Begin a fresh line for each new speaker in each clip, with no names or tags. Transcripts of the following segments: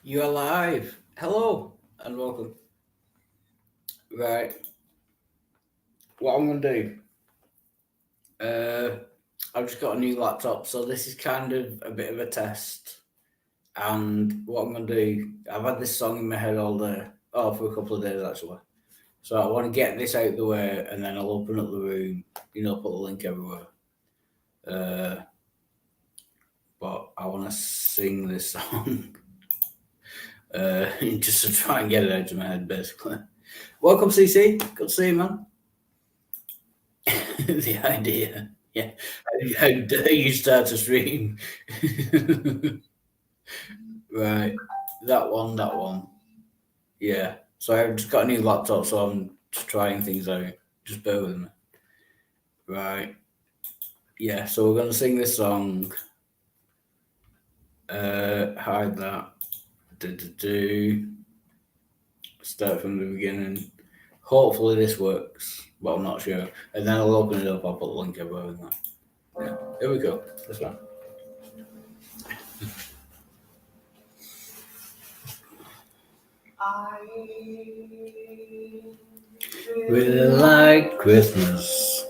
You are live. Hello and welcome. Right, what I'm gonna do? Uh, I've just got a new laptop, so this is kind of a bit of a test. And what I'm gonna do? I've had this song in my head all day. Oh, for a couple of days actually. So I want to get this out of the way, and then I'll open up the room. Put the link everywhere. Uh, but I want to sing this song. Just to try and get it out of my head, basically. Welcome, CC. Good to see you, man. The idea. Yeah. How dare you start a stream? Right. That one. Yeah. So I've just got a new laptop, so I'm just trying things out. Just bear with me. Right. Yeah. So we're gonna sing this song. Hide that. Do. Start from the beginning. Hopefully this works, but I'm not sure. And then I'll open it up. I'll put the link everywhere with that. Yeah. Here we go. This one. I really like Christmas.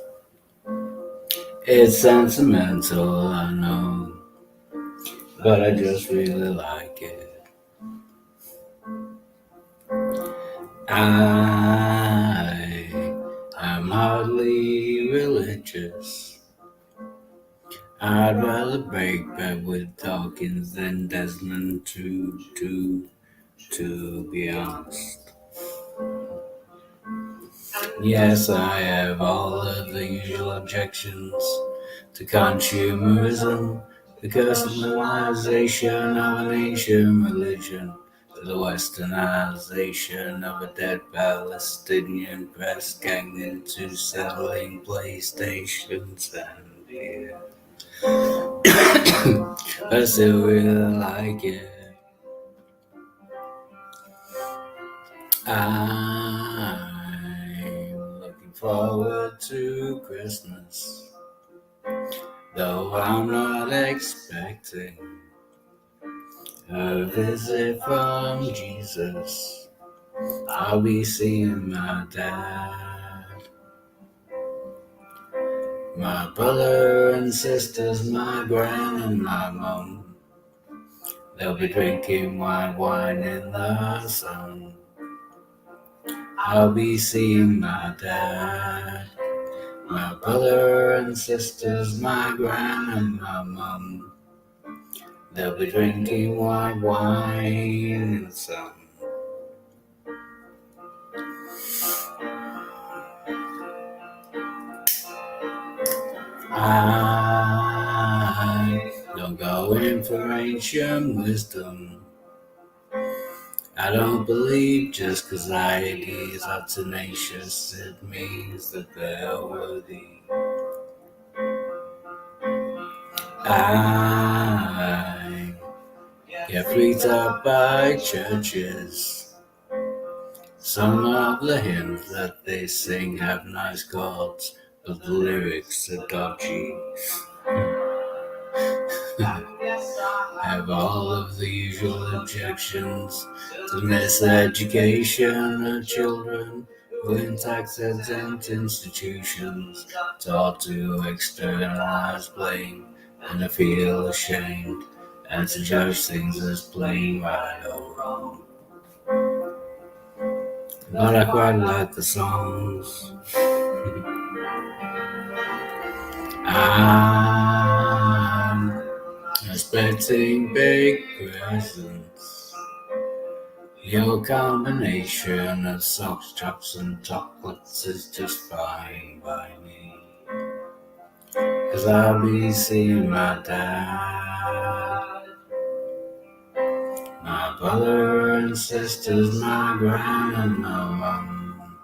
It's sentimental, I know, but I just really like it. I am hardly religious. I'd rather break bread with Dawkins than Desmond to be honest. Yes, I have all of the usual objections to consumerism, the customization of a nation religion, the westernization of a dead Palestinian press gang into selling PlayStations and beer. But I still really like it. I'm looking forward to Christmas, though I'm not expecting a visit from Jesus. I'll be seeing my dad, my brother and sisters, my gran and my mum. They'll be drinking white wine in the sun. I'll be seeing my dad, my brother and sisters, my gran and my mum. They'll be drinking white wine in the sun. I don't go in for ancient wisdom. I don't believe just 'cause ideas are tenacious, it means that they're worthy. I get freaked out by churches. Some of the hymns that they sing have nice chords, but the lyrics are dodgy. Have all of the usual objections to miseducation of children who in tax-exempt institutions taught to externalize blame and to feel ashamed and to judge things as plain right or wrong. But I quite like the songs. I'm expecting big presents. Your combination of socks, chops, and chocolates is just fine by me. 'Cause I'll be seeing my dad, my brother and sisters, my gran and my mum.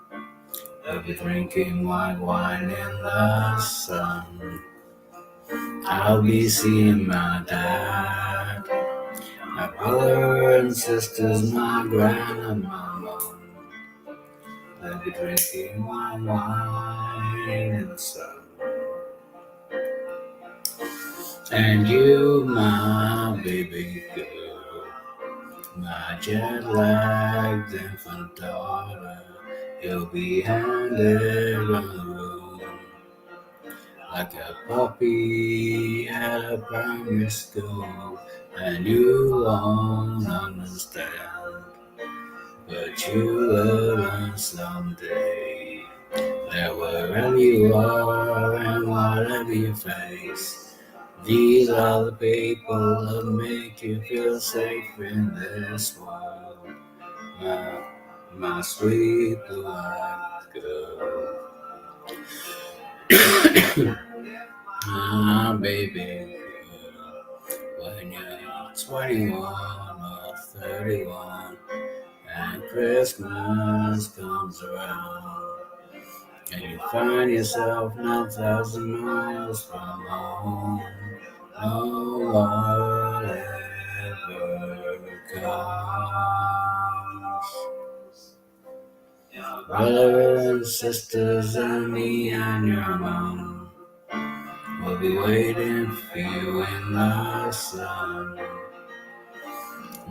They'll be drinking white wine in the sun. I'll be seeing my dad, my brother and sisters, my gran and my mum. They'll be drinking wine in the sun. And you, my baby girl, My jet-lagged infant daughter, you'll be handed around the room like a puppy at a primary school, and you won't understand, but you will learn someday. That wherever you are and whatever you face, these are the people that make you feel safe in this world. My sweet blue-eyed girl. Baby girl, when you're 21 or 31 and Christmas comes around and you find yourself 9,000 miles from home, no one ever comes. Brothers and sisters and me and your mom will be waiting for you in the sun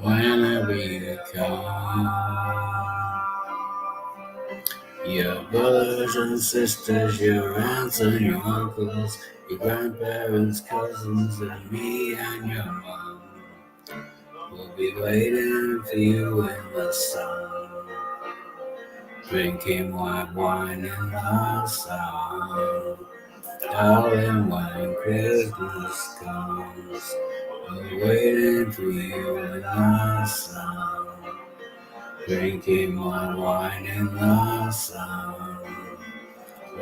whenever you come. Your brothers and sisters, your aunts and your uncles, your grandparents, cousins, and me and your mom will be waiting for you in the sun, drinking white wine in the sun. Darling, when Christmas comes, we're waiting for you in the sun, drinking white wine in the sun,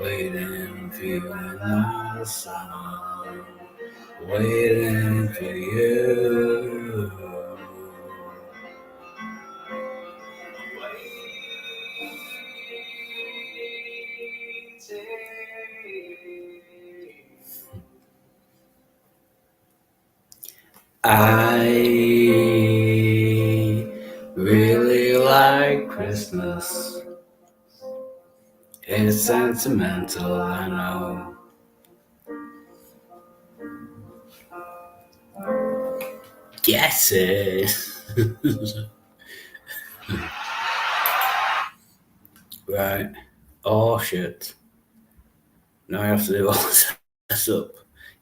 waiting for you in the sun, waiting for you. I really like Christmas. It's sentimental, I know. Guess it. Right. Oh shit. Now I have to do all this up.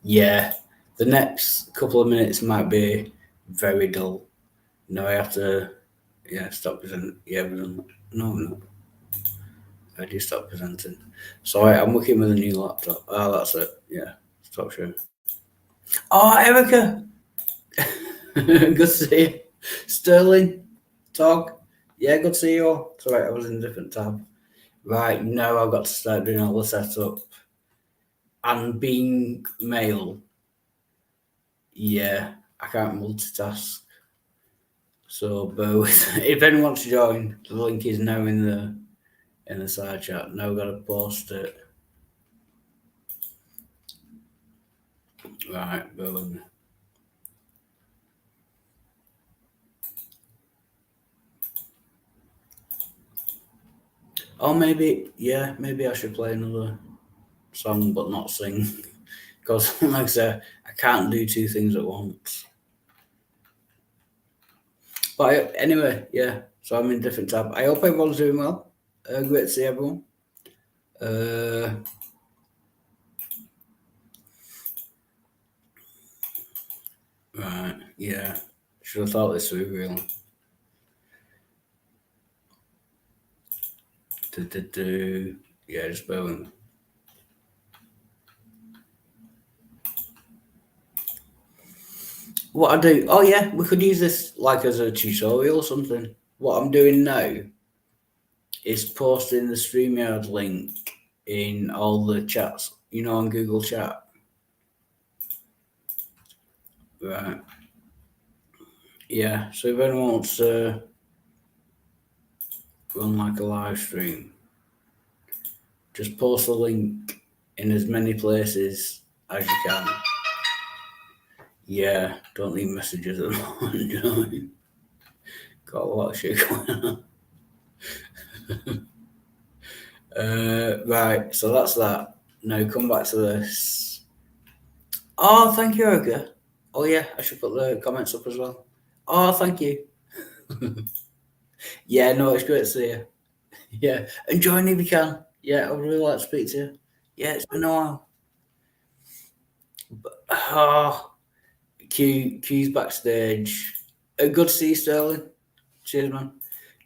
Yeah. The next couple of minutes might be very dull. Now I have to stop presenting. Yeah, no. I do stop presenting. Sorry, I'm working with a new laptop. Oh, that's it. Yeah. Stop sharing. Oh, Erica! Good to see you. Sterling, Tog. Yeah, good to see you all. It's alright, I was in a different tab. Right, now I've got to start doing all the setup. And being male, yeah, I can't multitask. So both. If anyone wants to join, the link is now in the side chat. Now I've got to post it. Right, boom. Oh, maybe I should play another song but not sing. Because, like I said, I can't do two things at once. But anyway, yeah, so I'm in a different tab. I hope everyone's doing well. Great to see everyone. Right, yeah. Should have thought this through, really. Yeah, just bear with me. What I do? Oh yeah, we could use this like as a tutorial or something. What I'm doing now is posting the StreamYard link in all the chats, on Google Chat. Right. Yeah, so if anyone wants to run like a live stream, just post the link in as many places as you can. Yeah, don't leave messages at the moment, you know what I mean? Got a lot of shit going on. Right, so that's that. Now come back to this. Oh, thank you, Erica. Oh yeah, I should put the comments up as well. Oh, thank you. Yeah, no, it's great to see you. Yeah, and join if you can. Yeah, I would really like to speak to you. Yeah, it's been a while. Oh, Q's backstage. Good to see you, Sterling. Cheers, man.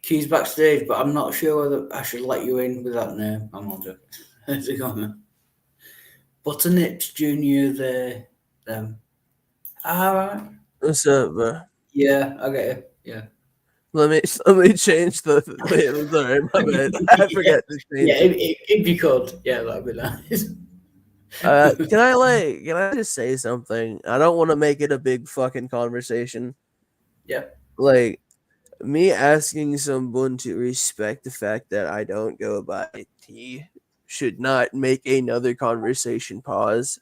Q's backstage, but I'm not sure whether I should let you in with that name. I'm not joking. How's it going, man? Butternips Junior there. Alright.
What's up, bro?
Yeah, I get it. Yeah.
Let me change the. Wait, I'm sorry, my bad. I forgot to change
Yeah,
it.
if you could, yeah, that'd be nice.
Can I just say something? I don't want to make it a big fucking conversation.
Yeah.
Like me asking someone to respect the fact that I don't go by T should not make another conversation pause.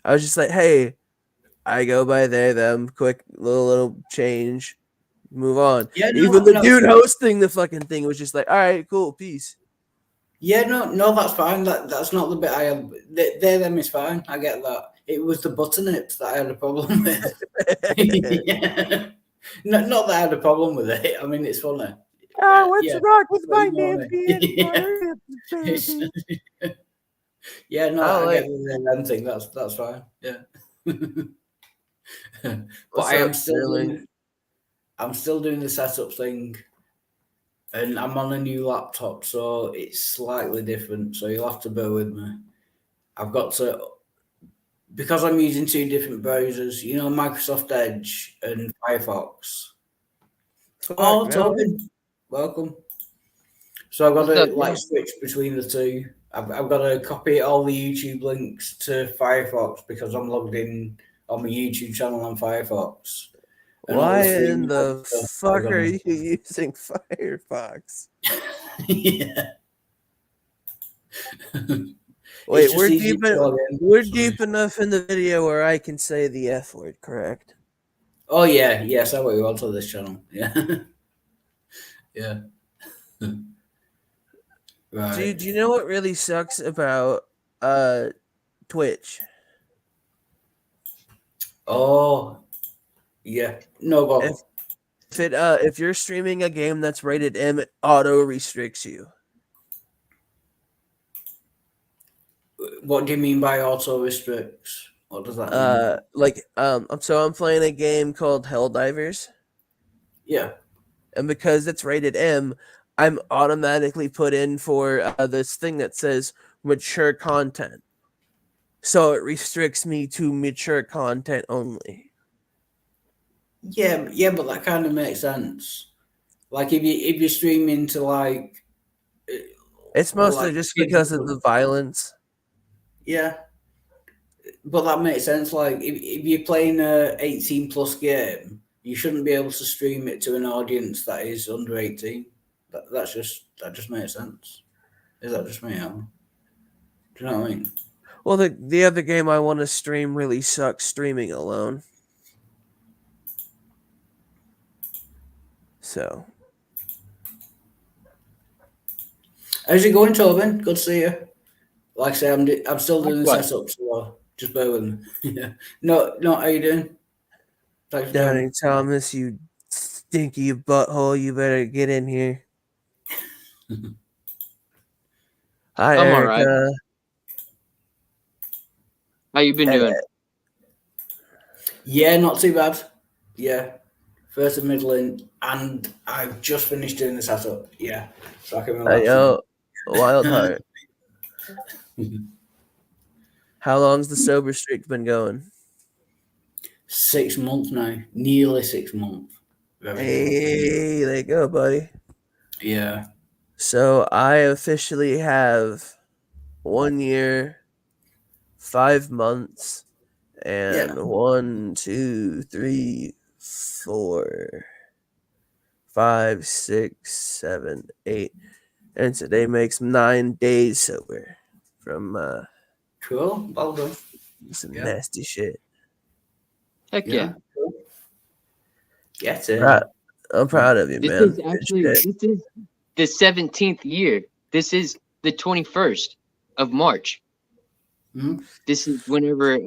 I was just like, hey, I go by they, them, quick little change, move on.
Yeah,
Even the dude hosting the fucking thing was just like, all right, cool, peace.
Yeah, no, that's fine. That's not the bit I have. They them is fine. I get that. It was the butternips that I had a problem with. Yeah. Not that I had a problem with it. I mean, it's funny.
What's wrong with my name being
baby? Yeah, no, I get the them thing. That's fine. Yeah. But I am I'm still doing the setup thing. And I'm on a new laptop, so it's slightly different. So you'll have to bear with me. I've got to, because I'm using two different browsers, Microsoft Edge and Firefox. Oh, Tobin, welcome. So I've got to switch between the two. I've got to copy all the YouTube links to Firefox because I'm logged in on my YouTube channel on Firefox.
Why in the fuck are you using Firefox?
Yeah.
Wait, we're deep enough in the video where I can say the F word, correct?
Oh yeah, yes, I will onto this channel. Yeah. Yeah. Right.
Do you know what really sucks about Twitch?
Oh, yeah. No problem.
If you're streaming a game that's rated M, it auto restricts you.
What do you mean by auto restricts? What does that mean?
So I'm playing a game called Helldivers.
Yeah.
And because it's rated M, I'm automatically put in for this thing that says mature content. So it restricts me to mature content only.
Yeah, but that kind of makes sense. Like if you're streaming to like,
it's mostly just because of the violence.
Yeah, but that makes sense. Like if you're playing a 18+ game, you shouldn't be able to stream it to an audience that is under 18. That just makes sense. Is that just me, Alan? Do you know what I mean?
Well, the other game I want to stream really sucks streaming alone. So.
How's it going, Tobin? Good to see you. Like I say, I'm still doing the setup, so just bear with me. Yeah. No, how you doing? Thanks for
Doubting Thomas, you stinky butthole, you better get in here. Hi,
I'm
Erica.
all right. How you been doing?
Yeah, not too bad. Yeah. First and middling, and I've just finished doing the setup. Yeah. So I can relax.
Wild heart. How long's the sober streak been going?
6 months now. Nearly 6 months.
Hey, there you go, buddy.
Yeah.
So I officially have 1 year, 5 months, and 1, 2, 3, 4, 5, 6, 7, 8. And today makes 9 days sober from
cool. Well done.
Some nasty shit.
Heck yeah.
Cool. Get it.
I'm proud of you,
this
man.
This is the 17th year. This is the 21st of March.
Mm-hmm.
This is whenever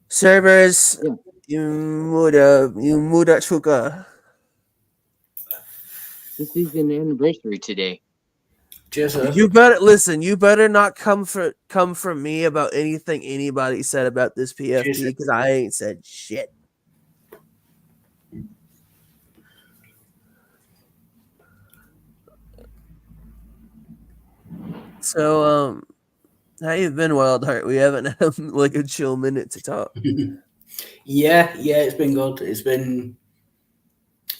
servers you muda chuka.
This is an anniversary today.
Cheers, sir.
You better listen. You better not come from me about anything anybody said about this PFP
Cheers.
because I ain't said shit. So how you been, Wildheart? We haven't had like a chill minute to talk.
Yeah, it's been good. It's been,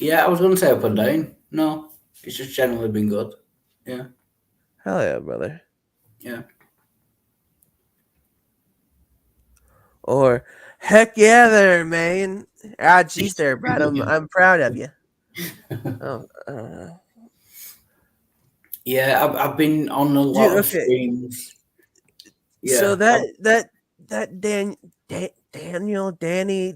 I was going to say up and down. No, it's just generally been good. Yeah.
Hell yeah, brother.
Yeah.
Or heck yeah, there, man. Ah, geez, there, Brad. I'm proud of you. Oh,
Yeah, I've been on a lot of
okay.
streams. Yeah.
So that Danny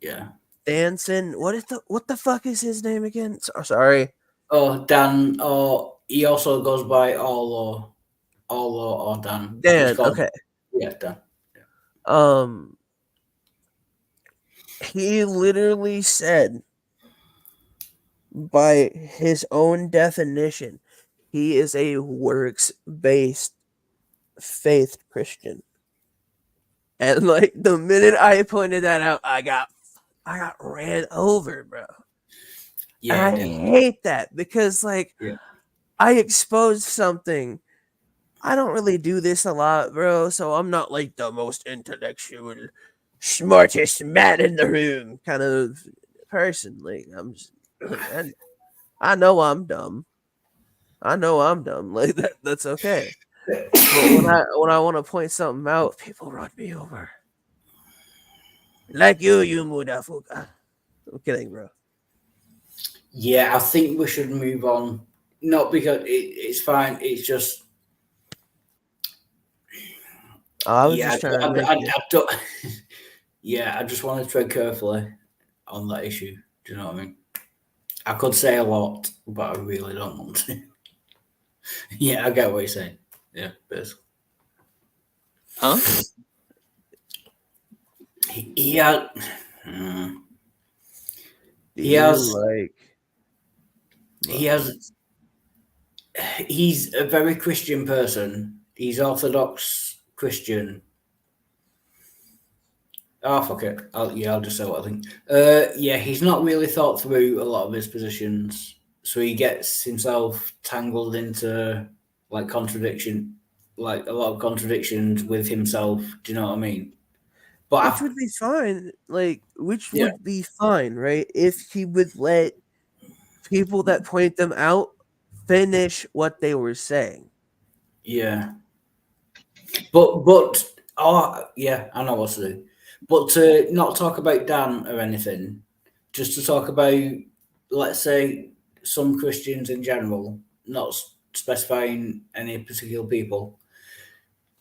Yeah.
Danson. What the fuck is his name again? Sorry.
Oh, Dan. Oh, he also goes by Arlo or Dan. He's
Dan.
called,
Okay.
Yeah, Dan.
He literally said, by his own definition, he is a works-based faith Christian. And like the minute I pointed that out, I got ran over, bro.
Yeah.
And I hate that because like I exposed something. I don't really do this a lot, bro, so I'm not like the most intellectual, smartest man in the room kind of person. Like I'm just, I know I'm dumb. Like that's okay. But when I want to point something out, people run me over. Like you motherfucker. I'm kidding, bro.
Yeah, I think we should move on. Not because it's fine. It's just.
I was just trying to make
I don't. Yeah, I just want to tread carefully on that issue. Do you know what I mean? I could say a lot, but I really don't want to. Yeah, I get what you're saying. Yeah, basically.
Huh?
He has. He has. He's a very Christian person. He's Orthodox Christian. Oh, fuck it. I'll just say what I think. Yeah, he's not really thought through a lot of his positions, so he gets himself tangled into like contradiction, like a lot of contradictions with himself. Do you know what I mean? But
which would be fine. Like, which would be fine, right? If he would let people that point them out finish what they were saying.
Yeah. But yeah, I know what to do. But to not talk about Dan or anything, just to talk about, let's say, some Christians in general, not specifying any particular people.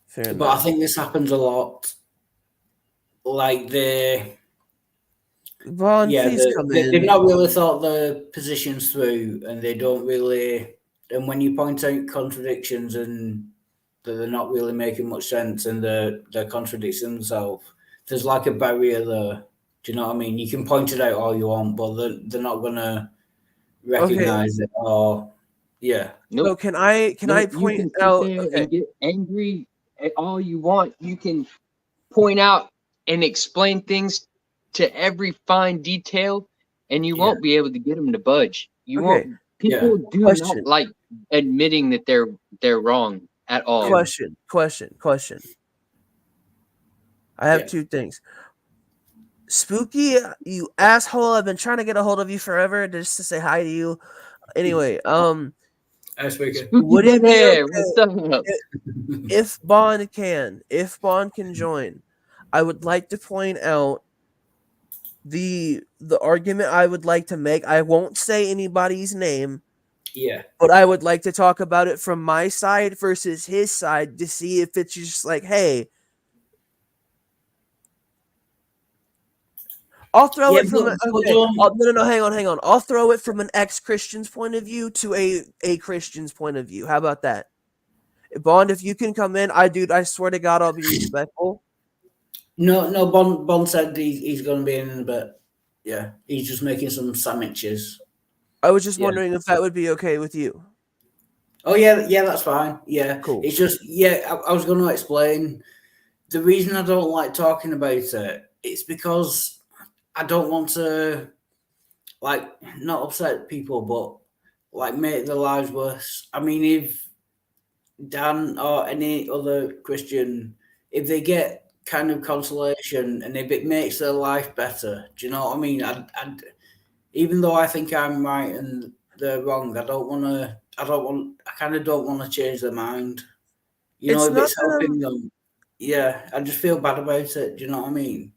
Fair
but
enough.
I think this happens a lot. Like
Vaughn, please come in.
They've not really thought the positions through, and they don't really. And when you point out contradictions and that they're not really making much sense and they're contradicting themselves, there's like a barrier there. Do you know what I mean? You can point it out all you want, but they're not gonna recognize it. Or
Nope.
So can I point out?
And get angry at all you want. You can point out and explain things to every fine detail, and you won't be able to get them to budge. You won't. People do not like admitting that they're wrong at all.
Question. I have two things. Spooky, you asshole! I've been trying to get a hold of you forever just to say hi to you. Anyway, would it be okay if Bond can join? I would like to point out the argument I would like to make. I won't say anybody's name.
Yeah.
But I would like to talk about it from my side versus his side to see if it's just like, hey, I'll throw it from hang on. I'll throw it from an ex-Christian's point of view to a Christian's point of view. How about that? Bond, if you can come in, I swear to God, I'll be respectful.
No, Bond said he's going to be in a bit. Yeah, he's just making some sandwiches.
I was just
Yeah.
wondering if that would be okay with you.
Oh yeah, that's fine. Yeah,
Cool.
it's just I was going to explain the reason I don't like talking about it. It's because I don't want to like not upset people, but like make their lives worse. I mean, if Dan or any other Christian, if they get kind of consolation and if it makes their life better, do you know what I mean? Even though I think I'm right and they're wrong, I don't want to. I kind of don't want to change their mind. You know,
It's
if
not
it's
that
helping them, yeah, I just feel bad about it. Do you know what I mean?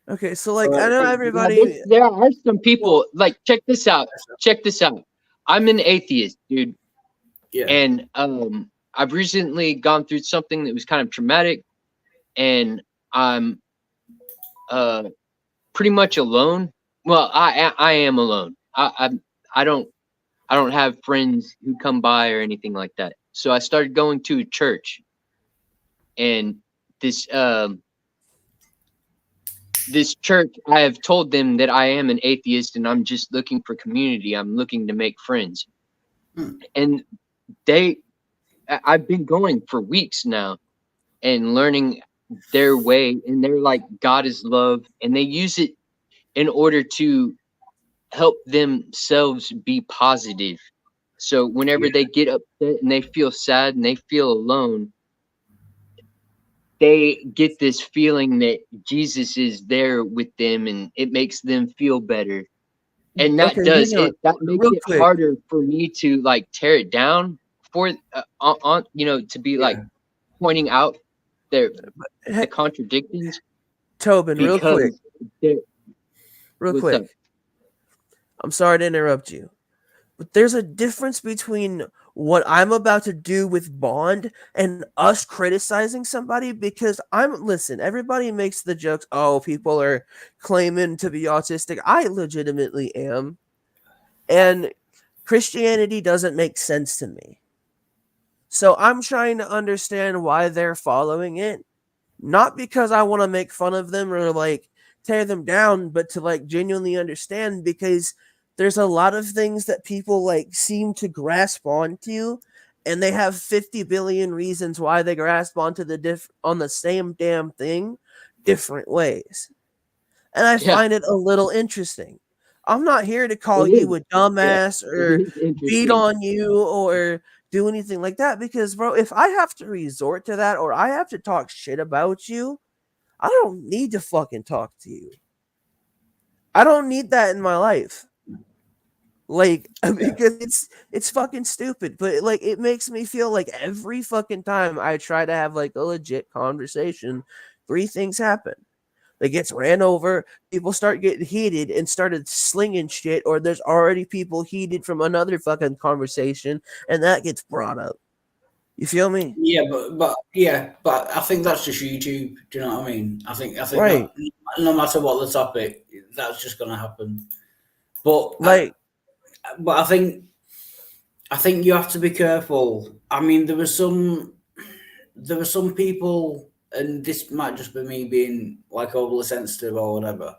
okay. So
So
like I know
Now,
everybody.
there are some people
well,
like check this out. Check this out. I'm an atheist, dude,
yeah,
and I've recently gone through something that was kind of traumatic, and I'm pretty much alone. Well, I am alone. I don't have friends who come by or anything like that. So I started going to a church, and this this church, I have told them that I am an atheist and I'm just looking for community. I'm looking to make friends.
Hmm.
And I've been going for weeks now and learning their way, and they're like, God is love, and they use it in order to help themselves be positive. So whenever
yeah,
they get upset and they feel sad and they feel alone, they get this feeling that Jesus is there with them and it makes them feel better. And
Okay, hang on,
that makes
real
it
quick.
harder for me to like tear it down for on to be like
yeah.
pointing out the
Hey,
contradictions
Tobin, real quick,
because they're-
real
what's
quick.
up?
I'm sorry to interrupt you, but there's a difference between what I'm about to do with Bond and us criticizing somebody because listen, everybody makes the jokes, oh, people are claiming to be autistic. I legitimately am. And Christianity doesn't make sense to me. So I'm trying to understand why they're following it. Not because I want to make fun of them or like tear them down, but to like genuinely understand because there's a lot of things that people like seem to grasp onto and they have 50 billion reasons why they grasp onto on the same damn thing different ways. And I
Yeah,
find it a little interesting. I'm not here to call
it
you
is.
a
Yeah,
dumbass
it
or
is
beat
interesting.
on you or do anything like that because, bro, if I have to resort to that or I have to talk shit about you, I don't need to fucking talk to you. I don't need that in my life. Like because it's fucking stupid, but like it makes me feel like every fucking time I try to have like a legit conversation, three things happen. It gets ran over, people start getting heated and started slinging shit, or there's already people heated from another fucking conversation, and that gets brought up. You feel me?
Yeah, but I think that's just YouTube. Do you know what I mean? I think that
Right.
no matter what the topic, that's just going to happen. But
Like,
I think you have to be careful. I mean, there were some people, and this might just be me being like overly sensitive or whatever.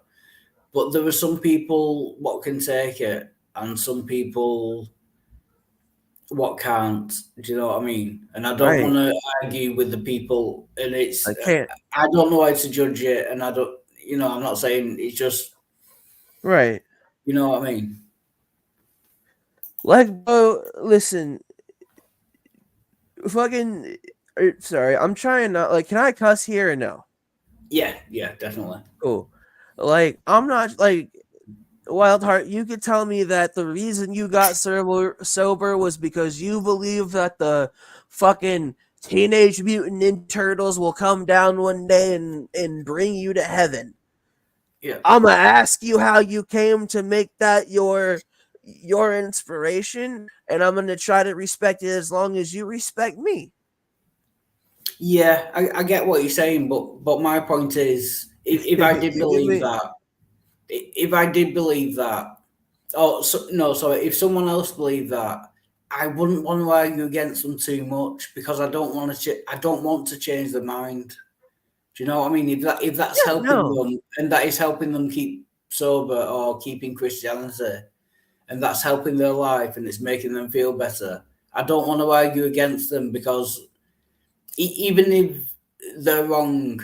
But there are some people what can take it, and some people what can't. Do you know what I mean? And I don't want
right.
to argue with the people, and
I can't.
I don't know how to judge it, and I don't, I'm not saying it's just,
Right.
you know what I mean?
Like, bro, listen, fucking. Sorry, I'm trying not. Like, can I cuss here or no?
Yeah, definitely.
Cool. Like, I'm not like Wildheart. You could tell me that the reason you got sober was because you believe that the fucking Teenage Mutant Ninja Turtles will come down one day and bring you to heaven.
Yeah,
I'm gonna ask you how you came to make that your inspiration, and I'm gonna try to respect it as long as you respect me.
yeah, I get what you're saying, but my point is, if I did
You give
believe
me
that, if I did believe that, oh so, no, sorry, if someone else believed that, I wouldn't want to argue against them too much because I don't want to. I don't want to change their mind. Do you know what I mean? If that's
yeah,
helping
no.
them and that is helping them keep sober or keeping Christianity, and that's helping their life and it's making them feel better, I don't want to argue against them because even if they're wrong,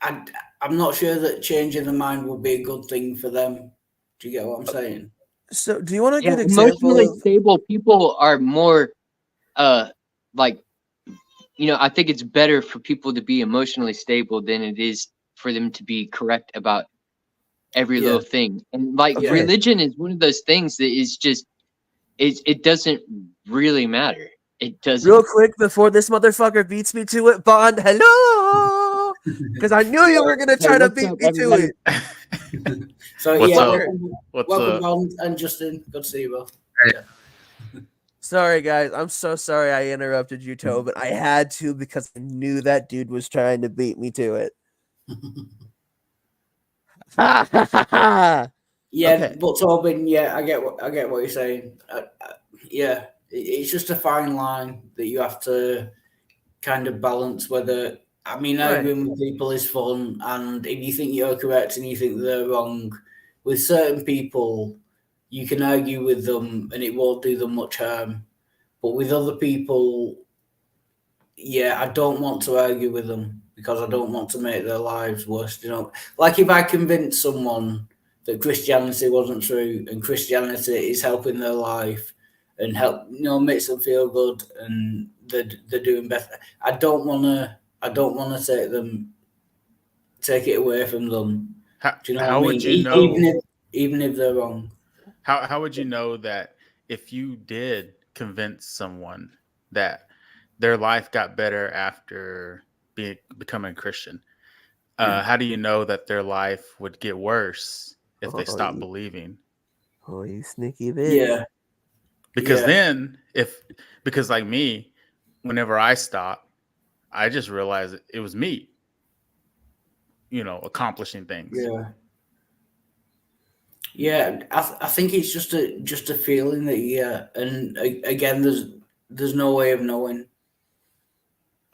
I'm not sure that changing the mind would be a good thing for them. Do you get what I'm saying?
So, do you want a
Yeah,
good example
emotionally
of?
stable people are more like, I think it's better for people to be emotionally stable than it is for them to be correct about every
Yeah.
little thing. And like
Okay.
religion is one of those things that is just it doesn't really matter. It doesn't.
Real quick before this motherfucker beats me to it, Bond. Hello, because I knew you were gonna
Hey,
try to
what's
beat
up,
me to
everybody?
it.
So
What's
yeah,
up?
welcome, welcome Bond and Justin. Good to see you both.
Sorry, guys. I'm so sorry I interrupted you, Toe, but I had to because I knew that dude was trying to beat me to it.
Yeah,
Okay.
but Tobin, yeah, I get what you're saying. Yeah, it's just a fine line that you have to kind of balance. Whether
Right.
arguing with people is fun, and if you think you're correct and you think they're wrong, with certain people, you can argue with them and it won't do them much harm. But with other people, yeah, I don't want to argue with them because I don't want to make their lives worse. Like if I convince someone that Christianity wasn't true and Christianity is helping their life and makes them feel good and they're doing better. I don't want to take it away from them.
How,
Do you know
how
what I
would
mean?
you know?
Even if they're wrong.
How would you know that if you did convince someone that their life got better after becoming a Christian? How do you know that their life would get worse if they stopped believing?
Oh, you sneaky bitch.
Yeah.
Because
Yeah.
then, because like me, whenever I stopped, I just realized it was me, accomplishing things.
Yeah. Yeah, I think it's just a feeling that and again, there's no way of knowing.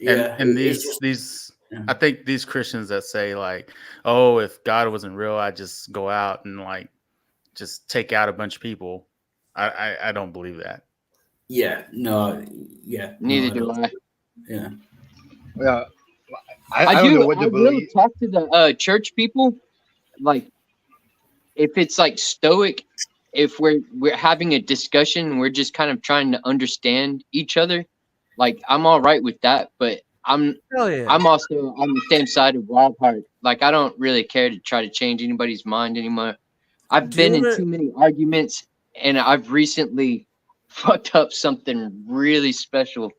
Yeah,
And
it's just
these
yeah.
I think these Christians that say like, oh, if God wasn't real, I'd just go out and like just take out a bunch of people. I don't believe that.
Yeah, no, yeah,
Neither
no,
do I.
Yeah,
Yeah, I don't know what to
I will
believe.
talk to the church people. Like, if it's like stoic, if we're having a discussion, we're just kind of trying to understand each other. Like, I'm all right with that, but I'm
Hell yeah.
also on the same side of Wildheart. Like, I don't really care to try to change anybody's mind anymore. I've
Do you
been in
wanna-
too many arguments, and I've recently fucked up something really special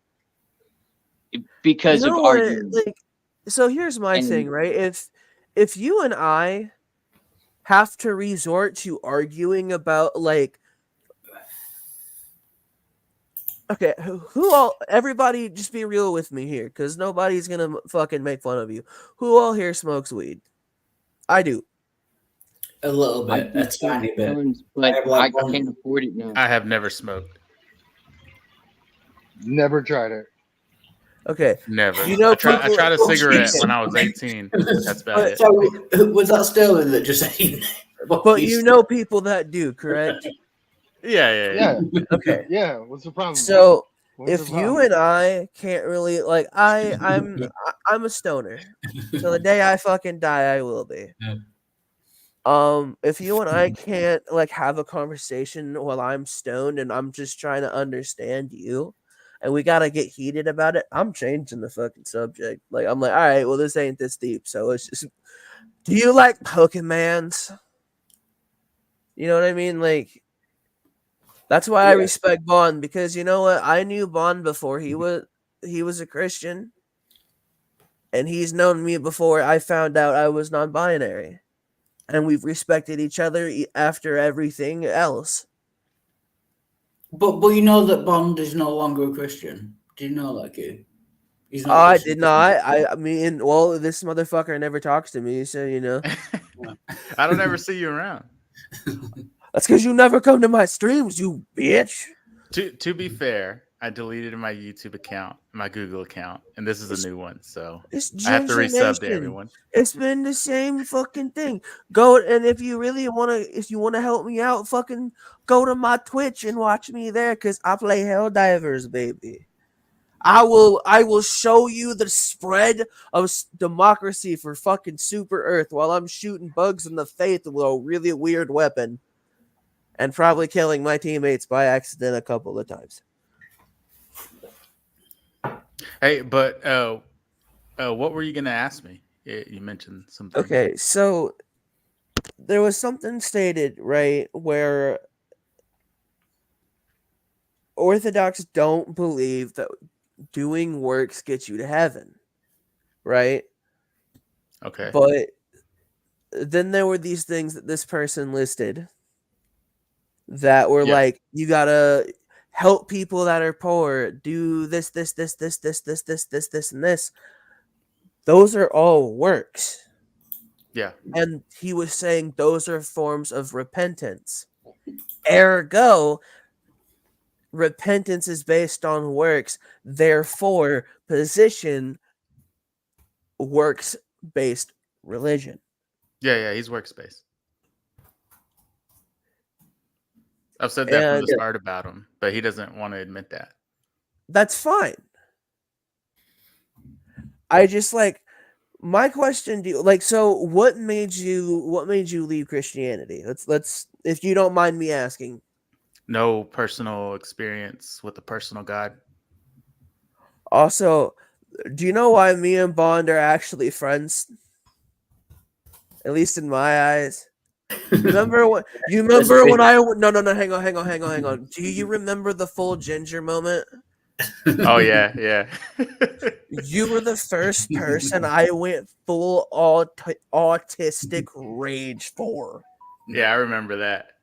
because
You
of
know what?
arguing.
Like, so here's my
And-
thing, right? If you and I have to resort to arguing about like, okay, who all? Everybody, just be real with me here, because nobody's gonna fucking make fun of you. Who all here smokes weed? I do.
a little
I
bit,
do
a tiny bit.
tons,
I
but
have like
I
one-
can't afford it now.
I have never smoked.
Never tried it.
Okay,
Never.
You know,
I tried
people-
a cigarette
Jesus.
when I was 18. That's about it.
So, was that Sterling that just said?
but you know people that do, correct?
Yeah.
Yeah,
Okay,
yeah. What's the problem?
so
What's
if
the
you
problem?
and I can't really like, I'm a stoner. So the day I fucking die, I will be. If you and I can't like have a conversation while I'm stoned and I'm just trying to understand you, and we gotta get heated about it, I'm changing the fucking subject. Like I'm like, all right, well this ain't this deep, so let's just. Do you like Pokemans? You know what I mean? Like, that's why I
Yeah.
respect Bond, because you know what? I knew Bond before he was a Christian, and he's known me before I found out I was non-binary. And we've respected each other after everything else.
But you know that Bond is no longer a Christian. Do you know that, kid? He's not.
I
Christian.
did not. I mean, well, this motherfucker never talks to me, so you know.
I don't ever see you around.
That's because you never come to my streams, you bitch.
To be fair, I deleted my YouTube account, my Google account, and this is a new one. So
It's
I have to
Ginger
resub to
Nation.
everyone.
It's been the same fucking thing. Go, and if you really if you want to help me out, fucking go to my Twitch and watch me there, because I play Helldivers, baby. I will show you the spread of democracy for fucking Super Earth while I'm shooting bugs in the face with a really weird weapon and probably killing my teammates by accident a couple of times.
Hey, but what were you gonna ask me? You mentioned something.
Okay, so there was something stated, right, where Orthodox don't believe that doing works gets you to heaven, right?
Okay.
But then there were these things that this person listed that were like, you gotta help people that are poor, do this, and this. Those are all works.
Yeah.
And he was saying those are forms of repentance. Ergo, repentance is based on works. Therefore, position works-based religion.
Yeah, he's workspace. I've said that from the start about him, but he doesn't want to admit that.
That's fine. I just my question to you, so what made you leave Christianity? Let's if you don't mind me asking.
No personal experience with a personal God.
Also, do you know why me and Bond are actually friends? At least in my eyes. Remember when I no hang on. Do you remember the full Ginger moment?
Oh yeah.
You were the first person I went full autistic rage for.
Yeah, I remember that.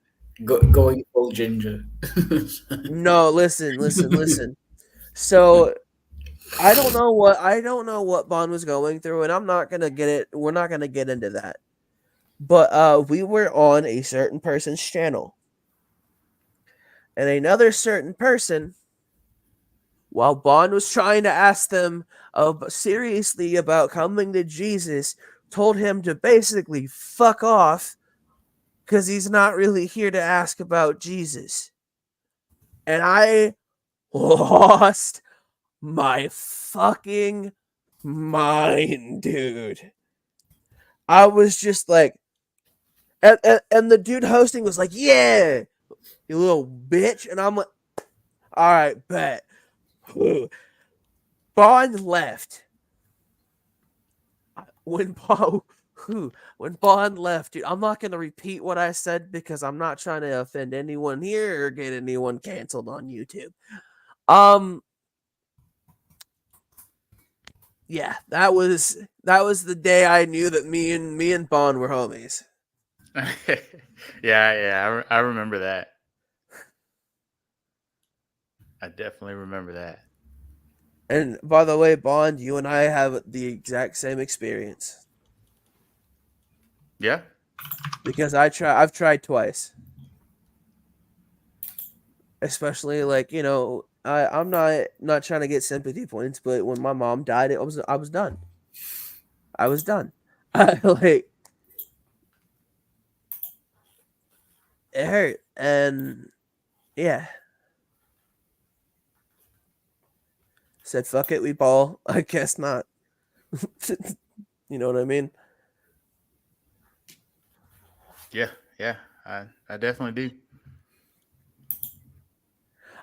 Going full Ginger.
No, listen. So I don't know what Bond was going through, and I'm not gonna get it. We're not gonna get into that. But we were on a certain person's channel, and another certain person, while Bond was trying to ask them seriously about coming to Jesus, told him to basically fuck off because he's not really here to ask about Jesus. And I lost my fucking mind, dude. I was just like, and the dude hosting was like, yeah, you little bitch. And I'm like, all right, bet. Bond left. When Bond left, dude, I'm not going to repeat what I said because I'm not trying to offend anyone here or get anyone canceled on YouTube. Yeah, that was the day I knew that me and Bond were homies.
yeah, I remember that. I definitely remember that.
And by the way, Bond, you and I have the exact same experience.
Yeah.
Because I've tried twice. Especially I'm not trying to get sympathy points, but when my mom died, I was done. I was done. It hurt, and yeah. Said fuck it, we ball. I guess not. You know what I mean?
Yeah, I definitely do.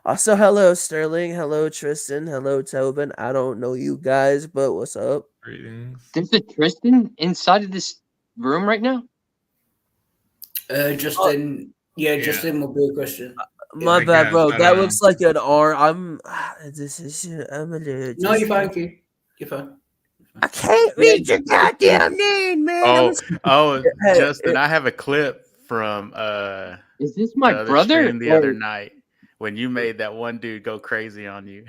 Also, hello Sterling, hello Tristan, hello Tobin. I don't know you guys, but what's up?
Greetings.
There's a Tristan inside of this room right now?
Justin will be a question.
My
I
bad,
guess,
bro.
I
That
don't
looks like an R. I'm a
No, you're fine, Q. You're fine.
I can't read your goddamn name, man.
Hey, Justin, I have a clip from
is this my
the
brother?
stream the other night when you made that one dude go crazy on you.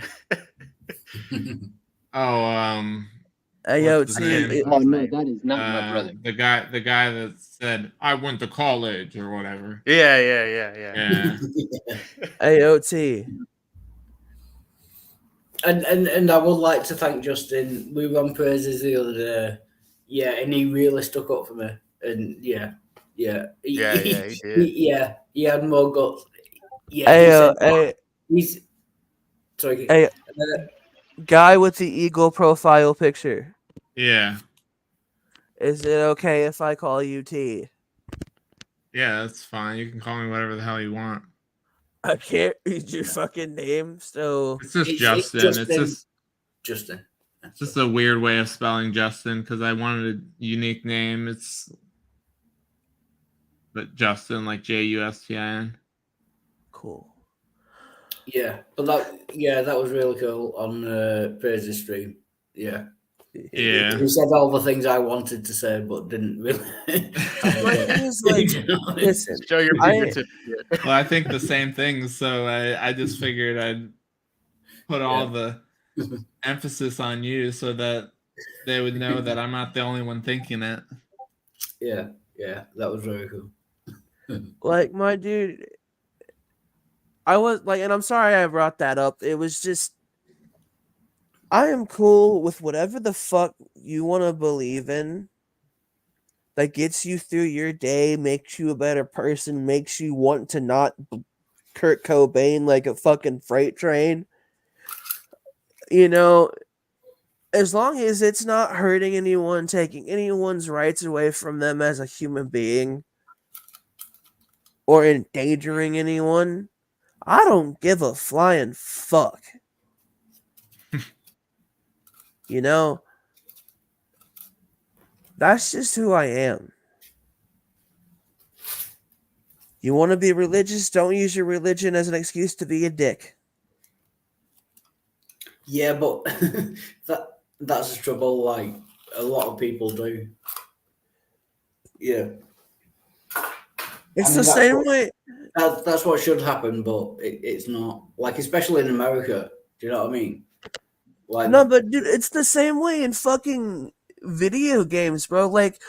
Hey, yo,
what's his name?
Oh no, that is not my brother.
The guy that said I went to college or whatever.
Yeah.
Yeah.
AOT.
And I would like to thank Justin. We were on praises the other day. Yeah, and he really stuck up for me. And yeah.
He did.
He had more guts. Yeah,
Hey,
he said
hey,
he's sorry.
hey, guy with the eagle profile picture.
Yeah.
Is it okay if I call you T?
Yeah, that's fine. You can call me whatever the hell you want.
I can't read your fucking name, so
It's just
It's
Justin.
Justin. Justin.
It's just a weird way of spelling Justin because I wanted a unique name. But Justin, like Justin.
cool.
Yeah, but that was really cool on Praises stream. Yeah.
Yeah.
He said all the things I wanted to say, but didn't really.
My thing is, like, listen,
Show your fingertips.
Well, I think the same things, so I just figured I'd put all the emphasis on you so that they would know that I'm not the only one thinking it.
Yeah, that was very cool.
like, my dude, I was like, and I'm sorry I brought that up. It was just, I am cool with whatever the fuck you want to believe in that gets you through your day, makes you a better person, makes you want to not Kurt Cobain like a fucking freight train. You know, as long as it's not hurting anyone, taking anyone's rights away from them as a human being, or endangering anyone, I don't give a flying fuck. You know, that's just who I am. You want to be religious? Don't use your religion as an excuse to be a dick.
Yeah, but that's the trouble. Like a lot of people do. Yeah,
It's
I mean,
the same way.
that's what should happen, but it's not. Like especially in America. Do you know what I mean? Like
No, but dude, it's the same way in fucking video games, bro. Like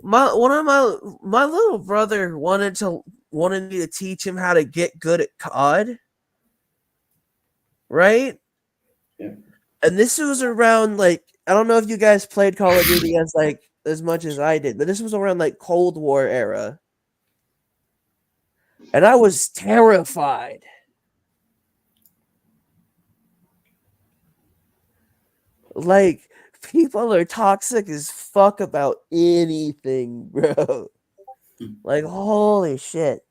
my little brother wanted me to teach him how to get good at COD. Right?
Yeah.
And this was around, like, I don't know if you guys played Call of Duty as much as I did, but this was around like Cold War era. And I was terrified. Like, people are toxic as fuck about anything, bro. Like, holy shit.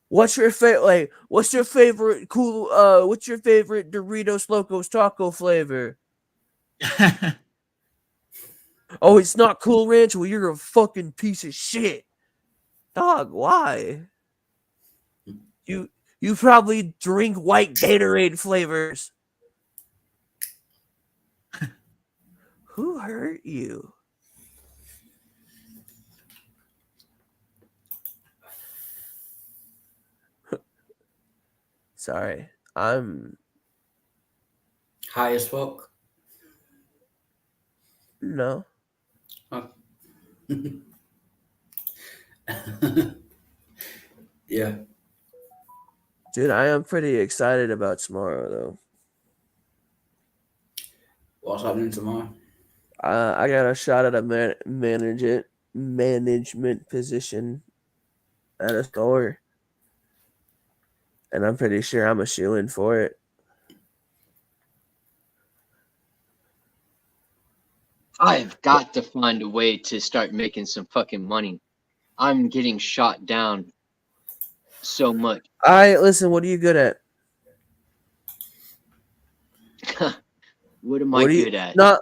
What's your favorite cool what's your favorite Doritos Locos taco flavor? Oh, it's not Cool Ranch? Well, you're a fucking piece of shit. Dog, why? You probably drink white Gatorade flavors. Who hurt you? Sorry, I'm
high as fuck.
no.
Oh. Yeah.
Dude, I am pretty excited about tomorrow, though.
What's happening tomorrow?
I got a shot at a management position at a store, and I'm pretty sure I'm a shoo-in for it.
I've got to find a way to start making some fucking money. I'm getting shot down so much.
All right, listen, what are you good at?
What am I good at?
No.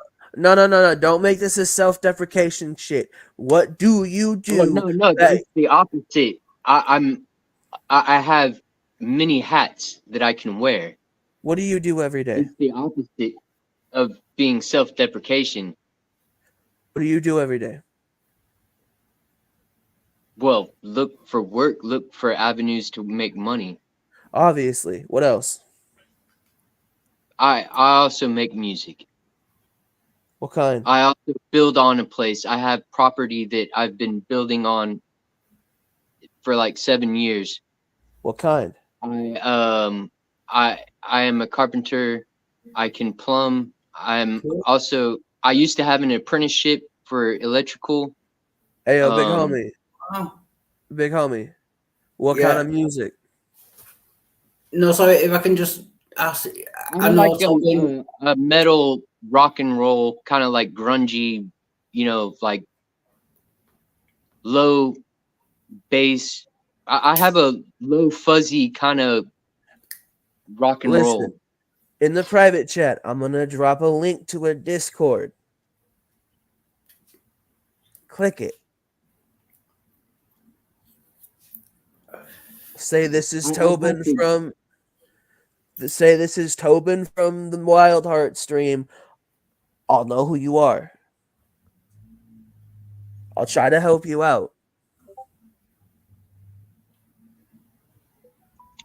Don't make this a self-deprecation shit. What do you do?
Well, no, it's the opposite. I have many hats that I can wear.
What do you do every day?
It's the opposite of being self-deprecation.
What do you do every day?
Well, look for work, look for avenues to make money.
Obviously. What else?
I also make music.
What kind?
I also build on a place. I have property that I've been building on for like 7 years.
What kind?
I am a carpenter. I can plumb.
Cool.
I used to have an apprenticeship for electrical.
Hey, yo, big
Um,
homie,
Oh.
big homie. What
Yeah.
kind of music?
No, sorry, if I can just ask, I
I'm
know
like
something.
a metal rock and roll, kind of like grungy, like low bass. I have a low fuzzy kind of rock and roll.
Listen, in the private chat, I'm gonna drop a link to a Discord. Click it. Say this is
I
Tobin
got you.
from. Say this is Tobin from the Wild Heart stream. I'll know who you are. I'll try to help you out.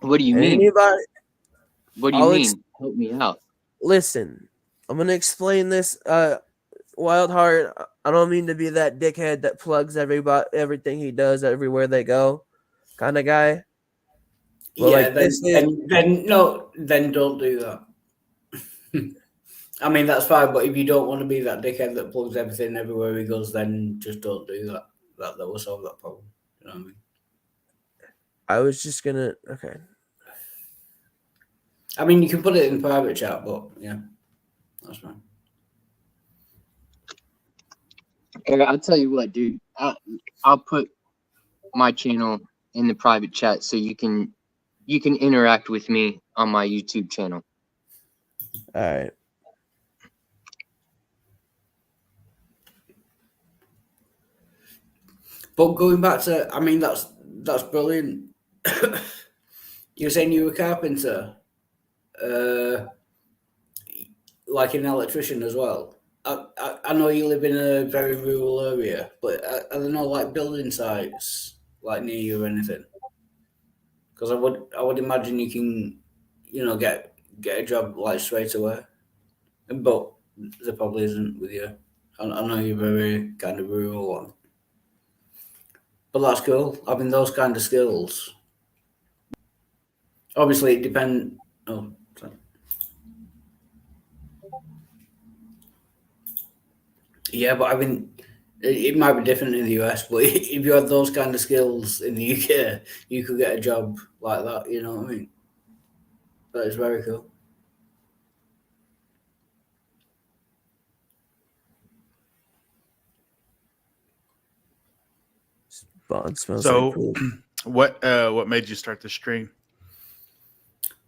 What do you mean?
Anybody?
What do you
I'll
mean? Help me out.
Listen, I'm gonna explain this. Wild Heart. I don't mean to be that dickhead that plugs everything he does everywhere they go, kind of guy. Well,
Yeah,
like this is.
then don't do that. I mean, that's fine, but if you don't want to be that dickhead that plugs everything everywhere he goes, then just don't do that. That will solve that problem. You know what I mean?
I was just gonna. Okay.
I mean, you can put it in private chat, but yeah, that's fine.
Okay, I'll tell you what, dude. I'll put my channel in the private chat so you can interact with me on my YouTube channel.
All right.
But going back to, I mean, that's brilliant. You're saying you were a carpenter, like an electrician as well. I know you live in a very rural area, but are there no like building sites like near you or anything? Because I would imagine you can, get a job like straight away. But there probably isn't with you. I know you're very kind of rural one. But that's cool. Having those kind of skills. Obviously, it depends. Oh, sorry. Yeah, but I mean, it might be different in the US. But if you had those kind of skills in the UK, you could get a job like that. You know what I mean? That is very cool.
Bond smells
So,
like poop.
what made you start the stream?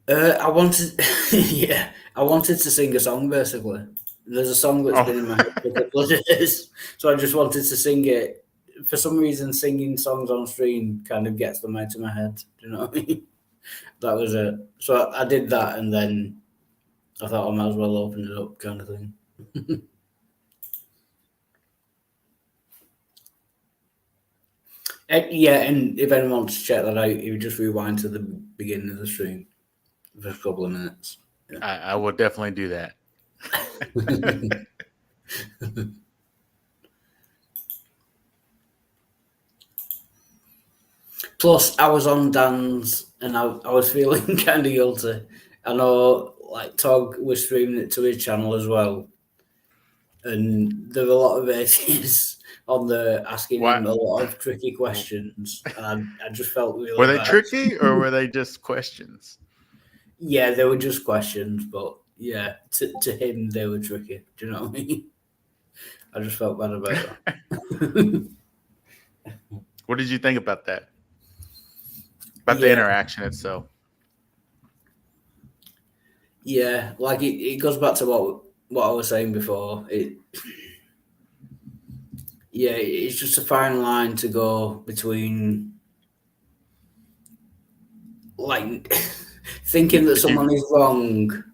I wanted, yeah, I wanted to sing a song basically. There's a song that's been in my head for a couple of days, so I just wanted to sing it. For some reason, singing songs on stream kind of gets them out of my head. Do you know what I mean? That was it. So I did that, and then I thought I might as well open it up, kind of thing. Yeah, and if anyone wants to check that out, you just rewind to the beginning of the stream for a couple of minutes.
I will definitely do that.
Plus, I was on Dan's and I was feeling kind of guilty. I know, like, Tog was streaming it to his channel as well. And there were a lot of atheists on there asking him a lot of tricky questions. And I just felt really
Were they
bad.
tricky or were they just questions?
Yeah, they were just questions, but yeah, to him, they were tricky. Do you know what I mean? I just felt bad about that.
What did you think about that? About the interaction itself?
Yeah, like it goes back to what I was saying before. It's just a fine line to go between like thinking that someone is wrong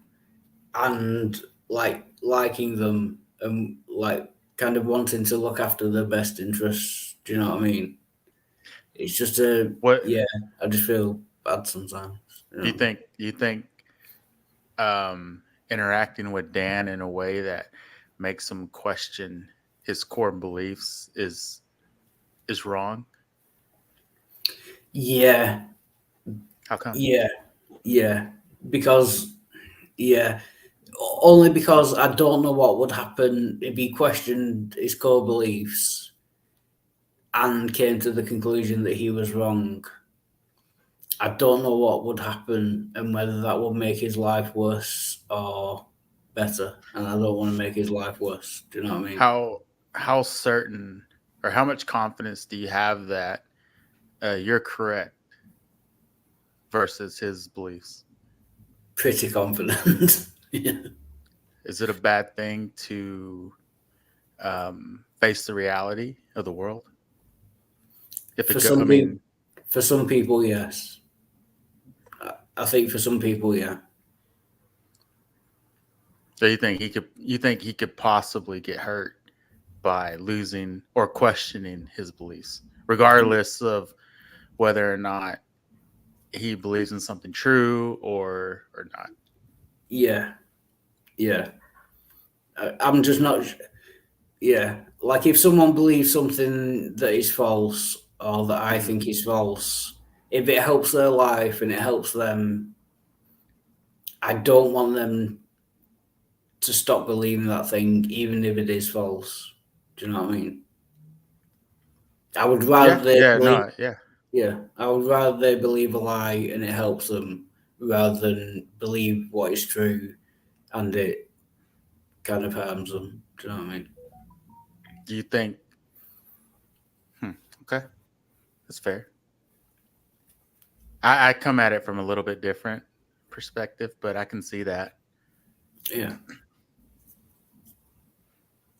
and like liking them and like kind of wanting to look after their best interests. Do you know what I mean? It's just I just feel bad sometimes.
You think interacting with Dan in a way that makes him question his core beliefs is wrong?
Yeah.
How come?
Yeah. because, yeah, only because I don't know what would happen if he questioned his core beliefs and came to the conclusion that he was wrong. I don't know what would happen and whether that would make his life worse or better. And I don't want to make his life worse. Do you know what I mean?
How certain or how much confidence do you have that you're correct versus his beliefs?
Pretty confident. Yeah.
Is it a bad thing to face the reality of the world? If
For
it
some
I mean,
For some people, yes. I think for some people, yeah.
so you think he could possibly get hurt by losing or questioning his beliefs, regardless of whether or not he believes in something true or not?
Yeah. Yeah. I'm just not. Yeah. Like if someone believes something that is false or that I think is false, if it helps their life and it helps them, I don't want them to stop believing that thing, even if it is false. Do you know what I mean? I would rather they believe. Yeah, I would rather they believe a lie and it helps them rather than believe what is true and it kind of harms them. Do you know what I mean?
Do you think? Okay, that's fair. I come at it from a little bit different perspective, but I can see that.
Yeah.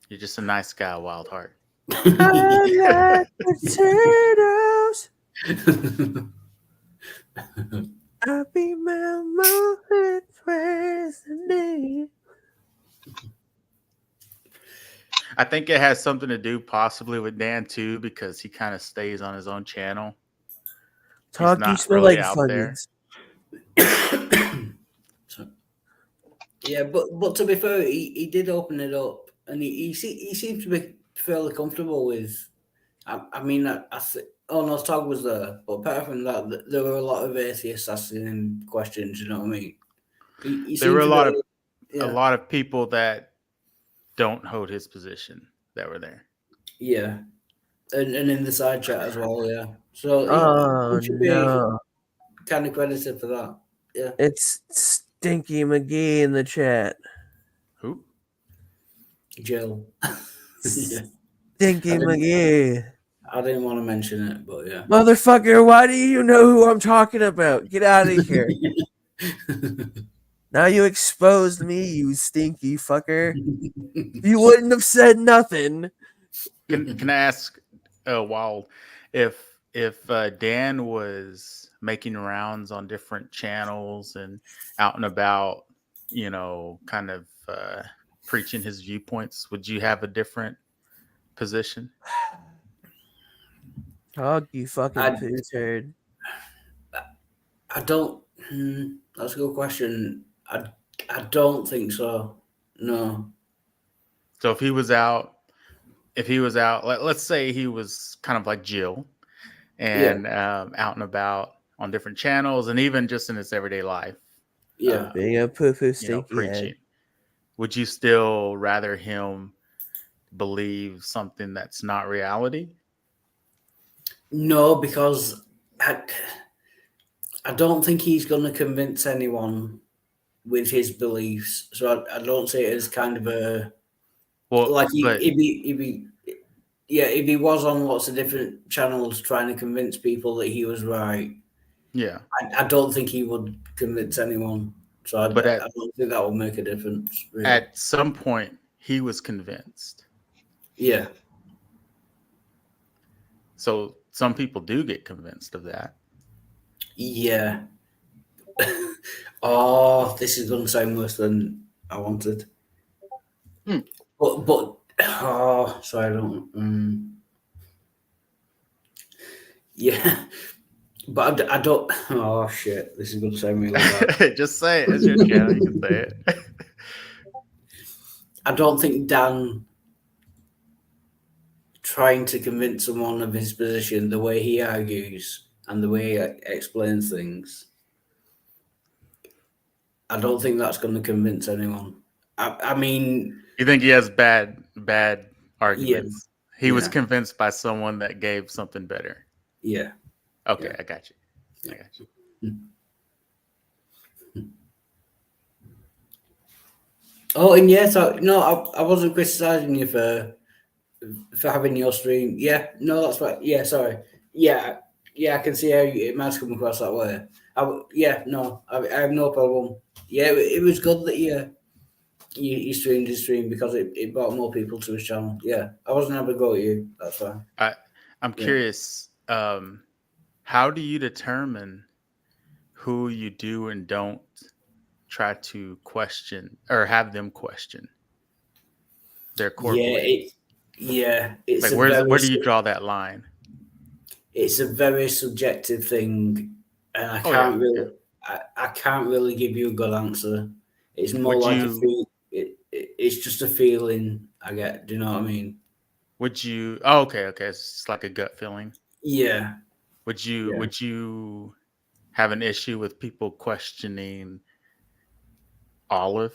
You're just a nice guy, Wild Heart.
I like potatoes. I'll be my moment president.
I think it has something to do possibly with Dan too, because he kind of stays on his own channel.
Talk, you
not
smell
really
like
out
Funyuns.
Yeah, but to be fair, he did open it up, and he seemed to be fairly comfortable with. I mean, Arnold Tog was there, but apart from that, there were a lot of atheists asking him questions. You know what I mean? He
There were
seemed to be,
a lot of people that don't hold his position that were there.
Yeah, and in the side chat as well. Yeah, so
Oh
he should
no,
be kind of credited for that. Yeah,
it's Stinky McGee in the chat.
Who?
Jill. Yeah.
Stinky McGee.
I didn't want to mention it, but yeah.
Motherfucker, why do you know who I'm talking about? Get out of here. Now you exposed me, you stinky fucker. You wouldn't have said nothing.
Can I ask Wild if Dan was making rounds on different channels and out and about, kind of preaching his viewpoints, would you have a different position?
Dog, you fucking poo turd.
I don't. That's a good question. I don't think so. No.
So if he was out, let's say he was kind of like Jill, and out and about on different channels, and even just in his everyday life,
being a poo stinky
preaching.
head.
Would you still rather him believe something that's not reality?
No, because I don't think he's going to convince anyone with his beliefs. So I don't see it as kind of a if he was on lots of different channels trying to convince people that he was right.
Yeah,
I don't think he would convince anyone. So I don't think that will make a difference. Really.
At some point, he was convinced.
Yeah.
So some people do get convinced of that.
Yeah. Oh, this is going to sound worse than I wanted. But sorry, I don't. Yeah, but I don't. Oh shit, this is going to sound really bad.
Just say it. It's your channel. You can say it.
I don't think Dan trying to convince someone of his position, the way he argues and the way he explains things, I don't think that's going to convince anyone. I mean,
You think he has bad arguments? He was
yeah.
convinced by someone that gave something better.
Yeah.
Okay,
Yeah.
I got you. I got you.
Oh, and yeah, so no, I wasn't criticizing you for having your stream. Yeah, no, that's right. Yeah, sorry. Yeah, I can see how it might come across that way. I have no problem. Yeah, it was good that you streamed his stream because it brought more people to his channel. Yeah, I wasn't having a go at you. That's fine.
I'm
Yeah.
curious. How do you determine who you do and don't try to question or have them question their core beliefs?
It's
Like,
a
where do you draw that line?
It's a very subjective thing, and I
Oh,
can't
yeah,
really, I can't really give you a good answer. It's more
Would
like
you-
a feel. It's just a feeling I get. Do you know what I mean?
Would you? Oh, okay. It's just like a gut feeling.
Yeah.
Would you have an issue with people questioning Olive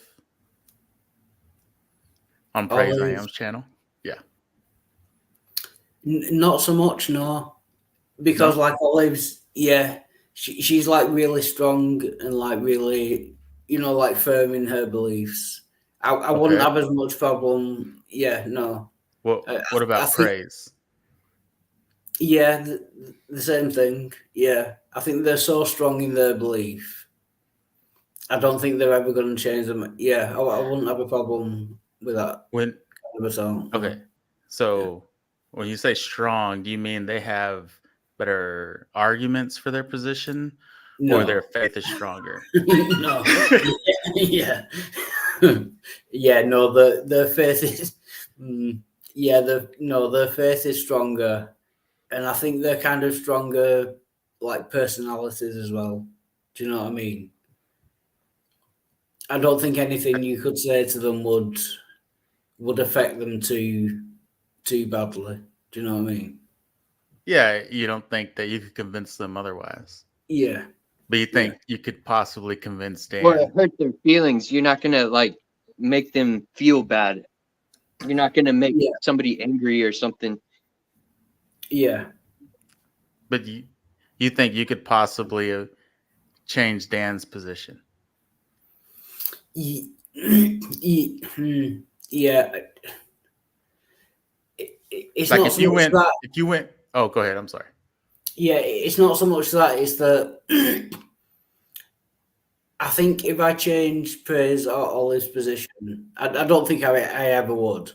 on Praise I
Olive?
Am's channel? Yeah.
Not so much, no, because
No?
like Olive's, yeah, she's like really strong and like really, like firm in her beliefs. I wouldn't
Okay.
have as much problem. Yeah, no.
What
I
about
think-
Praise?
Yeah, the same thing. Yeah, I think they're so strong in their belief. I don't think they're ever going to change them. Yeah, I wouldn't have a problem with that
When
kind of a song. no.
Okay. So when you say strong, do you mean they have better arguments for their position
No,
or their faith is stronger?
no, yeah, yeah. No, the faith is, their faith is stronger, and I think they're kind of stronger, like personalities as well. Do you know what I mean? I don't think anything you could say to them would affect them too badly. Do you know what I mean?
Yeah, you don't think that you could convince them otherwise.
Yeah.
But you think you could possibly convince Dan.
Well, it hurt their feelings. You're not gonna like make them feel bad. You're not gonna make
Yeah.
somebody angry or something.
Yeah.
But you think you could possibly change Dan's position?
Yeah. It's
Like
not
if
so
you
much
went,
that.
if you went, oh, go ahead. I'm sorry.
Yeah, it's not so much that. It's that I think if I change Praise or Olive's position, I don't think I ever would.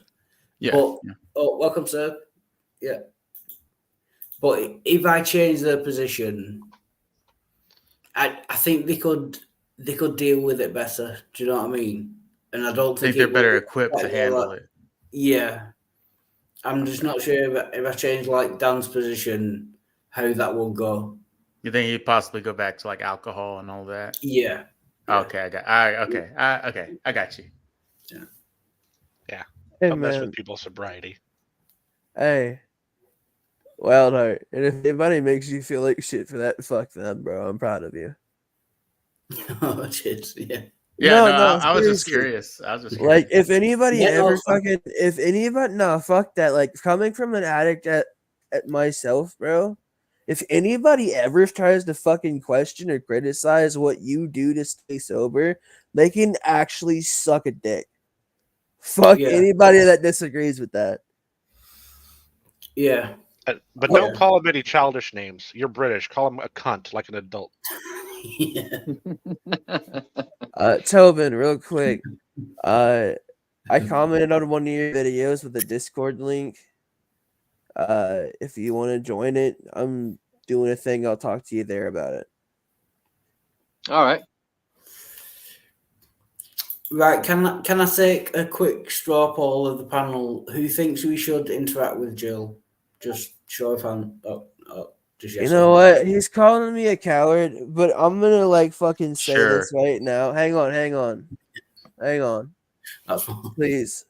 Yeah.
But oh, welcome, sir. Yeah. But if I change their position, I think they could deal with it better. Do you know what I mean? And I don't
I
think
think they're
it
better
would
equipped to
affect
handle
their-
it.
Yeah, I'm just not sure if I change like Dan's position, how that will go.
You think he'd possibly go back to like alcohol and all that?
Yeah.
Okay, I got you.
Hey
Don't mess
man,
with people's sobriety.
hey, Wild Heart. And if anybody makes you feel like shit for that, fuck them, bro. I'm proud of you.
Oh, cheers. Yeah.
Yeah,
No,
I was just
seriously.
curious.
Like, if anybody
Yeah, no,
ever
it's fine.
fucking, if anybody, no, fuck that. Like, coming from an addict at myself, bro, if anybody ever tries to fucking question or criticize what you do to stay sober, they can actually suck a dick. Fuck
Yeah.
anybody that disagrees with that.
Yeah.
But
Oh,
don't
yeah.
call him any childish names. You're British. Call him a cunt like an adult.
Yeah.
Tobin, real quick. I commented on one of your videos with a Discord link. If you want to join it, I'm doing a thing. I'll talk to you there about it.
All right.
Right. Can I take a quick straw poll of the panel? Who thinks we should interact with Jill? Just show of hand. Just yes
You
or
know
no.
what? He's calling me a coward, but I'm gonna like fucking say
Sure.
this right now. Hang on.
That's fine.
Please.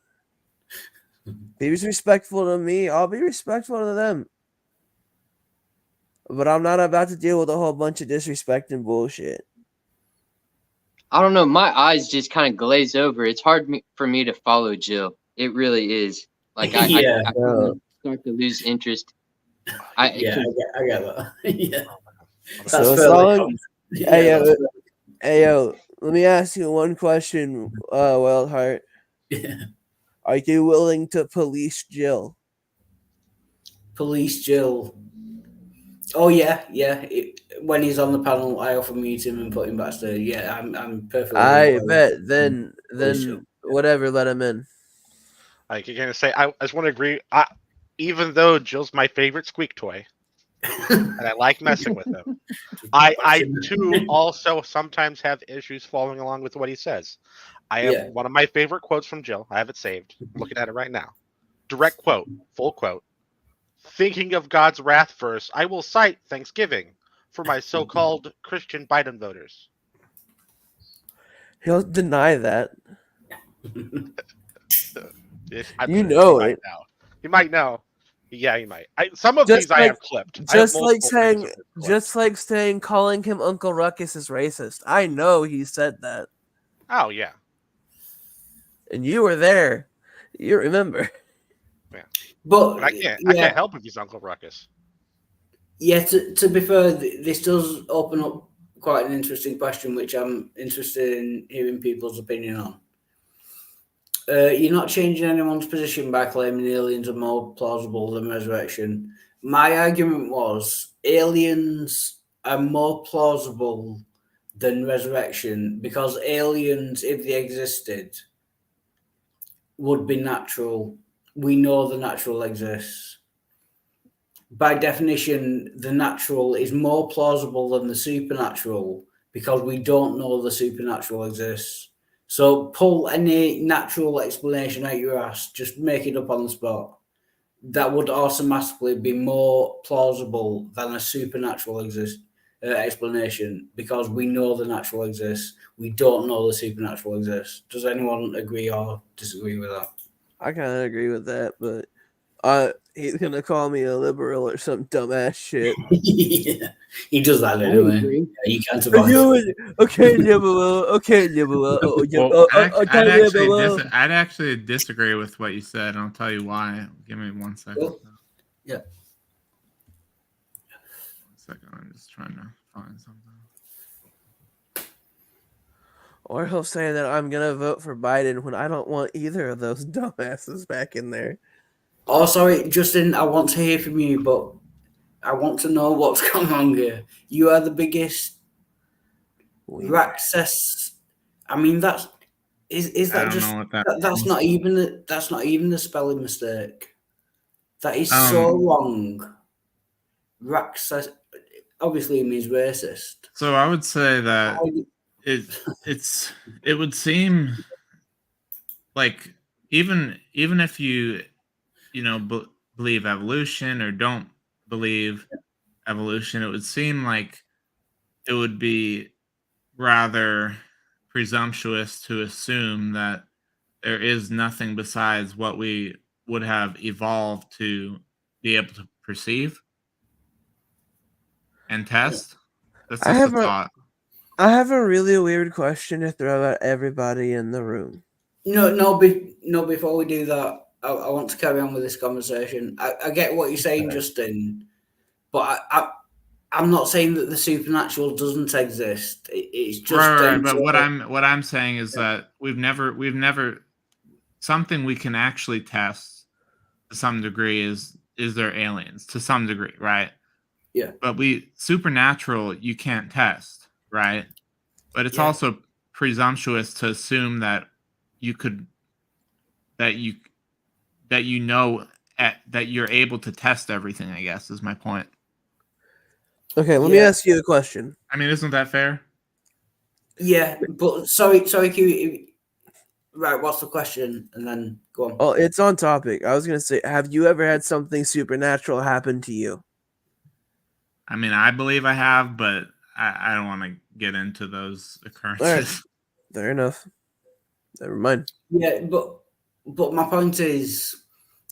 Be respectful to me. I'll be respectful to them. But I'm not about to deal with a whole bunch of disrespect and bullshit.
I don't know. My eyes just kind of glaze over. It's hard for me to follow Jill. It really is. Like I
Yeah.
kinda start to lose interest.
Yeah, I get that. Yeah, that's
So as
fairly
long-
common.
Hey,
Yeah, that's
Hey, yo, let me ask you one question, Wildheart.
yeah.
Are you willing to police Jill?
Police Jill. Oh yeah. When he's on the panel, I often mute him and put him backstage. Yeah, I'm perfectly.
I
aware.
bet. Then
Jill.
whatever, let him in.
Like you're gonna say, I just want to agree. Even though Jill's my favorite squeak toy, and I like messing with him, I too also sometimes have issues following along with what he says. I have one of my favorite quotes from Jill. I have it saved. I'm looking at it right now. Direct quote, full quote. Thinking of God's wrath verse, I will cite Thanksgiving for my so-called Christian Biden voters.
He'll deny that.
You
know
he
it.
Might know. He might know. Yeah, he might. Some of
Just
these I have clipped. I have
Just like
multiple things
saying,
of his clipped.
just like saying, calling him Uncle Ruckus is racist. I know he said that,
Oh yeah.
and you were there. You remember?
But
I can't help if he's Uncle Ruckus.
Yeah, to be fair, this does open up quite an interesting question, which I'm interested in hearing people's opinion on. You're not changing anyone's position by claiming aliens are more plausible than resurrection. My argument was aliens are more plausible than resurrection because aliens, if they existed, would be natural. We know the natural exists. By definition, the natural is more plausible than the supernatural because we don't know the supernatural exists. So pull any natural explanation out your ass, just make it up on the spot. That would automatically be more plausible than a supernatural explanation because we know the natural exists. We don't know the supernatural exists. Does anyone agree or disagree with that?
I kind of agree with that, but he's gonna call me a liberal or some dumbass shit.
Yeah, he does that
I
anyway.
agree.
Yeah, you can't survive.
Okay, liberal. Okay, liberal.
Well, I'd actually disagree with what you said, and I'll tell you why. Give me 1 second.
Cool. Yeah.
1 second. I'm just trying to find something.
Or he'll say that I'm gonna vote for Biden when I don't want either of those dumbasses back in there.
Oh, sorry, Justin, I want to hear from you, but I want to know what's going on here. You are the biggest Raxus. I mean, is that
I don't
just
know what that
that's
means.
not even a spelling mistake. That is so wrong. Raxus obviously means racist.
So I would say that it would seem like even if you believe evolution or don't believe evolution, it would seem like it would be rather presumptuous to assume that there is nothing besides what we would have evolved to be able to perceive and test. That's just a thought.
I have a really weird question to throw at everybody in the room.
No, before we do that, I want to carry on with this conversation. I get what you're saying, Justin, but I'm not saying that the supernatural doesn't exist. It's just
right. But what I'm saying is that we've never something we can actually test to some degree is there aliens to some degree, right?
Yeah.
But supernatural you can't test, right? But it's also presumptuous to assume that you could that you're able to test everything, I guess, is my point.
Okay, let me ask you a question.
I mean, isn't that fair?
Yeah, but sorry, Q. Right, what's the question? And then go on.
Oh, it's on topic. I was gonna say, have you ever had something supernatural happen to you?
I mean, I believe I have, but I don't want to get into those occurrences.
All right. Fair enough. Never mind.
Yeah, but my point is,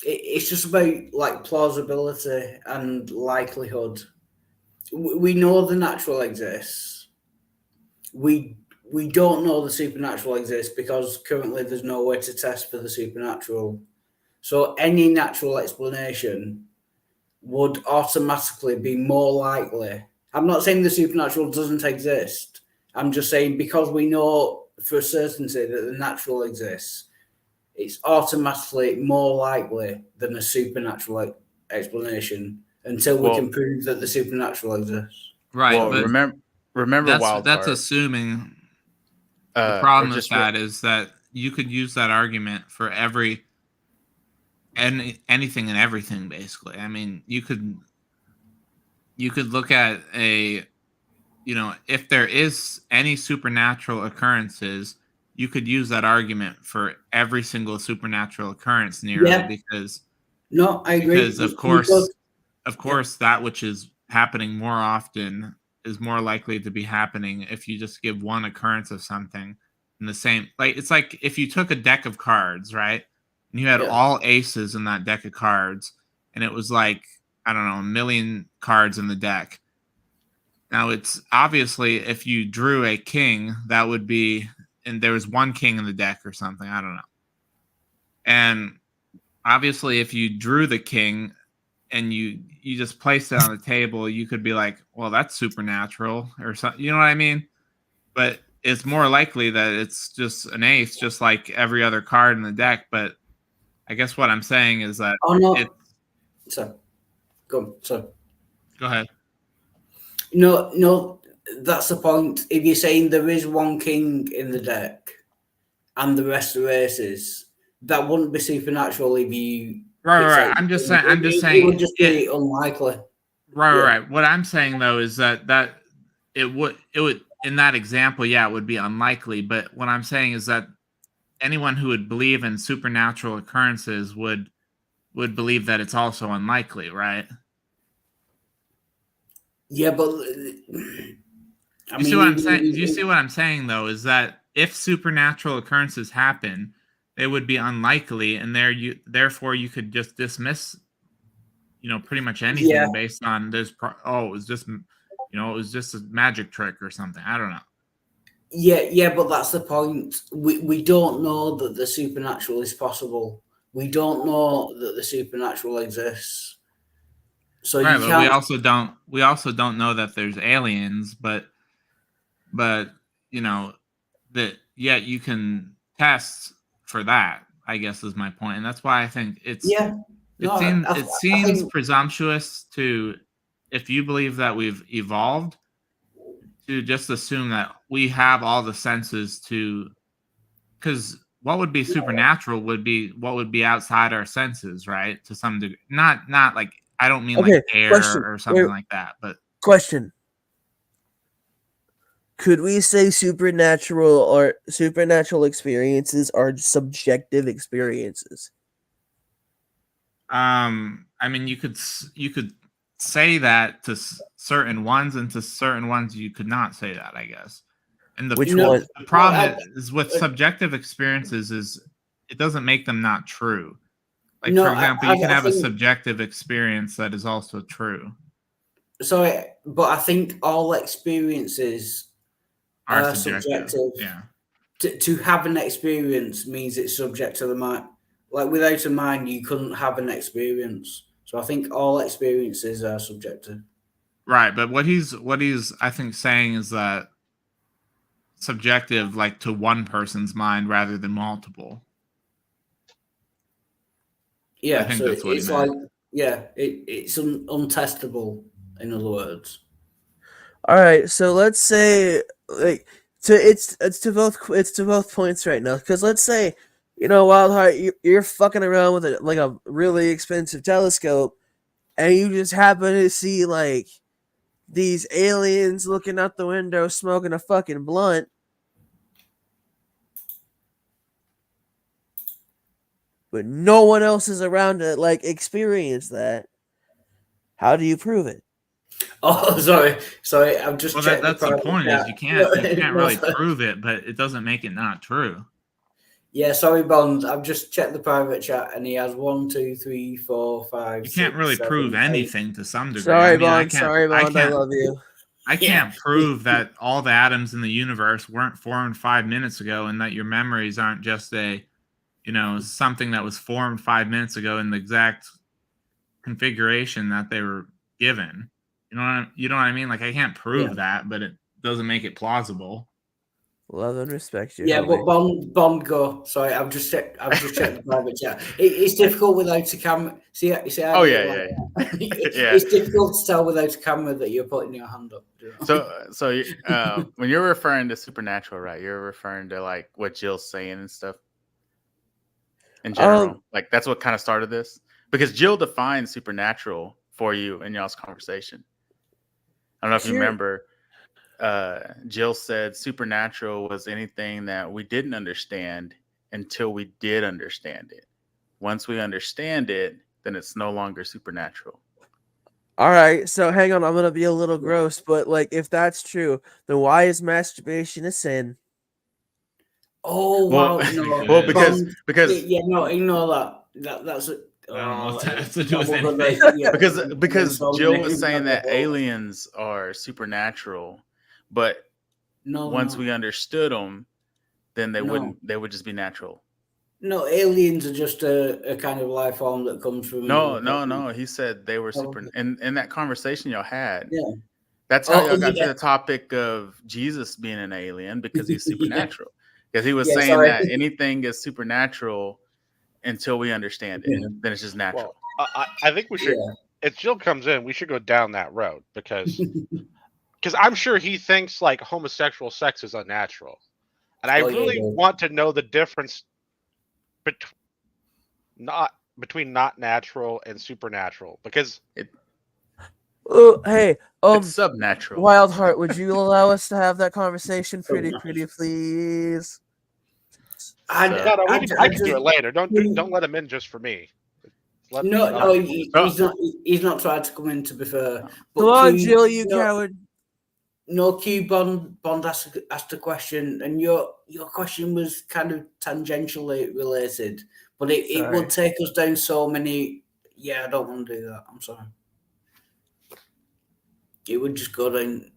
it's just about like plausibility and likelihood. We know the natural exists. We we don't know the supernatural exists because currently there's no way to test for the supernatural. So any natural explanation would automatically be more likely. I'm not saying the supernatural doesn't exist. I'm just saying because we know for certainty that the natural exists, it's automatically more likely than a supernatural explanation until we can prove that the supernatural exists.
Right.
Well,
but
remember
that's assuming the problem with that is that you could use that argument for anything and everything, basically. I mean, you could look at if there is any supernatural occurrences, you could use that argument for every single supernatural occurrence nearly because
no, I agree.
Because of course, that which is happening more often is more likely to be happening if you just give one occurrence of something in the same. Like it's like if you took a deck of cards, right, and you had all aces in that deck of cards, and it was like I don't know, 1 million cards in the deck. Now it's obviously if you drew a king, that would be, and there was one king in the deck or something. I don't know. And obviously, if you drew the king and you just placed it on the table, you could be like, well, that's supernatural or something. You know what I mean? But it's more likely that it's just an ace, just like every other card in the deck. But I guess what I'm saying is that
Go
ahead.
No, that's the point. If you're saying there is one king in the deck and the rest are aces, that wouldn't be supernatural if you
right. I'm just saying
it would just be unlikely.
Right. What I'm saying though is that it would in that example, it would be unlikely. But what I'm saying is that anyone who would believe in supernatural occurrences would believe that it's also unlikely, right?
Yeah, but
you see what I'm saying? You see what I'm saying though is that if supernatural occurrences happen, they would be unlikely, and therefore you could just dismiss, pretty much anything based on this. It was just, it was just a magic trick or something. I don't know.
Yeah, but that's the point. We don't know that the supernatural is possible. We don't know that the supernatural exists. So
right, but we also don't know that there's aliens, but that you can test for that, I guess is my point. And that's why I think it seems presumptuous to, if you believe that we've evolved, to just assume that we have all the senses to, because what would be supernatural would be what would be outside our senses, right? To some degree. Not like, I don't mean like air or something like that, but
question. Could we say supernatural experiences are subjective experiences?
I mean, you could say that to certain ones, and to certain ones you could not say that, I guess. And the problem is with subjective experiences is it doesn't make them not true. Like, for example, you can have a subjective experience that is also true.
Sorry, but I think all experiences are subjective.
Yeah.
To have an experience means it's subject to the mind. Like, without a mind, you couldn't have an experience. So I think all experiences are subjective.
Right, but what he's I think saying is that subjective, like to one person's mind rather than multiple.
Yeah,
I think that's what
it's
he meant.
like, it's untestable, in other words.
All right, so let's say it's to both points right now, because let's say, Wildheart, you're fucking around with a really expensive telescope, and you just happen to see like these aliens looking out the window smoking a fucking blunt. But no one else is around to experience that. How do you prove it?
Oh, sorry. I'm just.
Well, that's the point. Is you can't really prove it, but it doesn't make it not true.
Yeah, sorry, Bond. I've just checked the private chat, and he has 1, 2, 3, 4, 5.
You can't really prove anything to some degree.
Sorry, Bond. I love you.
I can't prove that all the atoms in the universe weren't formed 5 minutes ago, and that your memories aren't just something that was formed 5 minutes ago in the exact configuration that they were given. You know what I mean? Like, I can't prove that, but it doesn't make it plausible.
Love and respect you.
Yeah,
Howie.
but Bond, go. Sorry, I've just checked the private chat. It's difficult without a camera. See,
Oh yeah.
It's difficult to tell without a camera that you're putting your hand up. You know?
So when you're referring to supernatural, right? You're referring to like what Jill's saying and stuff. In general, like that's what kind of started this, because Jill defined supernatural for you in y'all's conversation. I don't know if you remember. Jill said supernatural was anything that we didn't understand until we did understand it. Once we understand it, then it's no longer supernatural.
All right, so hang on, I'm gonna be a little gross, but like if that's true, then why is masturbation a sin?
Oh
Well,
wow! No,
well, because
ignore that. That's it.
I don't know what that has to do with anything.
Because Jill was saying that aliens are supernatural, but once we understood them, then they would just be natural.
No, aliens are just a kind of life form that comes from.
No. He said they were super. In that conversation y'all had, that's
Oh,
how y'all got to the topic of Jesus being an alien, because he's supernatural. Because he was saying that anything is supernatural until we understand it. Then it's just natural.
Well, I think we should. If Jill comes in, we should go down that road because I'm sure he thinks like homosexual sex is unnatural, and I really want to know the difference between not natural and supernatural, because
hey,
it's subnatural.
Wildheart, would you allow us to have that conversation, pretty please?
I can do it later. Don't let him in just for me.
He's not tried to come in, to be fair. But
come on, Jill, you coward.
No, Q Bond asked a question, and your question was kind of tangentially related, but it would take us down so many. Yeah, I don't want to do that. I'm sorry. It would just go down.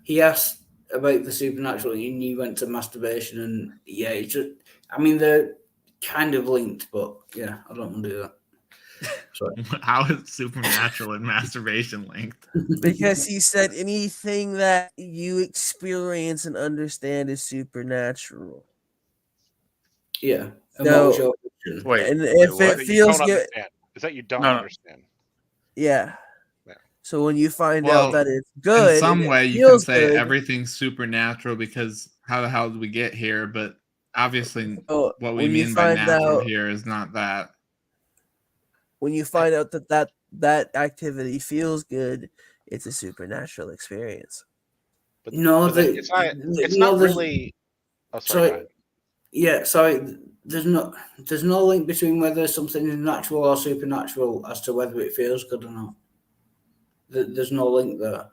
He asked about the supernatural, and you went to masturbation, and it's just. I mean, they're kind of linked, but yeah, I don't want to do that. Sorry.
How is supernatural and masturbation linked?
Because he said anything that you experience and understand is supernatural.
Yeah.
So,
wait,
and if it feels good,
is that you don't understand?
Yeah. So when you find out that it's good,
in some way you can say everything's supernatural because how the hell did we get here? But obviously, what we mean by natural here is not that.
When you find out that activity feels good, it's a supernatural experience.
But it's not really. Oh, sorry.
Sorry. There's no link between whether something is natural or supernatural as to whether it feels good or not. There's no link there.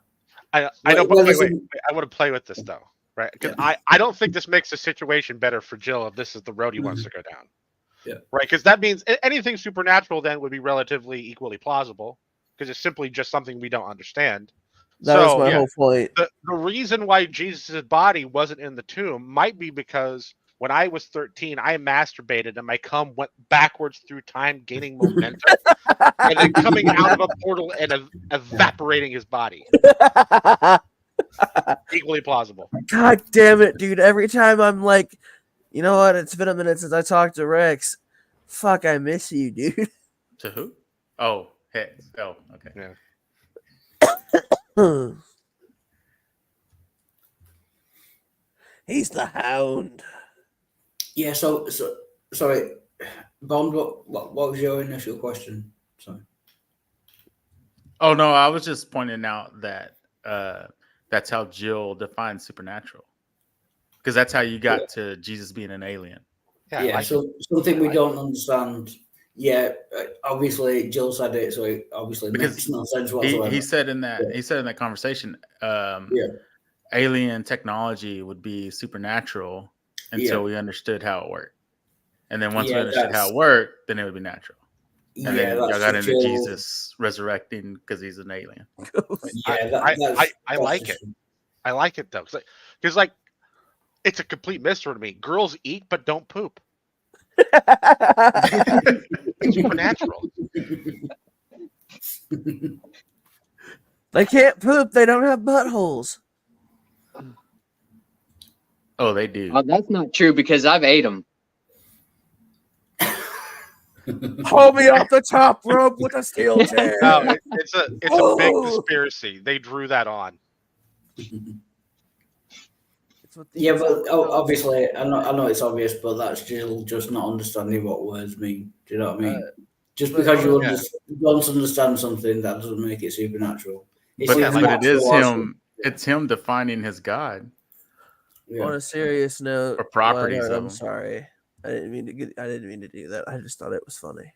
I know, but wait. I want to play with this though, right? Because I don't think this makes the situation better for Jill if this is the road he wants to go down.
Yeah.
Right, because that means anything supernatural then would be relatively equally plausible because it's simply just something we don't understand.
That was my whole point.
The reason why Jesus' body wasn't in the tomb might be because when I was 13, I masturbated and my cum went backwards through time, gaining momentum, and then coming out of a portal and evaporating his body. Equally plausible.
God damn it, dude. Every time I'm like, you know what? It's been a minute since I talked to Rex. Fuck, I miss you, dude.
To who? Oh, hey. Oh, okay.
Yeah. He's the hound.
Yeah, so sorry, Bond, what was your initial question? Sorry.
Oh no, I was just pointing out that that's how Jill defines supernatural. Because that's how you got to Jesus being an alien.
Yeah, so something we don't understand. Yeah, obviously Jill said it, so it obviously makes no sense whatsoever.
He said in that conversation, alien technology would be supernatural until we understood how it worked. And then once we understood how it worked, then it would be natural. And
Yeah,
then y'all
that's
got
the
into
chill.
Jesus resurrecting because he's an alien.
Yeah,
I like it. I like it though, because like it's a complete mystery to me. Girls eat but don't poop. It's supernatural.
They can't poop. They don't have buttholes.
Oh, they do.
Oh, that's not true because I've ate them.
Hold me off the top rope with a steel chair.
No, it's a big conspiracy. They drew that on.
Yeah, but obviously, I know it's obvious, but that's just not understanding what words mean. Do you know what I mean? Just because you don't understand something, that doesn't make it supernatural.
But
either
it is
natural or
him. It's him defining his God
Yeah.
On a serious note,
or properties of
I'm
him.
sorry. I didn't mean to do that. I just thought it was funny.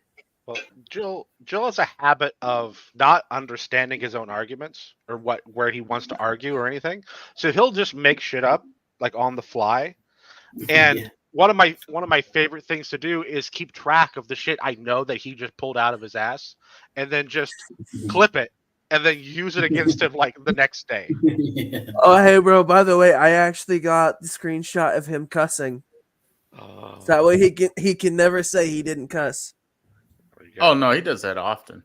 Well, Jill has a habit of not understanding his own arguments or where he wants to argue or anything. So he'll just make shit up like on the fly. And
Yeah.
one of my favorite things to do is keep track of the shit I know that he just pulled out of his ass, and then just clip it and then use it against him like the next day.
Yeah.
Oh, hey, bro. By the way, I actually got the screenshot of him cussing. So that way he can never say he didn't cuss.
Oh no, he does that often.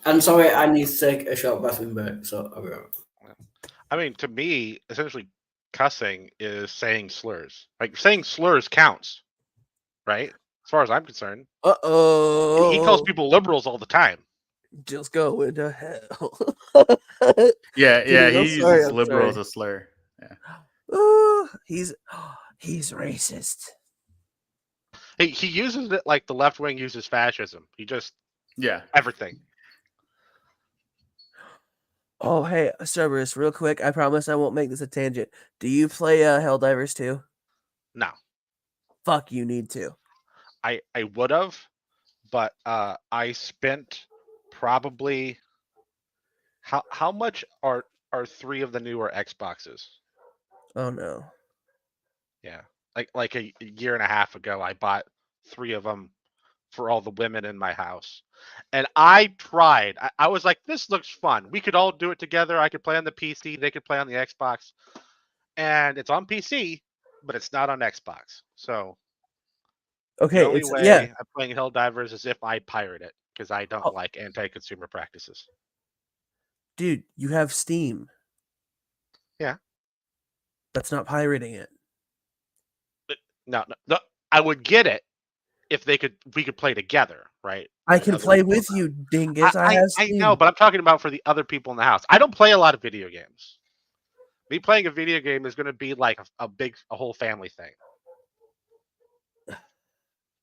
I'm sorry, I need to take a short bathroom break, so I'll be right back.
I mean, to me, essentially, cussing is saying slurs. Like saying slurs counts, right? As far as I'm concerned.
Uh-oh.
He calls people liberals all the time.
Just go into hell.
Yeah,
Dude,
he
I'm
uses
sorry, I'm
liberal
sorry.
as a slur.
Ooh, he's racist.
He uses it like the left wing uses fascism. He just everything.
Oh, hey, Cerberus, real quick. I promise I won't make this a tangent. Do you play Helldivers 2?
No.
Fuck, you need to.
I would have, but I spent probably how much are 3 of the newer Xboxes?
Oh no.
Yeah. Like a year and a half ago, I bought 3 of them for all the women in my house. And I tried. I was like, this looks fun. We could all do it together. I could play on the PC. They could play on the Xbox. And it's on PC, but it's not on Xbox. So
okay,
the only way I'm playing Helldivers is if I pirate it, because I don't like anti-consumer practices.
Dude, you have Steam.
Yeah.
That's not pirating it.
No, I would get it if we could play together, right?
I can play with you, dingus. I
know, but I'm talking about for the other people in the house. I don't play a lot of video games. Me playing a video game is going to be like a whole family thing.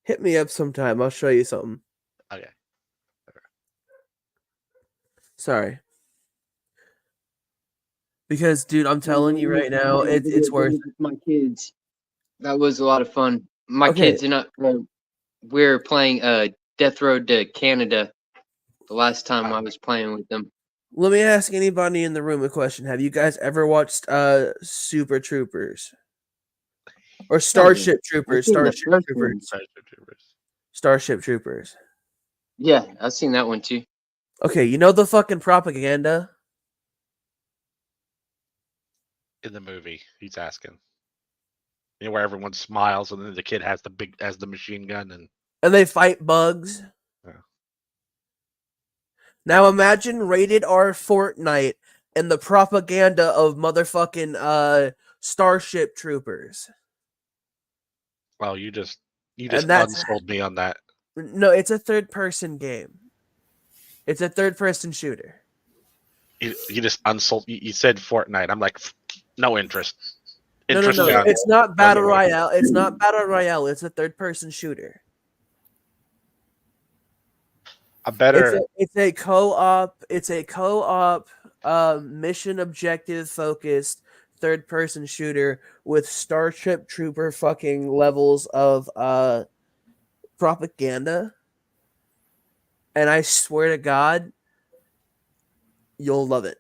Hit me up sometime. I'll show you something.
Okay.
Sorry. Because, dude, I'm telling you right now, it's worth it.
My kids. That was a lot of fun. My kids are not. We're playing Death Road to Canada. The last time I was playing with them.
Let me ask anybody in the room a question. Have you guys ever watched Super Troopers? Or Starship Troopers? Starship Troopers.
Yeah, I've seen that one too.
Okay, you know the fucking propaganda?
In the movie, he's asking. You know, where everyone smiles and then the kid has the machine gun
and they fight bugs.
Yeah.
Now imagine rated R Fortnite and the propaganda of motherfucking Starship Troopers.
Well, you just unsold me on that.
No, it's a third-person game. It's a third-person shooter.
You just unsold. You said Fortnite. I'm like, no interest.
No. It's not battle royale. It's not battle royale. It's a third-person shooter.
It's
a co-op. It's a co-op, mission objective focused third-person shooter with Starship Trooper fucking levels of propaganda. And I swear to God, you'll love it.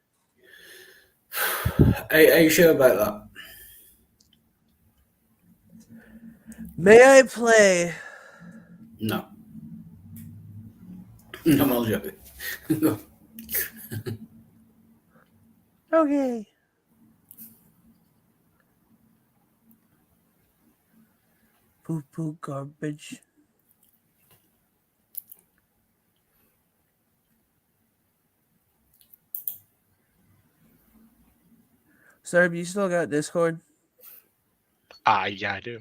Are you sure about that?
May I play?
No. No, I'm not joking.
Okay. Poo poo garbage. Sir, you still got Discord?
Yeah, I do.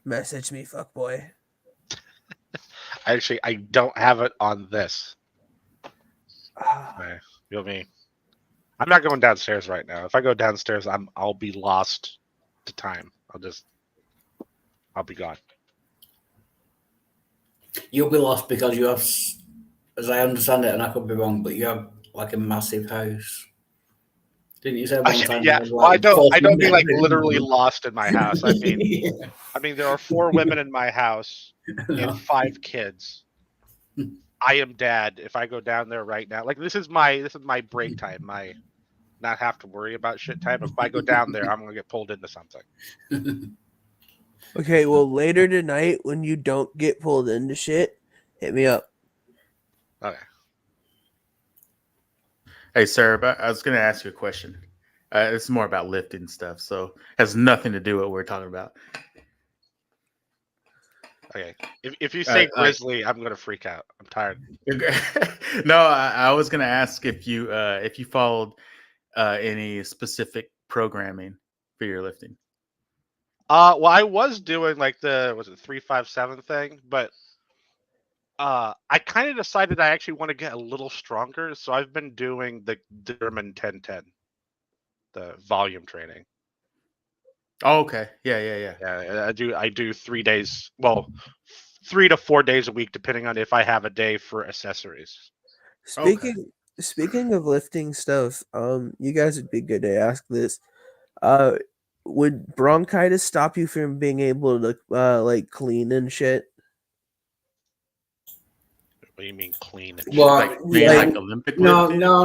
Message me, fuckboy.
Actually, I don't have it on this.
Ah,
Okay, you know what I mean? I'm not going downstairs right now. If I go downstairs, I'll be lost to time. I'll be gone.
You'll be lost because you have, as I understand it, and I could be wrong, but you have like a massive house. Didn't you say one time?
Yeah,
you had,
well, I
like,
don't
14
mean like
bedrooms?
literally lost in my house. I mean
Yeah.
there are 4 women in my house and 5 kids. I am dad. If I go down there right now, like this is my break time, my not have to worry about shit time. If I go down there, I'm gonna get pulled into something.
okay, well, later tonight when you don't get pulled into shit, hit me up.
Okay.
Hey, sir, but I was going to ask you a question. It's more about lifting stuff, so has nothing to do with what we're talking about.
Okay. If you say
like-
grizzly, I'm gonna freak out. I'm tired.
No, I was going to ask if you followed any specific programming for your lifting.
Well, I was doing like was it 357 thing, but I kind of decided I actually want to get a little stronger, so I've been doing the German 1010, the volume training.
Oh, okay. Yeah.
Yeah, I do 3 days, well, 3 to 4 days a week, depending on if I have a day for accessories.
Speaking of lifting stuff, you guys would be good to ask this. Would bronchitis stop you from being able to like clean and shit?
What do you mean clean?
Well,
Like being
yeah,
like Olympic
no,
lifting?
no.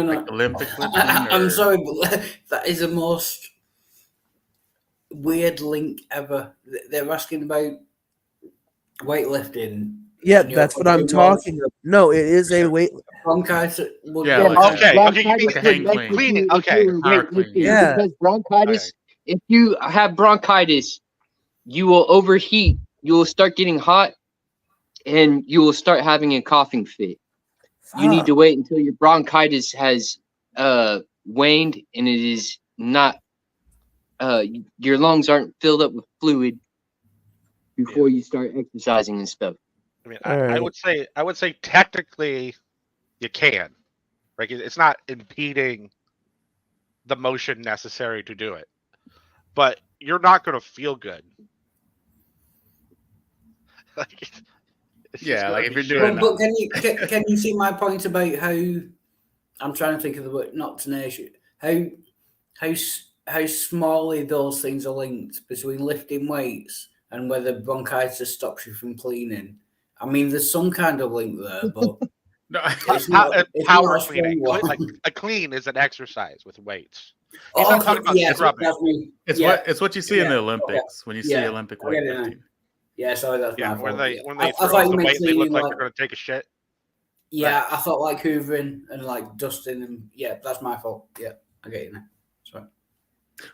Like Olympic lifting?
I'm
or-
sorry, but that is the most weird link ever. They're asking about weightlifting.
Yeah,
and your
that's what I'm
question was
talking about. No, it is a weight.
bronchitis. would
Yeah,
be-
like
Okay,
bronchitis
okay,
like a hang
would
clean.
mess with
Cleaning,
you if
okay.
you were
Power
weightlifting,
clean.
Yeah.
because bronchitis, if you have bronchitis, you will overheat, you will start getting hot, and you will start having a coughing fit. You need to wait until your bronchitis has waned and it is not your lungs aren't filled up with fluid before you start exercising and stuff.
I mean,
All
I
right.
would say technically you can. Like it's not impeding the motion necessary to do it, but you're not going to feel good. Like, it's just
Yeah,
gonna
like if
be
you're doing
shit.
But can you see my point about how I'm trying to think of the word, not tenacious, how smallly those things are linked between lifting weights and whether bronchitis stops you from cleaning. I mean, there's some kind of link there, but
No,
it's not a
Power
strong
cleaning.
one.
Like a clean is an exercise with weights. He's not
Okay,
talking about
yeah,
scrubbing.
that's me.
it's
Yeah,
what you see in
Yeah,
the
okay.
Olympics when you see
Yeah,
Olympic
I get it now.
weightlifting.
Yeah, sorry, that's
Yeah,
my
when
fault.
they
Yeah.
when they
I
throw
thought
up
you
the
meant
weight, they look
cleaning,
like
like,
they're going to take a shit.
yeah, I thought like hoovering and like dusting, and yeah, that's my fault. Yeah, I get you now. Sorry.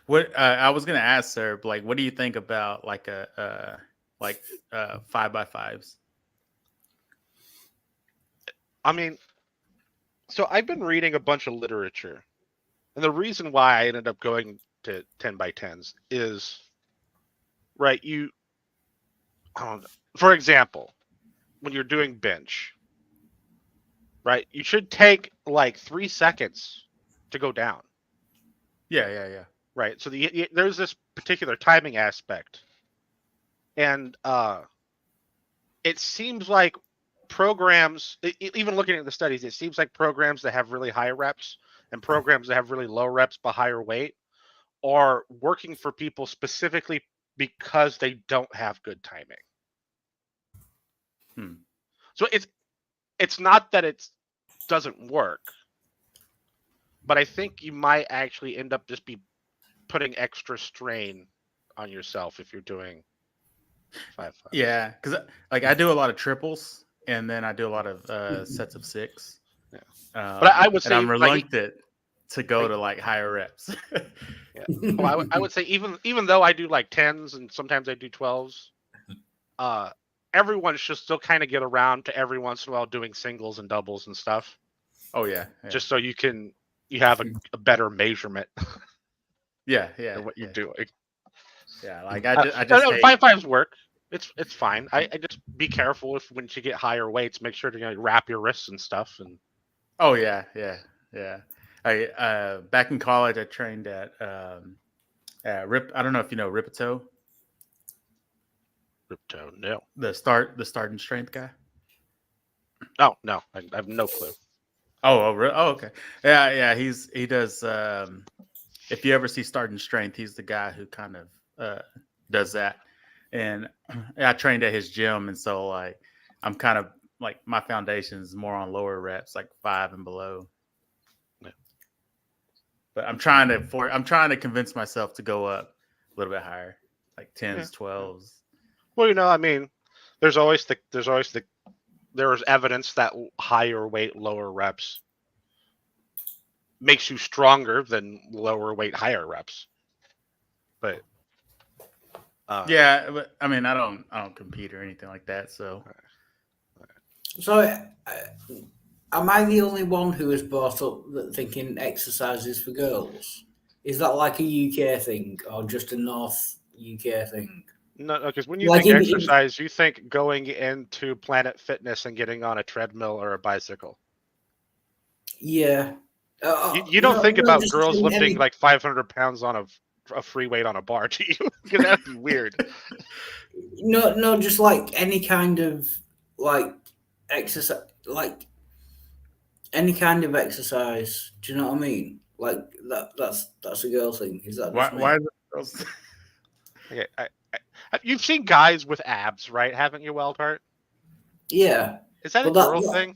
What I was gonna ask, sir, like, what do you think about like a 5x5s?
I mean, so I've been reading a bunch of literature, and the reason why I ended up going to 10x10s is, right, for example, when you're doing bench, right, you should take like 3 seconds to go down,
Yeah.
right? So there's this particular timing aspect, and it seems like programs, even looking at the studies, it seems like programs that have really high reps and programs that have really low reps but higher weight are working for people specifically because they don't have good timing. So it's not that it doesn't work, but I think you might actually end up just be putting extra strain on yourself if you're doing 5-5.
Yeah, because like I do a lot of triples, and then I do a lot of sets of 6.
Yeah. But I would
and
say,
I'm
like,
reluctant to go to like higher reps.
Well, I would say even though I do like 10s and sometimes I do 12s, everyone should still kind of get around to every once in a while doing singles and doubles and stuff,
Oh yeah.
just so you have a better measurement
Yeah.
of what you're doing.
Yeah. Like I just hate,
5.5s work. It's fine. I just be careful when you get higher weights. Make sure to wrap your wrists and stuff. And
Oh yeah. I back in college I trained at Rip. I don't know if you know Ripito,
Ripto, no.
the start and strength guy.
Oh no, I have no clue.
Oh, okay. Yeah. He does. If you ever see Start and Strength, he's the guy who kind of does that. And I trained at his gym, and so like I'm kind of like my foundation is more on lower reps, like 5 and below.
Yeah.
But I'm trying to convince myself to go up a little bit higher, like 10s, 12s.
Well, I mean, there's evidence that higher weight, lower reps makes you stronger than lower weight, higher reps. But
yeah, but I mean, I don't compete or anything like that. So
am I the only one who has brought up that thinking exercises for girls? Is that like a UK thing or just a North UK thing?
no, because when you
Like
think
in-
exercise, you think going into Planet Fitness and getting on a treadmill or a bicycle.
Yeah.
You don't think about
just
girls
doing
lifting
any-
like 500 pounds on a free weight on a bar, do you? Because that'd be weird.
No, just like any kind of like exercise, like any kind of exercise. Do you know what I mean? Like that's a girl thing. Is that just me?
why is it girls?
Okay, you've seen guys with abs, right? Haven't you, Wildheart?
Yeah.
Is that a
Well,
girl thing?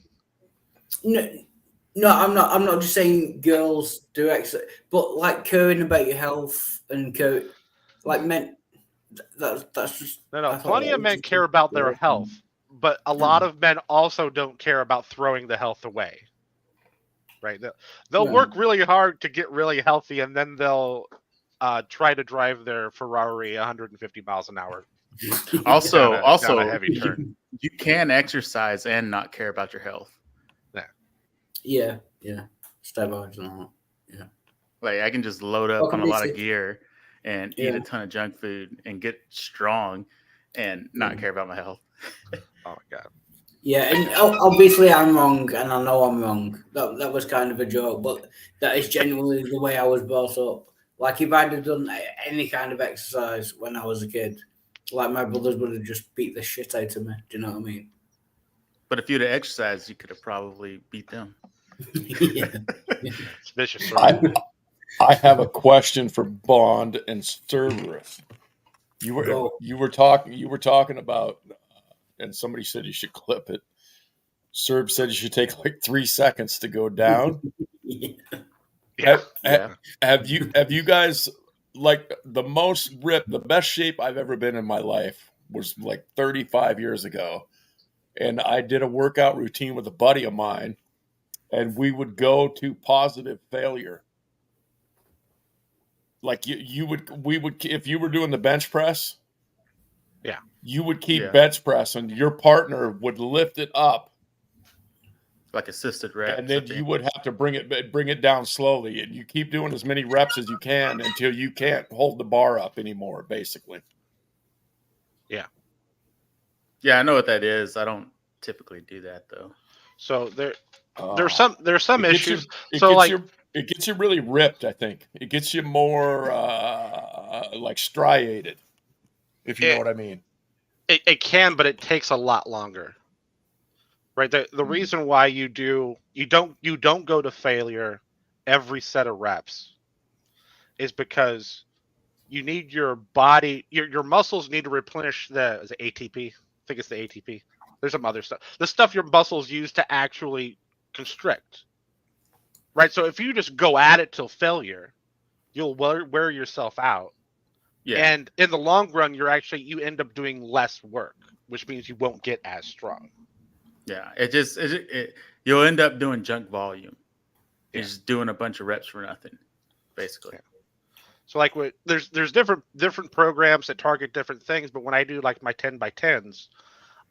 No, I'm not. I'm not just saying girls do exercise, but like caring about your health and like men. That's just
No.
I thought
Plenty
that
of
was
men
just
care
a
about their
girl thing.
health, but a lot of men also don't care about throwing the health away. Right? They'll
No.
work really hard to get really healthy, and then they'll try to drive their Ferrari 150 miles an hour.
Also,
down a heavy turn.
You can exercise and not care about your health.
Yeah. Steroids and all that.
Like I can just load up
Welcome
on a lot
to-
of gear and eat a ton of junk food and get strong and not care about my health.
Oh my god.
Yeah, and obviously I'm wrong, and I know I'm wrong. That was kind of a joke, but that is genuinely the way I was brought up. Like if I'd have done any kind of exercise when I was a kid, like my brothers would have just beat the shit out of me. Do you know what I mean?
But if you'd have exercised, you could have probably beat them.
Yeah.
It's vicious.
I have a question for Bond and Cerberus. You were talking about, and somebody said you should clip it. Cerb said you should take like 3 seconds to go down.
Yeah.
Have you guys, like, the best shape I've ever been in my life was like 35 years ago. And I did a workout routine with a buddy of mine, and we would go to positive failure. Like we would, if you were doing the bench press,
yeah,
you would keep bench press, and your partner would lift it up,
like assisted reps,
and then you would have to bring it down slowly, and you keep doing as many reps as you can until you can't hold the bar up anymore, basically.
Yeah, I know what that is. I don't typically do that though.
So there's some issues.
It gets you really ripped. I think it gets you more like striated, if you know what I mean.
It can, but it takes a lot longer. Right. The reason why you don't go to failure every set of reps is because you need your body, your muscles need to replenish the ATP. I think it's the ATP. There's some other stuff. The stuff your muscles use to actually constrict. Right. So if you just go at it till failure, you'll wear yourself out.
Yeah.
And in the long run, you end up doing less work, which means you won't get as strong.
Yeah, you'll end up doing junk volume. You're
Yeah.
just doing a bunch of reps for nothing, basically.
Yeah. So like there's different programs that target different things, but when I do like my 10x10s,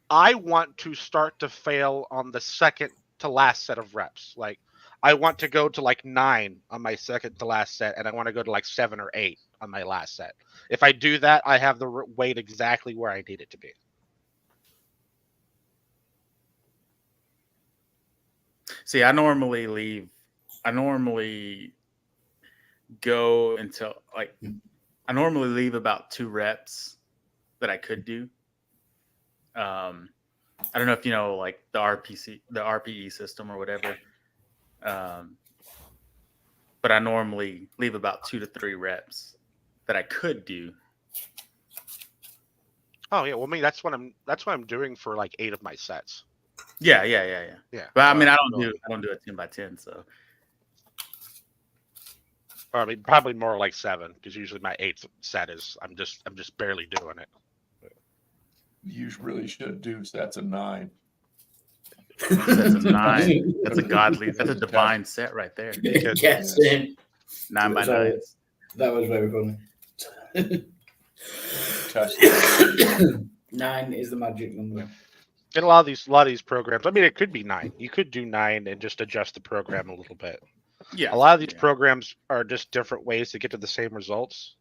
I want to start to fail on the second to last set of reps. Like I want to go to like 9 on my second to last set, and I want to go to like 7 or 8 on my last set. If I do that, I have the weight exactly where I need it to be.
See, I normally go until like I normally leave about 2 reps that I could do. I don't know if you know like the RPE system or whatever. But I normally leave about 2 to 3 reps that I could do.
Oh yeah, well, I mean that's what I'm doing for like 8 of my sets.
Yeah.
Yeah.
But I mean, I don't do a 10x10, so.
Or I mean, probably more like 7, because usually my 8th set is I'm just barely doing it.
You really should do sets of 9.
That's a 9. That's a divine set right there.
Yes.
9 by 9s.
That was very funny.
Touch.
9 is the magic number.
In a lot of these programs, I mean, it could be 9. You could do 9 and just adjust the program a little bit.
Yeah.
A lot of these programs are just different ways to get to the same results.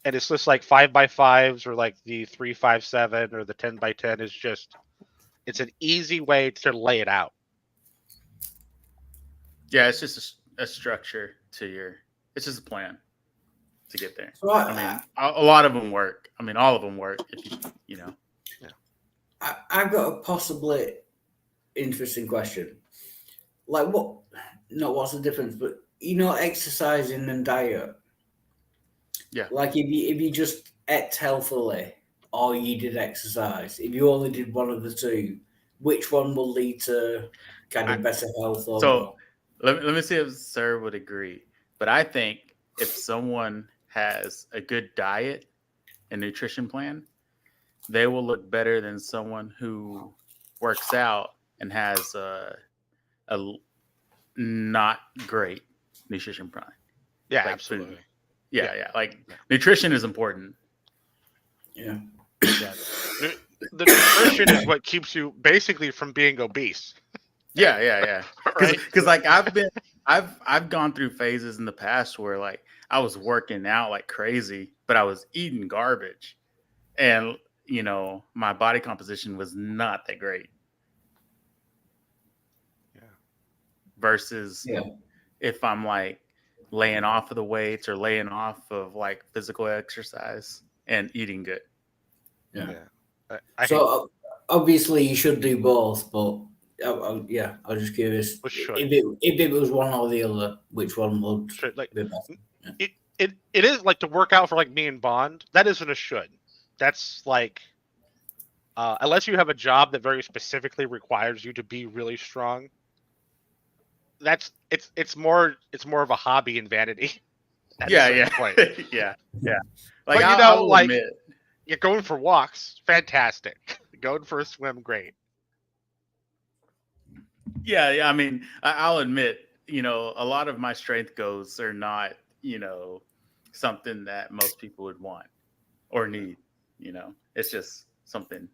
And it's just like 5x5s or like the 3-5-7 or the 10x10 is just, it's an easy way to lay it out.
Yeah, it's just a structure it's just a plan to get there.
So
I mean, a lot of them work. I mean, all of them work if you know.
I've got a possibly interesting question. Like what's the difference, but exercising and diet.
Yeah.
Like if you just ate healthily or you did exercise, if you only did one of the two, which one will lead to kind of better health?
So let me see if Sir would agree. But I think if someone has a good diet and nutrition plan, they will look better than someone who works out and has a not great nutrition plan.
Yeah,
Like
absolutely.
food. Yeah. Like nutrition is important.
Yeah.
Yeah. The nutrition is what keeps you basically from being obese.
Yeah.
Right?
Because like I've gone through phases in the past where like I was working out like crazy, but I was eating garbage, and my body composition was not that great.
Yeah.
Versus if I'm like laying off of the weights or laying off of like physical exercise and eating good.
Yeah.
I
So obviously you should do both, but I was just curious.
Which should?
If it was one or the other, which one would
like
be better?
it is like to work out for like me and Bond. That isn't a should. That's like unless you have a job that very specifically requires you to be really strong. It's more of a hobby and vanity. at a certain point.
yeah. Like
But
I'll admit,
you're going for walks, fantastic. Going for a swim, great.
yeah. I mean, I'll admit, a lot of my strength goals are not, something that most people would want or need. It's just something.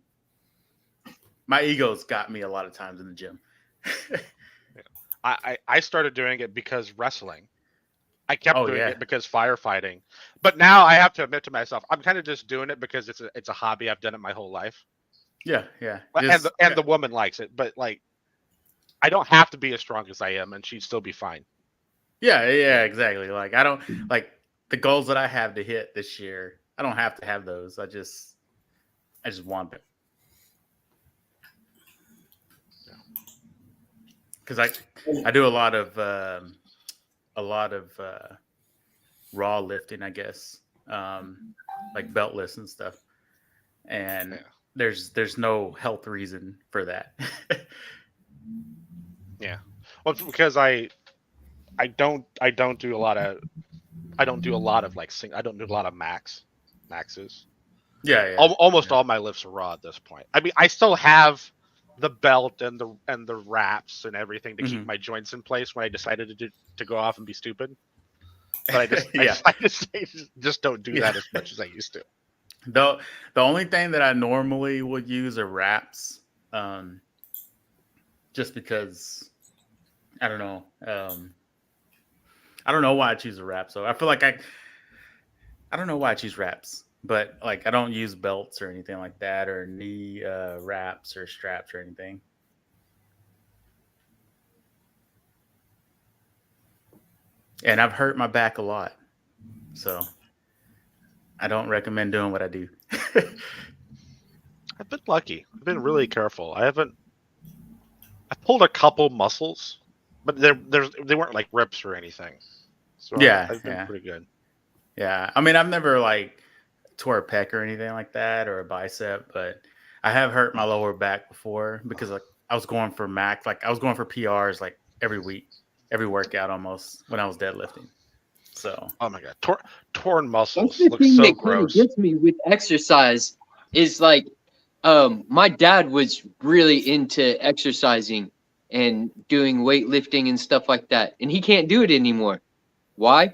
My ego's got me a lot of times in the gym.
I started doing it because wrestling. I kept doing
yeah.
it because firefighting. But now I have to admit to myself, I'm kind of just doing it because it's a hobby. I've done it my whole life.
Yeah.
And the woman likes it, but like I don't have to be as strong as I am, and she'd still be fine.
Yeah, exactly. Like I don't like the goals that I have to hit this year. I don't have to have those. I just want them. Because I do a lot of raw lifting, I guess, like beltless and stuff, and there's no health reason for that.
Yeah, well, because I don't do a lot of maxes.
Yeah.
Almost all my lifts are raw at this point. I mean, I still have the belt and the wraps and everything to keep
Mhm.
my joints in place when I decided to go off and be stupid. But I just
Yeah.
I just don't do that
Yeah.
as much as I used to.
The only thing that I normally would use are wraps, just because I don't know. I don't know why I choose a wrap. So I feel like I don't know why I choose wraps, but like I don't use belts or anything like that, or knee wraps or straps or anything. And I've hurt my back a lot, so I don't recommend doing what I do.
I've been lucky. I've been really careful. I pulled a couple muscles, but they weren't like rips or anything. So
Yeah,
I've been
yeah.
pretty good.
Yeah, I mean, I've never like tore a pec or anything like that, or a bicep, but I have hurt my lower back before because like I was going for max, like I was going for PRs like every week, every workout almost when I was deadlifting. So,
oh my god, torn muscles
That's the
look
thing
so
that kind of
gross.
gets me with exercise is like, my dad was really into exercising and doing weightlifting and stuff like that, and he can't do it anymore. Why?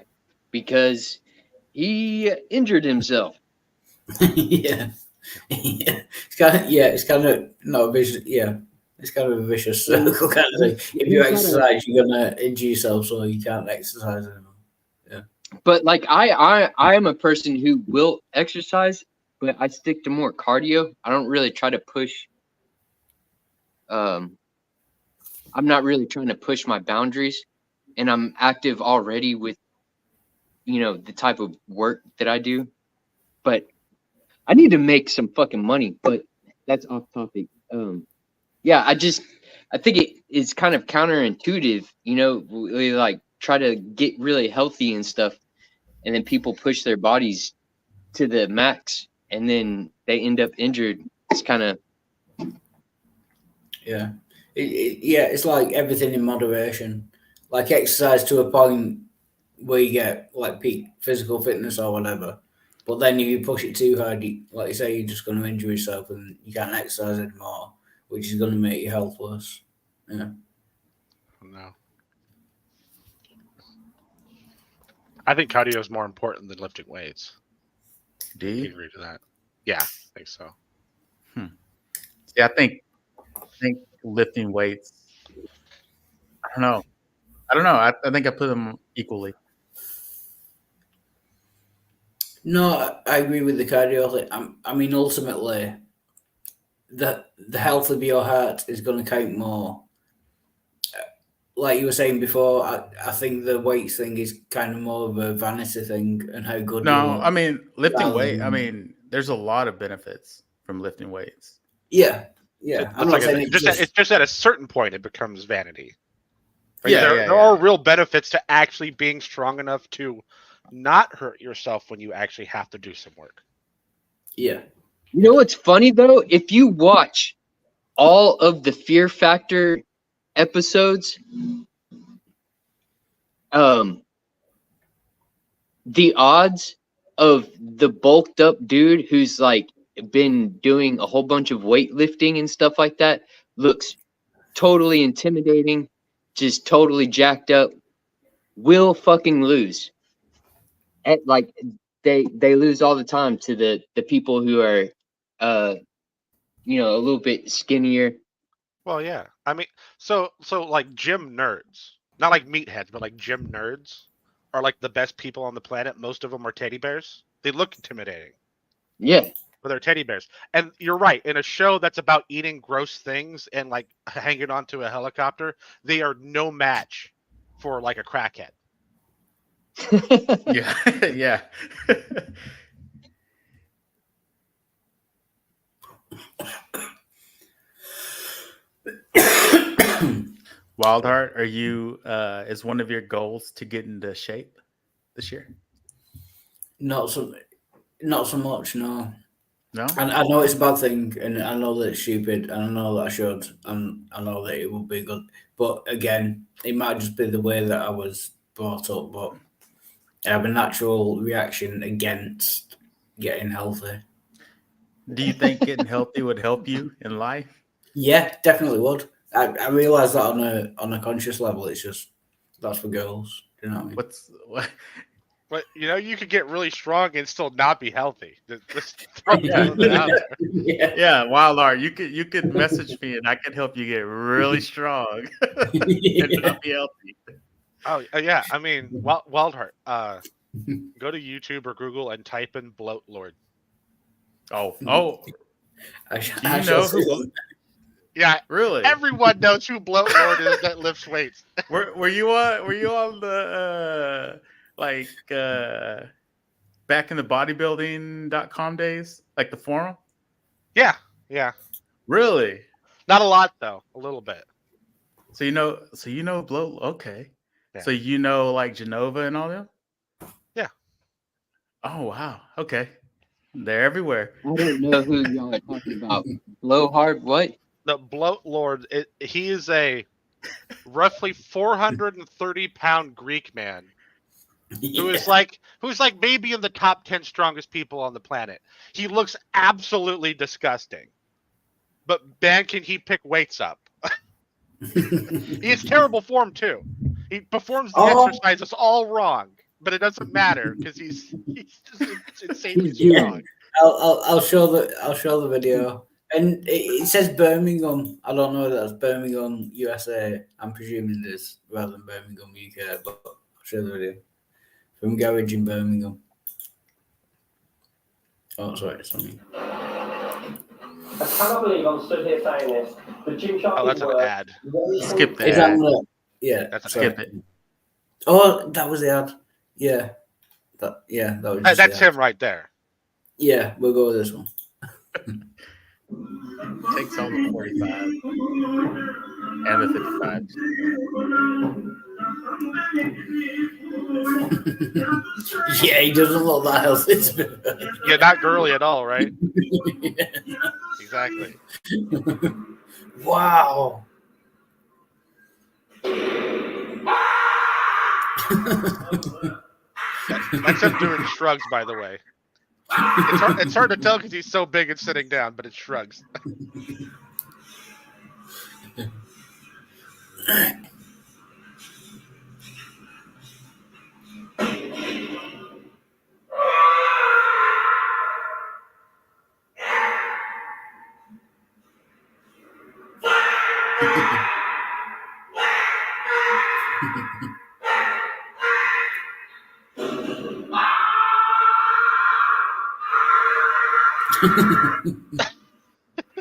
Because he injured himself.
Yeah. It's kind of not a vicious. Yeah, it's kind of a vicious circle kind of thing. If you exercise, you're gonna injure yourself, so you can't exercise anymore.
But like I am a person who will exercise, but I stick to more cardio. I don't really try to push. I'm not really trying to push my boundaries, and I'm active already with, the type of work that I do. But I need to make some fucking money. But that's off topic. Yeah, I think it is kind of counterintuitive. We like try to get really healthy and stuff, and then people push their bodies to the max, and then they end up injured. It's kind of
Yeah. It's like everything in moderation. Like exercise to a point where you get like peak physical fitness or whatever. But then if you push it too hard, like you say, you're just going to injure yourself and you can't exercise anymore, which is going to make your health worse. Yeah.
No. I think cardio is more important than lifting weights.
do
I
you?
agree to that. Yeah, I think so.
Yeah, I think lifting weights. I don't know. I think I put them equally.
No, I agree with the cardio. I mean, ultimately, the health of your heart is going to count more. Like you were saying before, I think the weights thing is kind of more of a vanity thing and how good you
No,
look.
I mean lifting
rather
weight. I
than-
mean, there's a lot of benefits from lifting weights.
Yeah.
It's
I'm not
like
saying
it's just at a certain point it becomes vanity. Right?
Yeah,
There are real benefits to actually being strong enough to not hurt yourself when you actually have to do some work.
Yeah.
You know what's funny though? If you watch all of the Fear Factor episodes, the odds of the bulked up dude who's like been doing a whole bunch of weightlifting and stuff like that looks totally intimidating, just totally jacked up, will fucking lose. At like they lose all the time to the people who are a little bit skinnier.
Well, yeah. I mean, so like gym nerds, not like meatheads, but like gym nerds are like the best people on the planet. Most of them are teddy bears. They look intimidating,
Yeah.
but they're teddy bears. And you're right. In a show that's about eating gross things and like hanging onto a helicopter, they are no match for like a crackhead.
Yeah, yeah. Wildheart, are you? Is one of your goals to get into shape this year?
Not so much, no.
No.
And I know it's a bad thing, and I know that it's stupid, and I know that I should, and I know that it would be good. But again, it might just be the way that I was brought up, but I have a natural reaction against getting healthy.
Do you think getting healthy would help you in life?
Yeah, definitely would. I realize that on a conscious level, it's just that's for girls. Do you know what I mean?
What?
But you could get really strong and still not be healthy. Just throw that out there.
Yeah.
Yeah, Wild Art. You could message me and I can help you get really strong and not be healthy.
Oh yeah, I mean, Wild Heart. Go to YouTube or Google and type in Bloat Lord.
Oh,
I
do
I
you
shall
know
see
who?
Yeah,
Really?
everyone knows who Bloat Lord is that lifts weights.
Were you on the back in the bodybuilding.com days, like the forum?
Yeah.
Really?
Not a lot though, a little bit.
So you know Blow. Okay.
Yeah.
So you know like Genova and all them?
Yeah.
Oh wow. Okay. They're everywhere.
I don't know who y'all are talking about. Blowhard, what?
The Bloat Lord, he is a roughly 430-pound Greek man who's like maybe in the top 10 strongest people on the planet. He looks absolutely disgusting. But man, can he pick weights up. He has terrible form too. He performs the exercises all wrong, but it doesn't matter because he's just insanely strong.
I'll show the video, and it says Birmingham. I don't know if that's Birmingham, USA. I'm presuming it is rather than Birmingham, UK. But I'll show the video from Garage in Birmingham. Oh, sorry, it's on me.
I cannot believe I'm stood here saying this. The Gymshark.
Oh, that's an ad.
Skip
Is
that.
that yeah,
That's
Skip it.
Oh, that was the ad. Yeah, that was. Just
That's
the ad.
him right there.
Yeah, we'll go with this one.
Takes all the 45 and the 55.
Yeah, he doesn't look that healthy.
Yeah, not girly at all, right?
Yeah.
Exactly.
Wow.
That's him doing shrugs, by the way. It's hard to tell because he's so big and sitting down, but it's shrugs.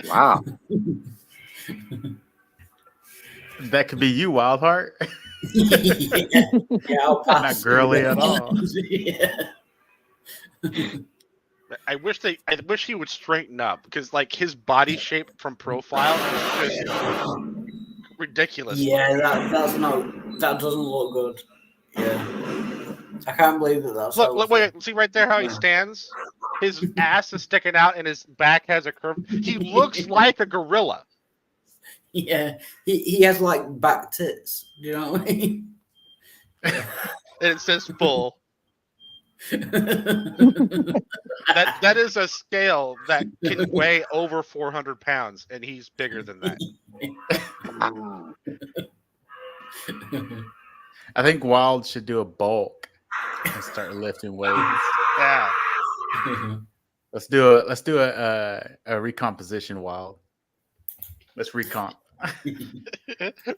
Wow.
That could be you, Wild Heart.
Yeah, I'll pass.
Not girly at all.
Yeah.
I wish he would straighten up because like his body shape from profile is just ridiculous.
Yeah, that doesn't look good. Yeah, I can't believe that's.
Look, wait, see right there how he stands? His ass is sticking out and his back has a curve. He looks like a gorilla.
Yeah, he has like back tits. Do you know what I mean?
And it says full. That is a scale that can weigh over 400 pounds, and he's bigger than that.
I think Wild should do a bulk and start lifting weights.
Yeah.
Let's do a recomposition, Wild. Let's recomp.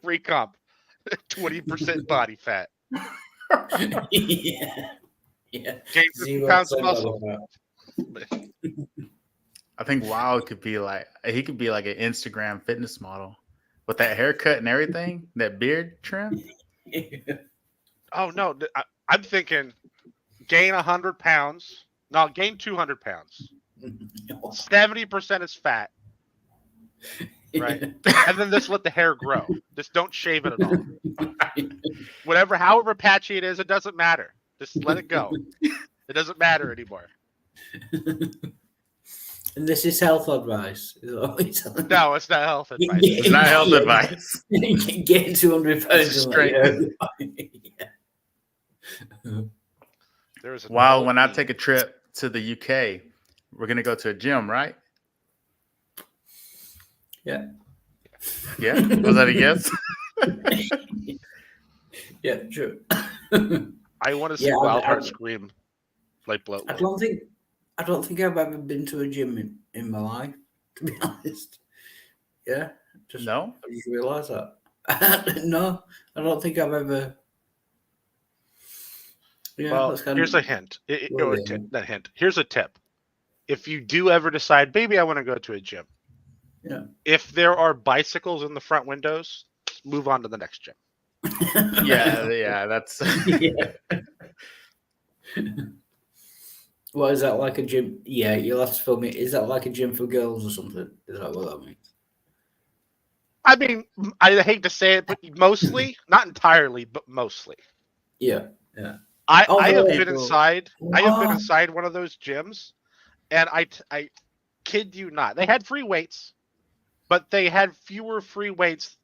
Recomp. 20% body fat.
Yeah.
Gain 50 pounds of muscle.
I think Wild could be like an Instagram fitness model with that haircut and everything, that beard trim.
Oh no, I'm thinking gain 100 pounds. No, gain 200 pounds. 70% is fat. Right. And then just let the hair grow. Just don't shave it at all. However patchy it is, it doesn't matter. Just let it go. It doesn't matter anymore.
And this is health advice.
No, it's not health advice.
It's not health advice.
Get 200 pounds.
Straight. Wow, when I take a trip to the UK, we're gonna go to a gym, right?
Yeah.
Yeah, was that a yes?
Yeah, true.
I want to see
Yeah,
Wildheart scream like bloat.
I don't think I've ever been to a gym in my life, to be honest. Yeah,
No.
I just realised that. No, I don't think I've ever. Yeah,
Well,
that's kind
here's
of
a hint.
well,
Not hint. Here's a tip. If you do ever decide, maybe I want to go to a gym.
Yeah.
If there are bicycles in the front windows, move on to the next gym.
Yeah, that's
Yeah. What is that like a gym? Yeah, you'll have to film it. Is that like a gym for girls or something? Is that what that means?
I mean, I hate to say it, but mostly, not entirely, but mostly.
Yeah, yeah.
I have
Although-
been inside. I have been
What?
inside one of those gyms, and I kid you not, they had free weights, but they had fewer free weights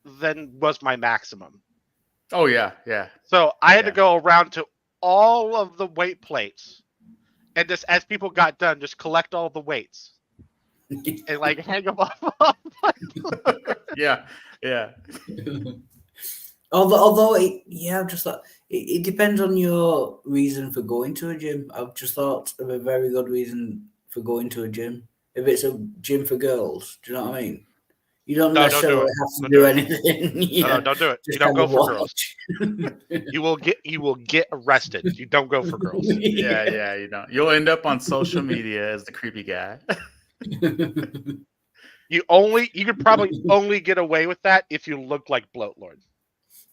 than was my maximum.
Oh yeah.
So I had to
Yeah.
go around to all of the weight plates, and just as people got done, just collect all the weights and like hang them off.
Yeah.
Although I've just thought it depends on your reason for going to a gym. I've just thought of a very good reason for going to a gym. If it's a gym for girls, do you know what I mean? You don't
No, don't do
necessarily
it.
have to
Don't
do
do it.
anything. Yeah,
No, don't do it. You
just
don't
kind
go
of
for girls.
watch.
You will get arrested. You don't go for girls.
Yeah. You don't. You'll end up on social media as the creepy guy.
You could probably only get away with that if you look like Bloat Lord.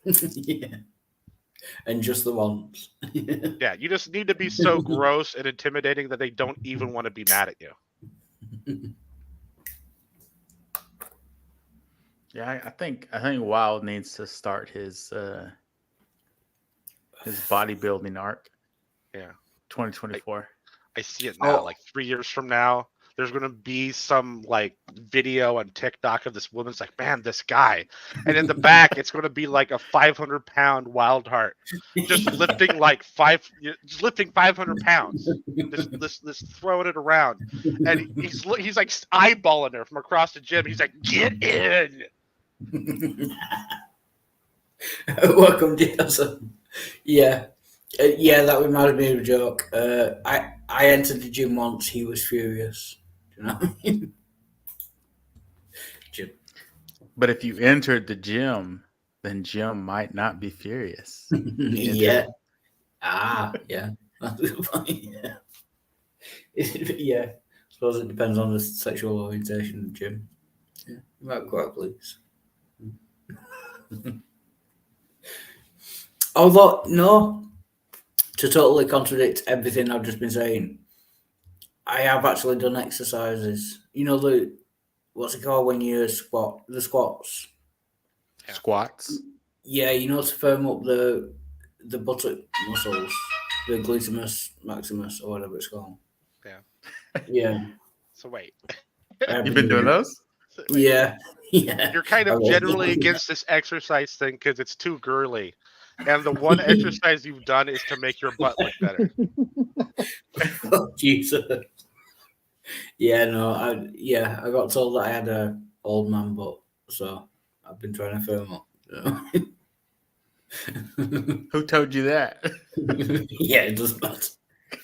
Yeah. And just the once.
Yeah, you just need to be so gross and intimidating that they don't even want to be mad at you.
Yeah, I think Wild needs to start his bodybuilding arc.
Yeah.
2024.
I see it now.
Oh.
Like 3 years from now, there's gonna be some like video on TikTok of this woman's like, man, this guy, and in the back it's gonna be like a 500-pound Wildheart just lifting just lifting 500 pounds, just throwing it around, and he's like eyeballing her from across the gym. He's like, get in.
Welcome, Jason. Yeah. Yeah, that reminded me of a joke. I entered the gym once. He was furious. Do you know what I mean? Gym.
But if you entered the gym, then Jim might not be furious.
Yeah. Yeah. That's a good point. Yeah. Yeah. I suppose it depends on the sexual orientation of the gym. Yeah. You might be quite pleased. Although, no, to totally contradict everything I've just been saying, I have actually done exercises. You know what's it called when you squat? The squats.
Squats.
Yeah, you know, to firm up the buttock muscles, the gluteus maximus or whatever it's called.
Yeah.
Yeah.
So wait.
You've been doing those?
Yeah. Yeah.
You're kind of generally against this exercise thing because it's too girly. And the one exercise you've done is to make your butt look better.
Oh, Jesus. Yeah, no, I got told that I had a old man butt, so I've been trying to firm up.
Who told you that?
Yeah, it does matter.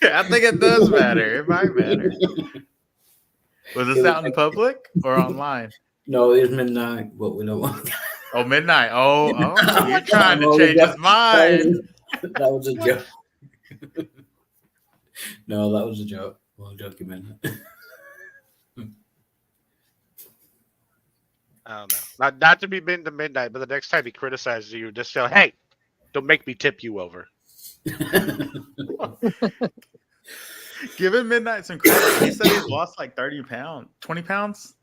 I think it does matter. It might matter. Was this out in public or online?
No, it was midnight, but we don't want.
Oh, midnight. Oh, you're trying to change his mind.
That was a joke. No, that was a joke. Well, joking minute.
I don't know. Not to be mean to midnight, but the next time he criticizes you, just say, hey, don't make me tip you over.
Giving Midnight some credit. He said he's lost like 30 pounds, 20 pounds,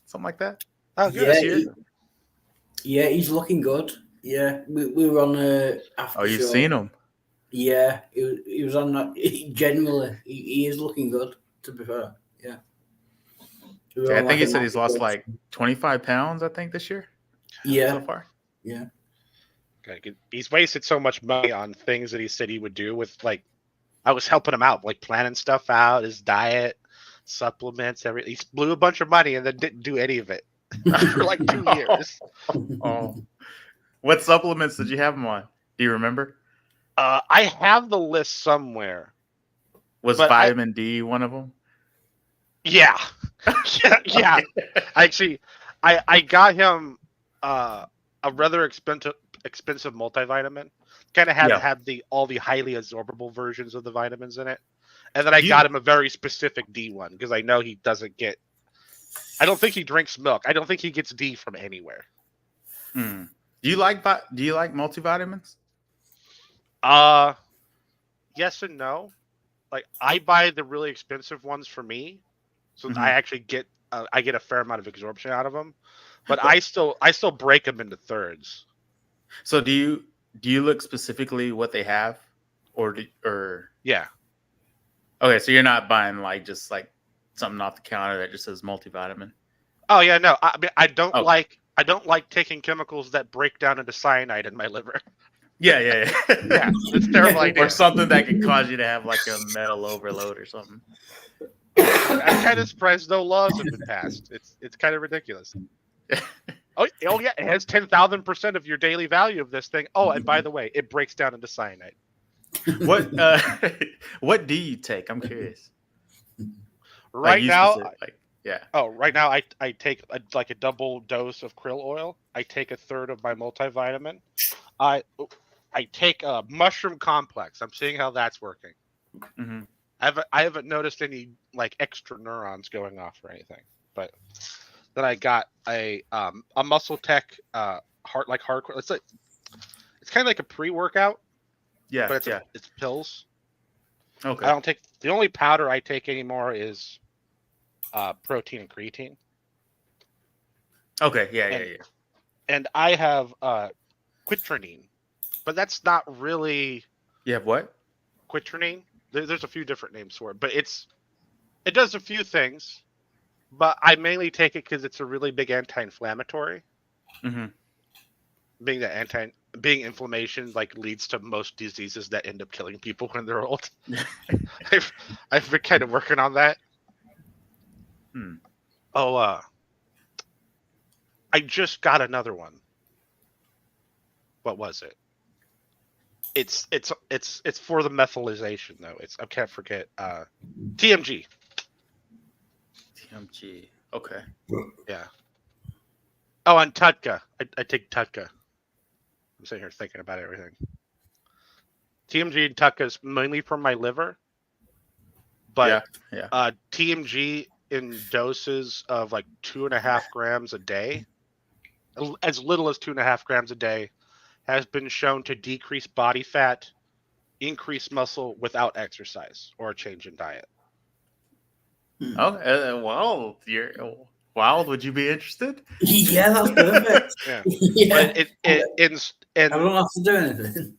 something like that.
Oh, good.
Yeah, he's looking good. Yeah, we were on a after
Oh, you've
show.
seen him.
Yeah, he was on that. Genuinely, he is looking good, to be fair. Yeah.
Yeah, I think he said he's lost like 25 pounds, I think, this year.
Yeah.
So far.
Yeah.
He's wasted so much money on things that he said he would do with, like, I was helping him out, like planning stuff out, his diet, supplements, everything. He blew a bunch of money and then didn't do any of it. for like 2 years.
Oh, what supplements did you have them on? Do you remember?
I have the list somewhere.
Was
But
vitamin D one of them?
Yeah, yeah. Actually, I got him a rather expensive multivitamin. Kind of had all the highly absorbable versions of the vitamins in it, and then I got him a very specific D one because I know he doesn't get. I don't think he drinks milk. I don't think he gets D from anywhere.
Do you like multivitamins?
Yes and no. Like I buy the really expensive ones for me, so I actually get a fair amount of absorption out of them. But I still break them into thirds.
So do you look specifically what they have, or
yeah?
Okay, so you're not buying like just like something off the counter that just says multivitamin.
Oh yeah, no. I mean, I don't like taking chemicals that break down into cyanide in my liver.
Yeah.
Yeah, it's terrible idea.
Or something that could cause you to have like a metal overload or something.
I'm kind of surprised no laws have been passed. It's kind of ridiculous. Oh yeah, it has 10,000% of your daily value of this thing. Oh, and by the way, it breaks down into cyanide.
What do you take? I'm curious.
Right now,
right
now I take a double dose of krill oil. I take a third of my multivitamin. I take a mushroom complex. I'm seeing how that's working.
Mm-hmm.
I haven't noticed any like extra neurons going off or anything. But then I got a Muscle Tech hardcore. It's kind of like a pre-workout.
Yeah,
but it's pills.
Okay.
I don't take the only powder I take anymore is protein and creatine.
Okay, yeah.
And I have quitrinine, but that's not really.
You have what?
Quitrinine. There's a few different names for it, but it does a few things. But I mainly take it because it's a really big anti-inflammatory.
Mm-hmm.
Being inflammation like leads to most diseases that end up killing people when they're old. I've been kind of working on that. I just got another one. What was it? It's for the methylization though. I can't forget. TMG.
TMG. Okay.
Yeah. Oh, and Tutka. I take Tutka. I'm sitting here thinking about everything. TMG and Tutka is mainly for my liver, but TMG in doses of like 2.5 grams a day, as little as 2.5 grams a day, has been shown to decrease body fat, increase muscle without exercise or a change in diet.
Oh, well, Wild, would you be interested?
Yeah, that's perfect.
Yeah. But I
don't have to do anything.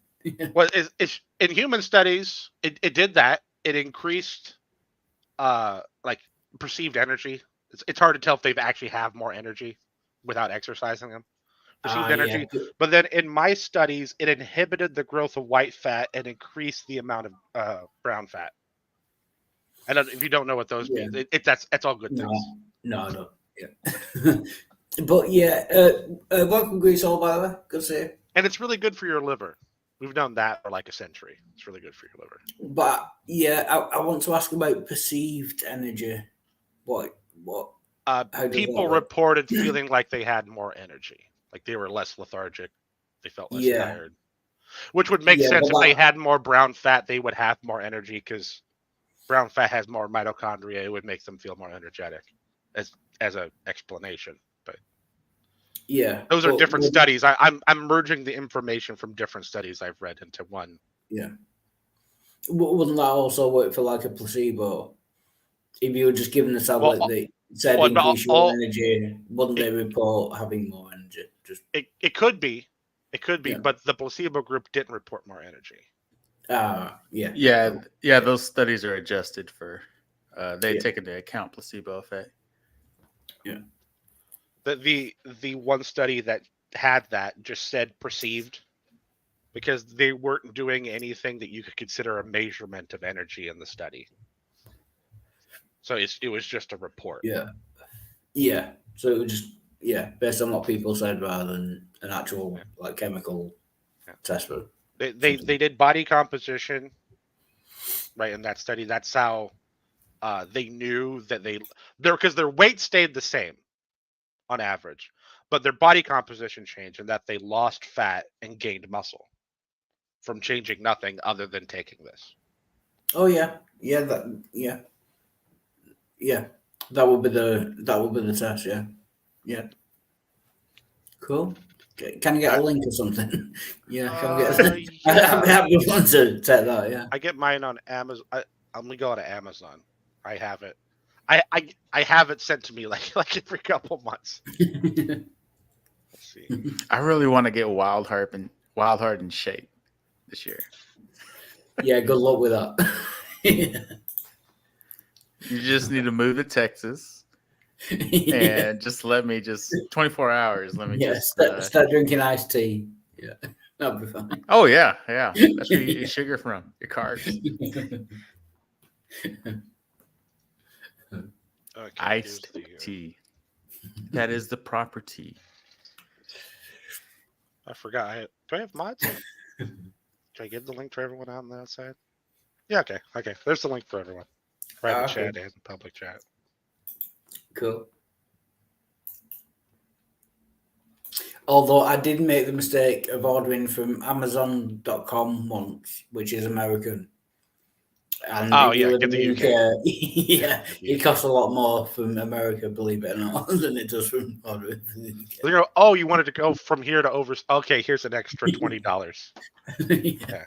Well, it's in human studies, it did that. It increased like perceived energy. It's hard to tell if they actually have more energy without exercising them. Perceived energy. Yeah. But then in my studies, it inhibited the growth of white fat and increased the amount of brown fat. And if you don't know what those mean, that's all good things.
No. Yeah. But welcome grease all, by the way. Good to see you.
And it's really good for your liver. We've done that for like a century. It's really good for your liver.
But I want to ask about perceived energy. What?
People reported feeling like they had more energy, like they were less lethargic, they felt less tired. Which would make sense if they had more brown fat, they would have more energy because brown fat has more mitochondria. It would make them feel more energetic, as an explanation. But those are different studies. I'm merging the information from different studies I've read into one.
Yeah. Wouldn't that also work for like a placebo? If you were just given the tablet that said increase your energy, wouldn't they report having more energy?
It could be, but the placebo group didn't report more energy.
Yeah. Those studies are adjusted for. They take into account placebo effect.
Yeah.
The one study that had that just said perceived, because they weren't doing anything that you could consider a measurement of energy in the study. So it was just a report.
Yeah. So it was just based on what people said rather than an actual like chemical test. But
They did body composition, right? In that study, that's how they knew that because their weight stayed the same on average, but their body composition changed, and that they lost fat and gained muscle from changing nothing other than taking this.
Oh yeah. That would be the test. Yeah. Cool. Can you get a link or something? Yeah. I'd be fun to take that. Yeah.
I get mine on Amazon. I'm gonna go to Amazon. I have it. I have it sent to me like every couple months. Let's see.
I really want to get Wild Heart in shape this year.
Yeah. Good luck with that.
You just need to move to Texas and just let me 24 hours. Let me
start drinking iced tea. Yeah, that'll be fine.
Oh yeah. That's where you get your sugar from, your carbs.
Okay,
Iced tea. That is the proper tea.
I forgot. Do I have mods? Can I give the link to everyone out on the outside? Yeah. Okay. There's the link for everyone. Private chat and public chat.
Cool. Although I did make the mistake of ordering from Amazon.com once, which is American. And
get the UK.
It costs a lot more from America, believe it or not, than it does from ordering from the UK.
Oh, you wanted to go from here to over? Okay, here's an extra $20. Yeah.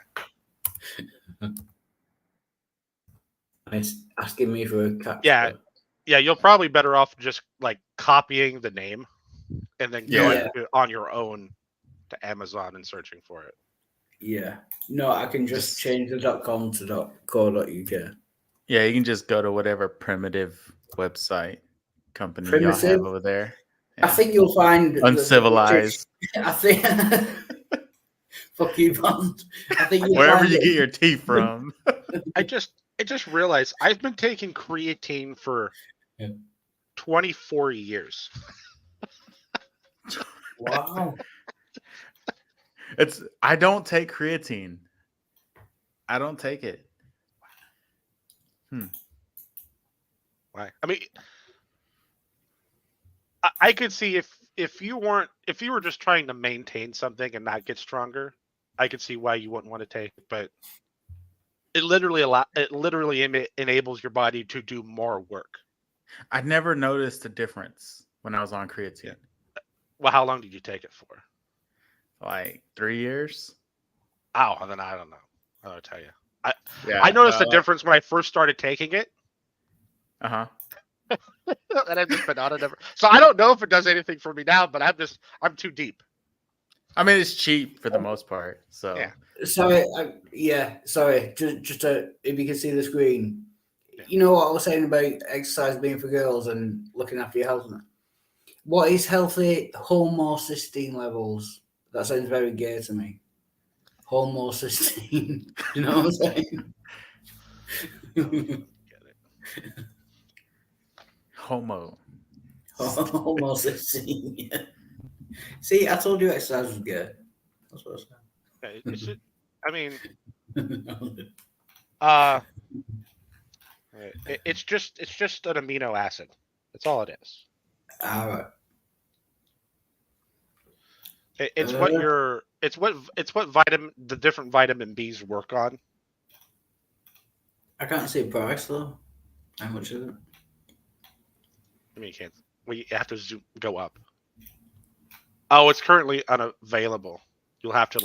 It's asking me for a cat.
Yeah, you're probably better off just like copying the name and then going on your own to Amazon and searching for it.
Yeah. No, I can just change the .com to .co.uk.
Yeah, you can just go to whatever primitive website company y'all have over there. Yeah.
I think you'll find
Uncivilized.
I think fuck you, Bond. I think
wherever you get your tea from.
I just realized I've been taking creatine for 24 years.
Wow.
I don't take creatine. I don't take it.
Why? I mean, I could see if you were just trying to maintain something and not get stronger, I could see why you wouldn't want to take it. But it literally enables your body to do more work.
I never noticed a difference when I was on creatine.
Yeah. Well, how long did you take it for?
Like 3 years.
Oh, then I don't know. I'll tell you. I noticed a difference when I first started taking it.
And
I've just been on it ever. So I don't know if it does anything for me now, but I'm too deep.
I mean, it's cheap for the most part. So
yeah.
Sorry. Just if you can see the screen, you know what I was saying about exercise being for girls and looking after your health. What is healthy homocysteine levels? That sounds very gay to me. Homocysteine. You know what I'm saying?
Get it.
Homocysteine. Yeah. See, I told you exercise was good. That's what I said.
It's just an amino acid. That's all it is.
All right.
It's what the different vitamin B's work on.
I can't see a price though. How much is it?
I mean, you can't. We have to go up. Oh, it's currently unavailable. You'll have to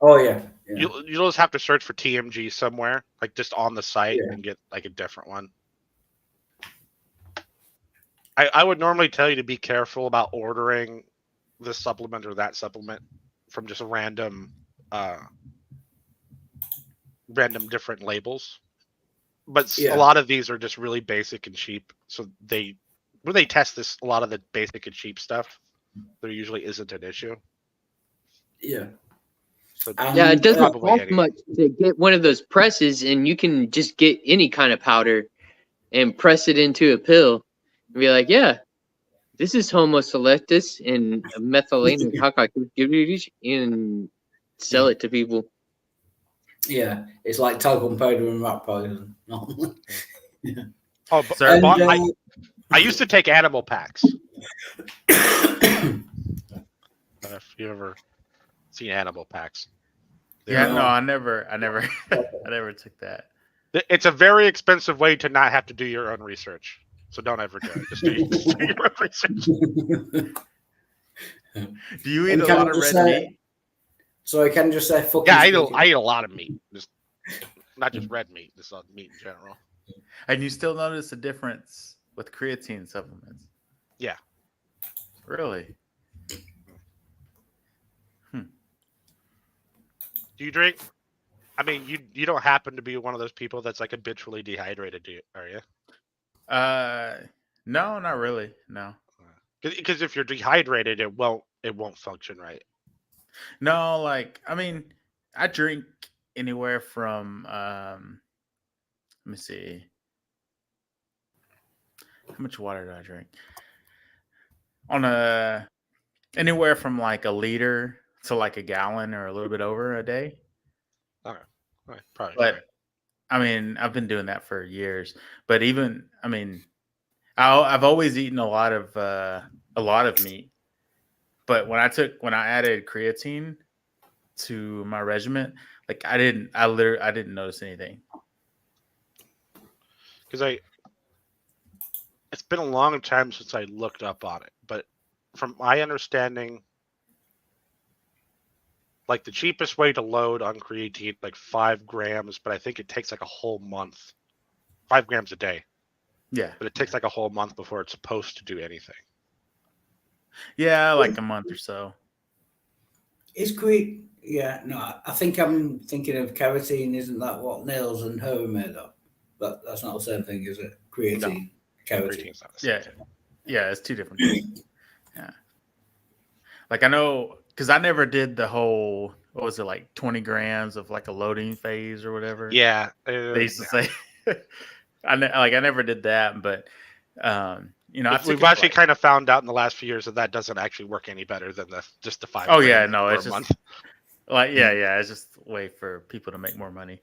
Oh yeah.
You'll just have to search for TMG somewhere, like just on the site, and get like a different one. I would normally tell you to be careful about ordering this supplement or that supplement from just random different labels, but a lot of these are just really basic and cheap. So when they test this, a lot of the basic and cheap stuff, there usually isn't an issue.
Yeah.
So it doesn't cost much to get one of those presses, and you can just get any kind of powder and press it into a pill and be like, This is Homo selectus and methylene and sell it to people.
Yeah, it's like talcum powder and rat poison. Yeah.
Oh, but
Sir,
I used to take animal packs. If you ever seen animal packs,
yeah, no, I never took that.
it's a very expensive way to not have to do your own research. So don't ever do it. Just do your own research.
Do you eat a lot of red meat?
So I can just say fucking.
Yeah, I eat a lot of meat. Just not just red meat, just meat in general.
And you still notice a difference with creatine supplements?
Yeah.
Really?
Do you drink? I mean, you don't happen to be one of those people that's like habitually dehydrated, are you?
No, not really. No.
Because if you're dehydrated, it won't function right.
No, like I mean, I drink anywhere from let me see. How much water do I drink? Anywhere from like a liter to like a gallon or a little bit over a day.
All right, probably.
But right. I mean, I've been doing that for years. But even, I mean, I've always eaten a lot of meat. But when I added creatine to my regimen, like I didn't notice anything.
Because it's been a long time since I looked up on it, but from my understanding, like the cheapest way to load on creatine, like 5 grams, but I think it takes like a whole month, 5 grams a day.
Yeah.
But it takes like a whole month before it's supposed to do anything.
Yeah, like a month or so.
Yeah, no, I think I'm thinking of carotene. Isn't that what nails and hair are made of? But that's not the same thing, is it? Creatine.
No.
Carotene.
Yeah, it's two different things. Yeah. Like I know, because I never did the whole, what was it, like 20 grams of like a loading phase or whatever?
Yeah.
They used to say, I never did that, but,
we've actually kind of found out in the last few years that doesn't actually work any better than just the 5
Oh, yeah, no, it's
just
month. Like, yeah, it's just a way for people to make more money.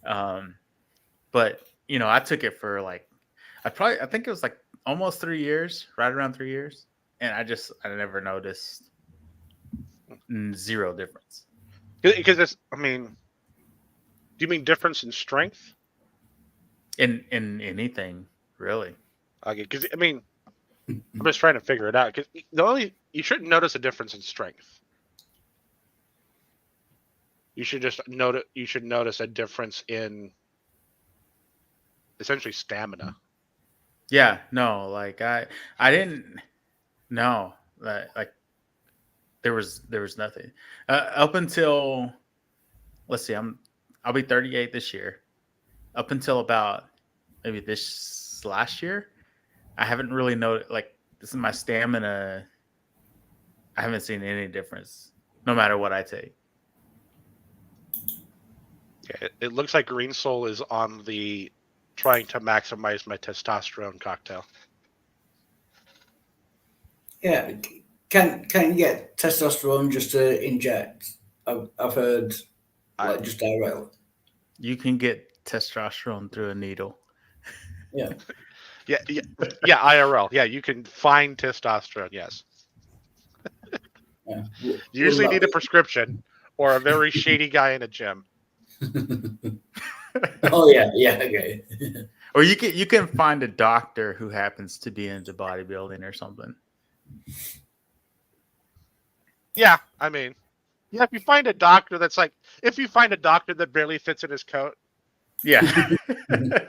But, I took it for like, I think it was like almost 3 years, right around 3 years. And I never noticed zero difference.
Because it's, I mean, do you mean difference in strength?
In anything, really.
Okay, because I mean, I'm just trying to figure it out. Because you shouldn't notice a difference in strength. You should just notice a difference in essentially stamina.
Yeah, no, like I didn't. No, like there was nothing up until, let's see, I'll be 38 this year. Up until about maybe this last year, I haven't really noticed, like, this is my stamina. I haven't seen any difference, no matter what I take.
Yeah, it looks like Green Soul is on the trying to maximize my testosterone cocktail.
Yeah, can you get testosterone just to inject? I've heard like just directly.
You can get testosterone through a needle.
Yeah.
Yeah, IRL. Yeah, you can find testosterone. Yes.
Yeah.
You usually need a prescription or a very shady guy in a gym.
Oh yeah, okay.
Or you can find a doctor who happens to be into bodybuilding or something.
Yeah, I mean, yeah, if you find a doctor that barely fits in his coat,
yeah,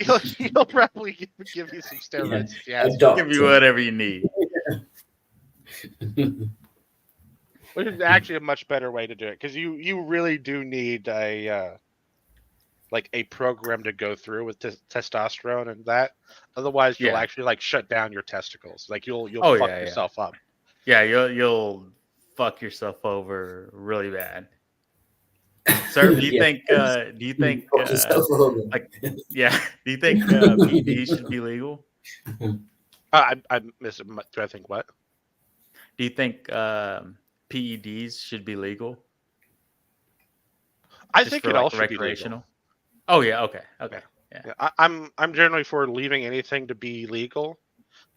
he'll probably give you some steroids.
Yeah,
he'll give you whatever you need.
Which is actually a much better way to do it, because you really do need a program to go through with testosterone and that. Otherwise, you'll actually like shut down your testicles. Like you'll fuck yourself up.
Yeah, you'll fuck yourself over really bad. Sir, do you think PED should be legal?
I miss it. Do I think what?
Do you think PEDs should be legal?
I
Just
think
for
it
like
all should be legal.
recreational. Oh yeah, okay.
Yeah, I'm generally for leaving anything to be legal.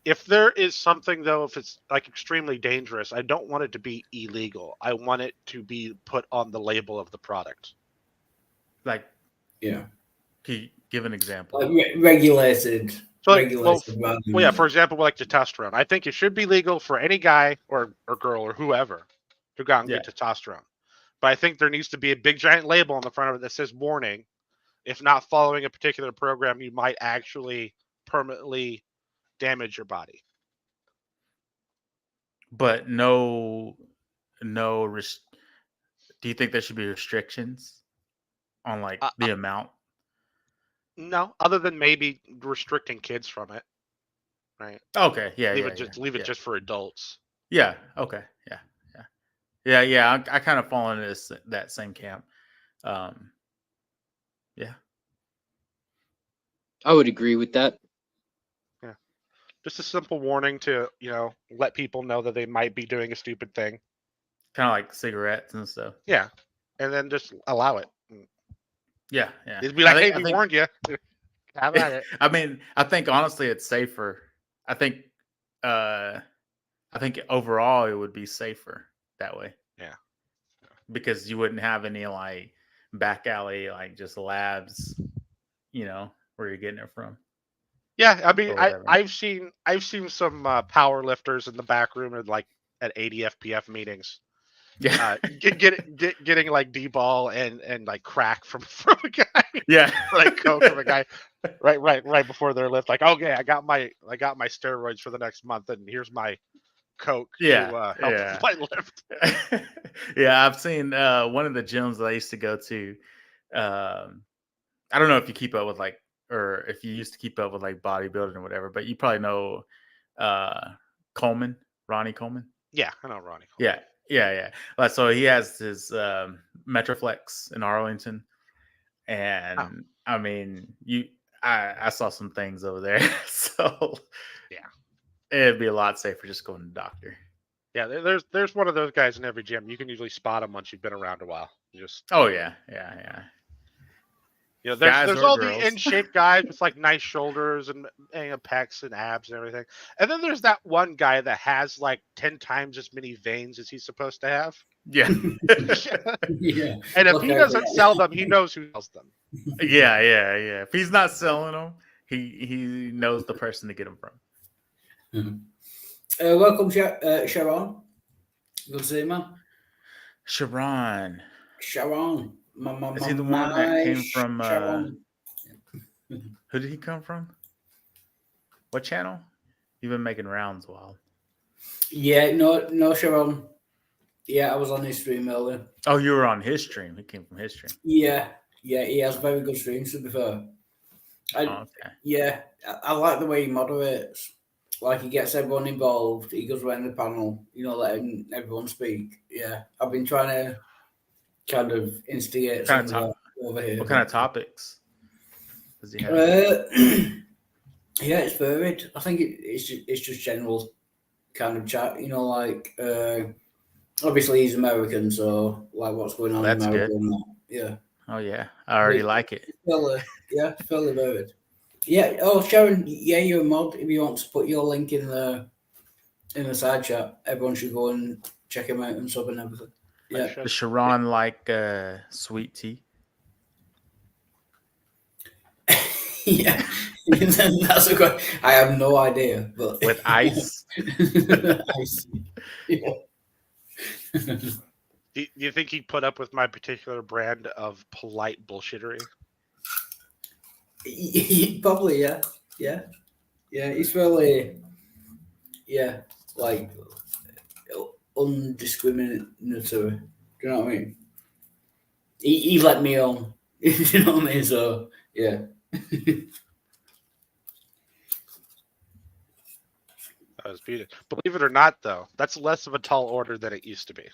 If there is something though, if it's like extremely dangerous, I don't want it to be illegal. I want it to be put on the label of the product.
Like,
Yeah.
can you give an example?
Like regulated.
So like,
regulated rather than-
well, yeah, for example, like testosterone. I think it should be legal for any guy or girl or whoever to go out and get testosterone. But I think there needs to be a big giant label on the front of it that says warning. If not following a particular program, you might actually permanently damage your body.
But do you think there should be restrictions on like the amount?
No, other than maybe restricting kids from it. Right.
Okay. Yeah.
Leave it just for adults.
Yeah. Okay. Yeah. I kind of fall into that same camp. Yeah.
I would agree with that.
Yeah. Just a simple warning to, let people know that they might be doing a stupid thing.
Kind of like cigarettes and stuff.
Yeah. And then just allow it.
Yeah.
It'd be like, hey, we warned you. Have at it.
I mean, I think honestly it's safer. I think overall it would be safer that way.
Yeah.
Because you wouldn't have any like back alley, like just labs, where you're getting it from.
Yeah, I mean, I've seen some power lifters in the back room at 80 FPF meetings.
Yeah,
getting like D-ball and like crack from a guy.
Yeah,
like coke from a guy. Right before their lift. Like, okay, I got my steroids for the next month, and here's my coke to help my lift.
Yeah, I've seen one of the gyms that I used to go to. I don't know if you keep up with or if you used to keep up with like bodybuilding or whatever, but you probably know Coleman, Ronnie Coleman.
Yeah, I know Ronnie Coleman.
Yeah. Like, so he has his Metroflex in Arlington, and I mean, I saw some things over there, so
yeah,
it'd be a lot safer just going to the doctor.
Yeah, there's one of those guys in every gym. You can usually spot them once you've been around a while.
Oh yeah.
There's all the in shape guys with like nice shoulders and pecs and abs and everything. And then there's that one guy that has like 10 times as many veins as he's supposed to have.
Yeah.
Yeah.
And if he doesn't sell them, he knows who sells them.
Yeah. If he's not selling them, he knows the person to get them from.
Welcome, Sharon. Good to see you, man.
Sharon. Is he the one that came from? Who did he come from? What channel? You've been making rounds a while.
Yeah, no, Sharon. Yeah, I was on his stream earlier.
Oh, you were on his stream. He came from his stream.
Yeah, he has very good streams, to be fair.
Okay.
Yeah, I like the way he moderates. Like, he gets everyone involved. He goes around the panel, letting everyone speak. Yeah, I've been trying to kind of instigate something over here.
What kind of topics does he have?
Yeah, it's varied. I think it's just general kind of chat. Obviously he's American, so like what's going on in America.
Good.
And that. Yeah.
Oh yeah, I already like it.
Fairly varied. Yeah. Oh, Sharon. Yeah, you're a mod. If you want to put your link in the side chat, everyone should go and check him out and sub and everything. Yeah.
Does Sharon like sweet tea?
Yeah. That's a good. I have no idea, but
with ice.
Ice. Yeah.
Do you think he'd put up with my particular brand of polite bullshittery?
Probably, yeah. He's really, like undiscriminatory. Do you know what I mean? He let me on. You know what I mean? So yeah.
That was beautiful. Believe it or not, though, that's less of a tall order than it used to be.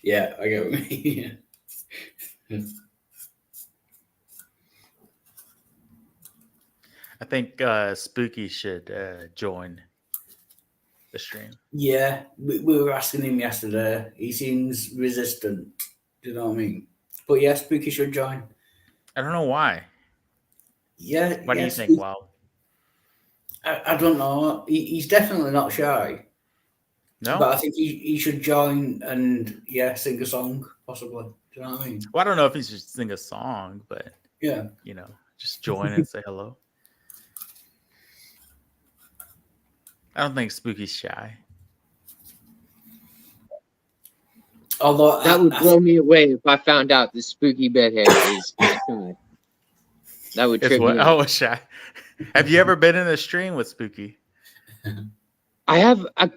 Yeah. I get what you mean.
I think Spooky should join the stream.
Yeah, we were asking him yesterday. He seems resistant. Do you know what I mean? But yeah, Spooky should join.
I don't know why.
Yeah.
Why do you
yes,
think? Wow.
I don't know. He's definitely not shy.
No.
But I think he should join and sing a song possibly. Do you know what I mean?
Well, I don't know if he should sing a song, but
Yeah.
Just join and say hello. I don't think Spooky's shy.
Although
That would blow me away if I found out the Spooky Bedhead is shy. That would trip me out.
Oh, shy. Have you ever been in a stream with Spooky?
I have. I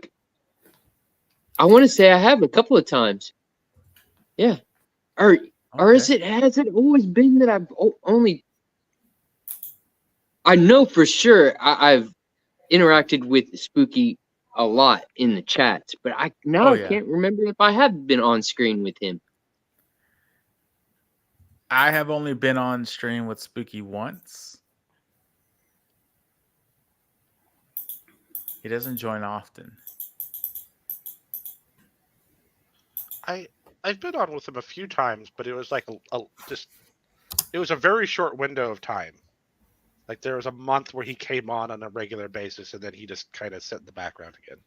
want to say I have a couple of times. Yeah. Or has it always been that I've only? I know for sure I've interacted with Spooky a lot in the chats, but I can't remember if I have been on screen with him.
I have only been on stream with Spooky once. He doesn't join often.
I've been on with him a few times, but it was like it was a very short window of time. Like there was a month where he came on a regular basis, and then he just kind of sat in the background again.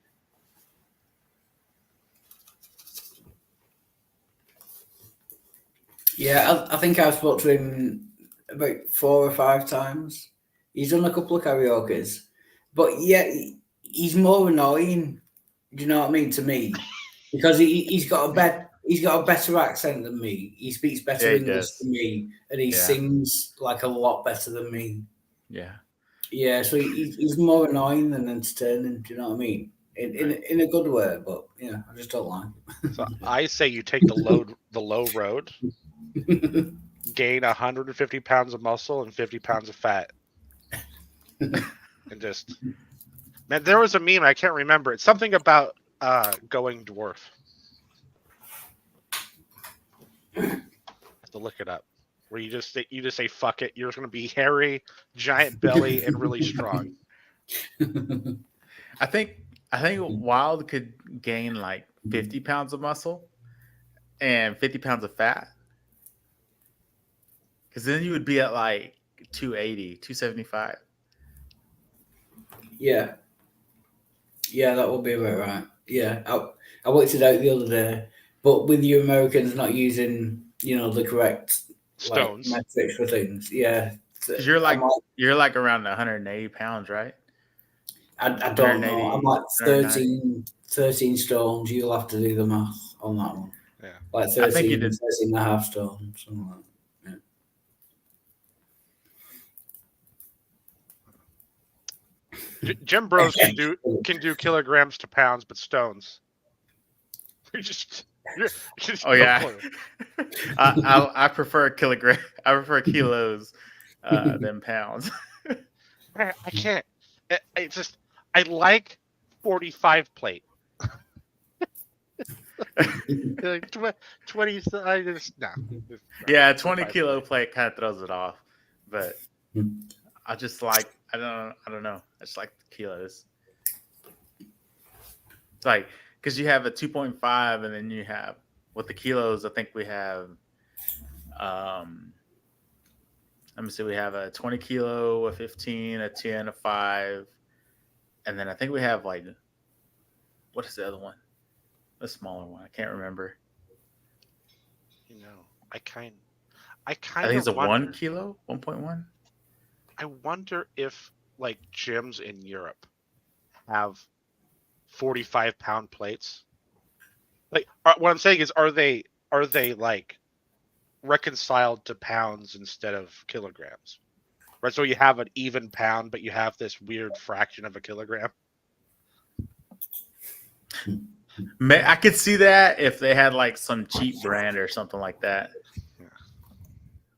Yeah, I think I've spoke to him about 4 or 5 times. He's done a couple of karaoke's, but yeah, he's more annoying. Do you know what I mean? To me, because he's got a better accent than me. He speaks better English than me, and he sings like a lot better than me.
Yeah.
Yeah, so he's more annoying than entertaining. Do you know what I mean? In a good way, but yeah, I just don't like it.
So I say you take the low road, gain 150 pounds of muscle and 50 pounds of fat, and just there was a meme, I can't remember. It's something about going dwarf. I have to look it up. Where you just say fuck it. You're just gonna be hairy, giant belly, and really strong.
I think Wild could gain like 50 pounds of muscle and 50 pounds of fat. Because then you would be at like 280, 275.
Yeah. Yeah, that would be about right. Yeah, I worked it out the other day, but with you Americans not using, the correct
stones
metrics for things. Yeah.
Because you're like around 180 pounds, right?
I don't know. I'm like 13 stones. You'll have to do the math on that one.
Yeah.
Like 13, I think you did 13 and a half stones, something like that.
Jim Bros can do kilograms to pounds, but stones.
Oh yeah. I prefer kilogram. I prefer kilos than pounds.
I can't. I like 45 plate. Like 20. I just no.
Yeah, 20 kilo plate kind of throws it off, but I just like. I don't know. I just like the kilos. It's like because you have a 2.5, and then you have with the kilos. I think we have. Let me see. We have a 20 kilo, a 15, a 10, a 5, and then I think we have like. What is the other one? The smaller one. I can't remember.
I think
it's a 1 kilo, 1.1.
I wonder if like gyms in Europe have 45-pound plates. Like what I'm saying is, are they like reconciled to pounds instead of kilograms? Right. So you have an even pound, but you have this weird fraction of a kilogram.
I could see that if they had like some cheap brand or something like that.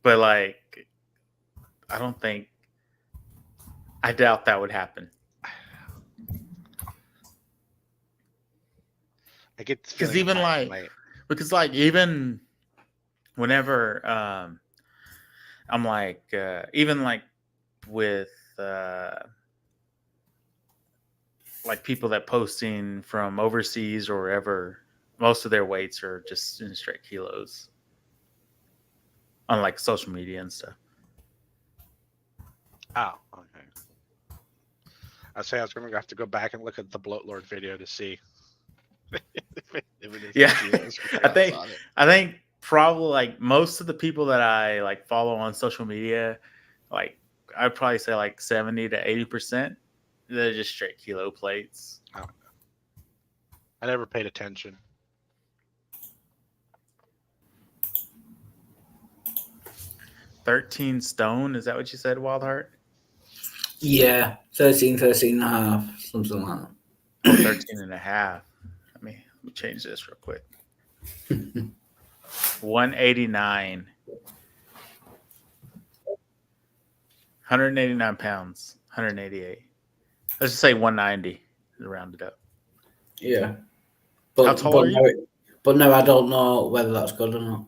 But like, I doubt that would happen.
I get
because even whenever I'm like even like with like people that posting from overseas or wherever. Most of their weights are just in straight kilos on like social media and stuff.
Oh, okay. I say I was going to have to go back and look at the Bloat Lord video to see. if it is
Yeah,
kilos,
I think
on it.
I think probably like most of the people that I like follow on social media, like I'd probably say like 70 to 80%, they're just straight kilo plates.
I never paid attention.
$13 stone, is that what you said, Wildheart?
Yeah, 13 and a half, something like that.
Oh, 13 and a half. Let me change this real quick. 189. 189 pounds. 188. Let's just say 190 to round it up.
Yeah.
How tall are you?
But no, I don't know whether that's good or not.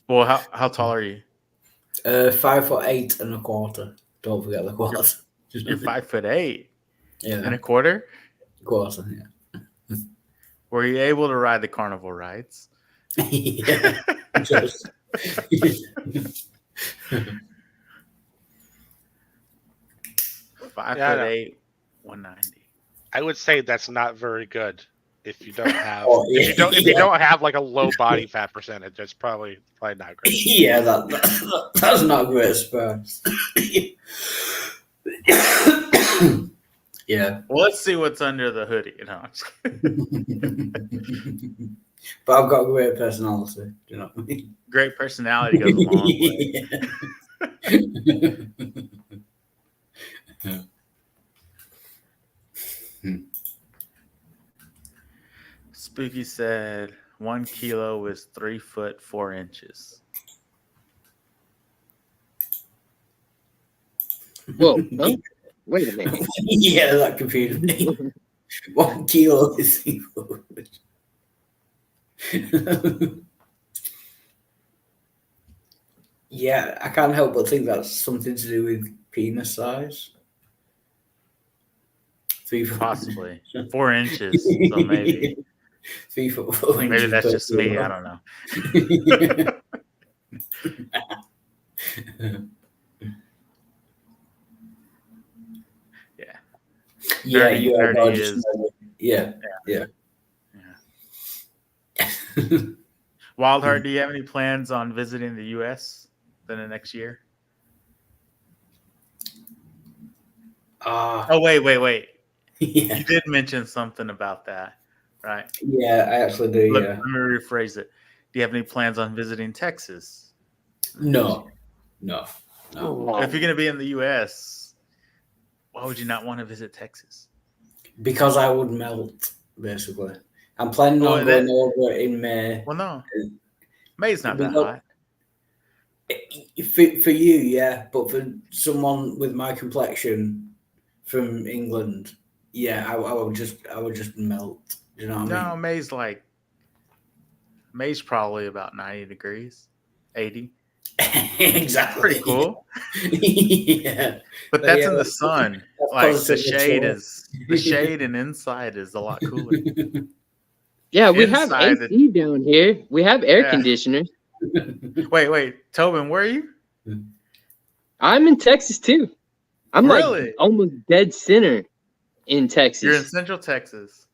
Well, how tall are you?
5'8" and a quarter. Don't forget the quarter.
You're 5'8"
Yeah.
and a quarter?
Quarter, yeah.
Were you able to ride the carnival rides?
Yeah. Just.
5'8", 190.
I would say that's not very good if you don't have
Yeah.
if you don't have like a low body fat percentage. That's probably not great.
Yeah, that's not a great surprise. Yeah.
Well, let's see what's under the hoodie. No, I'm just kidding.
But I've got a great personality. Do you know what I mean?
Great personality goes a long way.
Yeah.
Spooky said 1 kilo is 3 foot 4 inches.
Whoa, huh? Wait a minute.
Yeah, that confused me. 1 kilo is 3 foot. Yeah, I can't help but think that's something to do with penis size. 3 foot.
Possibly 4 inches. So maybe
3 foot 4 inches.
maybe that's
per
just me.
kilo.
I don't know. Yeah.
Yeah,
Nerdy-
you are
nerdy
gorgeous.
is-
Yeah.
Wildheart, do you have any plans on visiting the U.S. in the next year?
Ah,
Oh, wait.
yeah.
You did mention something about that, right?
Yeah, I actually do.
Let
Yeah.
me rephrase it. Do you have any plans on visiting Texas?
No.
If you're going to be in the U.S., why would you not want to visit Texas?
Because I would melt, basically. I'm planning
Oh,
on going over in May.
Well, no. May's not that
Because-
hot.
For you, yeah, but for someone with my complexion from England, yeah, I would just melt. Do you know what I
No, May's probably about 90 degrees, 80.
mean? Exactly.
Pretty cool.
Yeah.
But
But
that's
yeah,
in the
that's-
sun.
that's
Like the
positive
shade
choice.
the shade and inside is a lot cooler.
Yeah, we have
Inside
AC down here. We have air
Yeah.
conditioners.
Wait, Tobin, where are you?
I'm in Texas too. I'm
Really?
like almost dead center in Texas.
You're in Central Texas.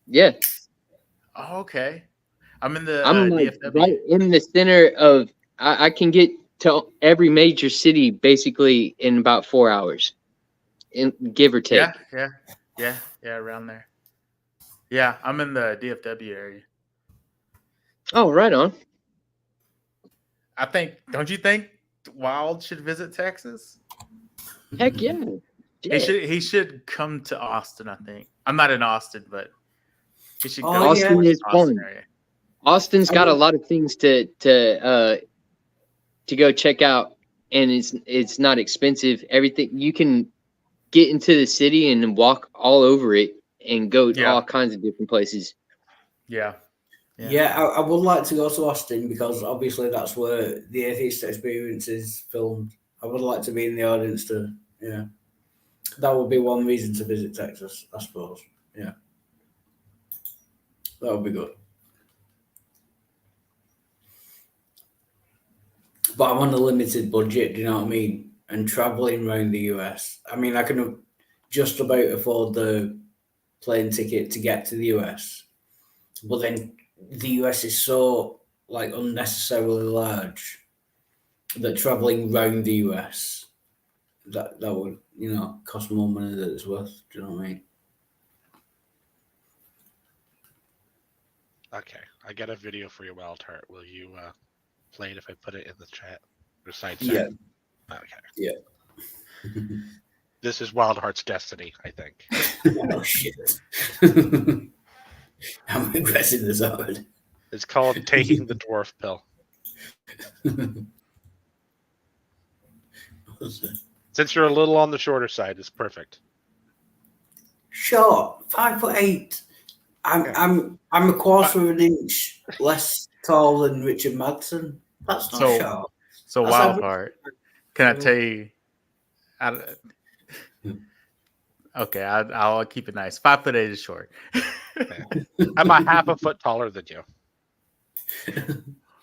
Yeah,
Oh, okay. I'm in the
I'm like
DFW.
right in the center of. I can get to every major city basically in about 4 hours, give or take.
Yeah, around there. Yeah, I'm in the DFW area.
Oh, right on.
Don't you think Wild should visit Texas?
Heck yeah. Yeah.
He should come to Austin, I think. I'm not in Austin, but he should
Oh,
go
yeah.
to
Austin
the
is
Austin
fun.
area.
Austin's got a lot of things to go check out, and it's not expensive. Everything you can get into the city and walk all over it and go to
Yeah.
all kinds of different places.
Yeah.
Yeah, I would like to go to Austin because obviously that's where the Atheist Experience is filmed. I would like to be in the audience to Yeah. That would be one reason to visit Texas, I suppose. Yeah. That would be good. But I'm on a limited budget, do you know what I mean? And traveling around the US. I mean, I can just about afford the plane ticket to get to the US. But then the US is so like unnecessarily large that traveling around the US that would, you know, cost more money than it's worth. Do you know what I mean?
Okay, I got a video for you, Wild Heart. Will you play it if I put it in the chat or side chat?
Yeah.
Okay.
Yeah.
This is Wild Heart's destiny, I think.
Oh shit! I'm regretting this hard.
It's called Taking the Dwarf Pill. Since you're a little on the shorter side, it's perfect.
Short, 5'8". I'm a quarter of an inch less tall than Richard Madsen. That's not short.
So
That's
Wild
average.
Heart, can I tell you? Okay, I'll keep it nice. 5'8" is short.
I'm a half a foot taller than you.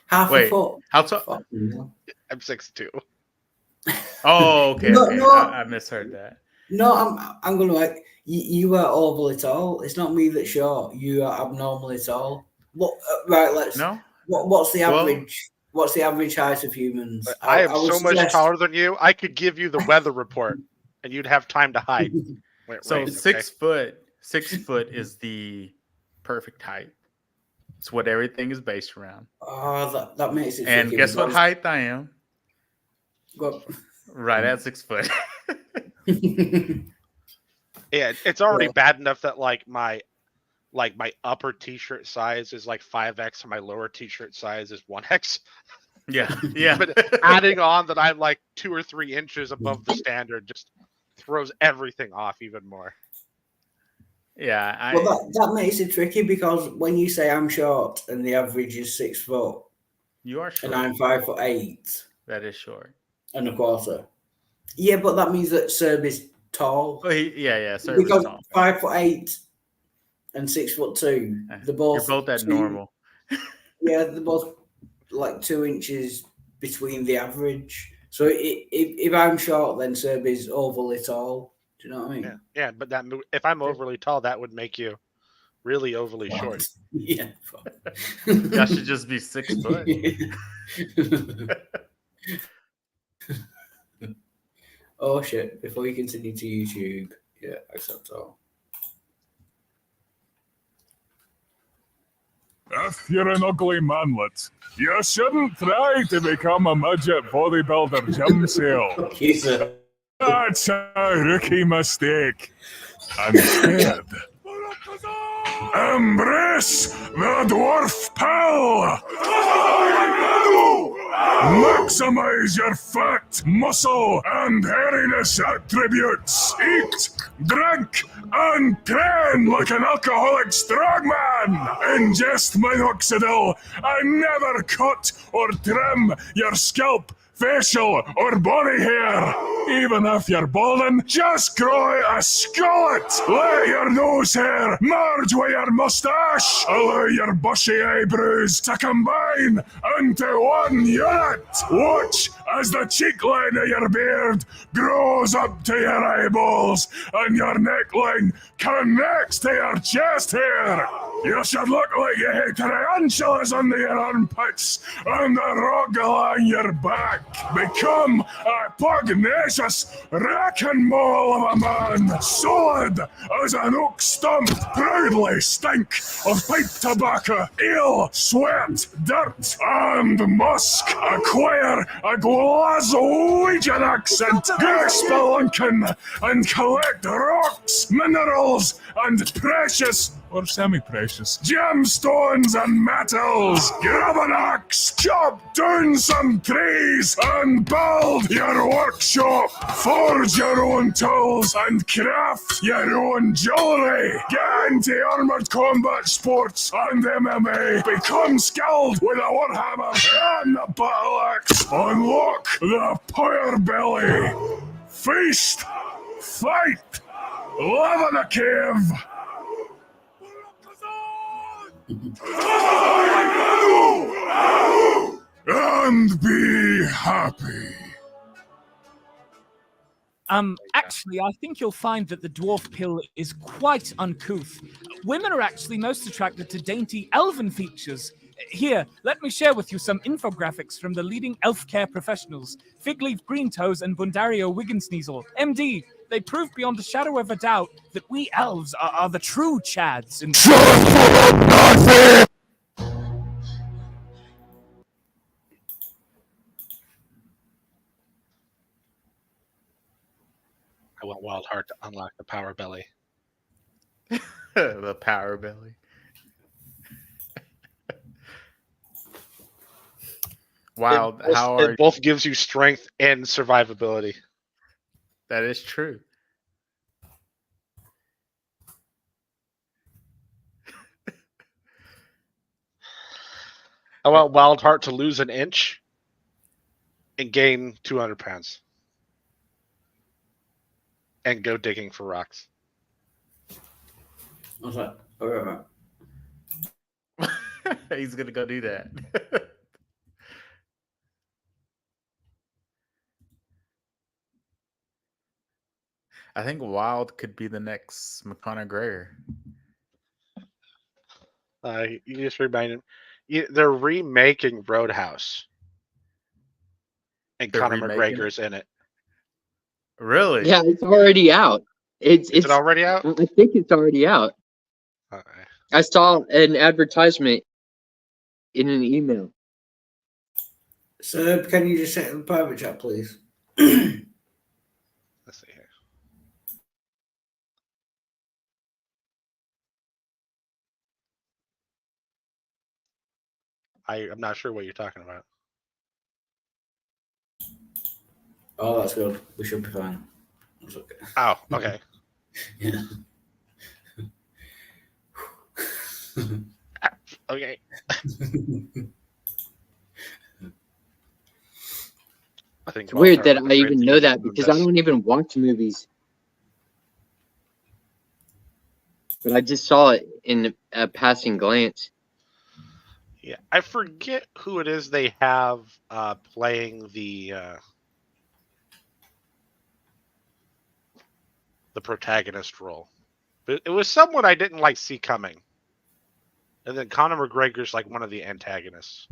Half a foot.
How tall?
Fucking hell.
I'm 6'2".
Oh, okay.
No,
okay.
no.
I misheard that.
No, I'm gonna like you are overly tall. It's not me that's short. You are abnormally tall. What? Right. Let's.
No.
What's the
Well-
average? What's the average height of humans?
I am
would
so much
suggest-
taller than you. I could give you the weather report, and you'd have time to hide.
So
Right,
6 foot. 6 foot is the perfect height. It's what everything is based around.
Oh, that makes it.
And
tricky
guess what
because-
height I am?
Go-
Right at 6 foot.
Yeah, it's already bad enough that like my upper t-shirt size is like 5X and my lower t-shirt size is 1X.
Yeah, yeah.
But adding on that I'm like 2 or 3 inches above the standard just throws everything off even more.
Yeah,
Well, that makes it tricky because when you say I'm short and the average is 6 foot
you are short.
and I'm 5'8"
That is short.
and a quarter. Yeah, but that means that Serb is tall.
Oh, yeah. Serb is
Because
tall.
5'8" and 6'2", they're both.
You're both at
two-
normal.
Yeah, they're both like 2 inches between the average. So if I'm short, then Serb is overly tall. Do you know what I mean?
Yeah, but if I'm overly tall, that would make you really overly short.
Yeah.
That should just be 6 foot.
Oh shit! Before you continue to YouTube, yeah, accept all.
If you're an ugly manlet, you shouldn't try to become a midget bodybuilder gym sale.
Jesus.
That's a rookie mistake. Instead, embrace the dwarf pill. Maximize your fat, muscle, and hairiness attributes. Eat, drink, and train like an alcoholic strongman. Ingest minoxidil and never cut or trim your scalp, facial, or body hair. Even if you're balding, just grow a skullet. Let your nose hair merge with your mustache. Allow your bushy eyebrows to combine into one unit. Watch as the cheek line of your beard grows up to your eyeballs and your neckline connects to your chest hair. You should look like you had tarantulas under your armpits and a rug along your back. Become a pugnacious wrecking ball of a man, solid as an oak stump, proudly stink of pipe tobacco, ale, sweat, dirt, and musk. Acquire a Glaswegian accent, go spelunking, and collect rocks, minerals, and precious or semi-precious gemstones and metals. Grab an axe, chop down some trees, and build your workshop. Forge your own tools and craft your own jewelry. Get into armored combat sports and MMA. Become skilled with a warhammer and a battle axe. Unlock the power belly. Feast Fight! Lava the cave! And be happy.
Actually, I think you'll find that the dwarf pill is quite uncouth. Women are actually most attracted to dainty elven features. Here, let me share with you some infographics from the leading elf care professionals, Figleaf Greentoes and Bundario Wigginsneasel, MD. They prove beyond a shadow of a doubt that we elves are the true Chads. And
I went wild hard to unlock the power belly.
The power belly. Wild.
It both gives you strength and survivability.
That is true.
I want Wild Heart to lose an inch and gain 200 pounds. And go digging for rocks.
What's that? All right.
He's gonna go do that. I think Wild could be the next McConaughey.
You just reminded me. They're remaking Roadhouse. And
They're
Conor
remaking
McGregor's in it.
Really?
Yeah, it's already out.
Is it already out?
I think it's already out. I saw an advertisement in an email.
So can you just set the private chat, please?
Let's see here. I'm not sure what you're talking about.
Oh, that's good. We should be fine. That's okay.
Oh, okay.
Yeah.
Okay. I think
It's weird that I even know that because I don't even watch movies. But I just saw it in a passing glance.
Yeah, I forget who it is they have playing the protagonist role, but it was someone I didn't see coming. And then Conor McGregor's like one of the antagonists.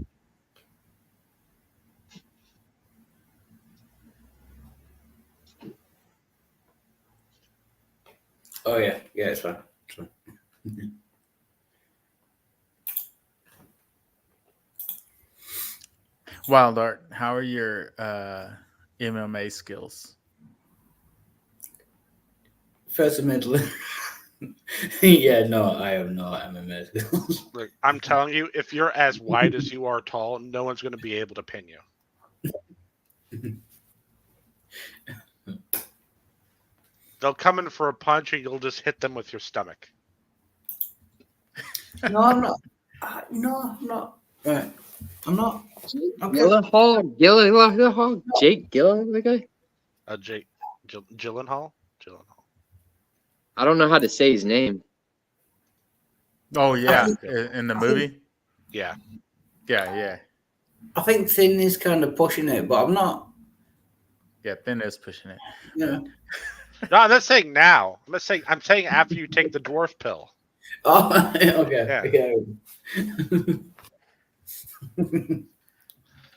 Oh yeah, it's fine. It's fine.
Wild Art, how are your MMA skills?
First and middle. Yeah, no, I have no MMA skills.
Look, I'm telling you, if you're as wide as you are tall, no one's going to be able to pin you. They'll come in for a punch and you'll just hit them with your stomach.
No, I'm not. No, I'm not. Right. I'm not. Okay.
Gyllenhaal, Jake Gyllenhaal.
Jake Gyllenhaal.
I don't know how to say his name.
Oh yeah, in the movie.
Yeah.
I think Thin is kind of pushing it, but I'm not.
Yeah, Thin is pushing it.
Yeah.
No, I'm not saying now. I'm saying after you take the dwarf pill.
Oh, okay. Yeah.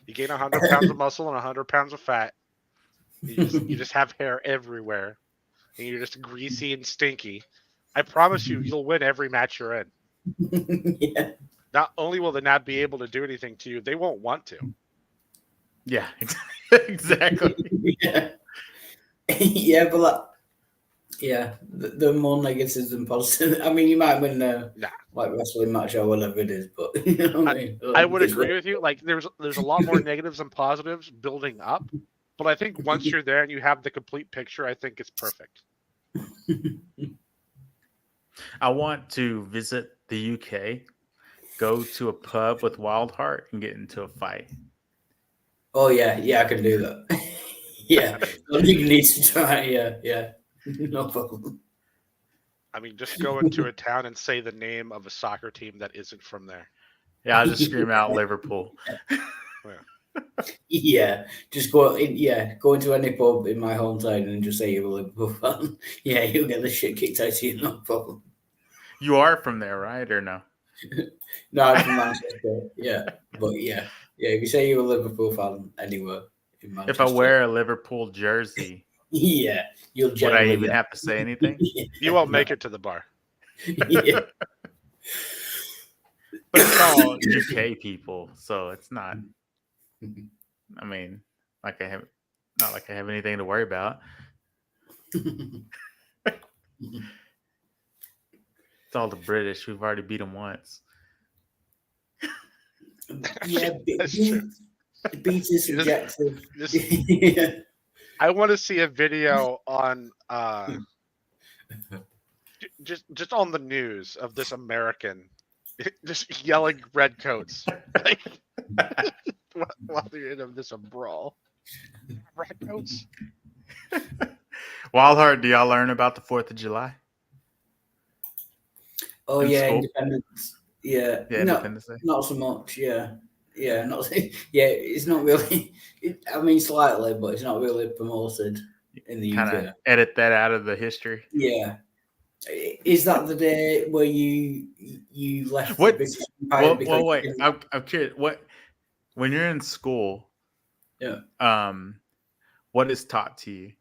You gain 100 pounds of muscle and 100 pounds of fat. You just have hair everywhere. And you're just greasy and stinky. I promise you'll win every match you're in.
Yeah.
Not only will they not be able to do anything to you, they won't want to.
Yeah, exactly.
Yeah. Yeah, but the more negatives than positives. I mean, you might win a wrestling match or whatever it is, but you know what I mean?
I would agree with you. Like there's a lot more negatives than positives building up, but I think once you're there and you have the complete picture, I think it's perfect.
I want to visit the UK, go to a pub with Wild Heart, and get into a fight.
Oh yeah, I can do that. Yeah, I think you need to try. Yeah. No problem.
I mean, just go into a town and say the name of a soccer team that isn't from there.
Yeah, I'll just scream out Liverpool.
Yeah, just go into any pub in my hometown and just say you're a Liverpool fan. Yeah, you'll get the shit kicked out of you, no problem.
You are from there, right? Or no?
No, I'm from Manchester. Yeah, but yeah, if you say you're a Liverpool fan anywhere in Manchester,
If I wear a Liverpool jersey,
yeah, you'll
would I
generally
even have to say anything?
You won't make it to the bar.
Yeah.
But it's all UK people, so it's not. I mean, not like I have anything to worry about. It's all the British. We've already beat them once.
Yeah,
That's true.
beat is subjective.
Just- I want to see a video on just on the news of this American just yelling redcoats like, while they're in this brawl. Redcoats.
Wildheart, do y'all learn about the 4th of July?
Oh
In
yeah,
school?
Independence. Yeah,
Yeah, Independence Day.
not so much. Yeah, not. Yeah, it's not really. I mean, slightly, but it's not really promoted in the
Kind
UK.
of edit that out of the history.
Yeah, is that the day where you left
What?
the British Empire?
Well,
because
wait.
you
I'm curious. When you're in school,
Yeah.
What is taught to you?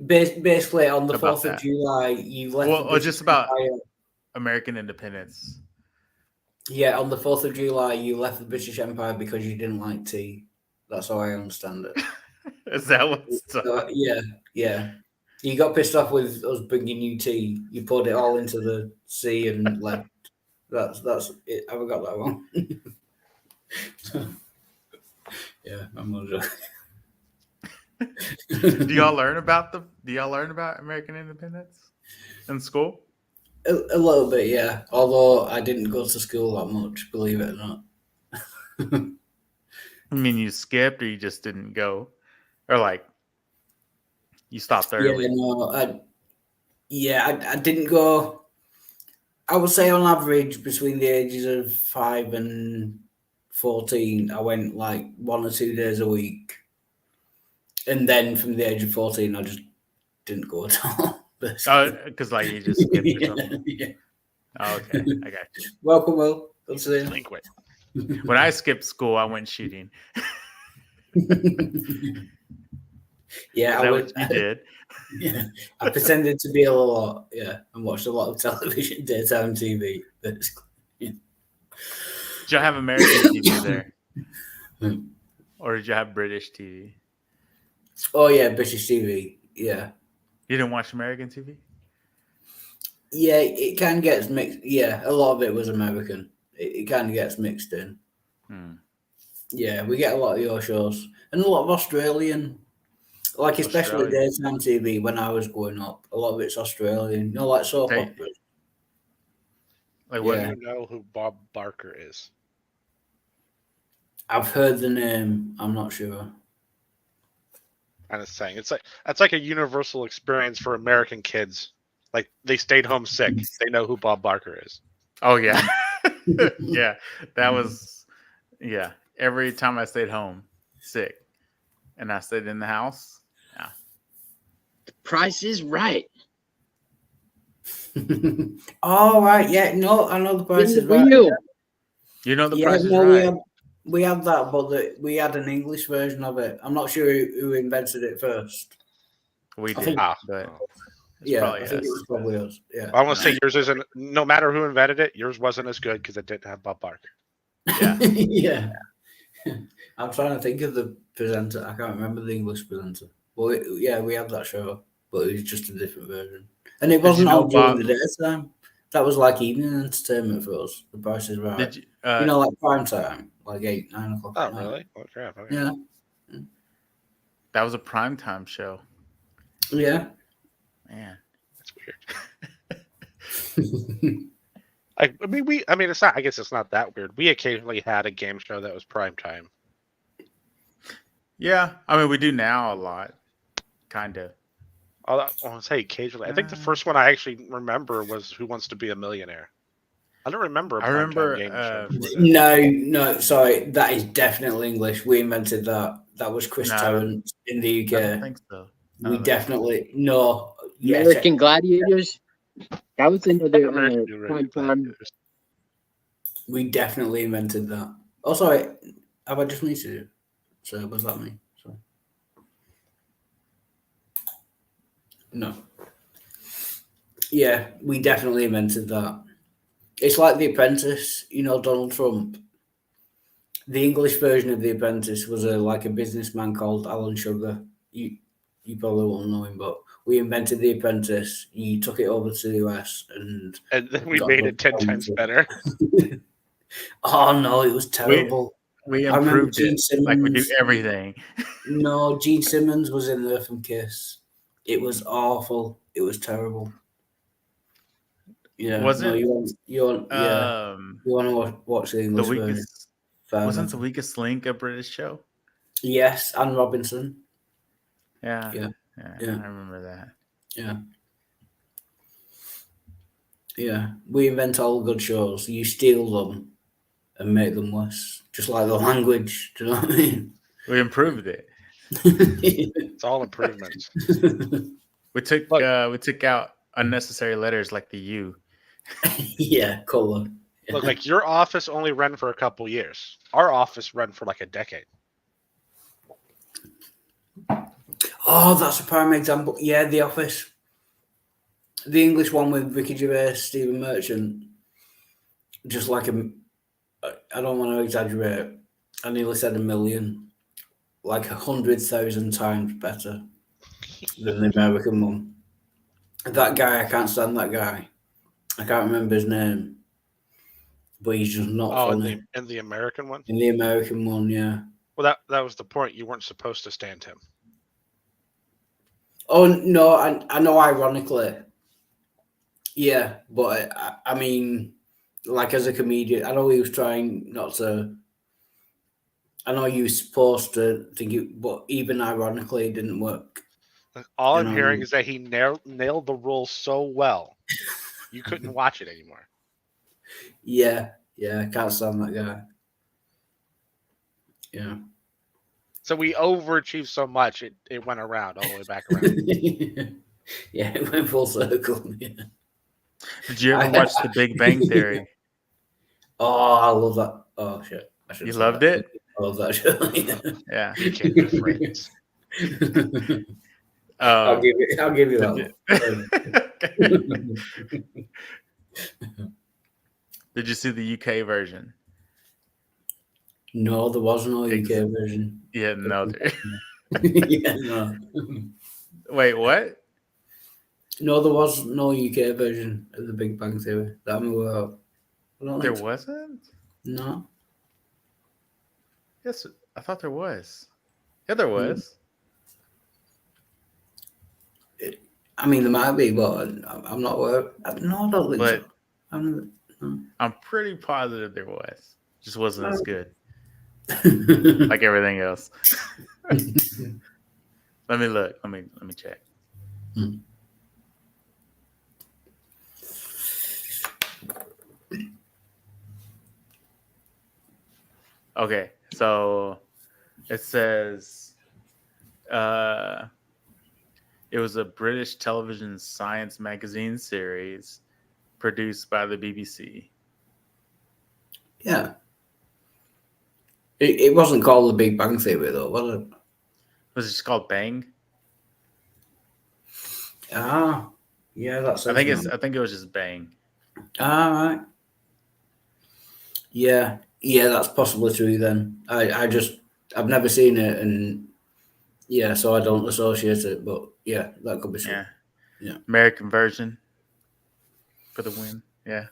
basically on the
About
4th of
that.
July, you left.
Well,
the
or
British
just about
Empire.
American independence.
Yeah, on the 4th of July, you left the British Empire because you didn't like tea. That's how I understand it.
Is that what's taught?
So, yeah. You got pissed off with us bringing you tea. You poured it all into the sea and left. That's it. Have I got that wrong? Yeah, I'm not sure.
Do y'all learn about American independence in school?
A little bit, yeah. Although I didn't go to school that much, believe it or not.
I mean, you skipped or you just didn't go, or like you stopped early.
I didn't go. I would say on average between the ages of 5 and 14, I went like 1 or 2 days a week, and then from the age of 14, I just didn't go at all.
Because like you just skipped or something.
Yeah.
Oh, okay, I got you.
Welcome, Will. Good to see you.
Delinquent.
When I skipped school, I went shooting.
Yeah,
Is that what you did?
Yeah, I pretended to be a lot. Yeah, and watched a lot of television, daytime TV. Basically. Yeah.
Did y'all have American TV there,
Hmm.
or did you have British TV?
Oh yeah, British TV. Yeah,
You didn't watch American TV?
yeah. It kind of gets mixed. Yeah, a lot of it was American. It kind of gets mixed in.
Hmm.
Yeah, we get a lot of your shows and a lot of Australian. Like especially daytime TV when I was growing up, a lot of it's Australian. You know, like soap
Hey,
operas.
Like what?
Yeah.
Do you know who Bob Barker is?
I've heard the name. I'm not sure.
Kind of saying that's like a universal experience for American kids. Like they stayed home sick. They know who Bob Barker is.
Oh yeah, yeah. That was Every time I stayed home sick, and I stayed in the house. Yeah.
The Price is Right.
All right. Yeah. No, I know the Price is Right.
Real.
You know the
Yeah,
Price is
no,
Right.
we had that, but we had an English version of it. I'm not sure who invented it first.
We
I
did,
think-
but it's
Yeah,
probably
I think
us.
it was probably us. Yeah.
I want to say yours isn't. No matter who invented it, yours wasn't as good because it didn't have Bob Barker.
Yeah.
Yeah. I'm trying to think of the presenter. I can't remember the English presenter. But we had that show, but it was just a different version. And it wasn't
know
on during
Bob-
the daytime. That was like evening entertainment for us. The Price is Right.
Did you?
You know, like prime time, like 8, 9 o'clock.
Oh,
at night.
really? Oh, crap. Okay.
Yeah.
That was a primetime show.
Yeah.
Man.
That's weird. I mean, it's not. I guess it's not that weird. We occasionally had a game show that was prime time.
Yeah, I mean we do now a lot, kind of.
I want to say occasionally. I think the first one I actually remember was Who Wants to Be a Millionaire. I don't remember a primetime game show before that.
No, sorry, that is definitely English. We invented that. That was Chris Tarrant in the UK.
I don't think so.
We definitely no. Yes,
American Gladiators. That was another primetime.
we definitely invented that. Oh, sorry, have I just muted you? So was that me? Sorry. No. Yeah, we definitely invented that. It's like The Apprentice, you know, Donald Trump. The English version of The Apprentice was like a businessman called Alan Sugar. You probably won't know him, but we invented The Apprentice. You took it over to the US, and
then we made it 10 times better.
Oh no, it was terrible.
We improved it like we do everything.
No, Gene Simmons was in there from Kiss. It was awful. It was terrible. Yeah,
Wasn't
you want to watch the English version?
Wasn't The Weakest Link a British show?
Yes, Anne Robinson.
Yeah, I remember that.
Yeah. We invent all good shows. You steal them and make them worse, just like the language. Do you know what I mean?
We improved it.
It's all improvements.
We took out unnecessary letters like the U.
Yeah, color. Yeah.
Look, like your office only ran for a couple years. Our office ran for like a decade.
Oh, that's a prime example. Yeah, The Office. The English one with Ricky Gervais, Stephen Merchant. Just like I don't want to exaggerate. I nearly said 1 million. Like 100,000 times better than the American one. That guy, I can't stand that guy. I can't remember his name. But he's just not funny.
In the American one?
In the American one, yeah.
Well, that was the point. You weren't supposed to stand him.
Oh, no, I know ironically. Yeah, but I mean, like as a comedian, I know he was trying not to. I know you were supposed to think it, but even ironically, it didn't work.
All I'm hearing is that he nailed the role so well, you couldn't watch it anymore.
Yeah, I can't stand that guy. Yeah.
So we overachieved so much, it went around all the way back around.
Yeah, it went full circle. Yeah.
Did you ever watch The Big Bang Theory?
Oh, I love that. Oh shit!
You loved it?
I love that show.
Yeah.
You can't be friends.
I'll give you that one.
Did you see the UK version?
No, there was no UK version.
Yeah, no.
Yeah, no.
Wait, what?
No, there was no UK version of The Big Bang Theory that I'm aware of.
There wasn't?
No.
Yes, I thought there was. Yeah, there was.
I mean, there might be, but I'm not aware. No, I don't think so.
I'm pretty positive there was. Just wasn't as good. Like everything else. Let me look. Let me check. Okay, so it says it was a British television science magazine series produced by the BBC.
Yeah. It wasn't called The Big Bang Theory, though, was it?
Was it just called Bang?
Ah, yeah, that's.
I think it was just Bang.
All right. Yeah, that's possibly true. Then I've never seen it, and yeah, so I don't associate it. But yeah, that could be true. Yeah.
American version for the win. Yeah.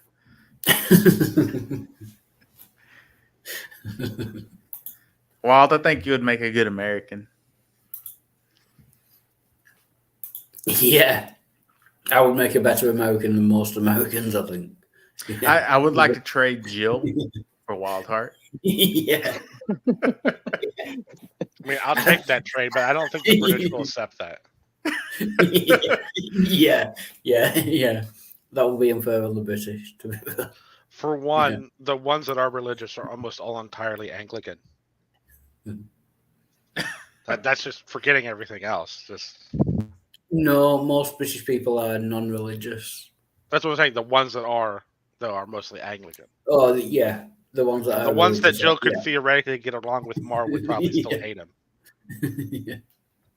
Walt, I think you would make a good American.
Yeah, I would make a better American than most Americans, I think. Yeah.
I would like to trade Jill for Wildheart.
Yeah.
I mean, I'll take that trade, but I don't think the British will accept that.
yeah, yeah. That will be unfair on the British. To be fair.
For one, the ones that are religious are almost all entirely Anglican. That's just forgetting everything else. Just
No, most British people are non-religious.
that's what I'm saying. The ones that are though are mostly Anglican.
Oh yeah, the ones that
The
are
ones that
religious
Jill
are-
could
yeah.
theoretically get along with more would probably still
Yeah.
hate him.
Yeah.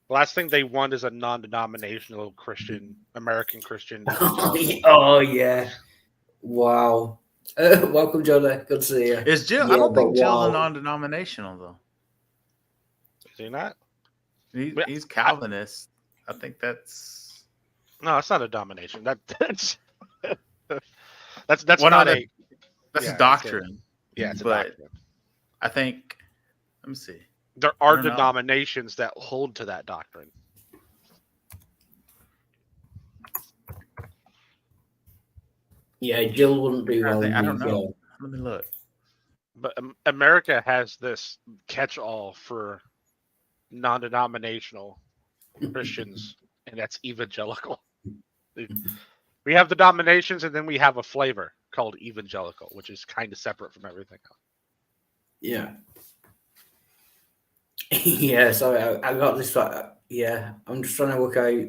The last thing they want is a non-denominational Christian, American Christian.
Oh yeah, wow. Welcome, Jonah. Good to see you.
Is Jill?
Yeah,
I don't think
but
Jill's a
wow.
non-denominational though.
Is he not?
He's Calvinist. I think that's
No, it's not a domination. That's
Well, no,
not
that-
a.
that's
yeah,
a doctrine.
Yeah, it's a
but
doctrine.
I think. Let me see.
There are
don't know.
denominations that hold to that doctrine.
Yeah, Jill wouldn't do well.
I don't
in
know.
the
Let me look.
But America has this catch-all for non-denominational Christians, and that's evangelical. We have the denominations, and then we have a flavor called evangelical, which is kind of separate from everything else.
Yeah. Yeah, sorry, I got this. Yeah, I'm just trying to work out.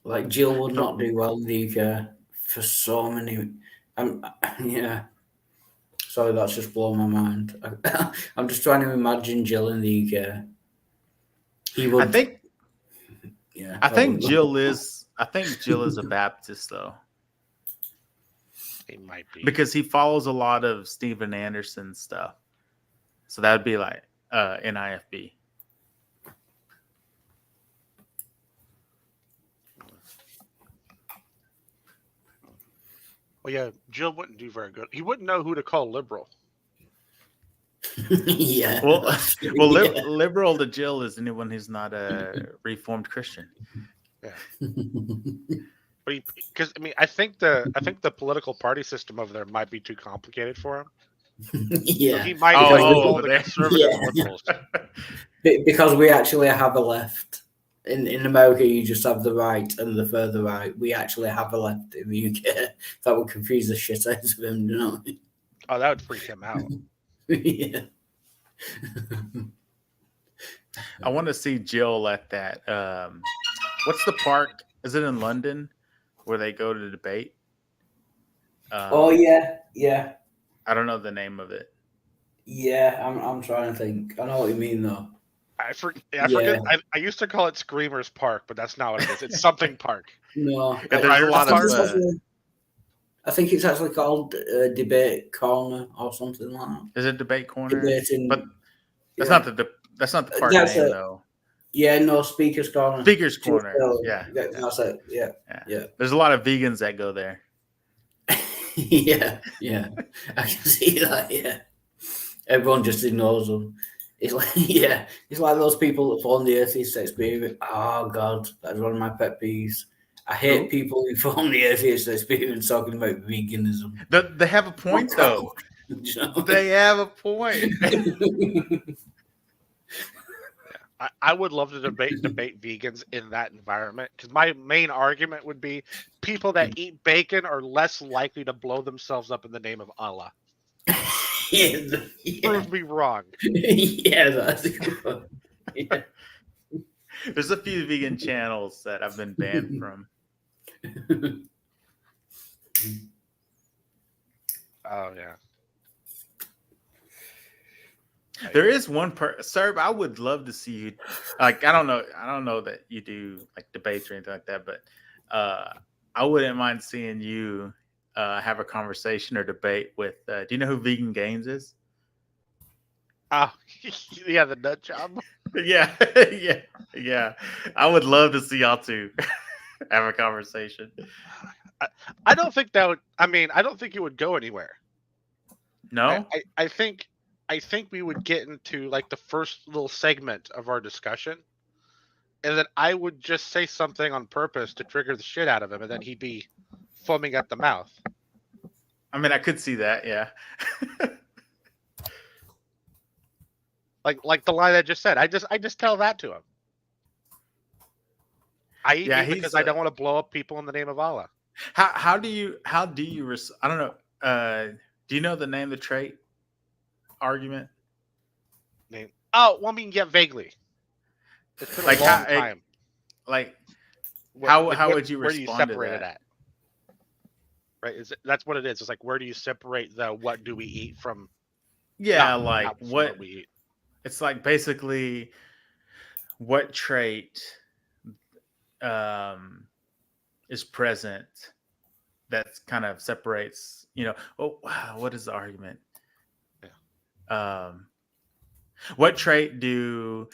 Like, Jill would not do well in the UK for so many. Yeah. Sorry, that's just blown my mind. I'm just trying to imagine Jill in the UK. He would.
I think.
Yeah.
I think Jill is. I think Jill is a Baptist though,
He might be.
because he follows a lot of Steven Anderson stuff. So that would be like NIFB.
Well, yeah, Jill wouldn't do very good. He wouldn't know who to call liberal.
Yeah.
Well,
Yeah.
liberal to Jill is anyone who's not a Reformed Christian.
But because I think the political party system over there might be too complicated for him. So
Yeah.
he might
Oh,
like
oh,
all the
they-
conservative
Yeah.
liberals.
Because we actually have a left. In America, you just have the right and the further right. We actually have a left in the UK. That would confuse the shit out of him, you know?
Oh, that would freak him out.
Yeah.
I want to see Jill at that. What's the park? Is it in London where they go to debate?
Oh yeah, yeah,
I don't know the name of it.
yeah. I'm trying to think. I know what you mean though.
I forget. I used to call it Screamers Park, but that's not what it is. It's something park.
No,
Yeah, there's a lot of,
I think it's actually called Debate Corner or something like that.
Is it Debate Corner?
Debating,
But that's
yeah.
not that's not the park
That's
name
it.
though.
Yeah, no, Speaker's Corner.
Speaker's Corner. Yeah.
That's it. Yeah, yeah.
There's a lot of vegans that go there.
yeah, yeah. I can see that. Yeah, everyone just ignores them. It's like, yeah, it's like those people that form the atheist experience. Oh God, that's one of my pet peeves. I hate people who form the atheist experience talking about veganism.
They have a point though.
You know?
They have a point.
I would love to debate vegans in that environment because my main argument would be people that eat bacon are less likely to blow themselves up in the name of Allah.
yeah.
Prove me wrong.
Yeah, that's a good one. Yeah.
There's a few vegan channels that I've been banned from.
Oh yeah.
There is one Serb. I would love to see you. Like, I don't know that you do like debates or anything like that, but I wouldn't mind seeing you have a conversation or debate with. Do you know who Vegan Games is?
Oh, yeah, the nut job.
Yeah, yeah. I would love to see y'all two have a conversation.
I don't think that would. I mean, I don't think it would go anywhere.
No,
I think we would get into like the first little segment of our discussion, and then I would just say something on purpose to trigger the shit out of him, and then he'd be foaming at the mouth.
I mean, I could see that. Yeah.
Like the line I just said. I just tell that to him. I eat
Yeah,
meat because I don't want to blow up people in the name of Allah.
How do you I don't know. Do you know the name of the trait argument?
Name? Oh, well, I mean, yeah, vaguely. It's been a long time.
How
Like,
would you
where do you
respond to
separate it
that?
at? Right? That's what it is. It's like, where do you separate the what do we eat from?
Yeah,
not from
what
we eat.
It's like basically what trait is present that kind of separates, what is the argument? What trait do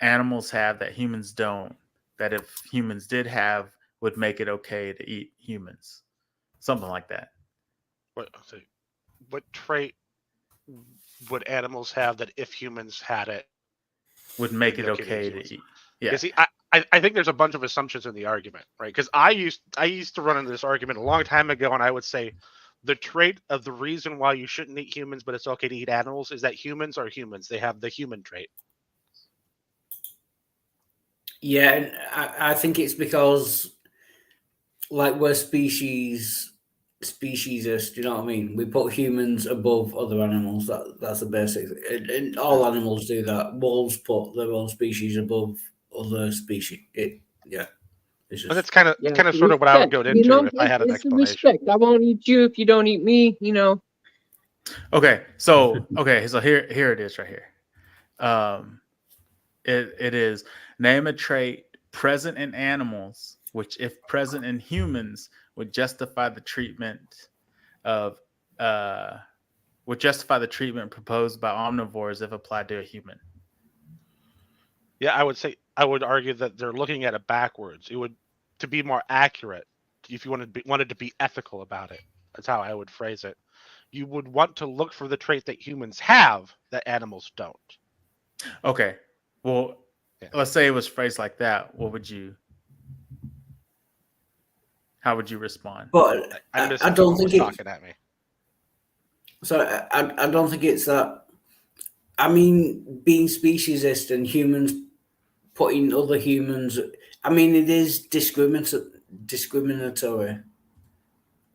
animals have that humans don't, that if humans did have would make it okay to eat humans? Something like that.
What trait would animals have that if humans had it
would make it okay to eat? Yeah.
See, I think there's a bunch of assumptions in the argument, right? Because I used to run into this argument a long time ago, and I would say the trait of the reason why you shouldn't eat humans, but it's okay to eat animals, is that humans are humans. They have the human trait.
Yeah, and I think it's because, like, we're speciesist. Do you know what I mean? We put humans above other animals. That's the basic. And all animals do that. Wolves put their own species above other species. It's just.
But that's kind of sort of what I would go into if I had an explanation.
Respect. I won't eat you if you don't eat me.
Okay, so here it is right here. It is name a trait present in animals which, if present in humans, would justify the treatment proposed by omnivores if applied to a human.
Yeah, I would argue that they're looking at it backwards. It would, to be more accurate, if you wanted to be ethical about it. That's how I would phrase it. You would want to look for the trait that humans have that animals don't.
Okay. Well, let's say it was phrased like that. How would you respond?
But I don't think it's
talking at me.
So I don't think it's that. I mean, being speciesist and humans putting other humans. I mean, it is discriminatory.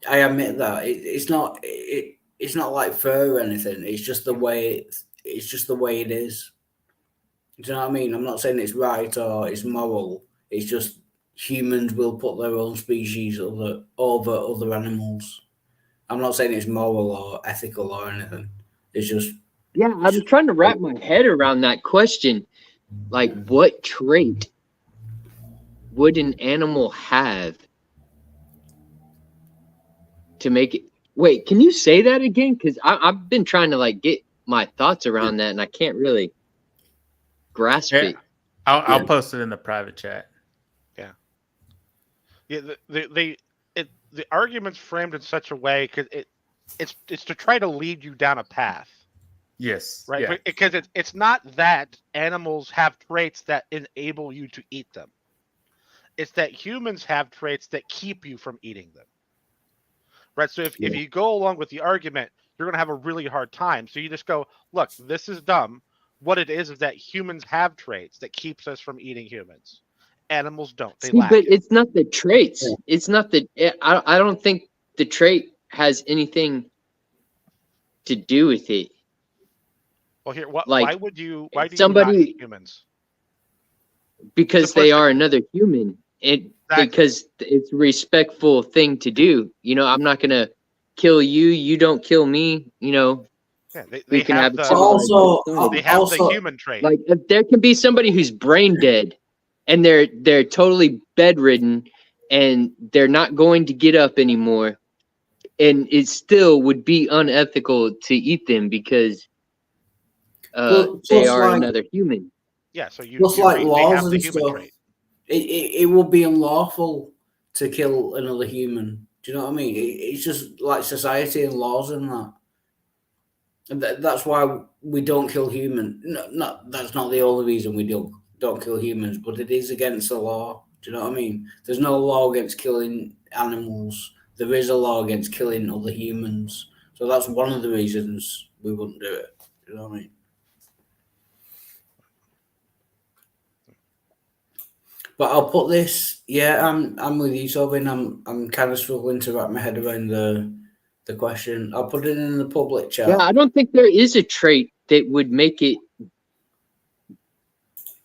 I admit that it's not. It's not like fur or anything. It's just the way. It's just the way it is. Do you know what I mean? I'm not saying it's right or it's moral. It's just humans will put their own species over other animals. I'm not saying it's moral or ethical or anything. It's just.
Yeah, I'm trying to wrap my head around that question. Like, what trait would an animal have to make it? Wait, can you say that again? Because I've been trying to get my thoughts around that, and I can't really grasp it.
I'll post it in the private chat.
Yeah, the argument's framed in such a way because it's to try to lead you down a path.
Yes.
Right.
Yeah.
Because it's not that animals have traits that enable you to eat them. It's that humans have traits that keep you from eating them. Right. So if you go along with the argument, you're going to have a really hard time. So you just go, look, this is dumb. What it is that humans have traits that keeps us from eating humans. Animals don't. They lack.
But it's not the traits. It's not the. I don't think the trait has anything to do with it.
Well, here, why do you not eat humans?
Because they are another human. Because it's a respectful thing to do. I'm not gonna kill you. You don't kill me.
Yeah,
we can have
the human trait.
Like, if there can be somebody who's brain dead, and they're totally bedridden, and they're not going to get up anymore, and it still would be unethical to eat them because they are another human.
Yeah, so you
laws
have the
and
human
stuff.
trait.
It would be unlawful to kill another human. Do you know what I mean? It's just like society and laws and that. And that's why we don't kill humans. That's not the only reason we don't kill humans, but it is against the law. Do you know what I mean? There's no law against killing animals. There is a law against killing other humans. So that's one of the reasons we wouldn't do it. Do you know what I mean? But I'll put this Yeah, I'm with you, Tobin. I'm kind of struggling to wrap my head around the question. I'll put it in the public chat.
Yeah, I don't think there is a trait that would make it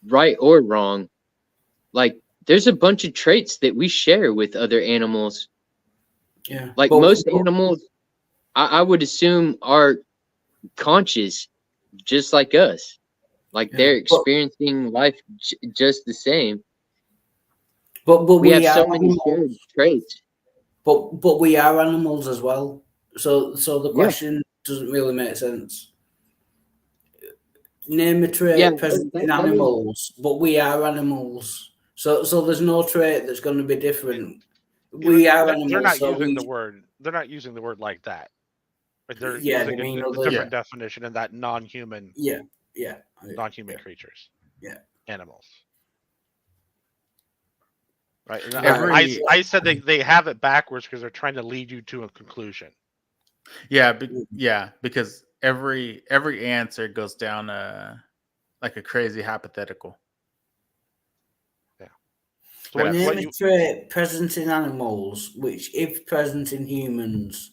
right or wrong. Like, there's a bunch of traits that we share with other animals.
Yeah.
Like most animals, I would assume are conscious, just like us. Like they're experiencing life just the same.
But
we have so
are
many shared traits.
But we are animals as well. So the question doesn't really make sense. Name a trait present in animals, but we are animals. So there's no trait that's going to be different. We are animals.
They're not using the word. They're not using the word like that. But they're using a different definition in that non-human. Non-human creatures.
Yeah.
Animals. Right. I said they have it backwards because they're trying to lead you to a conclusion.
Yeah, because every answer goes down like a crazy hypothetical.
Yeah.
So name a trait present in animals, which, if present in humans,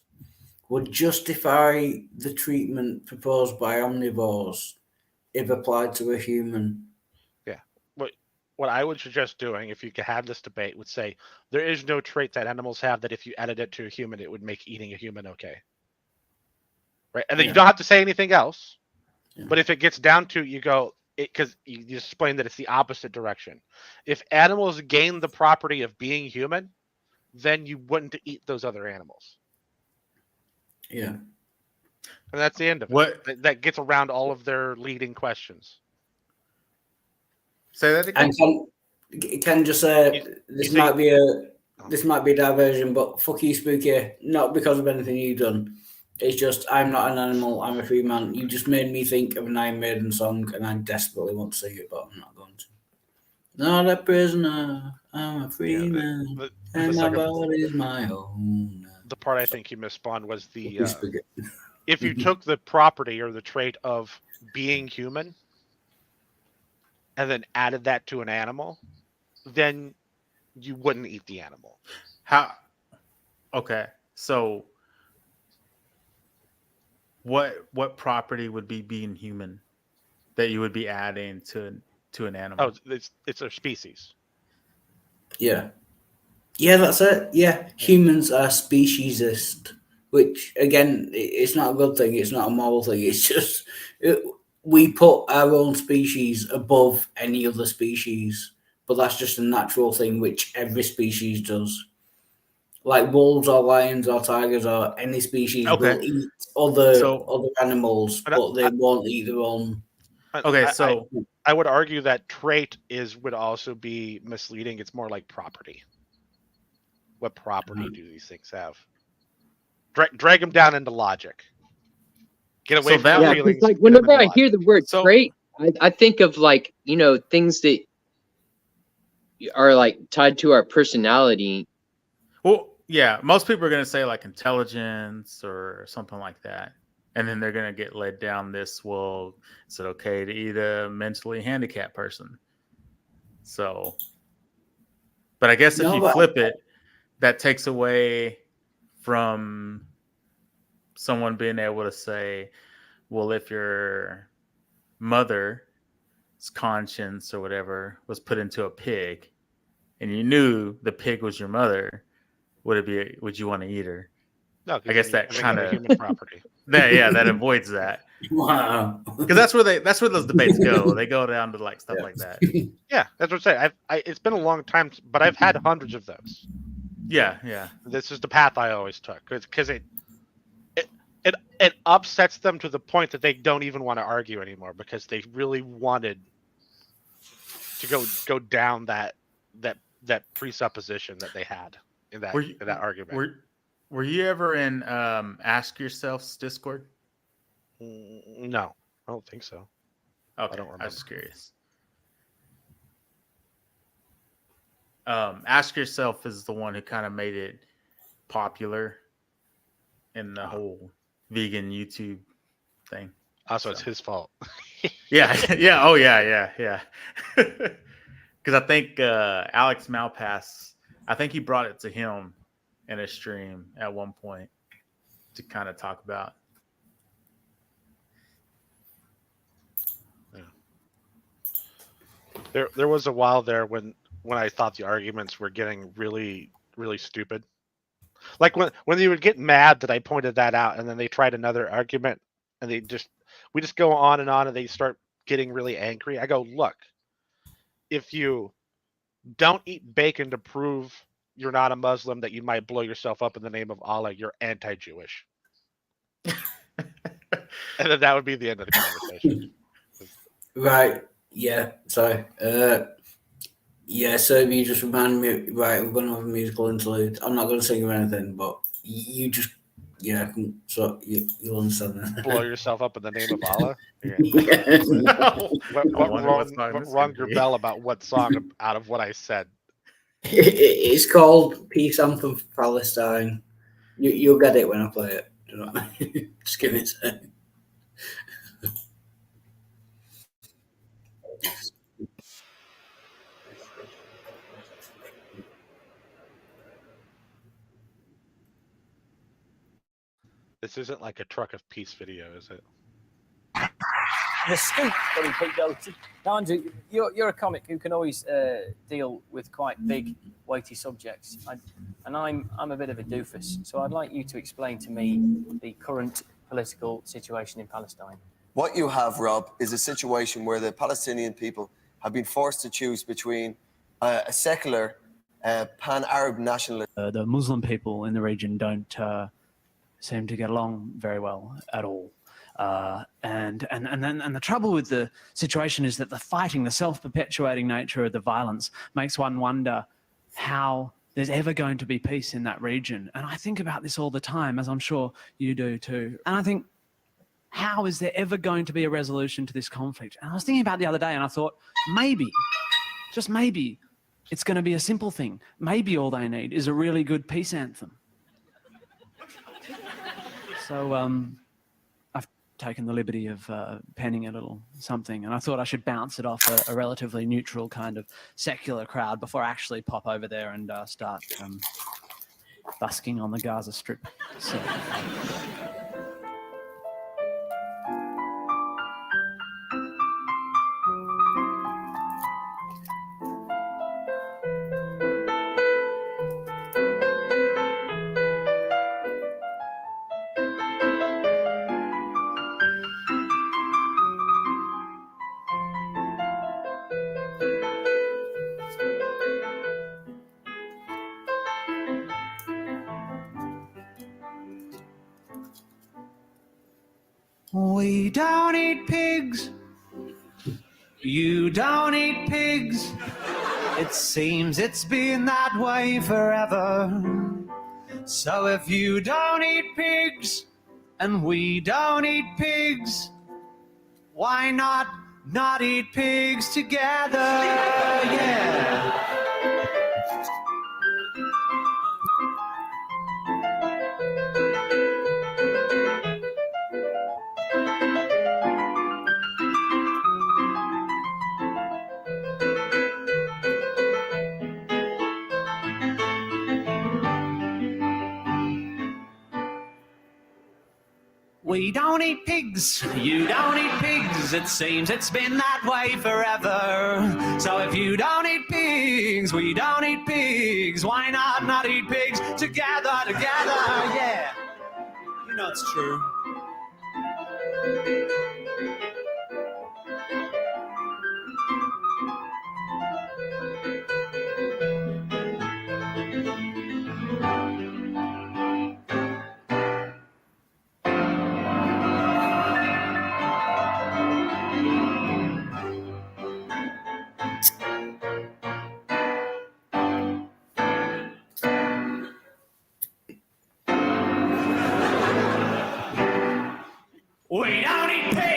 would justify the treatment proposed by omnivores if applied to a human.
Yeah. What I would suggest doing, if you could have this debate, would say there is no trait that animals have that if you added it to a human, it would make eating a human okay. Right, and then you don't have to say anything else. Yeah. But if it gets down to you go, because you explain that it's the opposite direction. If animals gain the property of being human, then you wouldn't eat those other animals.
Yeah.
And that's the end of it. That gets around all of their leading questions.
Say that again.
And can just say this might be a diversion, but fuck you, Spooky. Not because of anything you've done. It's just I'm not an animal. I'm a free man. You just made me think of an Iron Maiden song, and I desperately want to sing it, but I'm not going to. Not a prisoner. I'm a free man, and my body is my own.
The part I think you misspawned was the if you took the property or the trait of being human and then added that to an animal, then you wouldn't eat the animal.
How? Okay, so what property would be being human that you would be adding to an animal?
Oh, it's a species.
Yeah, that's it. Yeah, humans are speciesist, which again, it's not a good thing. It's not a moral thing. It's just we put our own species above any other species, but that's just a natural thing which every species does. Like wolves or lions or tigers or any species will eat other animals, but they won't eat their own.
Okay, so
I would argue that trait would also be misleading. It's more like property. What property do these things have? Drag them down into logic. Get away from that feelings.
Like whenever I hear the word trait, I think of like, things that are like tied to our personality.
Well, yeah, most people are going to say like intelligence or something like that. And then they're going to get led down this, well, is it okay to eat a mentally handicapped person? So, but I guess if you flip it, that takes away from someone being able to say, well, if your mother's conscience or whatever was put into a pig and you knew the pig was your mother, would you want to eat her?
No,
I guess that kind of
human property.
that avoids that.
Wow.
Because that's where those debates go. They go down to like stuff like that.
Yeah, that's what I'm saying. It's been a long time, but I've had hundreds of those.
Yeah.
This is the path I always took because it upsets them to the point that they don't even want to argue anymore because they really wanted to go down that presupposition that they had in that argument.
Were you ever in Ask Yourself's Discord?
No, I don't think so.
Okay,
I don't remember.
I was curious. Ask Yourself is the one who kind of made it popular in the whole vegan YouTube thing.
Also, it's his fault.
Yeah. Oh, yeah. because I think Alex Malpass, I think he brought it to him in a stream at one point to kind of talk about.
Yeah. There was a while there when I thought the arguments were getting really, really stupid. Like when they would get mad that I pointed that out, and then they tried another argument, and we just go on, and they start getting really angry. I go, look, if you don't eat bacon to prove you're not a Muslim, that you might blow yourself up in the name of Allah, you're anti-Jewish. And then that would be the end of the conversation.
Right. Yeah. Sorry. Yeah. So you just reminded me. Right. We're going to have a musical interlude. I'm not going to sing or anything, but you just. Yeah. So you'll understand that.
Blow yourself up in the name of Allah.
Yeah.
What rung your bell about what song out of what I said?
It's called Peace Anthem for Palestine. You'll get it when I play it. Do you know what I mean? Just give it a second.
This isn't like a Truck of Peace video, is it?
The scoop, buddy, Pete Doherty. Now, Andrew, you're a comic who can always deal with quite big, weighty subjects, and I'm a bit of a doofus. So I'd like you to explain to me the current political situation in Palestine.
What you have, Rob, is a situation where the Palestinian people have been forced to choose between a secular, pan-Arab nationalist.
The Muslim people in the region don't seem to get along very well at all. And the trouble with the situation is that the fighting, the self-perpetuating nature of the violence makes one wonder how there's ever going to be peace in that region. And I think about this all the time, as I'm sure you do too. And I think, how is there ever going to be a resolution to this conflict? And I was thinking about it the other day, and I thought, maybe, just maybe, it's going to be a simple thing. Maybe all they need is a really good peace anthem. So I've taken the liberty of penning a little something, and I thought I should bounce it off a relatively neutral kind of secular crowd before I actually pop over there and start busking on the Gaza Strip. So.
We don't eat pigs. You don't eat pigs. It seems it's been that way forever. So if you don't eat pigs and we don't eat pigs, why not eat pigs together? Yeah. We don't eat pigs, you don't eat pigs. It seems it's been that way forever. So if you don't eat pigs, we don't eat pigs. Why not eat pigs together, yeah. You know it's true. We don't eat pigs.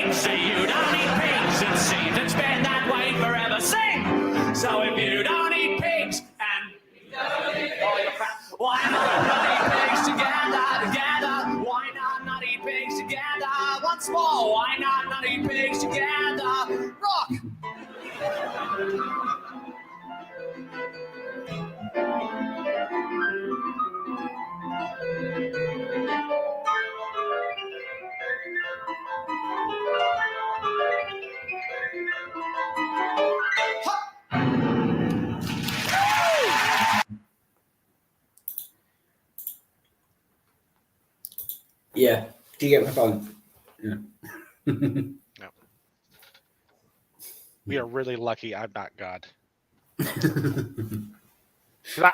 Yeah. Do you get my point? Yeah.
No. We are really lucky I'm not God. 'Cause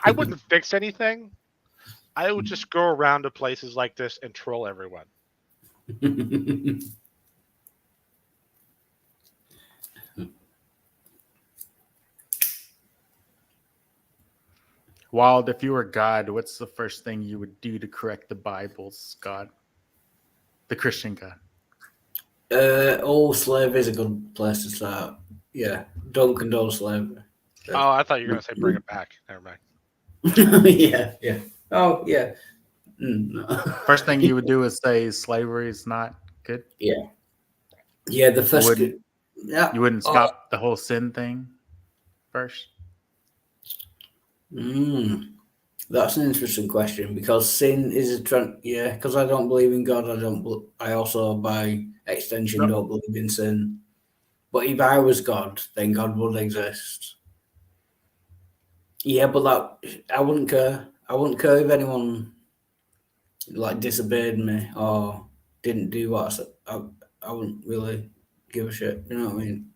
I wouldn't fix anything. I would just go around to places like this and troll everyone.
Wild, if you were God, what's the first thing you would do to correct the Bible's God? The Christian God.
Slavery is a good place to start. Yeah. Don't condone slavery.
Oh, I thought you were going to say bring it back. Never mind.
Yeah. Oh, yeah. No.
First thing you would do is say slavery is not good.
Yeah. Yeah, the first.
You wouldn't stop the whole sin thing first.
That's an interesting question because sin is because I don't believe in God. I also, by extension, don't believe in sin. But if I was God, then God would exist. Yeah, but I wouldn't care. I wouldn't care if anyone disobeyed me or didn't do what I said. I wouldn't really give a shit. You know what I mean?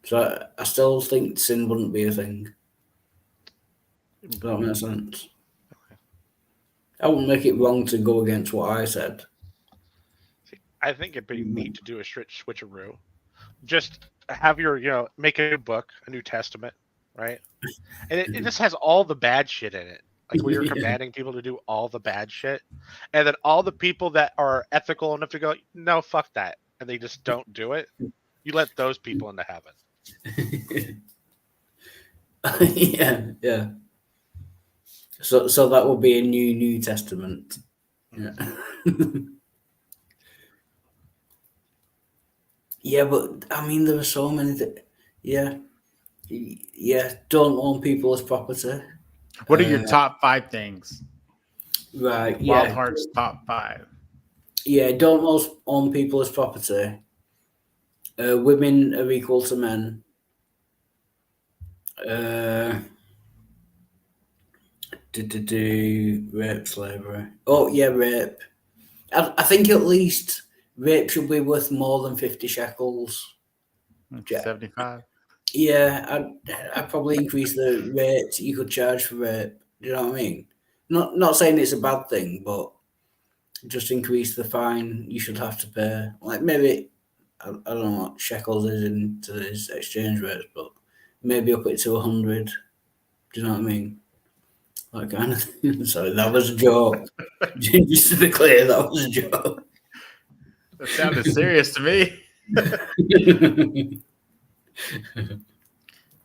So I still think sin wouldn't be a thing. Does that make sense? I wouldn't make it wrong to go against what I said.
I think it'd be neat to do a switcheroo. Just have your, make a new book, a New Testament, right? And it just has all the bad shit in it. Like where you're commanding people to do all the bad shit. And then all the people that are ethical enough to go, no, fuck that. And they just don't do it. You let those people into heaven.
Yeah. So that will be a New Testament. Yeah. Yeah, but I mean, there are so many. Yeah. Don't own people as property.
What are your top 5 things?
Right.
Wild Heart's top 5.
Yeah, don't own people as property. Women are equal to men. Rape, slavery. Oh yeah, rape. I think at least rape should be worth more than 50 shekels.
75.
Yeah, I'd probably increase the rate you could charge for rape. Do you know what I mean? Not saying it's a bad thing, but just increase the fine you should have to pay. Like maybe I don't know what shekels is in today's exchange rates, but maybe up it to 100. Do you know what I mean? That kind of thing. Sorry, that was a joke. Just to be clear, that was a joke.
That sounded serious to me.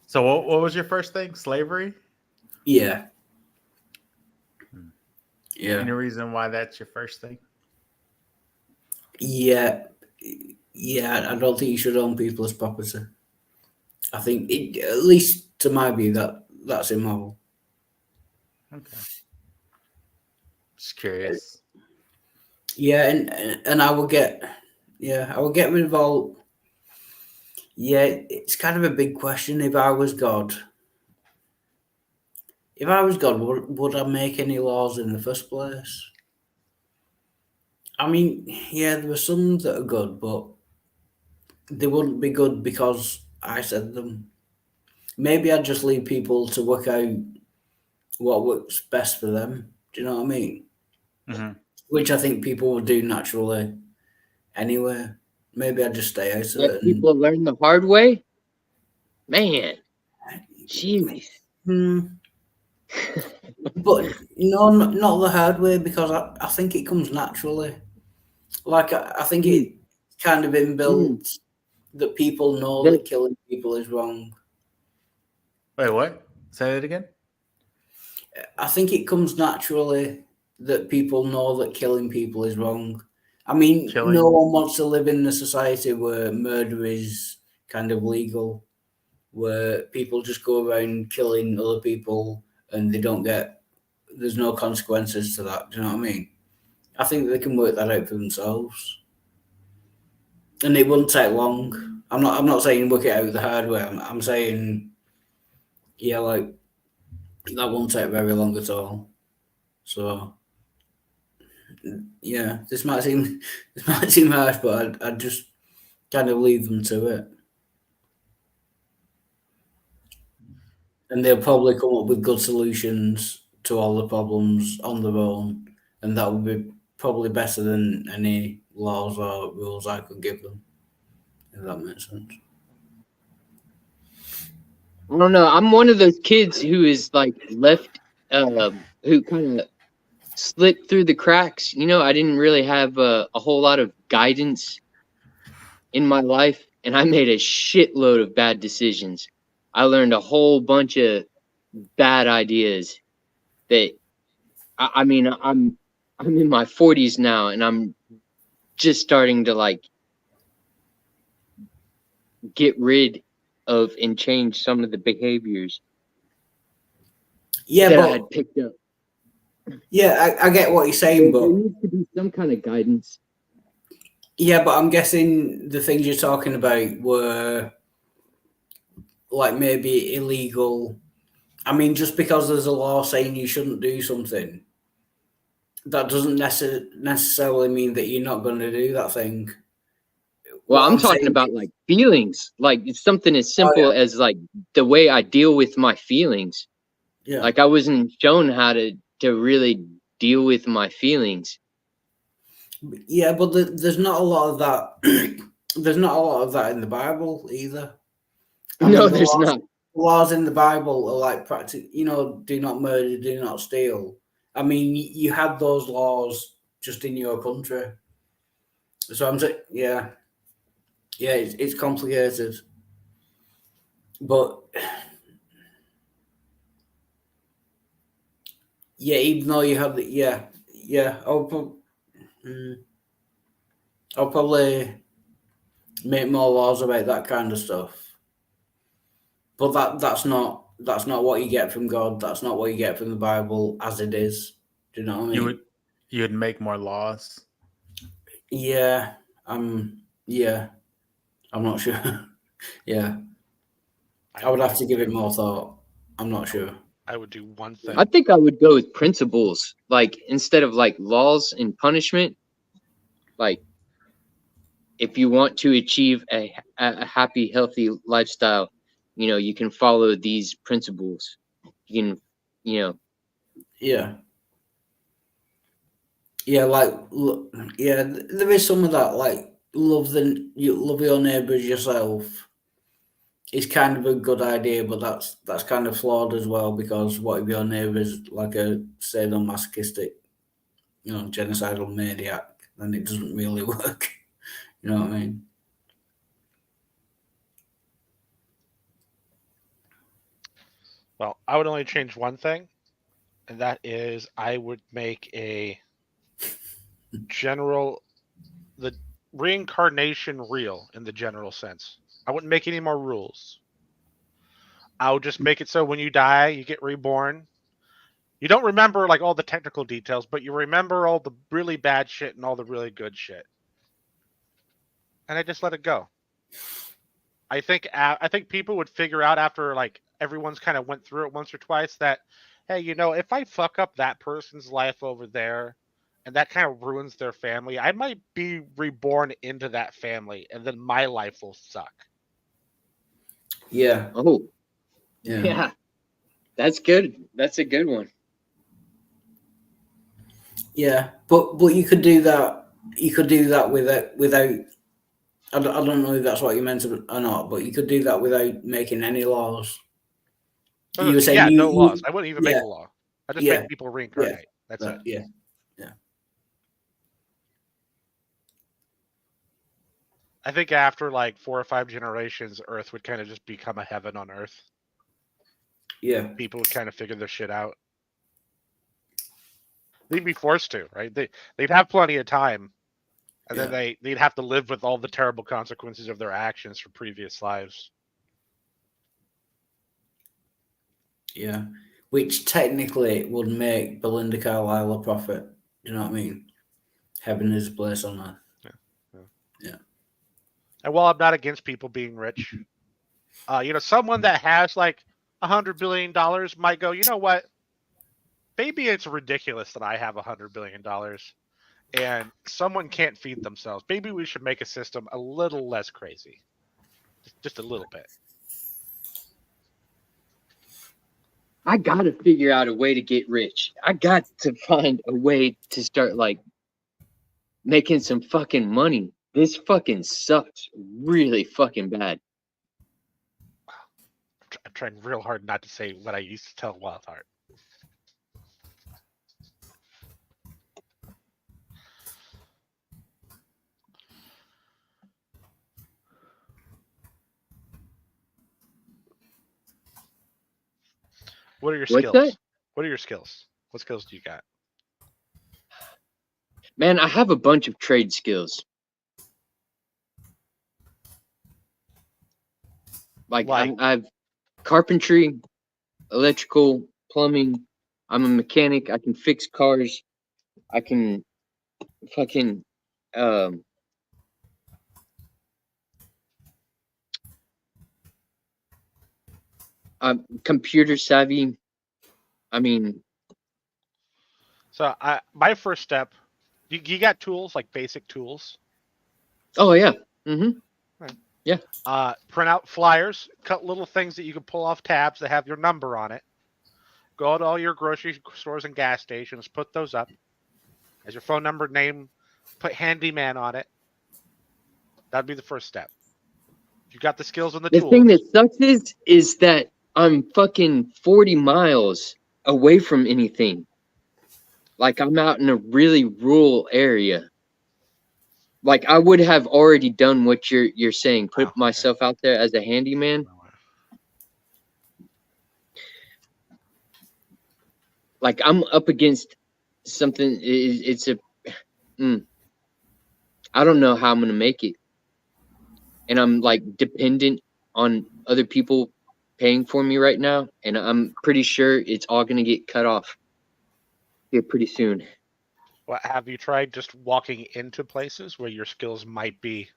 So what was your first thing? Slavery?
Yeah. Yeah.
Any reason why that's your first thing?
Yeah. I don't think you should own people as property. I think, at least to my view, that's immoral.
Okay. Just curious.
Yeah, and I will get rid of all. Yeah, it's kind of a big question. If I was God, would I make any laws in the first place? I mean, yeah, there are some that are good, but they wouldn't be good because I said them. Maybe I'd just leave people to work out what works best for them. Do you know what I mean?
Mm-hmm.
Which I think people would do naturally anyway. Maybe I'd just stay out of it.
People learn the hard way? Man. Jeez.
But no, not the hard way, because I think it comes naturally. Like, I think it's kind of inbuilt that people know that killing people is wrong.
Wait, what? Say it again?
I think it comes naturally that people know that killing people is wrong. I mean, no one wants to live in a society where murder is kind of legal, where people just go around killing other people and there's no consequences to that. Do you know what I mean? I think they can work that out for themselves. And it wouldn't take long. I'm not saying work it out the hard way. I'm saying, yeah, like, that won't take very long at all. So, yeah, this might seem harsh, but I'd just kind of leave them to it. And they'll probably come up with good solutions to all the problems on their own, and that would be probably better than any laws or rules I could give them, if that makes sense.
I don't know. I'm one of those kids who is like left, who kind of slipped through the cracks. You know, I didn't really have a whole lot of guidance in my life, and I made a shitload of bad decisions. I learned a whole bunch of bad ideas that, I mean, I'm in my 40s now, and I'm just starting to like get rid of and change some of the behaviors
Yeah,
that
but
I had picked up.
Yeah, I get what you're saying,
There
but
needs to be some kind of guidance.
yeah, but I'm guessing the things you're talking about were like maybe illegal. I mean, just because there's a law saying you shouldn't do something, that doesn't necessarily mean that you're not going to do that thing.
Well,
What
I'm
I'm
talking
saying
about like feelings, like it's something as
Oh,
simple
yeah.
as like the way I deal with my feelings.
Yeah.
Like I wasn't shown how to really deal with my feelings.
Yeah, but there's not a lot of that. There's not a lot of that in the Bible either.
No,
the
there's not.
laws in the Bible are like do not murder, do not steal. I mean, you had those laws just in your country. So I'm saying, yeah, it's complicated, but yeah, even though you have the I'll probably make more laws about that kind of stuff. But that's not what you get from God. That's not what you get from the Bible as it is. Do you know what I mean?
You would make more laws.
Yeah, I'm not sure. Yeah, I would have to give it more thought. I'm not sure.
I would do one thing.
I think I would go with principles, like instead of like laws and punishment. Like, if you want to achieve a happy, healthy lifestyle, you know, you can follow these principles. You can, you know.
Yeah. Yeah, there is some of that, like love your neighbour as yourself. It's kind of a good idea, but that's kind of flawed as well, because what if your neighbour is like a sadomasochistic, genocidal maniac? Then it doesn't really work. You know what I mean?
Well, I would only change one thing, and that is I would make the reincarnation real in the general sense. I wouldn't make any more rules. I would just make it so when you die, you get reborn. You don't remember like all the technical details, but you remember all the really bad shit and all the really good shit. And I just let it go. I think people would figure out after like everyone's kind of went through it once or twice that, hey, if I fuck up that person's life over there and that kind of ruins their family, I might be reborn into that family and then my life will suck.
Yeah.
Oh.
Yeah.
Yeah. That's good. That's a good one.
Yeah, but you could do that. You could do that without. I don't know if that's what you meant or not, but you could do that without making any laws. You were saying
no laws. I wouldn't even make a law. I just make people reincarnate.
Yeah.
That's it.
Yeah.
I think after like 4 or 5 generations, Earth would kind of just become a heaven on Earth.
Yeah.
People would kind of figure their shit out. They'd be forced to, right? They'd have plenty of time. And then they'd have to live with all the terrible consequences of their actions from previous lives.
Yeah. Which technically would make Belinda Carlisle a prophet. Do you know what I mean? Heaven is a place on earth. Yeah.
And while I'm not against people being rich, someone that has like $100 billion might go, you know what? Maybe it's ridiculous that I have $100 billion. and someone can't feed themselves. Maybe we should make a system a little less crazy. Just a little bit.
I gotta figure out a way to get rich. I got to find a way to start like making some fucking money. This fucking sucks really fucking bad.
I'm trying real hard not to say what I used to tell Wildheart. What are your
What's
skills?
that?
What are your skills? What skills do you got?
Man, I have a bunch of trade skills. Like I've carpentry, electrical, plumbing. I'm a mechanic. I can fix cars. I can fucking I'm computer savvy. I mean,
So my first step, you got tools, like basic tools.
oh yeah. Mm-hmm.
Right.
Yeah.
Print out flyers, cut little things that you can pull off tabs that have your number on it. Go to all your grocery stores and gas stations, put those up. As your phone number, name, put handyman on it. That'd be the first step. You got the skills and the
The
tools.
thing that sucks is that I'm fucking 40 miles away from anything. Like I'm out in a really rural area. Like I would have already done what you're saying, put myself out there as a handyman. Like I'm up against something. I don't know how I'm gonna make it, and I'm like dependent on other people paying for me right now, and I'm pretty sure it's all gonna get cut off here pretty soon.
Well, have you tried just walking into places where your skills might be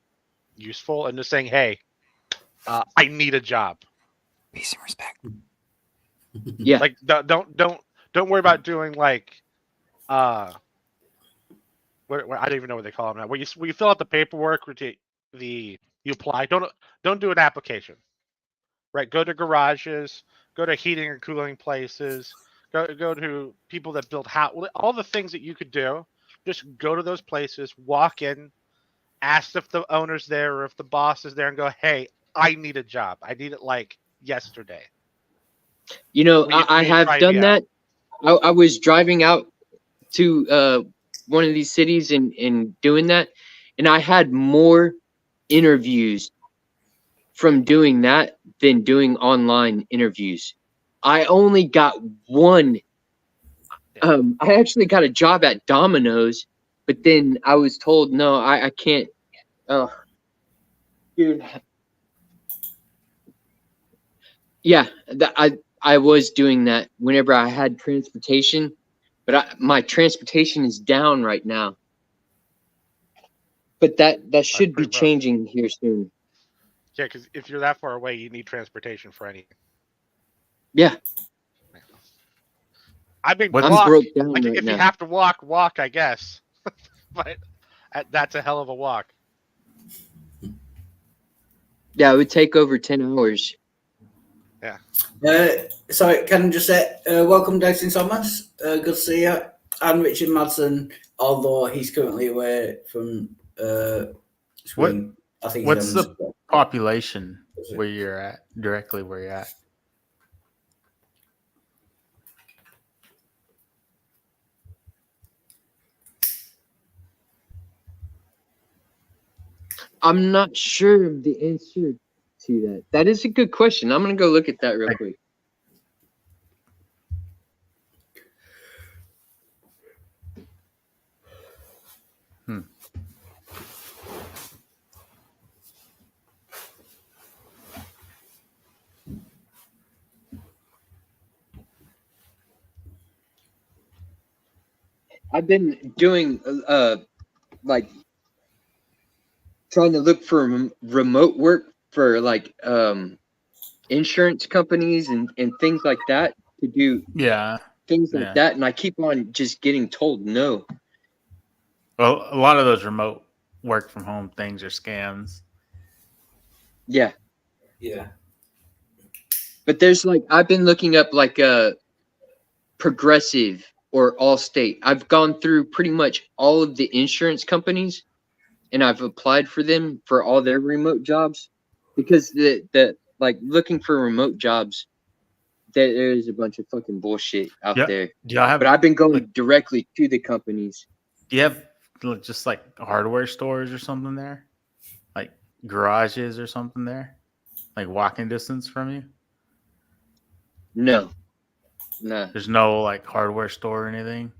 useful and just saying, "Hey, I need a job."
Peace and respect.
Yeah.
Like don't worry about doing like what I don't even know what they call them now. Where you fill out the paperwork, you apply. Don't do an application. Right? Go to garages, go to heating and cooling places, go to people that build all the things that you could do. Just go to those places, walk in, ask if the owner's there or if the boss is there, and go, "Hey, I need a job. I need it like yesterday."
You know, I have done that. I was driving out to one of these cities and doing that, and I had more interviews from doing that than doing online interviews. I only got one. I actually got a job at Domino's, but then I was told, no, I can't. Oh, dude. Yeah, I was doing that whenever I had transportation, but my transportation is down right now. But that should be changing here soon.
Yeah, because if you're that far away, you need transportation for anything.
Yeah.
I mean,
I'm
walk.
broke down
Like,
right
if
now.
you have to walk, I guess. But that's a hell of a walk.
Yeah, it would take over 10 hours.
Yeah.
Sorry, can I just say, welcome, Dyson Thomas. Good to see you. And Richard Madsen, although he's currently away from screen. I think
What's the population where you're at, directly where you're at?
I'm not sure of the answer to that. That is a good question. I'm going to go look at that real quick. I've been doing like trying to look for remote work for like insurance companies and things like that to do
things
like that, and I keep on just getting told no.
Well, a lot of those remote work from home things are scams.
Yeah.
Yeah.
But there's like, I've been looking up like a Progressive or Allstate. I've gone through pretty much all of the insurance companies and I've applied for them for all their remote jobs, because the like looking for remote jobs, there is a bunch of fucking bullshit out there.
Do y'all have,
but I've been going directly to the companies.
Do you have just like hardware stores or something there? Like garages or something there? Like walking distance from you?
No. No.
There's no like hardware store or anything?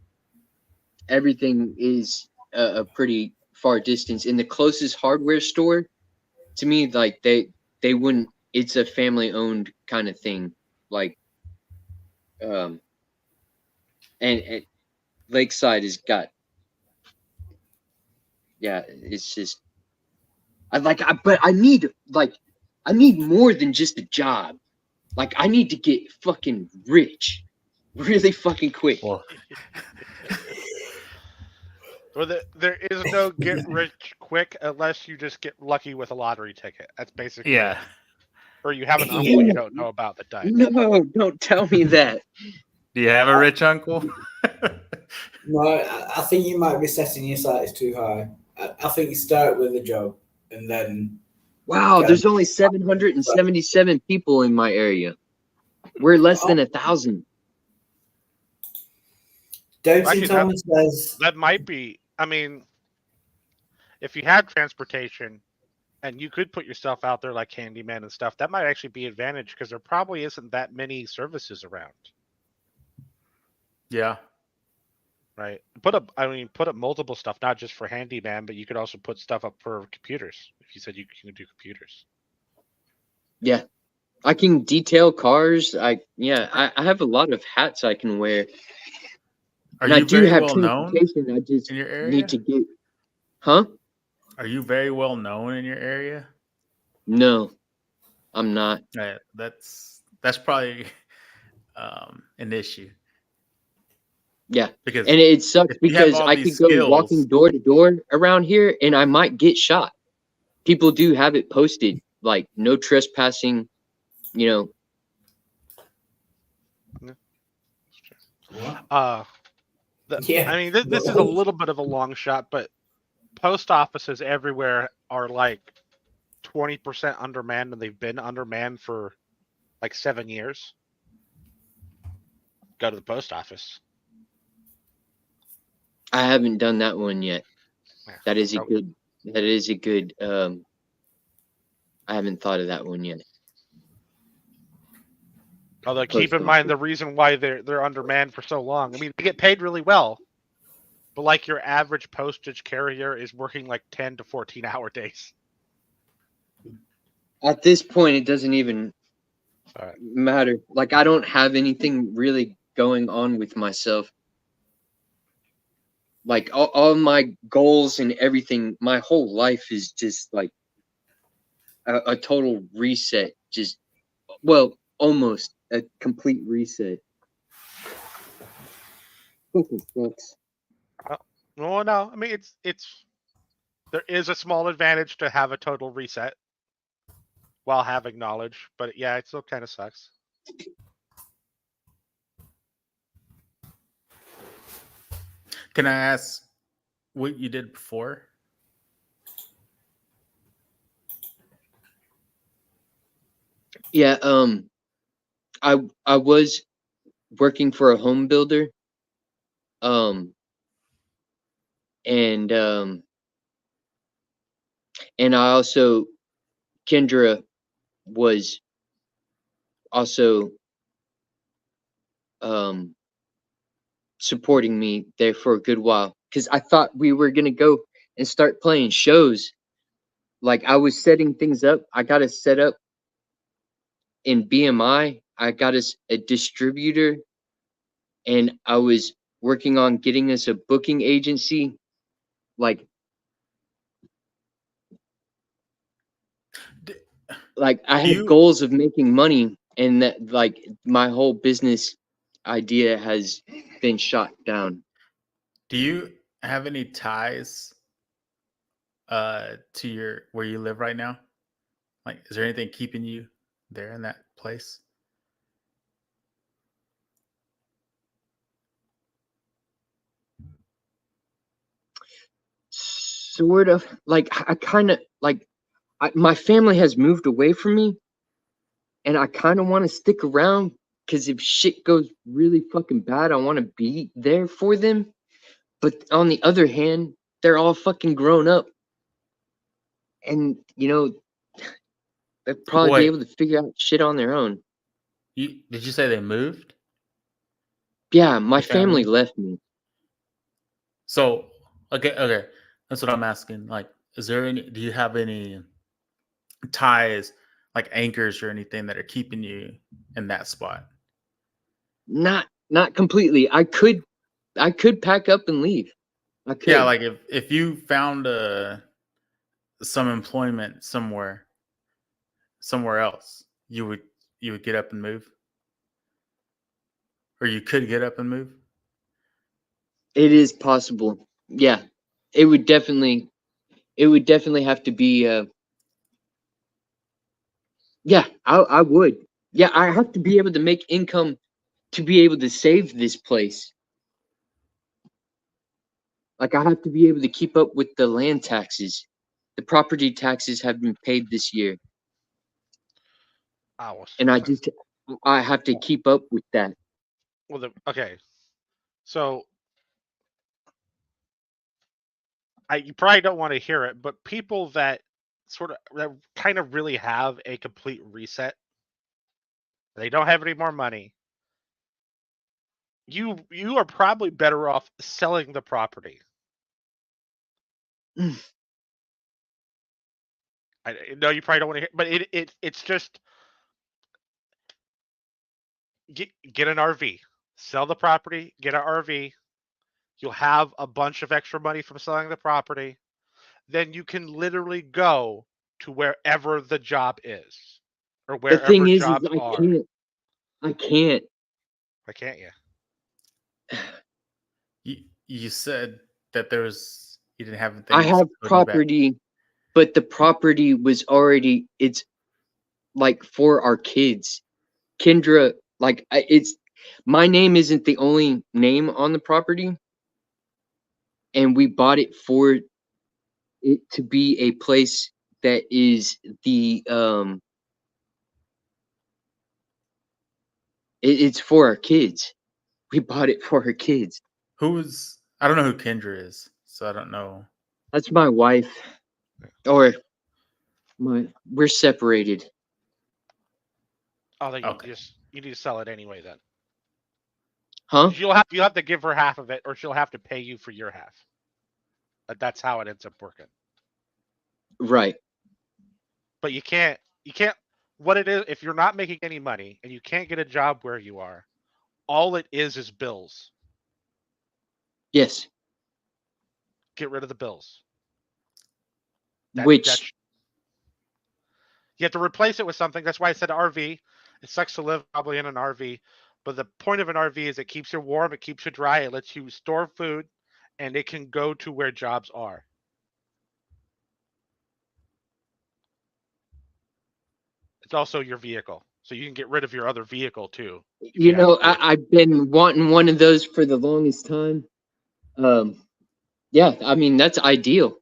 Everything is a pretty far distance. In the closest hardware store, to me, like they wouldn't, it's a family owned kind of thing. Like, and Lakeside has got, yeah, it's just, but I need more than just a job. Like, I need to get fucking rich really fucking quick.
Well, there is no get rich quick unless you just get lucky with a lottery ticket. That's basically
it.
Or you have an uncle you don't know about that died.
No, don't tell me that.
Do you have a rich uncle?
No, I think you might be setting your sights too high. I think you start with a job and then.
Wow, there's only 777 people in my area. We're less than 1,000.
Doty Thomas says
that might be. I mean, if you had transportation and you could put yourself out there like handyman and stuff, that might actually be an advantage because there probably isn't that many services around.
Yeah.
Right. Put up multiple stuff, not just for handyman, but you could also put stuff up for computers. If you said you can do computers.
Yeah. I can detail cars. I have a lot of hats I can wear.
Are
and
you
I do
very
have
well known
transportation. I just
in your area?
need to get. Huh?
Are you very well known in your area?
No, I'm not.
Right. That's probably an issue.
Yeah,
because
and it sucks because I could go walking door to door around here and I might get shot. People do have it posted, like no trespassing, you know.
I mean, this is a little bit of a long shot, but post offices everywhere are like 20% undermanned, and they've been undermanned for like 7 years. Go to the post office.
I haven't done that one yet. That is a good. I haven't thought of that one yet.
Although keep in mind the reason why they're undermanned for so long. I mean, they get paid really well, but like your average postage carrier is working like 10 to 14-hour days.
At this point, it doesn't even matter. Like, I don't have anything really going on with myself. Like all my goals and everything, my whole life is just like a total reset. Just, well, almost a complete reset. Sucks.
Well, no, I mean it's there is a small advantage to have a total reset while having knowledge, but yeah, it still kind of sucks.
Can I ask what you did before?
Yeah, I was working for a home builder. And I also, Kendra was also supporting me there for a good while, because I thought we were gonna go and start playing shows. Like, I was setting things up. I got us set up in BMI. I got us a distributor, and I was working on getting us a booking agency. Like I had goals of making money, and that, like, my whole business idea has been shot down.
Do you have any ties to your where you live right now? Like, is there anything keeping you there in that place?
Sort of. Like, I kind of like my family has moved away from me, and I kind of want to stick around because if shit goes really fucking bad, I want to be there for them. But on the other hand, they're all fucking grown up, and they'll probably be able to figure out shit on their own.
Did you say they moved?
Yeah, my
Your family?
family left me.
So okay, that's what I'm asking. Like, is there any? Do you have any ties, like anchors or anything that are keeping you in that spot?
Not completely. I could pack up and leave. I could.
Yeah, like if you found some employment somewhere else, you would get up and move, or you could get up and move.
It is possible. Yeah, it would definitely have to be. Yeah, I would. Yeah, I have to be able to make income to be able to save this place. Like, I have to be able to keep up with the land taxes. The property taxes have been paid this year, and I have to keep up with that.
Well, okay. So you probably don't want to hear it, but people that kind of really have a complete reset, they don't have any more money. You are probably better off selling the property. I know you probably don't want to hear, but it's just get an RV, sell the property, get an RV. You'll have a bunch of extra money from selling the property. Then you can literally go to wherever the job is, or
The
wherever
thing is
jobs
I
are.
can't. I can't.
Why can't you?
You said that you didn't have things.
I have
holding you back.
property, but the property was already. It's like for our kids. Kendra, like it's my name isn't the only name on the property, and we bought it for it to be a place that is the it's for our kids. We bought it for our kids.
I don't know who Kendra is, so I don't know.
That's my wife, or we're separated.
Oh, then you need to sell it anyway then.
Huh?
You'll have to give her half of it, or she'll have to pay you for your half. That's how it ends up working.
Right.
But you can't. What it is, if you're not making any money and you can't get a job where you are, all it is bills.
Yes.
Get rid of the bills.
Which
you have to replace it with something. That's why I said RV. It sucks to live probably in an RV, but the point of an RV is it keeps you warm, it keeps you dry, it lets you store food, and it can go to where jobs are. It's also your vehicle, so you can get rid of your other vehicle too.
I've been wanting one of those for the longest time. Yeah, I mean that's ideal.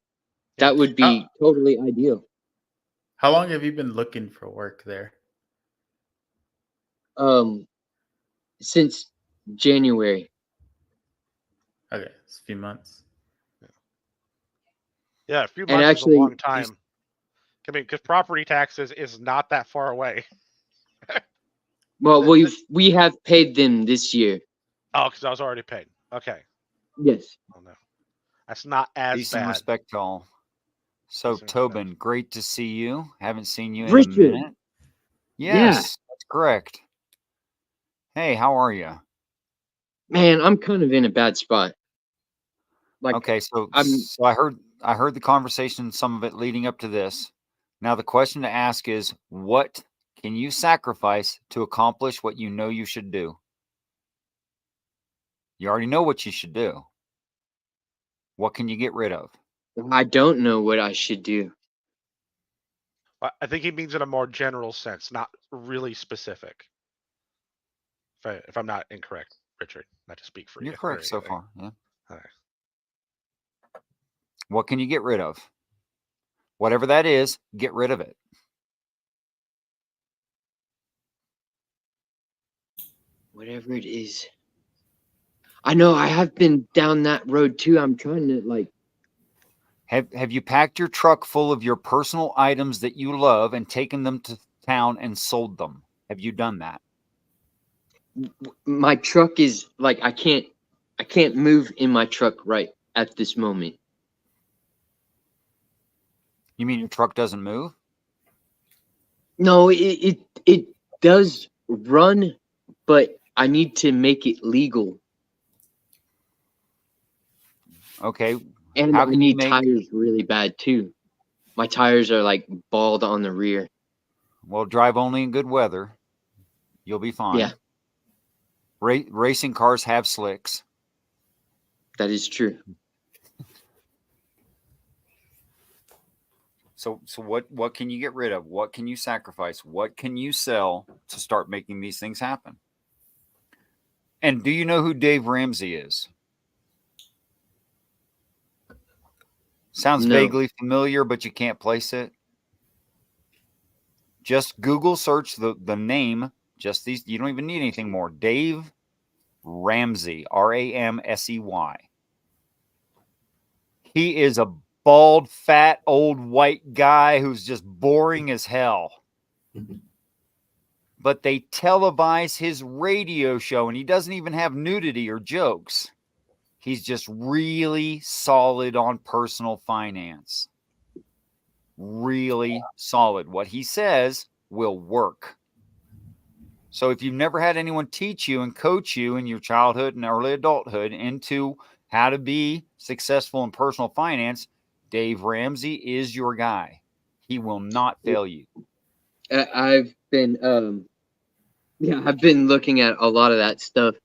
That would be totally ideal.
How long have you been looking for work there?
Since January.
Okay, it's a few months.
Yeah, a few
And
months
actually,
is a long time. I mean, because property taxes is not that far away.
Well, we have paid them this year.
Oh, because I was already paid. Okay.
Yes.
Oh no, that's not as
Peace and
bad.
respect to all. So, Tobin, great to see you. Haven't seen you in
Richard.
a minute.
Yeah.
Yes, that's correct. Hey, how are you?
Man, I'm kind of in a bad spot. Like,
okay, so
I'm.
So I heard the conversation, some of it leading up to this. Now the question to ask is, what can you sacrifice to accomplish what you know you should do? You already know what you should do. What can you get rid of?
I don't know what I should do.
I think he means in a more general sense, not really specific. If I'm not incorrect, Richard, not to speak for you.
You're correct so far. Yeah.
All right.
What can you get rid of? Whatever that is, get rid of it.
Whatever it is. I know I have been down that road too. I'm trying to like.
Have you packed your truck full of your personal items that you love and taken them to town and sold them? Have you done that?
My truck is like I can't move in my truck right at this moment.
You mean your truck doesn't move?
No, it does run, but I need to make it legal.
Okay.
And I need tires really bad too. My tires are like bald on the rear.
Well, drive only in good weather. You'll be fine.
Yeah.
Racing cars have slicks.
That is true.
So what can you get rid of? What can you sacrifice? What can you sell to start making these things happen? And do you know who Dave Ramsey is? Sounds vaguely familiar, but you can't place it. Just Google search the name. Just these. You don't even need anything more. Dave Ramsey, Ramsey. He is a bald, fat, old white guy who's just boring as hell. But they televise his radio show, and he doesn't even have nudity or jokes. He's just really solid on personal finance. Really solid. What he says will work. So if you've never had anyone teach you and coach you in your childhood and early adulthood into how to be successful in personal finance, Dave Ramsey is your guy. He will not fail you.
I've been looking at a lot of that stuff.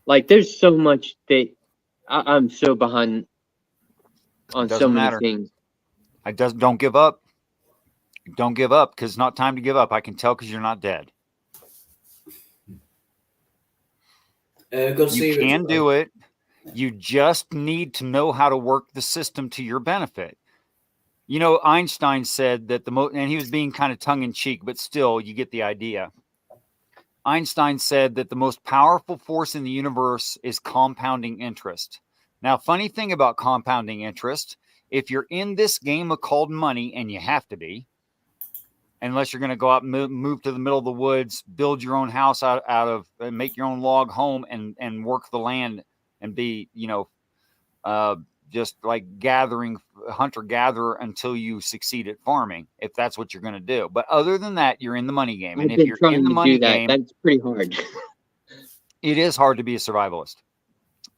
Like there's so much that I'm so behind on so many things.
Don't give up. Don't give up, because it's not time to give up. I can tell because you're not dead. You can do it. You just need to know how to work the system to your benefit. You know, Einstein said that and he was being kind of tongue in cheek, but still, you get the idea. Einstein said that the most powerful force in the universe is compounding interest. Now, funny thing about compounding interest, if you're in this game called money, and you have to be, unless you're going to go out and move to the middle of the woods, build your own house out of, make your own log home and work the land and be, just like hunter-gatherer until you succeed at farming, if that's what you're going to do. But other than that, you're in the money game. And if you're in the money game,
that's pretty hard.
It is hard to be a survivalist.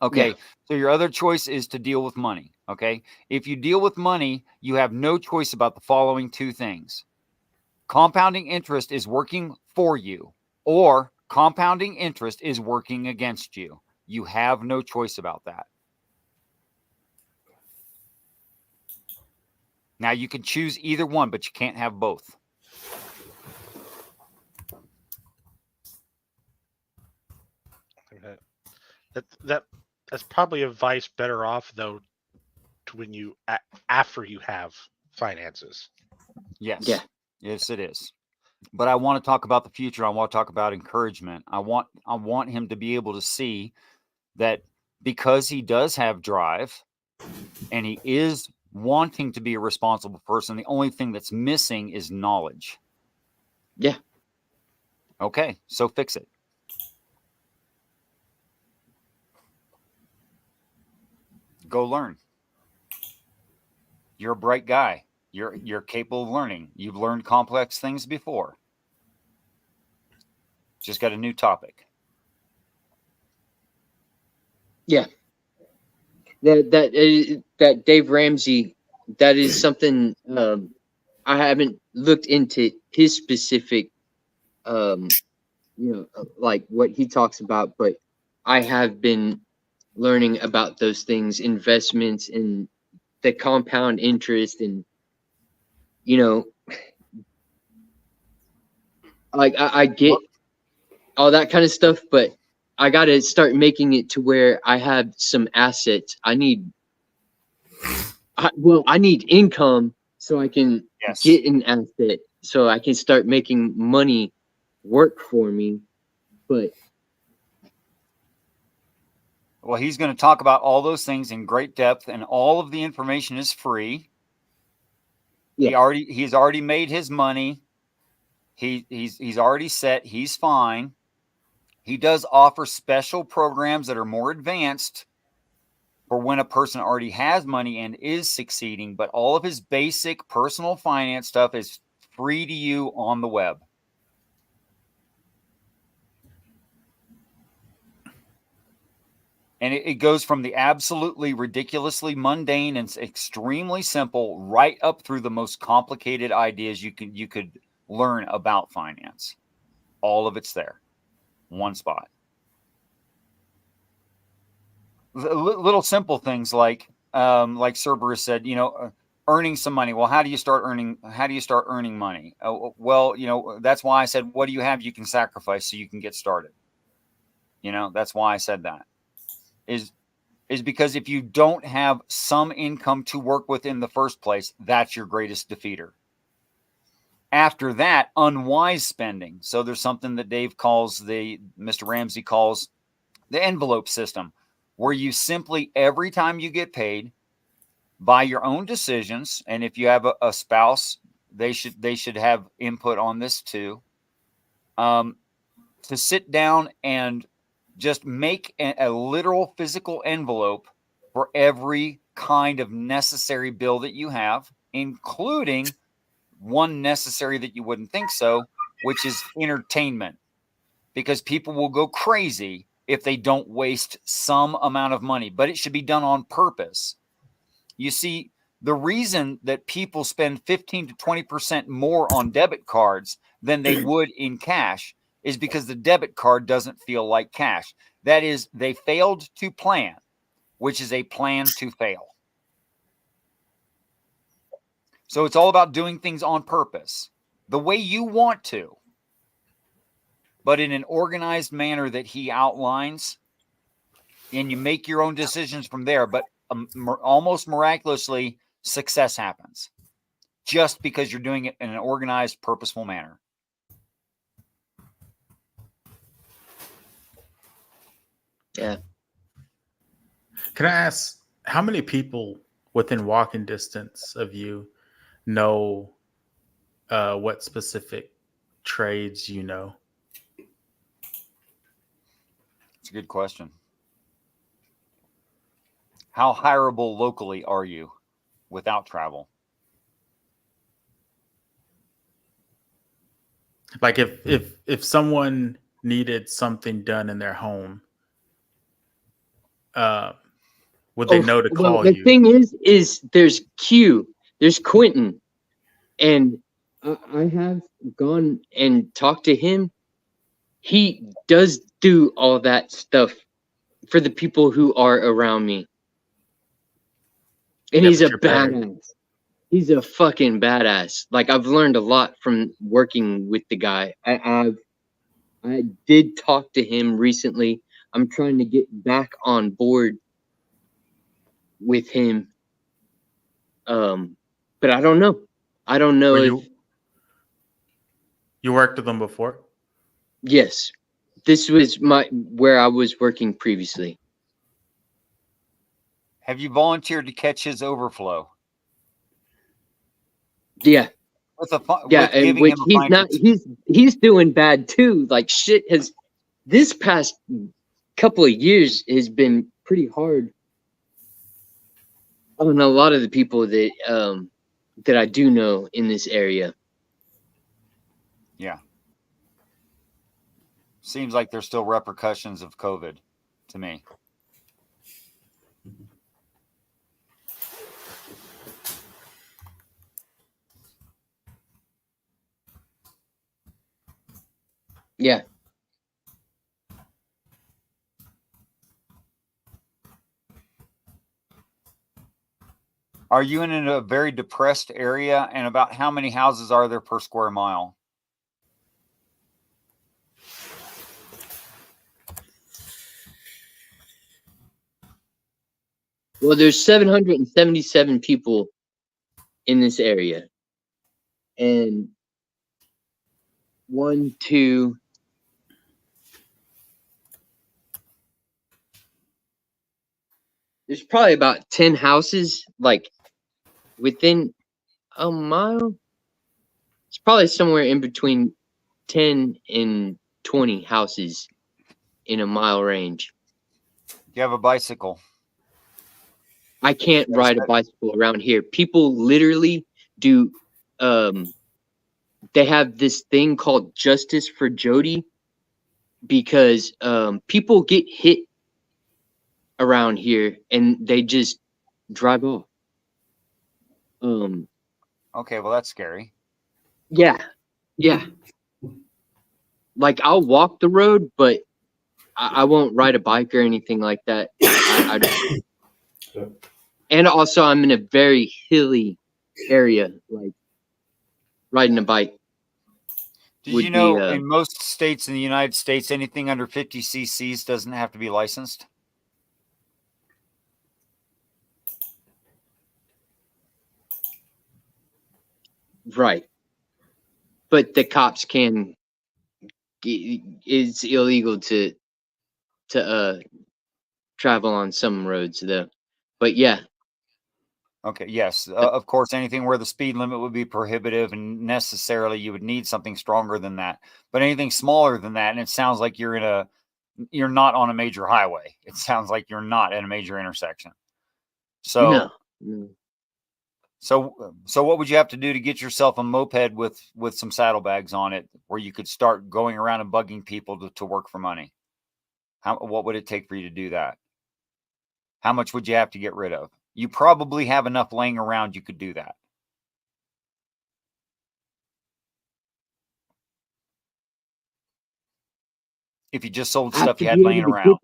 Okay, so your other choice is to deal with money. Okay, if you deal with money, you have no choice about the following two things. Compounding interest is working for you, or compounding interest is working against you. You have no choice about that. Now, you can choose either one, but you can't have both.
That's probably advice better off, though, to when you after you have finances.
Yes. Yeah. Yes, it is. But I want to talk about the future. I want to talk about encouragement. I want him to be able to see that because he does have drive and he is wanting to be a responsible person, the only thing that's missing is knowledge.
Yeah.
Okay, so fix it. Go learn. You're a bright guy. You're capable of learning. You've learned complex things before. Just got a new topic.
Yeah. That Dave Ramsey, that is something I haven't looked into his specific like what he talks about, but I have been learning about those things, investments and the compound interest, and you know, like I get all that kind of stuff, but I got to start making it to where I have some assets. I need income so I can get an asset, so I can start making money work for me. But
well, he's going to talk about all those things in great depth, and all of the information is free.
Yeah.
He's already made his money. He's already set. He's fine. He does offer special programs that are more advanced for when a person already has money and is succeeding, but all of his basic personal finance stuff is free to you on the web. And it goes from the absolutely ridiculously mundane and extremely simple right up through the most complicated ideas you could learn about finance. All of it's there. One spot. Little simple things like Cerberus said, earning some money. Well, how do you start earning money? Well, that's why I said, what do you have you can sacrifice so you can get started? That's why I said that. Is because if you don't have some income to work with in the first place, that's your greatest defeater. After that, unwise spending. So there's something that Mr. Ramsey calls the envelope system, where you simply, every time you get paid, by your own decisions, and if you have a spouse, they should have input on this too, to sit down and just make a literal physical envelope for every kind of necessary bill that you have, including one necessary that you wouldn't think so, which is entertainment, because people will go crazy if they don't waste some amount of money, but it should be done on purpose. You see, the reason that people spend 15 to 20% more on debit cards than they would in cash is because the debit card doesn't feel like cash. That is, they failed to plan, which is a plan to fail. So it's all about doing things on purpose, the way you want to, but in an organized manner that he outlines, and you make your own decisions from there. But almost miraculously, success happens just because you're doing it in an organized, purposeful manner.
Yeah.
Can I ask, how many people within walking distance of you know what specific trades you know?
It's a good question. How hireable locally are you without travel?
Like if someone needed something done in their home, would they know to call
the
you?
thing is there's there's Quentin, and I have gone and talked to him. He does do all that stuff for the people who are around me. And he's a badass. He's a fucking badass. Like, I've learned a lot from working with the guy. I did talk to him recently. I'm trying to get back on board with him. But I don't know. I don't know if
you worked with him before?
Yes. This was where I was working previously.
Have you volunteered to catch his overflow?
Yeah.
And
which he's doing bad too. Like, shit this past couple of years has been pretty hard on a lot of the people that that I do know in this area.
Yeah. Seems like there's still repercussions of COVID to me.
Yeah.
Are you in a very depressed area? And about how many houses are there per square mile?
Well, there's 777 people in this area. And 1, 2, there's probably about 10 houses, like within a mile. It's probably somewhere in between 10 and 20 houses in a mile range.
You have a bicycle.
I can't ride a bicycle around here. People literally do. They have this thing called Justice for Jody because people get hit around here and they just drive off.
Okay, well, that's scary.
Yeah. Like I'll walk the road, but I won't ride a bike or anything like that. I don't. And also, I'm in a very hilly area. Like riding a bike.
Did you know in most states in the United States, anything under 50 cc's doesn't have to be licensed?
Right. But the cops can. It's illegal to travel on some roads, though. But yeah.
Okay, yes. Of course, anything where the speed limit would be prohibitive and necessarily you would need something stronger than that. But anything smaller than that, and it sounds like you're not on a major highway. It sounds like you're not at a major intersection. So,
no.
So what would you have to do to get yourself a moped with some saddlebags on it where you could start going around and bugging people to work for money? What would it take for you to do that? How much would you have to get rid of? You probably have enough laying around you could do that. If you just sold stuff you had laying around.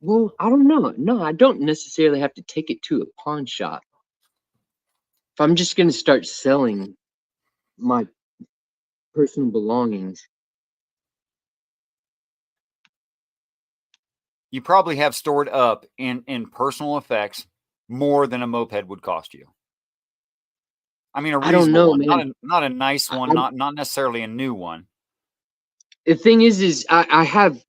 Well, I don't know. No, I don't necessarily have to take it to a pawn shop. If I'm just going to start selling my personal belongings.
You probably have stored up in personal effects more than a moped would cost you. I mean, a reasonable one, not a nice one, not necessarily a new one.
The thing is I have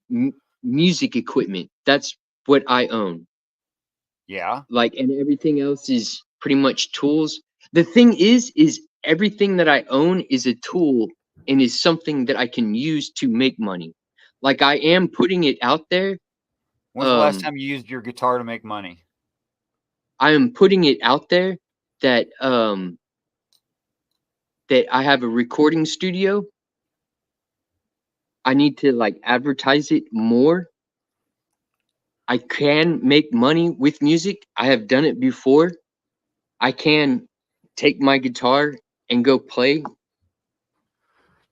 music equipment. That's what I own.
Yeah.
Like, and everything else is pretty much tools. The thing is everything that I own is a tool and is something that I can use to make money. Like I am putting it out there.
When's the last time you used your guitar to make money?
I am putting it out there that that I have a recording studio. I need to like advertise it more. I can make money with music. I have done it before. I can take my guitar and go play.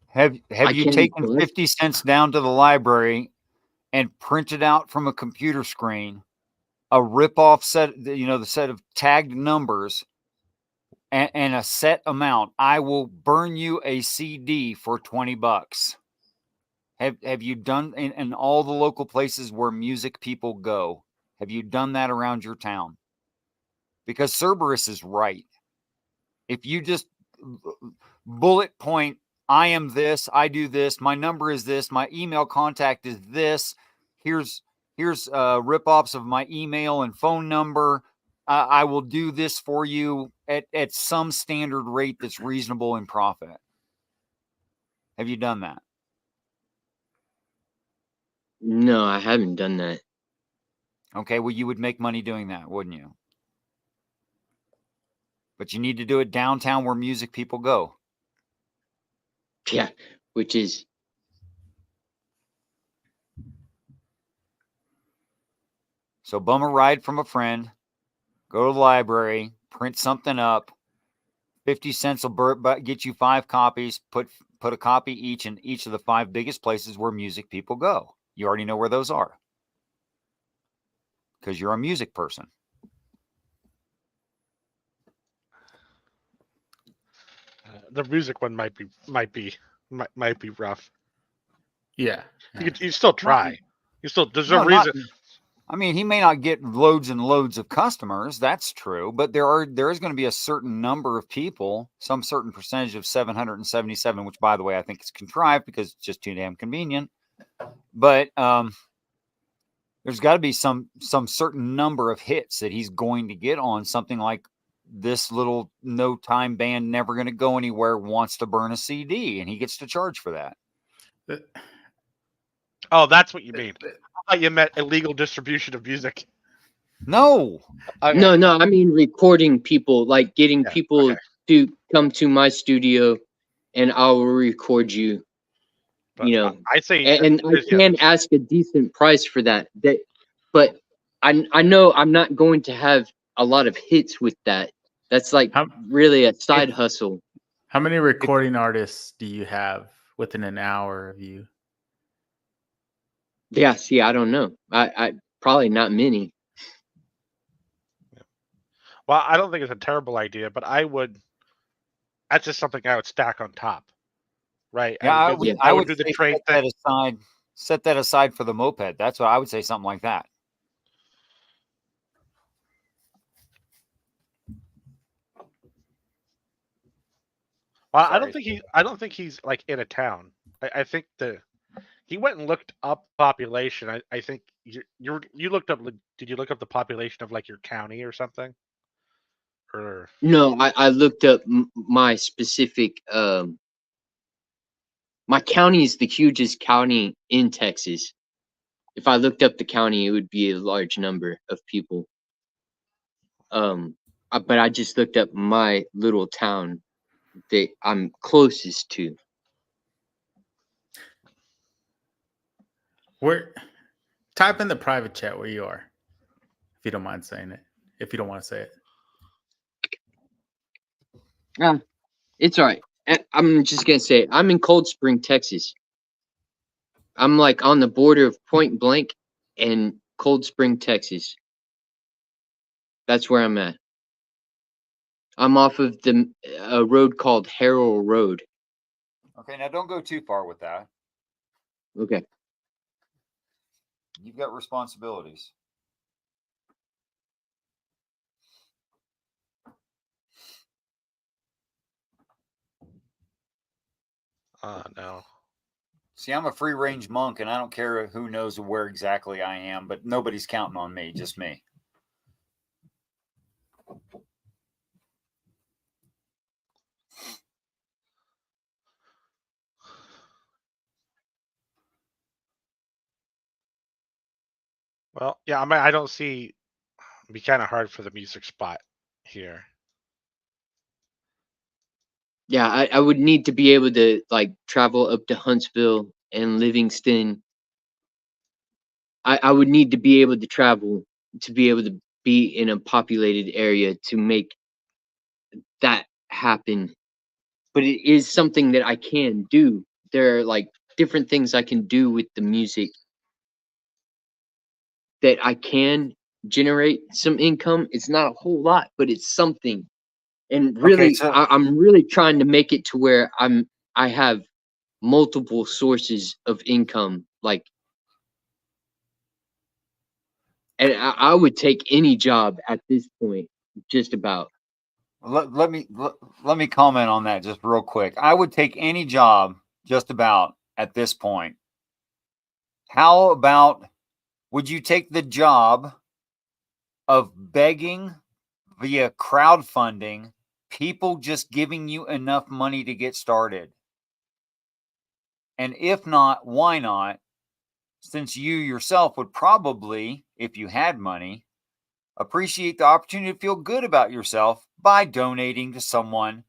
Have you taken 50 cents down to the library and printed out from a computer screen a rip-off set, the set of tagged numbers and a set amount? I will burn you a CD for $20. Have you done in all the local places where music people go? Have you done that around your town? Because Cerberus is right. If you just bullet point, I am this, I do this, my number is this, my email contact is this, here's rip-offs of my email and phone number, I will do this for you at some standard rate that's reasonable in profit. Have you done that?
No, I haven't done that.
Okay, well, you would make money doing that, wouldn't you? But you need to do it downtown where music people go.
Yeah, which is.
So bum a ride from a friend, go to the library, print something up. 50 cents will get you 5 copies. Put a copy each in each of the 5 biggest places where music people go. You already know where those are because you're a music person.
the music one might be rough.
Yeah.
You still try. You still there's a
No,
reason.
I mean, he may not get loads and loads of customers. That's true, but there is going to be a certain number of people, some certain percentage of 777, which, by the way, I think is contrived because it's just too damn convenient. But there's got to be some certain number of hits that he's going to get on something like this little no time band, never going to go anywhere, wants to burn a CD, and he gets to charge for that.
Oh, that's what you mean. I thought you meant illegal distribution of music.
No.
Okay.
No. I mean recording people, like getting people to come to my studio, and I will record you.
But
you know,
I say,
and I can ask a decent price for that. But I know I'm not going to have a lot of hits with that. That's like really a side hustle.
How many recording artists do you have within an hour of you?
Yeah, see, I don't know. I probably not many.
Well, I don't think it's a terrible idea, but that's just something I would stack on top. Right.
Yeah,
I would do the trade thing.
Set that aside for the moped. That's what I would say, something like that.
Well, I don't think he's like in a town. I think he went and looked up population. I think you looked up. Did you look up the population of like your county or something? Or
no, I looked up my specific. My county is the hugest county in Texas. If I looked up the county, it would be a large number of people. But I just looked up my little town that I'm closest to.
Type in the private chat where you are, if you don't mind saying it. If you don't want to say it.
It's all right. I'm just gonna say I'm in Cold Spring, Texas. I'm like on the border of Point Blank and Cold Spring, Texas. That's where I'm at. I'm off of a road called Harrell Road.
Okay, now don't go too far with that.
Okay.
You've got responsibilities.
No.
See, I'm a free range monk, and I don't care who knows where exactly I am, but nobody's counting on me, just me.
Well, yeah, I mean, I don't see. It'd be kind of hard for the music spot here.
Yeah, I would need to be able to like travel up to Huntsville and Livingston. I would need to be able to travel to be able to be in a populated area to make that happen. But it is something that I can do. There are like different things I can do with the music that I can generate some income. It's not a whole lot, but it's something. And really,
Okay, so-
I'm really trying to make it to where I have multiple sources of income. Like, and I would take any job at this point, just about.
Let me comment on that just real quick. I would take any job just about at this point. How about, would you take the job of begging via crowdfunding, people just giving you enough money to get started? And if not, why not? Since you yourself would probably, if you had money, appreciate the opportunity to feel good about yourself by donating to someone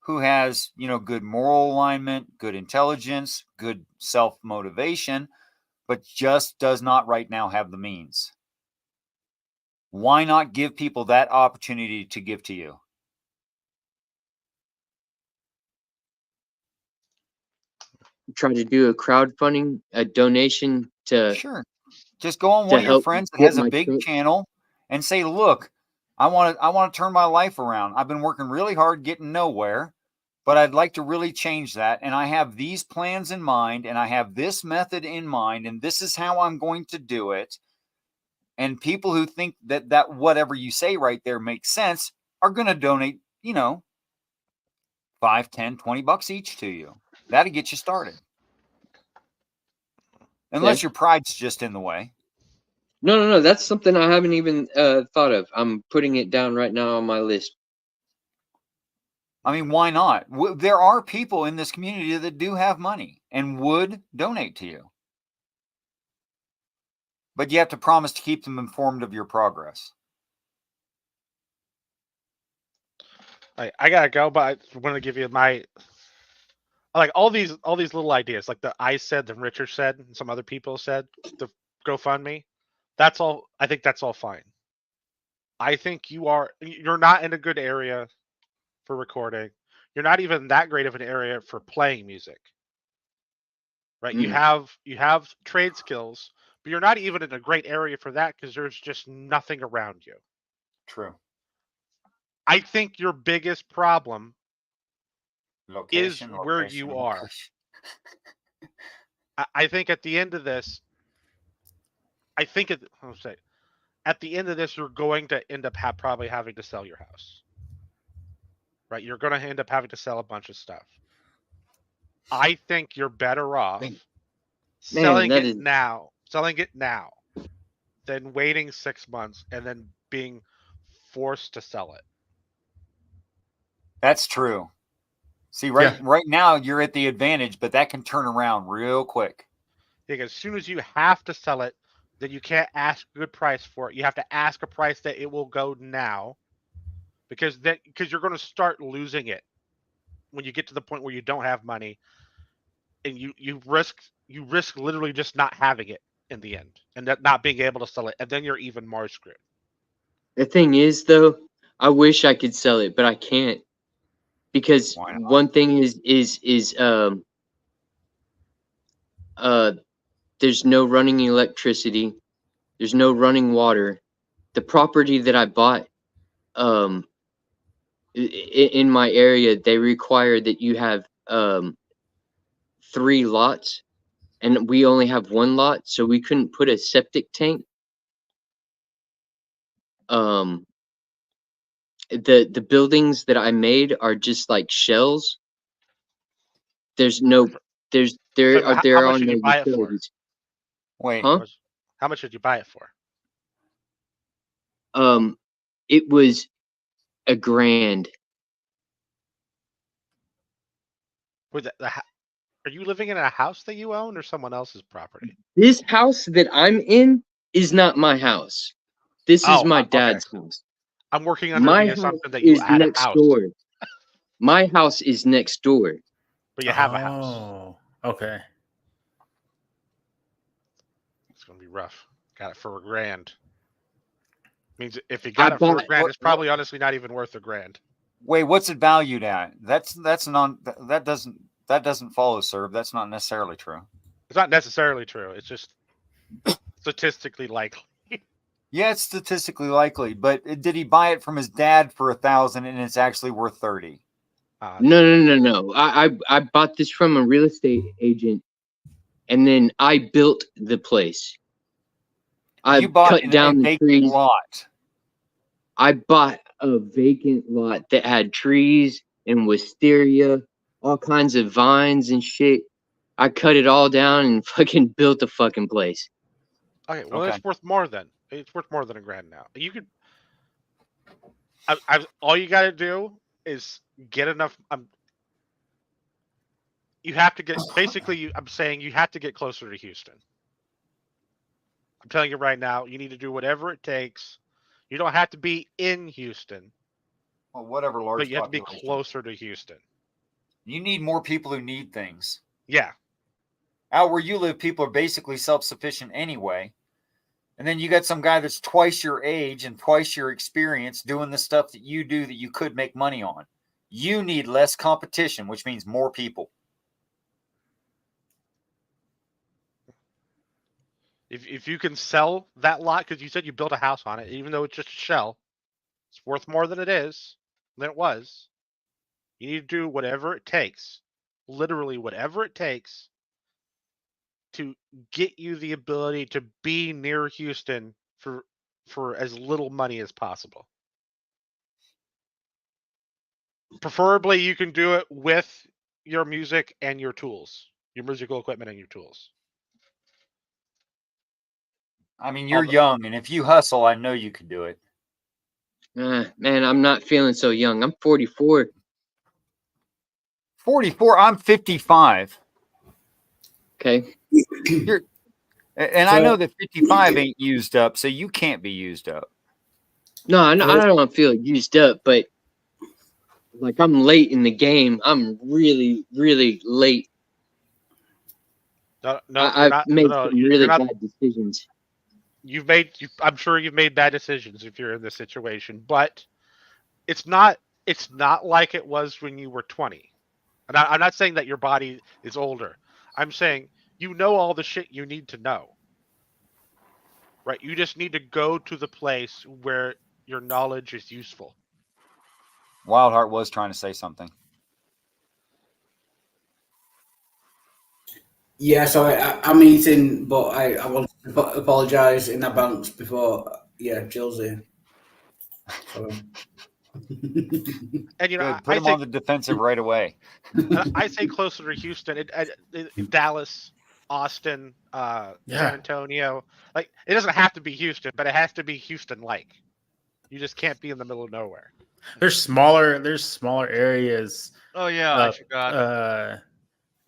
who has, good moral alignment, good intelligence, good self-motivation, but just does not right now have the means. Why not give people that opportunity to give to you?
Try to do a crowdfunding, a donation to.
Sure. Just go on one of your friends that has a big channel and say, look, I want to turn my life around. I've been working really hard, getting nowhere. but I'd like to really change that. And I have these plans in mind, and I have this method in mind, and this is how I'm going to do it. And people who think that whatever you say right there makes sense are going to donate, you know, $5, $10, $20 each to you. That'll get you started. Unless your pride's just in the way.
No. That's something I haven't even thought of. I'm putting it down right now on my list.
I mean, why not? There are people in this community that do have money and would donate to you. But you have to promise to keep them informed of your progress.
I gotta go, but I want to give you my all these little ideas, like the I said, the Richard said, and some other people said, the GoFundMe. That's all. I think that's all fine. I think you're not in a good area for recording. You're not even that great of an area for playing music. Right? You have trade skills, but you're not even in a great area for that because there's just nothing around you.
True.
I think your biggest problem is
Location,
where you are. I think at the end of this, at the end of this, you're going to end up probably having to sell your house. Right? You're going to end up having to sell a bunch of stuff. I think you're better off selling it now than waiting 6 months and then being forced to sell it.
That's true. See, right now you're at the advantage, but that can turn around real quick.
Because as soon as you have to sell it, then you can't ask a good price for it. You have to ask a price that it will go now, because you're going to start losing it when you get to the point where you don't have money, and you risk literally just not having it in the end, and not being able to sell it, and then you're even more screwed.
The thing is, though, I wish I could sell it, but I can't. Because one thing is there's no running electricity, there's no running water. The property that I bought in my area, they require that you have 3 lots, and we only have 1 lot, so we couldn't put a septic tank. The buildings that I made are just like shells. There are no utilities.
Wait,
huh?
How much did you buy it for?
It was $1,000.
Are you living in a house that you own or someone else's property?
This house that I'm in is not my house. This is my dad's house.
I'm working under
My
the
house
assumption that you
is
had a
next
house.
door. My house is next door.
But you have a house.
Oh, okay.
It's gonna be rough. Got it for $1,000. Means if you got it for $1,000, it's probably honestly not even worth $1,000.
Wait, what's it valued at? That doesn't follow, sir. That's not necessarily true.
It's not necessarily true. It's just statistically likely.
Yeah, it's statistically likely, but did he buy it from his dad for $1,000 and it's actually worth $30,000?
No. I bought this from a real estate agent, and then I built the place. I cut down the trees.
Lot.
I bought a vacant lot that had trees and wisteria, all kinds of vines and shit. I cut it all down and fucking built the fucking place.
Okay, well, it's worth more than. It's worth more than $1,000 now. You could. All you got to do is get enough. You have to get. Basically, I'm saying you have to get closer to Houston. I'm telling you right now, you need to do whatever it takes. You don't have to be in Houston.
Well, whatever large.
But you have to be closer to Houston.
You need more people who need things.
Yeah.
Out where you live, people are basically self-sufficient anyway. And then you got some guy that's twice your age and twice your experience doing the stuff that you do that you could make money on. You need less competition, which means more people.
If you can sell that lot, because you said you built a house on it, even though it's just a shell, it's worth more than it was. You need to do whatever it takes, literally whatever it takes, to get you the ability to be near Houston for as little money as possible. Preferably, you can do it with your music and your tools, your musical equipment and your tools.
I mean, you're young, and if you hustle, I know you can do it.
Man, I'm not feeling so young. I'm 44.
44. I'm 55.
Okay.
And I know that 55 ain't used up, so you can't be used up.
No, I don't feel used up, but like I'm late in the game. I'm really, really late. I've made some really bad decisions.
I'm sure you've made bad decisions if you're in this situation, but it's not like it was when you were 20. And I'm not saying that your body is older. I'm saying you know all the shit you need to know. Right? You just need to go to the place where your knowledge is useful.
Wildheart was trying to say something.
Yeah, sorry, I'm eating, but I want to apologise in advance before. Yeah, Jill's here. Sorry.
And you know,
Good. Put him on the defensive right away.
I say closer to Houston, Dallas, Austin, San Antonio. Like, it doesn't have to be Houston, but it has to be Houston-like. You just can't be in the middle of nowhere.
There's smaller areas.
Oh yeah, I forgot.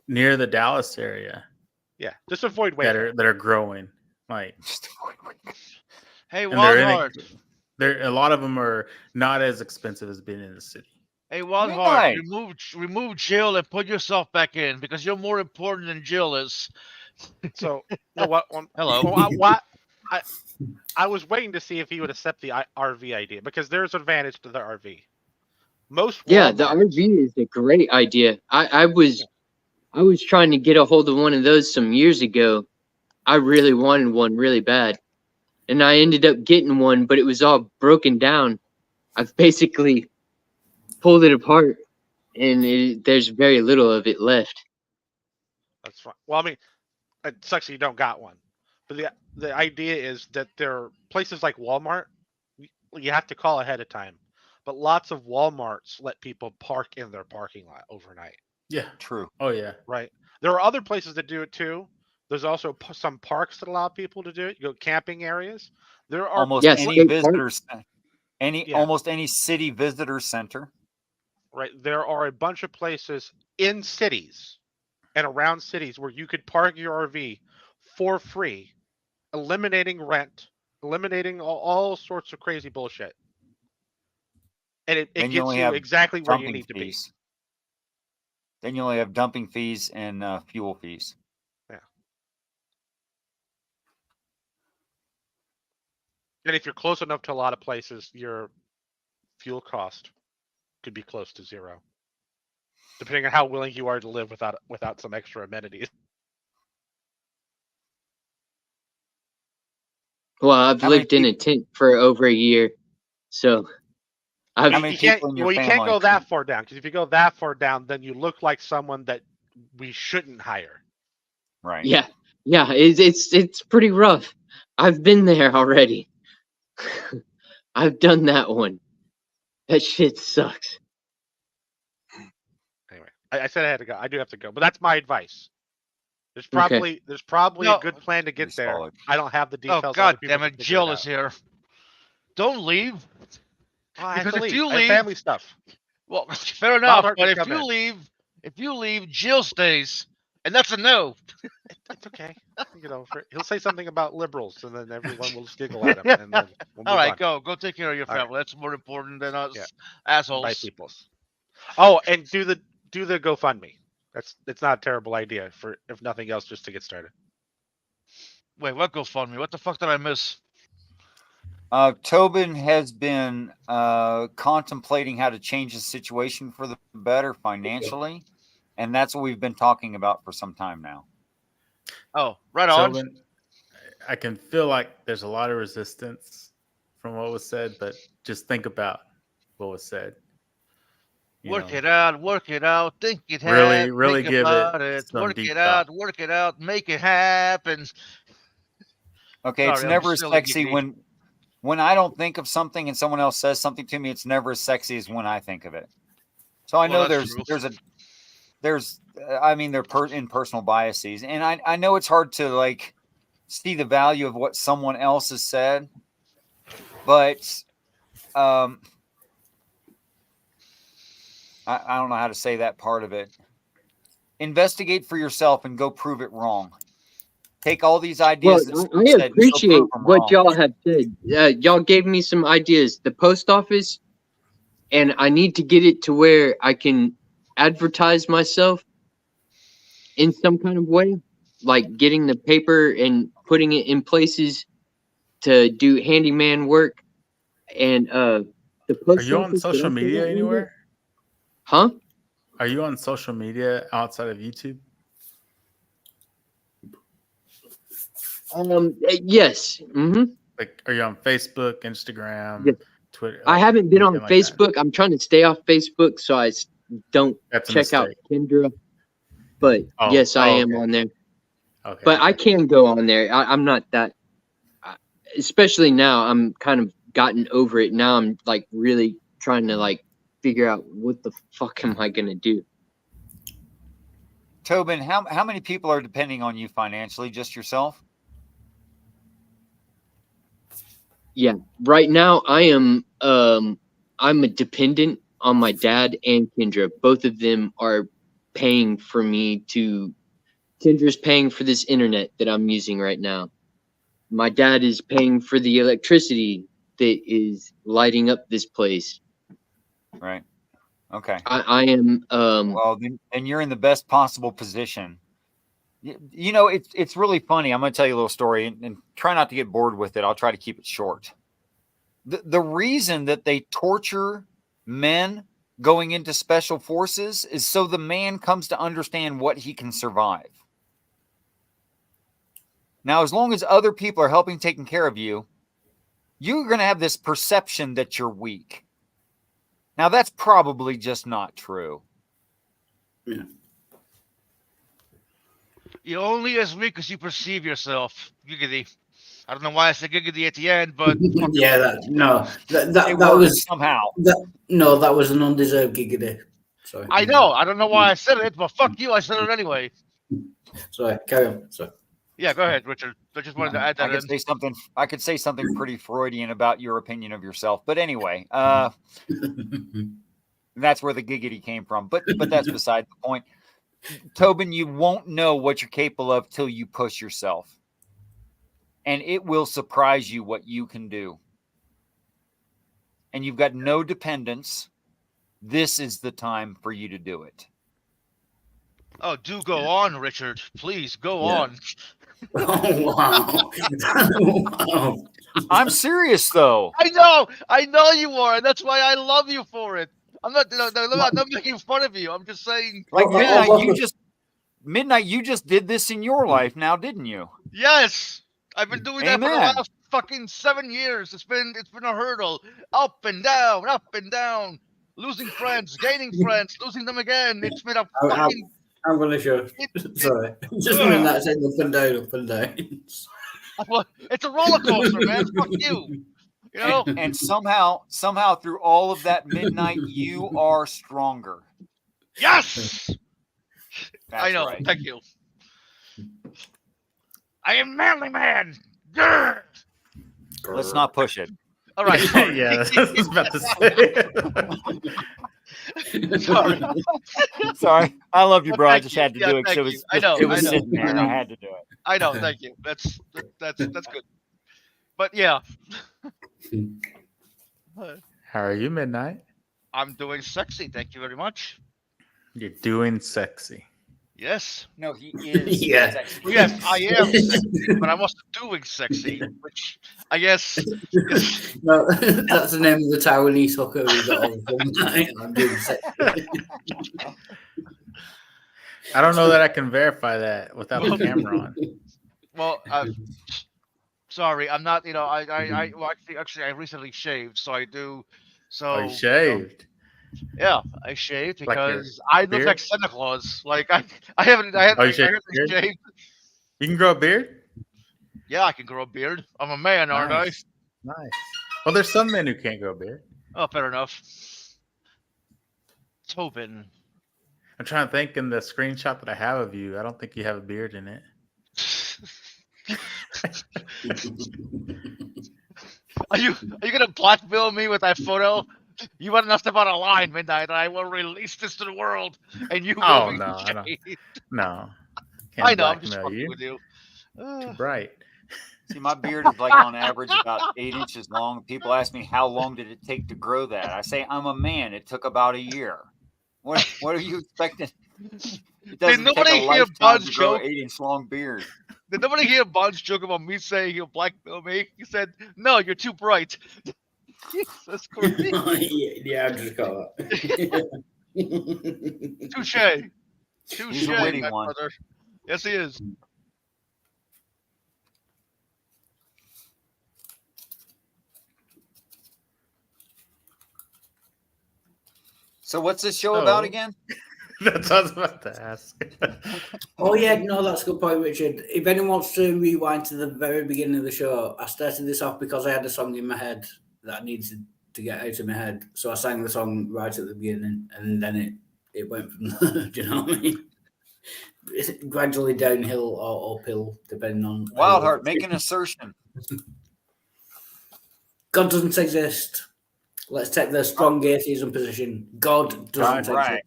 Near the Dallas area.
Yeah, just avoid Waco.
that are growing. Like,
just avoid Waco.
Hey, Wildheart.
A lot of them are not as expensive as being in the city.
Hey, Wildheart, remove Jill and put yourself back in because you're more important than Jill is.
So, you know what?
Hello.
I was waiting to see if he would accept the RV idea because there's an advantage to the RV.
Yeah, the RV is a great idea. I was trying to get a hold of one of those some years ago. I really wanted one really bad. And I ended up getting one, but it was all broken down. I've basically pulled it apart, and there's very little of it left.
That's fine. Well, I mean, it sucks that you don't got one. But the idea is that there are places like Walmart, you have to call ahead of time. But lots of Walmarts let people park in their parking lot overnight.
Yeah,
true.
Oh yeah,
right. There are other places that do it too. There's also some parks that allow people to do it. You go camping areas. There are
almost any visitors, almost any city visitor center.
Right. There are a bunch of places in cities and around cities where you could park your RV for free, eliminating rent, eliminating all sorts of crazy bullshit. And it gets you exactly where you need to be.
Then you only have dumping fees and fuel fees.
Yeah. And if you're close enough to a lot of places, your fuel cost could be close to zero, depending on how willing you are to live without some extra amenities.
Well, I've lived in a tent for over a year, so
you can't go that far down, because if you go that far down, then you look like someone that we shouldn't hire.
Right.
Yeah, it's pretty rough. I've been there already. I've done that one. That shit sucks.
Anyway, I said I had to go. I do have to go, but that's my advice. There's probably a good plan to get there. I don't have the details.
Oh God damn it, Jill is here. Don't leave.
Because if you leave, family stuff.
Well, fair enough. But if you leave, Jill stays, and that's a no.
It's okay. You know, he'll say something about liberals, and then everyone will just giggle at him. And then we'll
all right,
on.
go take care of your family.
Right.
That's more important than us assholes.
White peoples. Oh, and do the GoFundMe. It's not a terrible idea for, if nothing else, just to get started.
Wait, what GoFundMe? What the fuck did I miss?
Tobin has been contemplating how to change the situation for the better financially, and that's what we've been talking about for some time now.
Oh, right on.
Tobin, I can feel like there's a lot of resistance from what was said, but just think about what was said.
Work
know,
it out, work it out, think it
really
think
give
about
it
it,
some
work
deep
it
thought.
out, work it out, make it happen.
Okay, it's
Sorry, I'm
never
just
as
silly,
sexy
Giggity.
when I don't think of something and someone else says something to me. It's never as sexy as when I think of it. So I know
that's
I mean, they're in personal biases, and I know it's hard to like see the value of what someone else has said, but I don't know how to say that part of it. Investigate for yourself and go prove it wrong. Take all these ideas.
Well, I appreciate what y'all have said. Y'all gave me some ideas. The post office, and I need to get it to where I can advertise myself in some kind of way, like getting the paper and putting it in places to do handyman work. And the post
Are you on
office, did I
social
say
media
that, Linda?
anywhere?
Huh?
Are you on social media outside of YouTube?
Yes. Mm-hmm.
Like, are you on Facebook, Instagram,
Yeah.
Twitter?
I haven't been on
anything like that?
Facebook. I'm trying to stay off Facebook so I don't
That's a
check out
mistake.
Kendra. But yes, I am on there.
Okay.
But I can go on there. I'm not that. Especially now, I'm kind of gotten over it. Now I'm like really trying to like figure out what the fuck am I gonna do.
Tobin, how many people are depending on you financially? Just yourself?
Yeah, right now I am. I'm a dependent on my dad and Kendra. Both of them are paying for me to. Kendra's paying for this internet that I'm using right now. My dad is paying for the electricity that is lighting up this place.
Right. Okay.
I am.
Well, then you're in the best possible position. You know, it's really funny. I'm going to tell you a little story, and try not to get bored with it. I'll try to keep it short. The reason that they torture men going into special forces is so the man comes to understand what he can survive. Now, as long as other people are helping taking care of you, you're going to have this perception that you're weak. Now, that's probably just not true.
Yeah.
You're only as weak as you perceive yourself, Giggity. I don't know why I said Giggity at the end, but
Yeah, that
worked
was
somehow.
That was an undeserved giggity. Sorry.
I know. I don't know why I said it, but fuck you. I said it anyway.
Sorry, carry on. Sorry.
Yeah, go ahead, Richard. I just wanted to add that in.
I could say something pretty Freudian about your opinion of yourself, but anyway, that's where the giggity came from. But that's beside the point. Tobin, you won't know what you're capable of till you push yourself, and it will surprise you what you can do. And you've got no dependence. This is the time for you to do it.
Oh, do go on, Richard. Please go
Yeah.
on.
Oh, wow.
I'm serious, though.
I know you are, and that's why I love you for it. I'm not making fun of you. I'm just saying.
Like Midnight, you just did this in your life now, didn't you?
Yes, I've been doing that for the
Amen.
last fucking 7 years. It's been a hurdle, up and down, losing friends, gaining friends, losing them again. It's been a fucking.
I'm gonna show. Sorry, just when that's saying up and down, up and down.
Well, it's a roller coaster, man. Fuck you. You know.
And somehow through all of that, Midnight, you are stronger.
Yes.
That's
I know.
right.
Thank you. I am manly man. Grr.
Let's not push it.
All right. Sorry.
Yeah, I was about to say.
Sorry. I love you,
Well,
bro. I
thank
just
you.
had to
Yeah,
do it.
thank
It was,
you. I know.
it was
I know.
sitting there.
I
And
know.
I had to do it.
I know. Thank you. That's good. But yeah,
How are you, Midnight?
I'm doing sexy. Thank you very much.
You're doing sexy.
Yes.
No, he is.
Yeah.
sexy.
Yes, I am sexy, but I'm also doing sexy, which I guess is
No, that's the name of the Taiwanese hooker we got on one night. I'm doing sexy.
I don't know that I can verify that without the camera on.
well. Sorry, I'm not. You know, well, actually, I recently shaved, so I do. So
Oh, you shaved.
Yeah, I shaved
Like your
because I look
beard?
like Santa Claus. Like I haven't I
Oh, you
haven't
shave
I haven't
your beard?
shaved.
You can grow a beard?
Yeah, I can grow a beard. I'm a man, aren't I?
Nice. Nice. Well, there's some men who can't grow a beard.
Oh, fair enough. Tobin.
I'm trying to think in the screenshot that I have of you. I don't think you have a beard in it.
Are you gonna blackmail me with that photo? You better not step out of line, Midnight, and I will release this to the world, and you will
Oh
be
no, I don't.
shaved.
No,
I know, I'm just
blackmail
fucking with you.
Too bright.
See, my beard is like on average about 8 inches long. People ask me how long did it take to grow that. I say I'm a man. It took about a year. What are you expecting? It doesn't
nobody
take a
hear
lifetime
Bud's
to grow
joke?
an 8-inch long beard.
Did nobody hear Bud's joke about me saying he'll blackmail me? He said, "No, you're too bright." Jesus Christ.
Yeah, I just got that.
Touche.
He's a witty
my
one.
brother. Yes, he is.
So what's this show about again?
That's what I was about to ask.
Oh yeah, no, that's a good point, Richard. If anyone wants to rewind to the very beginning of the show, I started this off because I had a song in my head that I needed to get out of my head. So I sang the song right at the beginning, and then it went from there. Do you know what I mean? It's gradually downhill or uphill, depending on.
Wildheart, make an assertion.
God doesn't exist. Let's take the strong atheism position. God doesn't exist.
Right.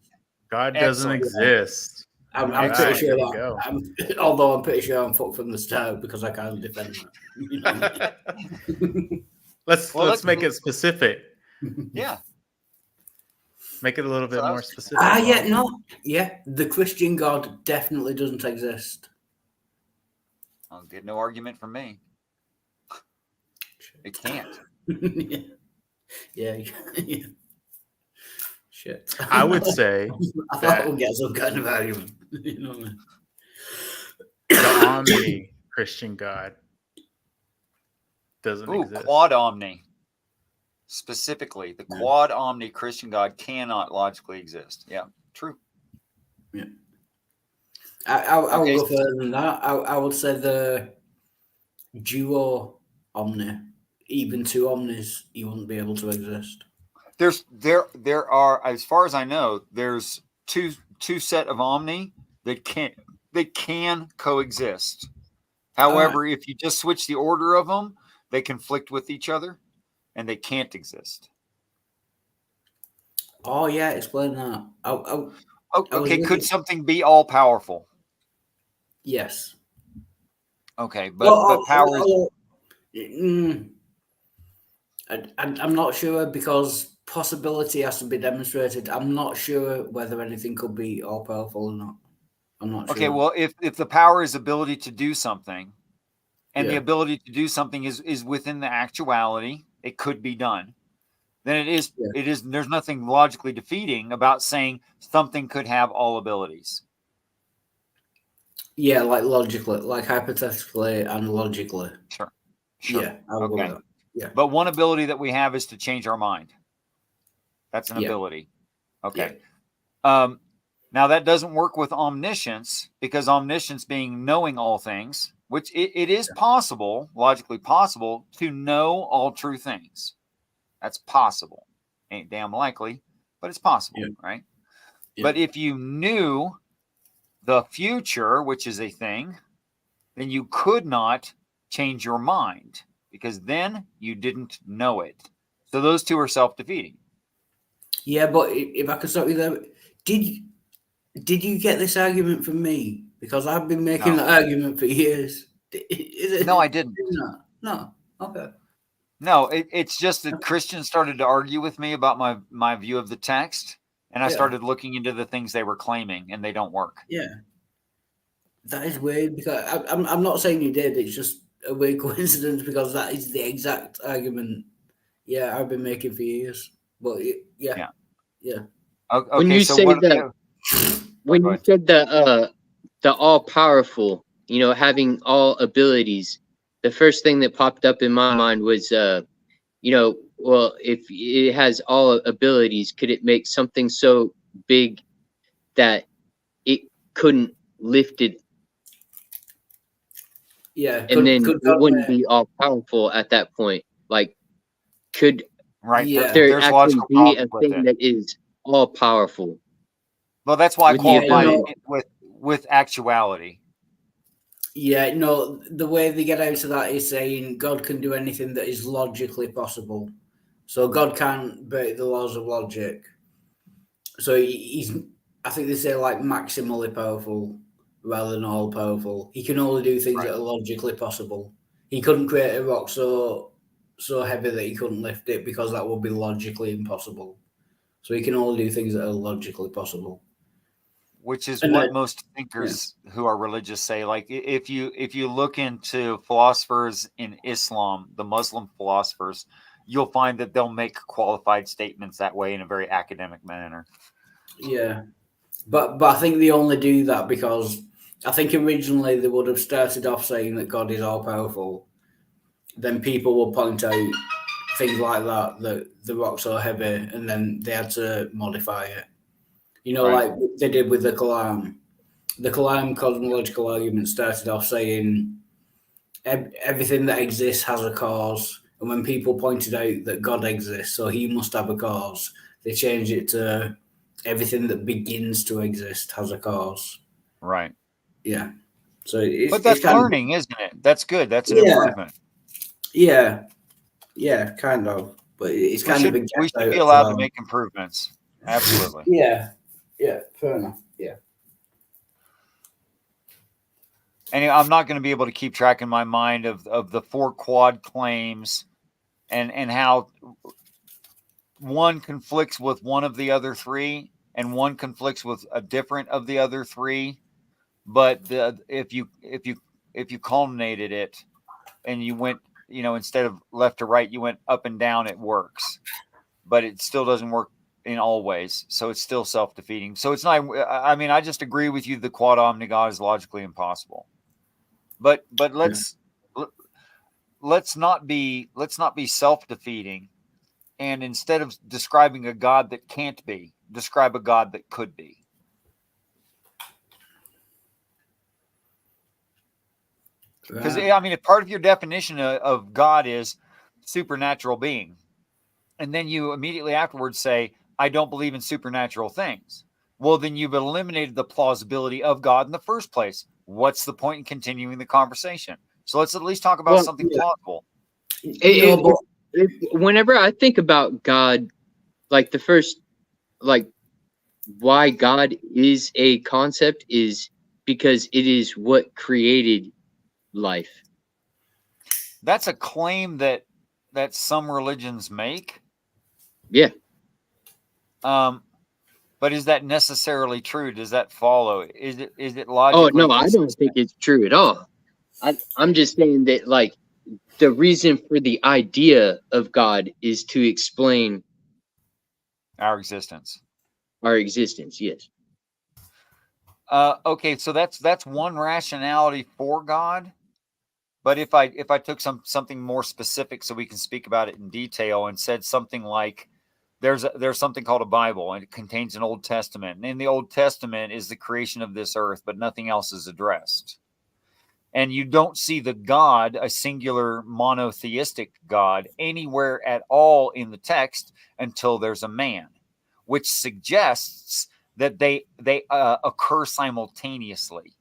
God doesn't exist.
I'm
Right,
pretty sure
there we
that.
go.
Although I'm pretty sure I'm fucked from the start because I can't defend that. You know what I mean?
Let's make it specific.
Yeah.
Make it a little bit more specific.
The Christian God definitely doesn't exist.
I'll get no argument from me. It can't.
yeah. Shit.
I would say
I thought we'd get some kind of argument. You know what I mean?
the omni Christian God doesn't exist.
Quad omni. Specifically, the quad omni Christian God cannot logically exist. Yeah, true.
Yeah. I would go further than that. I would say the duo omni, even two omnis, you wouldn't be able to exist.
There are, as far as I know, there's two set of omni that can coexist. However, if you just switch the order of them, they conflict with each other, and they can't exist.
Oh yeah, explain that.
Okay, could something be all powerful?
Yes.
Okay, but power is.
I'm not sure because possibility has to be demonstrated. I'm not sure whether anything could be all powerful or not. I'm not sure.
Okay, well, if the power is ability to do something, and the ability to do something is within the actuality, it could be done. Then it is. There's nothing logically defeating about saying something could have all abilities.
Yeah, like logically, like hypothetically and logically.
Sure.
Yeah, I will go with that. Yeah.
But one ability that we have is to change our mind. That's an ability. Okay. Now that doesn't work with omniscience, because omniscience being knowing all things, which it is possible, logically possible, to know all true things. That's possible. Ain't damn likely, but it's possible, right? Yeah. But if you knew the future, which is a thing, then you could not change your mind, because then you didn't know it. So those two are self-defeating.
Yeah, but if I could stop you there, did you get this argument from me? Because I've been making that argument for years.
No, I didn't.
No. Okay.
No, it's just that Christians started to argue with me about my view of the text, and I started looking into the things they were claiming, and they don't work.
Yeah. That is weird, because I'm not saying you did. It's just a weird coincidence, because that is the exact argument. Yeah, I've been making for years. But yeah.
Okay,
when you say that, when you said the all powerful, having all abilities, the first thing that popped up in my mind was, well, if it has all abilities, could it make something so big that it couldn't lift it?
Yeah,
And then it wouldn't be all powerful at that point. Like, could
Yeah.
there
There's
actually
logical
be a
problems with
thing
it.
that is all powerful?
Well, that's why I
With the
qualify
ability.
it with actuality.
Yeah, no, the way they get out of that is saying God can do anything that is logically possible. So God can't break the laws of logic. So he's, I think they say like maximally powerful rather than all powerful. He can only do things that are logically possible. He couldn't create a rock so heavy that he couldn't lift it because that would be logically impossible. So he can only do things that are logically possible.
Which is
And
what
then-
most thinkers who are religious say. Like if you look into philosophers in Islam, the Muslim philosophers, you'll find that they'll make qualified statements that way in a very academic manner.
Yeah, but I think they only do that because I think originally they would have started off saying that God is all powerful. Then people will point out things like that the rock's so heavy, and then they had to modify it. Like they did with the Kalam. The Kalam cosmological argument started off saying everything that exists has a cause, and when people pointed out that God exists, so he must have a cause, they changed it to everything that begins to exist has a cause.
Right.
Yeah. So it's,
but that's
it's kind
learning, isn't it? That's good. That's an
Yeah.
improvement.
Yeah. Yeah, kind of. But it's kind of
we should be allowed to make improvements. Absolutely.
Yeah. Yeah, fair enough. Yeah.
And I'm not going to be able to keep track in my mind of the 4 quad claims and how one conflicts with one of the other 3 and one conflicts with a different of the other 3. But if you culminated it and you went, instead of left to right, you went up and down, it works. But it still doesn't work in all ways. So it's still self-defeating. So it's not, I just agree with you. The quad omnigod is logically impossible. But let's not be self-defeating, and instead of describing a God that can't be, describe a God that could be. Because if part of your definition of God is supernatural being, and then you immediately afterwards say, I don't believe in supernatural things. Well, then you've eliminated the plausibility of God in the first place. What's the point in continuing the conversation? So let's at least talk about something plausible.
Whenever I think about God, like the first, like why God is a concept is because it is what created life.
That's a claim that some religions make.
Yeah.
But is that necessarily true? Does that follow? Is it logical?
Oh no, I don't think it's true at all. I'm just saying that like the reason for the idea of God is to explain
our existence.
Our existence, yes.
Okay, so that's one rationality for God. But if I took something more specific so we can speak about it in detail and said something like there's something called a Bible and it contains an Old Testament. And in the Old Testament is the creation of this earth, but nothing else is addressed. And you don't see the God, a singular monotheistic God, anywhere at all in the text until there's a man, which suggests that they occur simultaneously.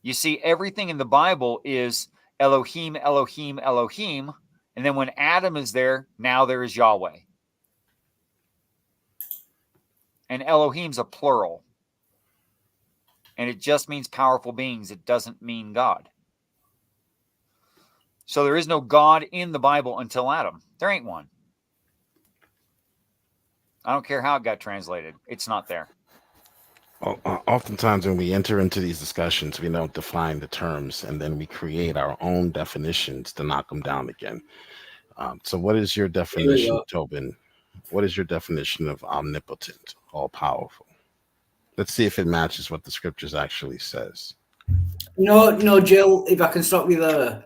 You see, everything in the Bible is Elohim, Elohim, Elohim. And then when Adam is there, now there is Yahweh. And Elohim's a plural. And it just means powerful beings. It doesn't mean God. So there is no God in the Bible until Adam. There ain't one. I don't care how it got translated. It's not there.
Oftentimes when we enter into these discussions, we don't define the terms, and then we create our own definitions to knock them down again. So what is your definition, Tobin? What is your definition of omnipotent, all-powerful? Let's see if it matches what the scriptures actually says.
No, Jill, if I can stop you there.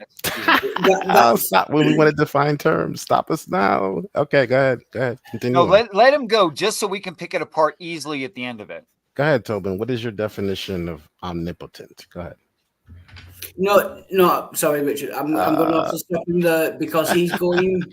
Stop when we want to define terms. Stop us now. Okay, go ahead. Go ahead. Continue.
No,
on.
let him go just so we can pick it apart easily at the end of it.
Go ahead, Tobin. What is your definition of omnipotent? Go ahead.
No, sorry, Richard. I'm going to have to stop him there because he's going.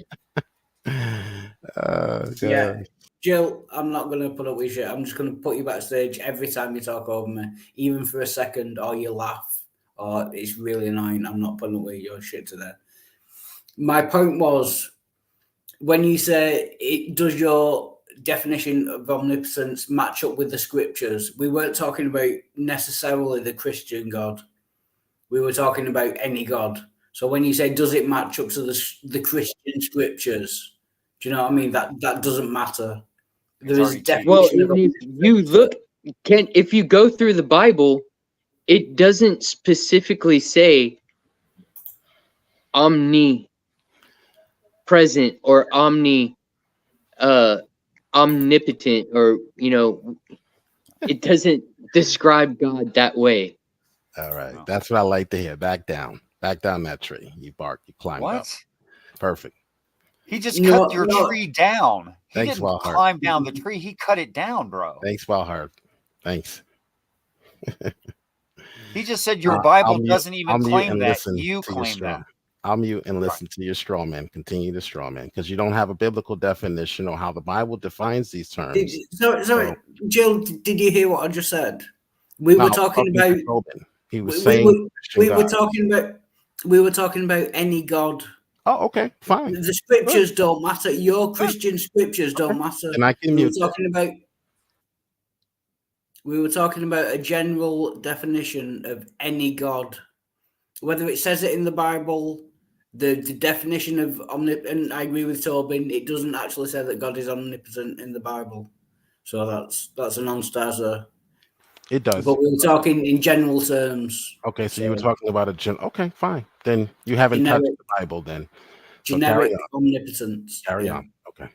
Yeah, Jill, I'm not going to put up with shit. I'm just going to put you backstage every time you talk over me, even for a second, or you laugh, or it's really annoying. I'm not putting up with your shit today. My point was, when you say does your definition of omnipotence match up with the scriptures, we weren't talking about necessarily the Christian God. We were talking about any God. So when you say, does it match up to the Christian scriptures? Do you know what I mean? That doesn't matter. There is definition of
if you look, if you go through the Bible, it doesn't specifically say omnipresent or omnipotent, or it doesn't describe God that way.
All right. That's what I like to hear. Back down that tree. You bark, you climb up. Perfect.
He just cut your tree down. He
Thanks,
didn't
Wildheart.
climb down the tree. He cut it down, bro.
Thanks, Wildheart. Thanks.
He just said your Bible
I'll
doesn't
mute-
even
I'll mute
claim
and
that.
listen
You
to your
claim
straw-
that.
I'll mute and listen to your straw man. Continue the straw man because you don't have a biblical definition or how the Bible defines these terms.
Sorry, Jill, did you hear what I just said? We
No,
were talking about.
Tobin. He was
we
saying
were talking about. We were talking about any God.
Oh, okay, fine.
The scriptures don't matter. Your Christian scriptures don't matter.
And I can
we were
mute it.
talking about. We were talking about a general definition of any God, whether it says it in the Bible. The definition of omnipotent, I agree with Tobin. It doesn't actually say that God is omnipotent in the Bible, so that's a non-starter.
It does.
But we were talking in general terms.
Okay, so you were talking about okay, fine. Then you haven't touched the Bible then. So
Generic
carry on.
omnipotence.
Carry on. Okay.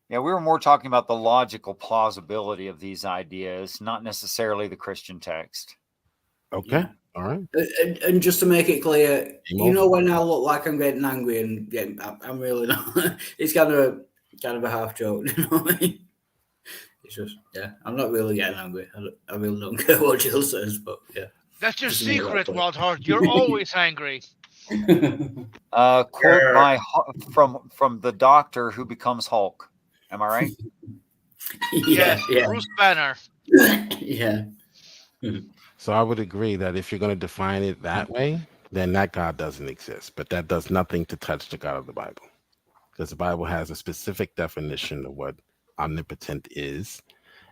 Yeah, we were more talking about the logical plausibility of these ideas, not necessarily the Christian text.
Okay. All right.
And just to make it clear, when I look like I'm getting angry and I'm really not. It's kind of a half joke. You know what I mean? It's just I'm not really getting angry. I really don't care what Jill says, but yeah.
That's your
Just to make that
secret,
clear.
Wildheart. You're always angry.
Quote by from the Doctor who becomes Hulk. Am I right?
Yes, Bruce Banner.
Yeah.
So I would agree that if you're going to define it that way, then that God doesn't exist. But that does nothing to touch the God of the Bible, because the Bible has a specific definition of what omnipotent is,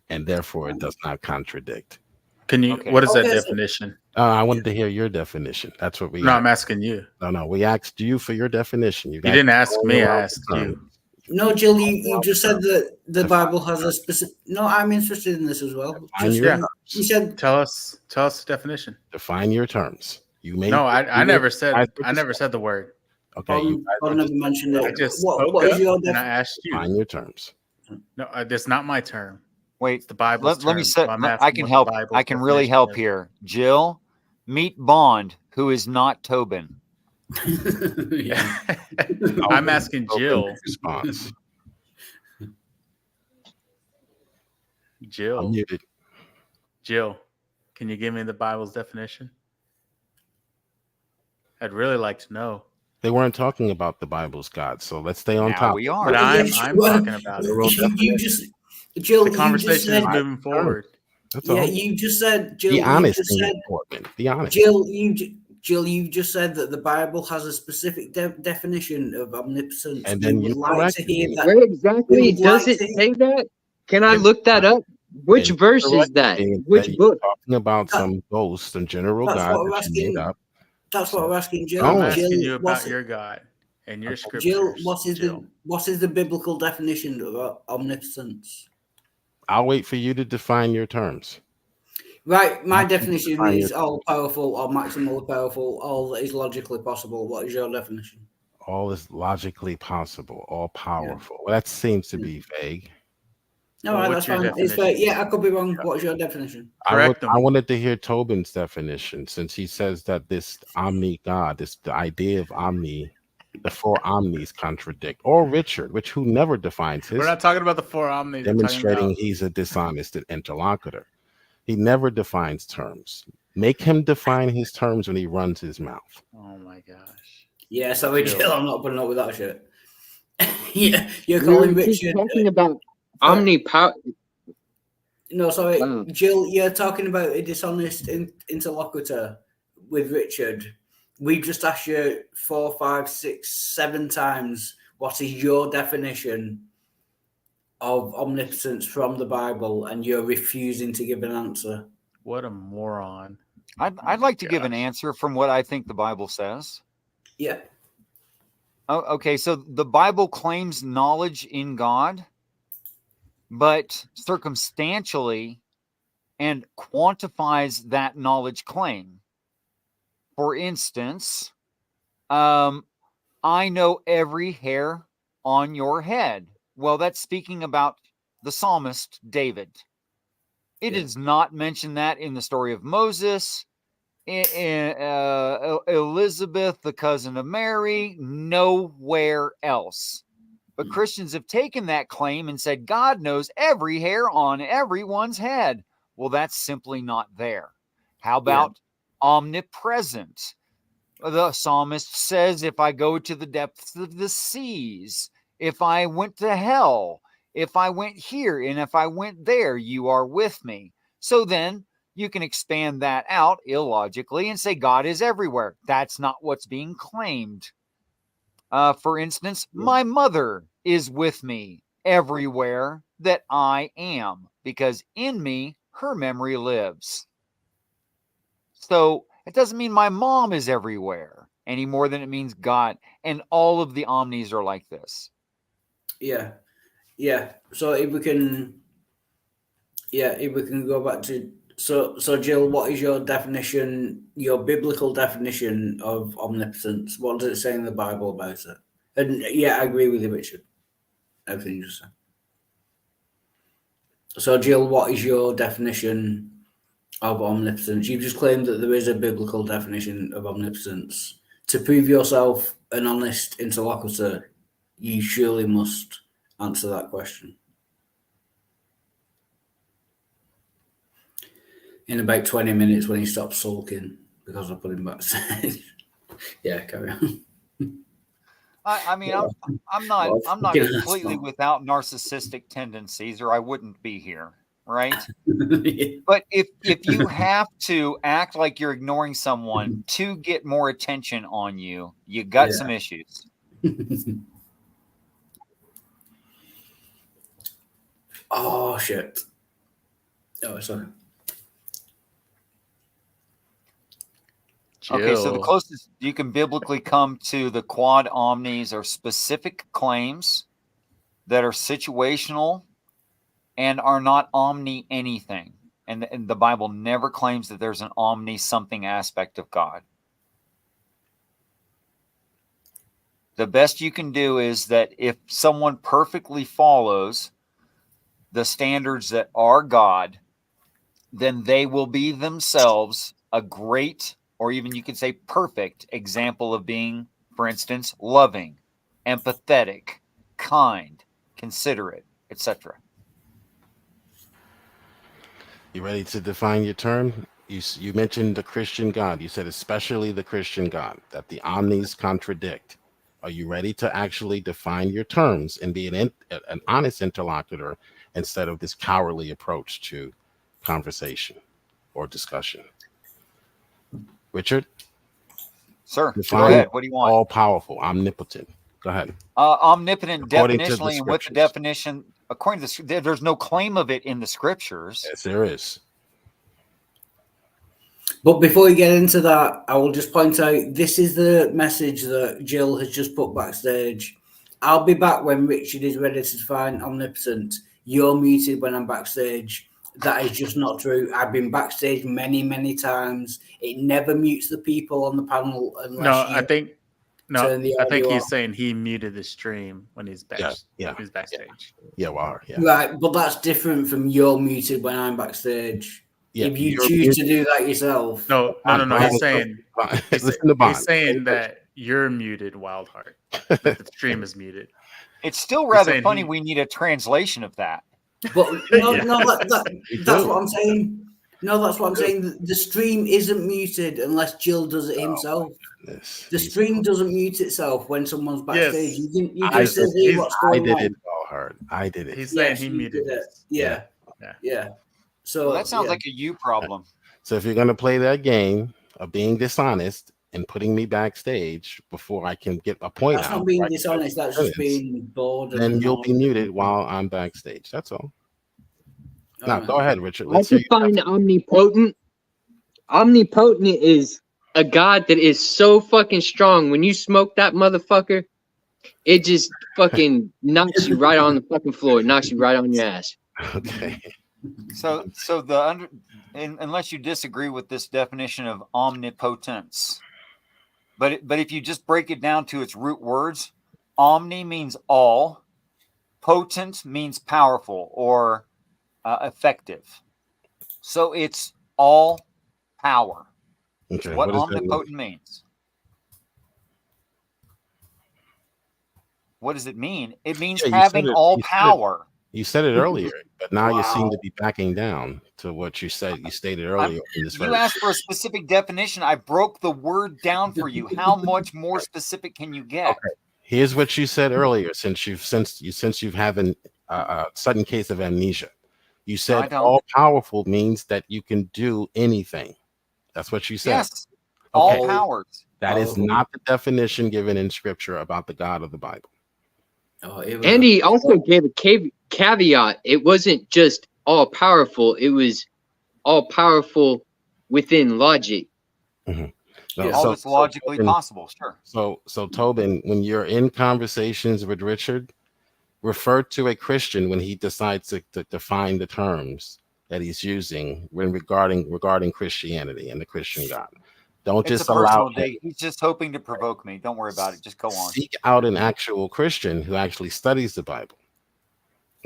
and therefore it does not contradict.
Can you? What is that definition?
I wanted to hear your definition. That's what we.
No, I'm asking you.
No, we asked you for your definition.
You didn't ask me. I asked you.
No, Jill, you just said that the Bible has a specific. No, I'm interested in this as well. You said.
Tell us the definition.
Define your terms. You may.
No, I never said. I never said the word.
Okay.
I never mentioned it.
I just
what
spoke
is
up
your
and I asked you.
Define your terms.
No, that's not my term.
Wait,
it's the Bible's
let me
term,
set.
so I'm
I
asking
can
what
help.
the Bible's
I can really
definition
help
is.
here. Jill, meet Bond, who is not Tobin.
I'm asking Jill.
Response.
Jill.
Muted.
Jill, can you give me the Bible's definition? I'd really like to know.
They weren't talking about the Bible's God, so let's stay on
Now
top.
we are.
But I'm talking about it.
You just, Jill.
The
you
conversation
just said,
is moving forward.
That's
Yeah,
all.
you just said, Jill.
Be honest,
You just
in your
said,
department. Be honest.
Jill, you just said that the Bible has a specific definition of omnipotence.
And then
We
you
would like to
corrected
hear
me.
that.
Where exactly
We would
does
like
it
to hear-
say that? Can I look that up? Which
And
verse is
corrected
that?
me
Which
you're
book?
Talking about some ghost and general
That's
God
what we're
that you
asking.
made up.
That's what we're asking, Jill.
No.
I'm asking
Jill,
you
what's
about
it-
your God and your scriptures.
Jill,
Jill.
what is the biblical definition of omnipotence?
I'll wait for you to define your terms.
Right, my
You can
definition
define
is
your-
all powerful or maximally powerful, all that is logically possible. What is your definition?
All is logically possible, all powerful. Well, that seems to be vague.
No, right, that's fine. It's yeah, I could be wrong. What's your definition?
I wanted to hear Tobin's definition, since he says that this omni God, the idea of omni, the four omnis contradict, or Richard, who never defines his.
We're not talking about the four omnis.
Demonstrating he's a dishonest interlocutor. He never defines terms. Make him define his terms when he runs his mouth.
Oh my gosh.
Yeah, sorry, Jill, I'm not putting up with that shit. Yeah, you're calling Richard
talking about omnipower.
No, sorry, Jill, you're talking about a dishonest interlocutor with Richard. We've just asked you 4, 5, 6, 7 times what is your definition of omnipotence from the Bible, and you're refusing to give an answer.
What a moron.
I'd like to give an answer from what I think the Bible says.
Yeah.
Oh, okay, so the Bible claims knowledge in God, but circumstantially and quantifies that knowledge claim. For instance, I know every hair on your head. Well, that's speaking about the psalmist David. It does not mention that in the story of Moses, Elizabeth, the cousin of Mary, nowhere else. But Christians have taken that claim and said God knows every hair on everyone's head. Well, that's simply not there. How about omnipresent? The psalmist says, if I go to the depths of the seas, if I went to hell, if I went here, and if I went there, you are with me. So then you can expand that out illogically and say God is everywhere. That's not what's being claimed. For instance, my mother is with me everywhere that I am, because in me, her memory lives. So it doesn't mean my mom is everywhere any more than it means God. And all of the omnis are like this.
Yeah. Yeah. So if we can go back to, so Jill, what is your definition, your biblical definition of omnipotence? What does it say in the Bible about it? And yeah, I agree with you, Richard. Everything you just said. So Jill, what is your definition of omnipotence? You've just claimed that there is a biblical definition of omnipotence. To prove yourself an honest interlocutor, you surely must answer that question. In about 20 minutes when he stops sulking because I put him backstage. Yeah, carry on.
I mean, I'm not completely without narcissistic tendencies, or I wouldn't be here, right? But if you have to act like you're ignoring someone to get more attention on you, you got some issues.
Oh shit! Oh, sorry.
Okay, so the closest you can biblically come to the quad omnis are specific claims that are situational and are not omni anything. And the Bible never claims that there's an omni something aspect of God. The best you can do is that if someone perfectly follows the standards that are God, then they will be themselves a great, or even you could say perfect, example of being, for instance, loving, empathetic, kind, considerate, etc.
You ready to define your term? You mentioned the Christian God. You said especially the Christian God, that the omnis contradict. Are you ready to actually define your terms and be an honest interlocutor instead of this cowardly approach to conversation or discussion? Richard?
Sir, go ahead. What do you want?
All powerful, omnipotent. Go ahead.
Omnipotent
According to the
definitionally, and with the definition, according to there's no claim of it in the scriptures.
Yes, there is.
But before we get into that, I will just point out this is the message that Jill has just put backstage. I'll be back when Richard is ready to define omnipotent. You're muted when I'm backstage. That is just not true. I've been backstage many, many times. It never mutes the people on the panel unless
No,
turn the
I think
audio
he's
off.
saying he muted the stream when he's back.
Yeah.
He's backstage.
Yeah, well, yeah.
Right, but that's different from you're muted when I'm backstage.
Yeah,
if you
you're
choose to
muted.
do that yourself.
No. He's saying
Listen to Bond.
he's saying that you're muted, Wildheart. That the stream is muted.
It's still
He's
rather
saying
funny. We need a translation of that.
But no,
Yeah.
that's what I'm saying. No, that's what I'm saying. The stream isn't muted unless Jill does it himself. The stream doesn't mute itself when someone's backstage. You can still hear what's
I
going
did
on.
it all hard. I did it.
He's saying
Yes,
he
you
muted
did it.
it.
Yeah. So
Well, that sounds
yeah.
like a you problem.
So if you're gonna play that game of being dishonest and putting me backstage before I can get a point
That's
out,
not being
right,
dishonest. That's just being bored.
then
and
you'll be
annoying.
muted while I'm backstage. That's all. Now
Alright.
go ahead, Richard.
I
Let's hear you.
define omnipotent. Omnipotent is a God that is so fucking strong. When you smoke that motherfucker, it just fucking knocks you right on the fucking floor. It knocks you right on your ass.
Okay.
So unless you disagree with this definition of omnipotence, but if you just break it down to its root words, omni means all, potent means powerful or effective. So it's all power.
Okay.
What
What does that mean?
omnipotent means. What does it mean? It means
Yeah, you
having
said it-
all
you said it.
power.
You said it earlier, but now you seem to be backing down to what you said. You stated earlier in this
You
verse.
asked for a specific definition. I broke the word down for you. How much more specific can you get?
Okay. Here's what you said earlier. Since you've having a sudden case of amnesia, you
I
said
don't.
all powerful means that you can do anything. That's what you said.
Yes, all
Okay.
powers.
That is not the definition given in Scripture about the God of the Bible.
And he also gave a caveat. It wasn't just all powerful. It was all powerful within logic.
No,
All that's logically
Tobin,
possible. Sure.
So Tobin, when you're in conversations with Richard, refer to a Christian when he decides to define the terms that he's using when regarding Christianity and the Christian God. Don't
It's
just
a
allow
personal
him.
date. He's just hoping to provoke me. Don't worry about it. Just go on.
Seek out an actual Christian who actually studies the Bible.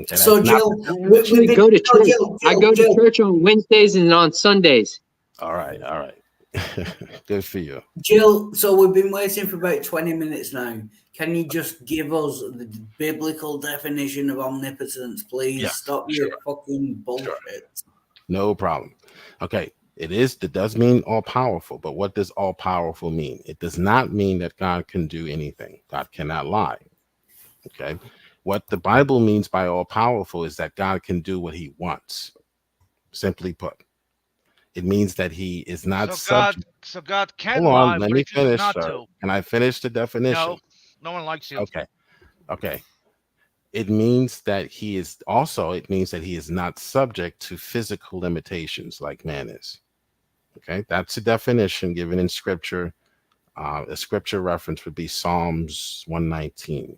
Okay,
So,
that's not-
Jill,
I actually go to church. I go to church on Wednesdays and on Sundays.
all right. Good for you.
Jill, so we've been waiting for about 20 minutes now. Can you just give us the biblical definition of omnipotence, please?
Yeah,
Stop your fucking bullshit.
No problem. Okay. It does mean all powerful, but what does all powerful mean? It does not mean that God can do anything. God cannot lie. Okay. What the Bible means by all powerful is that God can do what he wants. Simply put, it means that he is not subject.
So God can
Hold
lie,
on, let
but
me
he chooses
finish,
not
sir.
to.
Can I finish the definition?
No one likes you.
Okay. It means that he is not subject to physical limitations like man is. Okay, that's a definition given in Scripture. A Scripture reference would be Psalms 119.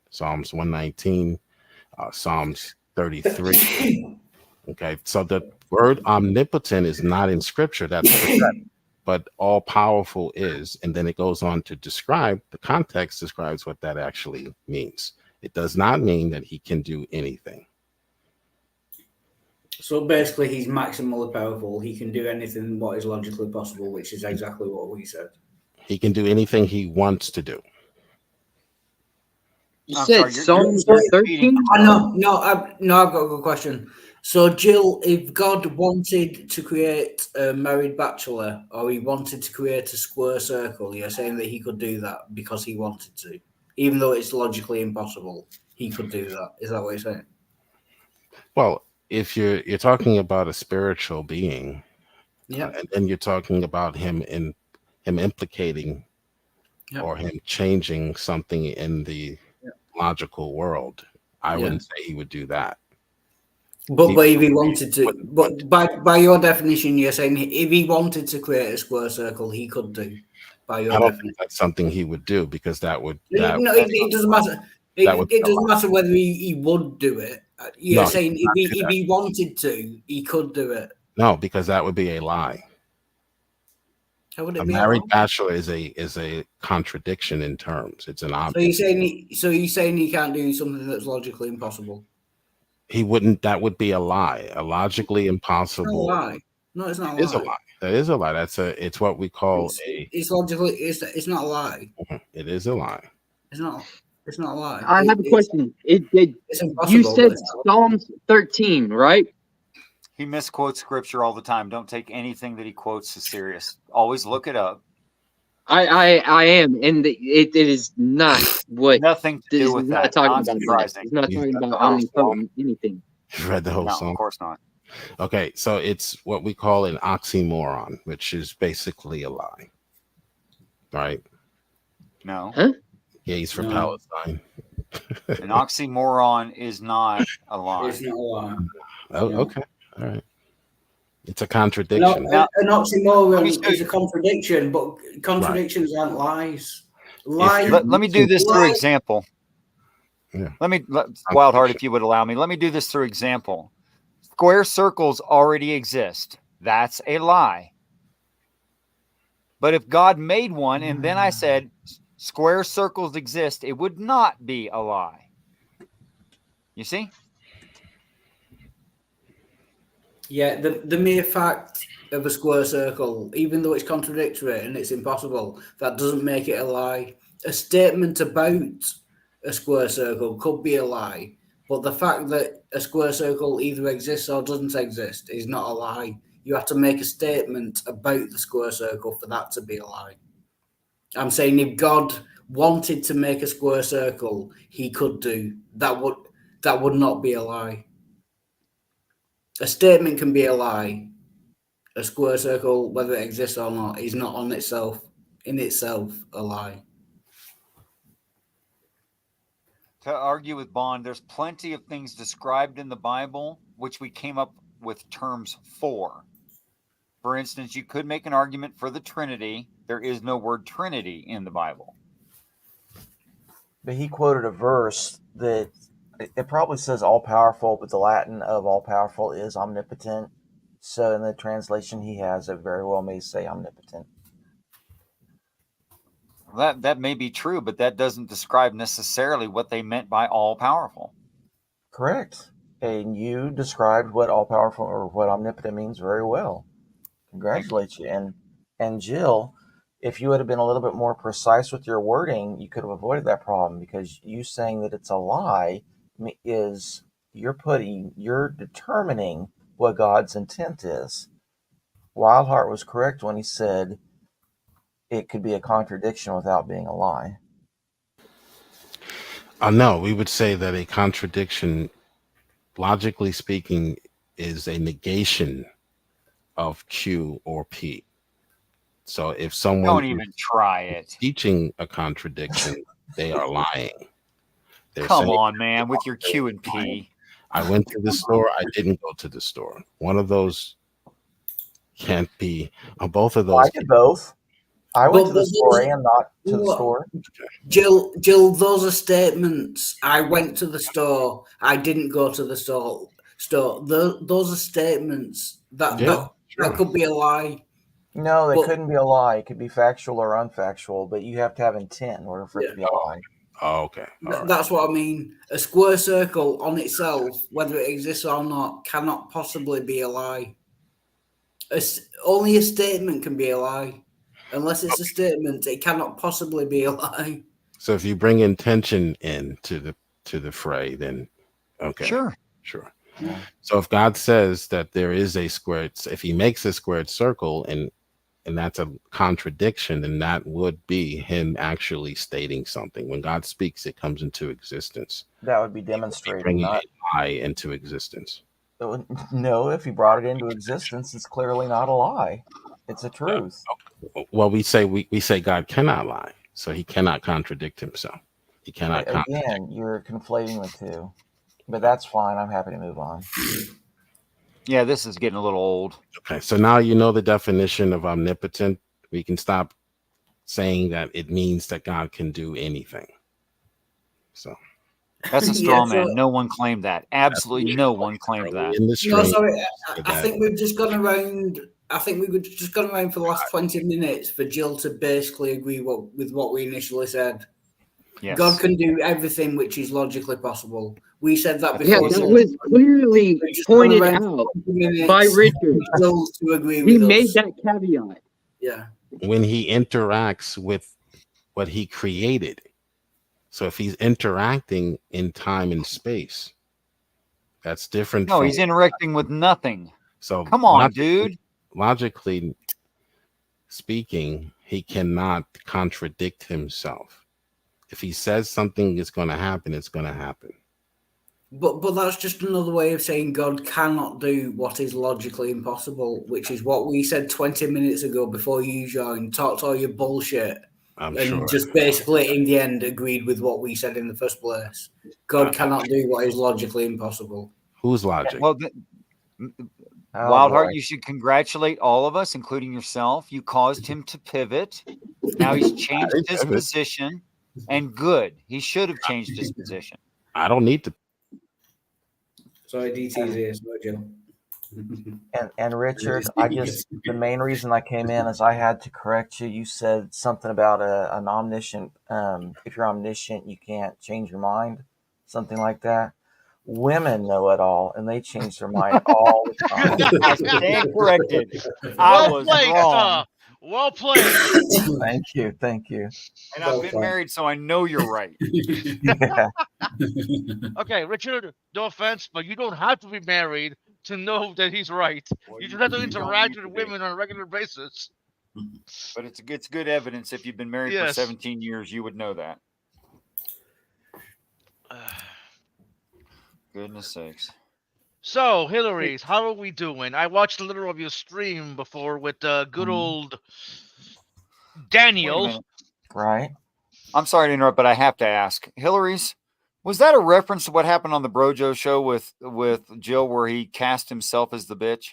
Psalms 119, Psalms 33. Okay, so the word omnipotent is not in Scripture. That's correct. But all powerful is, and then it goes on to describe, the context describes what that actually means. It does not mean that he can do anything.
So basically, he's maximally powerful. He can do anything what is logically possible, which is exactly what we said.
He can do anything he wants to do.
You said Psalms 13?
I've got a good question. So, Jill, if God wanted to create a married bachelor or he wanted to create a square circle, you're saying that he could do that because he wanted to, even though it's logically impossible, he could do that. Is that what you're saying?
Well, if you're talking about a spiritual being,
Yeah.
and then you're talking about him implicating or him changing something in the logical world, I wouldn't say he would do that.
But if he wanted to, but by your definition, you're saying if he wanted to create a square circle, he could do. By your
I don't
definition,
think that's something he would do because that would.
it doesn't matter. It doesn't matter whether he would do it. You're saying if he wanted to, he could do it.
No, because that would be a lie.
How would
A
it be?
married bachelor is a contradiction in terms. It's an
So
object.
you're saying he can't do something that's logically impossible?
He wouldn't. That would be a lie. A logically
It's not a
impossible.
lie. No, it's not
It is a
lie.
lie. That is a lie. It's what we call
It's logically. It's not a lie.
it is a lie.
It's not. It's not a lie.
I have a question.
It's impossible.
You said
but it's not-
Psalms 13, right?
He misquotes scripture all the time. Don't take anything that he quotes as serious. Always look it up.
I am, and it is not what.
Nothing to
This
do
is
with
not
that.
talking
Not
about that.
surprising.
It's not
You
talking
read
about
the whole
omnipotent anything.
You read the whole
No,
song.
of course not.
Okay, so it's what we call an oxymoron, which is basically a lie. Right?
No.
Huh?
Yeah, he's for
No.
Palestine.
An oxymoron is not a lie.
It's not a lie.
Oh,
No.
okay. All right. It's a contradiction.
An oxymoron is a contradiction, but contradictions aren't lies. Lies.
Let me do this through
lies-
example.
Yeah.
Wildheart, if you would allow me, let me do this through example. Square circles already exist. That's a lie. But if God made one and then I said square circles exist, it would not be a lie. You see?
Yeah, the mere fact of a square circle, even though it's contradictory and it's impossible, that doesn't make it a lie. A statement about a square circle could be a lie, but the fact that a square circle either exists or doesn't exist is not a lie. You have to make a statement about the square circle for that to be a lie. I'm saying if God wanted to make a square circle, he could do. That would not be a lie. A statement can be a lie. A square circle, whether it exists or not, is not in itself a lie.
To argue with Bond, there's plenty of things described in the Bible which we came up with terms for. For instance, you could make an argument for the Trinity. There is no word Trinity in the Bible.
But he quoted a verse that it probably says all powerful, but the Latin of all powerful is omnipotent. So in the translation he has, it very well may say omnipotent.
That may be true, but that doesn't describe necessarily what they meant by all powerful.
Correct. And you described what all powerful or what omnipotent means very well. Congratulate you. And Jill, if you would have been a little bit more precise with your wording, you could have avoided that problem, because you saying that it's a lie is you're determining what God's intent is. Wildheart was correct when he said it could be a contradiction without being a lie.
No, we would say that a contradiction, logically speaking, is a negation of Q or P. So if someone
Don't even try it.
teaching a contradiction, they are lying. They're
Come
saying,
on, man, with your Q and P.
I went to the store. I didn't go to the store. One of those can't be. Both of those.
I did both. I went to the
But
store and not to the
What?
store.
Jill, those are statements. I went to the store. I didn't go to the store. Those are statements that that could be a lie.
No, they
Well-
couldn't be a lie. It could be factual or unfactual, but you have to have intent in order for it to be a lie.
Oh, okay.
That's what I mean. A square circle on itself, whether it exists or not, cannot possibly be a lie. Only a statement can be a lie. Unless it's a statement, it cannot possibly be a lie.
So if you bring intention into the fray, then okay.
Sure.
So if God says that there is a squared, if he makes a squared circle and that's a contradiction, then that would be him actually stating something. When God speaks, it comes into existence.
That would be demonstrating
Bringing
not.
a lie into existence.
No, if he brought it into existence, it's clearly not a lie. It's a truth.
Well, we say God cannot lie, so he cannot contradict himself. He cannot.
Again, you're conflating the two, but that's fine. I'm happy to move on.
Yeah, this is getting a little old.
Okay, so now you know the definition of omnipotent. We can stop saying that it means that God can do anything. So
That's a straw man. No one claimed that. Absolutely no one claimed that.
in the
No,
stream,
sorry. I think we've just gone around. I think we could just gone around for the last 20 minutes for Jill to basically agree with what we initially said.
Yes.
God can do everything which is logically possible. We said that
Yeah,
before.
that was clearly pointed out by Richard.
Jill to agree
He
with
made
us.
that caveat.
Yeah.
When he interacts with what he created. So if he's interacting in time and space, that's different.
No,
from,
he's interacting with nothing.
So
come on, dude.
Logically speaking, he cannot contradict himself. If he says something is going to happen, it's going to happen.
But that's just another way of saying God cannot do what is logically impossible, which is what we said 20 minutes ago before you joined, talked all your bullshit,
I'm
and
sure.
just basically in the end agreed with what we said in the first place. God cannot do what is logically impossible.
Whose logic?
Well,
Oh,
Wildheart,
boy.
you should congratulate all of us, including yourself. You caused him to pivot. Now he's changed his
pivot.
position, and good. He should have changed his position.
I don't need to.
Sorry, DT's here, so Jill.
And Richard, the main reason I came in is I had to correct you. You said something about an omniscient. If you're omniscient, you can't change your mind, something like that. Women know it all, and they change their mind all the time.
I stand corrected. I was wrong.
Well played.
Thank you.
And I've been married, so I know you're right.
Yeah.
Okay, Richard, no offense, but you don't have to be married to know that he's right. You just have to interact with women on a regular basis.
But it's good evidence. If you've been married for 17 years, you would know that. Goodness sakes.
So, Hillary's, how are we doing? I watched a little of your stream before with good old Daniel.
Right.
I'm sorry to interrupt, but I have to ask. Hillary's, was that a reference to what happened on the Brojo show with Jill, where he cast himself as the bitch?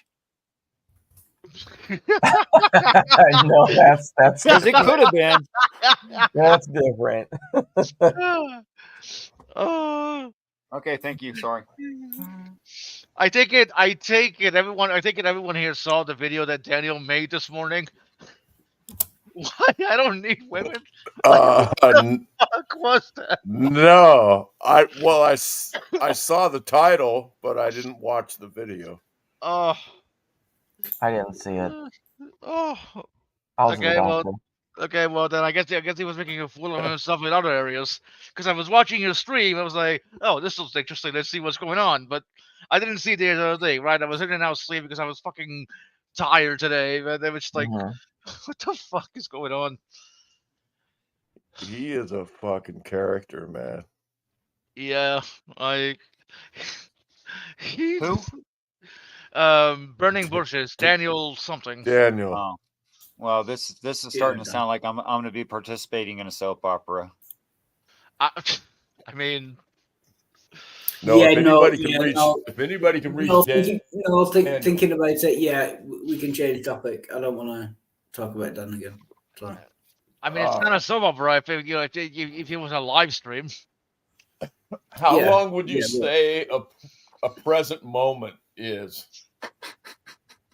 No, that's
Because it could have been.
That's different.
Okay, thank you. Sorry.
I take it everyone here saw the video that Daniel made this morning. Why? I don't need women. What the fuck was that?
No, I saw the title, but I didn't watch the video.
Oh,
I didn't see it.
oh.
I was the
Okay,
doctor.
well then I guess he was making a fool of himself in other areas. Because I was watching your stream, I was like, oh, this looks interesting. Let's see what's going on. But I didn't see the other thing, right? I was in and out of sleep because I was fucking tired today. But they were just like, what the fuck is going on?
He is a fucking character, man.
Yeah,
Who?
Burning Bushes, Daniel something.
Daniel.
Oh. Well, this is starting to sound like I'm going to be participating in a soap opera.
I mean,
No, if anybody can reach
Thinking about it, yeah, we can change topic. I don't want to talk about Dan again. So.
I mean, it's not a soap opera if it was a live stream.
How long would you say a present moment is?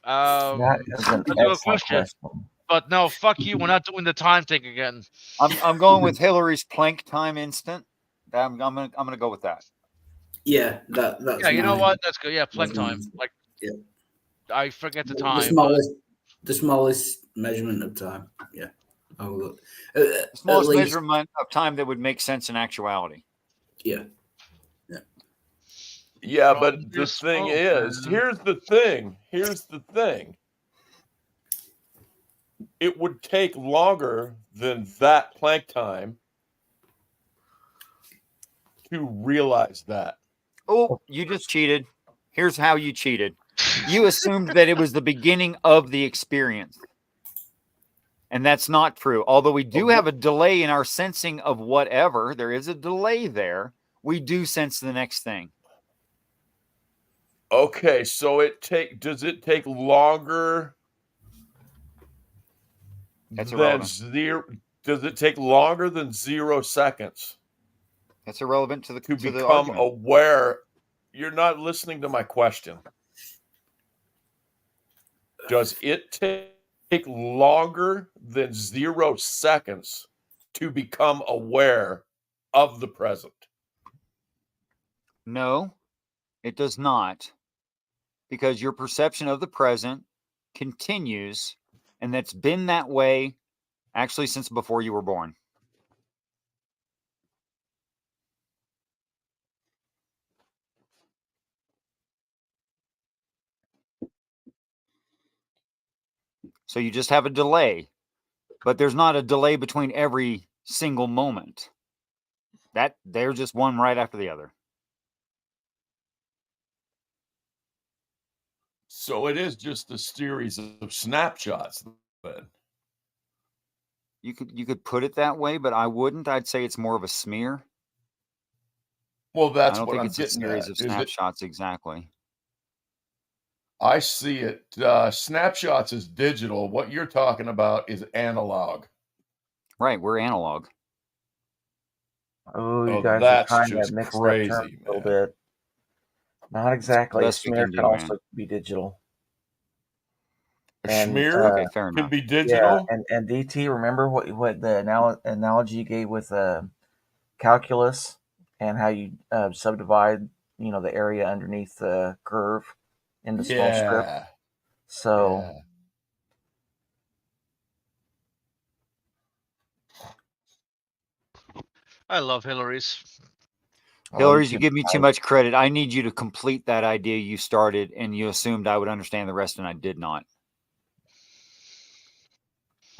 That is an
That's a good
excellent
question.
question.
But no, fuck you. We're not doing the time thing again.
I'm going with Hillary's plank time instant. I'm gonna go with that.
Yeah, that's
Yeah, you know
mine.
what? That's good. Yeah, plank
That's
time.
mine.
Like,
Yeah.
I forget the
The
time.
smallest measurement of time. Yeah. Oh, look.
The smallest measurement of time that would make sense in actuality.
Yeah.
Yeah, but the thing is, here's the thing. It would take longer than that plank time to realize that.
Oh, you just cheated. Here's how you cheated. You assumed that it was the beginning of the experience. And that's not true. Although we do have a delay in our sensing of whatever, there is a delay there. We do sense the next thing.
Okay, so does it take longer
That's
than
irrelevant.
zero? Does it take longer than 0 seconds?
That's irrelevant to the
become
argument.
aware. You're not listening to my question. does it take longer than 0 seconds to become aware of the present?
No, it does not. Because your perception of the present continues, and that's been that way actually since before you were born. So you just have a delay, but there's not a delay between every single moment. That they're just one right after the other.
So it is just a series of snapshots then.
You could put it that way, but I wouldn't. I'd say it's more of a smear.
Well, that's
I don't
what
think
I'm
it's a
getting
series
at.
of
Is it?
snapshots exactly.
I see it. Snapshots is digital. What you're talking about is analog.
Right, we're analog.
Oh, you
Oh,
guys are
that's
trying to
just
mix up
crazy,
terms a little
man.
bit. Not exactly. A
Best we
smear
can
can
do,
also
man.
be digital.
A
And
smear
Okay, fair
can
enough.
be
yeah,
digital.
and DT, remember what the analogy you gave with calculus and how you subdivide, the area underneath the curve into small strips.
Yeah.
So
Yeah.
I love Hillary's.
oh,
Hillary's, you
YouTube's
give me too
nice.
much credit. I need you to complete that idea you started, and you assumed I would understand the rest, and I did not.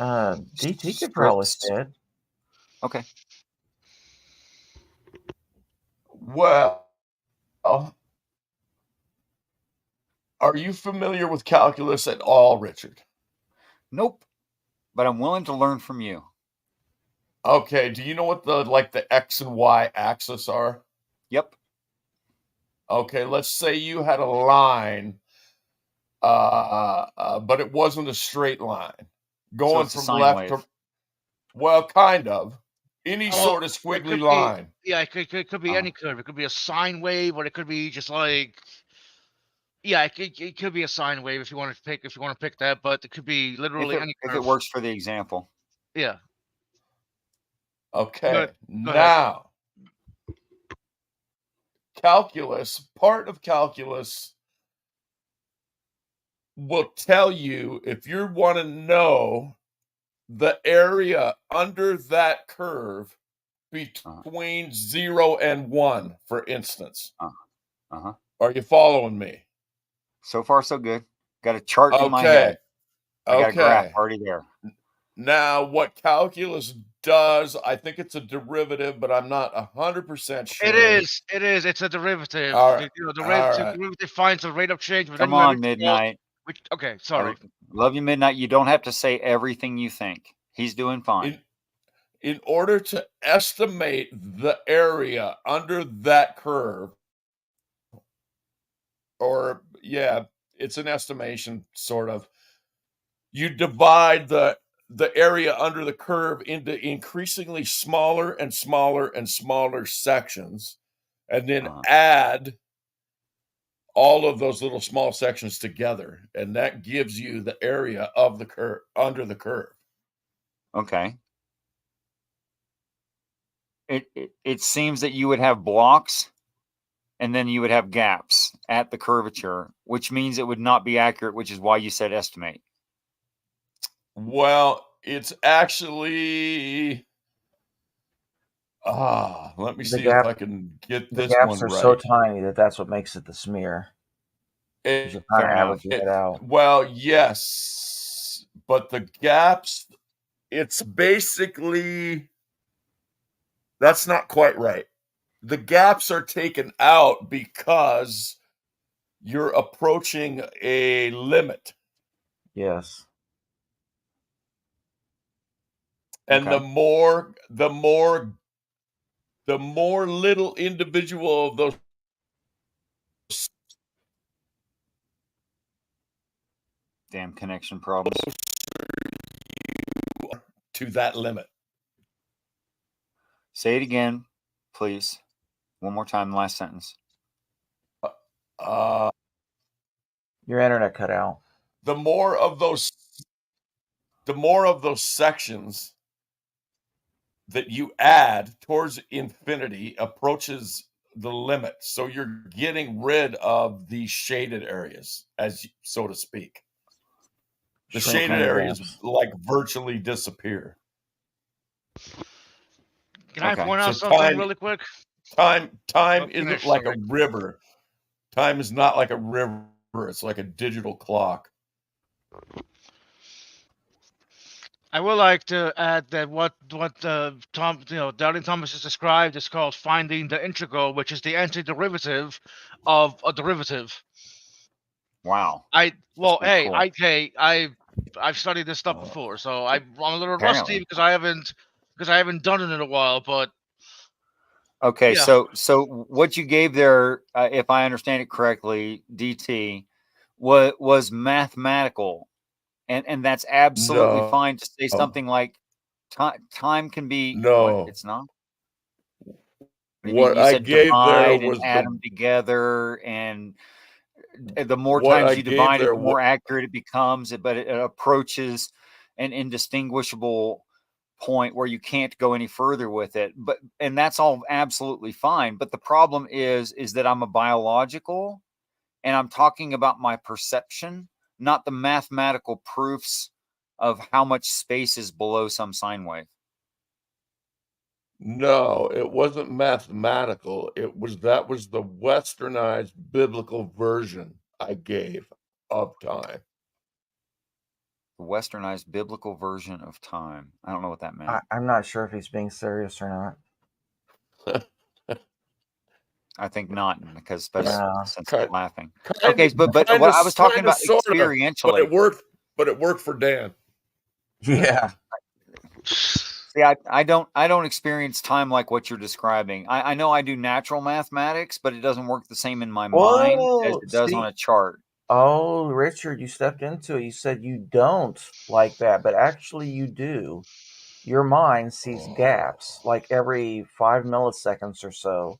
DT could probably
Strips.
say it.
Okay.
Well, are you familiar with calculus at all, Richard?
Nope. But I'm willing to learn from you.
Okay. Do you know what the X and Y axis are?
Yep.
Okay. Let's say you had a line, but it wasn't a straight line
So
going
it's a
from
sine
left
wave.
to, well, kind of. Any
Well,
sort of
it
squiggly
could be,
line.
yeah, it could be any curve. It could be a sine wave, or it could be just like, yeah, it could be a sine wave if you want to pick that, but it could be
If
literally any
it
curve.
works for the example.
Yeah.
Okay.
Go ahead.
Now, part of calculus will tell you if you want to know the area under that curve between 0 and 1, for instance.
Uh-huh.
Are you following me?
So far, so good. Got a chart in my head. I got a graph already there.
Now, what calculus does, I think it's a derivative, but I'm not 100% sure.
It is. It's a derivative.
All right.
The
All right.
derivative finds a rate of change. But
Come
then you have
on, Midnight.
okay, sorry.
Love you, Midnight. You don't have to say everything you think. He's doing fine.
In order to estimate the area under that curve, or it's an estimation, sort of, you divide the area under the curve into increasingly smaller and smaller and smaller sections, and then add all of those little small sections together, and that gives you the area of the curve under the curve.
Okay. It seems that you would have blocks, and then you would have gaps at the curvature, which means it would not be accurate, which is why you said estimate.
Well, it's actually let me see if I can get this
The
one
gaps are
right.
so tiny that's what makes it the smear. You're kind of averaging it out.
Well, yes, but the gaps, it's basically, that's not quite right. The gaps are taken out because you're approaching a limit.
Yes.
And the more little individual of those
damn connection problems
to that limit.
Say it again, please. One more time, the last sentence.
Your internet cut out.
the more of those sections that you add towards infinity approaches the limit. So you're getting rid of the shaded areas, so to speak. The
Shrinking
shaded
the
areas
gaps.
like virtually disappear.
Can I
Okay.
point
So
out something
time
really quick?
time
I'll
isn't
finish,
like
sorry.
a river. Time is not like a river. It's like a digital clock.
I would like to add that what Doubting Thomas has described is called finding the integral, which is the antiderivative of a derivative.
Wow.
Hey,
cool.
I've studied this stuff before, so I'm a little
Apparently.
rusty because I haven't done it in a while. But
Okay,
yeah.
so what you gave there, if I understand it correctly, DT, was mathematical, and that's absolutely
No.
fine to say something like time can be what?
No.
It's not.
What
You
I
said
gave there
divide and
was
add them together, and the more
what
times
I
you
gave
divide it,
there
the more accurate it becomes. But it approaches an indistinguishable point where you can't go any further with it. And that's all absolutely fine. But the problem is that I'm a biological, and I'm talking about my perception, not the mathematical proofs of how much space is below some sine wave.
No, it wasn't mathematical. That was the westernized biblical version I gave of time.
The westernized biblical version of time. I don't know what that meant.
I'm not sure if he's being serious or not.
I think not, because
Yeah.
since I'm laughing.
Kind
Okay,
of-
but
kind
what
of-
I was talking
kind of,
about
sorta,
experientially.
but it worked for Dan.
Yeah.
See, I don't experience time like what you're describing. I know I do natural mathematics, but it doesn't work the same in my mind as
Whoa,
it does on
see?
a chart.
Oh, Richard, you stepped into it. You said you don't like that, but actually you do. Your mind sees gaps like every 5 milliseconds or so,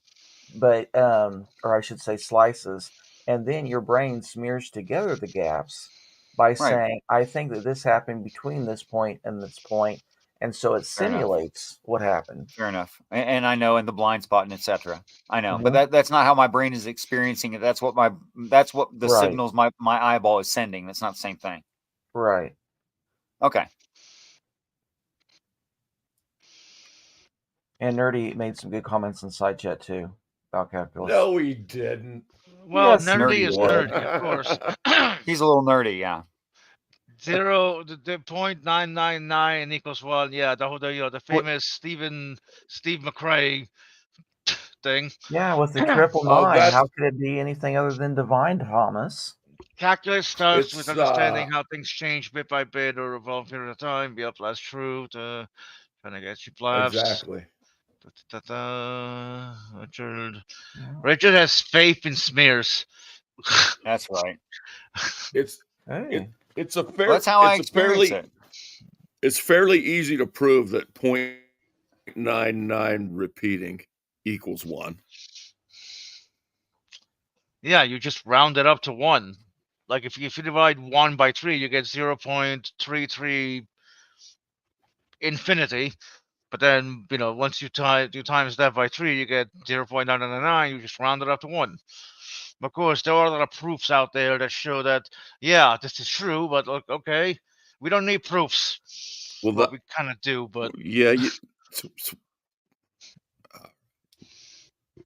but or I should say slices, and then your brain smears together the gaps by saying, "I think that this happened between this point and this point," and so it
Fair enough.
simulates what happened.
Fair enough. And I know, in the blind spot and etc. I know, but
Mhm.
that's not how my brain is experiencing it. That's what the
Right.
signals my eyeball is sending. That's not the same thing.
Right.
Okay.
And Nerdy made some good comments in side chat too about calculus.
No, he didn't.
Well,
Yes,
nerdy is
he did.
nerdy, of course.
He's a little nerdy, yeah.
The 0.999 equals 1. Yeah, the famous Steve McRae thing.
Yeah, with the triple nine, how could it be anything other than divine, Thomas?
Calculus starts with
It's,
understanding how things change bit by bit or over a long period of time. Yep, that's true. Trying to get you laughs.
Exactly.
Richard has faith in smears.
That's right.
It's
Hey.
it's a fair.
Well, that's how I
it's a
experience
fairly,
it.
It's fairly easy to prove that 0.99 repeating equals 1.
Yeah, you just round it up to 1. Like if you divide 1 by 3, you get 0.33 infinity. But then, once you times that by 3, you get 0.999. You just round it up to 1. Of course, there are a lot of proofs out there that show that, yeah, this is true, but look, okay, we don't need proofs.
Well,
we kind of do, but
yeah.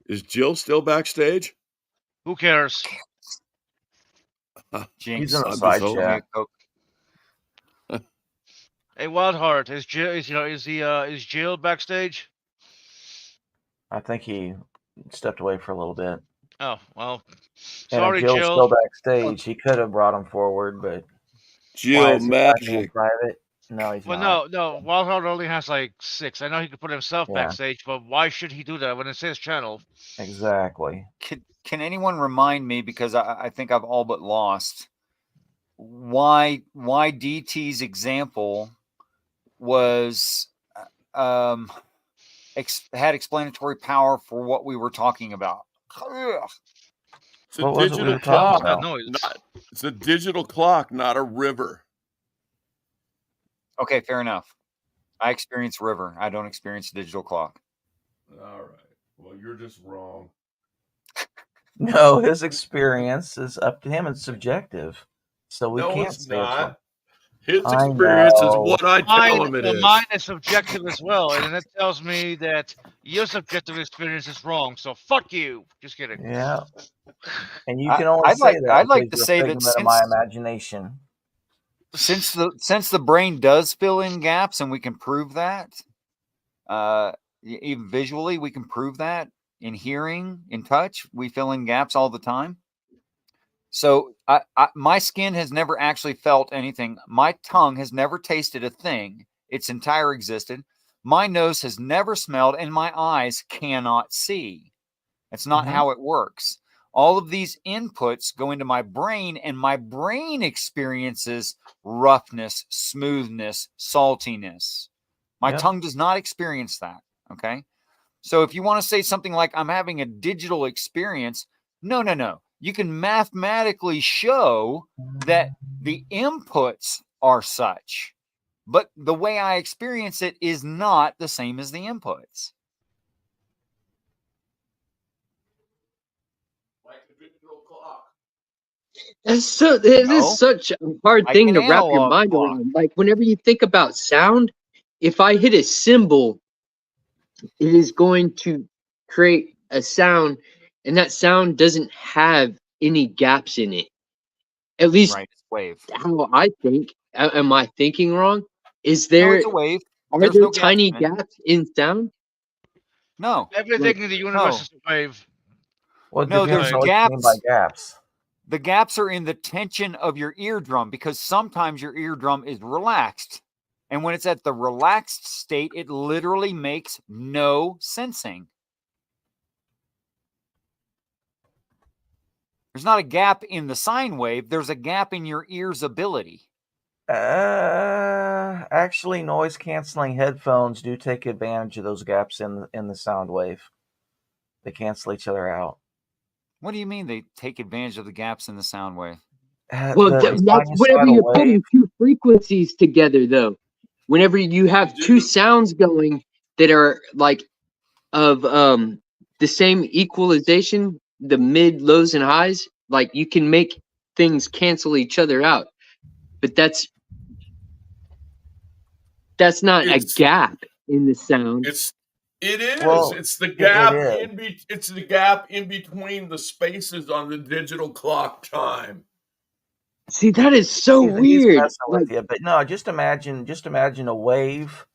Is Jill still backstage?
Who cares?
He's in the side chat.
Hey, Wildheart, is Jill backstage?
I think he stepped away for a little bit.
Oh, well,
And
sorry,
if Jill's
Jill.
still backstage, he could have brought him forward, but
Jill
why is he hiding in
Magic.
private? No, he's
Well,
not.
no, Wildheart only has like 6. I know he could put himself
Yeah.
backstage, but why should he do that when it's his channel?
Exactly.
Can anyone remind me, because I think I've all but lost, why DT's example was had explanatory power for what we were talking about?
It's a
What was it we
digital
were talking
clock.
about?
It's a digital clock, not a river.
Okay, fair enough. I experience river. I don't experience digital clock.
All right. Well, you're just wrong.
No, his experience is up to him. It's subjective, so we
No,
can't
it's
say it's wrong.
not. His
I
experience is
know.
what I tell him it is.
Mine is subjective as well, and that tells me that your subjective experience is wrong. So fuck you. Just kidding.
Yeah, and you can only
I'd
say
like
that
I'd like
because
to
you're a
say that
figment of my imagination.
since the brain does fill in gaps, and we can prove that, even visually, we can prove that in hearing, in touch, we fill in gaps all the time. So my skin has never actually felt anything. My tongue has never tasted a thing its entire existence. My nose has never smelled, and my eyes cannot see. That's not how it works. All of these inputs go into my brain, and my brain experiences roughness, smoothness, saltiness. My
Yep.
tongue does not experience that. Okay. So if you want to say something like I'm having a digital experience, no. You can mathematically show that the inputs are such, but the way I experience it is not the same as the inputs.
It is such a hard
I
thing
can
to wrap your
analog
mind
clock.
around. Like whenever you think about sound, if I hit a cymbal, it is going to create a sound, and that sound doesn't have any gaps in it. At least
Right, it's wave.
how I think. Am I thinking wrong? Is
No,
there
it's a wave.
are
There's
there
no gaps
tiny
in it.
gaps in sound?
No.
Everything in the universe is a wave.
Well, it
No,
depends
there's
on what you mean by
gaps.
gaps.
The gaps are in the tension of your eardrum because sometimes your eardrum is relaxed. And when it's at the relaxed state, it literally makes no sensing. There's not a gap in the sine wave. There's a gap in your ear's ability.
Actually, noise canceling headphones do take advantage of those gaps in the sound wave. They cancel each other out.
What do you mean they take advantage of the gaps in the sound wave?
Well, that's whenever you're putting two frequencies together, though. Whenever you have two sounds going that are like of the same equalization, the mid, lows, and highs, like you can make things cancel each other out. But that's not a gap in the sound.
It is.
Well,
it's the gap
it is.
it's the gap in between the spaces on the digital clock time.
See, that is so
He's
weird.
messing with you, but no, just imagine a wave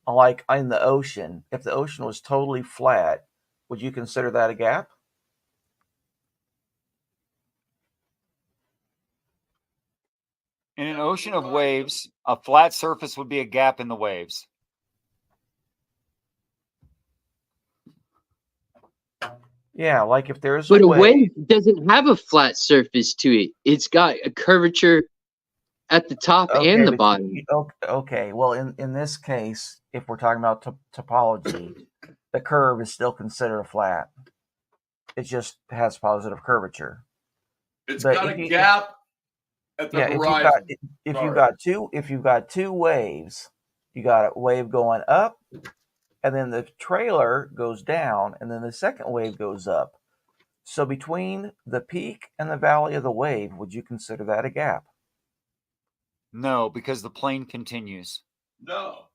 like in the ocean. If the ocean was totally flat, would you consider that a gap?
In an ocean of waves, a flat surface would be a gap in the waves.
Yeah, like if there's
But
a
a
wave.
wave doesn't have a flat surface to it. It's got a curvature at the top and the
but
bottom.
Okay, well, in this case, if we're talking about topology, the curve is still considered a flat. It just has positive curvature.
It's
But
got
if
a
you-
gap at the
Yeah,
horizon.
if
Sorry.
you've got two waves, you got a wave going up, and then the trailer goes down, and then the second wave goes up. So between the peak and the valley of the wave, would you consider that a gap?
No, because the plane continues.
No.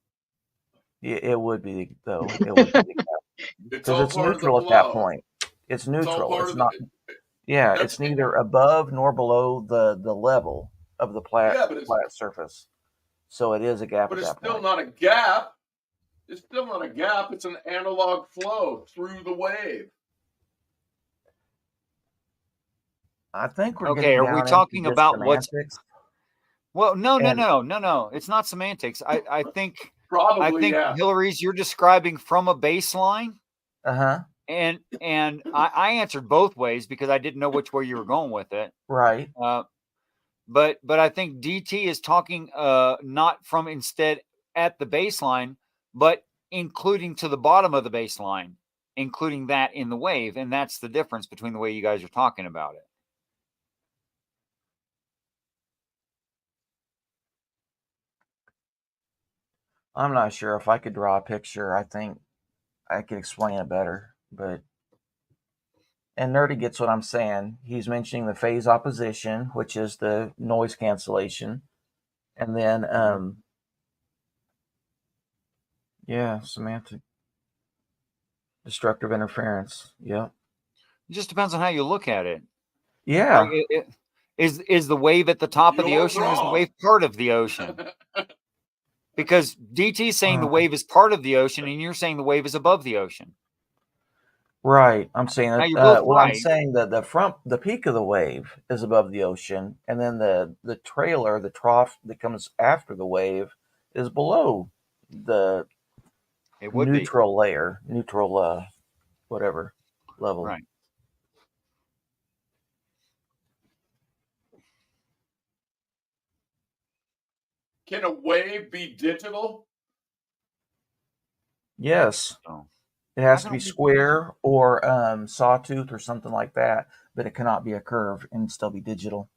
Yeah, it would be though. It would be a gap because
all
it's
part of the
neutral at that
flow.
point. It's
all
neutral.
part
It's
of
not. Yeah,
That's-
it's neither above nor below the level of the flat
but
flat surface. So it is a gap
But
at
it's
that
still
point.
not a gap. It's still not a gap. It's an analog flow through the wave.
I think we're
Okay,
getting
are
down
we
into
talking
just
about what's
semantics.
well? No.
And-
It's not semantics. I think
Probably, yeah.
Hillary's you're describing from a baseline,
Uh-huh.
and I answered both ways because I didn't know which way you were going with it.
Right.
But I think DT is talking not from instead at the baseline, but including to the bottom of the baseline, including that in the wave, and that's the difference between the way you guys are talking about it.
I'm not sure if I could draw a picture. I think I could explain it better, but and Nerdy gets what I'm saying. He's mentioning the phase opposition, which is the noise cancellation, and then semantic destructive interference. Yep.
It just depends on how you look at it.
Yeah.
Like, is the wave at the top of the ocean, or is the wave part of the ocean? Because DT's saying the wave is part of the ocean, and you're saying the wave is above the ocean.
Right. I'm saying
Now,
that.
you're both
Well, I'm
right.
saying that the peak of the wave is above the ocean, and then the trailer, the trough that comes after the wave, is below the
It would be.
neutral layer, whatever level.
Right.
Can a wave be digital?
Yes.
Oh.
It has to be square or sawtooth or something like that, but it cannot be a curve and still be digital.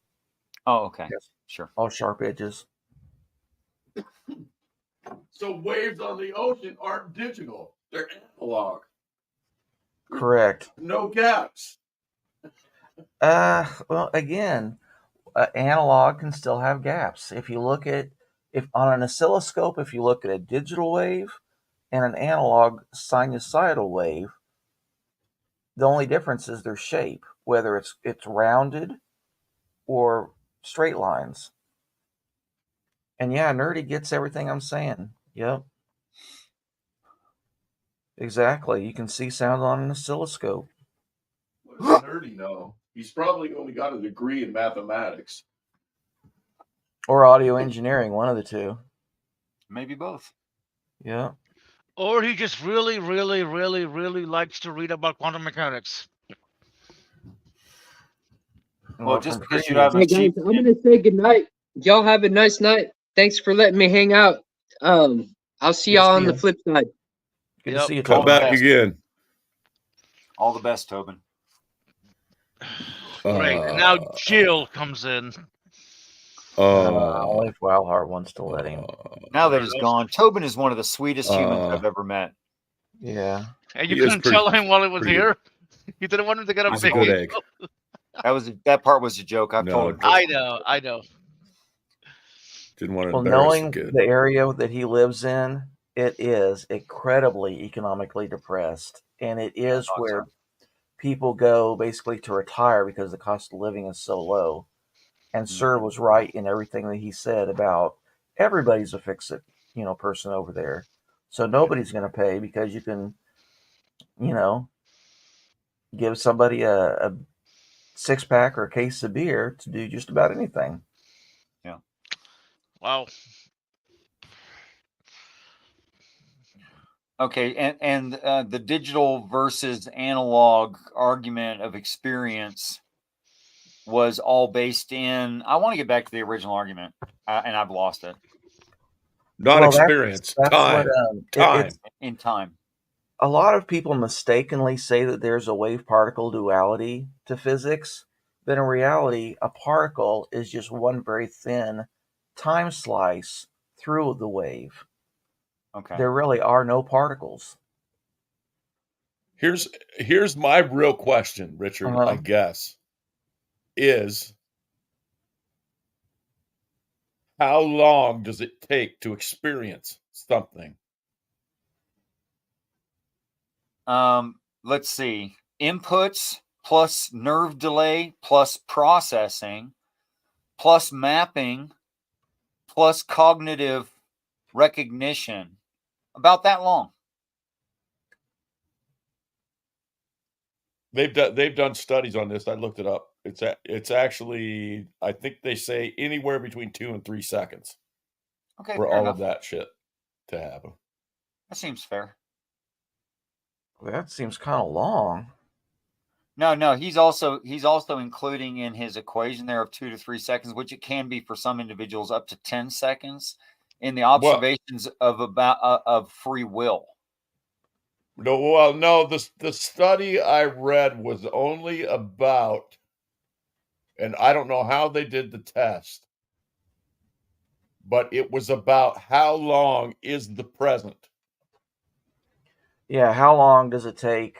Oh, okay.
Yes.
Sure.
All sharp edges.
So waves on the ocean aren't digital; they're analog.
Correct.
No gaps.
Well, again, analog can still have gaps. If you look at if on an oscilloscope, if you look at a digital wave and an analog sinusoidal wave, the only difference is their shape, whether it's rounded or straight lines. And yeah, Nerdy gets everything I'm saying. Yep. Exactly. You can see sound on an oscilloscope.
What does Nerdy know? He's probably only got a degree in mathematics.
Or audio engineering, one of the two.
Maybe both.
Yeah.
Or he just really, really, really, really likes to read about quantum mechanics.
Well, just because you
Hey
have a
guys,
cheap.
I'm gonna say goodnight. Y'all have a nice night. Thanks for letting me hang out. I'll see
Good to
y'all
see
on the
you.
flip side.
Good to see you,
Come
Tobin.
back again.
All the best, Tobin.
Great. And now Jill comes in.
Only if Wildheart wants to let him.
Now that it's gone, Tobin is one of the sweetest humans I've ever met.
Yeah.
And you couldn't tell him while it was here? You didn't want him to get a
He's
big
a good
ego?
That part was a joke. I've told him.
I know.
Didn't want to
Well,
embarrass
knowing
the kid.
the area that he lives in, it is incredibly economically depressed. And it is where people go basically to retire because the cost of living is so low. And Sir was right in everything that he said about everybody's a fix-it, person over there. So nobody's going to pay because you can, give somebody a 6-pack or a case of beer to do just about anything.
Yeah.
Wow.
Okay, and the digital versus analog argument of experience was all based in. I want to get back to the original argument, and I've lost it.
Not experience.
That's
time.
Time.
In time.
A lot of people mistakenly say that there's a wave-particle duality to physics, but in reality, a particle is just one very thin time slice through the wave.
Okay.
There really are no particles.
Here's my real question, Richard, I guess, is how long does it take to experience something?
Let's see. Inputs plus nerve delay plus processing plus mapping plus cognitive recognition. About that long.
They've done studies on this. I looked it up. It's actually, I think they say anywhere between 2 and 3 seconds.
Okay,
for
fair
all
enough.
of that shit to happen.
That seems fair.
That seems kind of long.
No, he's also including in his equation there of 2 to 3 seconds, which it can be for some individuals up to 10 seconds in the observations of free will.
No, the study I read was only about, and I don't know how they did the test, but it was about how long is the present.
Yeah, how long does it take?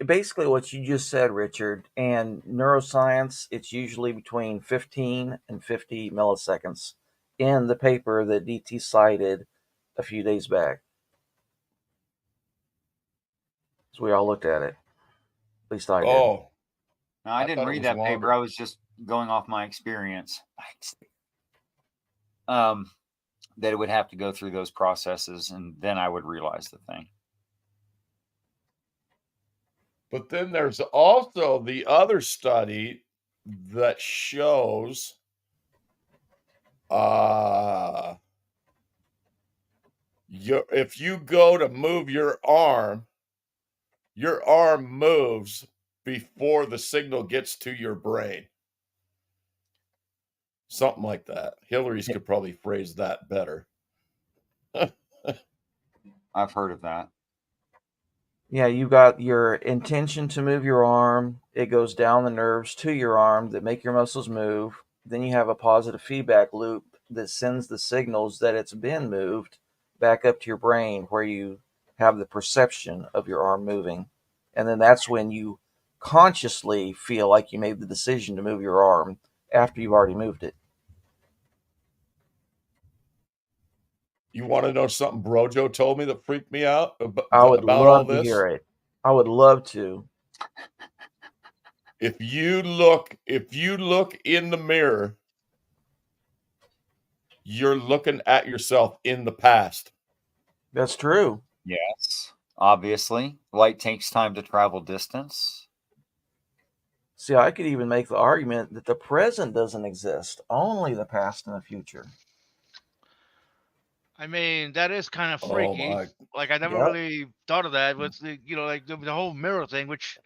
Basically, what you just said, Richard, and neuroscience, it's usually between 15 and 50 milliseconds in the paper that DT cited a few days back. So we all looked at it. At least I did.
Oh.
No, I didn't read that paper. I was just going off my experience. That it would have to go through those processes, and then I would realize the thing.
But then there's also the other study that shows if you go to move your arm moves before the signal gets to your brain. Something like that. Hillary's could probably phrase that better.
I've heard of that.
Yeah, you got your intention to move your arm. It goes down the nerves to your arm that make your muscles move. Then you have a positive feedback loop that sends the signals that it's been moved back up to your brain where you have the perception of your arm moving. And then that's when you consciously feel like you made the decision to move your arm after you've already moved it.
You want to know something Brojo told me that freaked me out
I would
about all
love to
this?
hear it. I would love to.
If you look in the mirror, you're looking at yourself in the past.
That's true.
Yes, obviously. Light takes time to travel distance.
See, I could even make the argument that the present doesn't exist, only the past and the future.
I mean, that is kind of freaky.
my-
Like, I never
Yep.
really thought of that with the, like the whole mirror thing, which,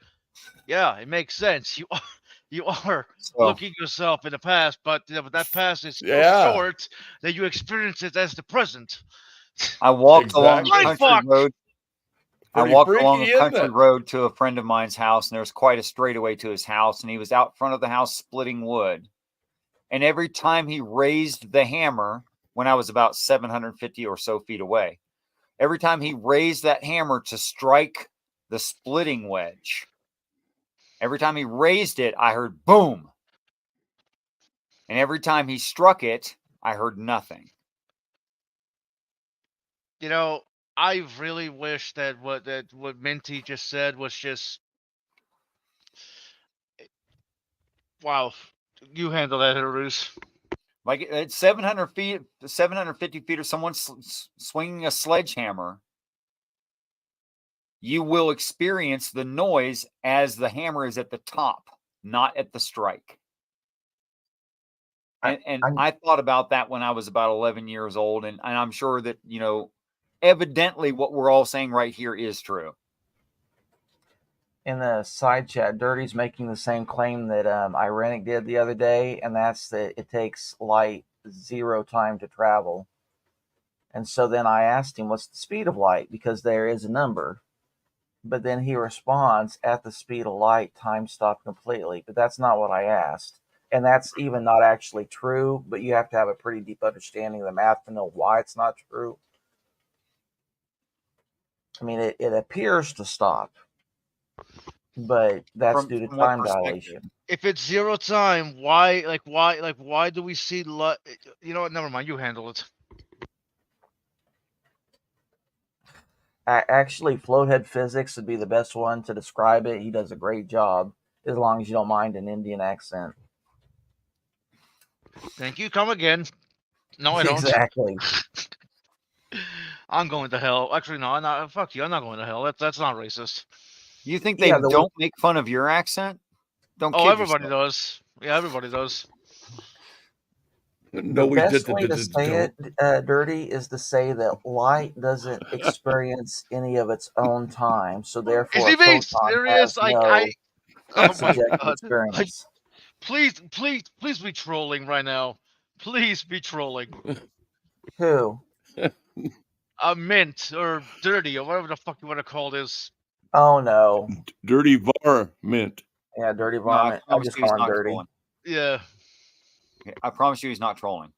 yeah, it makes sense. You are looking yourself in the past, but but that past is so
Yeah.
short that you experience it as the present.
I walked along
Exactly.
the country
Fuck.
road. I
Pretty
walked
freaky,
along a
isn't
country
it?
road to a friend of mine's house, and there was quite a straightaway to his house, and he was out front of the house splitting wood. And every time he raised the hammer, when I was about 750 or so feet away, every time he raised that hammer to strike the splitting wedge, every time he raised it, I heard boom. And every time he struck it, I heard nothing.
You know, I really wish that what Minty just said was just, wow. You handle that, Harus.
Like it's 700 feet, 750 feet of someone swinging a sledgehammer. You will experience the noise as the hammer is at the top, not at the strike. And I thought about that when I was about 11 years old. And I'm sure that, evidently what we're all saying right here is true.
In the side chat, Dirty's making the same claim that Irenic did the other day, and that's that it takes light 0 time to travel. And so then I asked him, what's the speed of light? Because there is a number. But then he responds, at the speed of light, time stopped completely. But that's not what I asked. And that's even not actually true, but you have to have a pretty deep understanding of the math to know why it's not true. I mean, it appears to stop. But that's due to time dilation.
If it's 0 time, why do we see light? You know what? Never mind. You handle it.
Actually, Floathead Physics would be the best one to describe it. He does a great job, as long as you don't mind an Indian accent.
Thank you. Come again. No, I don't.
Exactly.
I'm going to hell. Actually, no. I'm not. Fuck you. I'm not going to hell. That's not racist.
You think they don't make fun of your accent? Don't.
Oh,
kid
everybody
yourself.
does. Yeah, everybody does.
No,
The best way to say it, Dirty, is to say that light doesn't experience any of its own time, so therefore
Is he
a
being
photon
serious?
has no
Oh my
subjective
god!
experience.
Please be trolling right now. Please be trolling.
Who?
Mint or Dirty or whatever the fuck you want to call this.
Oh no.
Dirty Varmint.
Yeah, Dirty
No,
Varmint. I
promise
just
you he's
call him
not
Dirty.
trolling.
Yeah.
I promise you he's not trolling.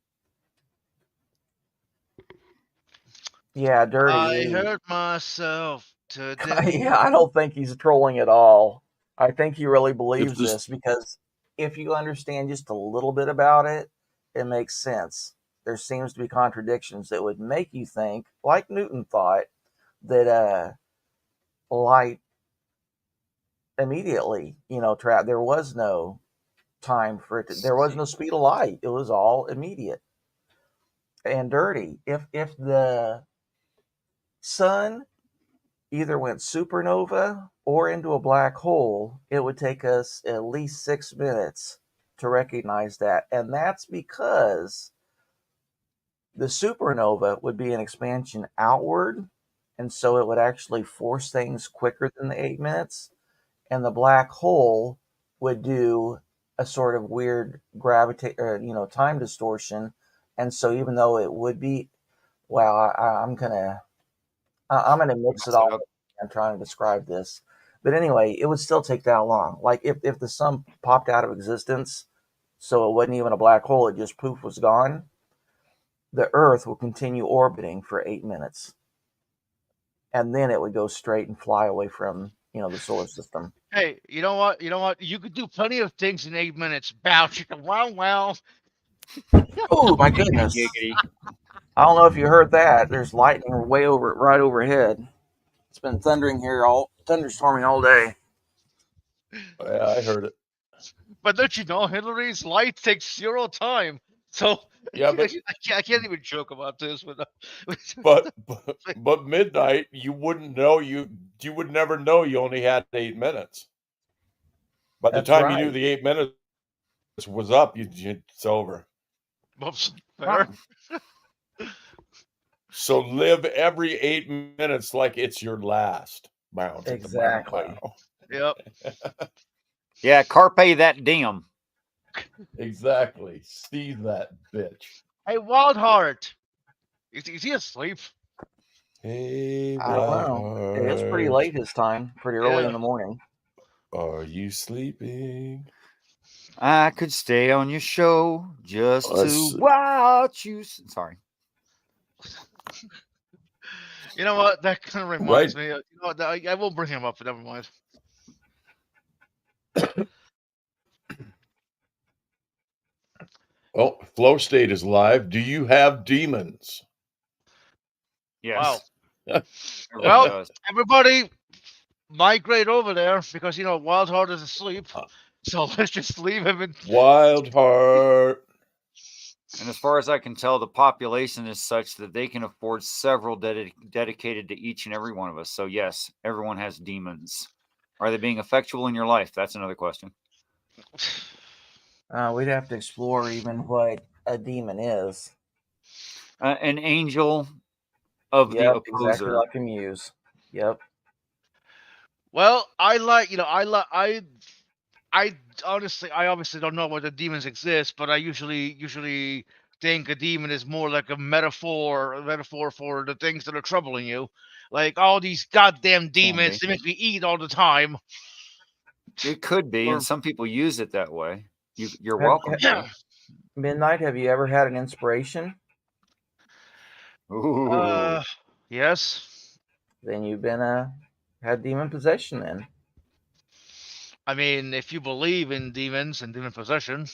Yeah, Dirty.
I hurt myself today.
Yeah, I don't think he's trolling at all. I think he really believes
this-
this because if you understand just a little bit about it, it makes sense. There seems to be contradictions that would make you think, like Newton thought, that light immediately, there was no time for it. There was no speed of light. It was all immediate. And Dirty, if the sun either went supernova or into a black hole, it would take us at least 6 minutes to recognize that. And that's because the supernova would be an expansion outward, and so it would actually force things quicker than the 8 minutes. And the black hole would do a sort of weird time distortion. And so even though it would be, I'm gonna mix it all up. I'm trying to describe this. But anyway, it would still take that long. Like if the sun popped out of existence, so it wasn't even a black hole, it just poof was gone, the Earth will continue orbiting for 8 minutes. And then it would go straight and fly away from, the solar system.
Hey, you know what? You could do plenty of things in 8 minutes. Bow, chicken, wow.
Oh my goodness. I don't know if you heard that. There's lightning right overhead. It's been thunderstorming all day.
Yeah, I heard it.
But don't you know, Hillary's light takes 0 time. So
Yeah,
I can't even joke about this.
But midnight, you wouldn't know you would never know you only had 8 minutes. By the
That's
time
right.
you knew the 8 minutes was up, it's over.
Oops, fair.
So live every 8 minutes like it's your last. Bow, chicka,
Exactly.
bow.
Yep.
Yeah, carpe that diem.
Exactly. See that bitch.
Hey, Wildheart. Is he asleep?
Hey,
I don't know. It's pretty late his time. Pretty early in the morning.
Are you sleeping?
I could stay on your show just to watch you. Sorry.
You know what? That kind of reminds me. I won't bring him up, but never mind.
Oh, Flow State is live. Do you have demons?
Yes.
Wow. Well, everybody migrate over there because Wildheart is asleep. So let's just leave him in.
Wildheart.
And as far as I can tell, the population is such that they can afford several dedicated to each and every one of us. So yes, everyone has demons. Are they being effectual in your life? That's another question.
We'd have to explore even what a demon is.
An angel of the opposer.
Exactly like a muse. Yep.
Well, I honestly, I obviously don't know whether demons exist, but I usually think a demon is more like a metaphor for the things that are troubling you, like all these goddamn demons. They make me eat all the time.
It could be, and some people use it that way. You're
Have-
welcome.
have- Midnight, have you ever had an inspiration?
Ooh.
Yes.
Then you've been had demon possession then.
I mean, if you believe in demons and demon possession,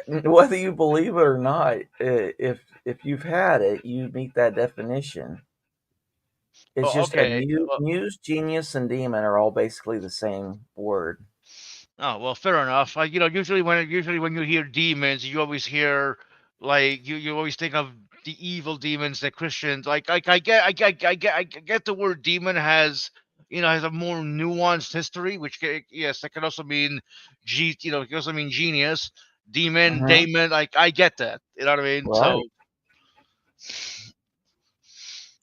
Whether you believe it or not, if you've had it, you meet that definition. It's just
okay.
that muse, genius, and demon are all basically the same word.
Oh well, fair enough. Like usually when you hear demons, you always hear like you always think of the evil demons that Christians like. I get the word demon has a more nuanced history, which yes, that can also mean it can also mean genius, demon,
Mhm.
daemon. Like I get that. You know what I mean?
Right.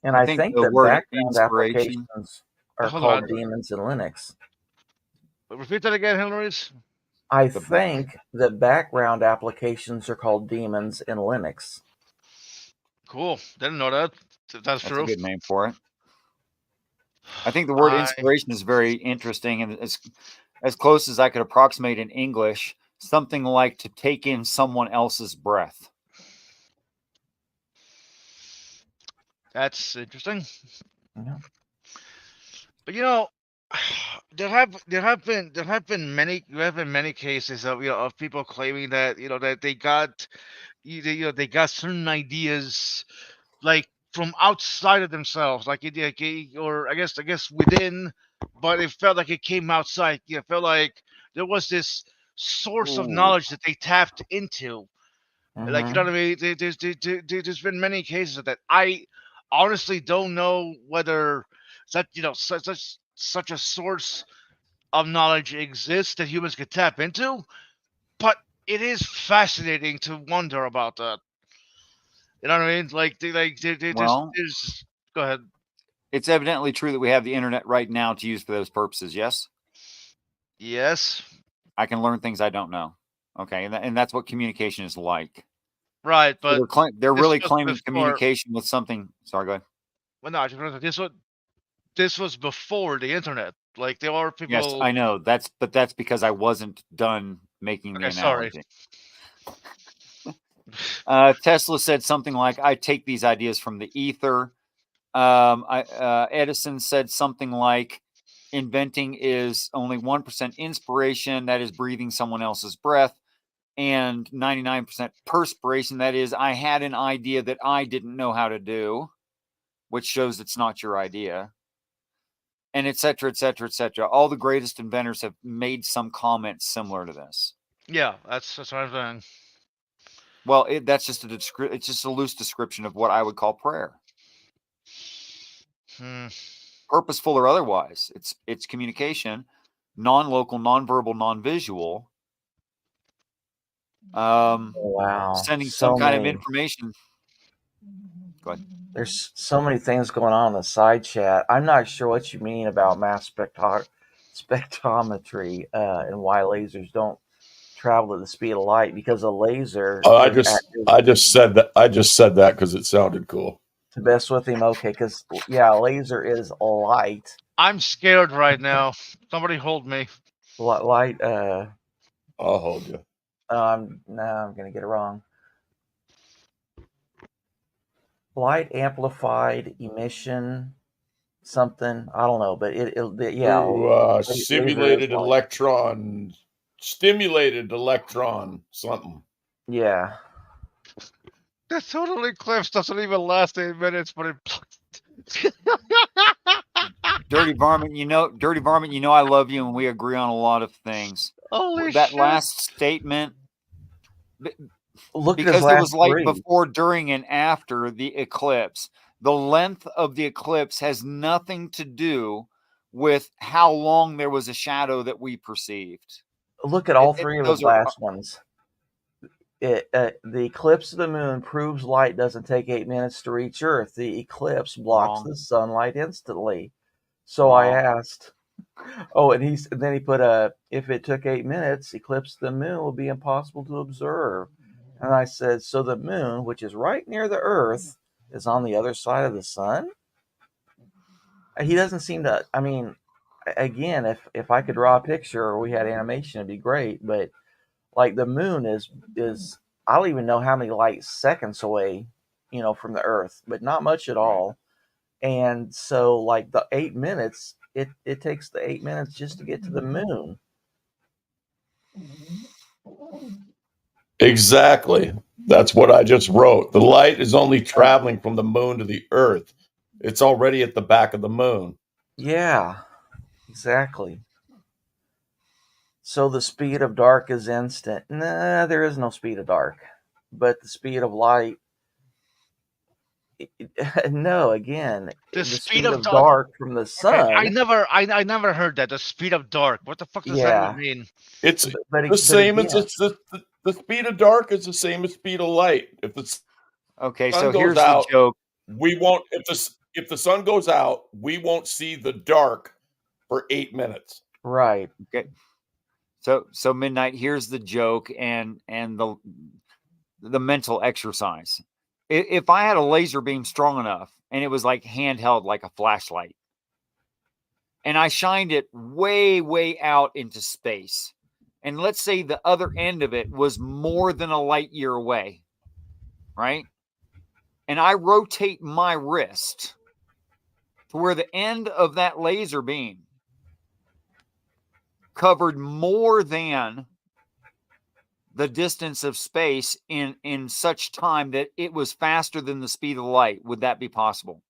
And
I
I
think
think
the
that
word
background
inspiration-
applications are
Hold
called
on.
demons in Linux.
Repeat that again, Hillary's.
I think that background applications are called demons in Linux.
Cool. Didn't know that. That's
That's
true.
a good name for it. I think the word
I-
inspiration is very interesting, and as close as I could approximate in English, something like to take in someone else's breath.
That's interesting.
Yeah.
But you know, there have been many cases of of people claiming that that they got they got certain ideas like from outside of themselves, or I guess within, but it felt like it came outside. It felt like there was this source of
Ooh.
knowledge that they tapped into. Like, you know
Mhm.
what I mean? There's been many cases of that. I honestly don't know whether such such a source of knowledge exists that humans could tap into, but it is fascinating to wonder about that. You know what I mean?
Well,
There's. Go ahead.
it's evidently true that we have the internet right now to use for those purposes. Yes.
Yes.
I can learn things I don't know. Okay, and that's what communication is like.
Right,
So
but
they're
this
really
was
claiming
before.
communication with something. Sorry, go ahead.
Well, no, this was before the internet. Like, there are
Yes,
people.
I know. But that's because I wasn't done making the
Okay, sorry.
analogy. Tesla said something like, "I take these ideas from the ether." Edison said something like, "Inventing is only 1% inspiration, that is breathing someone else's breath, and 99% perspiration, that is I had an idea that I didn't know how to do," which shows it's not your idea. And et cetera, et cetera, et cetera. All the greatest inventors have made some comments similar to this.
Yeah, that's what I'm saying.
Well, that's just it's just a loose description of what I would call prayer. Purposeful or otherwise. It's communication, non-local, non-verbal, non-visual.
Wow.
Sending
So
some kind of
many.
information. Go ahead.
There's so many things going on in the side chat. I'm not sure what you mean about mass spectrometry and why lasers don't travel at the speed of light, because a laser.
I just said that because it sounded cool.
To best with him, okay, because a laser is light.
I'm scared right now. Somebody hold me.
Light.
I'll hold you.
I'm gonna get it wrong. Light amplified emission, something, I don't know, but
Stimulated electron, something.
Yeah.
That total eclipse doesn't even last 8 minutes, but it.
Dirty Varmint, I love you, and we agree on a lot of things.
Holy
that
shit.
last statement.
Look at
because
his
there
last
was light
three.
before, during, and after the eclipse. The length of the eclipse has nothing to do with how long there was a shadow that we perceived.
Look at all three of his last ones. The eclipse of the moon proves light doesn't take 8 minutes to reach Earth. The eclipse blocks the sunlight instantly. So I asked, and then he put if it took 8 minutes, eclipse of the moon will be impossible to observe. And I said, so the moon, which is right near the Earth, is on the other side of the sun? He doesn't seem to. I mean, again, if I could draw a picture or we had animation, it'd be great. But like the moon is I don't even know how many light seconds away, from the Earth, but not much at all. And so like the 8 minutes, it takes the 8 minutes just to get to the moon.
Exactly. That's what I just wrote. The light is only traveling from the moon to the Earth. It's already at the back of the moon.
Yeah, exactly. So the speed of dark is instant. Nah, there is no speed of dark. But the speed of light, no, again,
the
speed of dark from the sun.
Okay, I never heard that. The speed of dark. What the fuck does that mean?
It's the same as the speed of dark is the same as speed of light. If the sun
here's
goes out,
the joke.
We won't. If the sun goes out, we won't see the dark for 8 minutes.
Right.
Okay. So Midnight. Here's the joke and the mental exercise. If I had a laser beam strong enough and it was like handheld, like a flashlight, and I shined it way, way out into space, and let's say the other end of it was more than a light year away, right? and I rotate my wrist to where the end of that laser beam covered more than the distance of space in such time that it was faster than the speed of light, would that be possible?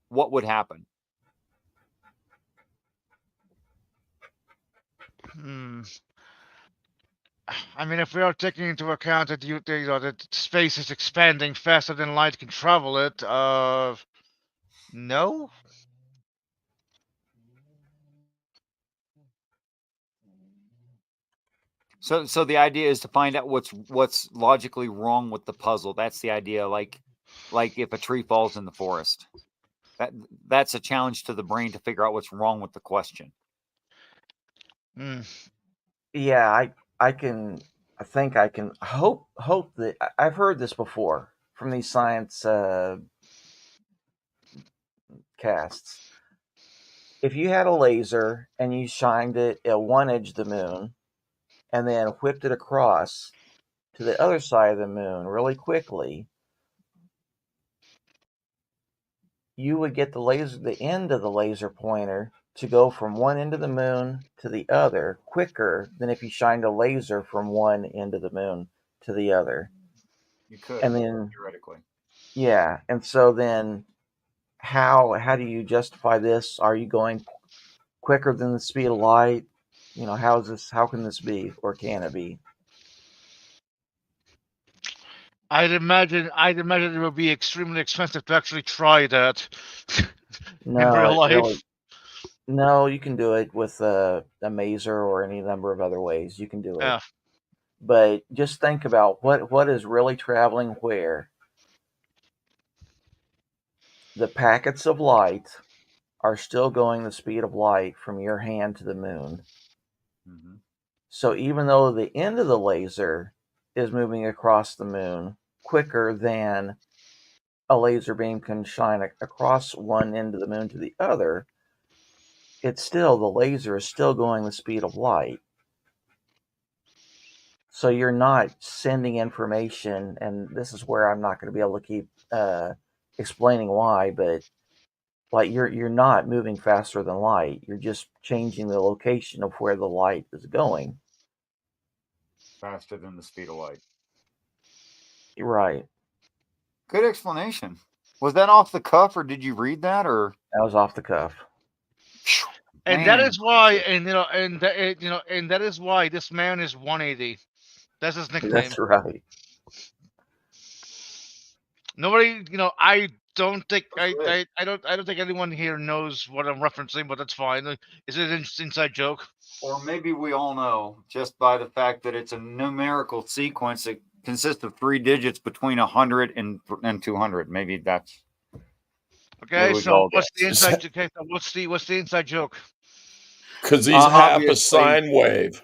What would happen?
I mean, if we are taking into account that that space is expanding faster than light can travel it, no.
So the idea is to find out what's logically wrong with the puzzle. That's the idea. Like if a tree falls in the forest, that's a challenge to the brain to figure out what's wrong with the question.
Yeah, I think I can hope that I've heard this before from these science casts. If you had a laser and you shined it at one edge of the moon and then whipped it across to the other side of the moon really quickly, you would get the end of the laser pointer to go from one end of the moon to the other quicker than if you shined a laser from one end of the moon to the other.
You could,
and then
theoretically.
Yeah, and so then how do you justify this? Are you going quicker than the speed of light? How can this be, or can it be?
I'd imagine it would be extremely expensive to actually try that in real life.
No, you can do it with a maser or any number of other ways. You can do it.
Yeah.
But just think about what is really traveling where. The packets of light are still going the speed of light from your hand to the moon.
Mm-hmm.
So even though the end of the laser is moving across the moon quicker than a laser beam can shine across one end of the moon to the other, the laser is still going the speed of light. So you're not sending information, and this is where I'm not going to be able to keep explaining why, but like you're not moving faster than light. You're just changing the location of where the light is going.
Faster than the speed of light.
Right.
Good explanation. Was that off the cuff, or did you read that, or
that was off the cuff?
And that is why, and that is why this man is 180. That's his nickname.
That's right.
Nobody, I don't think I don't think anyone here knows what I'm referencing, but that's fine. Is it an inside joke?
Or maybe we all know just by the fact that it's a numerical sequence that consists of 3 digits between 100 and 200. Maybe that's
okay. So what's the inside? Okay, so what's the inside joke?
Because he's half a sine wave.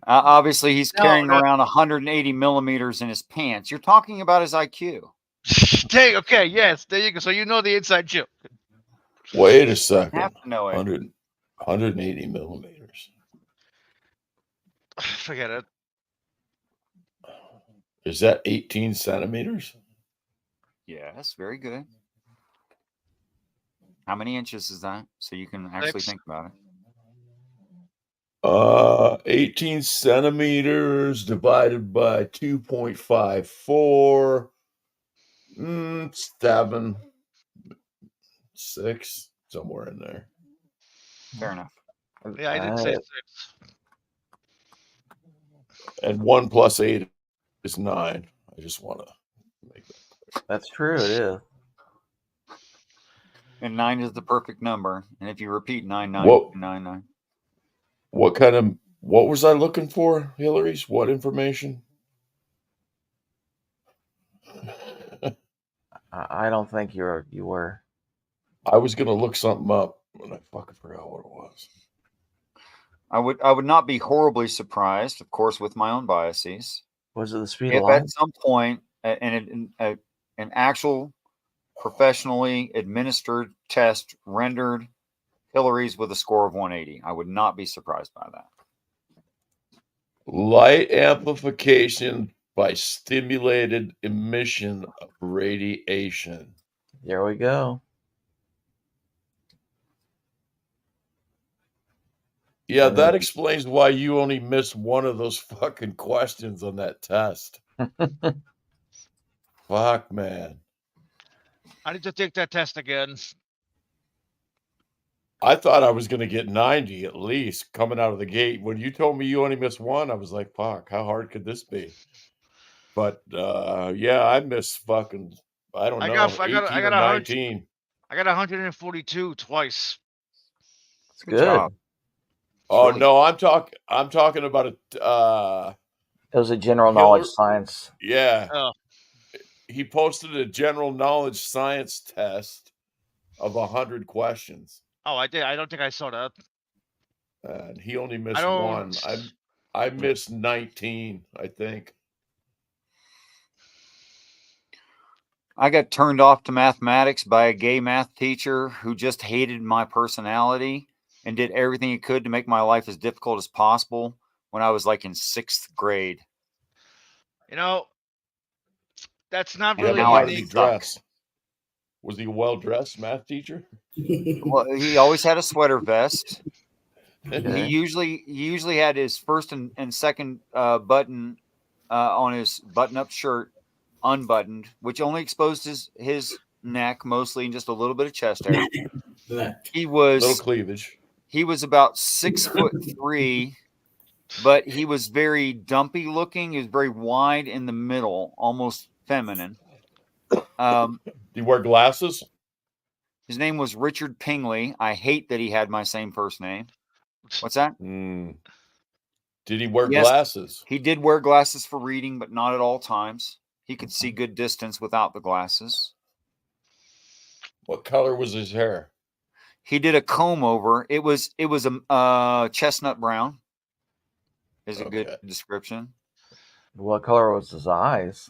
Obviously, he's carrying around 180 millimeters in his pants. You're talking about his IQ.
Okay, yes, there you go. So you know the inside joke.
Wait a second.
You have to know it.
180 millimeters.
Forget it.
Is that 18 centimeters?
Yes, very good. How many inches is that? So you can actually think about it.
18 centimeters divided by 2.54. 7, 6, somewhere in there.
Fair enough.
Yeah, I did say 6.
And 1 plus 8 is 9. I just want to make that clear.
That's true. It is.
And 9 is the perfect number. And if you repeat 9, 9,
Whoa.
9, 9.
What was I looking for, Hillary's? What information?
I don't think you were.
I was gonna look something up, and I fucking forgot what it was.
I would not be horribly surprised, of course, with my own biases.
Was it the speed
if
of light?
at some point an actual professionally administered test rendered Hillary's with a score of 180, I would not be surprised by that.
Light amplification by stimulated emission of radiation.
There we go.
Yeah, that explains why you only missed one of those fucking questions on that test. Fuck, man.
I need to take that test again.
I thought I was going to get 90 at least coming out of the gate. When you told me you only missed one, I was like, fuck, how hard could this be? But yeah, I missed fucking, I don't know, 18 or 19.
I got 142 twice.
It's good.
Oh no, I'm talking about it.
It was a general knowledge science.
Yeah.
Oh.
He posted a general knowledge science test of 100 questions.
Oh, I did. I don't think I saw that.
And he only missed one. I missed 19, I think.
I got turned off to mathematics by a gay math teacher who just hated my personality and did everything he could to make my life as difficult as possible when I was like in 6th grade.
You know, that's not
Yeah,
really
but how did
unique.
he dress? Was he a well-dressed math teacher?
Well, he always had a sweater vest.
Okay.
He usually had his first and second button on his button-up shirt unbuttoned, which only exposed his neck mostly and just a little bit of chest hair. He was
Little cleavage.
He was about 6'3", but he was very dumpy looking. He was very wide in the middle, almost feminine.
Do you wear glasses?
His name was Richard Pingley. I hate that he had my same first name. What's that?
Did he wear glasses?
He did wear glasses for reading, but not at all times. He could see good distance without the glasses.
What color was his hair?
He did a comb over. It was a chestnut brown. Is a good description.
What color was his eyes?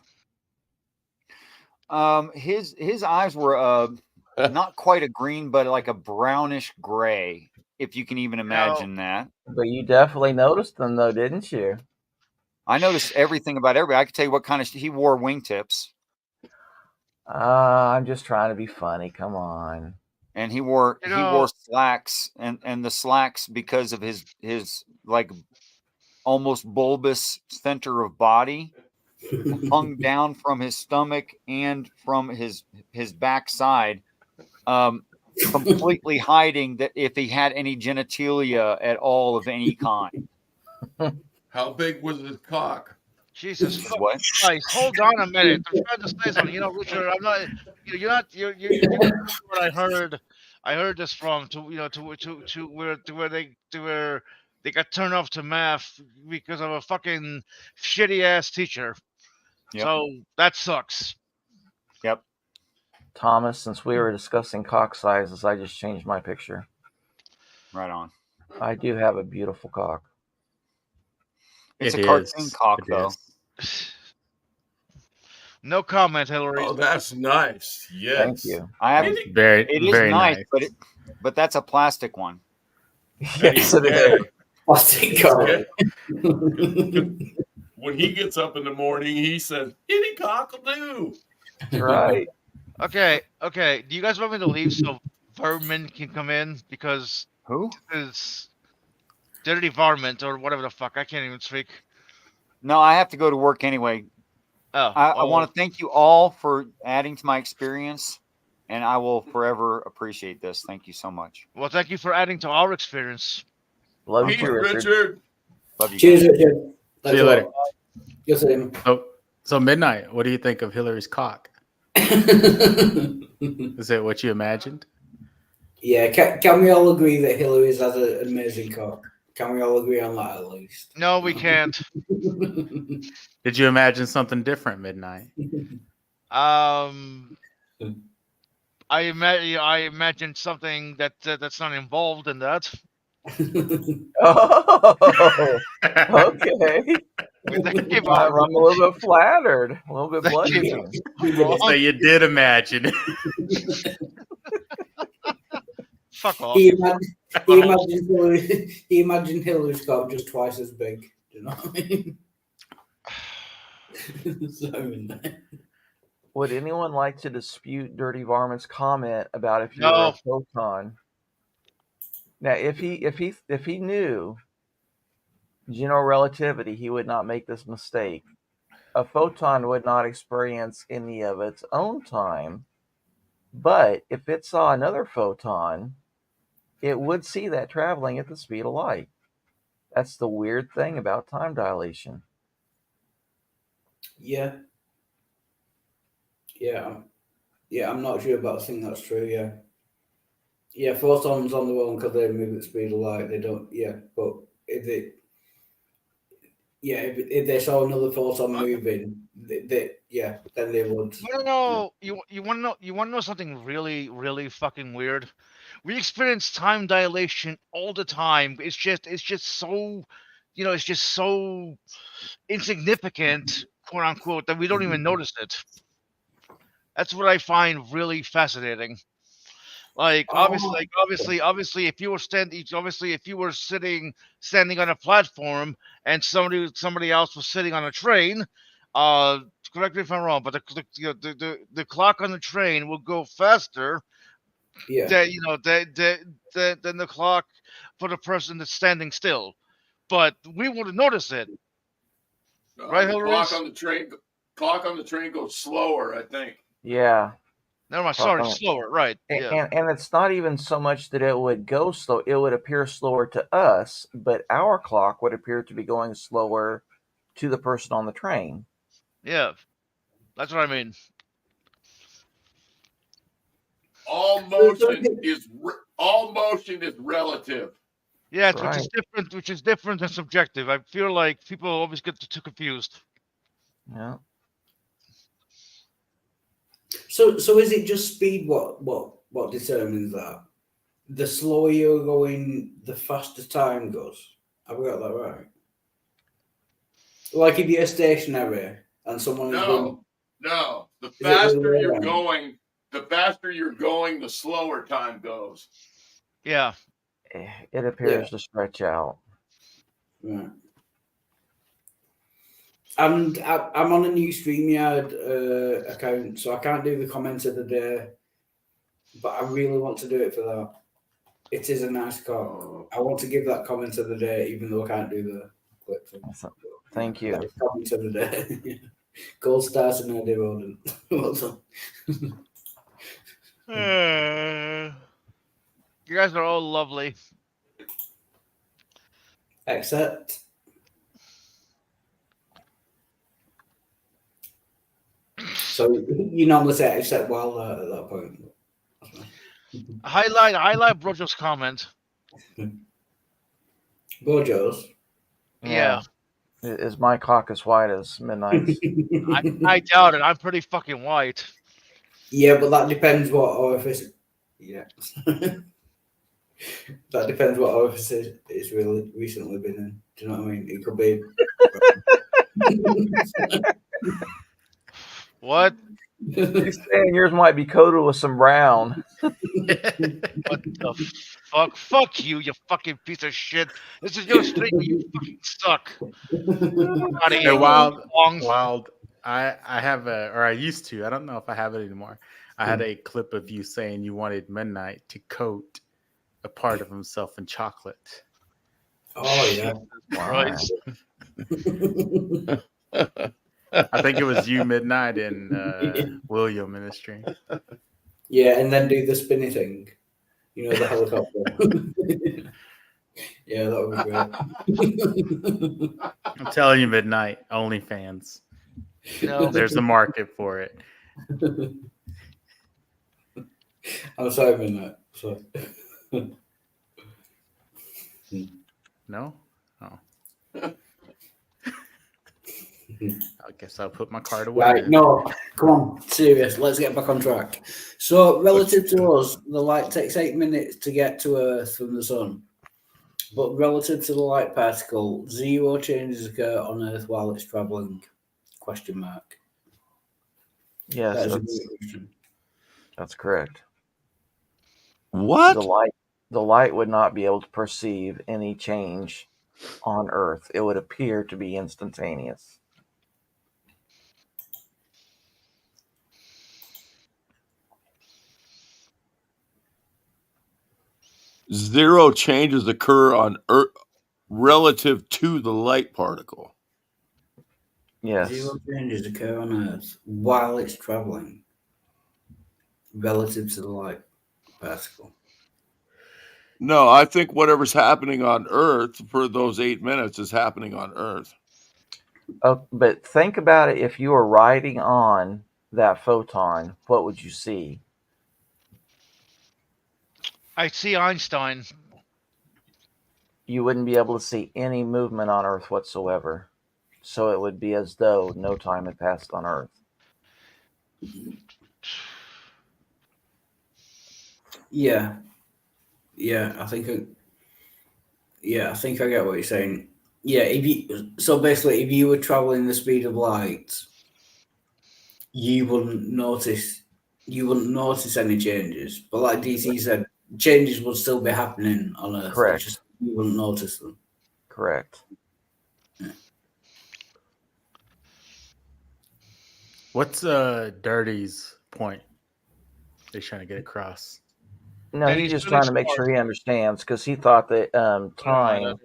His eyes were not quite a green, but like a brownish gray, if you can even imagine that.
But you definitely noticed them, though, didn't you?
I noticed everything about everybody. I could tell you what kind of he wore wingtips.
I'm just trying to be funny. Come on.
And he wore slacks, and the slacks, because of his like almost bulbous center of body, hung down from his stomach and from his backside, completely hiding that if he had any genitalia at all of any kind.
How big was his cock?
Jesus
What?
Christ! Hold on a minute. I'm trying to say something. You know, Richard, I'm not. You're not. You're what I heard. I heard this from to where they got turned off to math because of a fucking shitty ass teacher.
Yep.
So that sucks.
Yep.
Thomas, since we were discussing cock sizes, I just changed my picture.
Right on.
I do have a beautiful cock.
It's a cartoon cock, though.
No comment, Hillary.
Oh, that's nice. Yes.
Thank you.
I have
Very,
it is
very
nice,
nice.
but that's a plastic one.
Yes, it is.
Plastic cock.
When he gets up in the morning, he says, "Any cock will do."
That's right.
Okay. Do you guys want me to leave so Vermin can come in? Because
who
is Dirty Varmint or whatever the fuck? I can't even speak.
No, I have to go to work anyway. I want to thank you all for adding to my experience, and I will forever appreciate this. Thank you so much.
Well, thank you for adding to our experience.
Love
you, Richard.
Love you.
Cheers,
guys.
Richard.
See you later.
Yes, Tim.
So Midnight, what do you think of Hillary's cock? Is it what you imagined?
Yeah, can we all agree that Hillary's has an amazing cock? Can we all agree on that at least?
No, we can't.
Did you imagine something different, Midnight?
I imagined something that's not involved in that.
Oh, okay. I'm a little bit flattered, a little bit blushing.
So you did imagine.
Fuck off.
He imagined Hillary's cock just twice as big. Do you know what I mean?
Would anyone like to dispute Dirty Varmint's comment about if you were
No.
a photon? Now, if he knew general relativity, he would not make this mistake. A photon would not experience any of its own time, but if it saw another photon, it would see that traveling at the speed of light. That's the weird thing about time dilation.
Yeah. I'm not sure, but I think that's true. Yeah, photons on their own because they move at the speed of light. They don't. Yeah, but if they saw another photon moving, then they would.
You want to know something really, really fucking weird? We experience time dilation all the time. It's just so, it's just so insignificant, quote unquote, that we don't even notice it. That's what I find really fascinating. Obviously, if you were standing on a platform and somebody else was sitting on a train, correct me if I'm wrong, but the clock on the train will go faster.
Yeah.
Than the clock for the person that's standing still, but we wouldn't notice it. Right,
the
Hillary?
clock on the train goes slower, I think.
Yeah.
Never mind. Sorry, slower. Right.
And it's not even so much that it would go slow; it would appear slower to us, but our clock would appear to be going slower to the person on the train.
Yeah, that's what I mean.
All motion is relative.
Yeah, which is different than subjective. I feel like people always get too confused.
Yeah.
So is it just speed? What determines that? The slower you're going, the faster time goes. Have we got that right? Like if you're stationary and someone is going.
No. The faster you're going, the slower time goes.
Yeah.
It appears to stretch out.
Right. And I'm on a new StreamYard account, so I can't do the comment of the day, but I really want to do it for that. It is a nice comment. I want to give that comment of the day, even though I can't do the clip.
Thank you.
Comment of the day. Gold stars and Eddie Roden. Well done.
You guys are all lovely.
Except. So you normally say except while at that point.
Highlight Brojo's comment.
Brojo's?
Yeah.
Is my cock as white as Midnight's?
I doubt it. I'm pretty fucking white.
Yeah, but that depends what orifice. Yeah. That depends what orifice it's really recently been in. Do you know what I mean? It could be.
What?
He's saying yours might be coated with some brown.
What the fuck? Fuck you, you fucking piece of shit. This is your stream. You fucking suck.
Hey, Wild. I have I used to. I don't know if I have it anymore. I had a clip of you saying you wanted Midnight to coat a part of himself in chocolate.
Oh yeah.
Christ.
I think it was you, Midnight, and William in the stream.
Yeah, and then do the spinny thing. You know, the helicopter. Yeah, that would be great.
I'm telling you, Midnight, OnlyFans.
No.
There's a market for it.
I'm sorry, Midnight. Sorry.
No? Oh. I guess I'll put my card away.
Right, no, come on, serious. Let's get back on track. So, relative to us, the light takes 8 minutes to get to Earth from the sun. But relative to the light particle, 0 changes occur on Earth while it's traveling? Question mark.
Yes, that's correct.
What?
The light would not be able to perceive any change on Earth. It would appear to be instantaneous.
zero changes occur on Earth relative to the light particle.
Yes.
Zero changes occur on Earth while it's traveling relative to the light particle.
No, I think whatever's happening on Earth for those 8 minutes is happening on Earth.
Oh, but think about it. If you were riding on that photon, what would you see?
I see Einstein.
You wouldn't be able to see any movement on Earth whatsoever. So it would be as though no time had passed on Earth.
Yeah. Yeah, I think I get what you're saying. Yeah, so basically, if you were traveling the speed of light, you wouldn't notice any changes. But like DC said, changes would still be happening on Earth.
Correct.
Just you wouldn't notice them.
Correct.
What's Dirty's point? They're trying to get across.
No, he's just trying to make sure he understands because he thought that time.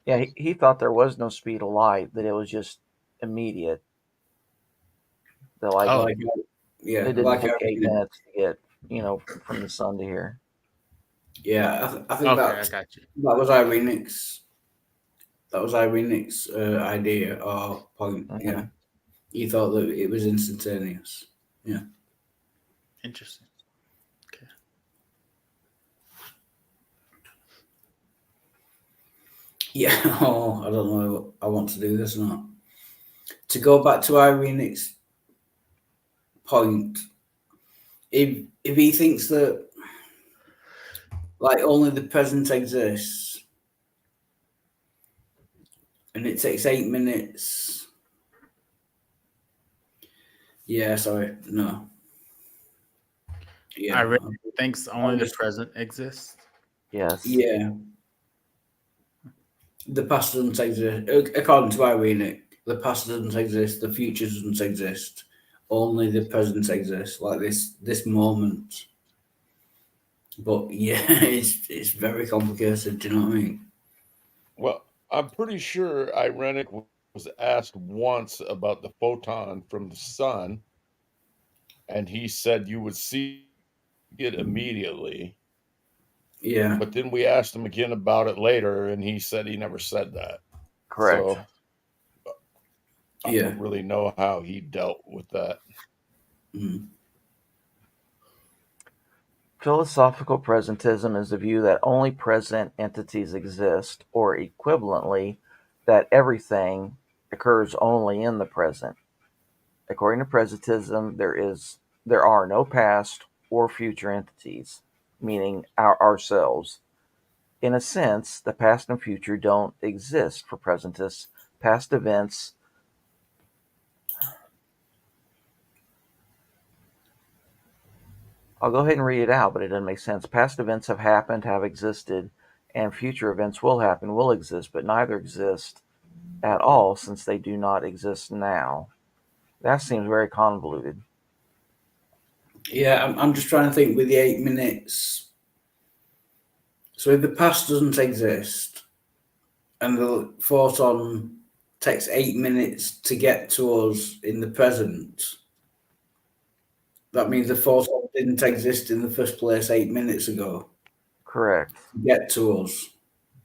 Yeah, he thought there was no speed of light; that it was just immediate. That
Oh,
it didn't
like
take
how-
8 minutes to get from the sun to here.
Yeah, I think
Okay,
that
I got you.
That was Irenic's. That was Irenic's idea or point. Yeah, he thought that it was instantaneous. Yeah.
Interesting.
Yeah, oh, I don't know. I want to do this or not. To go back to Irenic's point, if he thinks that like only the present exists, and it takes 8 minutes. Yeah, sorry, no. Yeah,
Irene thinks only the present exists.
Yes.
Yeah. The past doesn't exist. According to Irene, the past doesn't exist, the future doesn't exist. Only the present exists, like this moment. But yeah, it's very complicated, do you know what I mean?
Well, I'm pretty sure Irenic was asked once about the photon from the sun, and he said you would see it immediately.
Yeah.
But then we asked him again about it later, and he said he never said that.
Correct.
So I don't really know how he dealt with that.
Philosophical presentism is the view that only present entities exist, or equivalently, that everything occurs only in the present. According to presentism, there are no past or future entities, meaning ourselves. In a sense, the past and future don't exist for presentists. Past events I'll go ahead and read it out, but it doesn't make sense. Past events have happened, have existed, and future events will happen, will exist, but neither exist at all since they do not exist now. That seems very convoluted.
Yeah, I'm just trying to think with the 8 minutes. So if the past doesn't exist and the photon takes 8 minutes to get to us in the present, that means the photon didn't exist in the first place 8 minutes ago.
Correct.
To get to us.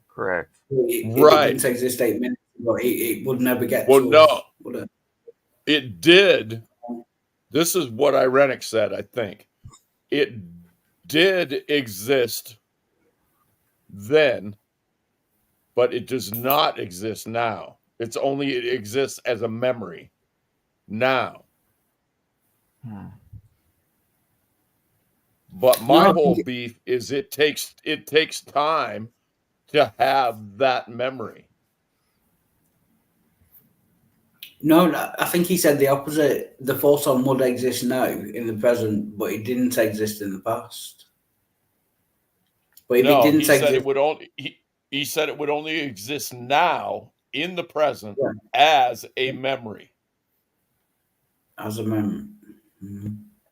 Correct.
If
Right.
it didn't exist 8 minutes ago, it would never get
Well,
to
no,
us. Would it?
it did. This is what Irenic said, I think. It did exist then, but it does not exist now. It exists as a memory now. But my whole beef is it takes time to have that memory.
No, I think he said the opposite. The photon would exist now in the present, but it didn't exist in the past. But if
No,
it didn't
he said
exist,
it would only he said it would only exist now in the present as a memory.
As a memory.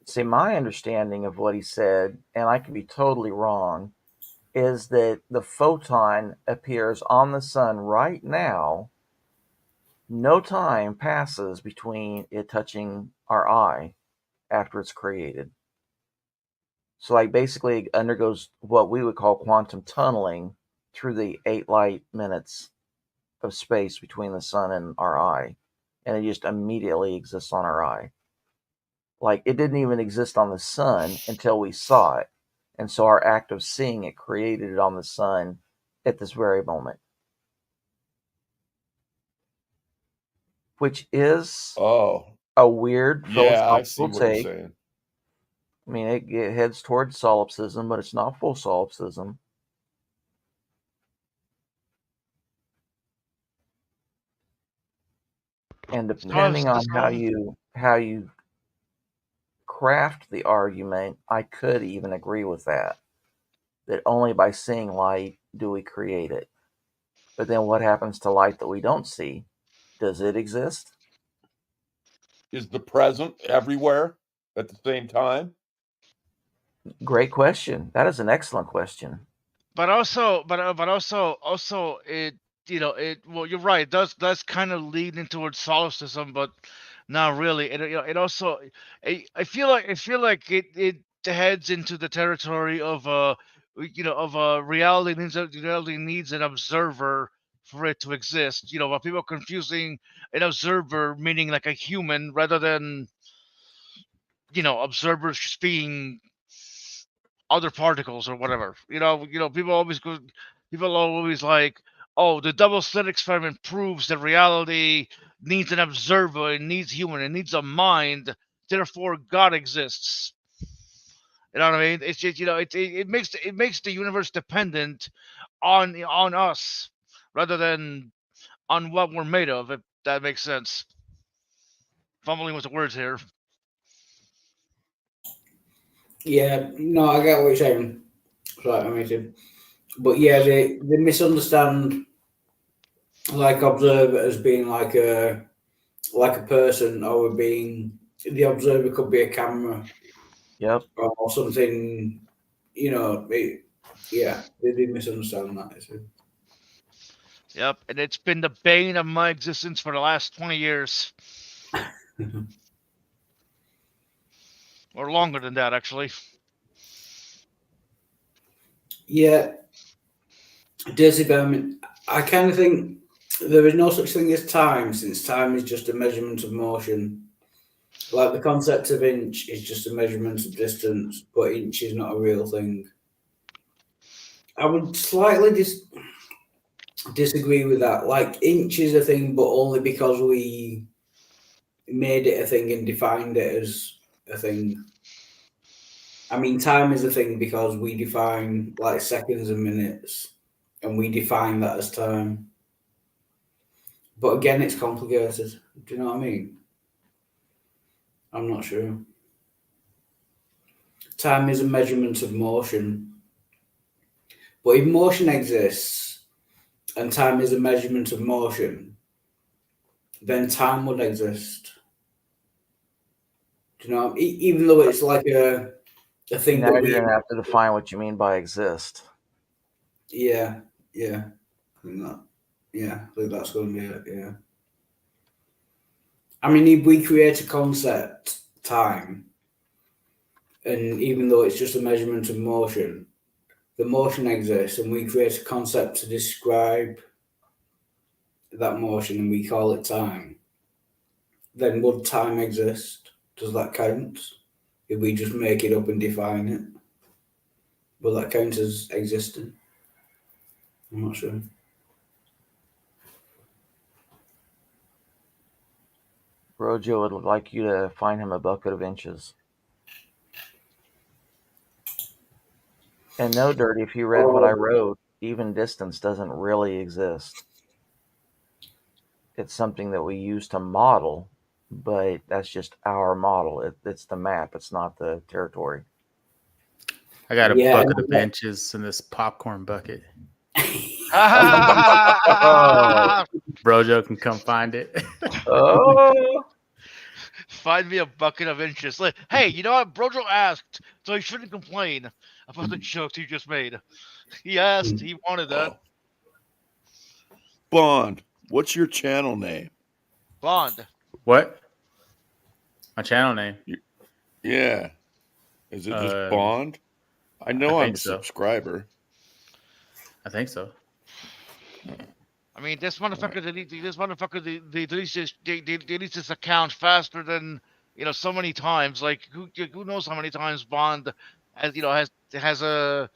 See, my understanding of what he said, and I could be totally wrong, is that the photon appears on the sun right now. No time passes between it touching our eye after it's created. So like basically it undergoes what we would call quantum tunneling through the 8 light minutes of space between the sun and our eye. And it just immediately exists on our eye. Like it didn't even exist on the sun until we saw it. And so our act of seeing it created it on the sun at this very moment. Which is a weird philosophical take. I mean, it heads towards solipsism, but it's not full solipsism. And depending on how you craft the argument, I could even agree with that. That only by seeing light do we create it. But then what happens to light that we don't see? Does it exist?
Is the present everywhere at the same time?
Great question. That is an excellent question.
But also, it, well, you're right. It does kind of lead into towards solipsism, but not really. It also, I feel like it heads into the territory of reality needs an observer for it to exist. While people are confusing an observer meaning like a human rather than observers just being other particles or whatever. People always like, oh, the double slit experiment proves that reality needs an observer, it needs human, it needs a mind, therefore God exists. You know what I mean? It's just, it makes the universe dependent on us rather than on what we're made of, if that makes sense. Fumbling with the words here.
Yeah, no, I get what you're saying. Right, amazing. But yeah, they misunderstand like observer as being like a person, or being the observer could be a camera.
Yep.
Or something, yeah, they did misunderstand that.
Yep, and it's been the bane of my existence for the last 20 years. Or longer than that, actually.
Yeah. Daisy Bowman, I kind of think there is no such thing as time, since time is just a measurement of motion. Like the concept of inch is just a measurement of distance, but inch is not a real thing. I would slightly disagree with that. Like inch is a thing, but only because we made it a thing and defined it as a thing. I mean, time is a thing because we define like seconds and minutes, and we define that as time. But again, it's complicated. Do you know what I mean? I'm not sure. Time is a measurement of motion. But if motion exists and time is a measurement of motion, then time would exist. Do you know? Even though it's like a thing
now
that
you're going to have to define what you mean by exist.
Yeah. I think that's going to be it, yeah. I mean, if we create a concept, time, and even though it's just a measurement of motion, the motion exists, and we create a concept to describe that motion, and we call it time, then would time exist? Does that count? If we just make it up and define it, will that count as existing? I'm not sure.
Rojo would like you to find him a bucket of inches. And no, Dirty, if you read what I wrote, even distance doesn't really exist. It's something that we use to model, but that's just our model. It's the map. It's not the territory.
I got a bucket of inches in this popcorn bucket.
Oh.
Brojo can come find it.
Oh.
find me a bucket of inches. Like, hey, you know what? Brojo asked, so he shouldn't complain about the jokes he just made. He asked, he wanted that.
Bond, what's your channel name?
Bond.
What? My channel name?
Yeah. Is it just Bond? I know I'm a subscriber.
I think so.
I mean, this motherfucker deletes his account faster than so many times. Like, who knows how many times Bond has a.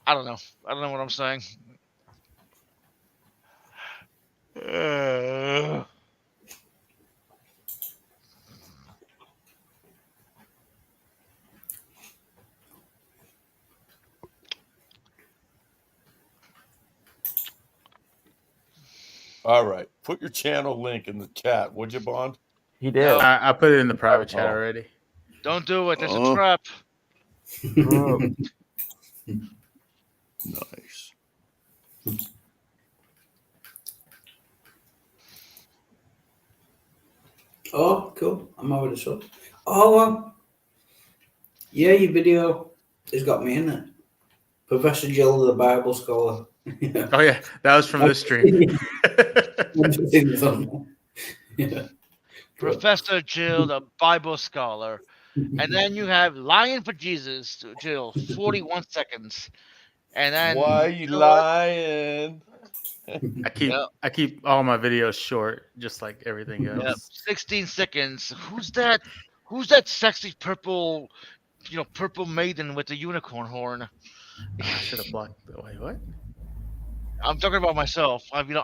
I don't know what I'm saying.
All right. Put your channel link in the chat, would you, Bond?
He did.
I put it in the private chat already.
Don't do it. There's a trap.
Nice.
Oh, cool. I'm over the sub. Oh, well. Yeah, your video has got me in it. Professor Jill, the Bible scholar.
Oh, yeah. That was from this stream.
Yeah.
Professor Jill, the Bible scholar. And then you have Lying for Jesus, Jill, 41 seconds. And then
Why you lying?
I keep all my videos short, just like everything else.
Yep, 16 seconds. Who's that sexy purple maiden with the unicorn horn?
I should have blocked. Wait, what?
I'm talking about myself. I'm in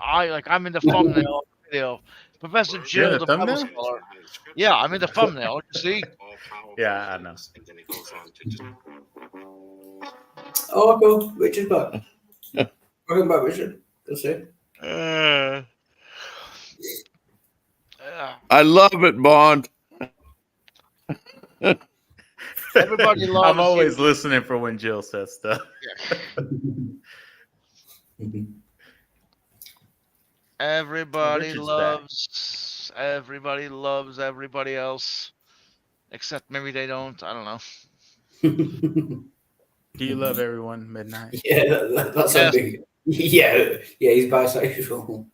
the thumbnail of the video. Professor Jill, the Bible scholar. Yeah, I'm in the thumbnail. You see?
Yeah, I know.
Oh, cool. Richard's back. Welcome back, Richard. Good to see you.
I love it, Bond.
Everybody loves
I'm always listening for when Jill says stuff.
Everybody
Richard's
loves everybody else, except maybe they don't. I don't know.
Do you love everyone, Midnight?
Yeah, that's a big. Yeah, he's bisexual.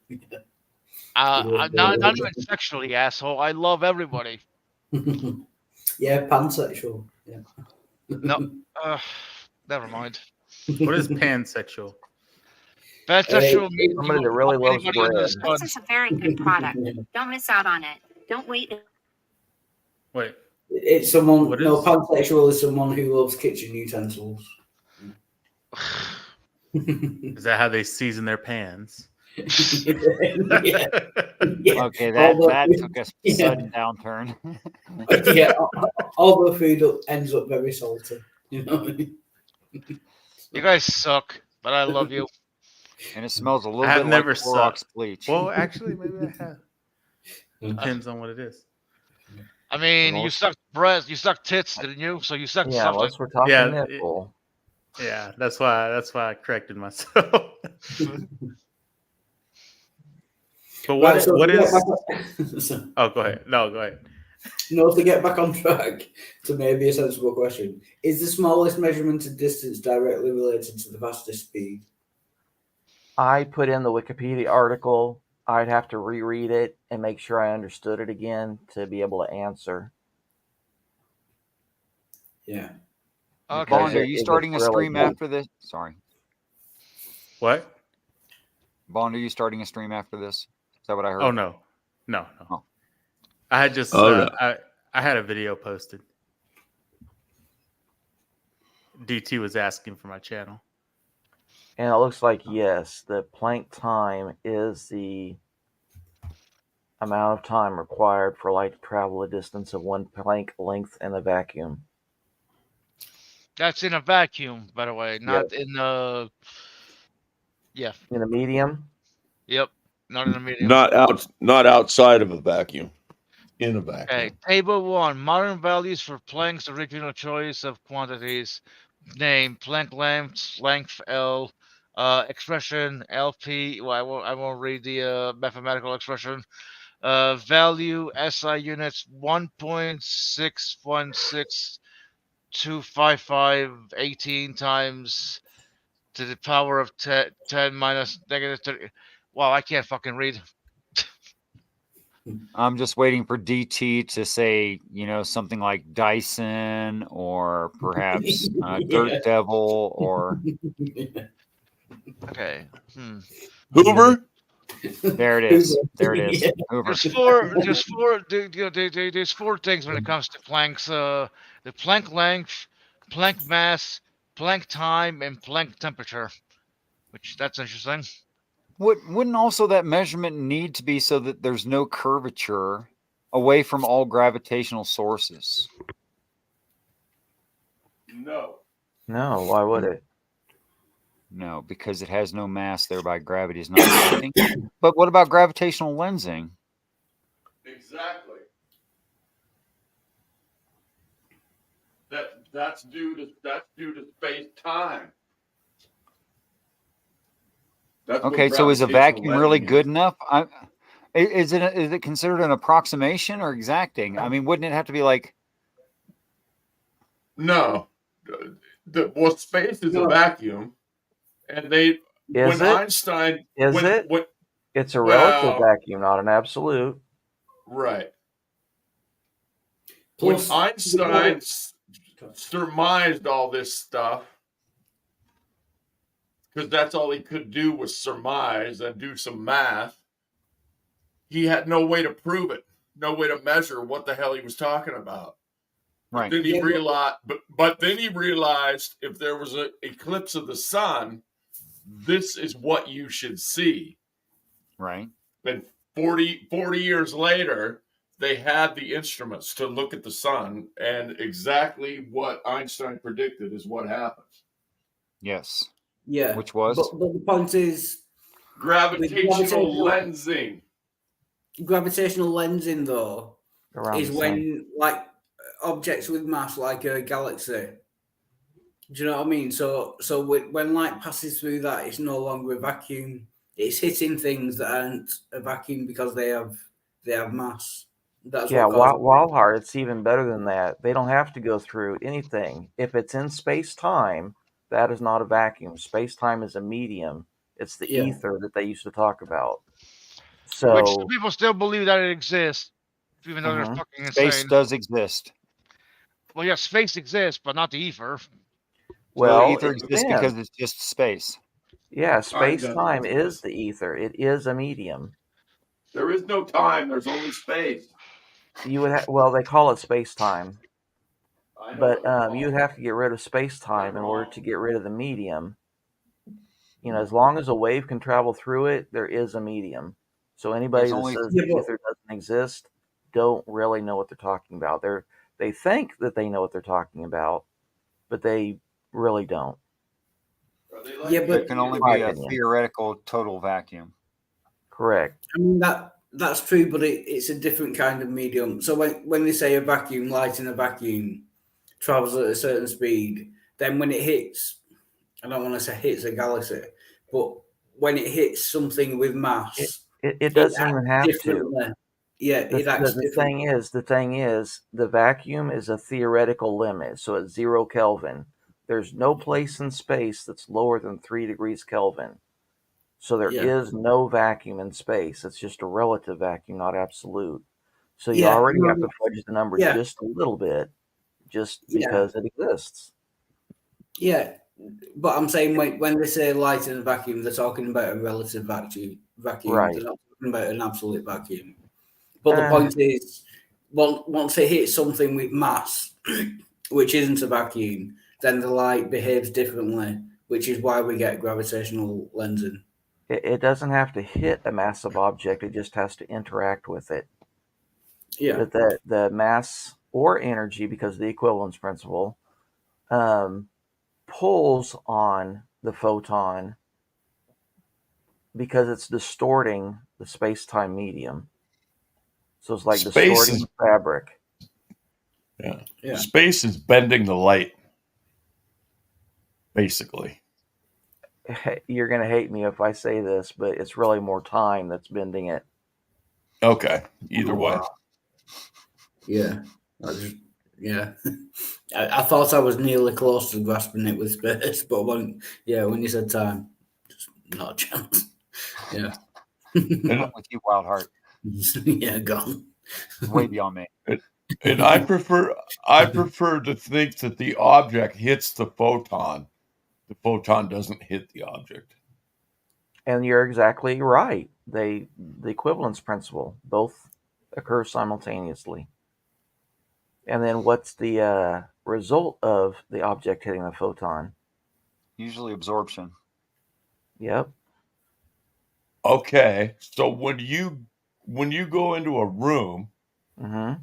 I'm not even sexually, asshole. I love everybody.
Yeah, pansexual. Yeah.
No, never mind.
What is pansexual?
Pansexual means
somebody that really loves bread.
This is a very good product. Don't miss out on it. Don't wait.
Wait.
It's someone. No, pansexual is someone who loves kitchen utensils.
Is that how they season their pans?
Okay, that took a sudden downturn.
Yeah, all the food ends up very salty. You know what I mean?
You guys suck, but I love you.
And it smells a little
I've
bit
never
like Clorox bleach.
Well, actually, maybe I have. Depends on what it is.
I mean, you sucked breasts, you sucked tits, didn't you? So you sucked
Yeah,
something.
unless we're talking nipple.
Yeah, that's why I corrected myself. But what is? Oh, go ahead. No, go ahead.
No, to get back on track to maybe a sensible question: is the smallest measurement of distance directly related to the fastest speed?
I put in the Wikipedia article. I'd have to reread it and make sure I understood it again to be able to answer.
Yeah.
Okay. Bond, are you starting a stream after this? Sorry.
What?
Bond, are you starting a stream after this? Is that what I heard?
Oh no.
Oh.
I had just
no.
I had a video posted. DT was asking for my channel.
And it looks like, yes, the Planck time is the amount of time required for light to travel a distance of 1 Planck length in a vacuum.
That's in a vacuum, by the way, not in the. Yeah.
In a medium?
Yep. Not in a medium.
Not outside of a vacuum. In a vacuum.
Okay. Table 1. Modern values for Planck's original choice of quantities. Name Planck length L. Expression LP. Well, I won't read the mathematical expression. Value SI units 1.61625518 times to the power of 10 minus negative 30. Wow, I can't fucking read.
I'm just waiting for DT to say, something like Dyson or perhaps Dirt Devil or.
Okay.
Hoover.
There it is. There it is. Hoover.
There's four things when it comes to planks. The plank length, plank mass, plank time, and plank temperature. Which that's interesting.
Wouldn't also that measurement need to be so that there's no curvature away from all gravitational sources?
No.
No, why would it?
No, because it has no mass, thereby gravity is not acting. But what about gravitational lensing?
Exactly. That's due to space time.
Okay, so is a vacuum really good enough? Is it considered an approximation or exacting? I mean, wouldn't it have to be like?
No, space is a vacuum, and Einstein
It's a relative vacuum, not an absolute.
Right.
Plus,
when Einstein surmised all this stuff, because that's all he could do was surmise and do some math, he had no way to prove it, no way to measure what the hell he was talking about.
Right.
Then he realized, but then he realized if there was an eclipse of the sun, this is what you should see.
Right.
And 40 years later, they had the instruments to look at the sun, and exactly what Einstein predicted is what happens.
Yes.
Yeah.
Which was?
But the point is
gravitational lensing.
Gravitational lensing, though, is
the
when objects with mass, like a galaxy. Do you know what I mean? So when light passes through that, it's no longer a vacuum. It's hitting things that aren't a vacuum because they have mass. That's
Walhart, it's even better than that. They don't have to go through anything. If it's in space-time, that is not a vacuum. Space-time is a medium. It's the ether that they used to talk about. So,
which people still believe that it exists, even though they're fucking insane.
Space does exist.
Well, yeah, space exists, but not the ether.
Well,
the ether exists because it's just space.
Yeah, space-time is the ether. It is a medium.
There is no time. There's only space.
You would they call it space-time, but you would have to get rid of space-time in order to get rid of the medium. As long as a wave can travel through it, there is a medium. So anybody that says the ether doesn't exist don't really know what they're talking about. They think that they know what they're talking about, but they really don't.
But it can only be a theoretical total vacuum.
Correct.
I mean that's true, but it's a different kind of medium. So when they say a vacuum, light in a vacuum travels at a certain speed, then when it hits, I don't want to say hits a galaxy, but when it hits something with mass,
it doesn't even have to.
Yeah, it acts differently.
The thing is, the vacuum is a theoretical limit. So at 0 Kelvin, there's no place in space that's lower than 3 degrees Kelvin. So there is no vacuum in space. It's just a relative vacuum, not absolute. So you already have to fudge the number just a little bit, just because it exists.
Yeah, but I'm saying when they say light in a vacuum, they're talking about a relative vacuum.
Right.
They're not talking about an absolute vacuum. But the point is, once it hits something with mass, which isn't a vacuum, then the light behaves differently, which is why we get gravitational lensing.
It doesn't have to hit a massive object. It just has to interact with it.
Yeah.
But the mass or energy, because of the equivalence principle, pulls on the photon because it's distorting the space-time medium. So it's like distorting the fabric.
Yeah. Space is bending the light, basically.
You're going to hate me if I say this, but it's really more time that's bending it.
Okay. Either way.
Yeah. I thought I was nearly close to grasping it with space, but when you said time, just not a chance. Yeah.
I'm with you, Wild Heart.
Yeah, gone.
Way beyond me.
And I prefer to think that the object hits the photon. The photon doesn't hit the object.
And you're exactly right. The equivalence principle, both occur simultaneously. And then what's the result of the object hitting the photon?
Usually absorption.
Yep.
Okay. So when you go into a room
Mm-hmm.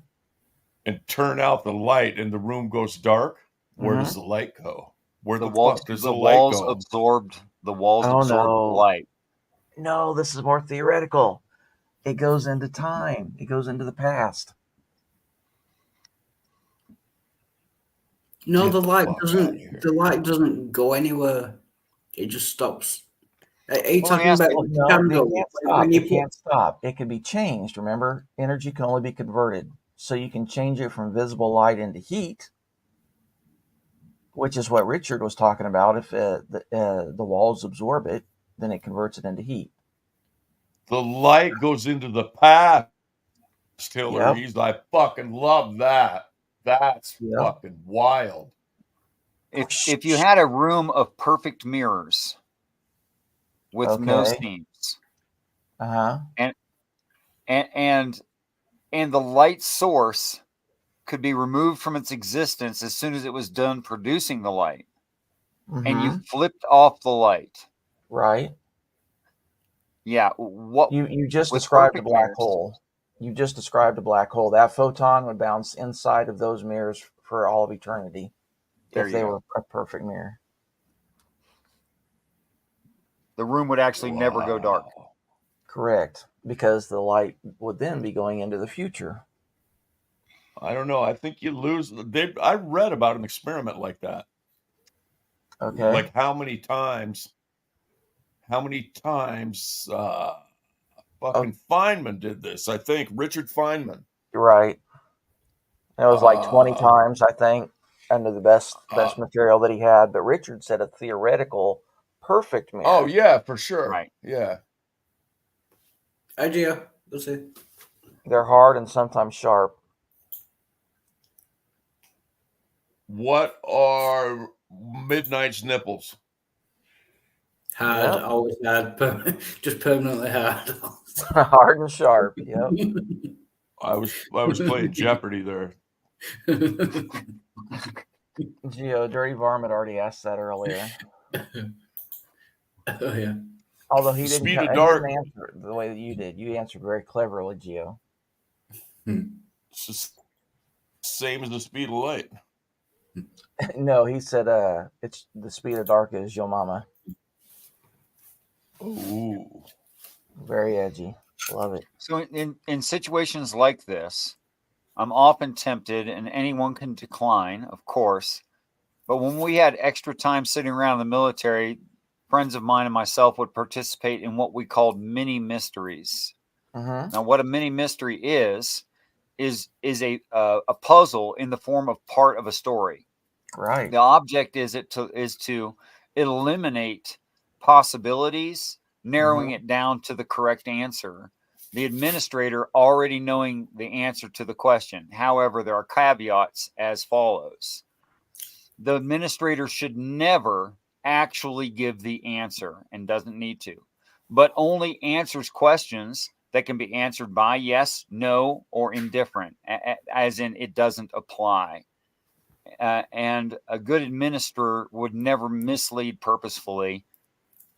and turn out the light and the room goes dark, where does the light go? Where the fuck does the light
walls
go?
absorbed the light.
No, this is more theoretical. It goes into time. It goes into the past.
No, the light doesn't go anywhere. It just stops. Are you talking about
No,
candle?
it can't stop. It can't stop. It can be changed. Remember, energy can only be converted. So you can change it from visible light into heat, which is what Richard was talking about. If the walls absorb it, then it converts it into heat.
The light goes into the past, Hillary.
Yep.
I fucking love that. That's fucking wild.
If you had a room of perfect mirrors with no seams, and the light source could be removed from its existence as soon as it was done producing the light, and you flipped off the light,
right?
Yeah. What
you just described a black hole. You just described a black hole. That photon would bounce inside of those mirrors for all of eternity if they were a perfect mirror.
The room would actually never go dark.
Correct, because the light would then be going into the future.
I don't know. I think you lose. I read about an experiment like that.
Okay.
Like how many times fucking Feynman did this. I think Richard Feynman.
You're right. It was like 20 times, I think, under the best material that he had. But Richard said a theoretical perfect mirror.
Oh yeah, for sure.
Right.
Yeah.
Idea. Let's see.
They're hard and sometimes sharp.
What are Midnight's nipples?
Hard, always hard, just permanently hard.
Hard and sharp. Yep.
I was playing Jeopardy there.
Geo, Dirty Varmint already asked that earlier.
Oh yeah.
Although he didn't,
Speed of
he
dark.
didn't answer it the way that you did. You answered very cleverly, Geo.
It's just same as the speed of light.
No, he said it's the speed of dark is your mama.
Ooh.
Very edgy. Love it.
So in situations like this, I'm often tempted, and anyone can decline, of course. But when we had extra time sitting around in the military, friends of mine and myself would participate in what we called mini mysteries. Now, what a mini mystery is a puzzle in the form of part of a story.
Right.
The object is to eliminate possibilities, narrowing it down to the correct answer. The administrator already knowing the answer to the question. However, there are caveats as follows. The administrator should never actually give the answer and doesn't need to, but only answers questions that can be answered by yes, no, or indifferent, as in it doesn't apply. And a good administrator would never mislead purposefully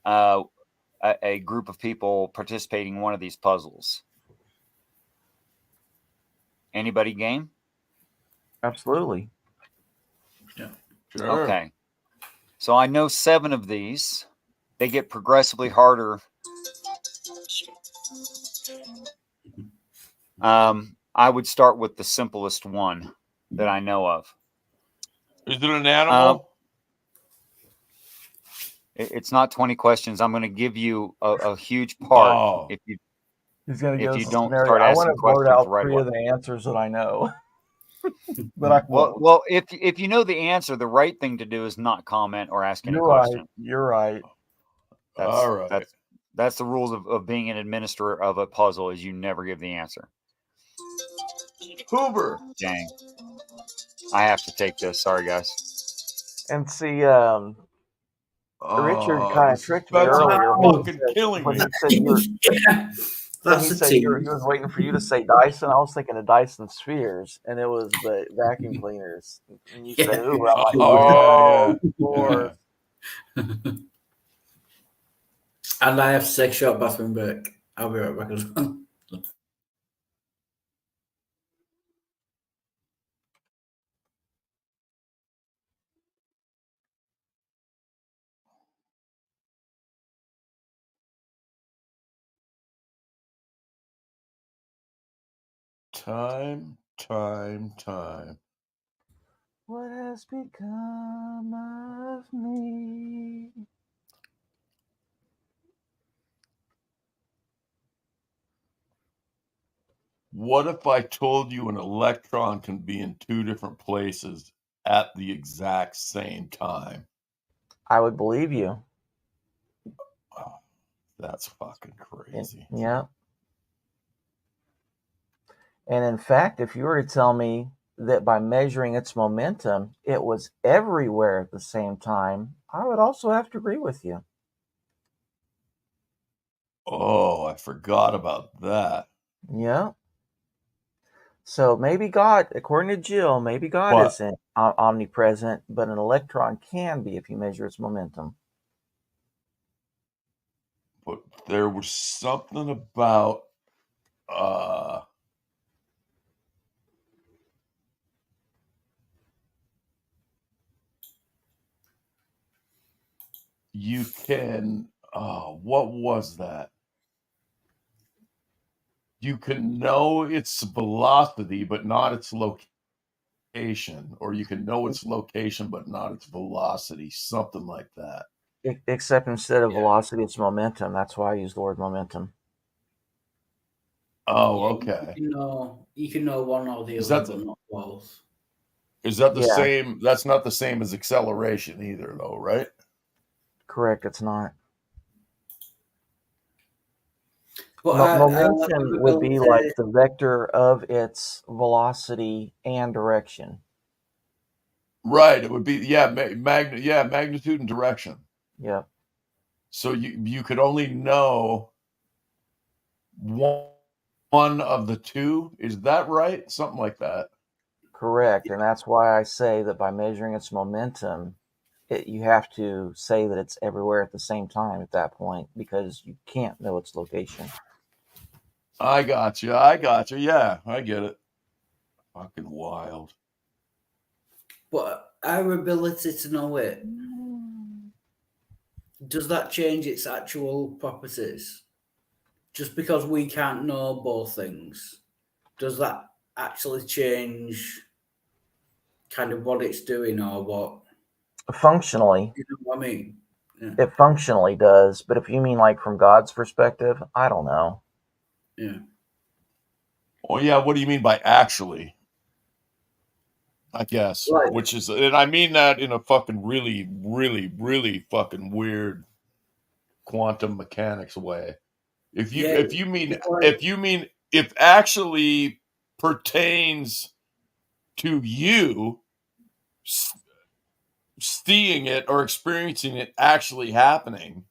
a group of people participating in one of these puzzles. Anybody game?
Absolutely.
Yeah.
Sure.
Okay. So I know 7 of these. They get progressively harder. I would start with the simplest one that I know of.
Is it an animal?
It's not 20 questions. I'm going to give you a huge part.
Oh.
If you
He's gonna
if
give
you
us a
don't
scenario.
start
I want
asking
to blurt
questions
out
the right
3
way.
of the answers that I know, but I won't.
Well, if you know the answer, the right thing to do is not comment or ask any
You're right.
question.
You're right.
That's
All right.
that's the rules of being an administrator of a puzzle is you never give the answer.
Hoover.
Dang. I have to take this. Sorry, guys.
And see, Richard kind of
This
tricked me
Spencer
earlier
fucking killing
when
me.
he said you're. When
That's
he
a
said
team.
he was waiting for you to say Dyson, I was thinking of Dyson Spheres, and it was the vacuum cleaners. And you said, "Ooh," I'm like,
Oh,
of course."
And I have to take a short bathroom break. I'll be right back as well.
Time.
What has become of me?
What if I told you an electron can be in 2 different places at the exact same time?
I would believe you.
Oh, that's fucking crazy.
Yeah. And in fact, if you were to tell me that by measuring its momentum, it was everywhere at the same time, I would also have to agree with you.
Oh, I forgot about that.
Yeah. So maybe God, according to Jill, maybe God isn't omnipresent, but an electron can be if you measure its momentum.
But there was something about you can what was that? You can know its velocity but not its location, or you can know its location but not its velocity, something like that.
Except instead of velocity, it's momentum. That's why I use the word momentum.
Oh, okay.
You can know one or the
Is
other,
that
but not both.
Is that the
Yeah.
same? That's not the same as acceleration either, though, right?
Correct, it's not.
Well,
momentum would be like the vector of its velocity and direction.
Right. It would be magnitude and direction.
Yeah.
So you could only know one of the two. Is that right? Something like that.
Correct, and that's why I say that by measuring its momentum, you have to say that it's everywhere at the same time at that point, because you can't know its location.
I got you. Yeah, I get it. Fucking wild.
But our ability to know it, does that change its actual properties? Just because we can't know both things, does that actually change kind of what it's doing or what?
Functionally,
You know what I mean? Yeah.
it functionally does, but if you mean like from God's perspective, I don't know.
Yeah.
Well, yeah. What do you mean by actually? I guess,
Right.
which is, and I mean that in a fucking really, really, really fucking weird quantum mechanics way. If actually pertains to you seeing it or experiencing it actually happening,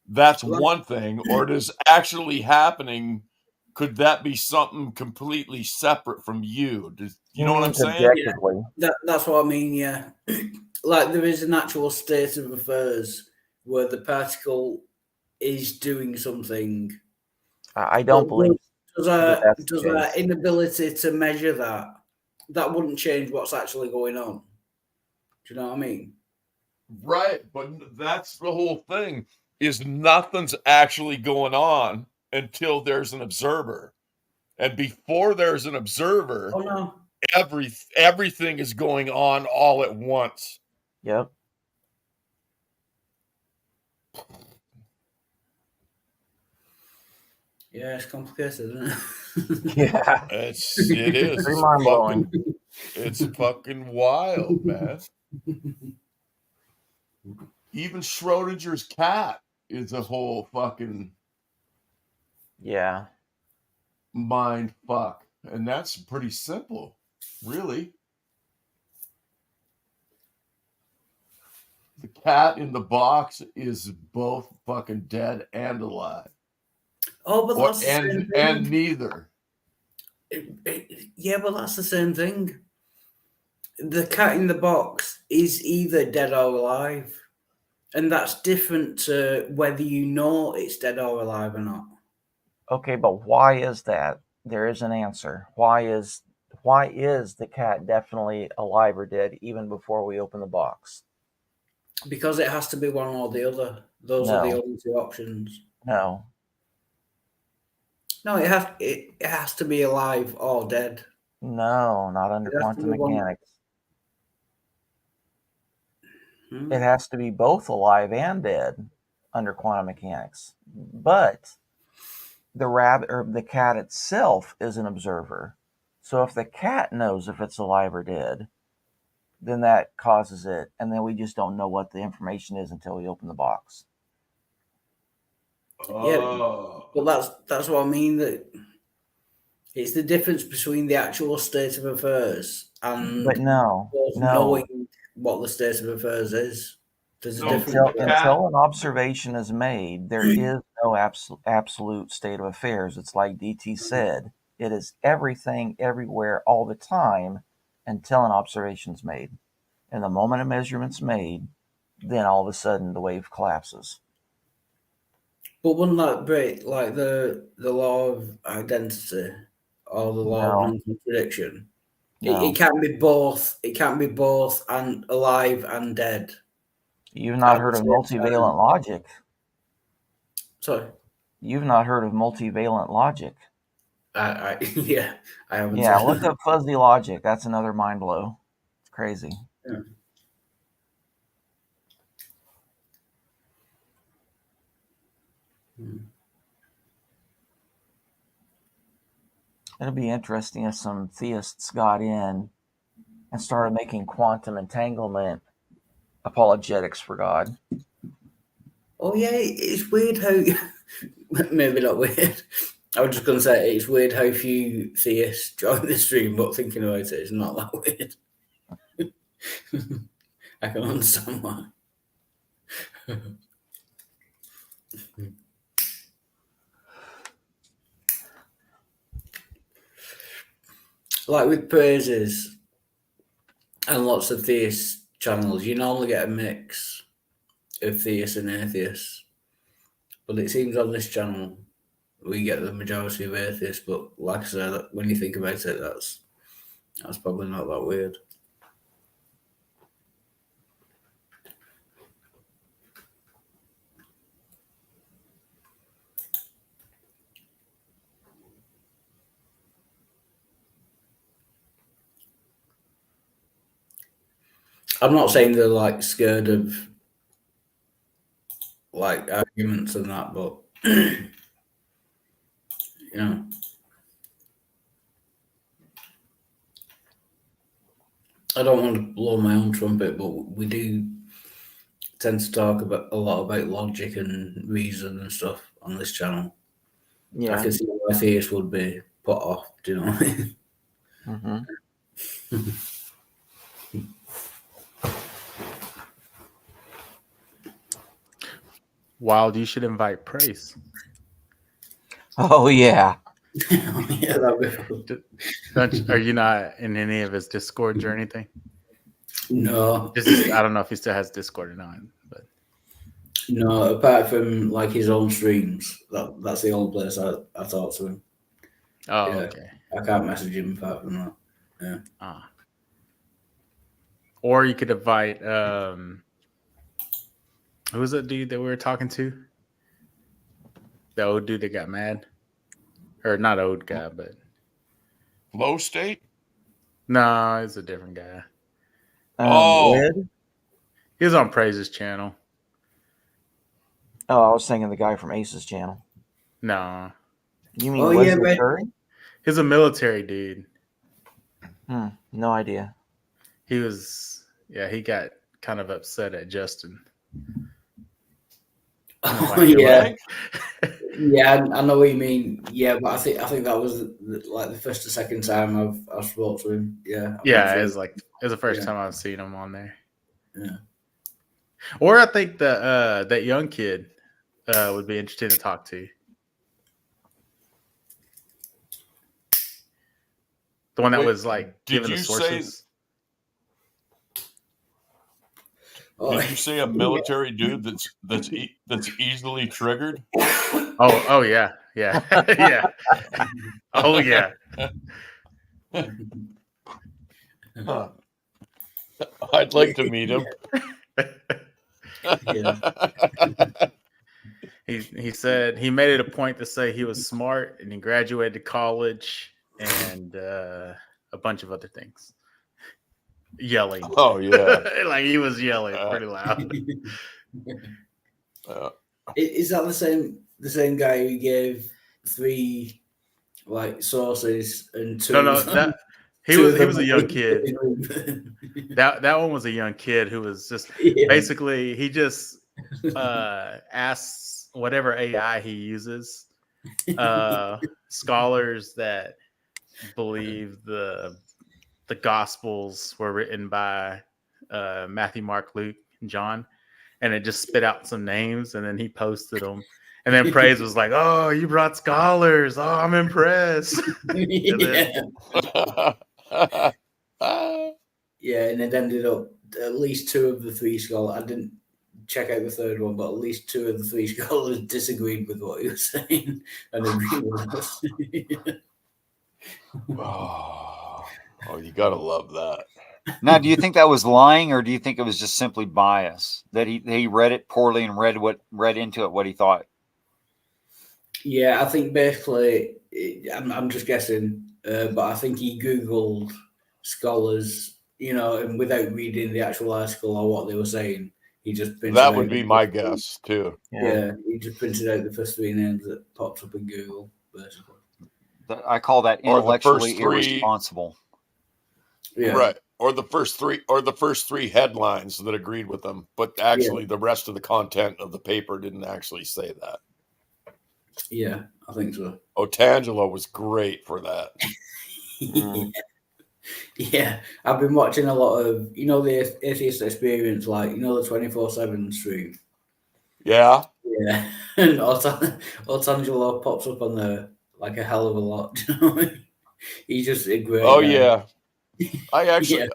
that's one thing. Or does actually happening, could that be something completely separate from you? You know what I'm saying?
Objectively.
Yeah, that's what I mean, yeah. Like there is an actual state of affairs where the particle is doing something.
I don't believe
does
that's the
our
case.
inability to measure that wouldn't change what's actually going on. Do you know what I mean?
Right, but that's the whole thing, is nothing's actually going on until there's an observer. And before there's an observer,
Oh no.
everything is going on all at once.
Yep.
Yeah, it's complicated, isn't it?
Yeah.
It is.
Pretty mind-blowing.
It's fucking wild, man. Even Schrodinger's cat is a whole fucking
Yeah.
mind fuck. And that's pretty simple, really. The cat in the box is both fucking dead and alive.
Oh, but that's the same thing.
And neither.
Yeah, but that's the same thing. The cat in the box is either dead or alive. And that's different to whether you know it's dead or alive or not.
Okay, but why is that? There is an answer. Why is the cat definitely alive or dead even before we open the box?
Because it has to be one or the other. Those are the only two options.
No.
No, it has to be alive or dead.
No, not under quantum mechanics. It has to be both alive and dead under quantum mechanics. But the rabbit or the cat itself is an observer. So if the cat knows if it's alive or dead, then that causes it, and then we just don't know what the information is until we open the box.
Yeah, but that's what I mean. That it's the difference between the actual state of affairs and knowing what the state of affairs is. There's a difference.
Until an observation is made, there is no absolute state of affairs. It's like DT said. It is everything, everywhere, all the time, until an observation is made. And the moment a measurement's made, then all of a sudden the wave collapses.
But wouldn't that break like the law of identity or the law of non-contradiction?
No.
It can't be both. It can't be both and alive and dead.
You've not heard of multivalent logic.
Sorry.
You've not heard of multivalent logic.
Yeah, I haven't.
Yeah, look up fuzzy logic. That's another mind blow. It's crazy.
Yeah.
It'll be interesting if some theists got in and started making quantum entanglement apologetics for God.
Oh yeah, it's weird how maybe not weird. I was just going to say it's weird how few theists join the stream, but thinking about it, it's not that weird. I can understand why. Like with praises and lots of theist channels, you normally get a mix of theists and atheists. But it seems on this channel we get the majority of atheists. But like I said, when you think about it, that's probably not that weird. I'm not saying they're like scared of like arguments and that, but you know, I don't want to blow my own trumpet, but we do tend to talk about a lot about logic and reason and stuff on this channel.
Yeah,
I can see why theists would be put off. Do you know what I mean?
Mm-hmm.
Wild, you should invite Praise.
Oh yeah.
Yeah, that'd be cool.
Are you not in any of his Discords or anything?
No.
I don't know if he still has Discord or not. But
no, apart from like his own streams, that's the only place I talk to him.
Oh,
yeah,
okay.
I can't message him apart from that. Yeah.
Ah. Or you could invite who was that dude that we were talking to? The old dude that got mad? Or not old guy, but
Flow State?
No, it's a different guy.
Red?
He was on Praise's channel.
Oh, I was thinking the guy from Ace's channel.
No.
You mean
Oh, yeah,
Wesley
but-
Curry?
He's a military dude.
No idea.
He was, he got kind of upset at Justin.
Oh, yeah. Yeah, I know what you mean. Yeah, but I think that was like the first or second time I've spoke to him. Yeah.
Yeah, it was the first
Yeah.
time I've seen him on there.
Yeah.
Or I think that young kid would be interesting to talk to. The one that
Wait,
was like
did
giving the
you
sources.
Did you say a military dude that's easily triggered?
Oh yeah, yeah, yeah. Oh yeah.
Huh. I'd like to meet him.
He said he made it a point to say he was smart and he graduated college and a bunch of other things. Yelling.
Oh yeah.
Like he was yelling pretty loud.
Is that the same guy who gave 3 like sources and 2?
No, that he was a young kid. That one was a young kid who was just basically he just asks whatever AI he uses, scholars that believe the Gospels were written by Matthew, Mark, Luke, and John, and it just spit out some names, and then he posted them. And then Praise was like, "Oh, you brought scholars! Oh, I'm impressed."
Yeah, and it ended up at least 2 of the 3 scholars. I didn't check out the third one, but at least 2 of the 3 scholars disagreed with what he was saying and agreed with us.
Oh, you gotta love that.
Now, do you think that was lying, or do you think it was just simply bias that he read it poorly and read into it what he thought?
Yeah, I think basically, I'm just guessing, but I think he Googled scholars, and without reading the actual article or what they were saying, he just printed
That
out
would be my guess too.
Yeah, he just printed out the first 3 names that popped up in Google, basically.
I call that
Or the first
intellectually
3
irresponsible.
Yeah.
Right. Or the first 3 headlines that agreed with them, but actually the rest of the content of the paper didn't actually say that.
Yeah, I think so.
Otangelo was great for that.
Yeah, I've been watching a lot of, the Atheist Experience, like, the 24/7 stream.
Yeah.
Yeah, and Otangelo pops up on there like a hell of a lot. He's just a great
Oh
guy.
yeah. I actually,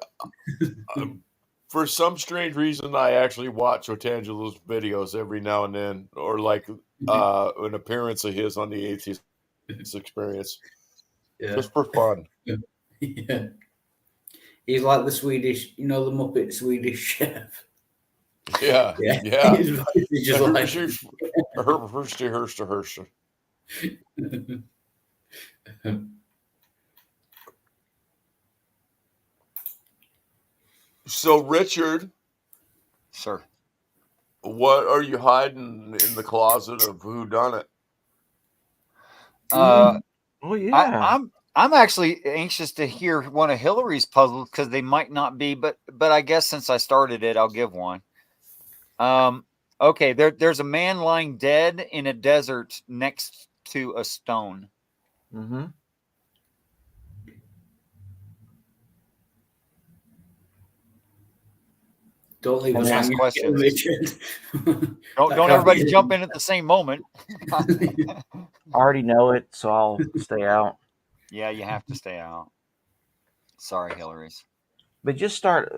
for some strange reason, I actually watch Otangelo's videos every now and then, or like an appearance of his on the Atheist Experience, just for fun.
Yeah. He's like the Swedish, the Muppet Swedish chef.
Yeah.
His voice is just like...
Herster. So, Richard,
sir,
what are you hiding in the closet of Who Done It?
Oh yeah,
I'm actually anxious to hear one of Hillary's puzzles because they might not be, but I guess since I started it, I'll give one. Okay, there's a man lying dead in a desert next to a stone.
Mm-hmm.
Don't leave us
Ask
hanging,
questions.
Richard.
Don't everybody jump in at the same moment.
I already know it, so I'll stay out.
Yeah, you have to stay out. Sorry, Hillary's.
But just start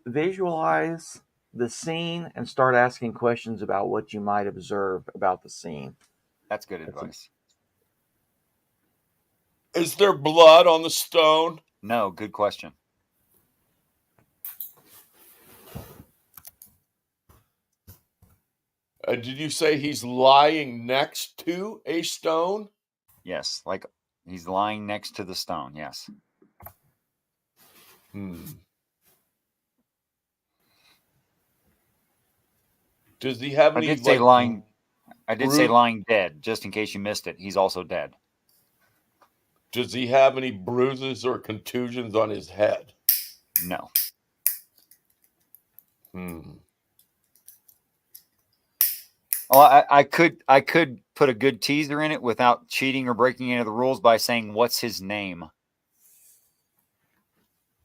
visualize the scene and start asking questions about what you might observe about the scene.
That's good advice.
Is there blood on the stone?
No, good question.
Did you say he's lying next to a stone?
Yes, like he's lying next to the stone. Yes.
Does he have
I
any?
did say lying. I did say lying dead, just in case you missed it. He's also dead.
Does he have any bruises or contusions on his head?
No. Well, I could put a good teaser in it without cheating or breaking any of the rules by saying, what's his name?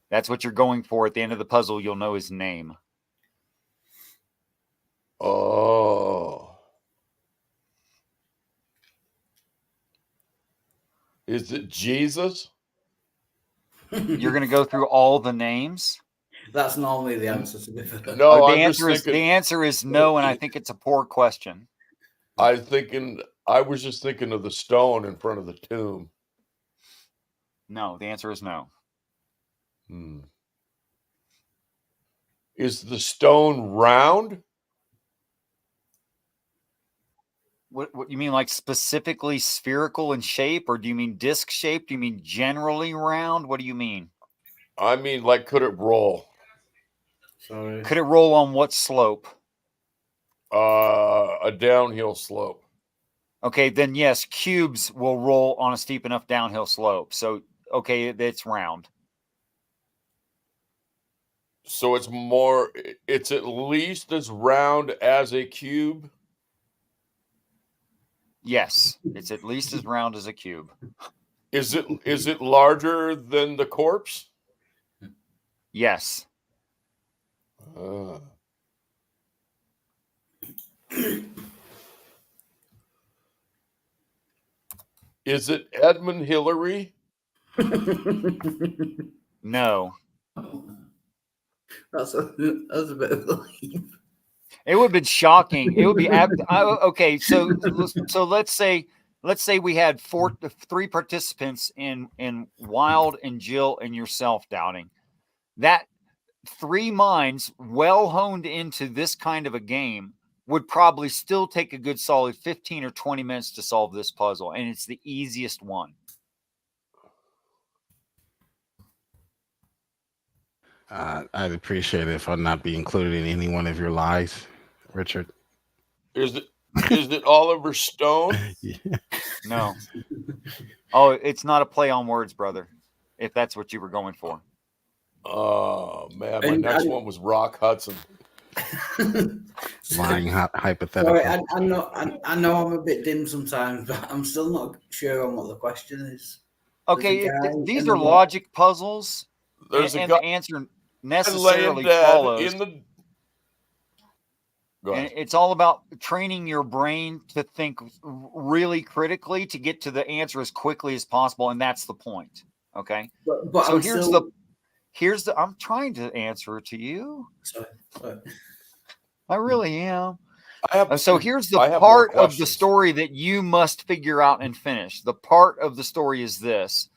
That's what you're going for. At the end of the puzzle, you'll know his name.
Oh. Is it Jesus?
You're going to go through all the names?
That's normally the answer to be fair.
No,
the answer is no, and I think it's a poor question.
I was just thinking of the stone in front of the tomb.
No, the answer is no.
Is the stone round?
What you mean, like specifically spherical in shape, or do you mean disc shaped? Do you mean generally round? What do you mean?
I mean, like, could it roll?
Sorry.
Could it roll on what slope?
A downhill slope.
Okay, then yes, cubes will roll on a steep enough downhill slope. So, okay, it's round.
So it's at least as round as a cube?
Yes, it's at least as round as a cube.
Is it larger than the corpse?
Yes.
Is it Edmund Hillary?
No.
That's a bit of a leap.
It would have been shocking. It would be okay. So let's say we had three participants in Wild and Jill and yourself, Downing. That three minds well honed into this kind of a game would probably still take a good solid 15 or 20 minutes to solve this puzzle, and it's the easiest one.
I'd appreciate it if I'd not be included in any one of your lies, Richard.
Is it Oliver Stone?
No. Oh, it's not a play on words, brother, if that's what you were going for.
Oh, man. My next one was Rock Hudson.
Lying hypothetical.
Sorry, I know I'm a bit dim sometimes, but I'm still not sure on what the question is.
Okay, these are logic puzzles, and the answer necessarily follows. And it's all about training your brain to think really critically to get to the answer as quickly as possible, and that's the point. Okay,
but
so here's the. I'm trying to answer to you.
Sorry.
I really am. Here's the
I have
part
more
of the story that you must figure out and finish. The part of the story is this: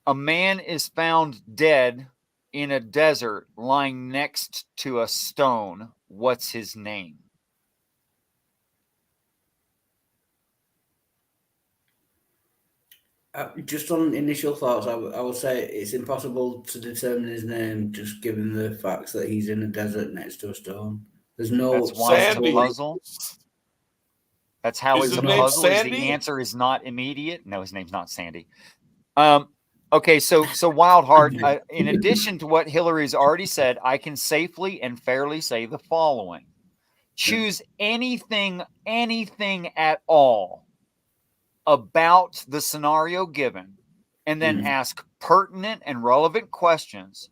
a man is found dead in a desert, lying next to a stone. What's his name?
Just on initial thoughts, I would say it's impossible to determine his name just given the facts that he's in a desert next to a stone. There's no.
That's why it's a puzzle. That's how it's a puzzle. Is the answer is not immediate. No, his name's not Sandy. Okay, so Wildheart, in addition to what Hillary's already said, I can safely and fairly say the following. Choose anything at all about the scenario given, and then ask pertinent and relevant questions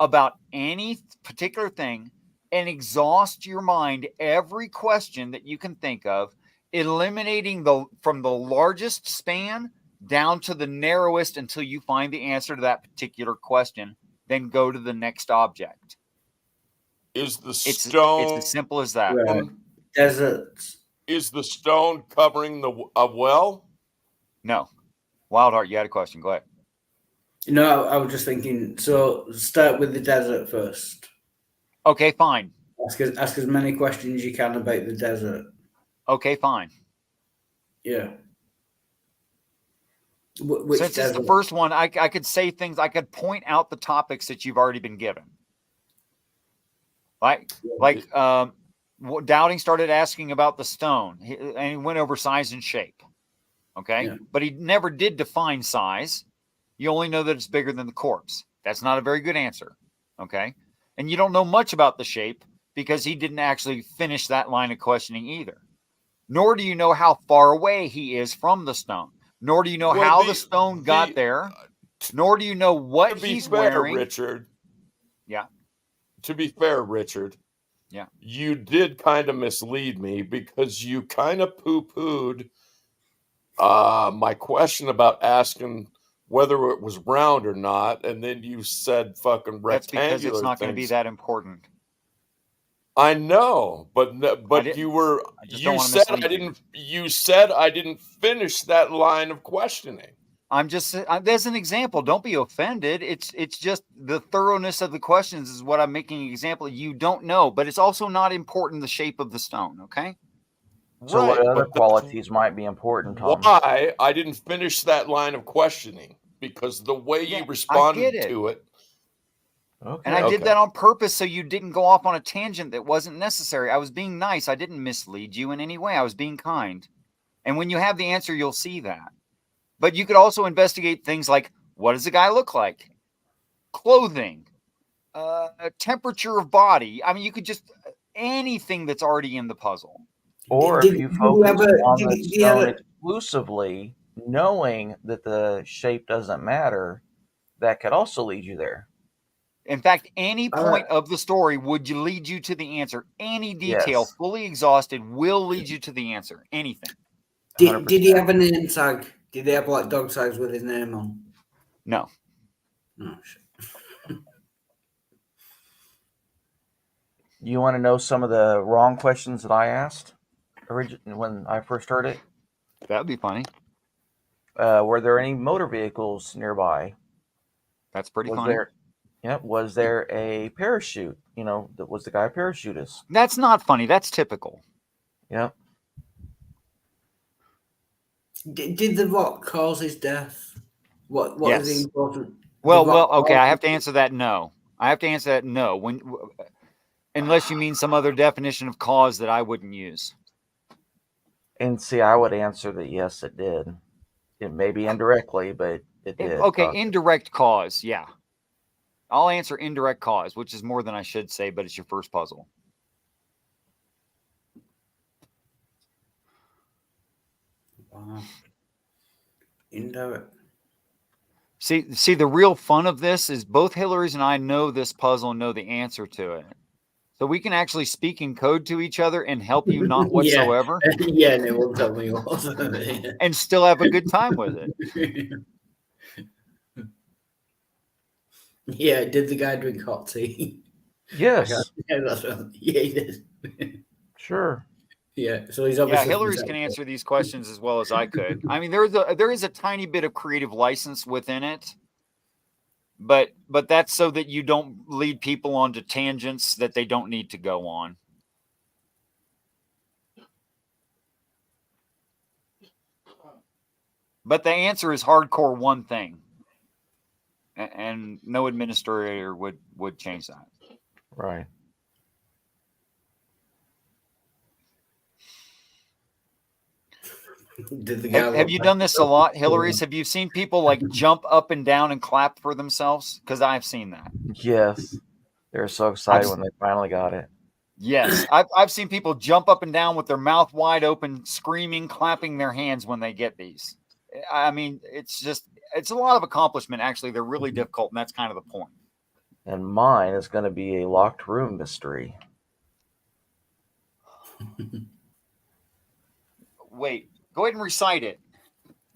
about any particular thing, and exhaust your mind every question that you can think of, eliminating from the largest span down to the narrowest until you find the answer to that particular question. Then go to the next object.
Is the stone?
It's as simple as that.
Deserts.
Is the stone covering a well?
No. Wildheart, you had a question. Go ahead.
No, I was just thinking. So start with the desert first.
Okay, fine.
Ask as many questions as you can about the desert.
Okay, fine.
Yeah.
Since it's the first one, I could say things. I could point out the topics that you've already been given. Doubting started asking about the stone, and he went over size and shape. Okay, but he never did define size. You only know that it's bigger than the corpse. That's not a very good answer. Okay, and you don't know much about the shape because he didn't actually finish that line of questioning either. Nor do you know how far away he is from the stone. Nor do you know how the stone got there. Nor do you know what he's wearing.
Richard.
Yeah.
To be fair, Richard.
Yeah.
You did kind of mislead me because you kind of poo-pooed my question about asking whether it was round or not, and then you said fucking rectangular.
That's because it's not going to be that important.
I know, but you said I didn't. You said I didn't finish that line of questioning.
I'm just there's an example. Don't be offended. It's just the thoroughness of the questions is what I'm making an example. You don't know, but it's also not important the shape of the stone. Okay.
So what other qualities might be important, Tom?
Why I didn't finish that line of questioning because the way you responded to it.
Okay.
And I did that on purpose so you didn't go off on a tangent that wasn't necessary. I was being nice. I didn't mislead you in any way. I was being kind. And when you have the answer, you'll see that. But you could also investigate things like, what does the guy look like? Clothing, temperature of body. I mean, you could just anything that's already in the puzzle.
Or if you focus on the stone exclusively, knowing that the shape doesn't matter, that could also lead you there.
In fact, any point of the story would lead you to the answer. Any detail, fully exhausted, will lead you to the answer. Anything.
Did he have a name tag? Did they have like dog tags with his name on?
No.
Oh, shit.
You want to know some of the wrong questions that I asked when I first heard it?
That'd be funny.
Were there any motor vehicles nearby?
That's pretty funny.
Was there a parachute? Was the guy a parachutist?
That's not funny. That's typical.
Yep.
Did the rock cause his death? What is the important?
Well, okay. I have to answer that no. Unless you mean some other definition of cause that I wouldn't use.
And see, I would answer that yes, it did. It may be indirectly, but it did.
Okay, indirect cause, yeah. I'll answer indirect cause, which is more than I should say, but it's your first puzzle.
Wow. Indirect.
See, the real fun of this is both Hillary's and I know this puzzle and know the answer to it. So we can actually speak in code to each other and help you not whatsoever.
Yeah, and it won't tell me what.
And still have a good time with it.
Yeah, did the guy drink hot tea?
Yes.
Yeah, that's right. Yeah, he did.
Sure.
Yeah, so he's obviously.
Yeah, Hillary's can answer these questions as well as I could. I mean, there is a tiny bit of creative license within it, but that's so that you don't lead people onto tangents that they don't need to go on. But the answer is hardcore one thing. And no administrator would change that.
Right.
Have you done this a lot, Hillary's? Have you seen people like jump up and down and clap for themselves? Because I've seen that.
Yes. They're so excited when they finally got it.
Yes. I've seen people jump up and down with their mouth wide open, screaming, clapping their hands when they get these. I mean, it's a lot of accomplishment, actually. They're really difficult, and that's kind of the point.
And mine is going to be a locked room mystery.
Wait, go ahead and recite it.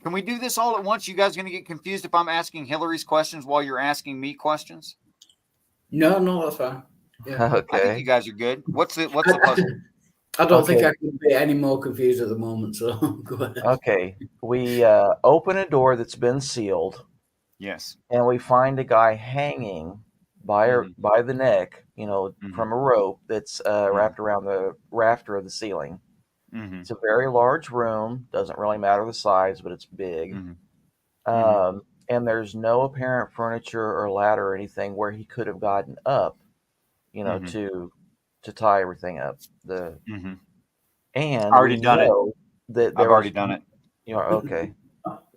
Can we do this all at once? You guys going to get confused if I'm asking Hillary's questions while you're asking me questions?
No, that's fine. Yeah.
Okay.
I think you guys are good. What's the puzzle?
I don't think I can be any more confused at the moment, so go ahead.
Okay. We open a door that's been sealed.
Yes.
And we find a guy hanging by the neck, from a rope that's wrapped around the rafter of the ceiling.
Mm-hmm.
It's a very large room. Doesn't really matter the size, but it's big.
Mm-hmm.
And there's no apparent furniture or ladder or anything where he could have gotten up, to to tie everything up. And
I already
we
done it.
know that
I've already done it.
You know, okay,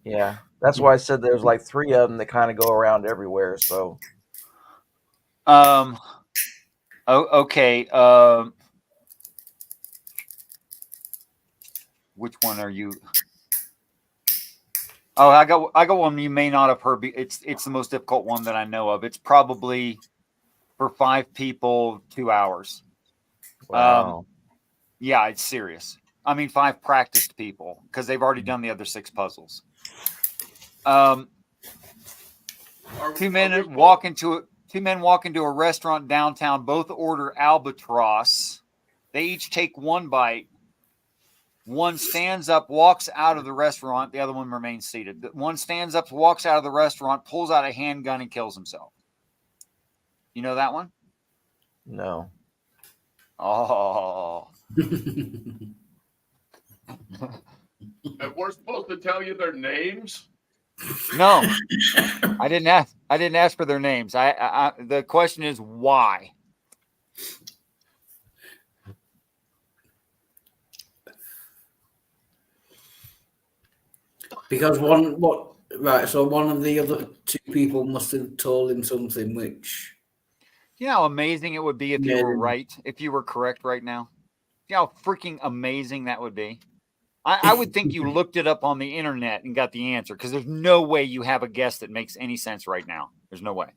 yeah, that's why I said there's like 3 of them that kind of go around everywhere. So,
Okay. Which one are you? Oh, I got one you may not have heard. It's the most difficult one that I know of. It's probably for 5 people, 2 hours.
wow.
Yeah, it's serious. I mean, 5 practiced people because they've already done the other 6 puzzles. 2 men walk into a restaurant downtown. Both order albatross. They each take 1 bite. One stands up, walks out of the restaurant. The other one remains seated. One stands up, walks out of the restaurant, pulls out a handgun, and kills himself. You know that one?
No.
Oh.
And we're supposed to tell you their names?
No, I didn't ask. I didn't ask for their names. The question is why.
Because so one of the other 2 people must have told him something which.
You know how amazing it would be if you were right, if you were correct right now? You know how freaking amazing that would be? I would think you looked it up on the internet and got the answer because there's no way you have a guess that makes any sense right now. There's no way.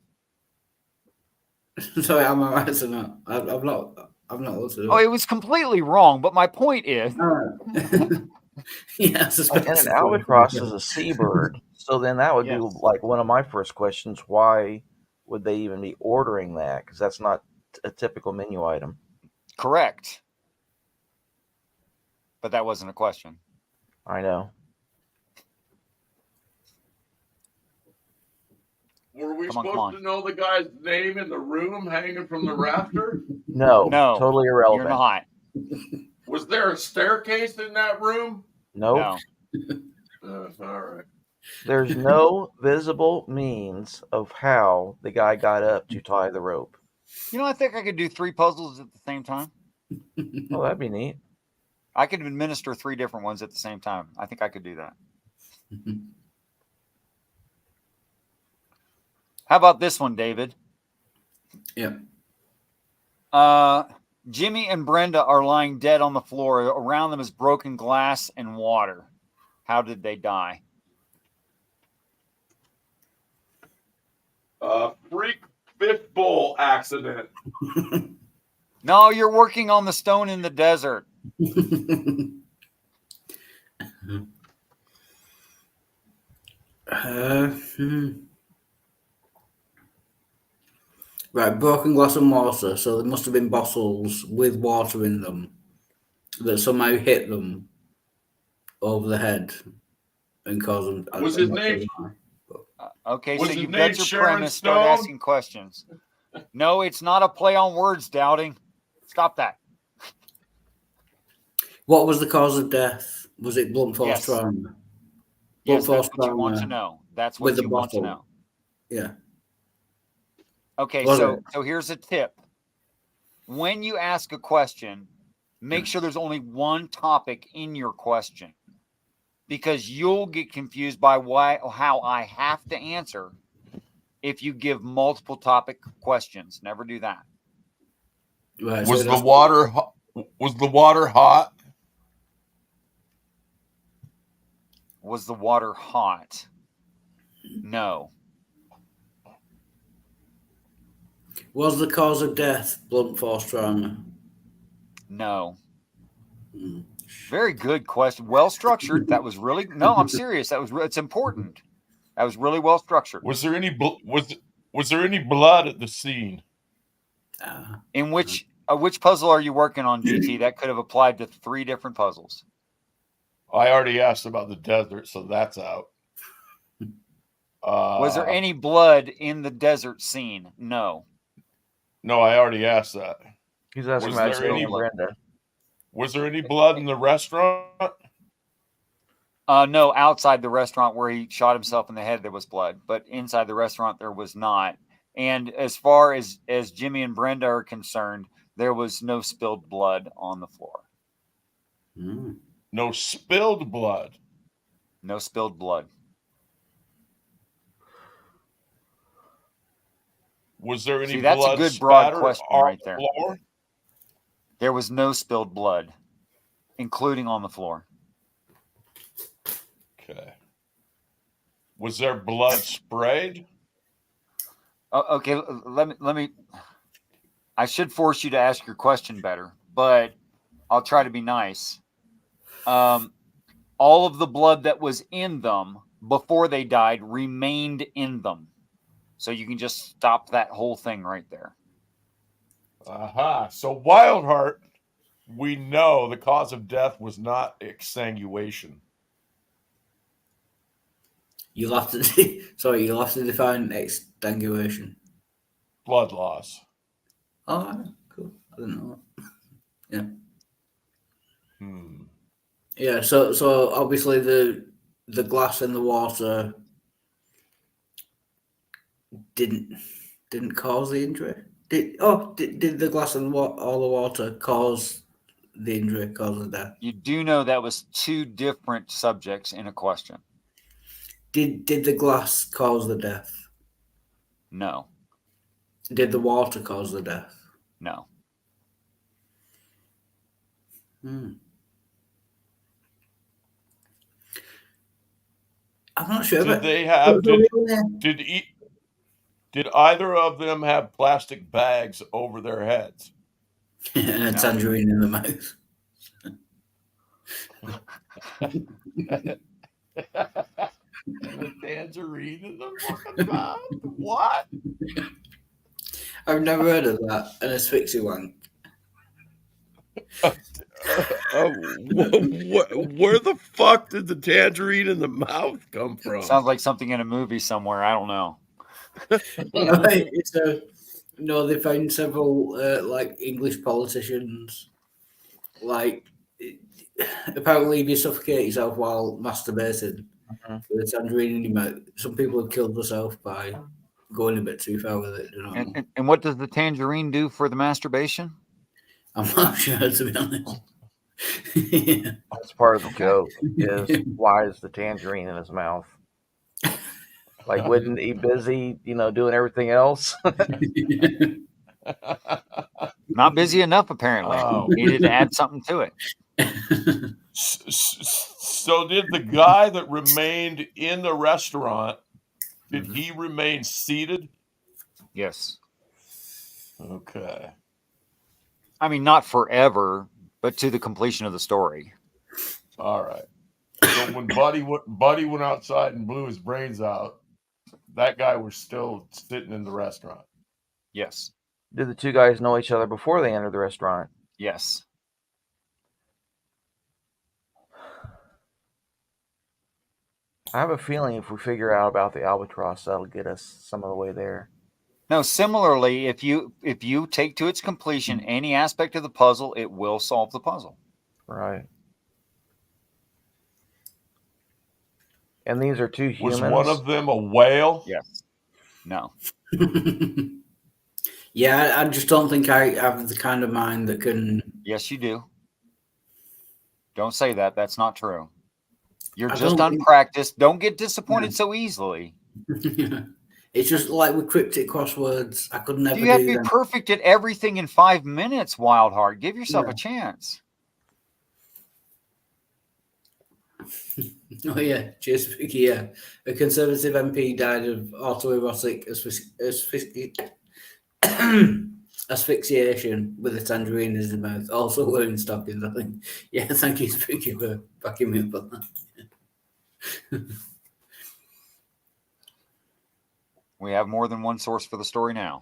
Sorry, am I right or not? I've not looked it up.
Oh, it was completely wrong. But my point is,
yeah,
And an albatross is a seabird, so then that would be like one of my first questions. Why would they even be ordering that? Because that's not a typical menu item.
correct. But that wasn't a question.
I know.
Were we
Come on,
supposed to know the guy's name in the room hanging from the rafter?
No,
No,
totally irrelevant.
You're not.
Was there a staircase in that room?
Nope.
All right.
There's no visible means of how the guy got up to tie the rope.
You know, I think I could do 3 puzzles at the same time.
Oh, that'd be neat.
I could administer 3 different ones at the same time. I think I could do that. How about this one, David?
Yeah.
Jimmy and Brenda are lying dead on the floor. Around them is broken glass and water. How did they die?
Freak fishbowl accident.
No, you're working on the stone in the desert.
Right, broken glass and water. So there must have been bottles with water in them that somehow hit them over the head and caused them.
Was his name?
Okay,
Was
so
his
you've
name
got your
Sharon
premise. Start
Stone?
asking questions. No, it's not a play on words, Doubting. Stop that.
What was the cause of death? Was it blunt force
Yes.
trauma?
Yes,
Blunt
that's what you want to know. That's what
with the
you want to
bottle.
know.
Yeah.
Okay,
Was
so
it?
so here's a tip. When you ask a question, make sure there's only one topic in your question, because you'll get confused by how I have to answer if you give multiple topic questions. Never do that.
Right,
Was the water hot? Was the water hot?
Was the water hot? No.
Was the cause of death blunt force trauma?
No. Very good question. Well structured. That was really I'm serious. It's important. That was really well structured.
Was there any was there any blood at the scene?
In which puzzle are you working on, DT? That could have applied to 3 different puzzles.
I already asked about the desert, so that's out.
Was there any blood in the desert scene? No.
No, I already asked that.
He's asking
Was
about
there
Jimmy
any
and Brenda.
Was there any blood in the restaurant?
No, outside the restaurant where he shot himself in the head, there was blood, but inside the restaurant there was not. And as far as Jimmy and Brenda are concerned, There was no spilled blood on the floor.
No spilled blood.
No spilled blood.
Was there any
See, that's
blood
a good broad
spatter
question
on
right
the
there.
floor?
There was no spilled blood, including on the floor.
Okay. Was there blood sprayed?
Oh, okay, let me. I should force you to ask your question better, but I'll try to be nice. All of the blood that was in them before they died remained in them. So you can just stop that whole thing right there.
Aha. So Wildheart, we know the cause of death was not exsanguination.
You'll have to define exsanguination.
Blood loss.
Oh, cool. I didn't know that. Yeah.
Hmm.
Yeah, so obviously the glass in the water didn't cause the injury. Did the glass and all the water cause the injury, cause the death?
You do know that was two different subjects in a question.
Did the glass cause the death?
No.
Did the water cause the death?
No.
I'm not sure.
Did they have? Did either of them have plastic bags over their heads?
And a tangerine in the mouth.
A tangerine in the fucking mouth? What?
I've never heard of that. An asphyxia wank.
Where the fuck did the tangerine in the mouth come from?
Sounds like something in a movie somewhere. I don't know.
They found several like English politicians. Like, apparently, if you suffocate yourself while masturbating with a tangerine in your mouth, some people have killed themselves by going a bit too far with it. You know?
And what does the tangerine do for the masturbation?
I'm not sure, to be honest.
That's part of the joke. Is why is the tangerine in his mouth? Like, wouldn't he busy, doing everything else?
Not busy enough, apparently.
Oh.
Needed to add something to it.
So did the guy that remained in the restaurant, did he remain seated?
Yes.
Okay.
I mean, not forever, but to the completion of the story.
All right. So when Buddy went outside and blew his brains out, that guy was still sitting in the restaurant.
Yes.
Did the two guys know each other before they entered the restaurant?
Yes.
I have a feeling if we figure out about the albatross, that'll get us some of the way there.
No, similarly, if you take to its completion any aspect of the puzzle, it will solve the puzzle.
Right. And these are two humans.
Was one of them a whale?
Yes. No.
Yeah, I just don't think I have the kind of mind that can.
Yes, you do. Don't say that. That's not true. You're
I
just
don't think-
unpracticed. Don't get disappointed so easily.
It's just like with cryptic crosswords. I could never
You have to
do
be
them.
perfect at everything in 5 minutes, Wildheart. Give yourself a chance.
Oh yeah, cheers, Vicky. Yeah, a Conservative MP died of autoerotic asphyxiation with a tangerine in his mouth, also wearing stockings. I think. Yeah, thank you, Vicky, for backing me up on that.
We have more than one source for the story now.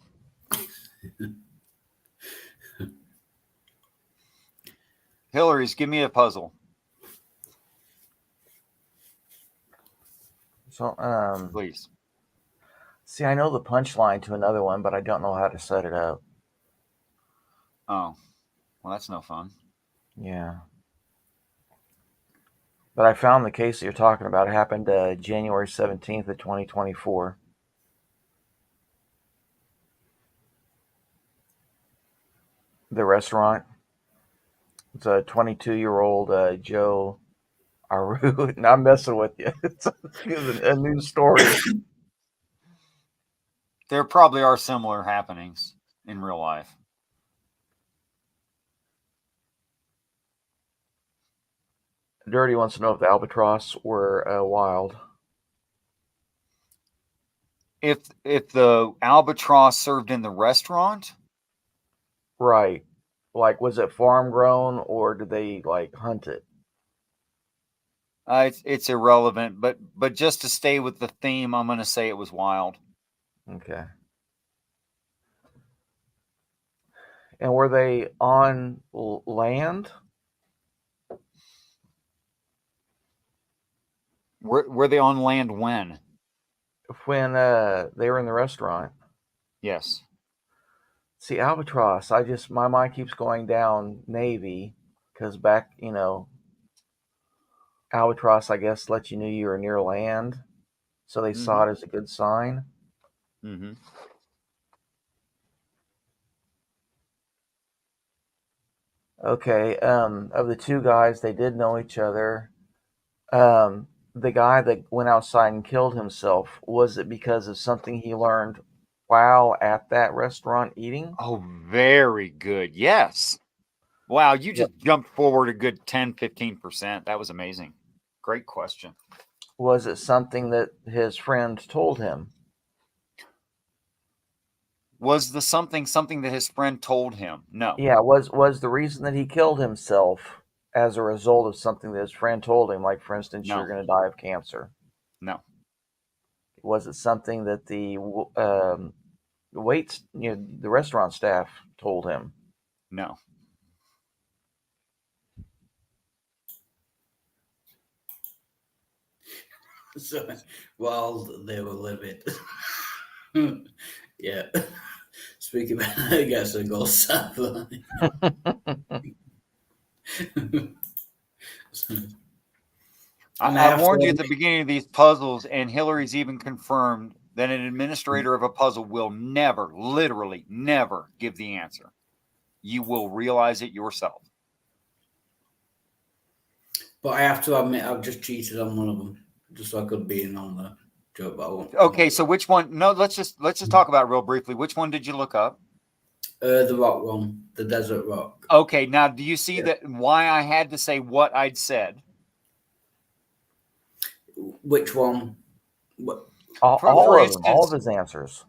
Hillary's, give me a puzzle.
So,
please.
See, I know the punchline to another one, but I don't know how to set it up.
Oh, well, that's no fun.
Yeah. But I found the case that you're talking about. It happened January 17th of 2024. the restaurant. It's a 22-year-old Joe Aru. And I'm messing with you. It's a new story.
There probably are similar happenings in real life.
Dirty wants to know if the albatross were wild.
If the albatross served in the restaurant,
Right. Like, was it farm grown or did they like hunt it?
it's irrelevant. But just to stay with the theme, I'm going to say it was wild.
Okay. And were they on land?
Were they on land when?
When they were in the restaurant.
Yes.
See, albatross, my mind keeps going down Navy because back, albatross, I guess, let you know you were near land. So they saw it as a good sign.
Mm-hmm.
Okay. Of the two guys, they did know each other. The guy that went outside and killed himself, was it because of something he learned while at that restaurant eating?
Oh, very good. Yes. Wow, you just jumped forward a good 10, 15%. That was amazing. Great question.
Was it something that his friend told him?
Was the something that his friend told him? No.
Yeah, was the reason that he killed himself as a result of something that his friend told him, like, for instance,
No.
you're going to die of cancer?
No.
Was it something that the the restaurant staff told him?
No.
So, while they were living. Yeah. Speaking about, I guess, a ghost server.
I warned you at the beginning of these puzzles, and Hillary's even confirmed that an administrator of a puzzle will never, literally never, give the answer. You will realize it yourself.
But I have to admit, I've just cheated on one of them, just so I could be in on the joke. But I won't.
Okay, so which one? No, let's just talk about it real briefly. Which one did you look up?
The rock one, the desert rock.
Okay, now do you see that why I had to say what I'd said?
Which one?
All of his answers.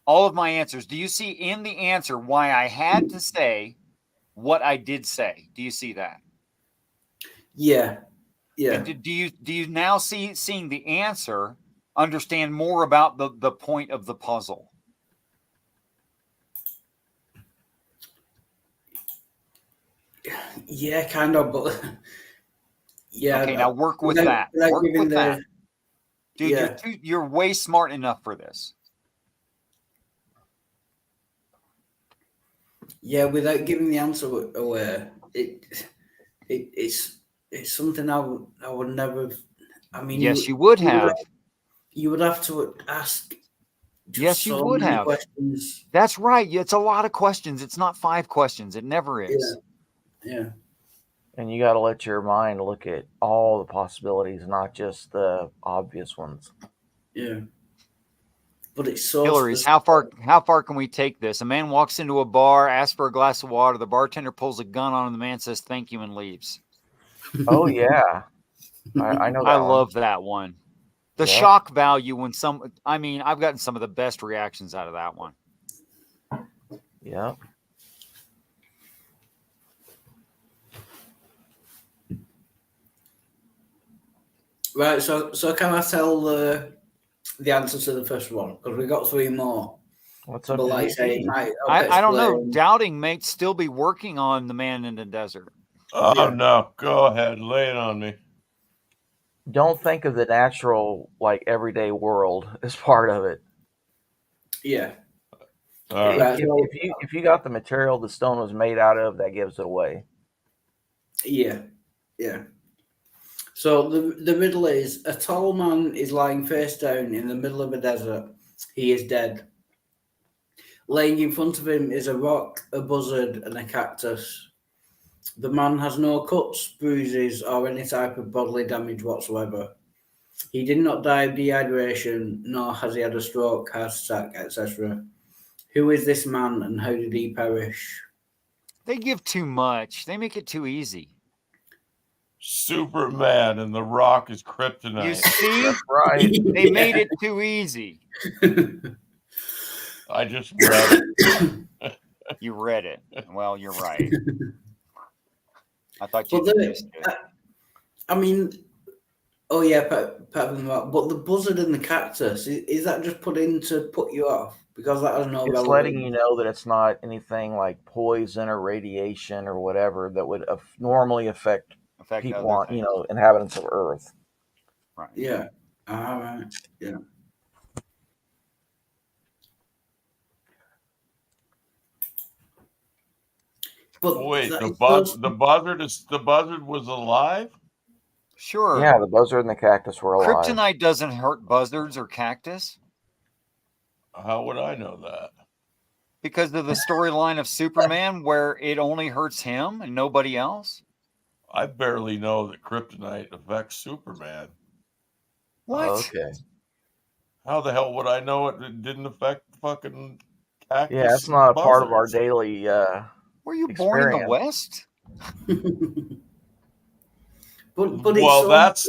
All of my answers. Do you see in the answer why I had to say what I did say? Do you see that?
Yeah. Yeah.
And do you now seeing the answer understand more about the point of the puzzle?
Yeah, kind of, but yeah.
Okay, now work with that. Work with that. Dude,
Yeah.
you're way smart enough for this.
Yeah, without giving the answer away, it's something I would never. I mean,
Yes, you would have.
You would have to ask.
Yes, you
so
would
many
have.
Questions.
That's right. It's a lot of questions. It's not 5 questions. It never is.
Yeah.
And you got to let your mind look at all the possibilities, not just the obvious ones.
Yeah. But it's so
Hillary's, how far can we take this? A man walks into a bar, asks for a glass of water. The bartender pulls a gun on him. The man says, "Thank you," and leaves.
Oh, yeah. I know that
I
one.
love that one. The
Yeah.
shock value when I've gotten some of the best reactions out of that one.
Yeah.
Right, so can I tell the answer to the first one? Because we got 3 more.
What's
But
up?
like say, it might help
I don't know.
explain-
Doubting may still be working on The Man in the Desert.
Oh, no. Go ahead. Lay it on me.
Don't think of the natural, like, everyday world as part of it.
Yeah.
All right.
If you got the material the stone was made out of, that gives it away.
Yeah. Yeah. So the riddle is: a tall man is lying face down in the middle of a desert. He is dead. Laying in front of him is a rock, a buzzard, and a cactus. The man has no cuts, bruises, or any type of bodily damage whatsoever. He did not die of dehydration, nor has he had a stroke, heart attack, etc. Who is this man and how did he perish?
They give too much. They make it too easy.
Superman and the Rock is kryptonite.
You see?
That's right.
They made it too easy.
I just read it.
You read it. Well, you're right. I thought you
But
missed it.
I mean, oh yeah, Pat from the Rock. But the buzzard and the cactus, is that just put in to put you off? Because that has no
It's
relevance.
letting you know that it's not anything like poison or radiation or whatever that would normally affect people
other
on, inhabitants of Earth.
Right.
Yeah. All right. Yeah. But
Wait,
that
the buzzard was alive?
Sure.
Yeah, the buzzard and the cactus were alive.
Kryptonite doesn't hurt buzzards or cactus.
How would I know that?
Because of the storyline of Superman where it only hurts him and nobody else?
I barely know that kryptonite affects Superman.
What?
Okay.
How the hell would I know it didn't affect fucking cactus?
Yeah, it's not a
and
part of our
buzzards?
daily
Were you born in the West?
But
well, that's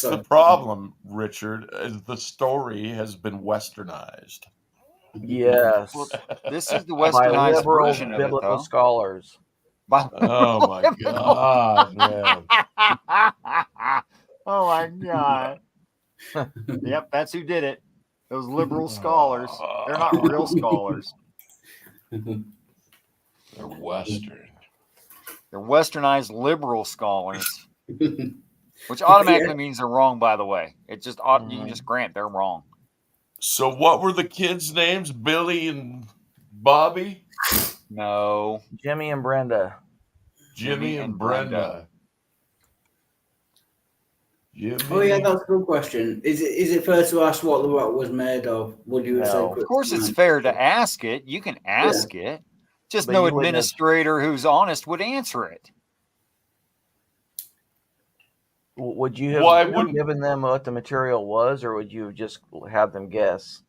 the problem, Richard. Is the story has been westernized.
Yes.
This is the
by
westernized
liberal
version of it,
biblical
though.
scholars.
Oh my god, man.
Oh my god. Yep, that's who did it. Those liberal scholars. They're not real scholars.
They're Western.
They're westernized liberal scholars. Which automatically means they're wrong, by the way. It just you can just grant they're wrong.
So what were the kids' names? Billy and Bobby?
No.
Jimmy and Brenda.
Jimmy and Brenda.
Oh yeah, that's a good question. Is it fair to ask what the Rock was made of? Would you say?
Of course, it's fair to ask it. You can ask it. Just
But
no
you wouldn't have-
administrator who's honest would answer it.
Would you
Why
have
wouldn't-
given them what the material was, or would you have just have them guess?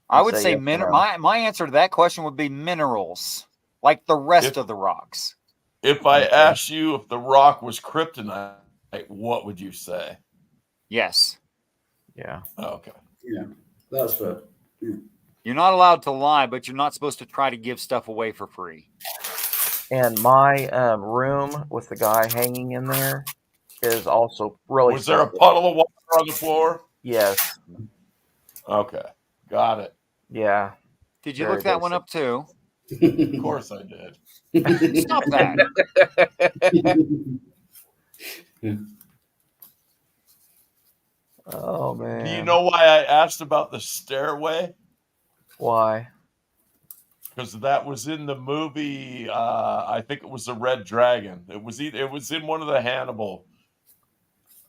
I
and
would say
yes or no?
my answer to that question would be minerals, like the rest of the rocks.
If I asked you if the Rock was kryptonite, what would you say?
Yes.
Yeah.
Okay.
Yeah, that's fair. Yeah.
You're not allowed to lie, but you're not supposed to try to give stuff away for free.
And my room with the guy hanging in there is also really.
Was there a
special.
puddle of water on the floor?
Yes.
Okay. Got it.
Yeah.
Did you
Very
look that one
basic.
up too?
Of course I did.
Stop that.
Oh man.
Do you know why I asked about the stairway?
Why?
Because that was in the movie. I think it was the Red Dragon. It was in one of the Hannibal.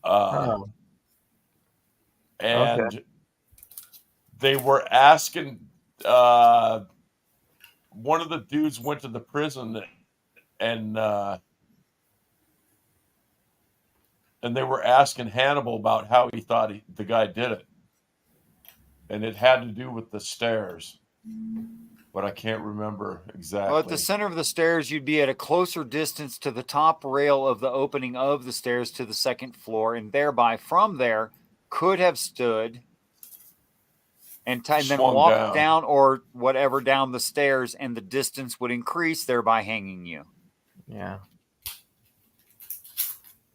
Oh.
And
Okay.
they were asking. One of the dudes went to the prison, and they were asking Hannibal about how he thought the guy did it, and it had to do with the stairs, but I can't remember exactly.
Well, at the center of the stairs, you'd be at a closer distance to the top rail of the opening of the stairs to the second floor, and thereby from there could have stood and then
Swung
walked
down.
down or whatever down the stairs, and the distance would increase, thereby hanging you.
Yeah.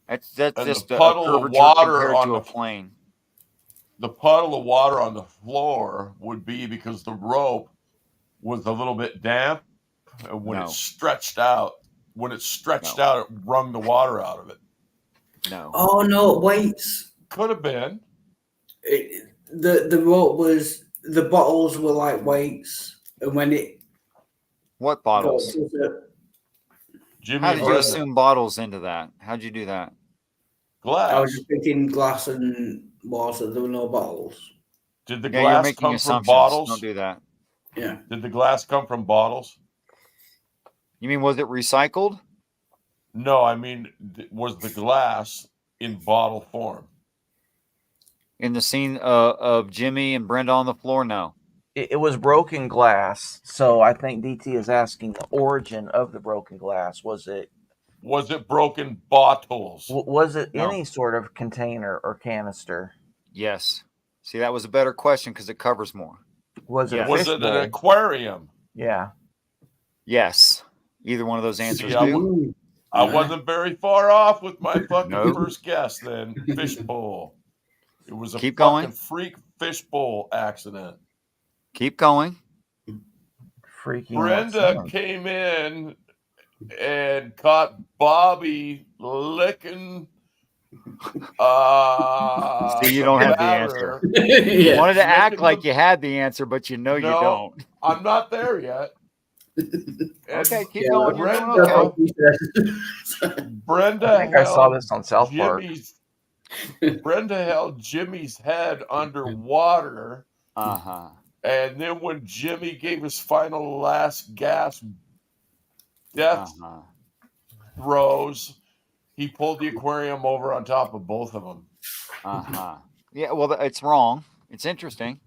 That's
And
just
the
a
puddle of
curvature
water
compared
on
to a
the
plane.
The puddle of water on the floor would be because the rope was a little bit damp, and when
No.
it stretched out, it wrung the water out of it.
No.
Oh no, weights.
Could have been.
The rope was, the bottles were like weights, and when it
What bottles?
Jimmy
How
and
did you
Brenda.
assume bottles into that? How'd you do that?
Glass.
I was just thinking glass and water. There were no bottles.
Did the
Yeah, you're
glass
making
come from
assumptions.
bottles?
Don't do that.
Yeah.
Did the glass come from bottles?
You mean was it recycled?
No, I mean, was the glass in bottle form?
In the scene of Jimmy and Brenda on the floor, no.
It was broken glass, so I think DT is asking the origin of the broken glass. Was it
broken bottles?
Was it
No.
any sort of container or canister?
Yes. See, that was a better question because it covers more.
Was it a
Was
fish
it
bowl?
an aquarium?
Yeah.
Yes. Either one of those answers
See,
do.
I wasn't very far off with my fucking
Nope.
first guess then. Fishbowl. It was a
Keep
fucking
going.
freak fishbowl accident.
Keep going.
Freaking
Brenda came in and caught Bobby licking
See, you don't have the
batter.
answer. You wanted to act
Licking
like you had the answer, but you know you
No,
don't.
I'm not there yet.
Okay, keep going. You're doing okay.
Brenda
I think I saw
held
this on South Park.
Brenda held Jimmy's head underwater.
Uh-huh.
And then when Jimmy gave his final last gasp death throes, he pulled the aquarium over on top of both of them.
Uh-huh. Yeah, well, it's wrong. It's interesting.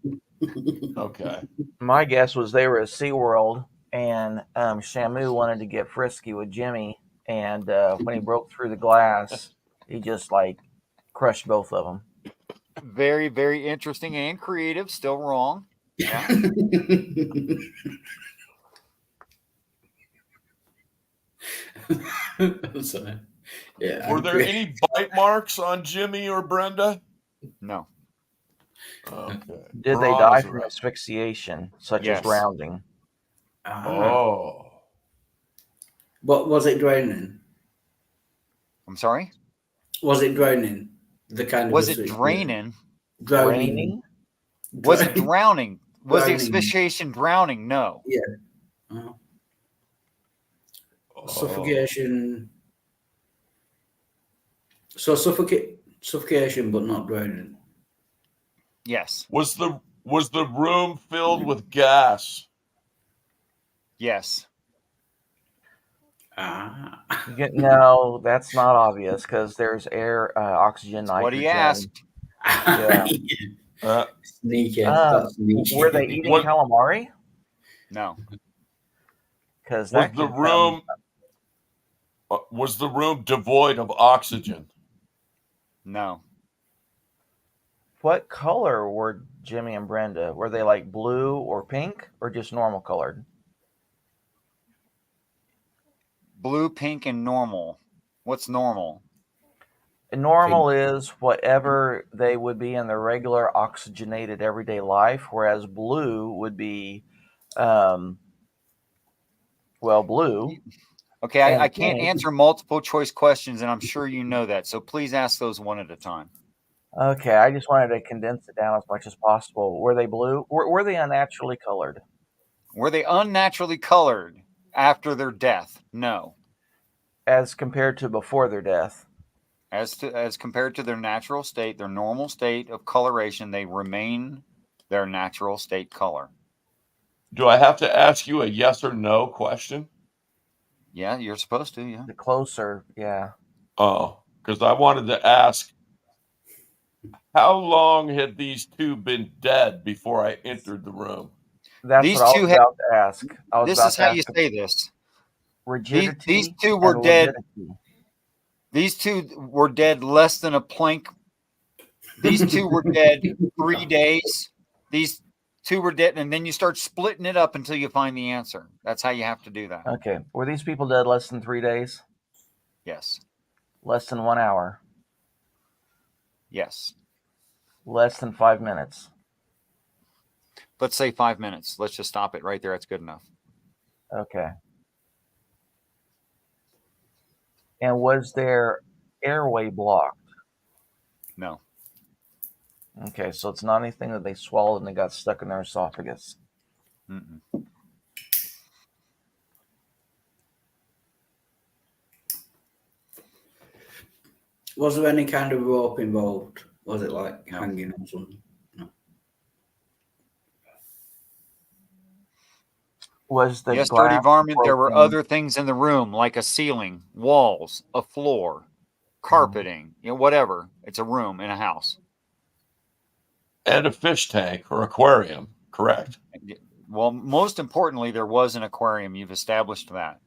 Okay.
My guess was they were at SeaWorld, and Shamu wanted to get frisky with Jimmy, and when he broke through the glass, he just like crushed both of them.
Very, very interesting and creative. Still wrong. Yeah.
Sorry. Yeah.
Were there any bite marks on Jimmy or Brenda?
No.
Okay.
Did they die from asphyxiation, such
Yes.
as drowning?
Oh.
But was it drowning?
I'm sorry?
Was it drowning? The kind of
Was it
asphyxiation?
draining?
Drowning.
Was it drowning? Was the
Drowning.
asphyxiation drowning? No.
Yeah. Suffocation. So suffocation, but not drowning.
Yes.
Was the room filled with gas?
Yes.
No, that's not obvious because there's air, oxygen, nitrogen.
What he asked.
Yeah.
Sneaky.
Were they eating calamari?
No.
Because
Was the room devoid of oxygen?
No.
What color were Jimmy and Brenda? Were they like blue or pink or just normal colored?
Blue, pink, and normal. What's normal?
Normal is whatever they would be in their regular oxygenated everyday life, whereas blue would be, blue.
Okay,
And
I can't
pink.
answer multiple choice questions, and I'm sure you know that. So please ask those one at a time.
Okay, I just wanted to condense it down as much as possible. Were they blue? Were they unnaturally colored?
Were they unnaturally colored after their death? No.
As compared to before their death?
As compared to their natural state, their normal state of coloration, they remain their natural state color.
Do I have to ask you a yes or no question?
Yeah, you're supposed to, yeah.
The closer, yeah.
Oh, because I wanted to ask, how long had these two been dead before I entered the room?
That's
These
what I
two
was
had-
about to ask.
This is how you say this.
Rigidity.
These two were
and
dead.
validity.
These two were dead less than a plank. These two were dead 3 days. These two were dead, and then you start splitting it up until you find the answer. That's how you have to do that.
Okay. Were these people dead less than 3 days?
Yes.
Less than 1 hour?
Yes.
Less than 5 minutes?
Let's say 5 minutes. Let's just stop it right there. That's good enough.
Okay. And was their airway blocked?
No.
Okay, so it's not anything that they swallowed and they got stuck in their esophagus.
Mm-mm.
Was there any kind of rope involved? Was it like hanging or something? No.
Was the
Yes, dirty
glass
varmint. There were
broken?
other things in the room, like a ceiling, walls, a floor, carpeting, whatever. It's a room in a house.
And a fish tank or aquarium, correct?
Well, most importantly, there was an aquarium. You've established that.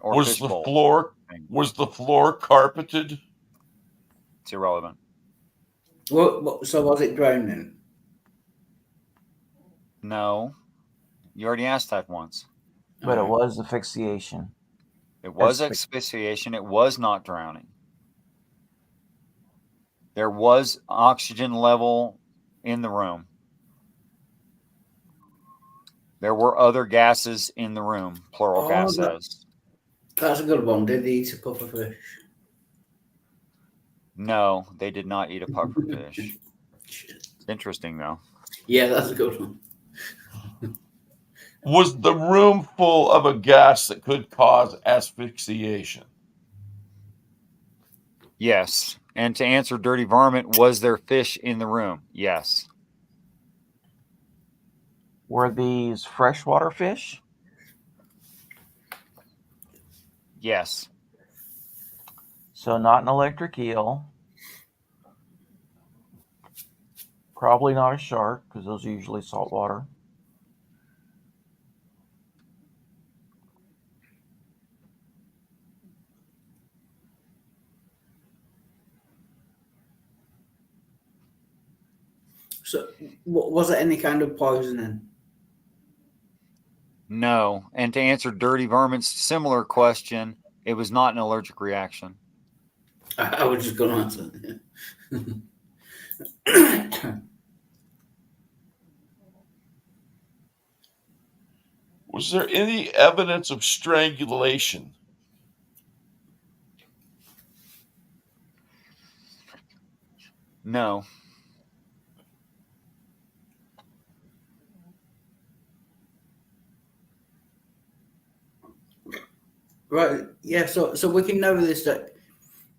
Or
Was
fishbowl.
the floor carpeted?
It's irrelevant.
So was it drowning?
No. You already asked that once.
But it was asphyxiation.
It was asphyxiation. It was not drowning. There was oxygen level in the room. There were other gases in the room, plural gases.
That's a good one. Did they eat a puffer fish?
No, they did not eat a puffer fish. Interesting, though.
Yeah, that's a good one.
Was the room full of a gas that could cause asphyxiation?
Yes. And to answer dirty varmint, was there fish in the room? Yes.
Were these freshwater fish?
Yes.
So not an electric eel. Probably not a shark, because those are usually saltwater.
So, was it any kind of poisoning?
No. And to answer dirty varmint's similar question, it was not an allergic reaction.
I was just going to answer.
Was there any evidence of strangulation?
No.
Right. Yeah. So we can know this, that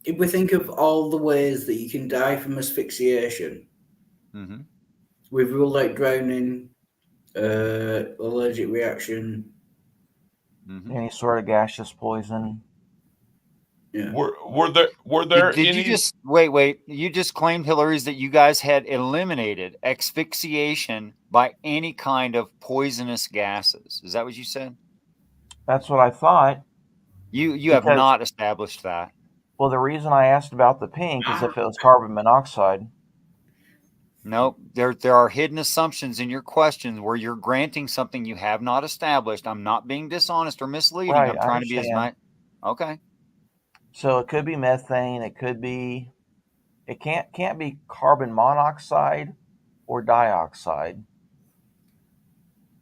if we think of all the ways that you can die from asphyxiation, we've ruled out drowning, allergic reaction.
Any sort of gaseous poison.
Yeah.
Were there
Did
any?
you just wait? You just claimed, Hillary's, that you guys had eliminated asphyxiation by any kind of poisonous gases. Is that what you said?
That's what I thought.
You have not established that.
Well, the reason I asked about the pink is if it was carbon monoxide.
Nope. There are hidden assumptions in your questions where you're granting something you have not established. I'm not being dishonest or misleading.
Right,
I'm trying to be as
understand.
much. Okay.
So it could be methane. It could be. It can't be carbon monoxide or dioxide,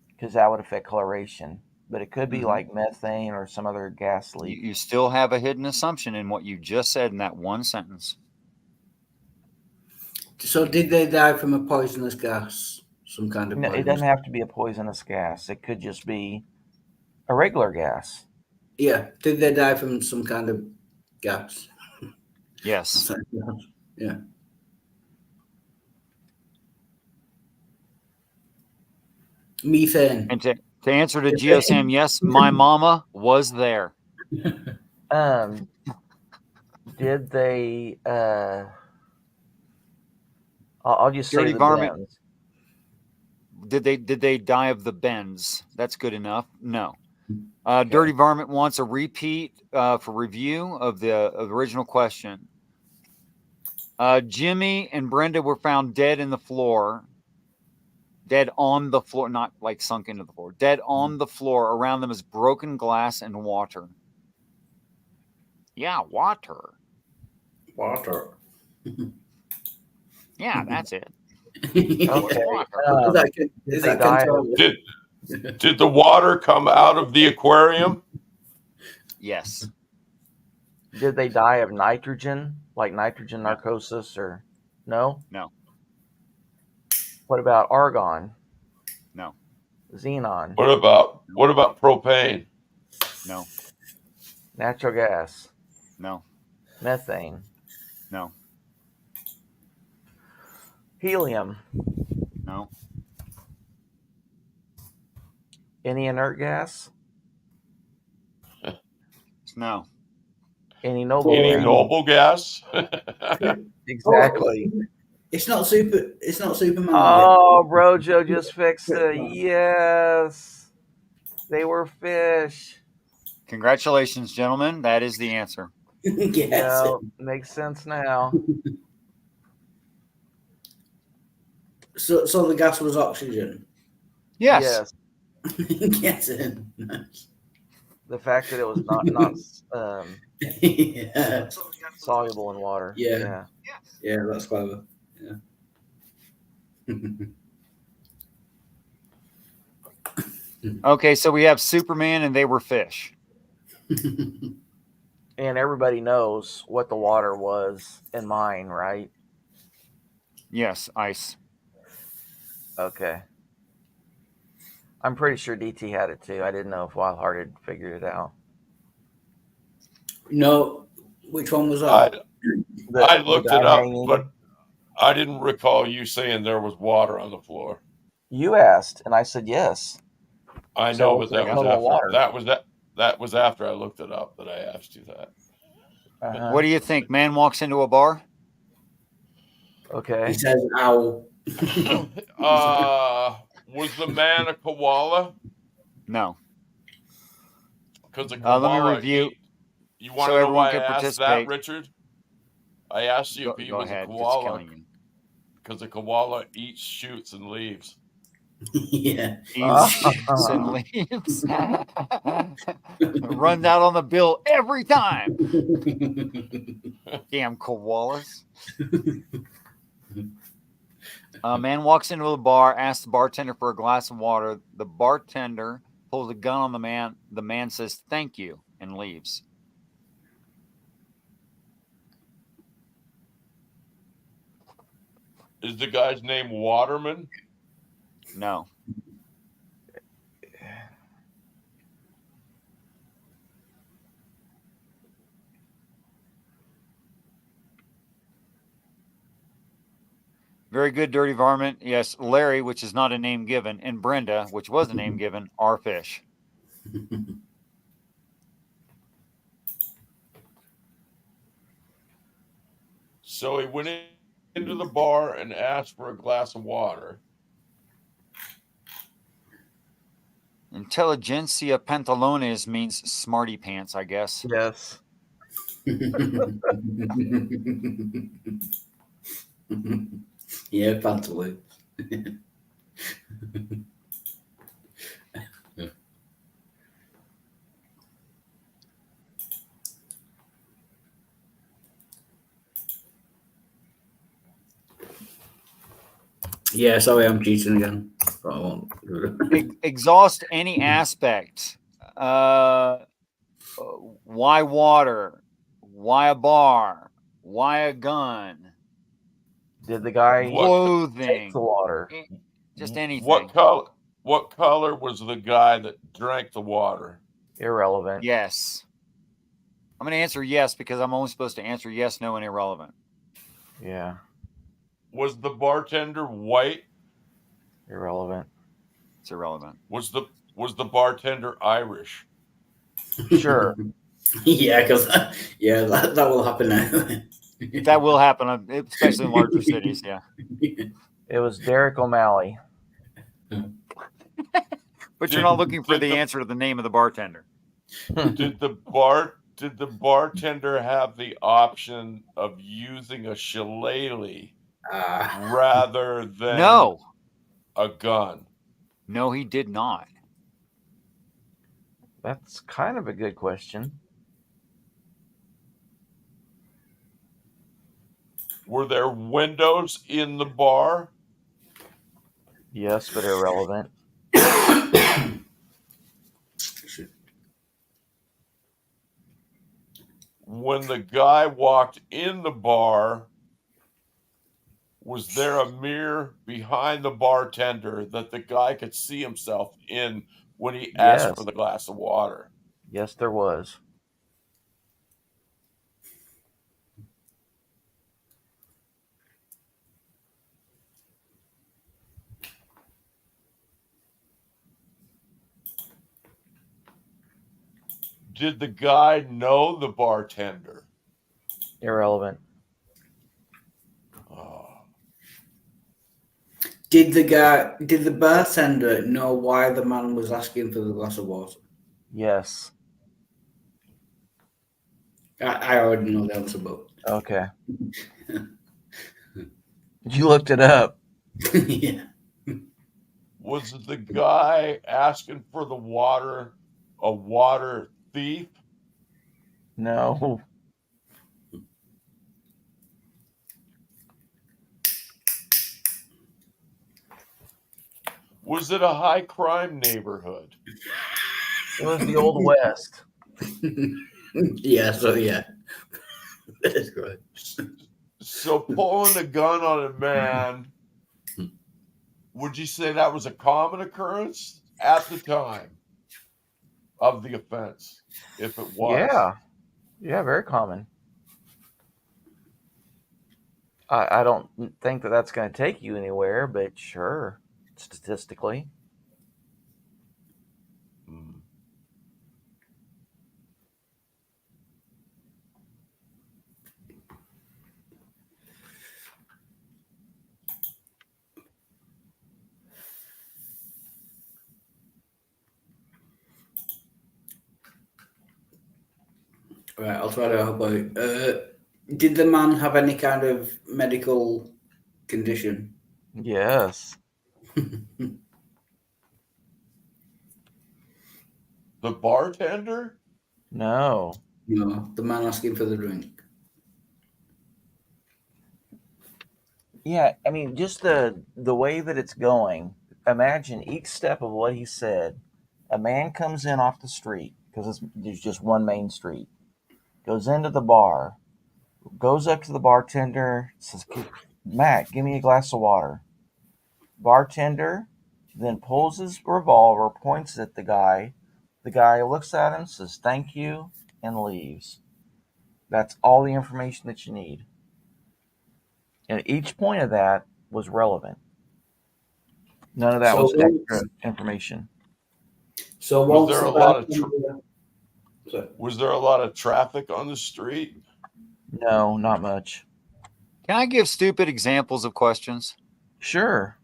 because that would affect coloration. But it could be like methane or some other gas leak.
You still have a hidden assumption in what you just said in that one sentence.
So did they die from a poisonous gas? Some kind of
No, it
poisonous
doesn't have to be a poisonous gas. It could just be a regular gas.
Yeah. Did they die from some kind of gas?
Yes.
Yeah. Methane.
And to answer to GeoSam, yes, my mama was there.
Did they? I'll just say
Dirty
the
varmint.
bends.
Did they die of the bends? That's good enough. No. Dirty Varmint wants a repeat for review of the original question. Jimmy and Brenda were found dead in the floor. Dead on the floor, not like sunk into the floor. Dead on the floor. Around them is broken glass and water. Yeah, water.
Water.
Yeah, that's it.
Okay.
Did the water come out of the aquarium?
Yes.
Did they die of nitrogen, like nitrogen narcosis, or no?
No.
What about argon?
No.
Xenon?
What about propane?
No.
Natural gas?
No.
Methane?
No.
Helium?
No.
Any inert gas?
No.
Any noble
Any
gas?
noble gas?
Exactly.
It's not super. It's not Superman.
Oh, bro, Joe just fixed it. Yes, they were fish.
Congratulations, gentlemen. That is the answer.
Yeah, makes sense now.
So the gas was oxygen.
Yes.
Get it. Nice.
The fact that it was not
Yeah.
soluble in water.
Yeah. Yeah, that's clever. Yeah.
Okay, so we have Superman and they were fish.
And everybody knows what the water was in mine, right?
Yes, ice.
Okay. I'm pretty sure DT had it too. I didn't know if Wild Hearted figured it out.
No, which one was that?
I looked
guy
it up,
hanging.
but I didn't recall you saying there was water on the floor.
You asked, and I said yes.
I
So
know,
it's
but that
like
was
total
after
water.
that was after I looked it up that I asked you that.
What do you think? Man walks into a bar?
Okay.
He says owl.
Was the man a koala?
No.
Because a
Let
koala.
me review.
You want
so
to know
everyone
why I
can
asked
participate.
that, Richard? I asked you if he
Go
was
ahead,
a
it's
koala
killing you.
because a koala eats shoots and leaves.
Yeah.
Eats and leaves. Runs out on the bill every time. Damn koalas. A man walks into a bar, asks the bartender for a glass of water. The bartender pulls a gun on the man. The man says, "Thank you," and leaves.
Is the guy's name Waterman?
No. Very good, Dirty Varmint. Yes, Larry, which is not a name given, and Brenda, which was a name given, are fish.
So he went into the bar and asked for a glass of water.
Intelligentsia pantalones means smarty pants, I guess.
Yes.
Yeah, pantaloons. Yeah, sorry, I'm cheating again. But I won't do it.
Exhaust any aspect. Why water? Why a bar? Why a gun?
Did the guy
Clothing?
take the water?
Just anything.
What color was the guy that drank the water?
Irrelevant.
Yes. I'm going to answer yes because I'm only supposed to answer yes, no, and irrelevant.
Yeah.
Was the bartender white?
Irrelevant.
It's irrelevant.
Was the bartender Irish?
Sure.
Yeah, because that will happen now.
That will happen, especially in larger cities. Yeah.
It was Derek O'Malley.
But you're not looking for the answer to the name of the bartender.
Did the bartender have the option of using a shillelagh rather than
No.
a gun?
No, he did not.
That's kind of a good question.
Were there windows in the bar?
Yes, but irrelevant.
When the guy walked in the bar, was there a mirror behind the bartender that the guy could see himself in when he asked
Yes.
for the glass of water?
Yes, there was.
Did the guy know the bartender?
Irrelevant.
Did the bartender know why the man was asking for the glass of water?
Yes.
I already know the answer, but
Okay. You looked it up.
yeah.
Was the guy asking for the water a water thief?
No.
Was it a high crime neighborhood?
It was the Old West.
Yeah, so yeah. That's good.
So pulling a gun on a man, would you say that was a common occurrence at the time of the offense? If it was.
Yeah. Yeah, very common. I don't think that that's going to take you anywhere, but sure, statistically.
Right, I'll try to help out. Did the man have any kind of medical condition?
Yes.
The bartender?
No.
No, the man asking for the drink.
Yeah, I mean, just the way that it's going. Imagine each step of what he said. A man comes in off the street because there's just one main street. Goes into the bar, goes up to the bartender, says, "Matt, give me a glass of water." Bartender then pulls his revolver, points it at the guy. The guy looks at him, says, "Thank you," and leaves. That's all the information that you need. And each point of that was relevant. None of that was extra information.
So
was there a lot of traffic on the street?
No, not much.
Can I give stupid examples of questions?
Sure.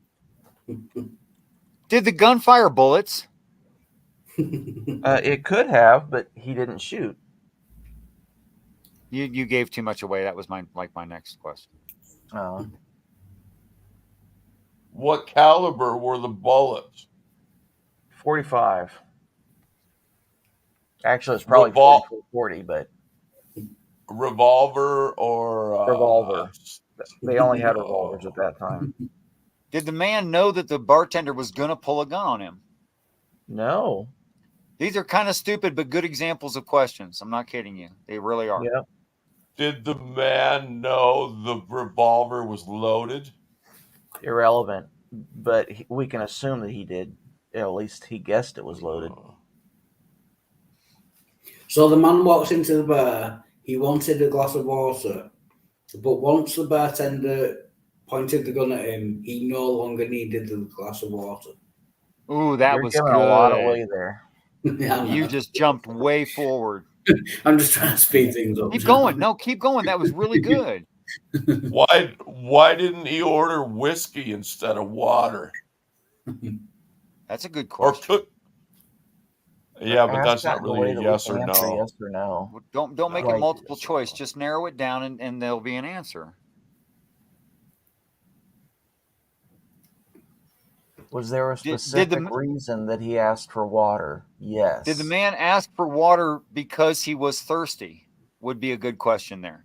Did the gun fire bullets?
It could have, but he didn't shoot.
You gave too much away. That was my next question.
Oh.
What caliber were the bullets?
45. Actually, it's probably 40, but
revolver or
revolver. They only had revolvers at that time.
Did the man know that the bartender was going to pull a gun on him?
No.
These are kind of stupid, but good examples of questions. I'm not kidding you. They really are.
Yep.
Did the man know the revolver was loaded?
Irrelevant, but we can assume that he did. At least he guessed it was loaded.
So the man walks into the bar. He wanted a glass of water, but once the bartender pointed the gun at him, he no longer needed the glass of water.
Ooh, that
You're
was
giving
good.
a lot away there.
Yeah,
you just jumped way forward.
I'm just trying to speed things up.
Keep going. No, keep going. That was really good.
Why didn't he order whiskey instead of water?
That's a good question.
Yeah, but that's not really a yes or no.
Yes or no.
Don't make it multiple choice. Just narrow it down, and there'll be an answer.
Was there a specific reason that he asked for water? Yes.
Did the man ask for water because he was thirsty? Would be a good question there.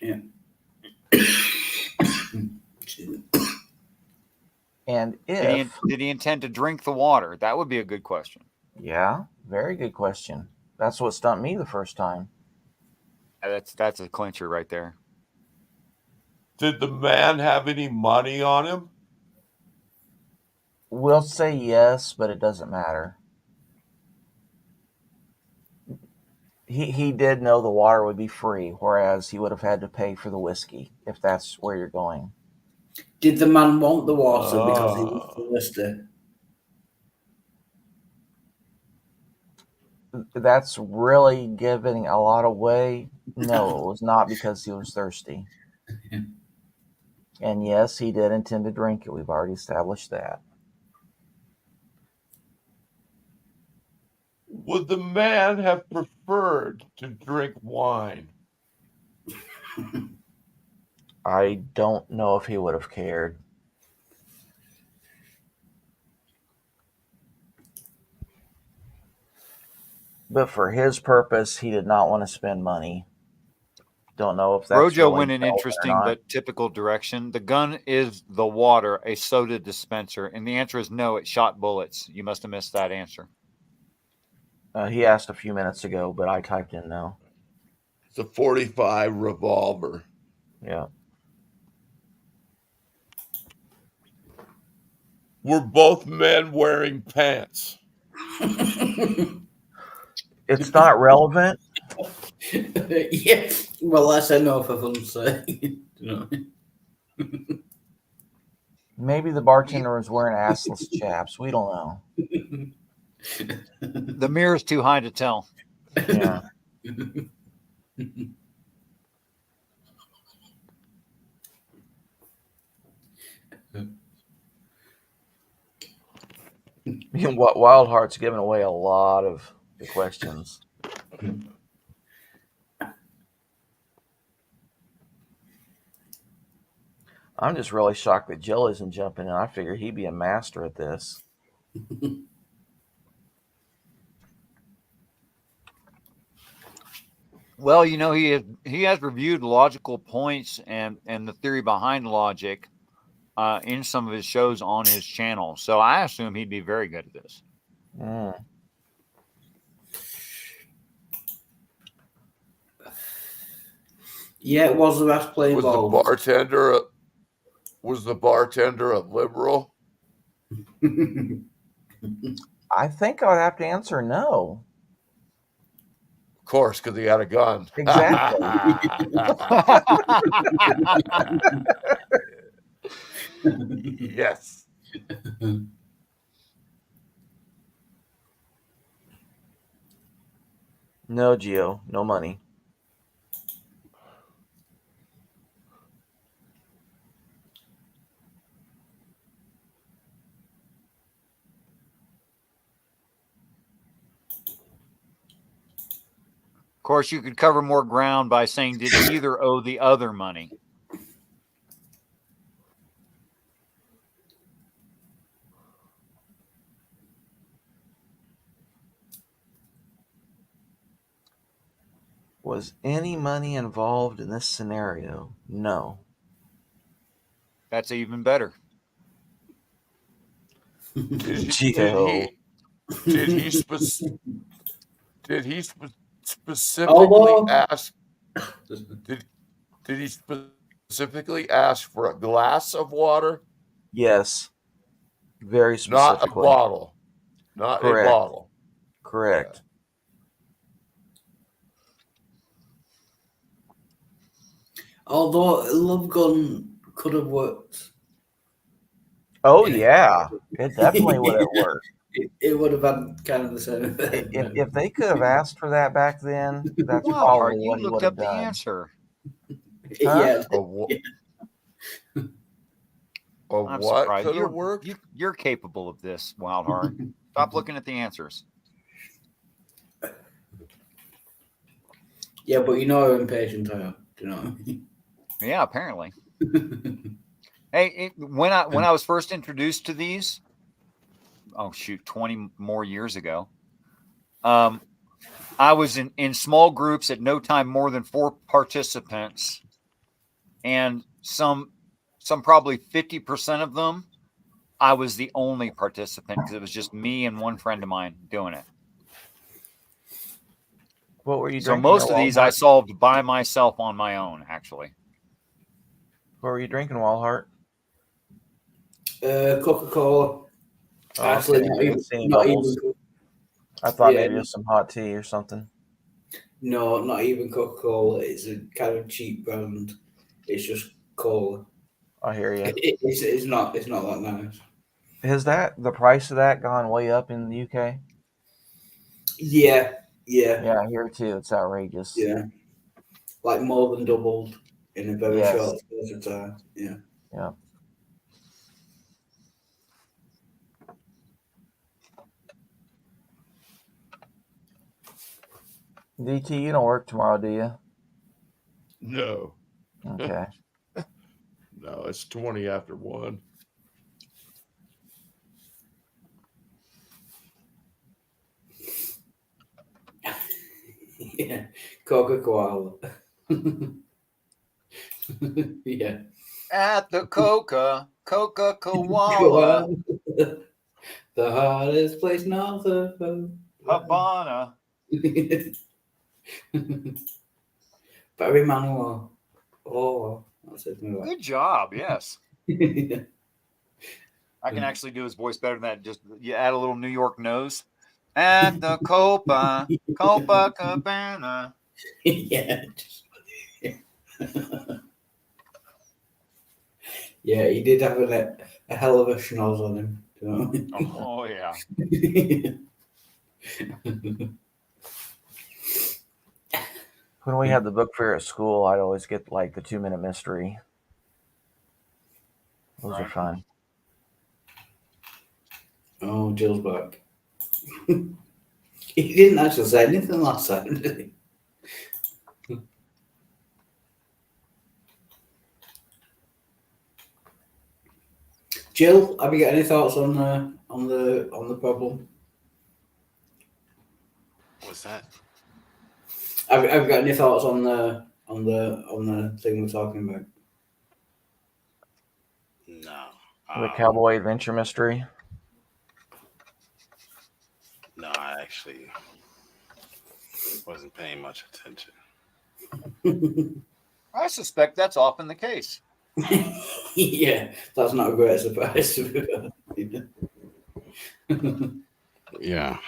Yeah.
And if
did he intend to drink the water? That would be a good question.
Yeah, very good question. That's what stumped me the first time.
That's a clincher right there.
Did the man have any money on him?
We'll say yes, but it doesn't matter. He did know the water would be free, whereas he would have had to pay for the whiskey, if that's where you're going.
Did the man want the water because he was thirsty?
That's really giving a lot away. No, it was not because he was thirsty. And yes, he did intend to drink it. We've already established that.
Would the man have preferred to drink wine?
I don't know if he would have cared. But for his purpose, he did not want to spend money. Don't know if that's
Rojo
really
went an
relevant or
interesting
not.
but typical direction. The gun is the water, a soda dispenser, and the answer is no. It shot bullets. You must have missed that answer.
He asked a few minutes ago, but I typed in no.
It's a .45 revolver.
Yeah.
Were both men wearing pants?
It's not relevant.
Yeah, well, that's enough for fun's sake. You know?
Maybe the bartender was wearing assless chaps. We don't know.
The mirror's too high to tell.
Yeah. Wild Heart's giving away a lot of the questions. I'm just really shocked that Jill isn't jumping in. I figured he'd be a master at this.
Well, you know, he has reviewed logical points and the theory behind logic in some of his shows on his channel. So I assume he'd be very good at this.
Yeah, it was the best play
Was
involved.
the bartender a liberal?
I think I would have to answer no.
Of course, because he had a gun.
Exactly.
Yes.
No, Gio. No money.
Of course, you could cover more ground by saying, did either owe the other money?
Was any money involved in this scenario? No.
That's even better.
Did he specifically ask? Did he specifically ask for a glass of water?
Yes. Very
Not
specifically.
a bottle. Not
Correct.
a bottle.
Correct.
Although Love Gun could have worked.
Oh, yeah. It definitely would have worked.
It would have had kind of the same effect.
If they could have asked for that back then, that's
Wow,
probably
you
what he
looked
would have
up the
done.
answer.
Yeah.
I'm
what
surprised.
could have worked?
You're capable of this, Wild Heart. Stop looking at the answers.
Yeah, but you know how impatient I am. Do you know?
Yeah, apparently. Hey, when I was first introduced to these, 20 more years ago, I was in small groups at no time more than 4 participants, and some probably 50% of them, I was the only participant because it was just me and one friend of mine doing it.
What were you
So
drinking?
most of
at
these I
Walmart?
solved by myself on my own, actually.
What were you drinking, Walhart?
Coca-Cola.
Oh,
Actually,
okay.
not
I didn't
even,
see any
not
bubbles.
even.
I thought
Yeah,
maybe it was some hot tea or something.
No, not even Coca-Cola. It's a kind of cheap brand. It's just cola.
I hear you.
It's not that nice.
Has the price of that gone way up in the UK?
Yeah, Yeah.
Yeah, here too. It's outrageous.
Yeah. Like more than doubled in a very
Yes.
short space of time. Yeah.
Yeah. DT, you don't work tomorrow, do you?
No.
Okay.
No, it's 20 after 1.
Yeah. Coca Koala. Yeah.
At the Coca-Cola.
The hardest place north of
Havana.
Barry Manilow. Oh, that's it.
Good job. Yes.
Yeah.
I can actually do his voice better than that. Just you add a little New York nose. At the Copacabana.
Yeah. Yeah, he did have a hell of a schnoz on him. You know what I mean?
Oh yeah.
When we had the book fair at school, I'd always get like the 2-minute mystery. Those are fun.
Oh, Jill's back. He didn't actually say anything last time, did he? Jill, have you got any thoughts on the problem?
What's that?
Have you got any thoughts on the thing we're talking about?
No.
The Cowboy Adventure Mystery.
No, I actually wasn't paying much attention.
I suspect that's often the case.
Yeah, that's not a great surprise to be fair.
Yeah.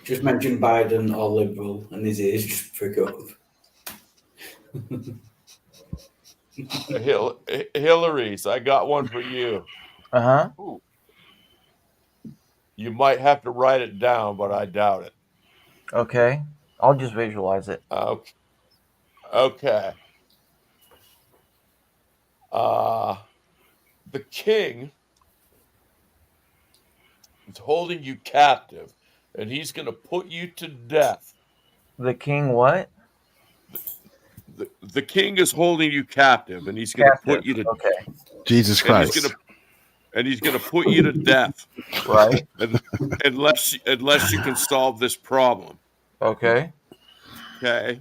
Just mention Biden or Liberal, and his ears just prick up.
Hillary's, I got one for you.
Uh-huh.
You might have to write it down, but I doubt it.
Okay. I'll just visualize it.
Okay. The king is holding you captive, and he's going to put you to death.
The king what?
The king is holding you captive, and he's going to put you to
Okay.
Jesus Christ.
And he's going to put you to death.
Right.
Unless you can solve this problem.
Okay.
Okay.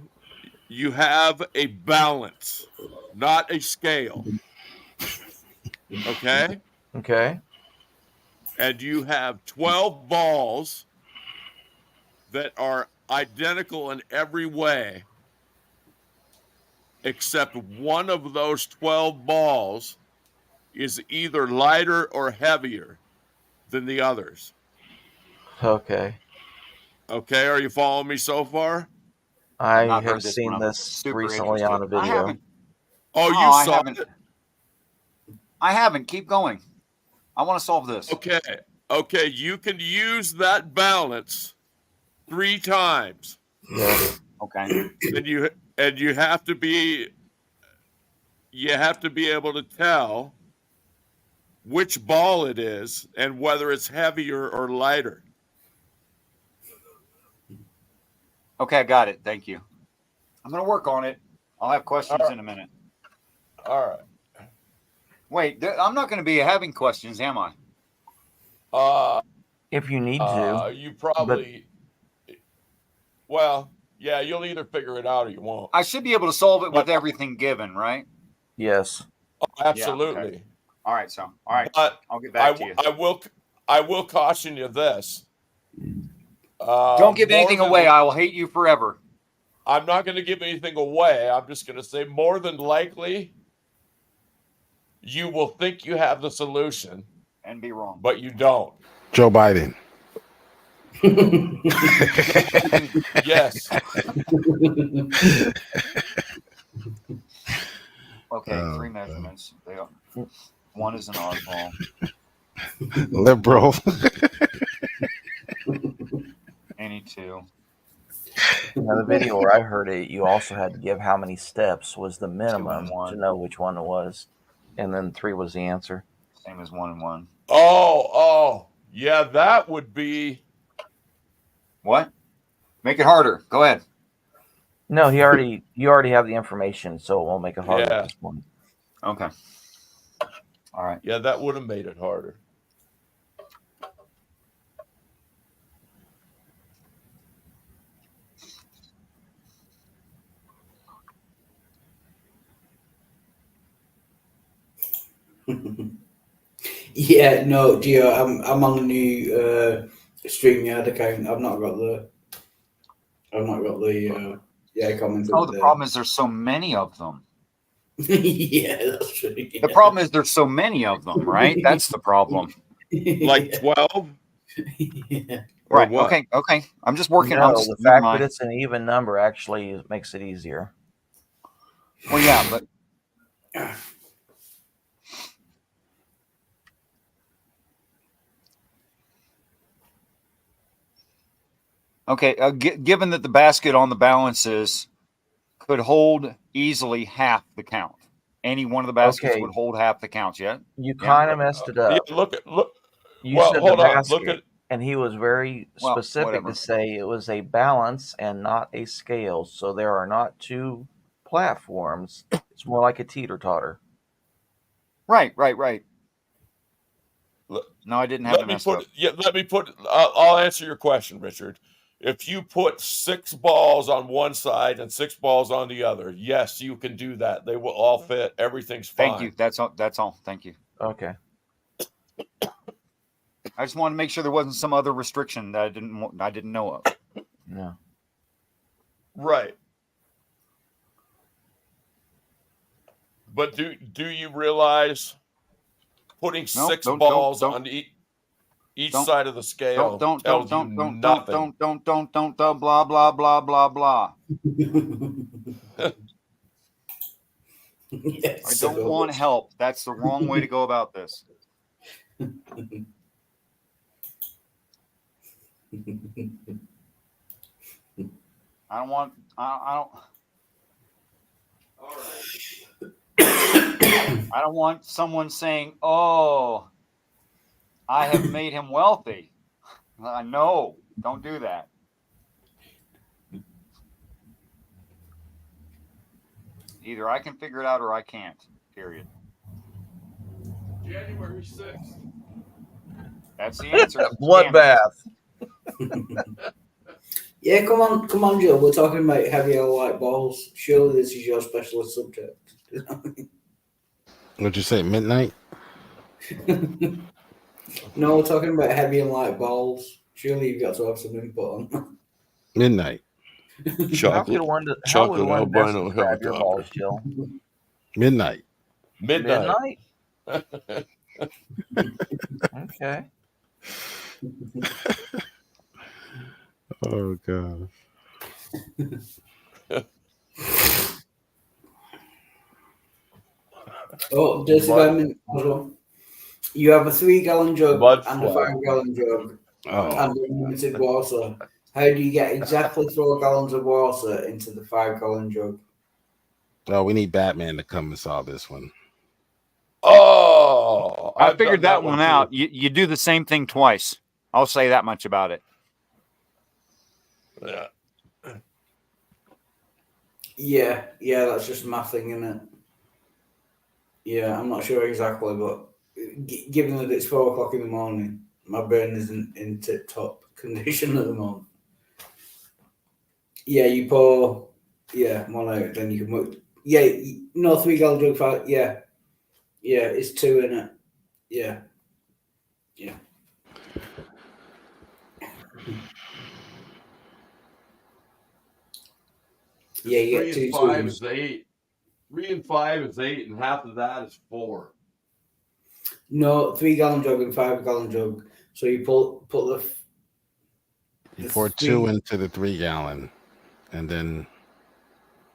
You have a balance, not a scale. Okay?
Okay.
And you have 12 balls that are identical in every way, except one of those 12 balls is either lighter or heavier than the others.
Okay.
Okay, are you following me so far?
I
Not heard
have
this
seen
one. I'm
this
super
recently
interested.
on a
I
video.
haven't.
Oh, you
I
saw
haven't.
it?
I haven't. Keep going. I want to solve this.
Okay, you can use that balance 3 times.
Yes.
Okay.
And you have to be able to tell which ball it is and whether it's heavier or lighter.
Okay, I got it. Thank you. I'm going to work on it. I'll have questions in a minute.
All right.
Wait, I'm not going to be having questions, am I?
If you need to.
You probably. Well, yeah, you'll either figure it out or you won't.
I should be able to solve it with everything given, right?
Yes.
Oh, absolutely.
Yeah, okay. All right, so all
But
I'll get back to you.
I will caution you this.
Don't give anything away. I will hate you forever.
I'm not going to give anything away. I'm just going to say more than likely you will think you have the solution
and be wrong,
but you don't.
Joe Biden.
Yes.
Okay, 3 measurements. One is an oddball.
Liberal.
Any two.
Now, the video where I heard it, you also had to give how many steps was the minimum
1.
to know which one it was, and then 3 was the answer.
Same as 1 and 1.
Oh, yeah, that would be.
What? Make it harder. Go ahead.
No, you already have the information, so it won't make it harder
Yeah.
at this point.
Okay. All right.
Yeah, that would have made it harder.
Yeah, no, Gio, I'm on a new StreamYard account. I've not got the comments.
Oh, the problem is there's so many of them.
Yeah, that's true.
The problem is there's so many of them, right? That's the problem.
Like 12?
Yeah.
Right.
what?
Okay. I'm just working
No,
on
the fact that it's an even number actually makes it easier.
Well, yeah, but okay. Given that the basket on the balances could hold easily half the count, any one of the baskets
Okay.
would hold half the counts. Yeah.
You kind of messed it up.
Yeah, look.
You
Well,
said
hold
the
on.
basket,
Look at.
and he was very
Well,
specific
whatever.
to say it was a balance and not a scale. So there are not 2 platforms. It's more like a teeter-totter.
Right.
Look,
No, I didn't have it
Let me
messed up.
put. Yeah, let me put. I'll answer your question, Richard. If you put 6 balls on one side and 6 balls on the other, yes, you can do that. They will all fit. Everything's fine.
Thank you. That's all. Thank you.
Okay.
I just wanted to make sure there wasn't some other restriction that I didn't know of.
No.
Right. But do you realize putting
No,
6
don't-
balls
don't-
on each
don't-
side of the scale
Don't
tells you nothing.
blah blah blah blah blah. I don't want help. That's the wrong way to go about this. I don't want. I don't want someone saying, "Oh, I have made him wealthy." No, don't do that. Either I can figure it out or I can't. Period.
January 6th.
That's the answer.
Bloodbath.
Yeah, come on, Joe. We're talking about heavy or light balls. Surely this is your specialist subject.
What'd you say? Midnight?
No, we're talking about heavy and light balls. Surely you've got to have some input on.
Midnight.
How would one best describe your balls, Jill?
Midnight.
Midnight.
Okay.
Oh god.
Oh, Dirty Diamond as well. You have a 3-gallon jug and a 5-gallon jug and unlimited water. How do you get exactly 4 gallons of water into the 5-gallon jug?
Oh, we need Batman to come and solve this one.
Oh,
I figured that one out. You do the same thing twice. I'll say that much about it.
Yeah, that's just mathing, isn't it? Yeah, I'm not sure exactly, but given that it's 4 o'clock in the morning, my brain isn't in tip-top condition at the moment. Yeah, you pour, one out, then you can work. Yeah, no, 3-gallon jug, 5, yeah, it's 2 in it. Yeah. Yeah, you get
3
2
and 5
tubes.
is 8. 3 and 5 is 8, and half of that is 4.
No, 3-gallon jug and 5-gallon jug. So you put the.
You pour 2 into the 3-gallon, and then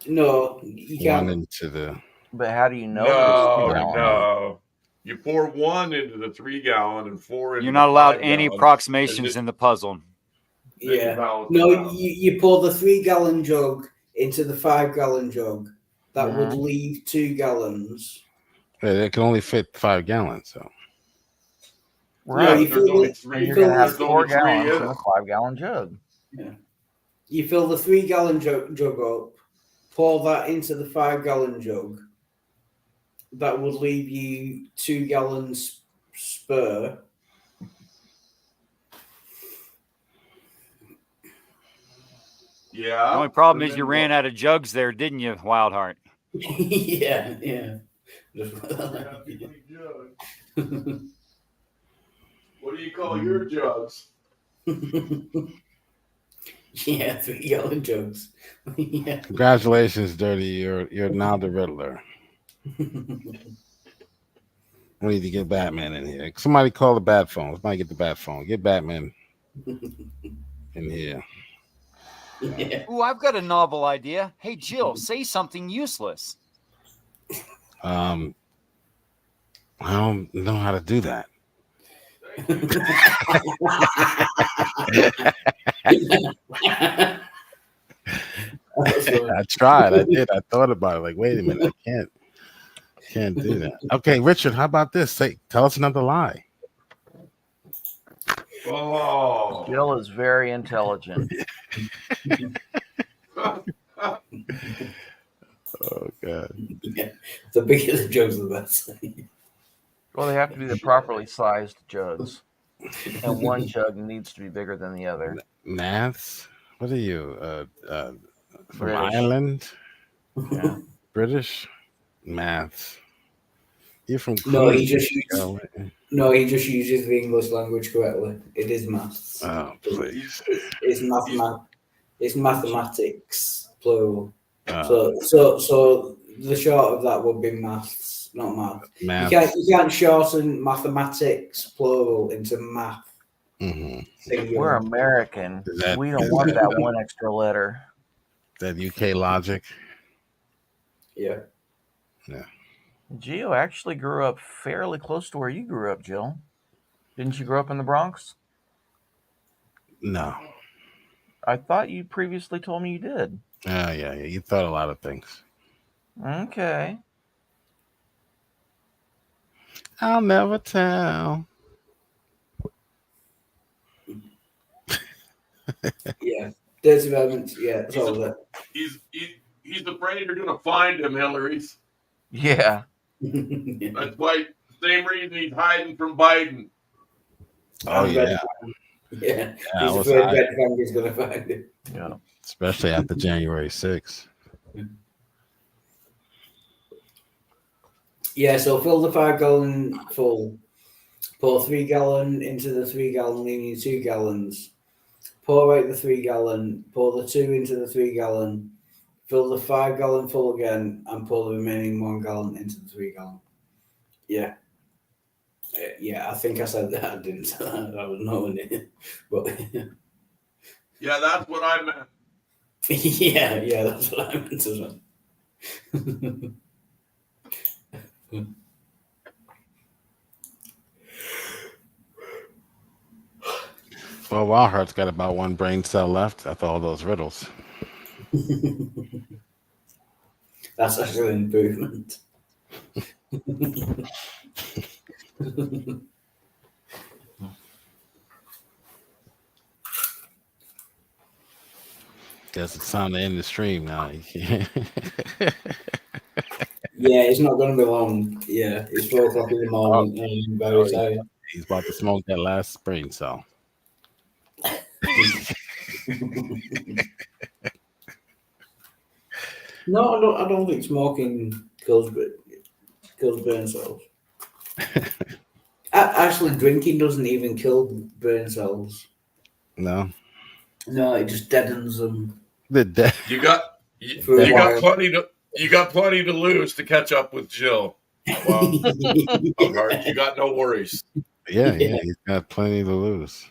No, you can't.
1 into the.
But how do you know?
No. You pour 1 into the 3 gallon and 4 into
You're
the
not allowed
5
any
gallon,
approximations in the puzzle.
Yeah.
balance
No, you pour the 3 gallon jug into the 5 gallon jug. That would leave 2 gallons.
Yeah, it can only fit 5 gallons. So
Right.
No, you fill
And you're going to have 4 gallons in a 5-gallon jug.
Yeah. You fill the 3 gallon jug up, pour that into the 5 gallon jug. That would leave you 2 gallons spare.
Yeah.
The only problem is you ran out of jugs there, didn't you, Wildheart?
yeah.
What do you call your jugs?
Yeah, 3 gallon jugs. Yeah.
congratulations, Dirty. You're now the Riddler. We need to get Batman in here. Somebody call the bat phone. Somebody get the bat phone. Get Batman in here.
Yeah.
Ooh, I've got a novel idea. Hey, Jill, say something useless.
I don't know how to do that. I tried. I did. I thought about it. Like, wait a minute. I can't do that. Okay, Richard, how about this? Tell us another lie.
Oh.
Jill is very intelligent.
Oh God.
Yeah. The bigger the jugs, the better.
Well, they have to be the properly sized jugs. And one jug needs to be bigger than the other.
Maths? What are you? From
British.
Ireland?
Yeah.
British? Maths. You're from
No, he
Queens.
just uses the English language correctly. It is maths.
Oh, please.
It's mathematics plural.
Oh.
So the short of that would be maths, not math.
Maths.
You can't shorten mathematics plural into math.
Mm-hmm.
We're American.
That-
We don't want that one extra letter.
That UK logic.
Yeah.
Yeah.
Gio actually grew up fairly close to where you grew up, Jill. Didn't you grow up in the Bronx?
No.
I thought you previously told me you did.
Oh, yeah. You thought a lot of things.
Okay.
I'll never tell.
Yeah. Dirty moments. Yeah. That's all of it.
He's afraid you're gonna find him, Hillary's.
Yeah.
That's why. Same reason he's hiding from Biden.
Oh, yeah.
Yeah.
I
He's
was
afraid
hiding.
Red Family's going to find him.
Yeah.
Especially after January 6th.
Yeah, so fill the 5 gallon full. Pour 3 gallon into the 3 gallon, leaving 2 gallons. Pour out the 3 gallon. Pour the 2 into the 3 gallon. Fill the 5 gallon full again, and pour the remaining 1 gallon into the 3 gallon. Yeah. Yeah, I think I said that. I didn't say that. I was knowing it. But
Yeah, that's what I meant.
yeah, that's what I meant as well.
Well, Wildheart's got about 1 brain cell left after all those riddles.
That's actually an improvement.
Guess it's time to end the stream now.
Yeah, it's not going to be long. Yeah, it's 4 o'clock in the morning. And I'm very tired.
He's about to smoke that last brain cell.
No, I don't think smoking kills brain cells. Actually, drinking doesn't even kill brain cells.
No.
No, it just deadens them.
The dead.
You got plenty to lose to catch up with Jill. Well, Bogart, you got no worries.
Yeah, he's got plenty to lose.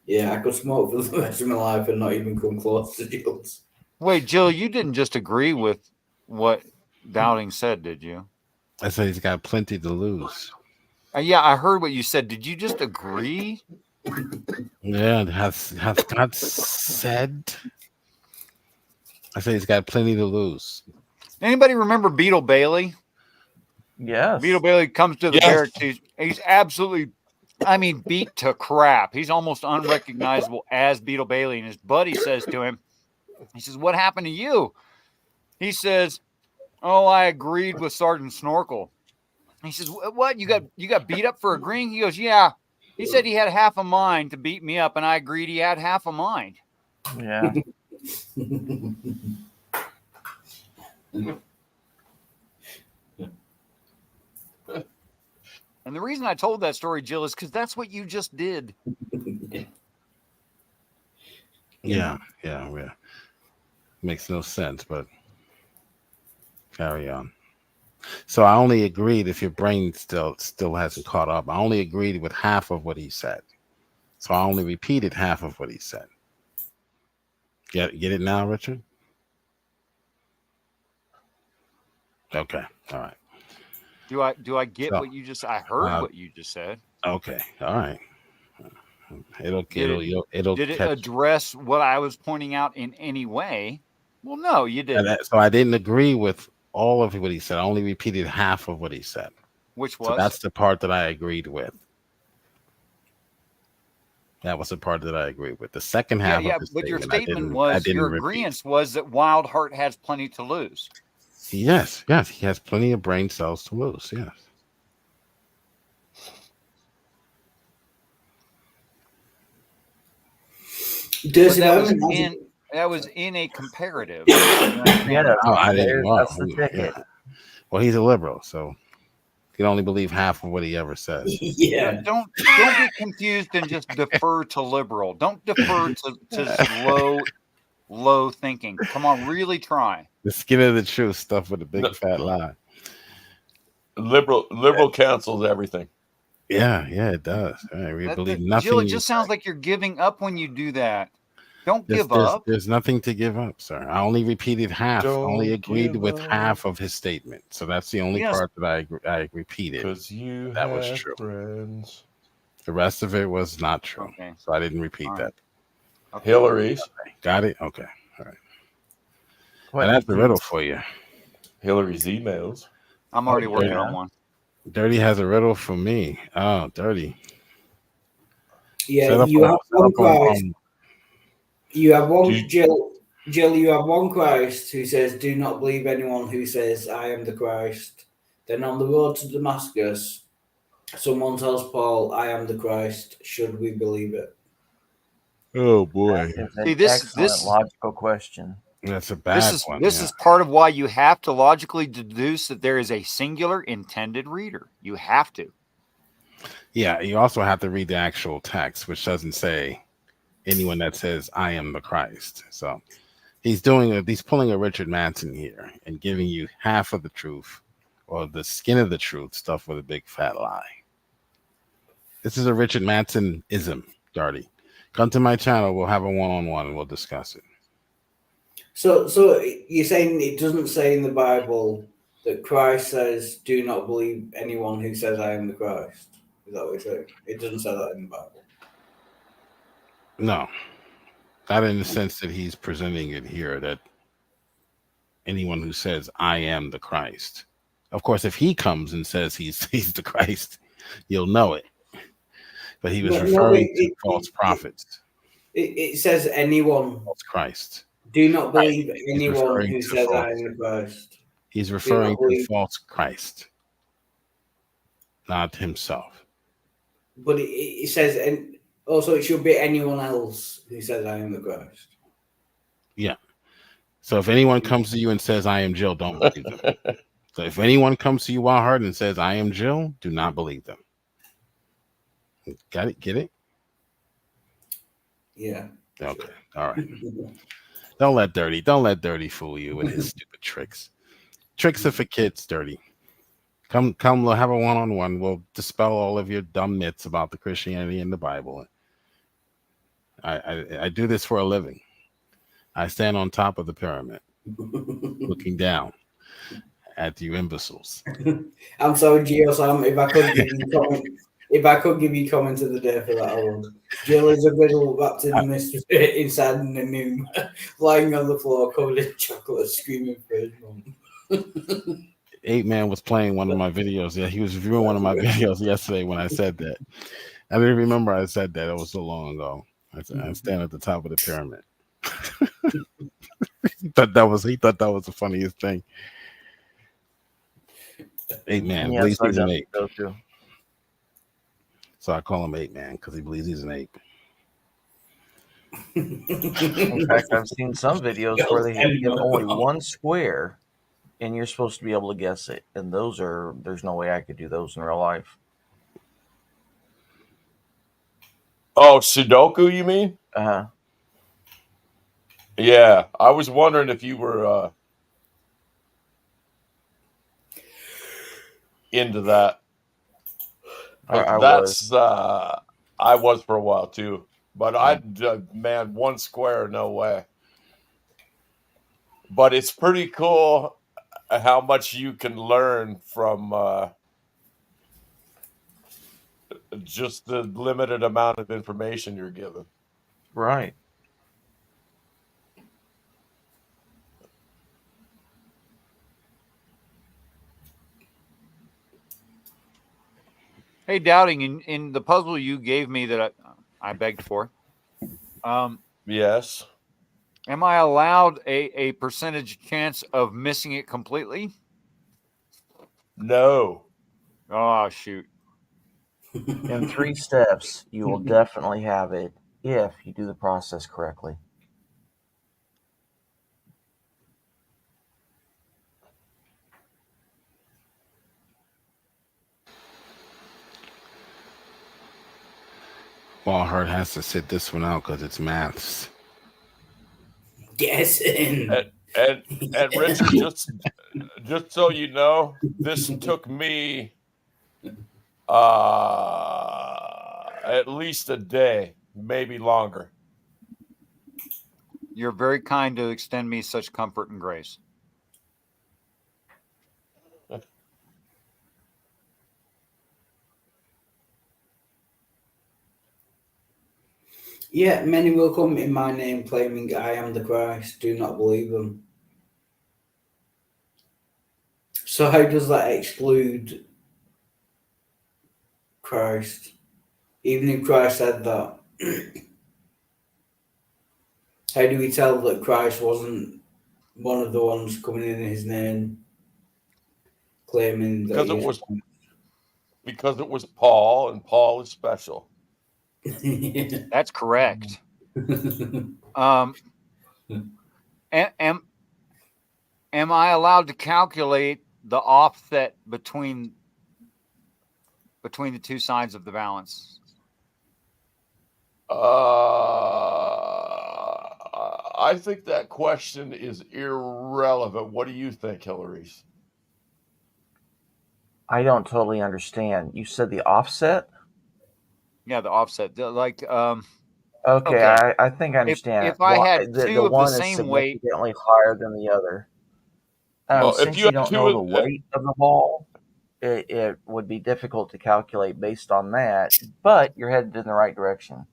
Yeah, I could smoke for the rest of my life and not even come close to Jill's.
Wait, Jill, you didn't just agree with what Doubting said, did you?
I said he's got plenty to lose.
Yeah, I heard what you said. Did you just agree?
Yeah, has God said? I said he's got plenty to lose.
Anybody remember Beetle Bailey?
Yes.
Beetle Bailey comes to the barracks. He's absolutely, I mean, beat to crap. He's almost unrecognizable as Beetle Bailey. And his buddy says to him, he says, "What happened to you?" He says, "Oh, I agreed with Sergeant Snorkel." He says, "What? You got beat up for agreeing?" He goes, "Yeah." He said he had half a mind to beat me up, and I agreed he had half a mind.
Yeah.
And the reason I told that story, Jill, is because that's what you just did.
Yeah. Makes no sense, but carry on. So I only agreed, if your brain still hasn't caught up, I only agreed with half of what he said. So I only repeated half of what he said. Get it now, Richard? Okay. All right.
Do I get
So,
what you just? I heard what you just said.
Okay. All right. It'll
Did it
catch.
address what I was pointing out in any way? Well, no, you
And
didn't.
so I didn't agree with all of what he said. I only repeated half of what he said.
Which was?
So that's the part that I agreed with. That was the part that I agreed with. The second half
Yeah,
of the
but your
statement,
statement
I
was,
didn't
your
repeat.
agreement was that Wildheart has plenty to lose.
Yes, he has plenty of brain cells to lose. Yes.
Does
That was in a comparative.
I didn't. Well,
That's the ticket.
yeah. Well, he's a liberal, so he can only believe half of what he ever says.
Yeah.
Don't get confused and just defer to liberal. Don't defer to low thinking. Come on, really try.
The skin of the truth stuff with a big fat lie.
Liberal cancels everything.
Yeah, it does. We believe nothing.
Jill, it just sounds like you're giving up when you do that. Don't give
there's,
up.
There's nothing to give up, sir. I only repeated half. I only agreed
give
with
up.
half of his statement. So that's the only part that I repeated.
Because
that was
have
true.
Friends.
The rest of it was not true.
Okay.
So I didn't repeat that.
Okay.
Hillary's.
Okay. Got it? Okay. All right. And that's the riddle for you.
Hillary's emails.
I'm already working on one.
Dirty has a riddle for me. Oh, Dirty.
Yeah, you have one Christ. You have one, Jill, you have one Christ who says, "Do not believe anyone who says, I am the Christ." Then on the road to Damascus, someone tells Paul, "I am the Christ." Should we believe it?
Oh, boy.
That's an excellent logical question.
That's a bad one.
This is part of why you have to logically deduce that there is a singular intended reader. You have to.
Yeah, you also have to read the actual text, which doesn't say anyone that says I am the Christ. So he's pulling a Richard Manson here and giving you half of the truth, or the skin of the truth, stuff with a big fat lie. This is a Richard Manson-ism, Darty. Come to my channel, we'll have a one-on-one and we'll discuss it.
So you're saying it doesn't say in the Bible that Christ says, "Do not believe anyone who says I am the Christ"? Is that what you're saying? It doesn't say that in the Bible.
No, not in the sense that he's presenting it here, that anyone who says I am the Christ. Of course, if he comes and says he's the Christ, you'll know it. But he was referring to false prophets.
It says anyone.
False Christ.
Do not believe anyone who says I am the Christ.
He's referring to false Christ, not himself.
But it says, and also it should be anyone else who says I am the Christ.
Yeah. So if anyone comes to you and says I am Jill, don't believe them. So if anyone comes to you, Wildheart, and says I am Jill, do not believe them. Got it? Get it?
Yeah.
Okay. All right. Don't let Dirty fool you with his stupid tricks. Tricks are for kids, Dirty. Come, we'll have a one-on-one. We'll dispel all of your dumb myths about the Christianity and the Bible. I do this for a living. I stand on top of the pyramid, looking down. at you imbeciles.
I'm sorry, Gio Sam. If I could give you comment, comment of the day for that, I would. Jill is a riddle wrapped in mist inside an enigma, lying on the floor covered in chocolate, screaming for his mum.
8Man was playing one of my videos. Yeah, he was reviewing one of my videos yesterday when I said that. I didn't remember I said that. It was so long ago. I stand at the top of the pyramid. He thought that was the funniest thing. 8Man believes he's an ape. So I call him 8Man because he believes he's an ape.
In fact, I've seen some videos where they have given only one square, and you're supposed to be able to guess it. And there's no way I could do those in real life.
Oh, Sudoku, you mean?
Uh-huh.
Yeah, I was wondering if you were into that.
I
was for a while too, but man, one square, no way. But it's pretty cool how much you can learn from just the limited amount of information you're given.
Right.
Hey, Doubting, in the puzzle you gave me that I begged for,
yes.
Am I allowed a percentage chance of missing it completely?
No.
Oh, shoot.
In 3 steps, you will definitely have it if you do the process correctly.
Walhart has to sit this one out because it's maths.
Guessing.
And Richard, just so you know, this took me at least a day, maybe longer.
You're very kind to extend me such comfort and grace.
Yeah, many will come in my name claiming I am the Christ. Do not believe them. So how does that exclude Christ? Even if Christ said that, how do we tell that Christ wasn't one of the ones coming in his name claiming that
because it was Paul, and Paul is special.
That's correct. Am I allowed to calculate the offset between the two sides of the balance?
I think that question is irrelevant. What do you think, Hillary?
I don't totally understand. You said the offset?
Yeah, the offset. Okay.
I think I understand.
If I had two of the same weight,
significantly higher than the other. Since you don't know the weight of the ball, it would be difficult to calculate based on that, but you're headed in the right direction.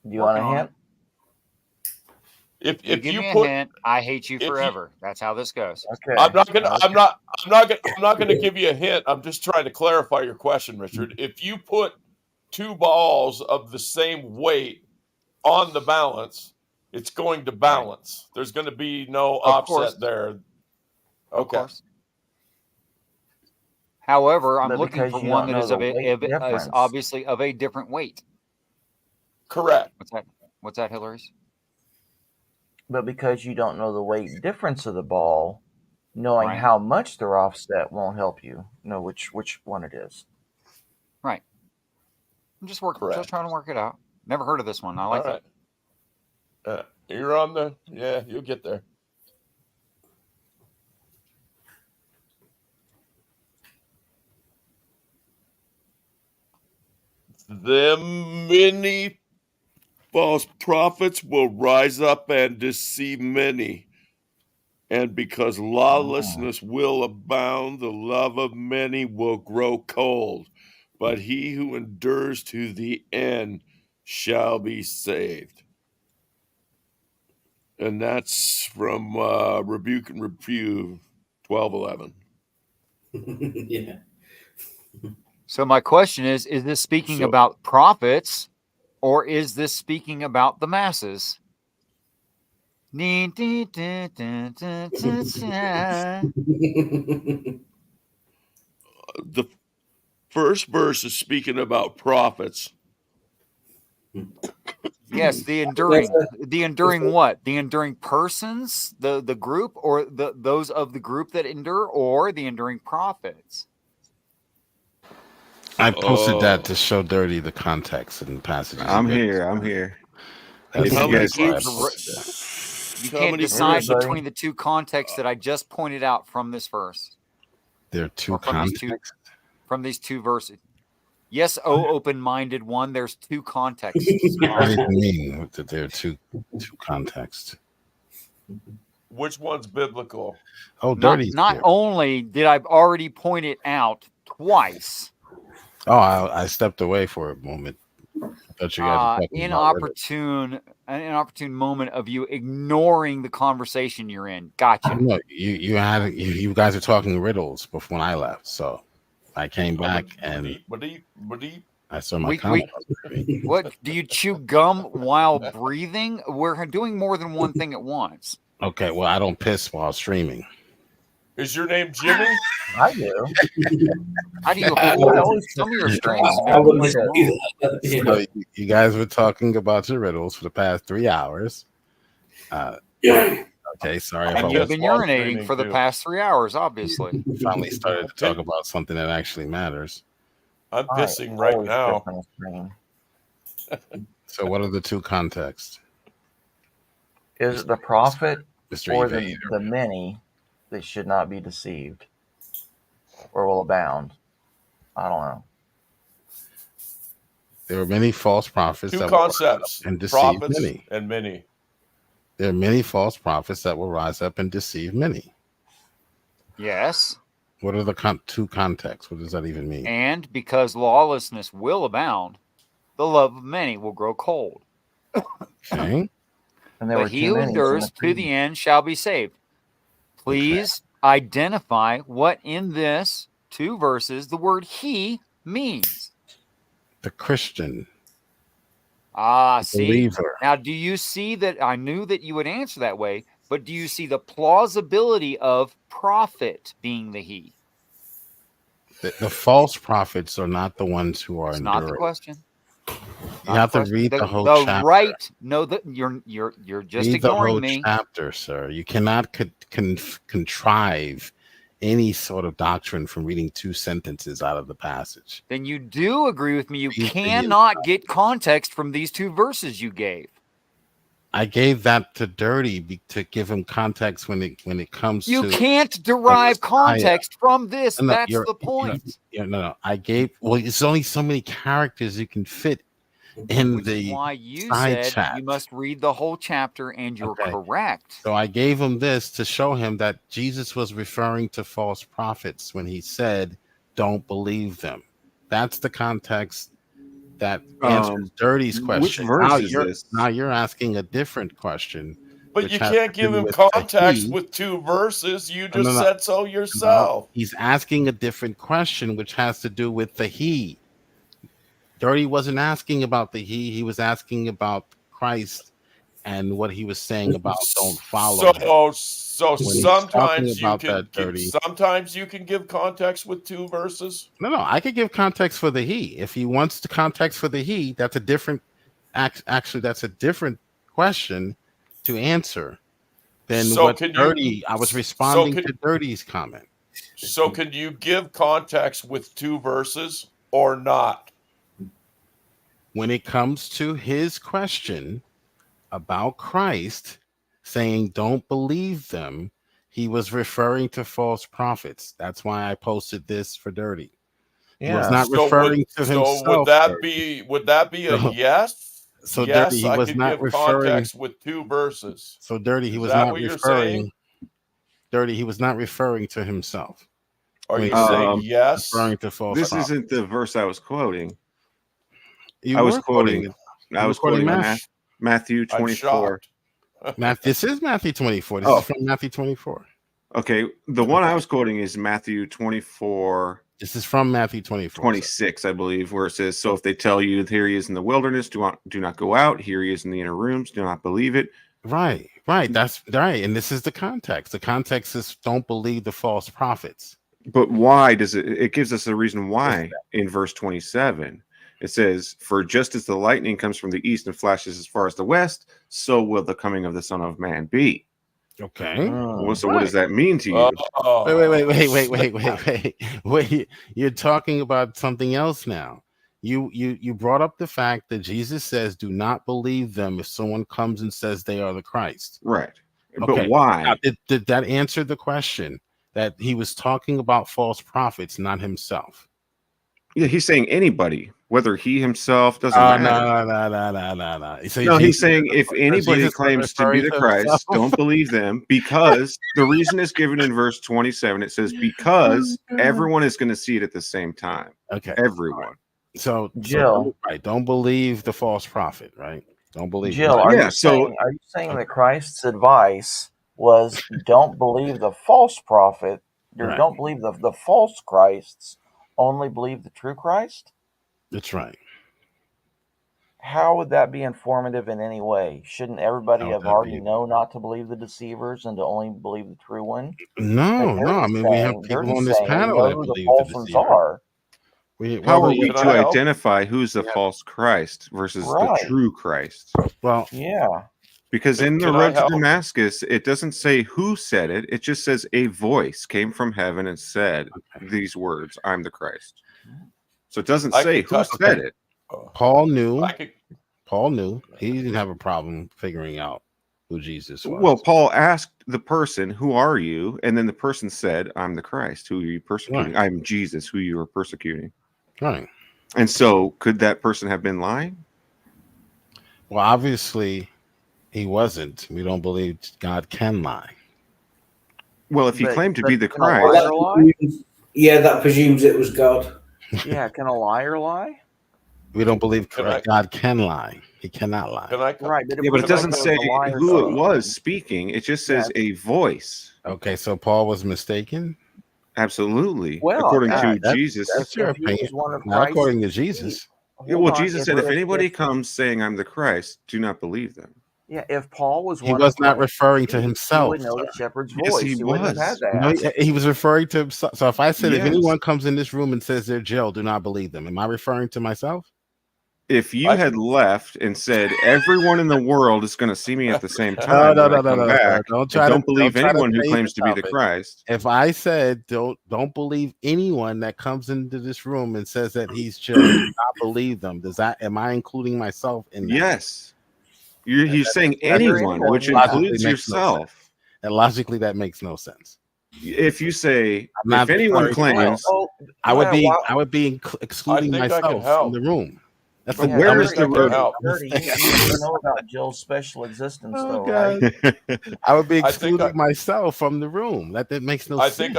Do you want a hint?
If
give
you
me
put,
a hint, I hate you forever. That's how this goes.
Okay.
I'm not gonna give you a hint. I'm just trying to clarify your question, Richard. If you put two balls of the same weight on the balance, it's going to balance. There's going to be no offset there. Okay.
Of course. However, I'm
But
looking
because
for
you
one
don't
that
know
is
the weight
is
difference.
obviously of a different weight.
Correct.
What's that, Hillary's?
But because you don't know the weight difference of the ball, knowing
Right.
how much they're offset won't help you know which one it is.
Right. I'm just trying to work it out. Never heard of this one. I
All
like
right.
it.
You're on the, you'll get there. Them many false prophets will rise up and deceive many. And because lawlessness will abound, the love of many will grow cold. But he who endures to the end shall be saved. And that's from Rebuke and Reprove 12:11.
Yeah.
So my question is this speaking about prophets, or is this speaking about the masses?
The first verse is speaking about prophets.
Yes, the enduring what? The enduring persons, the group, or those of the group that endure, or the enduring prophets?
I posted that to show Dirty the context and the passages.
I'm here.
You
If you guys-
can't decide between the two contexts that I just pointed out from this verse.
There are two
From
contexts.
from these two verses. Yes, open-minded one. There's two contexts.
What do you mean that there are two contexts?
Which one's biblical?
Oh, Dirty.
Not only did I already point it out twice.
Oh, I stepped away for a moment. I thought you guys were talking about
An inopportune moment of you ignoring the conversation you're in. Gotcha.
No, you guys are talking riddles before I left, so I came back and I saw my comment.
What do you chew gum while breathing? We're doing more than one thing at once.
Okay, well, I don't piss while streaming.
Is your name Jimmy?
I do.
How do you afford some of your streams?
So you guys were talking about your riddles for the past 3 hours. Okay, sorry.
And you've been urinating for the past 3 hours, obviously.
Finally started to talk about something that actually matters.
I'm pissing right now.
So what are the two contexts?
Is it the prophet
Mr.
or
Evader.
the many that should not be deceived or will abound? I don't know.
There are many false prophets.
Two
that will rise
concepts:
up and deceive
prophets
many.
and many.
There are many false prophets that will rise up and deceive many.
Yes.
What are the two contexts? What does that even mean?
And because lawlessness will abound, the love of many will grow cold.
Okay.
And there were
But he
too
who
many in
endures
the
to
creed.
the end shall be saved. Please identify what in this two verses the word he means.
The Christian.
See.
Believer.
Now, do you see that? I knew that you would answer that way, but do you see the plausibility of prophet being the he?
The false prophets are not the ones who are
It's
enduring.
not the question.
You have to read the whole chapter.
Right? No, that you're just
Read the
ignoring
whole
me.
chapter, sir. You cannot contrive any sort of doctrine from reading two sentences out of the passage.
Then you do agree with me. You
Read the
cannot get context from these two verses you gave.
I gave that to Dirty to give him context when it comes
You
to.
can't derive context from this.
No,
That's
you're-
the point.
No. I gave. Well, it's only so many characters you can fit in
Which
the
is why you
side
said
chat.
you must read the whole chapter, and you're correct.
So I gave him this to show him that Jesus was referring to false prophets when he said, "Don't believe them." That's the context that answers Dirty's
which
question.
verse
Now
is this?
you're asking a different question.
But
which
you
has
can't
to
give
do
him
with the
context
he.
with two verses. You
No,
just
no.
said so yourself.
No, he's asking a different question, which has to do with the he. Dirty wasn't asking about the he was asking about Christ and what he was saying about don't follow him.
So
When he's talking
sometimes you
about
can
that, Dirty.
sometimes you can give context with two verses.
No, I could give context for the he. If he wants the context for the he, that's a different actually that's a different question to answer than
So
what
can you-
Dirty I was responding
can-
to Dirty's comment.
So can you give context with two verses or not?
When it comes to his question about Christ saying don't believe them, he was referring to false prophets. That's why I posted this for Dirty. He was not referring to himself.
So would that
Dirty.
be a
So-
yes?
so
yes,
Dirty, he
I
was
could
not
give
referring-
context with two verses.
So Dirty, he
Is
was
that
not
what you're
referring.
saying?
30, he was not referring to himself.
Are
When
you
he
saying
was
yes?
referring to false
This
prophets.
isn't the verse I was quoting.
You
I was
were quoting
quoting.
it.
I
You
was
were quoting
quoting Matthew
I'm
24.
shocked.
This is Matthew 24. This
Oh.
is from Matthew 24.
Okay, the one I was quoting is Matthew 24.
This is from Matthew 24.
26, I believe, where it says, "So if they tell you, here he is in the wilderness, do not go out. Here he is in the inner rooms, do not believe it."
Right. That's right. And this is the context. The context is don't believe the false prophets.
But why does it? It gives us a reason why in verse 27. It says, "For just as the lightning comes from the east and flashes as far as the west, so will the coming of the Son of Man be."
Okay.
Well, so what does that mean to you?
Wait. You're talking about something else now. You brought up the fact that Jesus says, "Do not believe them if someone comes and says they are the Christ."
Right. But
Okay.
why?
Now, did that answer the question that he was talking about false prophets, not himself?
Yeah, he's saying anybody, whether he himself doesn't
No.
matter.
So
No, he's
Jesus-
saying if anybody
Jesus was
claims to be
referring
the
to
Christ,
himself.
don't believe them, because the reason is given in verse 27. It says, because everyone is going to see it at the same time.
Okay.
Everyone.
So
Jill.
right, don't believe the false prophet, right? Don't believe
Jill,
him.
are you saying that Christ's advice was don't believe the false prophet, or
Right.
don't believe the false Christs, only believe the true Christ?
That's right.
How would that be informative in any way? Shouldn't everybody
How would
have
that
already
be?
know not to believe the deceivers and to only believe the true one?
No. I mean, we have people on this panel that
know who the
believe
false
the
ones
deceiver.
are.
How are we
can
to
I help?
identify who's the false Christ versus
Right.
the true Christ?
Well,
yeah.
Because in the
Can I
road to
help?
Damascus, it doesn't say who said it. It just says a voice came from heaven and said these words, "I'm the Christ." So it doesn't
I
say
could
who
cut-
said it.
Paul knew.
I could-
Paul knew. He didn't have a problem figuring out who Jesus was.
Well, Paul asked the person, "Who are you?" And then the person said, "I'm the Christ. Who are you persecuting?"
Right.
"I'm Jesus, who you are persecuting."
Right.
And so could that person have been lying?
Well, obviously, he wasn't. We don't believe God can lie.
Well, if he
But-
claimed to
but
be the
can a liar
Christ,
lie?
Yeah, that presumes it was God.
Yeah, can a liar lie?
We don't believe
Can I-
God can lie. He cannot lie.
Can I?
Right, but
yeah, but it
can I
doesn't
go to
say
the liar
who it
side?
was speaking. It just says a voice.
Okay, so Paul was mistaken.
Absolutely.
Well,
according to
that's-
Jesus.
That's your
if he was
opinion.
one of
Not
Christ's
according to Jesus.
Yeah,
Hold
well,
on,
Jesus said, if
if-
anybody
if-
comes saying I'm the Christ, do not believe them.
Yeah, if Paul was
He
one
was
of
not
Christ's
referring to
sheep,
himself,
he would know the
sir.
shepherd's
Yes,
voice.
he
wouldn't have
was.
had to
No,
ask.
he was referring to himself. So if I said, if
Yes.
anyone comes in this room and says they're Jill, do not believe them. Am I referring to myself?
If you had left and said everyone in the world is going to see me at the same
No,
time,
no,
when I
no, no,
come
no,
back,
no.
and don't believe anyone who claims to be the
topic.
Christ.
If I said don't believe anyone that comes into this room and says that he's Jill, do not believe them. Am I including myself in that?
Yes. You're saying
That
anyone, which
logically
includes
makes no
yourself.
sense. And logically, that makes no sense.
If you say,
I'm not
if anyone
referring to
claims,
myself. I would be excluding
I think I can
myself
help.
from the room. That's
But
the
where
dumbest
is the
thing
road?
I've
Gertie,
ever
you
said.
need to know about Jill's special existence,
Oh,
though, right?
God. I would be
I think
excluding myself from the room. That makes no
I
sense.
think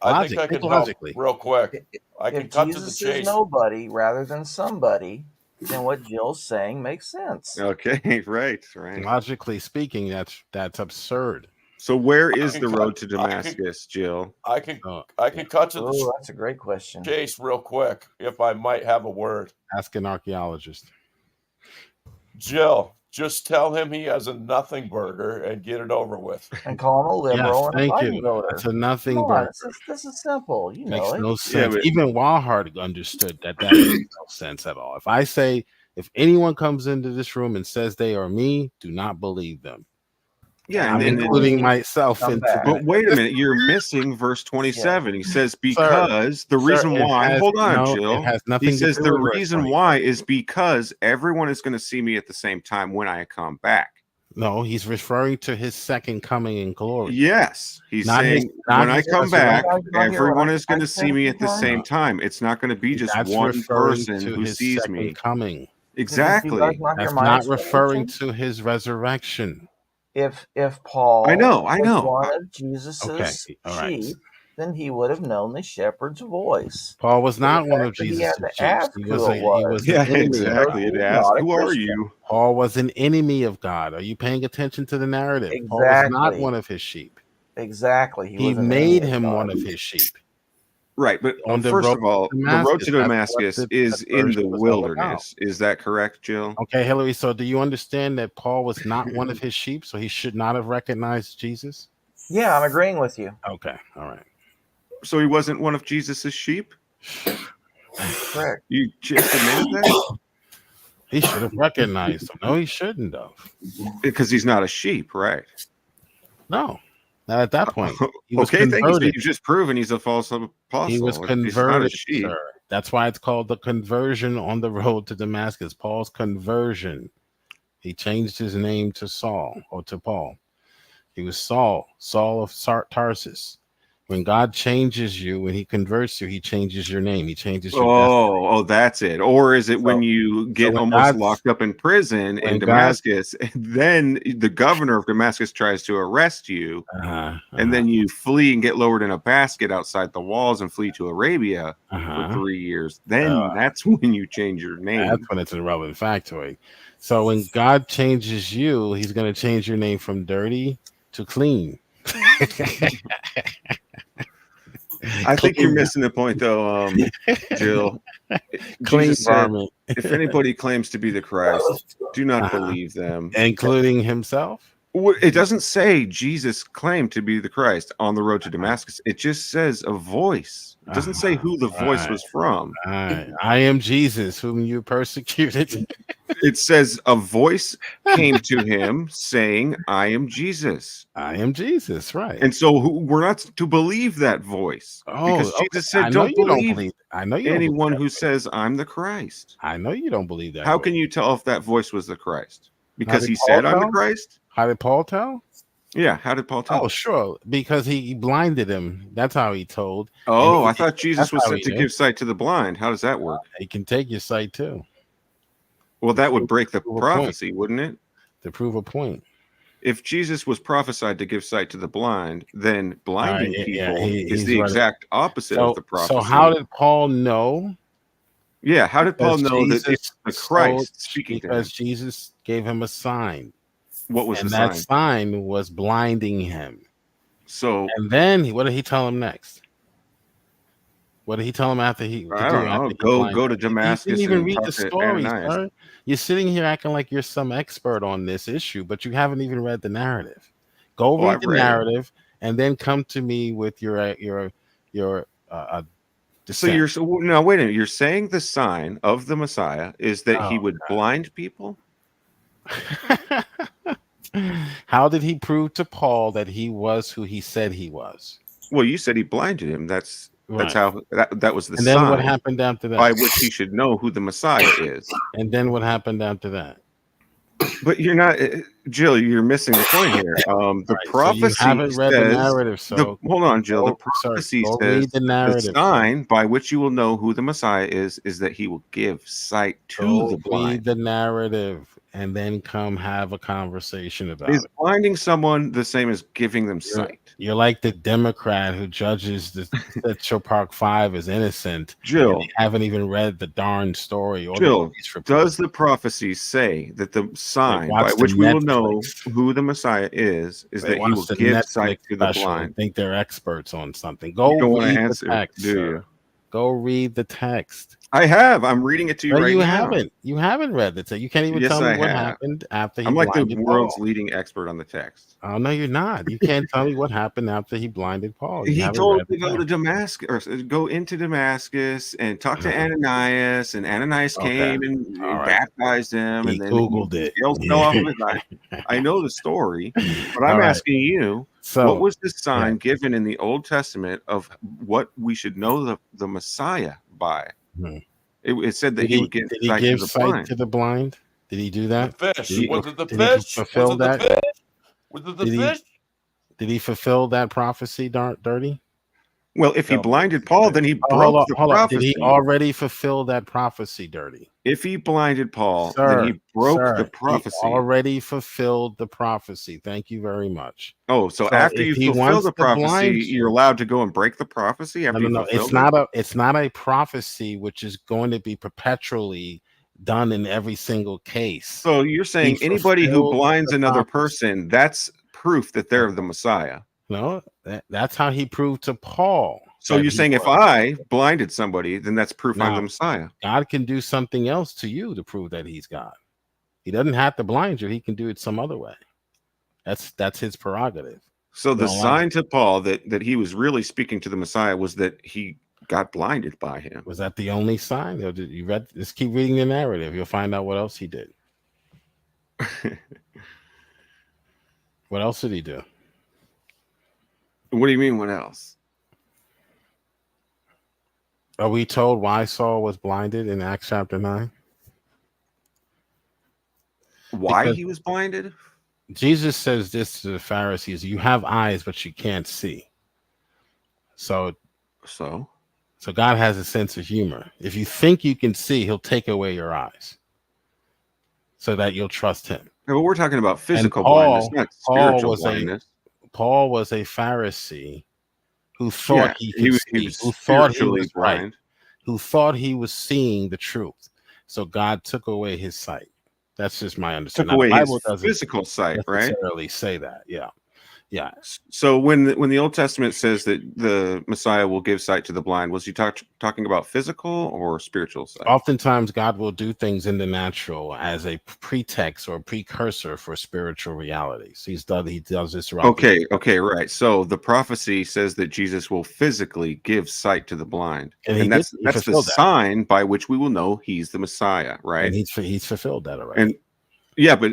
I can
Think
help
logically.
real quick. I can
If
cut to the
Jesus is
chase.
nobody rather than somebody, then what Jill's saying makes sense.
okay, right.
Logically speaking, that's absurd.
So where
I
is
can
the
cut-
road to
I can-
Damascus, Jill?
I can
Oh,
cut to the
Oh, that's a great question.
chase real quick, if I might have a word.
Ask an archaeologist.
Jill, just tell him he has a nothing burger and get it over with.
And call him a liberal
Yes,
and a
thank
Biden
you.
voter.
It's a nothing
Come on,
burger.
this is simple. You
Makes
know it.
no sense.
but-
Even Walhart understood that makes no sense at all. If I say, if anyone comes into this room and says they are me, do not believe them.
Yeah,
I'm
and
including myself
Come
into
back.
But wait a minute, you're missing verse 27. He says,
Sir,
because the reason
it
why,
has-
hold on,
no,
Jill.
it has nothing
He
to
says
do
the
with verse
reason
27.
why is because everyone is going to see me at the same time when I come back.
No, he's referring to his second coming in glory.
Yes, he's
Not
saying
his- not
when I
his
come
resurrection.
back,
Not here
everyone
when
is going to see me at the
time.
same time. It's not going to be just
That's
one
referring
person
to
who
his
sees
second
me.
coming.
Exactly.
Did you guys not hear
That's
my
not referring
explanation?
to his resurrection.
if Paul
I know.
was one of Jesus's
Okay, all right.
sheep, then he would have known the shepherd's voice.
Paul was
So
not
the
one
fact
of
that he
Jesus'
had to
sheep.
ask
He
who
was
it was.
Yeah,
an enemy of
exactly.
God.
It
He's
asked,
not a
"Who are
Christian.
you?"
Paul was an enemy of God. Are you paying attention to the narrative? Paul was not
Exactly.
one of his sheep.
Exactly. He
He
was an
made
enemy of
him
God.
one of his sheep.
Right, but
On the
first
road
of all,
to
the road to
Damascus. That's what
Damascus
the
is in the
conversion was all about.
wilderness. Is that correct, Jill?
Okay, Hillary. So do you understand that Paul was not one of his sheep, so he should not have recognized Jesus?
Yeah, I'm agreeing with you.
Okay, all right.
So he wasn't one of Jesus's sheep?
Correct.
You just admitted that?
He should have recognized him. No, he shouldn't have.
Because he's not a sheep, right?
No, not at that point. He was
Okay, thank you. So
converted.
you've just proven he's a false apostle.
He was
If he's not a
converted,
sheep.
sir. That's why it's called the conversion on the road to Damascus. Paul's conversion. He changed his name to Saul or to Paul. He was Saul of Tarsus. When God changes you, when he converts you, he changes your name. He changes your destiny.
Oh, that's it. Or is it when you get
when
almost
God's-
locked up in prison in
when God-
Damascus, and then the governor of Damascus tries to arrest you, and then you flee and get lowered in a basket outside the walls and flee to Arabia for 3 years? Then that's when you change your name.
That's when it's an irrelevant factoid. So when God changes you, he's going to change your name from dirty to clean.
I think you're missing the point, though, Jill.
Clean
Jesus said,
garment.
if anybody claims to be the Christ, do not believe them.
Including himself?
It doesn't say Jesus claimed to be the Christ on the road to Damascus. It just says a voice. It doesn't say who the voice was from.
I am Jesus, whom you persecuted.
It says a voice came to him saying, I am Jesus.
I am Jesus, right.
And so we're not to believe that voice. Because
okay.
Jesus
I
said,
know
don't
you don't
believe
believe. I know you don't
anyone
believe
who says, I'm the Christ.
I know you don't believe that.
How can you tell if that voice was the Christ? Because
did
he
Paul
said, I'm the
tell?
Christ?
How did Paul tell?
Yeah, how did Paul tell?
Oh, sure. Because he blinded him. That's how he told.
Oh,
And
I thought Jesus
that's
was
how
sent
he
to
knew.
give sight to the blind. How does that work?
He can take your sight too.
Well, that would break the
prove a
prophecy, wouldn't it?
To prove a point.
If Jesus was prophesied to give sight to the blind, then blinding
yeah,
people
he's
is the
right.
exact opposite of the prophecy.
So how did Paul know?
Yeah, how did Paul
Because
know that
Jesus
it's the Christ
told-
speaking to him?
Because Jesus gave him a sign.
What was
and
the
that
sign?
sign was blinding him.
So
and then what did he tell him next? What did he tell him after he?
I don't know. Go to Damascus
You didn't even
and
read
talk
the
to
story,
Ananias.
sir. You're sitting here acting like you're some expert on this issue, but you haven't even read the narrative. Go
Oh,
read
I've
the
read it.
narrative, and then come to me with your
So you're no, wait a minute. You're saying the sign of the Messiah is that he
Oh,
would blind people?
How did he prove to Paul that he was who he said he was?
Well, you said he blinded him. That's
Right.
how that was the
And then
sign
what happened after that?
by which he should know who the Messiah is.
And then what happened after that?
But you're not, Jill. You're missing the point here. The
Right, so you
prophecy
haven't read the
says.
narrative, so
hold on, Jill. The
go- sir,
prophecy
go
says
read the narrative.
sign by which you will know who the Messiah is that he will give sight to
Go
the blind.
read the narrative and then come have a conversation about
Is
it.
blinding someone the same as giving them sight?
You're like the Democrat who judges the Central Park Five as innocent.
Jill.
and they haven't even read the darn story. Or the
Jill,
police report.
does the prophecy say that the sign by
watch the
which we will know
Netflix.
who the Messiah is
They
that he
watch
will
the
give
Netflix
sight to the
special and
blind?
think they're experts on something. Go
You don't want
read
to answer,
the text,
do
sir.
you?
Go read the text.
I have. I'm reading it to you
No,
right
you
now.
haven't. You haven't read the text. You can't even
Yes,
tell me
I
what
have.
happened after he
I'm like the
blinded
world's
Paul.
leading expert on the text.
Oh no, you're not. You can't tell me what happened after he blinded Paul. You
He
haven't
told
read
him to
the
go to
text.
Damascus, or go into Damascus and talk to Ananias, and Ananias
Okay.
came and
All right.
baptized him,
He
and then
Googled it.
scales fell off of his eye. I know the story, but I'm
All right.
asking you,
So,
what was the sign given in the Old Testament of what we should know the Messiah by?
Hmm.
It said that
Did
he would give
did he
sight
give
to the
sight
blind.
to the blind? Did he do that?
The fish.
Did he,
Was it the
did he
fish?
fulfill
Was it the
that?
fish? Was it the
Did
fish?
Did he fulfill that prophecy, Dirty?
Well, if he
So-
blinded Paul, then he
Oh,
broke the
hold on. Did
prophecy.
he already fulfill that prophecy, Dirty?
If he blinded Paul,
Sir,
then he broke
sir,
the
he
prophecy.
already fulfilled the prophecy. Thank you very much.
Oh, so after
if
you
he
fulfill
wants
the
to
prophecy,
blind
you're allowed to go and break the prophecy after
No,
you
no, no.
fulfilled
It's not a prophecy which is going to be perpetually done in every single case.
So you're saying
He
anybody who
fulfilled
blinds
the
another
prophecy.
person, that's proof that they're the Messiah.
No, that's how he proved to Paul.
So
that
you're
he
saying if
was.
I blinded somebody, then that's proof I'm
Now,
the Messiah.
God can do something else to you to prove that he's God. He doesn't have to blind you. He can do it some other way. That's his prerogative.
So the
Don't like
sign to Paul that he was really speaking to the Messiah was that he got blinded by him.
Was that the only sign? Or did you read? Just keep reading the narrative. You'll find out what else he did. What else did he do?
What do you mean? What else?
Are we told why Saul was blinded in Acts chapter 9?
Why
Because
he was blinded?
Jesus says this to the Pharisees: "You have eyes, but you can't see." So God has a sense of humor. If you think you can see, He'll take away your eyes, so that you'll trust Him.
No, but we're talking about
And
physical blindness, not spiritual blindness.
Paul was a Pharisee who thought
Yeah,
he
he
could
was-
see,
he was
who thought he
spiritually
was right,
blind.
who thought he was seeing the truth. So God took away his sight. That's just my understanding.
Took away
Now, the
his
Bible doesn't
physical sight, right?
necessarily say that. Yeah, yeah.
So when the Old Testament says that the Messiah will give sight to the blind, was he talking about physical or spiritual sight?
Oftentimes, God will do things in the natural as a pretext or precursor for spiritual realities. He does this throughout.
Okay, right. So the prophecy says that Jesus will physically give sight to the blind,
And he
and that's
did- he
the
fulfilled that.
sign by which we will know he's the Messiah, right?
And he's fulfilled that already.
And yeah, but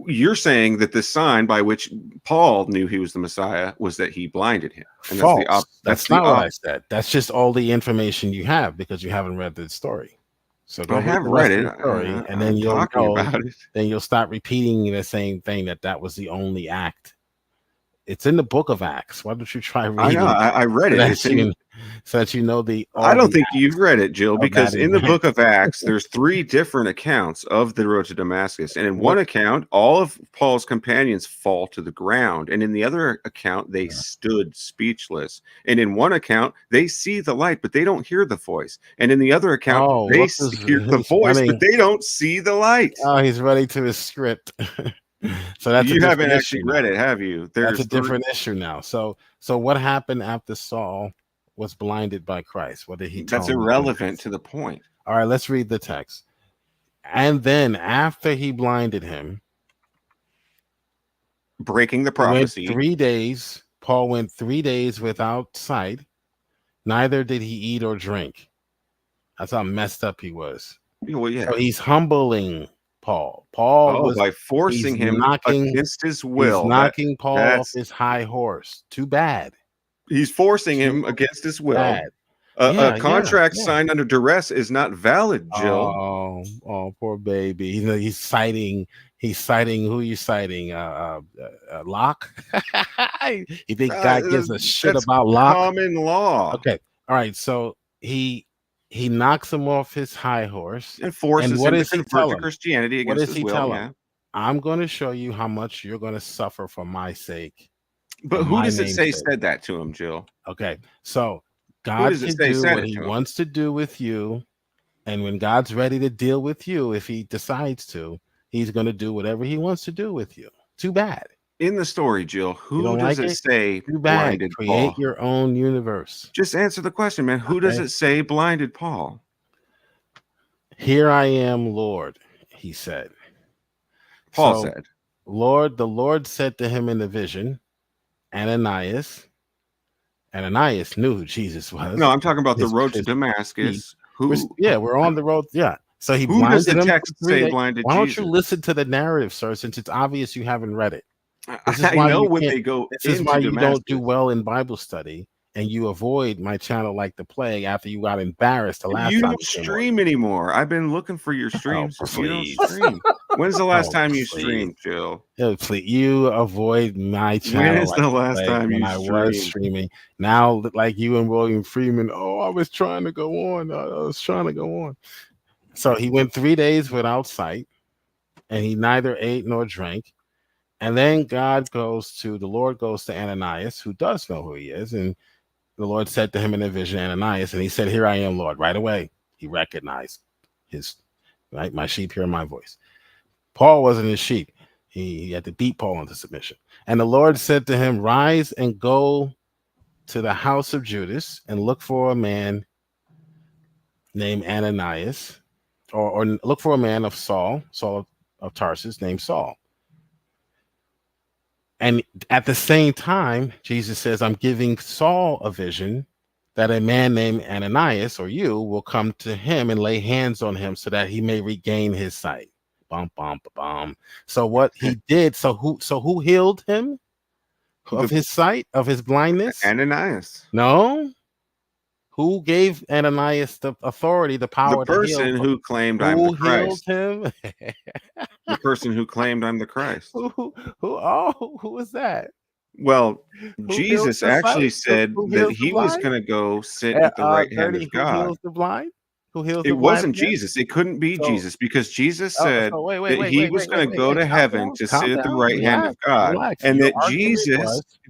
you're saying that the sign by which Paul knew he was the Messiah was that he blinded him. And
False.
That's
That's not what I said. That's just all the information you have because you haven't read the story. So go
I
read
have
the rest
read
of
it.
the story, and
I'm
then you'll
talking
know.
about it.
Then you'll start repeating the same thing that was the only act. It's in the book of Acts. Why don't you try reading?
I know. I read it. It's in-
so that you know the.
I
all
don't
the
think
acts
you've read it, Jill,
of
because
that
in the
event.
book of Acts, there's 3 different accounts of the road to Damascus. And in one account, all of Paul's companions fall to the ground. And in the other account, they stood speechless. And in one account, they see the light, but they don't hear the voice. And in the other account,
Oh,
they
what is-
hear the
he's
voice,
running-
but they don't see the light.
Oh, he's running to his script. So that's a
You haven't
different
actually
issue
read
now.
it, have you?
That's
There's
a different issue now. So what happened after Saul was blinded by Christ? What did he tell
That's
him?
irrelevant to the point.
All right, let's read the text. And then after he blinded him,
breaking the
he went
prophecy.
3 days. Paul went 3 days without sight. Neither did he eat or drink. That's how messed up he was.
Well, yeah.
So he's humbling Paul. Paul was
by forcing
he's
him against his will.
He's
That-
knocking Paul off
that's-
his high horse. Too bad.
He's forcing him against his will.
Bad.
A contract signed under duress is not valid, Jill.
Oh, poor baby. He's citing who you citing? Locke? You think God gives a shit
That's
about Locke?
common law.
Okay. All right. So he knocks him off his high horse
And forces
what
him
does
to
he
convert
tell
to
him?
Christianity
What
against
does
his
he
will.
tell
Yeah.
him? I'm going to show you how much you're going to suffer for my sake.
But
and
who
my
does it
name's
say
sake.
said that to him, Jill?
Okay, so God
does it
can
say
do
said
what
it
He
to him?
wants to do with you, and when God's ready to deal with you, if He decides to, He's going to do whatever He wants to do with you. Too bad.
In the story, Jill,
You
who
don't
does
like
it
it?
say
Too bad.
blinded
Create
Paul?
your own universe.
Just answer the question, man. Who does
Okay.
it say blinded Paul?
Here I am, Lord, he said.
Paul
So,
said.
Lord, the Lord said to him in the vision, Ananias. Ananias knew who Jesus was.
No, I'm talking about the
His-
road to
his
Damascus.
feet. We're on the road. Yeah. So he
Who does
blinded
the
him
text
for 3
say
days.
blinded
Why don't
Jesus?
you listen to the narrative, sir, since it's obvious you haven't read it? This is
I
why
know
you
when
can't-
they go
This is
into
why you don't do
Damascus.
well in Bible study,
and you avoid my channel like the plague after you got embarrassed the last
You
time
don't
you came on.
stream anymore. I've been looking for your streams. You don't stream. When's the last time you streamed, Jill?
Please, you avoid my channel.
When is
like
the last
plague
time
when
you
I was
streamed?
streaming? Now, like you and William Freeman, oh, I was trying to go on. I was trying to go on. So he went 3 days without sight, and he neither ate nor drank. And then the Lord goes to Ananias, who does know who he is. And the Lord said to him in a vision, Ananias, and he said, "Here I am, Lord." Right away, he recognized right, my sheep hear my voice. Paul wasn't his sheep. He had to beat Paul into submission. And the Lord said to him, "Rise and go to the house of Judas and look for a man named Ananias, or look for a man of Saul of Tarsus named Saul." And at the same time, Jesus says, "I'm giving Saul a vision that a man named Ananias, or you, will come to him and lay hands on him so that he may regain his sight." Bum, bum, bum. So what he did, so who healed him of his sight, of his blindness?
Ananias.
No. Who gave Ananias the authority, the power
The person
to heal?
who claimed I'm the Christ.
Him?
The person who claimed I'm the Christ.
Who was that?
Well,
Who
Jesus
heals the
actually
sight?
said
Who
that
heals
he
the
was
blind?
going to go sit at the right hand
Gertie,
of
who
God.
heals the blind? Who heals
It
the blind
wasn't
again?
Jesus. It couldn't be
So-
Jesus, because Jesus
Oh,
said
so wait,
that he was going to go to heaven to sit at the right hand of God,
relax.
and
Your
that
argument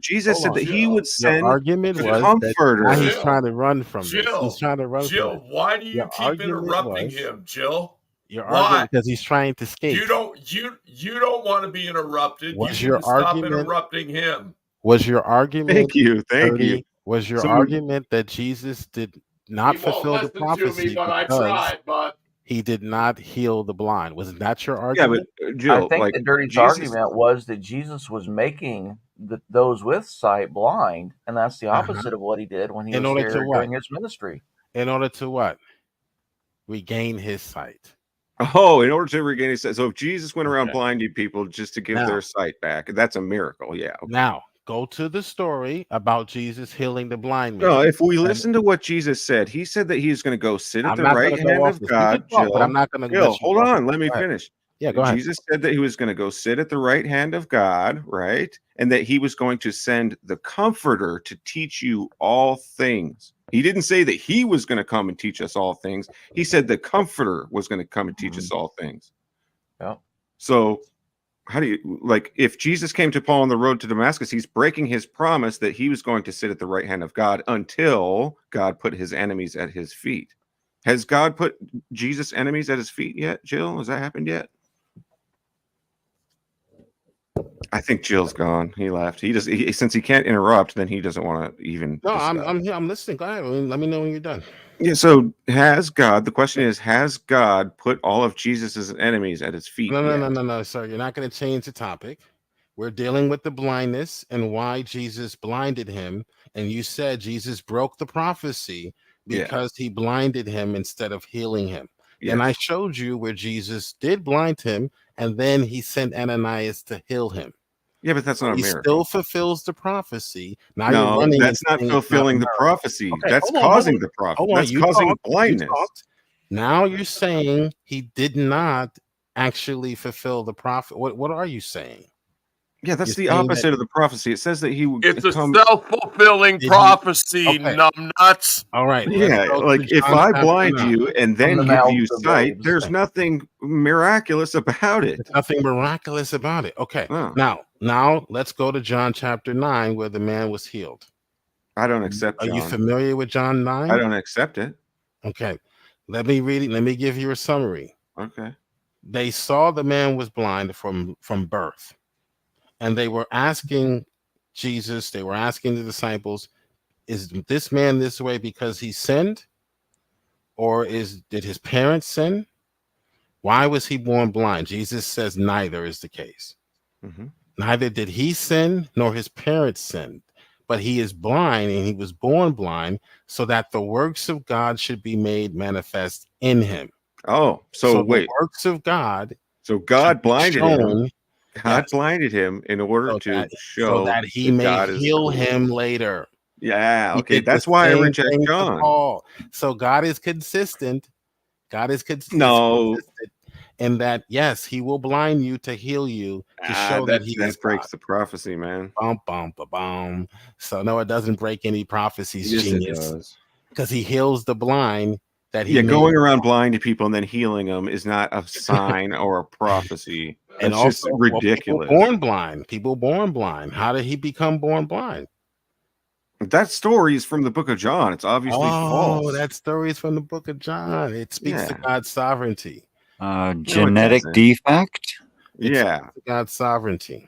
Jesus
hold
said
on.
that he would
Your
send
argument
the
was
Comforter.
that now he's trying to run from this.
Jill,
He's trying to run from
Jill,
this.
why do you
Your
keep
argument
interrupting
was-
him, Jill?
Your
Why?
argument because he's trying to escape.
You don't want to be interrupted.
Was
you
your
need to stop
argument-
interrupting him.
Was your argument?
Thank you.
Gertie, was your
So-
argument that Jesus did not
He won't
fulfill the
listen to me,
prophecy
but I
because
tried, but
he did not heal the blind? Wasn't that your
Yeah,
argument?
but Jill,
I think
like
that Dirty's
Jesus,
argument was that Jesus was making those with sight blind, and that's the opposite of what he did when he
In
was
order
here
to what?
during his ministry.
In order to what? Regain his sight.
Oh, in order to regain his sight. So if Jesus went around
Okay.
blinding people just to give
Now-
their sight back, that's a miracle. Yeah.
Now go to the story about Jesus healing the blind man.
No, if we
And
listen to what Jesus said, he said that he's going to go sit at
I'm
the
not
right
gonna go
hand
off
of
this. You can
God.
talk,
Jill,
but I'm not gonna
Jill,
let you
hold
go.
on, let me
Go ahead.
finish.
Yeah, go ahead.
Jesus said that he was going to go sit at the right hand of God, right? And that he was going to send the Comforter to teach you all things. He didn't say that he was going to come and teach us all things. He said the Comforter was going to come and teach us all things.
Yeah.
So, how do you, like, if Jesus came to Paul on the road to Damascus, he's breaking his promise that he was going to sit at the right hand of God until God put his enemies at his feet. Has God put Jesus' enemies at his feet yet, Jill? Has that happened yet? I think Jill's gone. He left. Since he can't interrupt, then he doesn't want to even.
No,
discuss.
I'm here. I'm listening. Go ahead. Let me know when you're done.
Yeah. So the question is, has God put all of Jesus's enemies at his feet?
No,
yet?
no, sir. You're not going to change the topic. We're dealing with the blindness and why Jesus blinded him. And you said Jesus broke the prophecy
Yeah.
because he blinded him instead of healing him.
Yes.
And I showed you where Jesus did blind him, and then he sent Ananias to heal him.
Yeah, but that's not a
He
miracle.
still fulfills the prophecy. Now
No,
you're running.
that's
and
not
saying it's
fulfilling
a
the
miracle.
prophecy.
Okay,
That's
hold on,
causing
hold
the
on.
prophecy.
Hold on,
That's
you
causing
talked, you
blindness.
talked. Now you're saying he did not actually fulfill the prophet. What are you saying?
Yeah, that's
You're
the
saying that-
opposite of the prophecy. It says that he would
it's a
come.
self-fulfilling
Did he-
prophecy,
Okay.
numbnuts.
All right. let's
Yeah,
go to
like if
John
I
chapter
blind
9.
you and
From
then
the
give you
mouths of
sight,
babes.
there's nothing miraculous about it.
There's nothing miraculous about it. Okay.
No.
Now let's go to John chapter 9, where the man was healed.
I don't accept
Are you
John.
familiar with John 9?
I don't accept it.
Okay. Let me read it. Let me give you a summary.
Okay.
They saw the man was blind from birth, and they were asking Jesus, they were asking the disciples, is this man this way because he sinned, or did his parents sin? Why was he born blind? Jesus says neither is the case.
Mhm.
Neither did he sin nor his parents sinned, but he is blind, and he was born blind so that the works of God should be made manifest in him.
Oh, so wait.
the works of God.
So God blinded him.
shown,
God
yes,
blinded him in order
so
to
that,
show
so that he may
God is
heal
cool.
him later.
Yeah,
He
okay.
did the
That's why I
same
reject
thing to
John.
Paul. So God is consistent. God is consistent.
No.
In that, yes, he will blind you to heal you to show that he is
that breaks
God.
the prophecy, man.
Bum, bum, ba, bum. So no, it doesn't break any prophecies,
Yes, it
genius.
does.
Because he heals the blind that he
Yeah,
made.
going around blind to people and then healing them is not a sign or a prophecy.
And
That's just
also, well,
ridiculous.
people born blind. People born blind. How did he become born blind?
That story is from the book of John. It's obviously false.
That story is from the book of John. It speaks to
Yeah.
God's sovereignty.
Genetic
doesn't.
defect.
It
Yeah.
speaks to God's sovereignty.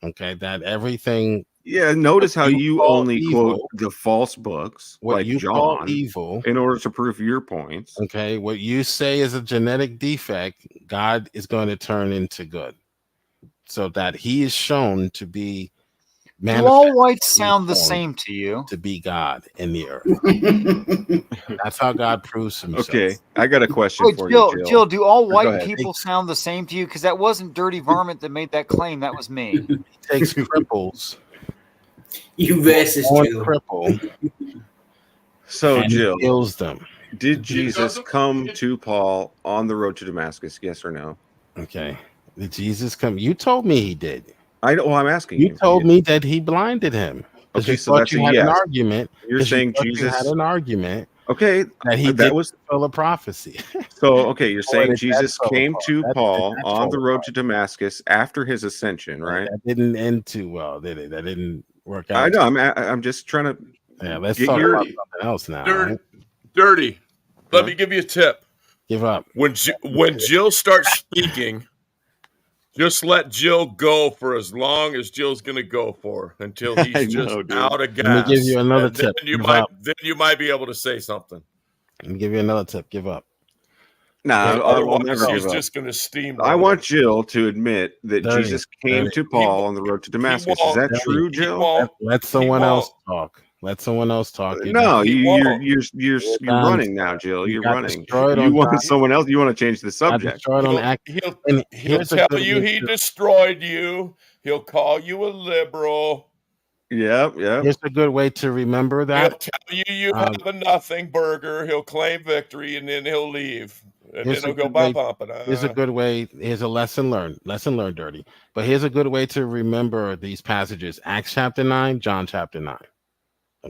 Okay, that everything.
Yeah, notice how you
call
only
evil-
quote the false books
what
like
you call
John
evil.
in order to prove your points.
Okay, what you say is a genetic defect, God is going to turn into good, so that He is shown to be.
Do all
manifest
whites
in
sound the
form
same to you?
to be God in the earth. That's how God proves Himself.
Okay, I got a question
Wait,
for
Jill,
you, Jill.
Jill, do all
Go
white
ahead.
people sound the same to you? Because that wasn't Dirty Varmint that made that claim. That was me.
He takes cripples.
You racist,
Born
Jill.
cripple.
So,
and he
Jill,
heals them.
did Jesus come to Paul on the road to Damascus? Yes or no?
Okay. Did Jesus come? You told me he did.
I know. Well, I'm asking
You told me that he blinded him. 'Cause
Okay,
you
so
thought
that's
you
a
had an
yes.
argument.
You're
'cause you
saying
thought you
Jesus-
had an argument.
Okay,
that he
that
did
was
fulfill a prophecy.
so. Okay, you're
Or
saying
did that
Jesus
fall
came
apart?
to
That-
Paul
that
on the
fall
road to Damascus after his ascension, right?
That didn't end too well, did it? That didn't work out.
I know. I'm just trying to.
Yeah, let's
get
talk
your-
about something else now.
Dirty.
Right?
Dirty. Let me give you a tip.
Give up.
When Jill starts speaking, just let Jill go for as long as Jill's going to go for until
I
he's just
know, dude.
out of gas.
Let me give you another
And then
tip.
you
Give
might
up.
then you might be able to say something.
Let me give you another tip. Give up.
Nah,
Okay,
I'll
Otherwise,
never
she's
give up.
just going to steam.
I want Jill to admit that
Dirty,
Jesus came
dirty.
to Paul on the road to Damascus. Is
won't.
that true,
He
Jill?
won't.
Let someone else talk. Let someone else talk.
No,
He
you're
won't.
you're
done.
running now, Jill.
You
You're
got
running.
destroyed
You
on
want
time.
someone else. You want to change the
I
subject.
destroyed on act. And
He'll
here's a
tell
good
you
way
he
to-
destroyed you. He'll call you a liberal.
Yep.
Here's a good way to remember
He'll
that.
tell you have a nothing burger. He'll claim victory and then he'll leave. And then
Here's
he'll
a
go
good way-
bump.
Here's a good way. Here's a lesson learned. Lesson learned, Dirty. But here's a good way to remember these passages: Acts chapter 9, John chapter 9.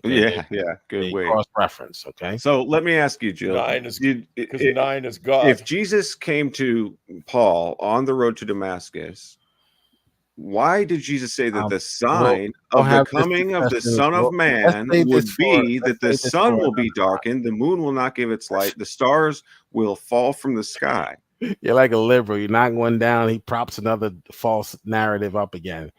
Yeah. Good
They
way.
cross reference. Okay.
So let me ask you, Jill.
9 is
Did-
because
i-
9 is God.
If Jesus came to Paul on the road to Damascus, why did Jesus say that the sign
we'll
of the
have this
coming of the
discussion.
Son of
Let's
Man
save
would
this for-
be
let's
that the
save this
sun
for
will be darkened, the moon will not give its light, the stars will fall from the sky?
You're like a liberal. You're not going down. He props another false narrative up again.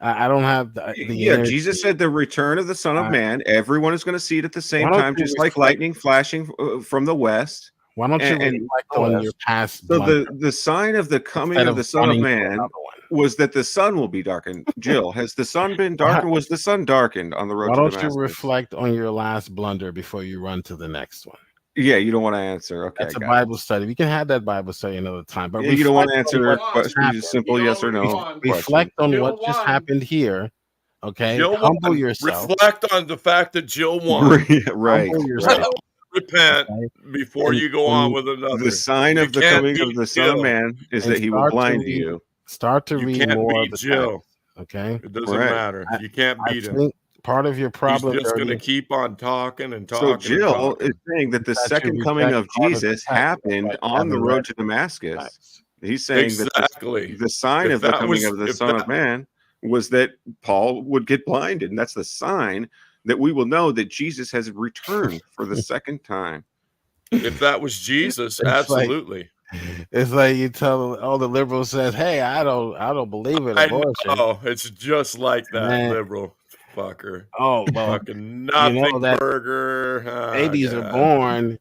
I don't have the
Yeah,
energy.
Jesus said the return of the Son of Man, everyone is going to see it at the same
Why don't
time,
you
just like
reflect-
lightning flashing from the west.
Why don't you
and-
reflect on your past?
So
blunder
the sign of the coming
instead
of the Son of
running to
Man
another
was that the sun will be darkened. Jill, has the sun been darkened? Was the sun darkened on the road
Why
to
don't
Damascus?
you reflect on your last blunder before you run to the next one?
Yeah, you don't want to answer. Okay,
That's a
got it.
Bible study. We can have that Bible study another time. But
Yeah, you don't want to
reflect on
answer
what just
questions,
happened.
simple yes or no.
Reflect on
Jill
what just
won.
happened here. Okay,
Jill
humble
won.
yourself.
Reflect on the fact that Jill won.
Right.
Humble yourself.
Repent before
And-
you go on
and
with another.
The sign
You
of the
can't
coming
beat
of the Son of
Jill.
Man is
And
that he will
start to
blind
read-
you.
Start to
You
read
can't
more of
beat
the
Jill.
text. Okay,
It doesn't
Right.
matter. You can't
I
beat him.
think part of your problem,
He's just
Dirty,
going to keep on talking and
So
talking. and
Jill
talking.
is saying that the
that you
second coming
reject
of
part of the
Jesus
text,
happened
like you
on the
haven't
road
read
to Damascus.
text.
He's saying that
Exactly.
the sign
If
of the
that
coming
was-
of the
if
Son
that-
of Man was that Paul would get blinded. And that's the sign that we will know that Jesus has returned for the second time.
If that was Jesus,
It's like-
absolutely.
It's like you tell all the liberals says, "Hey, I don't believe in
I
abortion."
know. It's just like that,
Man.
liberal fucker.
Oh, well,
Fucking nothing
that
burger. Oh,
babies
God.
are born,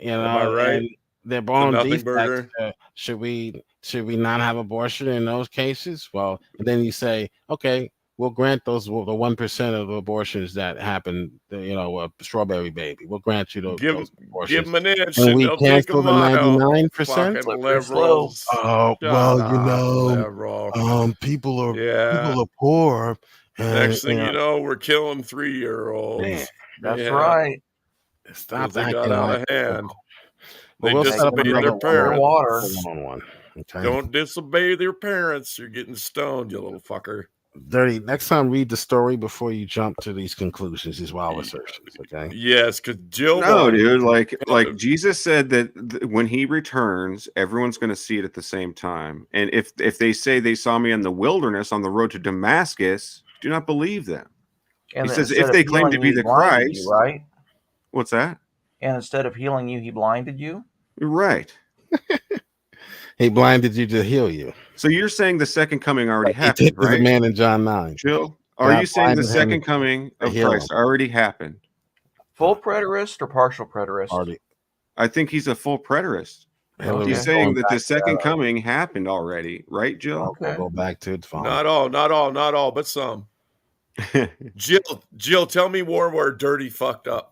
Am I right?
and they're born
nothing
defects.
burger?
Should we not have abortion in those cases? Well, and then you say, okay, we'll grant those the 1% of abortions that happen. A strawberry baby. We'll grant you those
Give
abortions.
them an inch
and
and
we
they'll take
cancel
a
the
mile.
99%.
Fucking liberals.
Oh,
Shut
well,
up, liberal.
people are
Yeah.
poor,
Next thing you know, we're killing 3-year-olds.
That's right.
Stop
They
acting
got out
like
of hand.
But
They
we'll set up
disobeyed their
another
parents.
one-on-one. Okay.
Don't disobey their parents. You're getting stoned, you little fucker.
Dirty. Next time, read the story before you jump to these conclusions, these wild assertions. Okay.
Yes, because Jill.
No, dude. Like Jesus said that when he returns, everyone's going to see it at the same time. And if they say they saw me in the wilderness on the road to Damascus, do not believe them.
And
he says
instead
if
of
they claim to
healing
be
you,
the
he blinded
Christ,
you, right?
What's that?
And instead of healing you, he blinded you.
Right.
He blinded you to heal you.
So you're saying the second coming already
Like he
happened,
did to the
right?
man in John 9.
Jill, are
God
you saying the
blinded him
second coming
to
of
heal
Christ
him.
already happened?
Full preterist or partial preterist?
Already.
I think he's a full preterist.
Hillary's
He's saying
going
that
back
the
to
second
that.
coming happened already, right, Jill?
I'll go back to it. Fine.
Not all, but some. Jill, tell me where Dirty fucked up.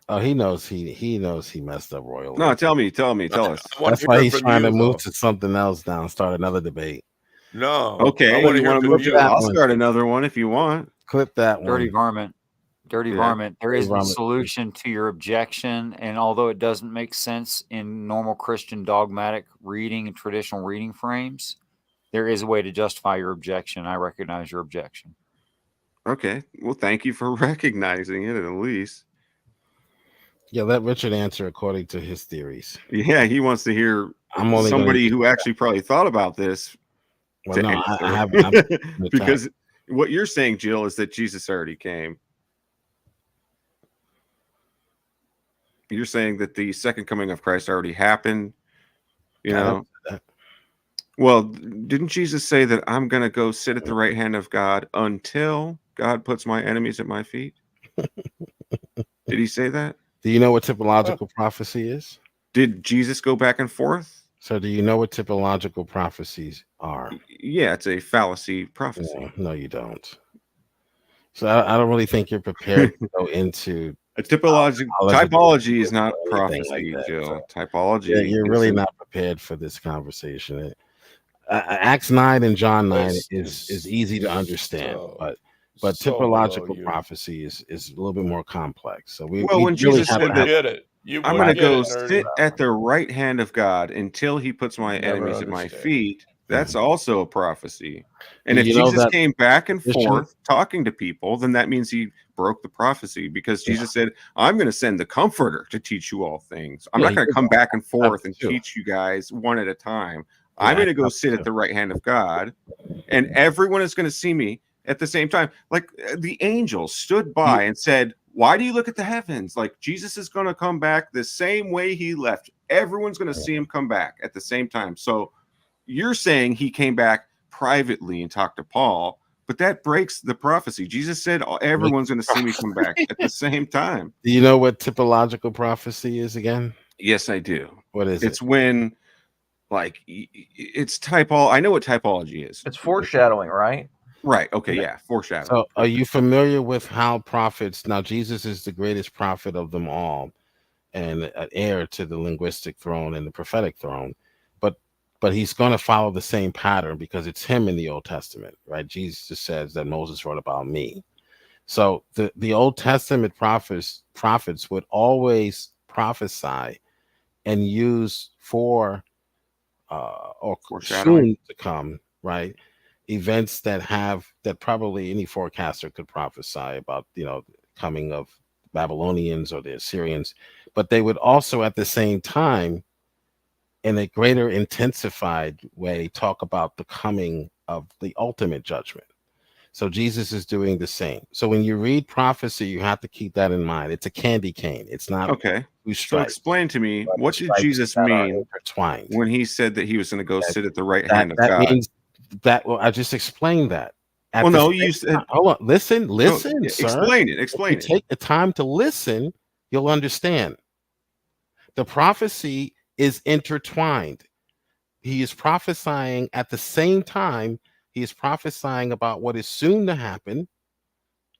Oh, he knows he knows he messed up royally.
No, tell us.
That's why he's trying to move to something else now and start another debate.
No.
Okay,
I wanna
you
hear
want to
from
move
you.
to that? I'll start another one if you want.
Clip that
Dirty
one.
varmint. Dirty
Yeah.
varmint. There
Dirty
is a
varmint.
solution to your objection, and although it doesn't make sense in normal Christian dogmatic reading and traditional reading frames, there is a way to justify your objection. I recognize your objection.
Okay. Well, thank you for recognizing it at least.
Yeah, let Richard answer according to his theories.
Yeah, he wants to hear
I'm only
somebody
gonna-
who actually probably thought about this.
Well,
to
no,
answer.
I haven't.
Because what you're saying, Jill, is that Jesus already came. You're saying that the second coming of Christ already happened. You
I
know.
don't say that.
Well, didn't Jesus say that I'm going to go sit at the right hand of God until God puts my enemies at my feet? Did he say that?
Do you know what typological prophecy is?
Did Jesus go back and forth?
So do you know what typological prophecies are?
Yeah, it's a fallacy prophecy.
No, you don't. So I don't really think you're prepared to go into
Typology is not
anything
prophecy,
like that.
Jill.
So,
Typology.
yeah, you're really
is-
not prepared for this conversation. Acts 9 and John 9 is easy to understand, but
so
typological
below you.
prophecy is a little bit more complex. So
Well, when
really
Jesus
have
said
to
that,
have-
Get it. You
I'm
wouldn't
going to
get
go
it,
sit
Dirty.
at the right hand of God until he puts my
Never
enemies at my
understand.
feet. That's also a prophecy. And if
You know
Jesus
that
came back and
Christian-
forth talking to people, then that means he broke the prophecy because Jesus said, I'm going to send the comforter to teach you all things. I'm
Yeah,
not
he
going to
did
come back and forth and
too.
teach you guys one at a time.
Yeah,
I'm going to
I
go
know
sit at
too.
the right hand of God, and everyone is going to see me at the same time. Like the angels stood by and said, why do you look at the heavens? Like Jesus is going to come back the same way he left. Everyone's going to see him come back at the same time. So you're saying he came back privately and talked to Paul, but that breaks the prophecy. Jesus said everyone's going to see me come back at the same time.
Do you know what typological prophecy is again?
Yes, I do.
What is
It's
it?
when, like, it's typology. I know what typology is.
It's foreshadowing, right?
Right. Okay. Yeah. Foreshadowing.
So are you familiar with how prophets, now Jesus is the greatest prophet of them all and an heir to the linguistic throne and the prophetic throne, but he's going to follow the same pattern because it's him in the Old Testament, right? Jesus says that Moses wrote about me. So the Old Testament prophets would always prophesy and use or
Foreshadowing.
soon to come, right? Events that probably any forecaster could prophesy about, coming of Babylonians or the Assyrians, but they would also at the same time, in a greater intensified way, talk about the coming of the ultimate judgment. So Jesus is doing the same. So when you read prophecy, you have to keep that in mind. It's a candy cane. It's not
Okay.
two
So
stripes.
explain to me, what did
stripes
Jesus
that are
mean
intertwined.
when he said that he was going to go sit at the right
That,
hand of
that
God?
means that. Well, I just explained that. At
Well,
the
no,
same
you said.
time- hold on. Listen,
yeah,
sir.
explain it.
If
Explain
you
it.
take the time to listen, you'll understand. The prophecy is intertwined. He is prophesying at the same time. He is prophesying about what is soon to happen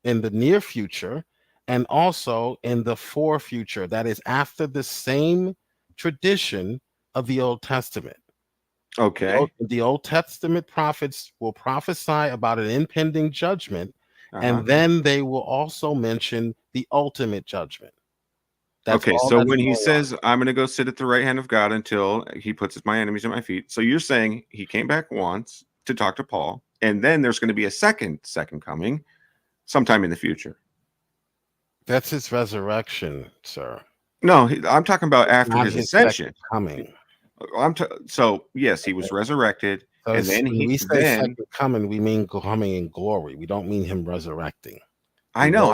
in the near future and also in the fore future. That is after the same tradition of the Old Testament.
Okay.
The Old Testament prophets will prophesy about an impending judgment, and then they will also mention the ultimate judgment. That's
okay,
all
so
that's
when he
going
says, I'm going to go sit at the right hand of God until he puts my enemies at my feet. So you're saying he came back once to talk to Paul, and then there's going to be a second coming sometime in the future.
That's his resurrection, sir.
No, I'm talking about after
Not
his
his second
ascension.
coming.
So yes, he was resurrected,
So
and then
when
he
we say second coming, we mean coming in glory. We don't mean him resurrecting.
I know.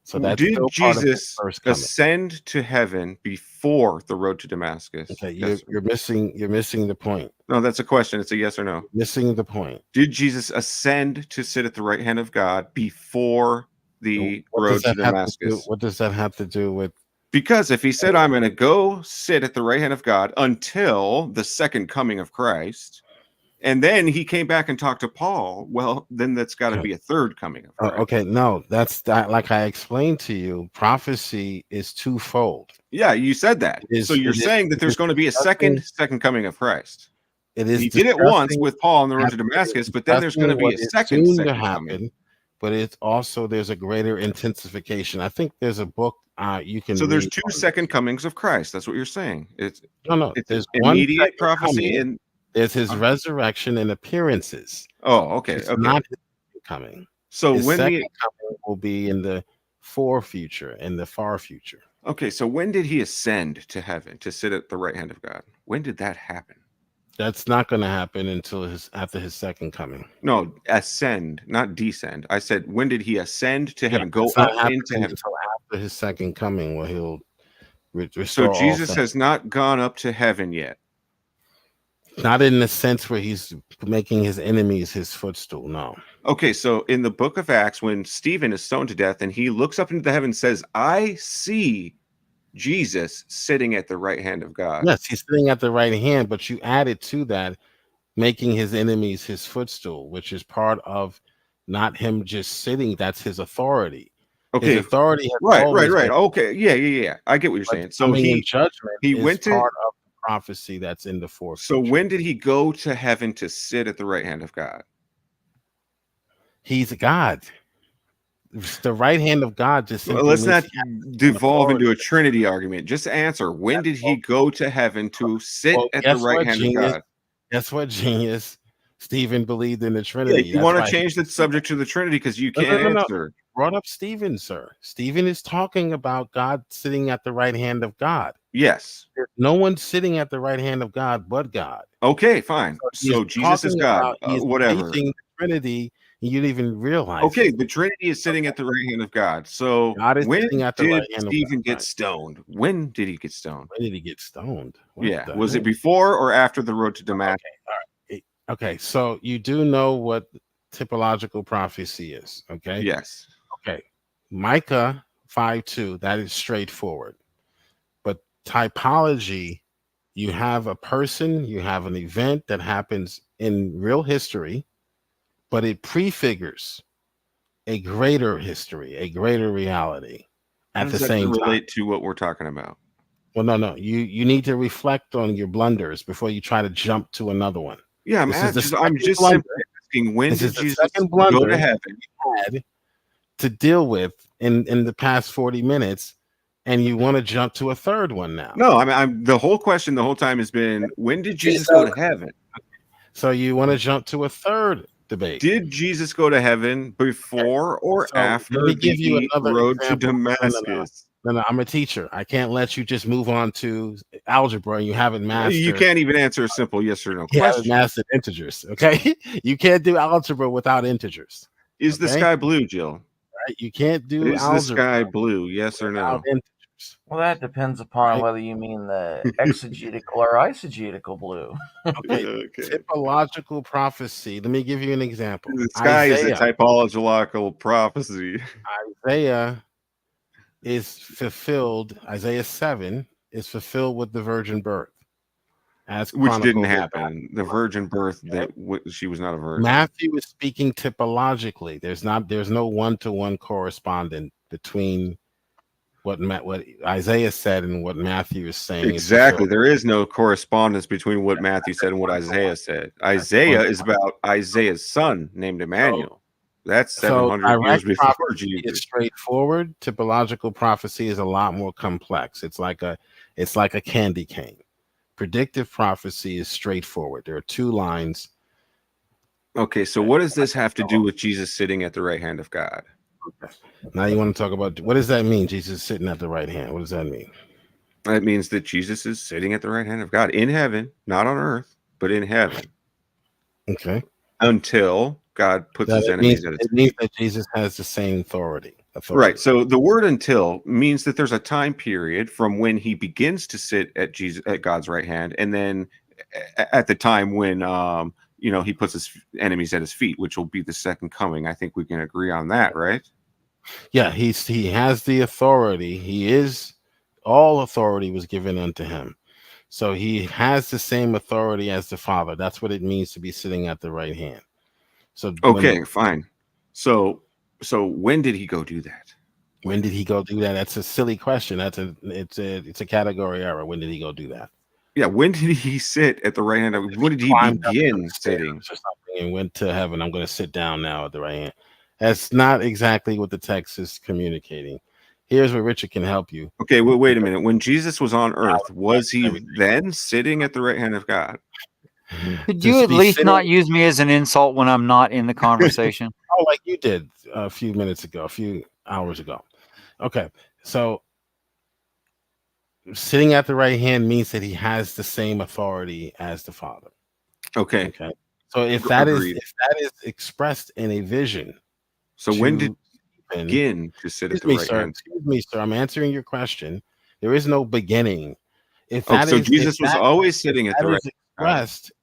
So that's
did
still part of his
Jesus
first coming.
ascend to heaven before the road to Damascus?
Okay,
Yes.
you're missing the point.
No, that's a question. It's a yes or no.
Missing the point.
Did Jesus ascend to sit at the right hand of God before the road to Damascus?
What does that have to do with?
Because if he said, I'm going to go sit at the right hand of God until the second coming of Christ, and then he came back and talked to Paul, well, then that's got to be a third coming of Christ.
Okay, no, that's that. Like I explained to you, prophecy is twofold.
Yeah, you said that. So you're saying that there's going to be a second coming of Christ. He did it once with Paul on the road to Damascus, but then there's going to be a second coming.
But it's also there's a greater intensification. I think there's a book you can.
So there's
read
two second comings of Christ. That's what you're saying. It's
There's
immediate
one
prophecy
coming.
and
There's his resurrection and appearances.
Oh, okay.
It's
Okay.
not his coming.
So
his
when
second coming will be in the far future.
Okay, so when did he ascend to heaven to sit at the right hand of God? When did that happen?
That's not going to happen until after his second coming.
No, ascend, not descend. I said, when did he ascend to heaven? Go
It's not
up
happening
into heaven.
until after his second coming, where he'll restore
So
all
Jesus
things.
has not gone up to heaven yet.
Not in the sense where he's making his enemies his footstool. No.
Okay, so in the book of Acts, when Stephen is stoned to death and he looks up into the heaven and says, I see Jesus sitting at the right hand of God.
Yes, he's sitting at the right hand, but you added to that making his enemies his footstool, which is part of not him just sitting. That's his authority.
Okay,
His authority has
right.
always been-
Okay, yeah. I get what you're saying. So
coming in
he
judgment
he
is
went to
part of the prophecy that's in the fourth.
So when did he go to heaven to sit at the right hand of God?
He's God. The right hand of God just
Well,
simply
let's
means
not
he has
devolve into a Trinity argument. Just answer. When did he go to heaven to sit at the
guess
right
what,
hand
genius?
of God?
Guess what, genius? Stephen believed in the
Yeah,
Trinity.
you
That's
want
why
to
he-
change the subject to the Trinity because you
No,
can't
no.
answer.
Brought up Stephen, sir. Stephen is talking about God sitting at the right hand of God.
Yes.
There's no one sitting at the right hand of God but God.
Okay, fine.
He's
So Jesus is
talking
God.
about- he's
Whatever.
teaching the Trinity, and you didn't even realize.
Okay,
it.
the Trinity is sitting at the right hand of God. So
God is
when
sitting at the
did
right hand of
Stephen
God,
get
right.
stoned? When did he get stoned?
When did he get stoned? What
Yeah.
the
Was
heck?
it before or after the road to Damascus?
Okay, so you do know what typological prophecy is, okay?
Yes.
Okay. Micah 5:2, that is straightforward. But typology, you have a person, you have an event that happens in real history, but it prefigures a greater history, a greater reality
How
at
does
the
that
same time.
relate to what we're talking about?
Well, no. You need to reflect on your blunders before you try to jump to another one.
Yeah, I'm
This is the
I'm
second
just
blunder.
simply asking, when
This
did
is the
Jesus
second
go
blunder
to heaven?
you had to deal with in the past 40 minutes, and you want to jump to a third one now.
No, I'm the whole question the whole time has been, when did Jesus go to heaven?
So you want to jump to a third debate.
Did Jesus go to heaven before or
So
after
let me give you
the
another
road to
example.
Damascus?
No, I'm a teacher. I can't let you just move on to algebra and you haven't mastered.
You can't even answer a simple yes or no
You haven't
question.
mastered integers. Okay, you can't do algebra without integers.
Is the
okay?
sky blue, Jill?
Right? You can't do
Is the
algebra
sky blue? Yes or no?
without integers.
Well, that depends upon whether you mean the exegetical or eisegetical blue.
Okay, typological prophecy. Let me give you an example.
The sky is a
Isaiah.
typological prophecy.
Isaiah is fulfilled. Isaiah 7 is fulfilled with the virgin birth, as
Which didn't
chronicled in
happen. The virgin birth that she was not a virgin.
Matthew is speaking typologically. There's no one-to-one correspondent between what Isaiah said and what Matthew is saying.
Exactly. There is no correspondence between what Matthew said and what Isaiah said. Isaiah is about Isaiah's son named Emmanuel. That's 700 years before Jesus.
It's straightforward. Typological prophecy is a lot more complex. It's like a candy cane. Predictive prophecy is straightforward. There are two lines.
Okay, so what does this have to do with Jesus sitting at the right hand of God?
Now you want to talk about, what does that mean? Jesus sitting at the right hand. What does that mean?
That means that Jesus is sitting at the right hand of God in heaven, not on earth, but in heaven.
Okay.
Until God puts his enemies at his feet.
It means that Jesus has the same authority.
Right. So the word "until" means that there's a time period from when he begins to sit at God's right hand, and then at the time when he puts his enemies at his feet, which will be the second coming. I think we can agree on that, right?
Yeah, he has the authority. All authority was given unto him. So he has the same authority as the Father. That's what it means to be sitting at the right hand. So
okay, fine. So when did he go do that?
When did he go do that? That's a silly question. It's a category error. When did he go do that?
Yeah, when did he sit at the right hand? When did he begin sitting?
And went to heaven. I'm going to sit down now at the right hand. That's not exactly what the text is communicating. Here's where Richard can help you.
Okay, wait a minute. When Jesus was on earth, was he then sitting at the right hand of God?
Could you at least not use me as an insult when I'm not in the conversation?
Oh, like you did a few hours ago. Okay, so sitting at the right hand means that he has the same authority as the Father.
Okay.
So if that is expressed in a vision,
so when did he begin to sit at the right hand?
Excuse me, sir. I'm answering your question. There is no beginning.
Jesus was always sitting at the right hand.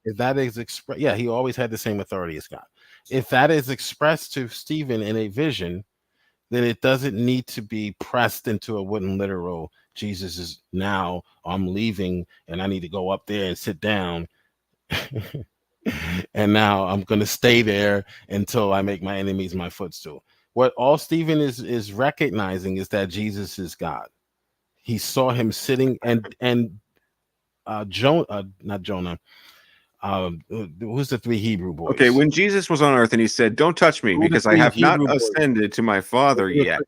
If that is expressed, yeah, he always had the same authority as God. If that is expressed to Stephen in a vision, then it doesn't need to be pressed into a wooden literal. Jesus is now, I'm leaving and I need to go up there and sit down. And now I'm going to stay there until I make my enemies my footstool. What all Stephen is recognizing is that Jesus is God. He saw him sitting and not Jonah. Who's the three Hebrew boys?
Okay, when Jesus was on earth and he said, "Don't touch me because I have not ascended to my Father yet."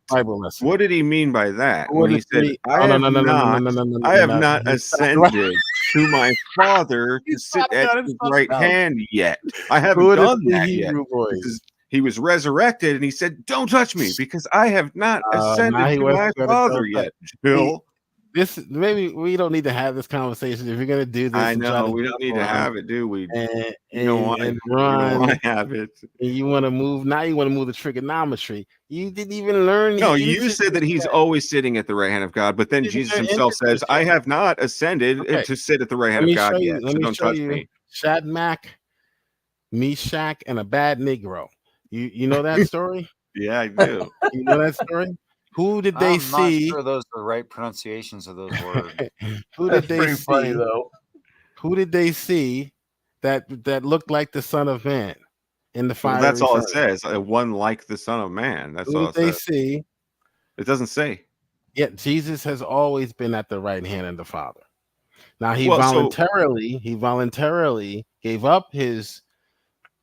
What did he mean by that? When he said, "I have not ascended to my Father to sit at his right hand yet. I haven't done that yet." Because he was resurrected and he said, "Don't touch me because I have not ascended to my Father yet." Bill.
Maybe we don't need to have this conversation. If you're gonna do this,
I know we don't need to have it, do we?
You don't want to
have it.
And you want to move now. You want to move the trigonometry. You didn't even learn.
No, you said that he's always sitting at the right hand of God, but then Jesus himself says, "I have not ascended to sit at the right hand of God yet. So don't touch me."
Shadrach, Meshach, and a bad Negro. You know that story?
Yeah, I do.
You know that story? Who did they see?
I'm not sure those are the right pronunciations of those words.
Who did they see? Funny, though. Who did they see that looked like the Son of Man in the fire?
Well, that's all it says. One like the Son of Man. That's all it says.
Who did they see?
It doesn't say.
Yet Jesus has always been at the right hand of the Father. Now he voluntarily gave up his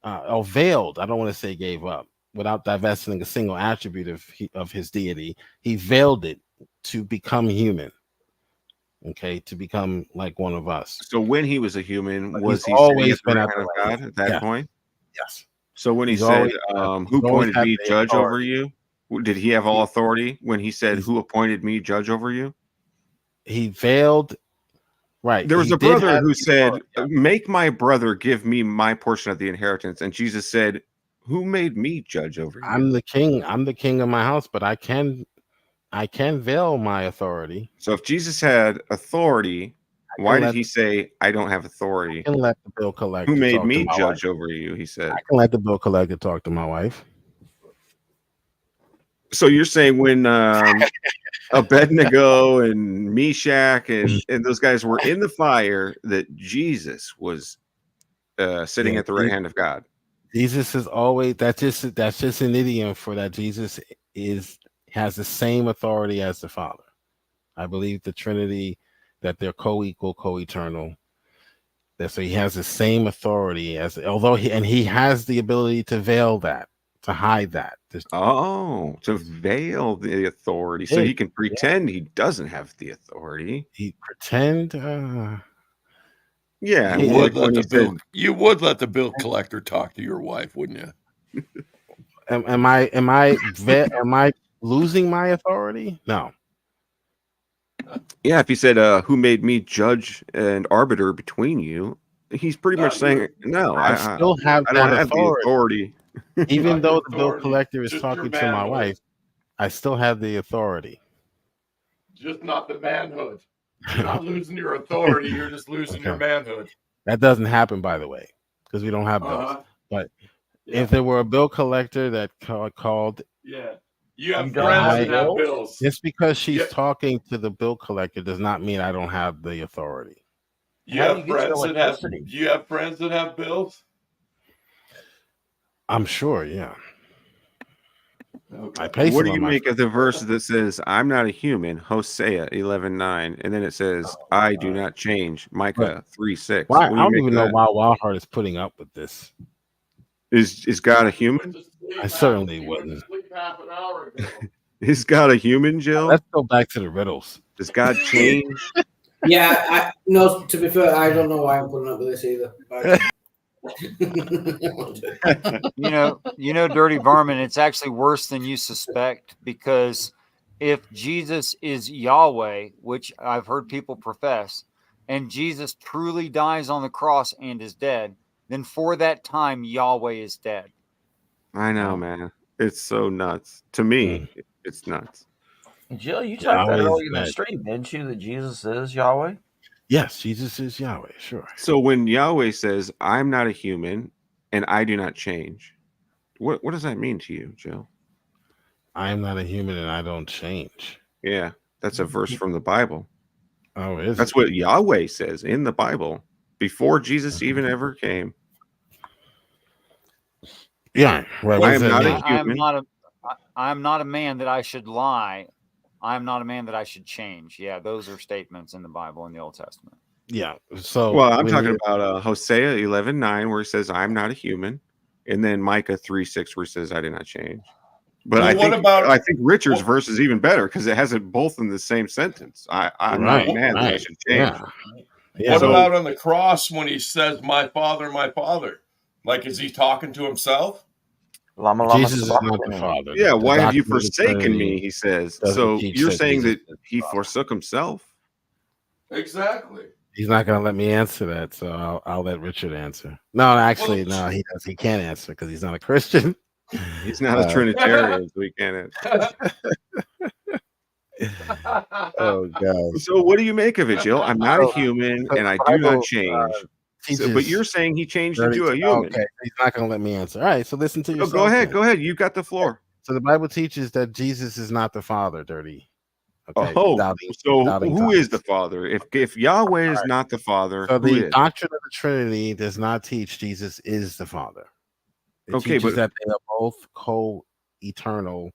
veiled. I don't want to say gave up. Without divesting a single attribute of his deity, he veiled it to become human. Okay, to become like one of us.
So when he was a human, was he
always
been at the God at that point?
Yes.
So when he said, "Who appointed me judge over you?" Did he have all authority when he said, "Who appointed me judge over you"?
He veiled. Right.
There was a brother who said, "Make my brother give me my portion of the inheritance," and Jesus said, "Who made me judge over you?"
I'm the king. I'm the king of my house, but I can veil my authority.
So if Jesus had authority, why did he say, "I don't have authority"?
I can let the bill collector.
Who made me judge over you? He said.
I can let the bill collector talk to my wife.
So you're saying when Abednego and Meshach and those guys were in the fire, that Jesus was sitting at the right hand of God?
Jesus is always that's just an idiom for that. Jesus has the same authority as the Father. I believe the Trinity, that they're co-equal, co-eternal. That so he has the same authority as, although he has the ability to veil that, to hide that.
To veil the authority, so he can pretend he doesn't have the authority.
He pretend.
Yeah,
You
like
would,
when
you would let the bill collector talk to your wife, wouldn't you?
Am I losing my authority? No.
Yeah, if he said, "Who made me judge and arbiter between you?" He's pretty much saying, "No,
I still have
I don't
that
have the authority."
Even
Not
though
your
the bill
authority,
collector is
just your
talking to my
manhood.
wife, I still have the authority.
Just not the manhood. You're not losing your authority. You're just losing your
Okay.
manhood.
That doesn't happen, by the way, because we don't have bills.
Uh-huh.
But
Yeah.
if there were a bill collector that called,
Yeah. You have
You don't
friends
have
that have
bills?
bills.
just because she's
Yeah.
talking to the bill collector does not mean I don't have the authority.
You
How do
have
you get your
friends that have.
electricity?
Do you have friends that have bills?
I'm sure, yeah.
Okay.
I pay
What
some
do
of
you
my
make of the verse that says, "I'm not a human"? Hosea 11:9, and then it says, "I do not change." Micah 3:6.
Why?
What do
I
you
don't
make
even
of
know
that?
why Wildheart is putting up with this.
Is God a human?
I certainly
You went to
wouldn't.
sleep half an hour ago.
Is God a human, Jill?
Let's go back to the riddles.
Does God change?
Yeah, no, to be fair, I don't know why I'm putting up with this either.
You know, Dirty Varmint, it's actually worse than you suspect, because if Jesus is Yahweh, which I've heard people profess, and Jesus truly dies on the cross and is dead, then for that time Yahweh is dead.
I know, man. It's so nuts. To me, it's nuts.
Jill, you typed that
Yahweh is
earlier in the
dead.
stream, didn't you? That Jesus is Yahweh.
Yes, Jesus is Yahweh, sure.
So when Yahweh says, "I'm not a human and I do not change," what does that mean to you, Jill?
I am not a human and I don't change.
Yeah, that's a verse from the Bible.
Oh, is
That's
it?
what Yahweh says in the Bible before Jesus even ever came.
Yeah, right.
I
What does
am
that
not
mean?
I am not a man that I should lie. I am not a man that I should change. Yeah, those are statements in the Bible in the Old Testament.
Yeah. So
Well, I'm
when
talking
you-
about Hosea 11:9, where he says, "I'm not a human," and then Micah 3:6, where he says, "I did not change." But
Well,
I think Richard's verse is even better because it has it both in the same sentence. I'm not a
Right,
man that I
right,
should change.
yeah.
What
So-
about on the cross when he says, "My Father, my Father"? Like, is he talking to himself?
Jesus is not the Father.
Yeah,
The
why have you
doctrine of the
forsaken
Trinity
me? He says.
doesn't
So
teach
you're
that
saying
Jesus
that he forsook himself?
Exactly.
He's not going to let me answer that, so I'll let Richard answer. No, actually, no, he does. He can't answer because he's not a Christian.
He's not a Trinitarian, so he can't answer.
Oh God!
So what do you make of it, Jill? I'm not a human, and I do not change. But you're saying he changed into a human.
Okay, he's not going to let me answer. All right, so listen to
Oh,
yourself.
go ahead,
then.
go ahead. You got the floor.
So the Bible teaches that Jesus is not the Father, Dirty. Okay,
Oh,
doubting
who
Thomas.
is the Father? If Yahweh is not the Father,
So
who
the
is?
doctrine of the Trinity does not teach Jesus is the Father. It
Okay,
teaches
but-
that they are both co-eternal,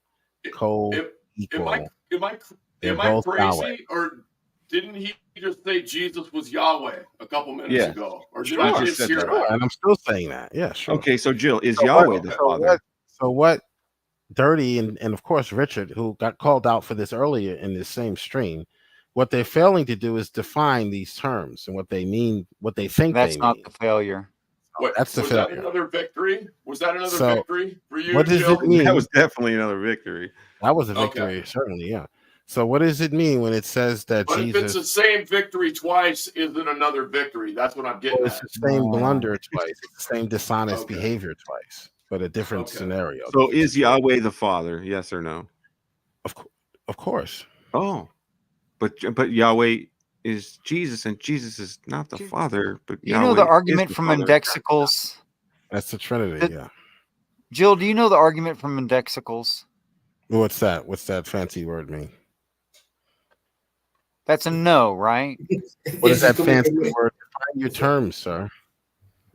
co-equal. They're
Am I
both
crazy,
Yahweh.
or didn't he just say Jesus was Yahweh a couple minutes
Yeah.
ago? Or did
Sure,
I
he
just
said
hear
that.
that?
And I'm still saying that. Yeah, sure.
Okay, so Jill, is
So
Yahweh
what-
the
so
Father?
what- So what Dirty and of course Richard, who got called out for this earlier in this same stream, what they're failing to do is define these terms and what they mean, what they think
That's
they
not
mean.
the failure.
What,
That's the
was that
failure.
another victory? Was that another
So,
victory for you,
what does
Jill?
it mean?
That was definitely another victory.
That was a
Okay.
victory, certainly, yeah. So what does it mean when it says that
But if it's
Jesus
the same victory twice, is it another victory? That's what I'm getting
well, it's
at.
the same blunder twice, it's the same dishonest
Okay.
behavior twice, but a different
Okay.
scenario.
So is Yahweh the Father? Yes or no?
Of course.
Oh, but Yahweh is Jesus, and Jesus is not the Father. But
You know the
Yahweh is
argument
the
from
Father.
Indexicals?
That's the Trinity,
The-
yeah.
Jill, do you know the argument from Indexicals?
What's that? What's that fancy word mean?
That's a no, right?
What is that fancy word? Define your terms, sir.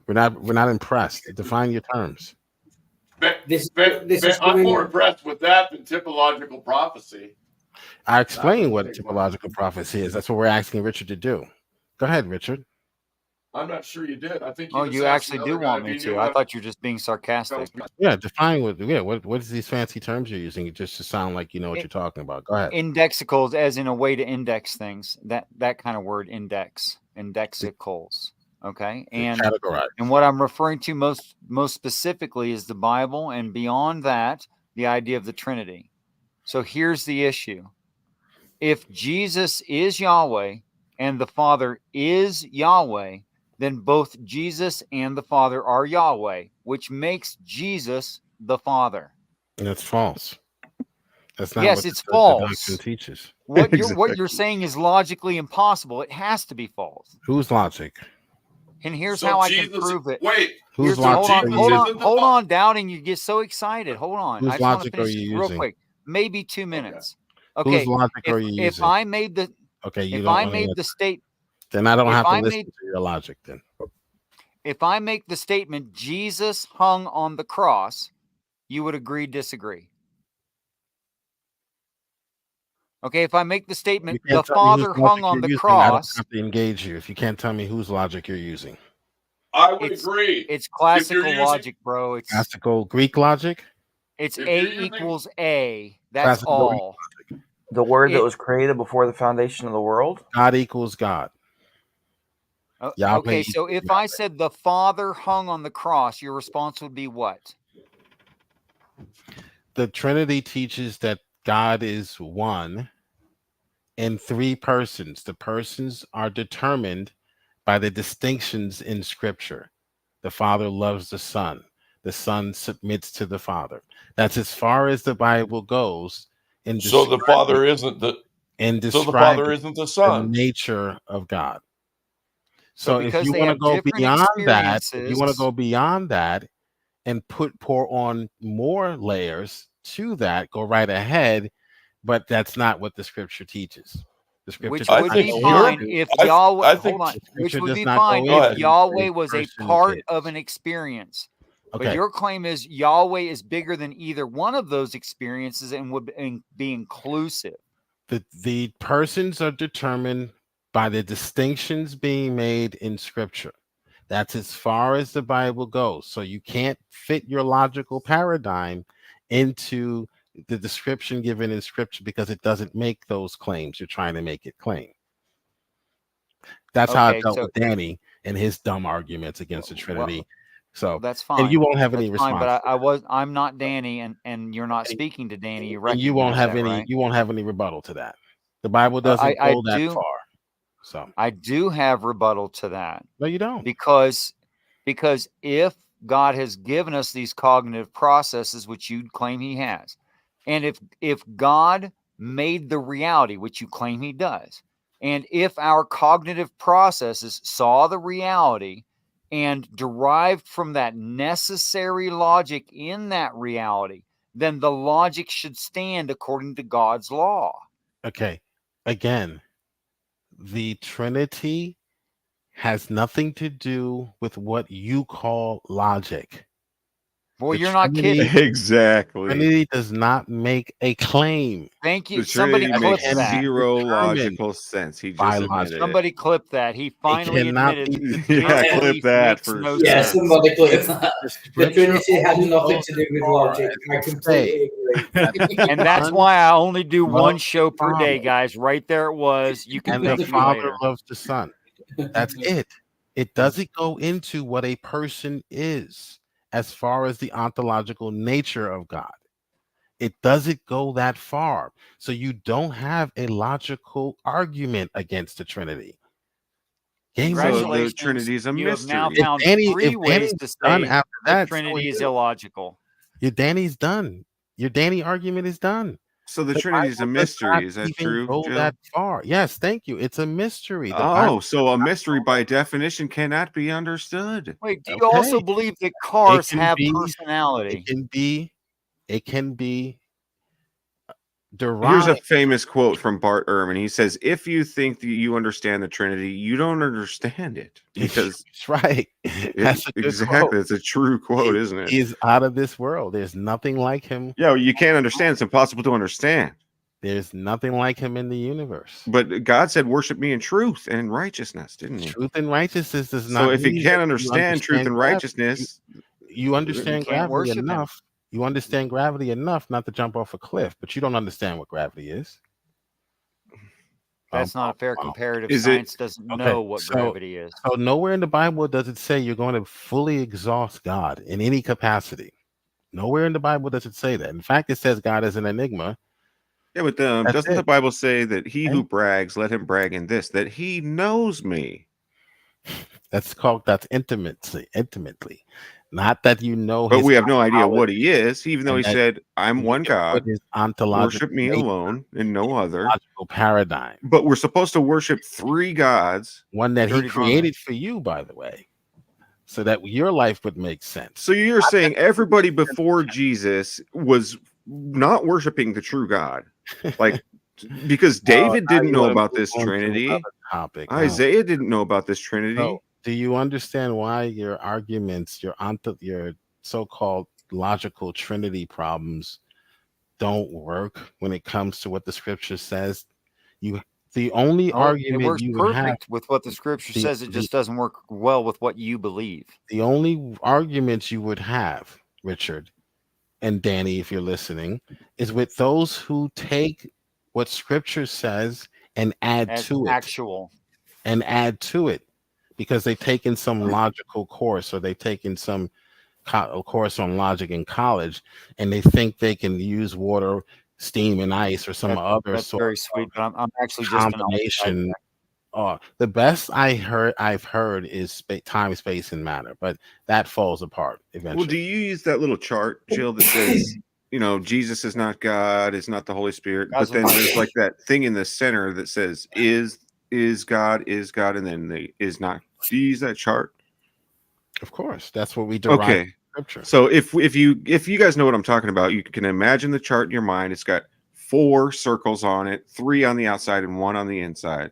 We're not impressed. Define your terms.
This is
I'm
coming-
more impressed with that than typological prophecy.
I explained what typological prophecy is. That's what we're asking Richard to do. Go ahead, Richard.
I'm not sure you did. I think
Oh,
just
you
asked
actually
the
do
other guy
want
if
me
he
to.
knew
I
how
thought you were just being sarcastic.
Yeah, define what is these fancy terms you're using just to sound like you know what you're talking about. Go ahead.
Indexicals, as in a way to index things. That kind of word, indexicals. Okay, and
categorize.
And what I'm referring to most specifically is the Bible, and beyond that, the idea of the Trinity. So here's the issue: if Jesus is Yahweh and the Father is Yahweh, then both Jesus and the Father are Yahweh, which makes Jesus the Father.
And that's false. That's not
Yes,
what
it's
the
false.
doctrine teaches.
What you're saying is logically impossible. It has to be false.
Whose logic?
And here's
So
how I
Jesus-
can prove it.
wait.
Whose
Hold
logic are you using?
hold on, Doubting. You get so excited. Hold on.
Whose
I just want to
logic are
finish
you
real
using?
quick. Maybe 2 minutes.
Whose
Okay.
logic are you
If
using?
I made the
Okay, you
if
don't
I
wanna
made
let-
the state
Then I don't
if
have to
I
listen
made-
to your logic then.
if I make the statement Jesus hung on the cross, you would agree, disagree. Okay, if I make the statement
You can't
the
tell me whose
Father
logic
hung on
you're
the
using. I don't
cross,
have to engage you if you can't tell me whose logic you're using.
I would
It's-
agree.
it's
If
classical
you're using-
logic, bro. It's
Classical Greek logic?
it's
if
A
you're using-
equals A. That's
Classical Greek
all.
The word that
It-
was created before the foundation of the world.
God equals God. Yahweh
Okay, so if I said the Father hung on the cross, your response would be what?
The Trinity teaches that God is one in three persons. The persons are determined by the distinctions in Scripture. The Father loves the Son. The Son submits to the Father. That's as far as the Bible goes. In
So the Father isn't the. So the Father isn't the Son.
nature of God.
So
So if
because
you
they
want to
have
go
different
beyond that, if you want to
experiences-
go beyond that and pour on more layers to that, go right ahead. But that's not what the Scripture teaches. The Scripture
Which
does
would
not
be
go
fine
into-
if
I
Yahweh.
think-
Hold on.
The
Which
Scripture
would
does
be
not
fine
go
if
into
Yahweh
a
was a
person
part
is.
of an experience. But
Okay.
your claim is Yahweh is bigger than either one of those experiences and would be inclusive.
The persons are determined by the distinctions being made in Scripture. That's as far as the Bible goes. So you can't fit your logical paradigm into the description given in Scripture because it doesn't make those claims you're trying to make it claim. That's how I
Okay,
dealt
so-
with Danny and his dumb arguments against the Trinity. So
That's fine.
and you won't have any
That's fine,
response.
but I'm not Danny, and you're not speaking to Danny. You
And you won't
recognize
have
that,
any
right?
you won't have any rebuttal to that. The Bible doesn't
I
go that
do-
far. So
I do have rebuttal to that.
no, you don't.
Because if God has given us these cognitive processes, which you claim he has, and if God made the reality, which you claim he does, and if our cognitive processes saw the reality and derived from that necessary logic in that reality, then the logic should stand according to God's law.
Okay. Again, the Trinity has nothing to do with what you call logic.
Well,
The
you're not
Trinity-
kidding.
Exactly.
Trinity does not make a claim.
Thank you.
The
Somebody
Trinity
clip
makes
that.
zero
Determined
logical sense. He
by
just
logic.
admitted it.
Somebody clip that. He finally
cannot
admitted
be-
that the
Yeah,
Trinity
clip that
makes
for
no
sure.
Yeah,
sense.
somebody clip that. The
Scripture
Trinity has
only
nothing
goes
to do with
far
logic.
as
I
to
completely agree.
And that's why I only do one
loves
show per
the
day,
Father.
guys. Right there it was. You can
And
thank
the
me
Father
later.
loves the Son. That's it. It doesn't go into what a person is as far as the ontological nature of God. It doesn't go that far. So you don't have a logical argument against the Trinity. Game over.
So the
Congratulations.
Trinity is a
You have now
mystery.
found
Danny-
three
if
ways
Danny's
to
done
say
after
the
that, so
Trinity
are
is
you.
illogical.
Your Danny's done. Your Danny argument is done.
So the
The
Trinity is a
Bible does
mystery.
not
Is that
even
true,
go
Jill?
that far. Yes, thank you. It's a mystery. The
Oh,
Bible
so a mystery by definition cannot be understood.
Wait, do you also
Okay.
believe that
It
cars
can
have
be-
personality?
it can be
Here's a
derived.
famous quote from Bart Ehrman. He says, "If you think that you understand the Trinity, you don't understand it." Because
That's right. That's a good
exactly,
quote.
it's a true quote, isn't it?
He is out of this world. There's nothing like him.
Yeah, you can't understand. It's impossible to understand.
There's nothing like him in the universe.
But God said, "Worship me in truth and righteousness," didn't he?
Truth and righteousness does not.
So if you
mean
can't
that
understand truth and
gravity.
righteousness,
You understand
can't
gravity
worship him.
enough. You understand gravity enough not to jump off a cliff, but you don't understand what gravity is.
That's not a fair comparative.
Is it-
Science doesn't know what gravity is.
So nowhere in the Bible does it say you're going to fully exhaust God in any capacity. Nowhere in the Bible does it say that. In fact, it says God is an enigma.
yeah, but
That's
doesn't
it.
the Bible say that he who brags, let him brag in this, that he knows me?
That's intimately. Not that you know.
But
his
we have no idea what
ontology,
he is, even though he
and that
said, "I'm
you
one
can
God.
put his ontological
Worship me
nature,
alone and no other."
ontological paradigm,
But we're supposed to worship three gods.
one that he
Dirty comment.
created for you, by the way, so that your life would make sense.
So you're saying everybody before Jesus was not worshiping the true God, like because David
now
didn't
you
know
wanna
about
move
this
on to
Trinity.
another topic.
Isaiah didn't know about this Trinity.
So, do you understand why your arguments, your so-called logical Trinity problems, don't work when it comes to what the Scripture says? The only
Oh, it
argument
works
you would have,
perfect with what the scripture
the-
says. It
the-
just doesn't work well with what you believe.
the only arguments you would have, Richard and Danny, if you're listening, is with those who take what Scripture says and add
As
to it.
actual.
And add to it because they've taken some logical course or they've taken some course on logic in college and they think they can use water, steam, and ice or some other
That's
sort
very sweet, but I'm actually just an
combination. The best I've heard is time, space, and matter, but that falls apart eventually.
Well, do you use that little chart, Jill, that says, Jesus is not God, is not the Holy Spirit, but then there's like that thing in the center that says is God, and then the is not. Do you use that chart?
Of course, that's what we derive
Okay.
from Scripture.
So if you guys know what I'm talking about, you can imagine the chart in your mind. It's got 4 circles on it, 3 on the outside and 1 on the inside.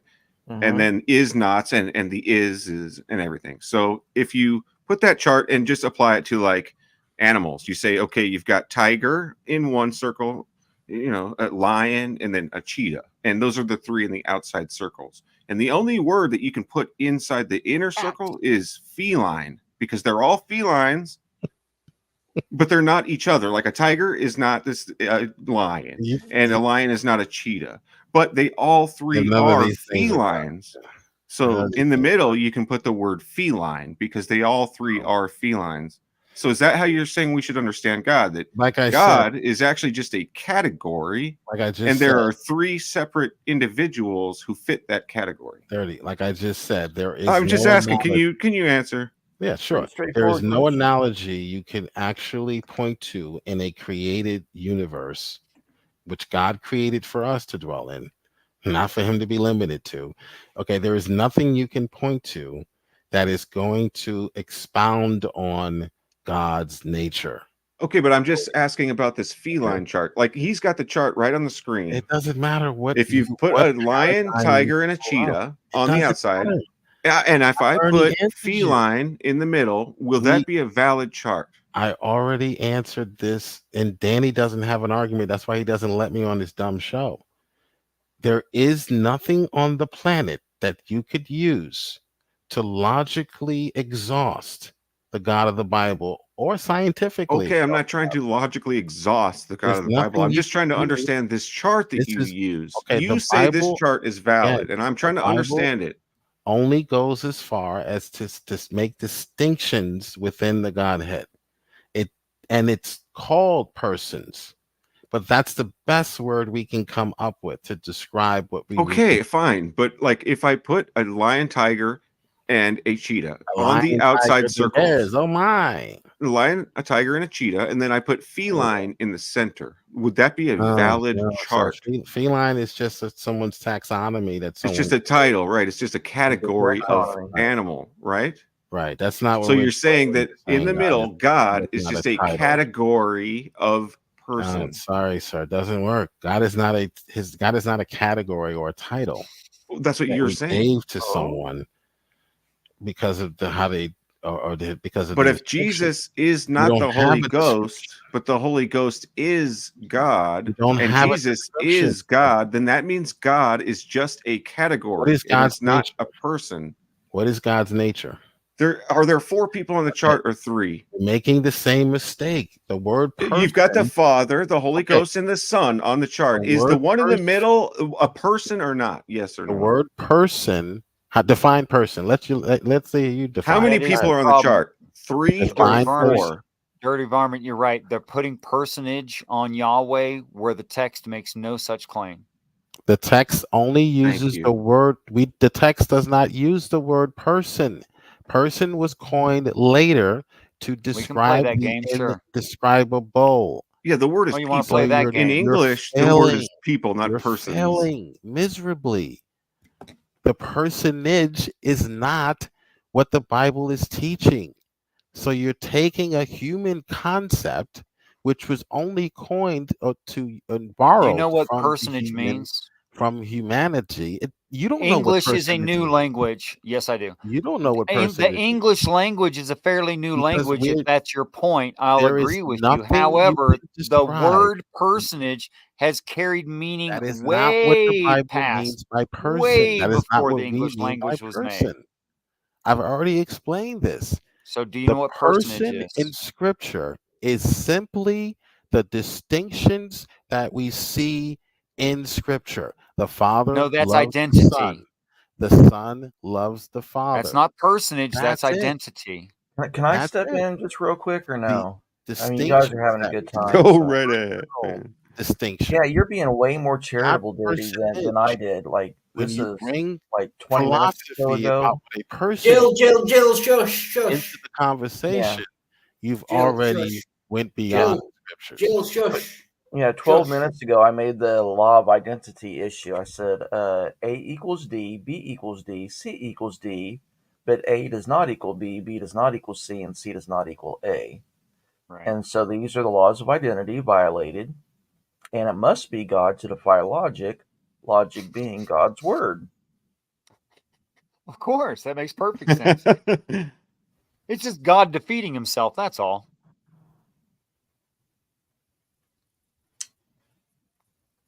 And then is nots and the is and everything. So if you put that chart and just apply it to like animals, you say, okay, you've got tiger in one circle, a lion, and then a cheetah. And those are the 3 in the outside circles. And the only word that you can put inside the inner circle is feline, because they're all felines, but they're not each other. Like a tiger is not this lion, and a lion is not a cheetah, but they all 3 are felines. So in the middle, you can put the word feline because they all 3 are felines. So is that how you're saying we should understand God? That
like I
God
said,
is actually just a category,
like I just
and there
said,
are 3 separate individuals who fit that category.
30. Like I just said, there is.
I'm just
no
asking.
analogy.
Can you answer?
Yeah, sure. There is no analogy you can actually point to in a created universe, which God created for us to dwell in, not for Him to be limited to. Okay, there is nothing you can point to that is going to expound on God's nature.
Okay, but I'm just asking about this feline chart. Like he's got the chart right on the screen.
It doesn't matter what.
If you put a lion, tiger, and a cheetah on the outside, and if I put feline in the middle, will that be a valid chart?
I already answered this, and Danny doesn't have an argument. That's why he doesn't let me on this dumb show. There is nothing on the planet that you could use to logically exhaust the God of the Bible or scientifically.
Okay, I'm not trying to logically exhaust the God
There's
of the Bible.
nothing
I'm
you
just trying to
can do.
understand this chart that
This
you
is-
use.
okay,
You
the
say this
Bible-
chart is valid,
Again,
and I'm trying
the
to understand
Bible
it.
Only goes as far as to make distinctions within the Godhead. It's called persons, but that's the best word we can come up with to describe what we.
Okay, fine. But like if I put a lion, tiger, and a cheetah on the
lion,
outside
tiger,
circles.
bears, oh my.
A lion, a tiger, and a cheetah, and then I put feline in the center. Would that be a valid chart?
Feline is just someone's taxonomy.
It's just a title, right? It's just a category of animal, right?
Right. That's not what
So
we're
you're saying that in the
saying,
middle, God is
not
just
a
a
title.
category of person.
Sorry, sir. It doesn't work. God is not a category or a title.
That's what
that
you're
we
saying.
gave to someone because of how they because of
But
the
if Jesus
distinction.
is
You
not
don't
the
have
Holy
a
Ghost, but the Holy Ghost is God,
don't
and
have a
Jesus
description.
is God, then that means God is just a
What
category.
is
It
God's
is not
nature?
a person.
What is God's nature?
Are there 4 people on the chart or 3?
You're making the same mistake. The word person.
You've got the Father, the Holy
Okay.
Ghost, and the Son on the chart.
The
Is the
word
one in the
person.
middle a person or not? Yes or
The
no?
word person. Define person. Let's say you define.
How many
That is
people
the
are on the
problem.
chart? 3 or
Dirty
Define
varmint.
person.
4?
Dirty varmint, you're right. They're putting personage on Yahweh where the text makes no such claim.
The text only uses the word. The text does not use the word person. Person was coined later to
We can play
describe
that
the
game, sure.
indescribable.
Yeah, the word is
Oh, you want to
people.
play that
you're-
game?
In
you're
English, the word is
failing.
people, not
You're
persons.
failing miserably. The personage is not what the Bible is teaching. So you're taking a human concept, which was only coined
Do you
borrowed
know what
from
personage means?
from humanity. You don't know what
English is a
personage
new
means.
language. Yes, I do.
You don't know what
The
personage means.
English language is a fairly new
Because
language. If that's your point, I'll
there is
agree with you.
nothing you
However,
can
the
describe.
word personage has carried meaning
That is not what the
way
Bible
past,
means by person.
way
That is not
before
what
the
we
English
mean by
language was made.
person. I've already explained this.
So, do you
The
know what personage
person
is?
in Scripture is simply the distinctions that we see in Scripture. The Father
No, that's
loves the
identity.
Son. The Son loves the Father.
That's not personage. That's
That's it.
identity.
Can I
That's
step
it.
in just real quick or
The
no? I mean, you guys
distinctions
are having a
that
good
we
time.
Go
So.
right ahead, man.
distinction.
Yeah, you're being way more
Not
charitable, Dirty, than I
personage.
did. Like,
When
this
you
is
bring
like 20 minutes or so
philosophy about
ago.
what a person
Jill, shush.
into the conversation, you've
Jill,
already
shush.
went beyond
Jill,
the scriptures.
Jill, shush.
Yeah, 12
Shush.
minutes ago, I made the law of identity issue. I said A equals D, B equals D, C equals D, but A does not equal B, B does not equal C, and C does not equal A.
Right.
And so these are the laws of identity violated, and it must be God to defy logic, logic being God's word.
Of course, that makes perfect sense. It's just God defeating himself. That's all.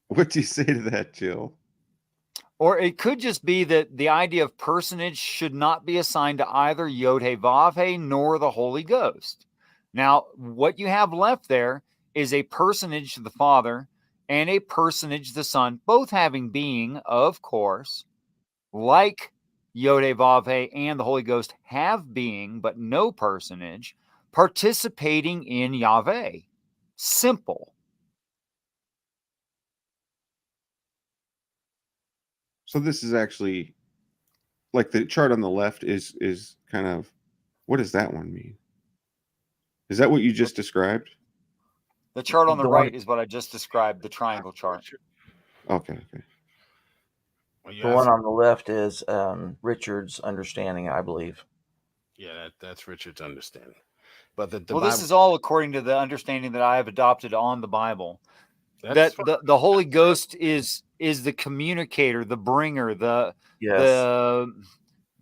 What do you say to that, Jill?
Or it could just be that the idea of personage should not be assigned to either Yod-Heh-Vav-Heh nor the Holy Ghost. Now, what you have left there is a personage the Father and a personage the Son, both having being, of course, like Yod-Heh-Vav-Heh and the Holy Ghost have being, but no personage, participating in Yahweh. Simple.
So this is actually like the chart on the left is kind of, what does that one mean? Is that what you just described?
The chart on the
The
right
one-
is what I just described, the triangle chart.
Okay.
The one on the left is Richard's understanding, I believe.
Yeah, that's Richard's understanding. But the
Well,
Bible,
this is all according to the understanding that I have adopted on the Bible.
That's
That the Holy Ghost is the communicator, the bringer, the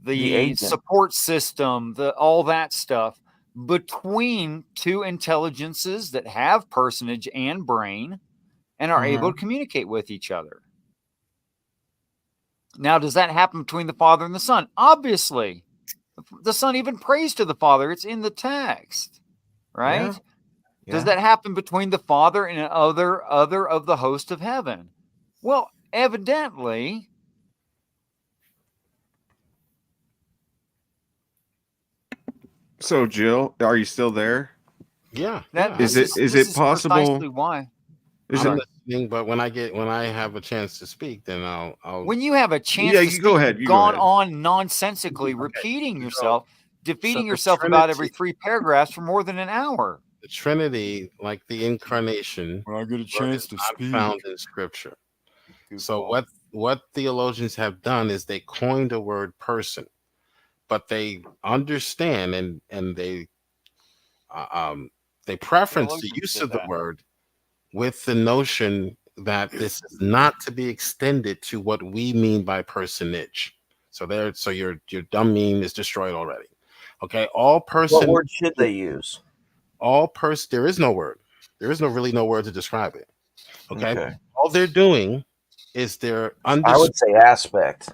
agent.
support system, all that stuff between two intelligences that have personage and brain and are able to communicate with each other. Now, does that happen between the Father and the Son? Obviously. The Son even prays to the Father. It's in the text, right?
Yeah.
Does that happen between the Father and other of the host of heaven? Well, evidently.
So Jill, are you still there?
Yeah.
Is it possible?
Precisely why.
I'm listening, but when I have a chance to speak, then I'll
When you have a chance to speak,
go ahead.
you've gone on nonsensically repeating yourself, defeating yourself about every 3 paragraphs for more than an hour.
The Trinity, like the incarnation,
when I get a chance to speak,
found in Scripture. So what theologians have done is they coined the word person, but they understand and they preference the use of the word with the notion that this is not to be extended to what we mean by personage. So your dumb mean is destroyed already. Okay, all person.
What word should they use?
All person. There is no word. There is really no word to describe it. Okay,
Okay.
all they're doing is they're
I would say aspect.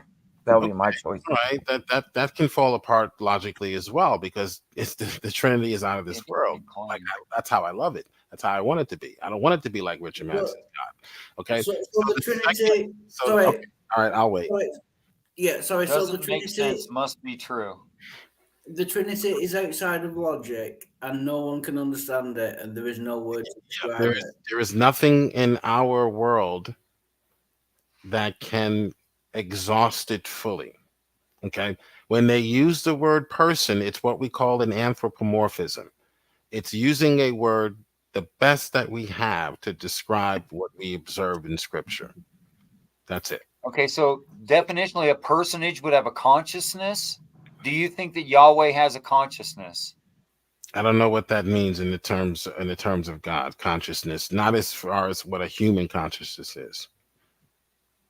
That would be my choice.
Right, that can fall apart logically as well because it's the Trinity is out of this world. Like that's how I love it. That's how I want it to be. I don't want it to be like Richard Manson's God. Okay,
So the Trinity.
okay. All right, I'll wait.
Sorry. Yeah, sorry. So the
Doesn't make
Trinity
sense. Must be true.
The Trinity is outside of logic, and no one can understand it, and there is no word to describe it.
There is nothing in our world that can exhaust it fully. Okay, when they use the word person, it's what we call an anthropomorphism. It's using a word, the best that we have, to describe what we observe in Scripture. That's it.
Okay, so definitionally, a personage would have a consciousness. Do you think that Yahweh has a consciousness?
I don't know what that means in the terms of God consciousness, not as far as what a human consciousness is.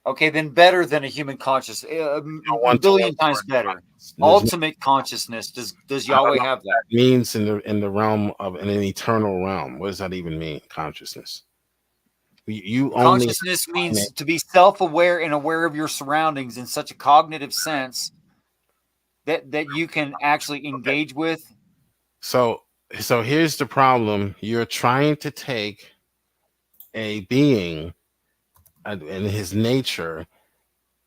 Okay, then better than a human consciousness, a billion times better. Ultimate consciousness. Does Yahweh have that?
That means in the realm of an eternal realm. What does that even mean? Consciousness. You only
consciousness means to be self-aware and aware of your surroundings in such a cognitive sense that you can actually engage with.
So here's the problem. You're trying to take a being and his nature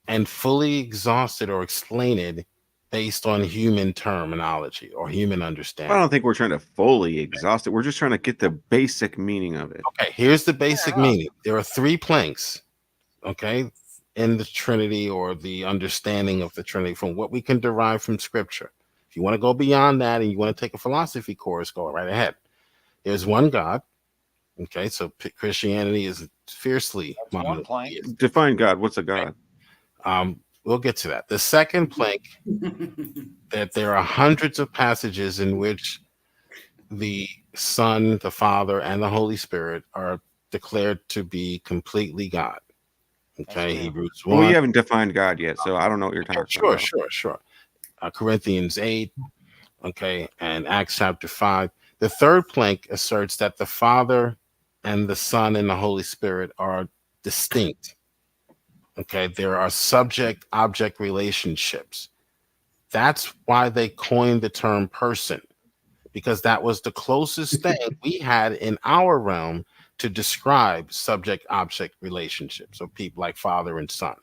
and fully exhaust it or explain it based on human terminology or human understanding.
I don't think we're trying to fully exhaust it. We're just trying to get the basic meaning of it.
Okay, here's the basic meaning. There are three planks, okay, in the Trinity or the understanding of the Trinity from what we can derive from Scripture. If you want to go beyond that and you want to take a philosophy course, go right ahead. There's one God. Okay, so Christianity is fiercely monotheistic.
Define God. What's a God?
We'll get to that. The second plank, that there are hundreds of passages in which the Son, the Father, and the Holy Spirit are declared to be completely God. Okay, Hebrews 1.
Well, you haven't defined God yet, so I don't know what you're talking about.
Sure. Corinthians 8, okay, and Acts chapter 5. The third plank asserts that the Father and the Son and the Holy Spirit are distinct. Okay, there are subject-object relationships. That's why they coined the term person, because that was the closest thing we had in our realm to describe subject-object relationships of people like father and son.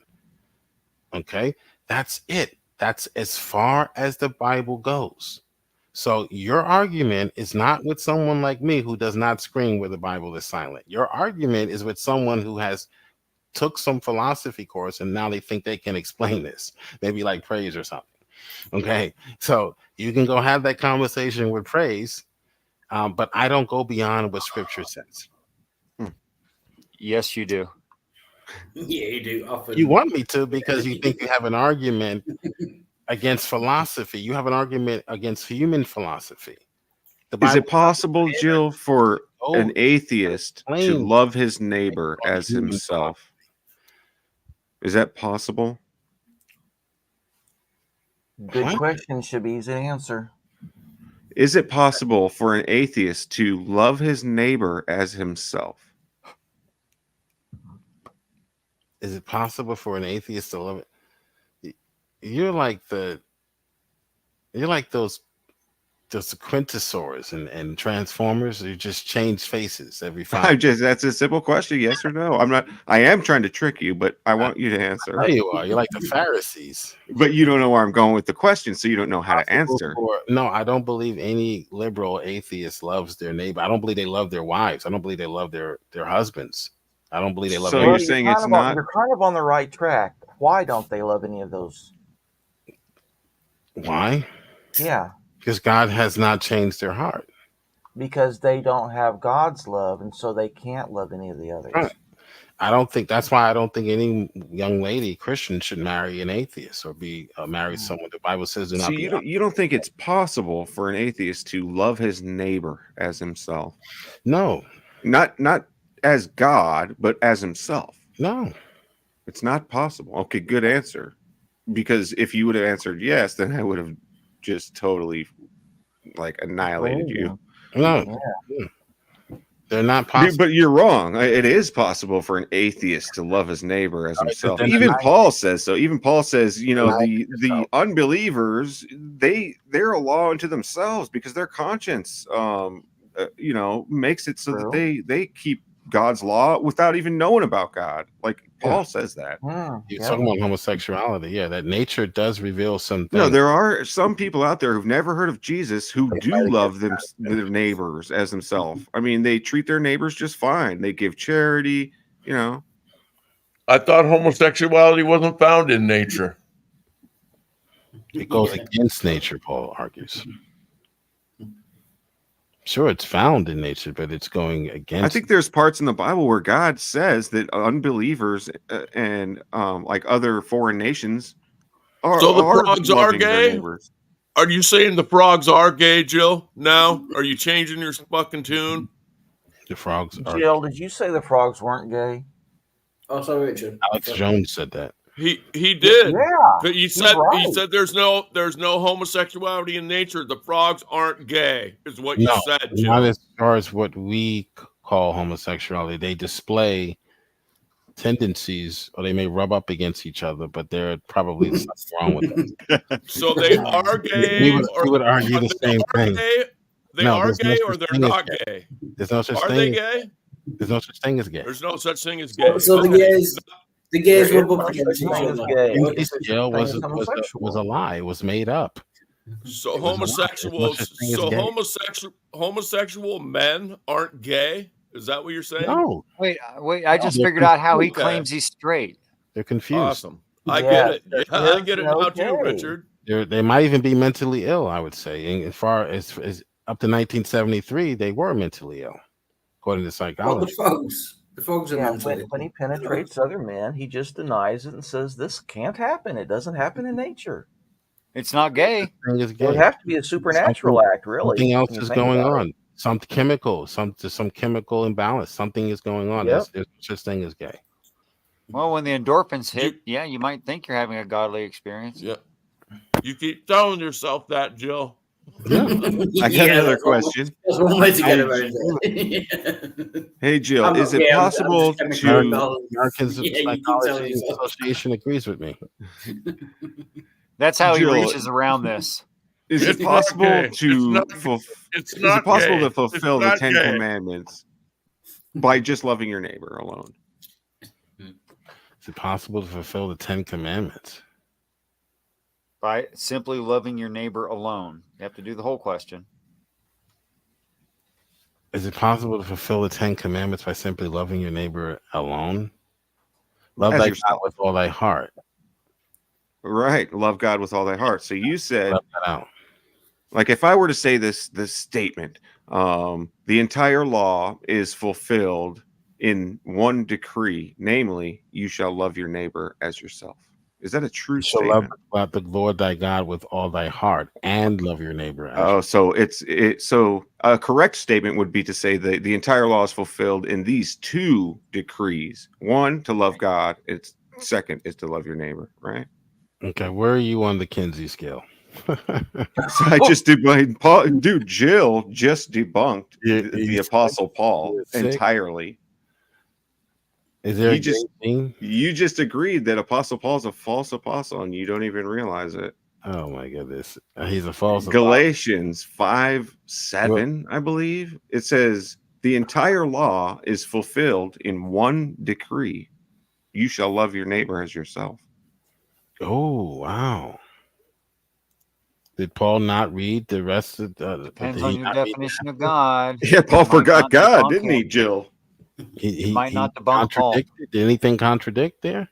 Okay, that's it. That's as far as the Bible goes. So your argument is not with someone like me who does not scream where the Bible is silent. Your argument is with someone who has took some philosophy course and now they think they can explain this, maybe like Praise or something. Okay, so you can go have that conversation with Praise, but I don't go beyond what Scripture says.
Yes, you do.
Yeah, you do. Often.
You want me to because you think you have an argument against philosophy. You have an argument against human philosophy.
Is it possible, Jill, for an atheist to love his neighbor as himself? Is that possible?
Good question. Should be easy to answer.
Is it possible for an atheist to love his neighbor as himself?
Is it possible for an atheist to love it? You're like those Quintosaurs and Transformers. You just change faces every 5
that's a simple question, yes or no. I am trying to trick you, but I want you to answer.
There you are. You're like the Pharisees.
But you don't know where I'm going with the question, so you don't know how to answer.
No, I don't believe any liberal atheist loves their neighbor. I don't believe they love their wives. I don't believe they love their husbands. I don't believe they love.
So you're saying it's not?
You're kind of on the right track. Why don't they love any of those?
Why?
Yeah.
Because God has not changed their heart.
Because they don't have God's love, and so they can't love any of the others.
Right. That's why I don't think any young lady Christian should marry an atheist or be marry someone the Bible says.
So you don't think it's possible for an atheist to love his neighbor as himself?
No.
Not as God, but as himself.
No.
It's not possible. Okay, good answer. Because if you would have answered yes, then I would have just totally like annihilated you.
No, they're not possible.
But you're wrong. It is possible for an atheist to love his neighbor as himself.
then
Even
I-
Paul says so. Even Paul says, you know, the unbelievers, they're a law unto themselves because their conscience, you know, makes it so that they keep God's law without even knowing about God. Like Paul says that.
You're talking about homosexuality. Yeah, that nature does reveal some things.
No, there are some people out there who've never heard of Jesus who do love their neighbors as themselves. I mean, they treat their neighbors just fine. They give charity, you know.
I thought homosexuality wasn't found in nature.
It goes against nature, Paul argues. Sure, it's found in nature, but it's going against.
I think there's parts in the Bible where God says that unbelievers and like other foreign nations are.
So the
are
frogs are
loving their
gay?
neighbors.
Are you saying the frogs are gay, Jill? Now? Are you changing your fucking tune?
The frogs are.
Jill, did you say the frogs weren't gay?
Oh, sorry, Richard.
Alex Jones said that.
He did.
Yeah,
But he
he's
said
right.
there's no homosexuality in nature. The frogs aren't gay, is what you
No,
said,
not
Jill.
as far as what we call homosexuality. They display tendencies, or they may rub up against each other, but there are probably something wrong with them.
So they are gay.
We would argue the same thing.
They
No,
are
there's no
gay
such
or they're
thing as
not
gay.
gay.
There's no such
Are
thing.
they gay?
There's no such thing as gay.
There's no such thing as gay.
So the gays
There
rub
is
up
no
against
such
each
thing
other.
as gay.
In
There's
this
no such
jail
thing
was
as
a
homosexual.
lie. It was made up.
So
It was a lie. There's no
homosexuals,
such thing as
so
gay.
homosexual men aren't gay. Is that what you're saying?
No,
Wait. I just
they're
figured out how he
confused.
claims he's straight.
they're confused.
Awesome. I
Yeah,
get it.
there
Yeah, I
is
get it
no
now too,
gay.
Richard.
They might even be mentally ill. I would say, and as far as up to 1973, they were mentally ill, according to
Well,
psychology.
the frogs are
Yeah,
mentally.
when he penetrates other men, he just denies it and says this can't happen. It doesn't happen in nature.
It's not gay.
Thing is
It would
gay.
have to be a supernatural
Something-
act, really.
Something else
when you
is
think
going
about it.
on. Some chemical imbalance. Something is going on.
Yep.
There's no such thing as gay.
Well, when the endorphins hit, yeah, you might think you're having a godly experience.
Yeah. You keep telling yourself that, Jill.
Yeah.
I got another question.
That's one way to get around it.
Hey, Jill,
I'm
is
not
it
gay, I'm
possible
just
to?
Americans
Yeah, you keep telling
Psychology
yourself.
Association agrees with me.
That's how he
Jill,
reaches around this.
Is
It's
it
not
possible
gay.
to
It's
is
not
it possible
gay.
to
It's
fulfill the
not
10
gay.
Commandments by just loving your neighbor alone?
Is it possible to fulfill the 10 Commandments?
By simply loving your neighbor alone. You have to do the whole question.
Is it possible to fulfill the 10 Commandments by simply loving your neighbor alone? Love
As
thy
yourself.
God with all thy heart.
Right. Love God with all thy heart. So you said,
Love that out.
like, if I were to say this statement, the entire law is fulfilled in one decree, namely, you shall love your neighbor as yourself. Is that a true
You shall love
statement?
the Lord thy God with all thy heart and love your neighbor as
Oh, so so a correct statement would be to say that the entire law is fulfilled in these two decrees. One, to love God. It's second is to love your neighbor, right?
Okay, where are you on the Kinsey scale?
So I just debunked Paul, dude. Jill just debunked the
you
Apostle Paul
You're sick.
entirely.
Is there
You
a
just
gay thing?
you just agreed that Apostle Paul's a false apostle, and you don't even realize it.
Oh my goodness. He's a false apostle.
Galatians 5:7, I believe it says the entire law is fulfilled in one decree: you shall love your neighbor as yourself.
Oh wow. Did Paul not read the rest of
Depends
did
on
he
your
not read
definition of God.
Yeah, Paul
You might
forgot
not
God,
debunk
didn't he,
it.
Jill?
He
might not debunk Paul.
contradicted? Did anything contradict there?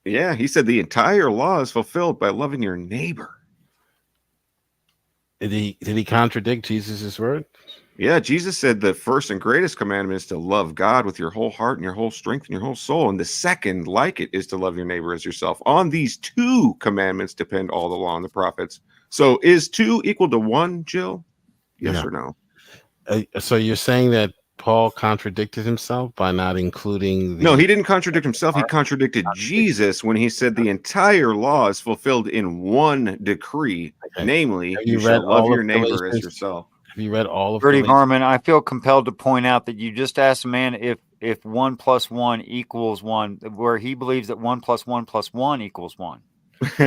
Yeah, he said the entire law is fulfilled by loving your neighbor.
Did he contradict Jesus' word?
Yeah, Jesus said the first and greatest commandment is to love God with your whole heart and your whole strength and your whole soul. And the second, like it, is to love your neighbor as yourself. On these two commandments depend all the law and the prophets. So is 2 equal to 1, Jill? Yes
Yeah.
or no?
So you're saying that Paul contradicted himself by not including the
No, he didn't contradict himself. He contradicted Jesus when he said the entire law is fulfilled in one decree, namely,
Have
you
you read
shall love
all
your
of
neighbor as
Galatians?
yourself.
Have you read all of
Bertie
Galatians?
Harmon, I feel compelled to point out that you just asked a man if 1 + 1 = 1, where he believes that 1 + 1 + 1 = 1.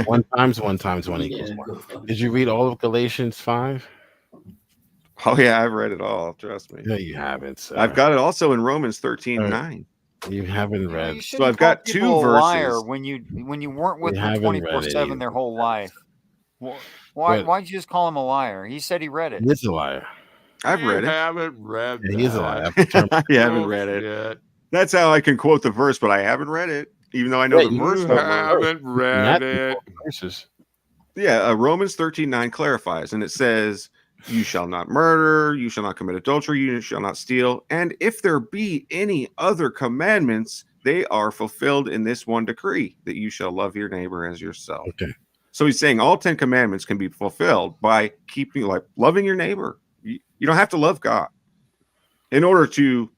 1 times 1 times 1 equals 1. Did you read all of Galatians 5?
Oh yeah, I've read it all. Trust me.
No, you haven't, sir.
I've got it also in Romans 13:9.
You haven't
You
read.
So I've got
people
2
a liar
verses.
when you weren't with
You
them
haven't read it
24/7
either.
their whole life. Why'd
But-
you just call him a liar? He said he read it.
He is a liar.
I've read it.
Haven't read
Yeah, he is a liar.
I haven't
Oh,
read it.
shit.
That's how I can quote the verse, but I haven't read it, even though I know
Yeah,
the
you
verse.
haven't read
Matthew
it.
verses.
Yeah, Romans 13:9 clarifies, and it says, "You shall not murder, you shall not commit adultery, you shall not steal, and if there be any other commandments, they are fulfilled in this one decree, that you shall love your neighbor as yourself."
Okay.
So he's saying all 10 commandments can be fulfilled by keeping, like, loving your neighbor. You don't have to love God in order to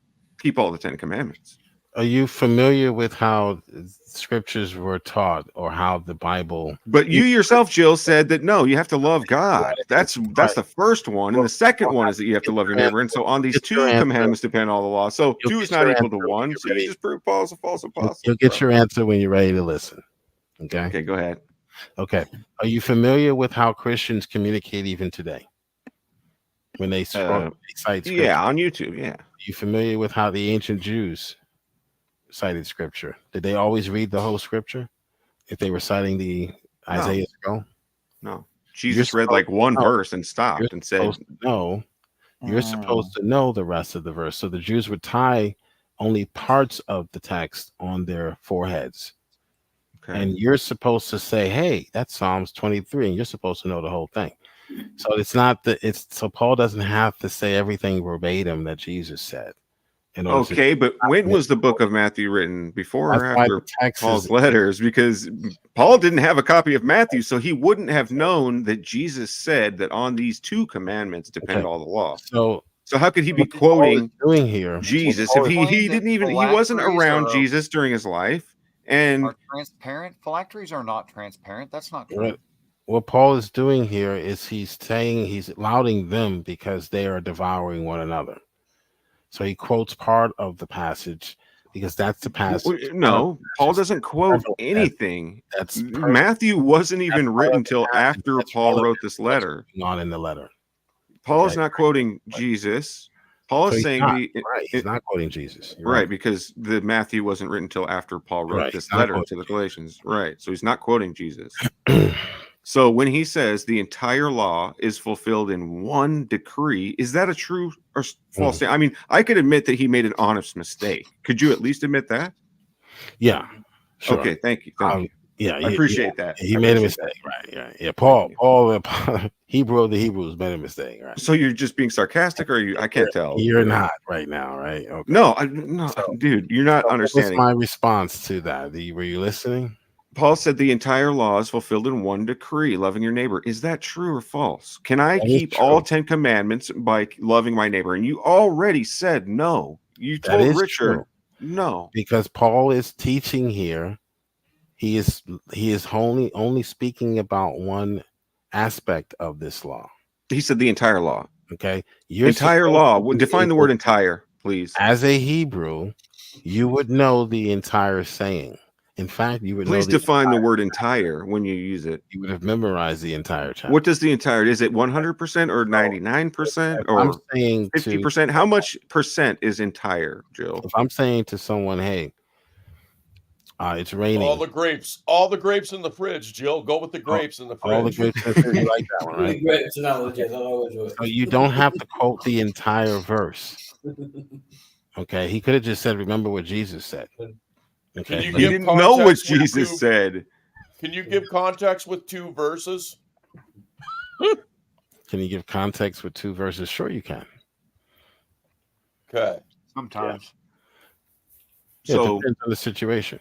keep all the 10 commandments.
Are you familiar with how scriptures were taught, or how the Bible?
But you yourself, Jill, said that no, you have to love God. That's the first one, and the second one is that you have to love your neighbor. And so on these 2 commandments depend all the law. So
You'll
2
get
is not
your
equal to
answer
1.
when
So
you're
you
ready.
just prove Paul's a false apostle.
You'll get your answer when you're ready to listen. Okay.
Okay, go ahead.
Okay. Are you familiar with how Christians communicate even today? When they cite scripture?
Yeah, on YouTube. Yeah.
Are you familiar with how the ancient Jews cited scripture? Did they always read the whole scripture if they were citing the Isaiah scroll?
No. Jesus read like one verse and stopped and said,
"No, you're supposed to know the rest of the verse." So the Jews would tie only parts of the text on their foreheads.
Okay.
And you're supposed to say, "Hey, that's Psalms 23," and you're supposed to know the whole thing. So it's not so Paul doesn't have to say everything verbatim that Jesus said.
Okay, but when was the book of Matthew written? Before or
That's why
after
the text
Paul's
is-
letters? Because Paul didn't have a copy of Matthew, so he wouldn't have known that Jesus said that on these 2 commandments depend
Okay.
all the law.
So
how could he be
what Paul is
quoting
doing here?
Jesus
What
if
Paul
he
is
didn't even he
phylacteries
wasn't around
are-
Jesus during his life? And
Are transparent. Phylacteries are not transparent. That's not true.
What Paul is doing here is he's lauding them because they are devouring one another. So he quotes part of the passage because that's the passage.
no, Paul doesn't quote anything. Matthew wasn't even written until after Paul wrote this letter.
Not in the letter.
Paul is not quoting Jesus. Paul
So
is
he's
saying
not, right. He's not quoting Jesus. You're
right, because the Matthew wasn't written until after Paul wrote
Right,
this
he's not
letter
quoting
to the Galatians. Right. So he's not quoting Jesus. So when he says the entire law is fulfilled in one decree, is that a true or false statement? I mean, I could admit that he made an honest mistake. Could you at least admit that?
Yeah. Sure.
Okay, thank you. Thank you.
Yeah,
I appreciate that.
He
I
made a
appreciate
mistake, right? Yeah. Paul, Hebrew of the Hebrews made a mistake, right?
So you're just being sarcastic, or I can't tell.
You're not right now, right? Okay.
No, dude, you're not understanding.
What's my response to that? Were you listening?
Paul said the entire law is fulfilled in one decree, loving your neighbor. Is that true or false? Can I
That is
keep
true.
all 10 commandments by loving my neighbor? And you already said no. You
That
told
is
Richard
true.
no.
Because Paul is teaching here. He is only speaking about one aspect of this law.
He said the entire law.
Okay.
Entire law. Define the word entire, please.
As a Hebrew, you would know the entire saying. In fact, you would
Please
know
define the word entire when you use it.
You would have memorized the entire chapter.
What does the entire? Is it 100% or 99%
I'm
or
saying
50%? How much percent is entire, Jill?
If I'm saying to someone, "Hey, it's raining,"
All the grapes in the fridge, Jill. Go with the grapes in the fridge.
all the grapes in the fridge, you like that one, right?
Grapes analogies, I always do it.
So you don't have to quote the entire verse. Okay, he could have just said, "Remember what Jesus said." Okay,
you
but
He
give
didn't know what
context with
Jesus
two-
said.
Can you give context with 2 verses?
can you give context with 2 verses? Sure, you can.
Okay.
Sometimes.
Yeah,
So-
it depends on the situation.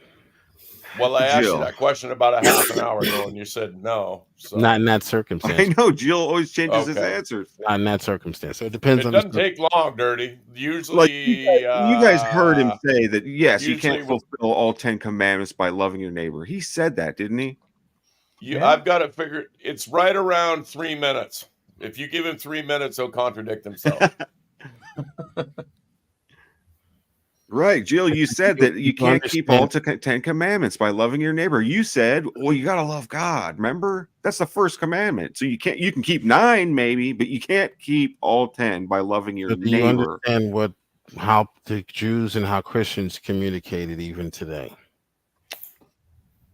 Well, I asked you
Jill.
that question about a half an hour ago, and you said no. So.
Not in that circumstance.
I know Jill always changes his
Okay.
answers.
Not in that circumstance. So it depends
It
on
doesn't
the
take long, Dirty. Usually,
Like you guys heard him say that, yes, you
usually
can't fulfill all 10 commandments by loving your neighbor. He said that, didn't he?
I've got it figured. It's right around 3 minutes. If you give him 3 minutes, he'll contradict himself.
Right, Jill, you said that you can't
understand-
keep all 10 commandments by loving your neighbor. You said, well, you got to love God. Remember? That's the first commandment. So you can keep 9 maybe, but you can't keep all 10 by loving your
So do you
neighbor.
understand how the Jews and how Christians communicated even today?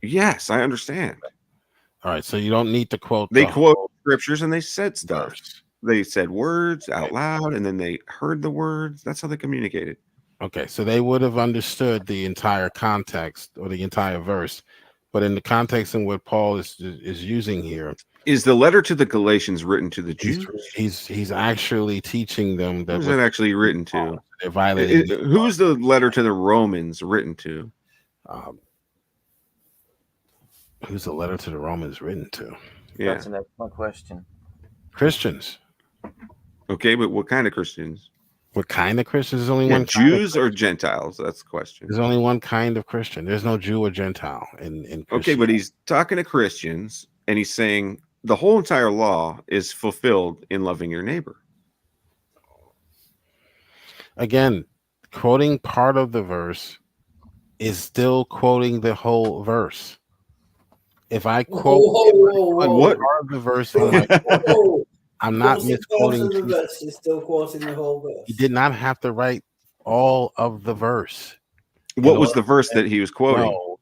Yes, I understand.
All right, so you don't need to quote.
They
the
quote
whole
scriptures and they said stuff.
verse.
They said words out loud and then they heard the words. That's how they communicated.
Okay, so they would have understood the entire context or the entire verse, but in the context in what Paul is using here,
Is the letter to the Galatians written to the Jews?
he's actually teaching them that
Who's it actually written to?
they're violating.
Who's the letter to the Romans written to?
Who's the letter to the Romans written to?
Yeah.
That's an excellent question.
Christians.
Okay, but what kind of Christians?
What kind of Christians? There's only
Yeah,
one kind of
Jews or Gentiles? That's the question.
There's only one kind of Christian. There's no Jew or Gentile in
Okay,
Christian.
but he's talking to Christians and he's saying the whole entire law is fulfilled in loving your neighbor.
Again, quoting part of the verse is still quoting the whole verse. If I quote
What?
part of the verse, from my- I'm not misquoting.
The verse is still quoting the whole verse.
He did not have to write all of the verse.
What was the verse that he was quoting?
Know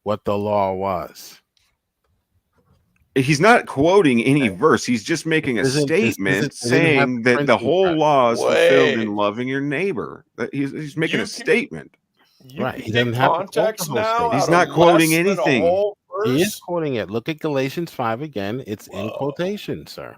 what the law was.
He's not quoting any verse. He's just making a statement saying that the whole law is fulfilled in loving your neighbor. That he's making a statement.
Right. He doesn't have to quote the
context
whole
now.
statement.
He's
out
not
of
quoting
less than a
anything.
whole
He
verse?
is quoting it. Look at Galatians 5 again. It's in quotation, sir.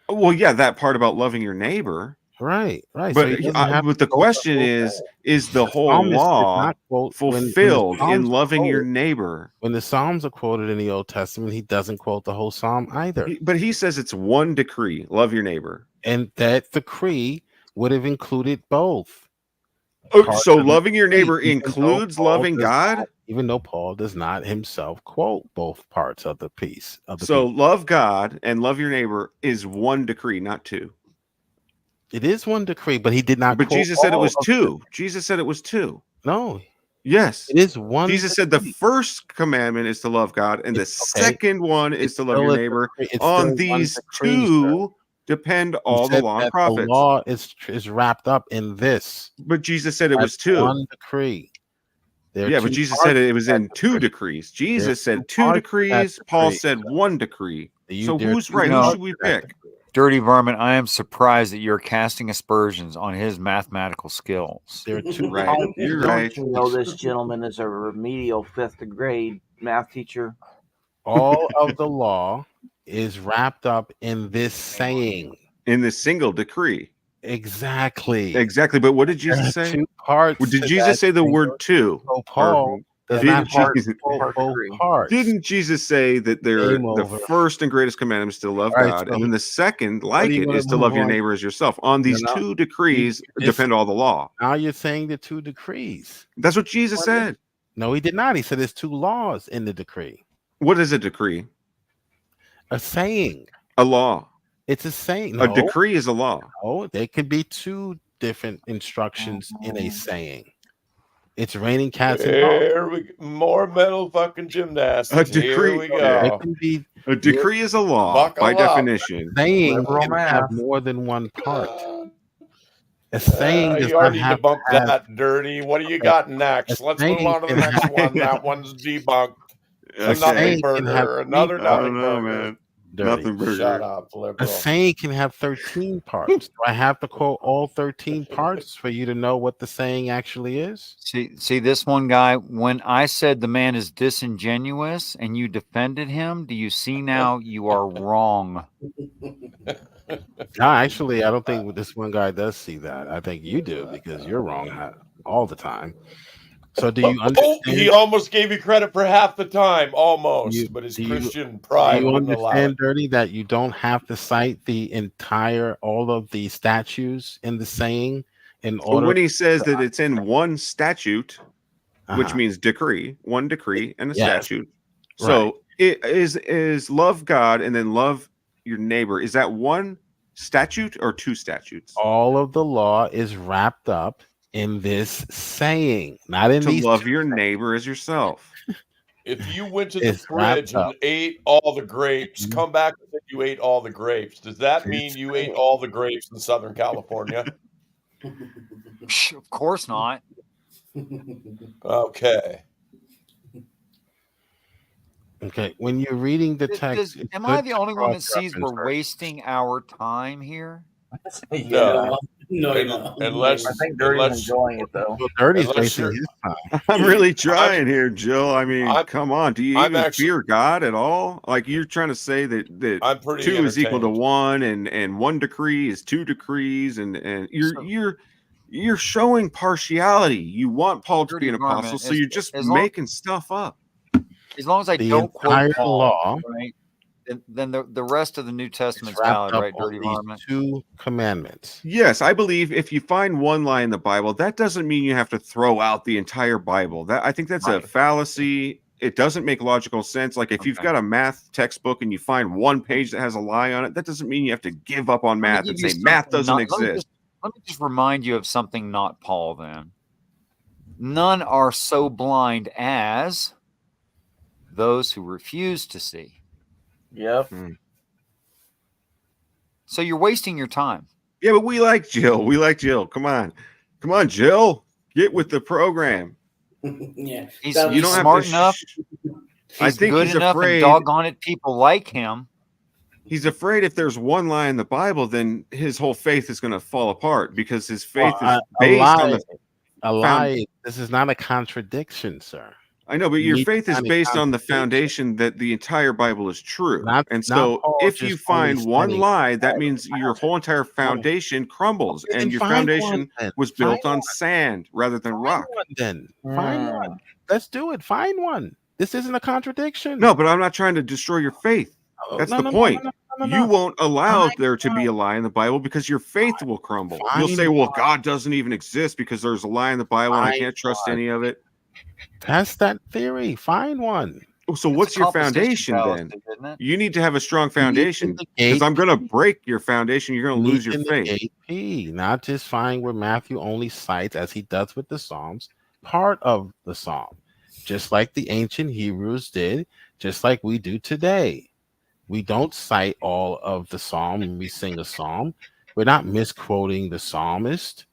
Well, yeah, that part about loving your neighbor.
Right, right.
But,
So he doesn't have
but
to
the
quote the
question
whole
is the whole
psalmist did
law
not quote when the
fulfilled in
Psalms are
loving your
quoted.
neighbor?
When the Psalms are quoted in the Old Testament, he doesn't quote the whole Psalm either.
But he says it's one decree: love your neighbor.
And that decree would have included both.
Oh,
Part
so
of the
loving your
decree,
neighbor
even though
includes
Paul
loving
does
God?
not- even though Paul does not himself quote both parts of the piece of the
So
piece.
love God and love your neighbor is one decree, not two.
It is one decree, but he did not.
But
quote
Jesus said it
all
was
of
two. Jesus said it was two.
No.
Yes.
It is one.
Jesus said the first commandment is to love God, and the second one is to love your neighbor. On these two depend all the law and prophets.
The law is wrapped up in this.
But Jesus said it was
That's
two.
one decree. There are
Yeah, but
two
Jesus
parts
said it
to
was
that
in two
decree.
decrees.
There are
Jesus said two
parts to that
decrees. Paul
decree.
said one decree. So
there are
who's
two
right? Who
parts
should we
to that
pick?
Dirty Vermin, I am surprised that you're casting aspersions on his mathematical skills.
There are two
Right.
parts.
You're
Don't
right.
you know this gentleman is a remedial fifth grade math teacher?
All of the law is wrapped up in this saying.
In this single decree.
Exactly.
Exactly. But what did
There are
Jesus say?
two parts
Did
to
Jesus
that
say the
single-
word two?
So Paul does
Didn't
not have to
Jesus-
quote both parts.
Didn't Jesus say that the
Game over.
first and greatest commandment is to love
All right,
God,
so
and then the second,
what
like
do you
it,
wanna
is to
move
love your
on
neighbor as yourself? On these
No, no.
two decrees
This-
depend all the law.
Now you're saying the two decrees.
That's what Jesus said.
No, he did not. He said there's two laws in the decree.
What is a decree?
A saying.
A law.
It's a saying.
A
No.
decree is a law.
Oh, there could be two different instructions in a saying. It's raining cats and dogs.
Here we more mental fucking gymnastics.
A decree.
Here we
It
go.
can be
A decree is a law
Buckle
by
up.
definition.
saying
Liberal
can have
math.
more than one part. A saying does
You
not
already
have
debunked
to have
that, Dirty. What do you got next?
a
Let's move
saying
on to the
can
next
have-
one. That one's debunked.
A
A
saying
nothing
can have
burger. Another
three
I
nothing
don't know,
burger.
man.
dirty.
Nothing burger.
Shut up,
A
liberal.
saying can have 13 parts. Do I have to quote all 13 parts for you to know what the saying actually is?
See this one guy. When I said the man is disingenuous and you defended him, do you see now you are wrong?
No, actually, I don't think this one guy does see that. I think you do because you're wrong all the time. So do you
Oh,
understand?
he almost gave you credit for half the time, almost, but his Christian pride
Do you
wouldn't allow
understand,
it.
Dirty, that you don't have to cite all of the statues in the saying in
But
order?
when he says that it's in one statute, which
Uh-huh.
means decree, one decree and a
Yes.
statute. So it is love God and then love your neighbor. Is that one statute or two statutes?
All of the law is wrapped up in this saying, not in
To
these.
love your neighbor as yourself.
If you went to the
It's wrapped
fridge and
up.
ate all the grapes, come back and say you ate all the grapes, does that mean you ate all the grapes in Southern California?
Of course not.
Okay.
Okay, when you're reading the text, it's
Am I
good
the
to
only one that sees
cross-reference
we're
first.
wasting our time here?
No,
No,
Un-
you're not.
unless
I think Dirty's
unless
enjoying it though.
Well, Dirty's
unless
wasting
you're,
his time.
I'm really trying here, Jill. I mean,
I'm
come on. Do you
I'm
even
actually
fear God at all? Like you're trying to say that
I'm pretty
2 is equal to
entertained.
1 and 1 decree is 2 decrees and you're showing partiality. You want Paul to be
Dirty
an apostle,
varmint.
so you're just
As long
making stuff up.
as long as I
The
don't quote
entire
Paul,
law
right? Then the rest of the New
is
Testament's
wrapped
valid,
up
right?
on
Dirty
these
varmint.
2 commandments.
Yes, I believe if you find one lie in the Bible, that doesn't mean you have to throw out the entire Bible. That I think that's a fallacy. It doesn't make logical sense. Like if you've got a math textbook and you find one page that has a lie on it, that doesn't mean you have to give up on
Let me
math
give
and
you
say math
something
doesn't
not-
exist.
Let me just remind you of something not Paul then. None are so blind as those who refuse to see.
Yep.
So you're wasting your time.
Yeah, but we like Jill. We like Jill. Come on, Jill. Get with the program.
Yeah.
He's,
That
he's
don't have
smart
to
enough.
I
He's
think
good
he's
enough,
afraid.
and doggone it, people like him.
He's afraid if there's one lie in the Bible, then his whole faith is going to fall apart because his faith
Well,
is based on the
a lie. This is not a contradiction, sir.
I know, but
You
your
need to
faith is
find a
based on the
contradiction.
foundation that the entire Bible is true.
Not
So
Paul
if
just
you find
only
one
saying
lie, that means your whole entire foundation crumbles,
Okay,
and
then
your
find one
foundation
then.
was
Find
built on sand rather than rock.
one then. Find one. Let's do it. Find one. This isn't a contradiction.
No, but I'm not trying to destroy your faith. That's
no,
the
no,
point.
no,
You won't allow there to be a lie in the Bible because your faith will crumble. You'll
Find
say, well,
one.
God doesn't even exist because there's a lie in the Bible and I
Find
can't trust
one.
any of it.
Test that theory. Find one.
So what's
a
your
composition
foundation then?
fallacy, isn't it?
You need to have a strong foundation because
indicate-
I'm going to break your foundation. You're going to lose your
Need to
faith.
negate P, not just find where Matthew only cites, as he does with the Psalms, part of the Psalm, just like the ancient Hebrews did, just like we do today. We don't cite all of the Psalm when we sing a psalm. We're not misquoting the psalmist.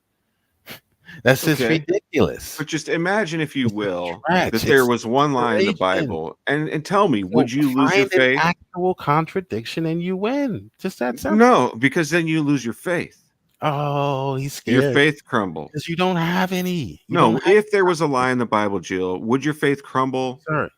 That's just
Okay.
ridiculous.
But just imagine, if you will,
Trash.
that there
It's
was one lie in the
inspiration.
Bible, and tell me, would you lose
Find
your
an
faith?
actual contradiction and you win. Just that simple.
No, because then you lose your faith.
Oh, he's scared.
Your faith crumbles.
Because you don't have any. You
No,
don't have
if there was a lie in the Bible, Jill, would your faith crumble?
Sir,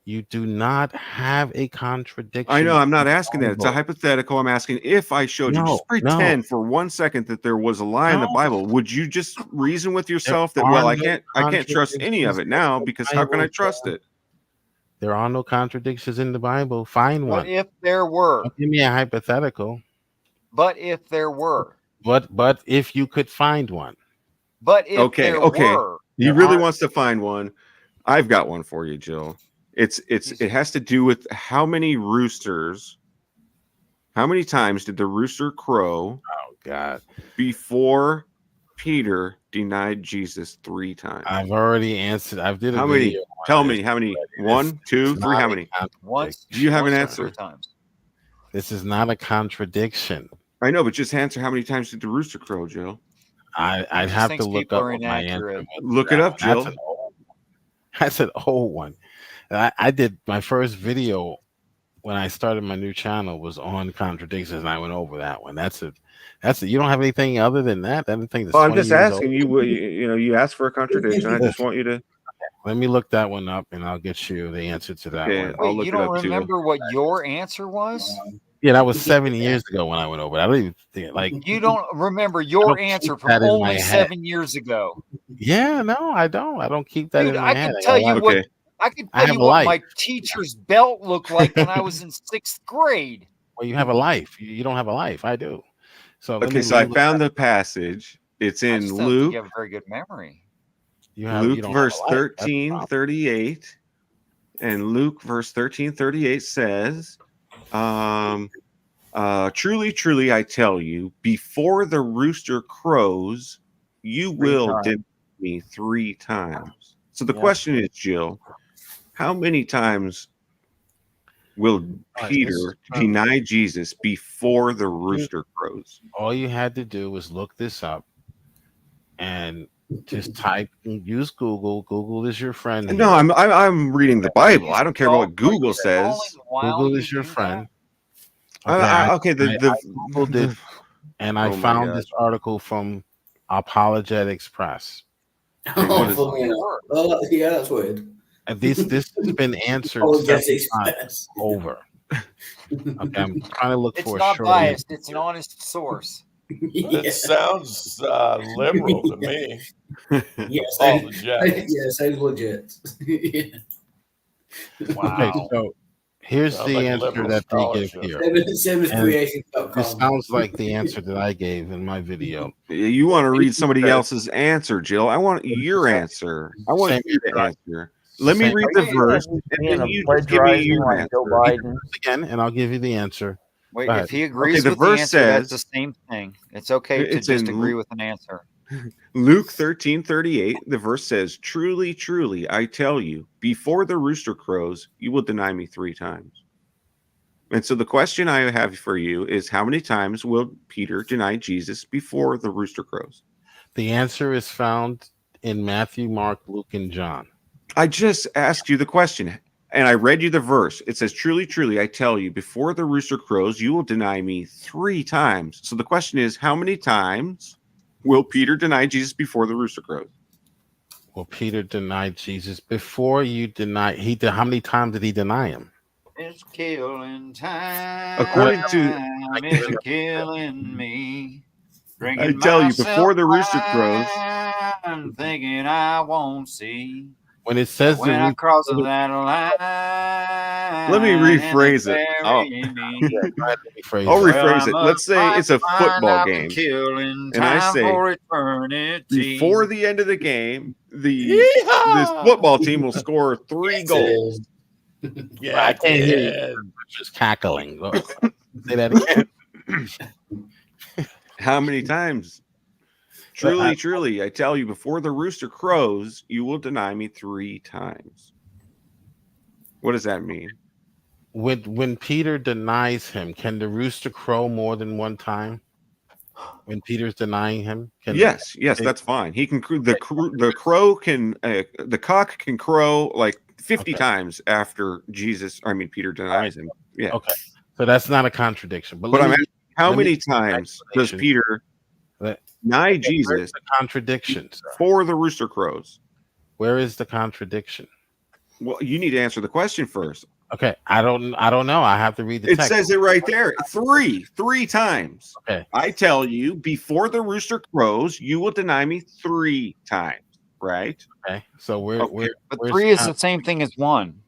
you do not have a contradiction.
I know. I'm not
in the
asking that. It's a
Bible.
hypothetical. I'm asking if I showed you.
No,
Just pretend for 1 second that there was a lie in the
No.
Bible. Would you just reason with yourself that,
are
well, I
no
can't trust any of it now because how can I trust it?
There are no contradictions in the Bible. Find
But
one.
if there were,
Don't give me a hypothetical.
but if there were,
But if you could find one.
but if
Okay,
there
okay.
were,
He
There
really
are-
wants to find one. I've got one for you, Jill. It has to do with how many roosters. How many times did the rooster crow?
Oh God!
Before Peter denied Jesus 3 times.
I've already answered. I've did a
How many?
video on
Tell
this
me how many.
already.
1, 2,
It's
3.
not
How
a
many?
once,
Do you have an
once or
answer?
3 times.
This is not a contradiction.
I know, but just answer how many times did the rooster crow, Jill?
I'd
just
have to
thinks
look
people
up
are
what my answer
inaccurate.
was.
Look it up, Jill.
That's an old one. I did my first video when I started my new channel was on contradictions, and I went over that one. That's it. You don't have anything other than that. Anything that's
Oh, I'm
20
just
years
asking
old?
you. You asked for a contradiction. I just want you to.
Let me look that one up, and I'll get you the answer to that
Okay,
one.
I'll
Wait,
look
you
it
don't
up too.
remember what your answer was?
Yeah, that was 7 years ago when I went over. I don't even think like
You don't remember
I
your
don't
answer
keep
from
that in my
only
head.
7 years ago.
Yeah, no, I don't. I don't keep that
Dude,
in my
I
head.
can
I
tell
got
you
life.
what I can
I
tell
have
you
a
what
life.
my teacher's belt looked like when I was in 6th grade.
Well, you have a life. You don't have a life. I do. So let
Okay,
me.
so
Let
I
me look
found
that.
the passage. It's
I
in
just don't think
Luke,
you have a very good memory.
You
Luke
don't
verse
have a life. That's the
13:38. And Luke verse 13:38 says, truly, truly, I tell you, before the rooster crows, you will
times.
deny me 3 times. So the
Yeah.
question is, Jill, how many times will
All right, this
Peter
is
deny Jesus before the rooster crows?
all you had to do was look this up and just type, use Google. Google is your friend.
No,
here.
I'm reading the Bible. I don't care what Google says.
Google is your friend.
Okay,
I Googled it, and I
Oh my
found
God.
this article from Apologetics Press.
What is
funny enough. Oh, yeah, that's weird.
And this has been answered
Apologetics
several times
Press.
over. Okay, I'm trying to look
It's
for a
not
short
biased. It's an honest source.
It sounds liberal to me.
Yes,
Apologetics.
yeah, sounds legit. Yeah.
Okay, so here's
Sounds
the
like
answer
liberal
that they give
scholarship.
here.
Same as
And
creation.com.
this sounds like the answer that I gave in my video.
You want to read somebody else's answer, Jill? I want your answer. I want
Same
you to
answer.
answer. Let me
Same
read the verse, and then you just give me your answer.
Again, and I'll give you the answer.
Wait,
Go
if
ahead.
he agrees
Okay, the
with the
verse
answer, that's the
says-
same thing. It's okay to
It's
just
in
agree
Lu-
with an answer.
Luke 13:38, the verse says, truly, truly, I tell you, before the rooster crows, you will deny me 3 times. And so the question I have for you is, how many times will Peter deny Jesus before the rooster crows?
The answer is found in Matthew, Mark, Luke, and John.
I just asked you the question, and I read you the verse. It says, truly, truly, I tell you, before the rooster crows, you will deny me 3 times. So the question is, how many times will Peter deny Jesus before the rooster crows?
Well, Peter denied Jesus before you deny. How many times did he deny him?
It's killing time.
According to-
It's killing me.
I tell you, before the rooster crows,
I'm thinking I won't see.
When it says
When I cross that line.
let me rephrase it. I'll rephrase it. Let's say it's a football game, and I say before the end of the game, this football team will score 3 goals.
Yeah, I can't hear you. Just cackling. Say that again.
How many times? Truly, truly, I tell you, before the rooster crows, you will deny me 3 times. What does that mean?
When Peter denies him, can the rooster crow more than one time? When Peter's denying him,
Yes, that's fine. He can the crow can the cock can crow like 50 times after Peter denies him. Yeah.
Okay. So that's not a contradiction.
But I'm asking, how many times does Peter deny Jesus
contradictions
before the rooster crows?
Where is the contradiction?
Well, you need to answer the question first.
Okay, I don't know. I have to read the
It
text.
says it right there. 3 times.
Okay.
I tell you, before the rooster crows, you will deny me 3 times. Right?
Okay. So
But 3 is the same thing as 1.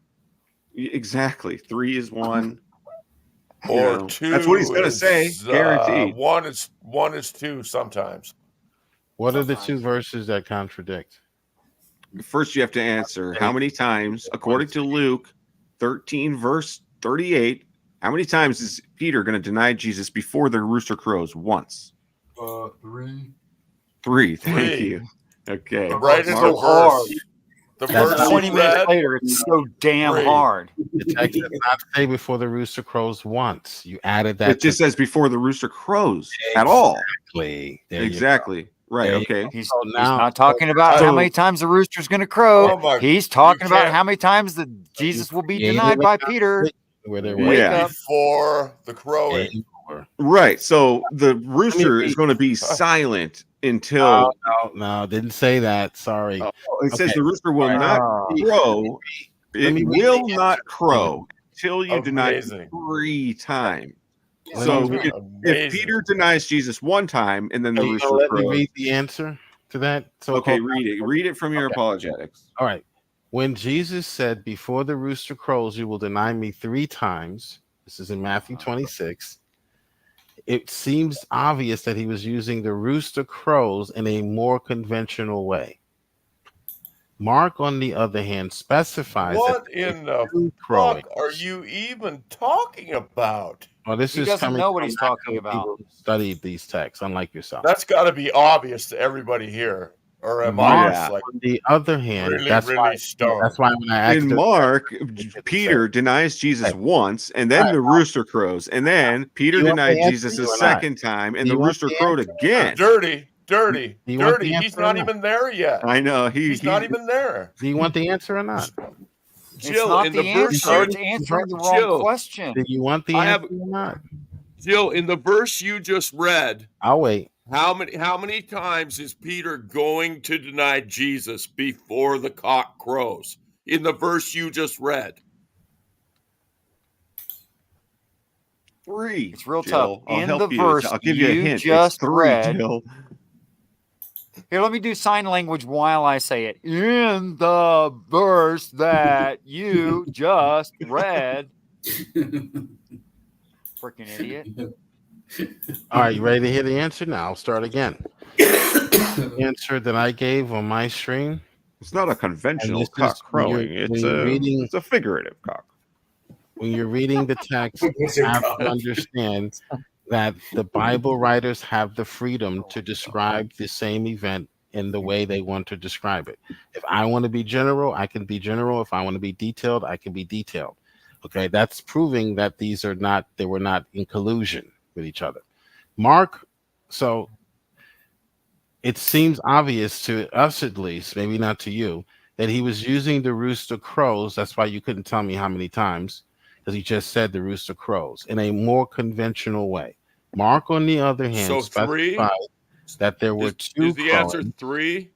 Exactly. 3 is 1.
Or 2.
That's what he's going to say. Guaranteed.
1 is 2 sometimes.
What are the 2 verses that contradict?
First, you have to answer how many times, according to Luke 13, verse 38, how many times is Peter going to deny Jesus before the rooster crows? Once.
3.
3. Thank you. Okay.
Right in the
So hard.
verse. The
That's
verse
20
you
minutes
read,
later, it's so damn
3.
hard.
The text does not say before the rooster crows once. You added that.
It just says before the rooster crows at all.
Exactly.
Exactly. Right. Okay.
He's not talking about how many times the rooster's going to crow. He's talking about how many times that Jesus will be denied by Peter.
Before the crowing.
Right. So the rooster is going to be silent until.
No, didn't say that. Sorry.
It says the rooster will not crow. It will not crow till you deny it 3 times. So if Peter denies Jesus 1 time and then the rooster
let
crows.
me read the answer. to that?
Okay, read it. Read it from your apologetics.
All right. When Jesus said, "Before the rooster crows, you will deny me 3 times," this is in Matthew 26, it seems obvious that he was using the rooster crows in a more conventional way. Mark, on the other hand, specifies
What
that
in the
crowing.
fuck are you even talking about?
Well, this
He
is
doesn't
coming
know what
from
he's talking
actual
about.
people who studied these texts, unlike yourself.
That's got to be obvious to everybody here. Or am
Mark,
I just like
on the other hand,
really,
that's
really
why.
stoned?
That's why when I asked
In
her-
Mark, Peter denies Jesus once, and then the rooster crows, and then Peter
you want the
denied
answer,
Jesus
you
a
and I?
second time, and
Do
the
you want
rooster
the
crowed
answer?
again.
Dirty.
Do you want the
He's
answer or
not
not?
even there yet.
I know
He's not even there.
Do you want the answer or not?
It's
Jill,
not
in
the
the verse
answer.
you-
It's answering the wrong
Jill,
question.
Do you want the
I
answer
have-
or not?
Jill, in the verse you just read,
I'll wait.
how many times is Peter going to deny Jesus before the cock crows? In the verse you just read.
3.
It's real
Jill.
tough.
I'll
In
help
the
you.
verse
I'll give you a
you
hint.
just
It's 3,
read.
Jill.
Here, let me do sign language while I say it. In the verse that you just read. Freaking idiot.
All right, you ready to hear the answer? Now I'll start again. The answer that I gave on my stream.
It's not a conventional
this
cock
is when
crowing.
you're-
It's
when you're
a
reading-
it's a figurative cock.
When you're reading the text,
What's
you
it
have
called?
to understand that the Bible writers have the freedom to describe the same event in the way they want to describe it. If I want to be general, I can be general. If I want to be detailed, I can be detailed. Okay, that's proving that they were not in collusion with each other. Mark, so it seems obvious to us, at least, maybe not to you, that he was using the rooster crows. That's why you couldn't tell me how many times, because he just said the rooster crows in a more conventional way. Mark, on the other hand,
So 3?
specified that there were two
Is the answer
crowing
3?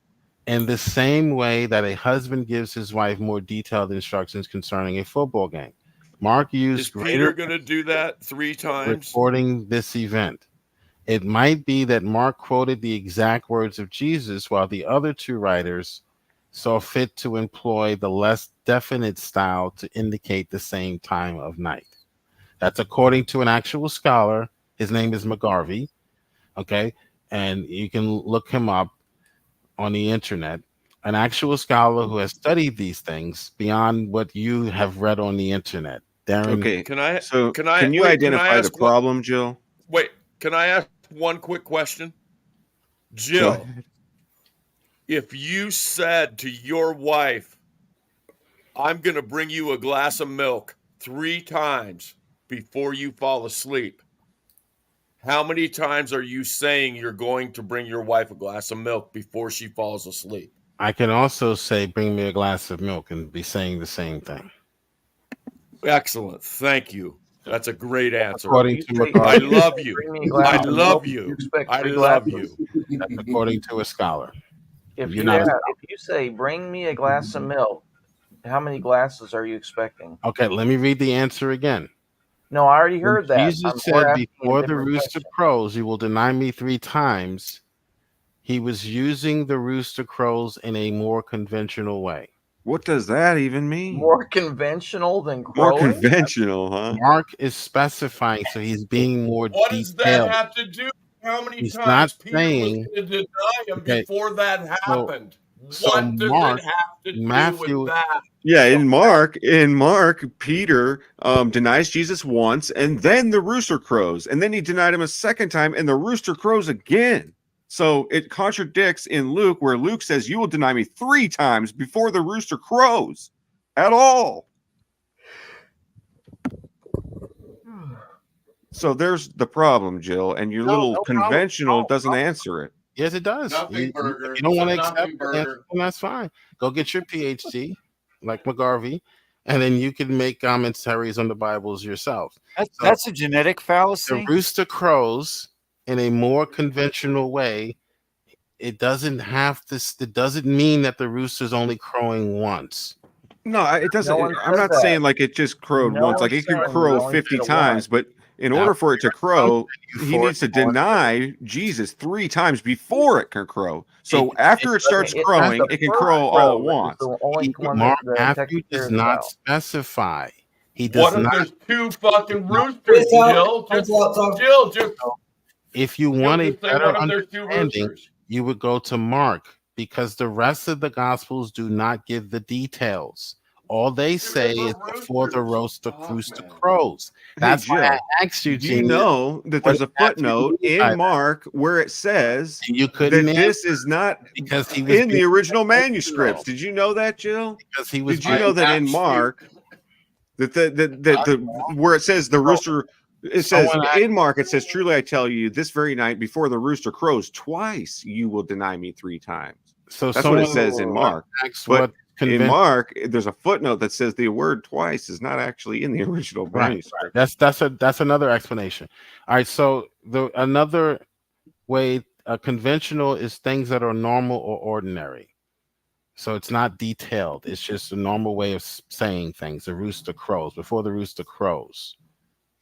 in the same way that a husband gives his wife more detailed instructions concerning a football game. Mark
Is
used
Peter
greater
going to do that 3 times?
recording this event. It might be that Mark quoted the exact words of Jesus, while the other 2 writers saw fit to employ the less definite style to indicate the same time of night. That's according to an actual scholar. His name is McGarvey. Okay. And you can look him up on the internet. An actual scholar who has studied these things beyond what you have read on the internet. Darren,
Okay.
Can I?
So
Can I?
can you
wait, can I
identify the
ask one-
problem, Jill?
Wait, can I ask one quick question?
Go
Jill,
ahead.
if you said to your wife, "I'm going to bring you a glass of milk 3 times before you fall asleep," how many times are you saying you're going to bring your wife a glass of milk before she falls asleep?
I can also say, bring me a glass of milk and be saying the same thing.
Excellent. Thank you. That's a great answer.
According to
I
McGarvey.
love you. I love you. I love you.
That's according to a scholar.
If
You're
you,
not
if you say, bring me a glass of milk, how many glasses are you expecting?
Okay, let me read the answer again.
No, I already
When
heard that.
Jesus
We're
said,
asking a
"Before the
different
rooster
question.
crows, you will deny me 3 times," he was using the rooster crows in a more conventional way.
What does that even mean?
More conventional than
More
crowing?
conventional, huh?
Mark is specifying, so he's being more
What does that
detailed.
have to do? How many
He's
times
not
Peter
saying-
was going to deny him
Okay,
before that
so-
happened?
so
What does
Mark-
it have to do
Matthew-
with that?
Yeah, in Mark, Peter denies Jesus once, and then the rooster crows, and then he denied him a second time, and the rooster crows again. So it contradicts in Luke, where Luke says, "You will deny me 3 times before the rooster crows." At all. So there's the problem, Jill, and your little conventional doesn't answer it.
Yes, it does.
Nothing
You-
burger.
If you don't want to
Nothing
accept the
burger.
answer, then that's fine. Go get your PhD, like McGarvey, and then you can make commentaries on the Bibles yourself.
That's a genetic fallacy.
The rooster crows in a more conventional way. It doesn't have to. It doesn't mean that the rooster's only crowing once.
No, it doesn't.
No one
I'm
said
not
that.
saying like it just crowed
No
once. Like
one's
it could
saying
crow
you only
50
said it
times, but in
Now,
order for it to crow,
you
he
for
needs to
it to-
deny Jesus 3 times before it can crow. So after it starts
It-
crowing,
the
it can
first
crow all
crow
at
is
once.
the only one
Mark
that the text
Matthew does
cares
not
about.
specify. He
What
does
if
not.
there's two fucking roosters, Jill? Jill, just
If you want a
just say,
better
what if there's two
understanding,
roosters?
you would go to Mark, because the rest of the Gospels do not give the details. All they say is before the rooster crows. That's
Hey,
why I
Jill,
asked you,
do you
Gene,
know that
what
there's a
did Matthew
footnote
mean by
in
that?
Mark where it says
You couldn't
that this
answer
is not
because he was
in the
being
original
intentional.
manuscripts? Did you know that, Jill?
Because he was
Did you know that in Mark that where it says the rooster, it says
Someone
in Mark, it says, truly I tell you, this very night before the rooster crows twice, you will deny me 3 times.
So
That's what it
someone
says in Mark.
asked
But
what
in
convinced-
Mark, there's a footnote that says the word twice is not actually in the original
Right.
manuscript.
That's another explanation. All right. So another way conventional is things that are normal or ordinary. So it's not detailed. It's just a normal way of saying things. The rooster crows. Before the rooster crows,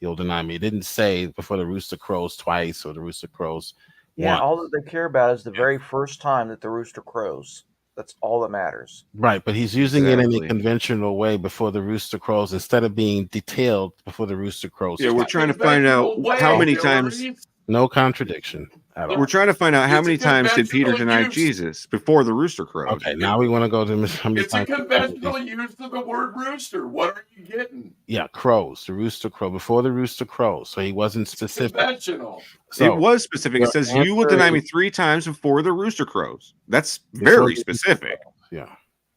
you'll deny me. It didn't say before the rooster crows twice or the rooster crows
Yeah,
once.
all that they care about is the very first time that the rooster crows. That's all that matters.
Right, but he's using it in a
Exactly.
conventional way before the rooster crows instead of being detailed before the rooster crows.
Yeah, we're
twice.
trying to find out how many times.
No contradiction at all.
We're trying to find out how
It's a
many times did Peter
conventional
deny
use.
Jesus before the rooster crowed.
Okay, now we want to go to how many
It's a
times-
conventional use of the word rooster. What are you getting?
Yeah, crows. The rooster crow before the rooster crows. So he wasn't specific.
Conventional.
So
it was specific. It says, you will deny me 3 times before the rooster crows. That's very specific.
Yeah.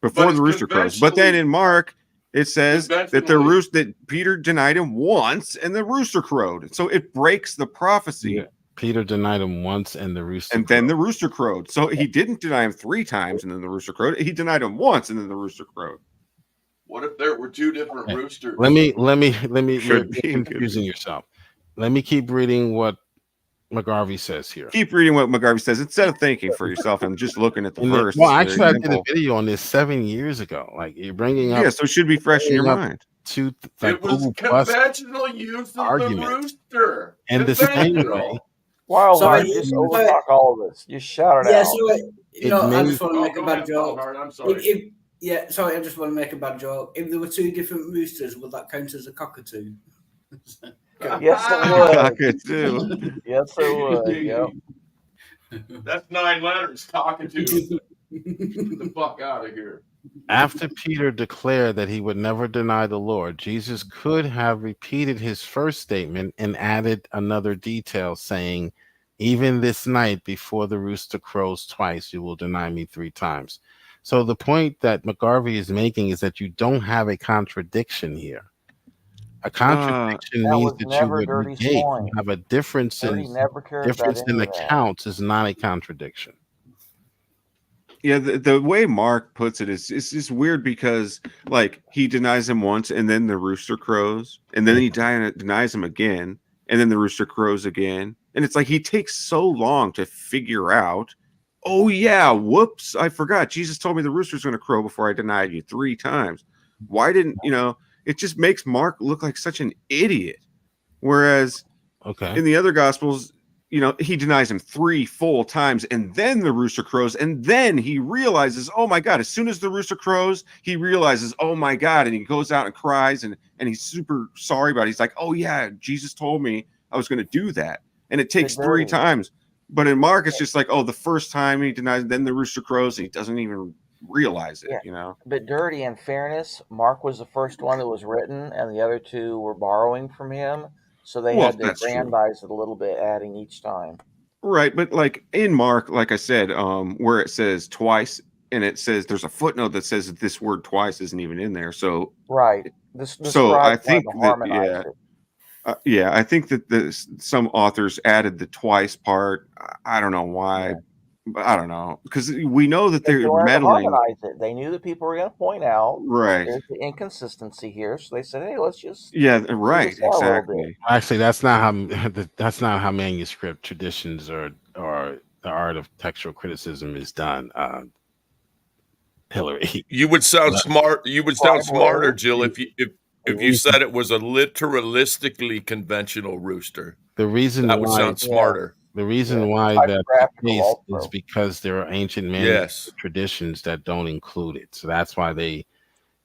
Before
But
the
it's
rooster crows. But then
conventionally-
in Mark, it says that
Conventionally-
that Peter denied him once and the rooster crowed. So it breaks the prophecy.
Yeah. Peter denied him once and the rooster
And then the rooster crowed. So he didn't deny him 3 times and then the rooster crowed. He denied him once and then the rooster crowed.
What if there were two different roosters?
Let me
Should
you're
be.
confusing yourself. Let me keep reading what McGarvey says here.
Keep reading what McGarvey says instead of thinking for yourself and just looking at the verse.
Well,
It's
actually,
very
I did a
simple.
video on this 7 years ago. Like you're bringing up,
Yeah, so it should be fresh in your
bringing up
mind.
Two like
It was
Google Plus
conventional use of
argument.
the rooster.
and the same
Conventional.
way.
Wow,
Sorry,
why just
you-
overtalk all of this? You shout it
Yeah,
out.
so
It
I
may-
just want to
Oh,
make a
go
bad
ahead,
joke.
Howard, I'm sorry.
Yeah, sorry, I just want to make a bad joke. If there were 2 different roosters, would that count as a cockatoo?
Yes, it would.
Cockatoo.
Yes, it would. Yep.
That's 9 letters. Cockatoo. Get the fuck out of here.
After Peter declared that he would never deny the Lord, Jesus could have repeated his first statement and added another detail saying, even this night before the rooster crows twice, you will deny me 3 times. So the point that McGarvey is making is that you don't have a contradiction here. A contradiction
that
means
was
that you
never
would
Dirty's
negate.
point.
You have a difference
Dirty
in
never cared about
in
any of that.
accounts is not a contradiction.
Yeah, the way Mark puts it is it's just weird because like he denies him once and then the rooster crows and then he denies him again and then the rooster crows again. And it's like he takes so long to figure out, oh yeah, whoops, I forgot. Jesus told me the rooster's going to crow before I denied you 3 times. Why didn't, it just makes Mark look like such an idiot. Whereas
Okay.
in the other gospels, he denies him 3 full times and then the rooster crows. And then he realizes, oh my God, as soon as the rooster crows, he realizes, oh my God. And he goes out and cries and he's super sorry about it. He's like, oh yeah, Jesus told me I was going to do that. And it takes 3 times. But in Mark, it's just like, oh, the first time he denies, then the rooster crows, and he doesn't even realize it,
But Dirty, in fairness, Mark was the first one that was written, and the other 2 were borrowing from him. So they
Well,
had to
that's true.
grandize it a little bit, adding each time.
Right, but like in Mark, like I said, where it says twice, and it says there's a footnote that says that this word twice isn't even in there. So
Right.
so I think that
harmonize it.
I think that some authors added the twice part. I don't know why. But I don't know because we know that
They
they're
wanted to
meddling.
harmonize it. They knew that people were going to point out
Right.
there's the inconsistency here, so they said, "Hey, let's just
Yeah, right,
this out a little bit."
exactly.
Actually, that's not how manuscript traditions or the art of textual criticism is done. Hillary,
You would sound smart. You would sound smarter, Jill, if if you said it was a literalistically conventional rooster.
The reason
that would
why,
sound smarter.
The reason why that's the case is because there are ancient manuscript traditions that don't include it. So that's why they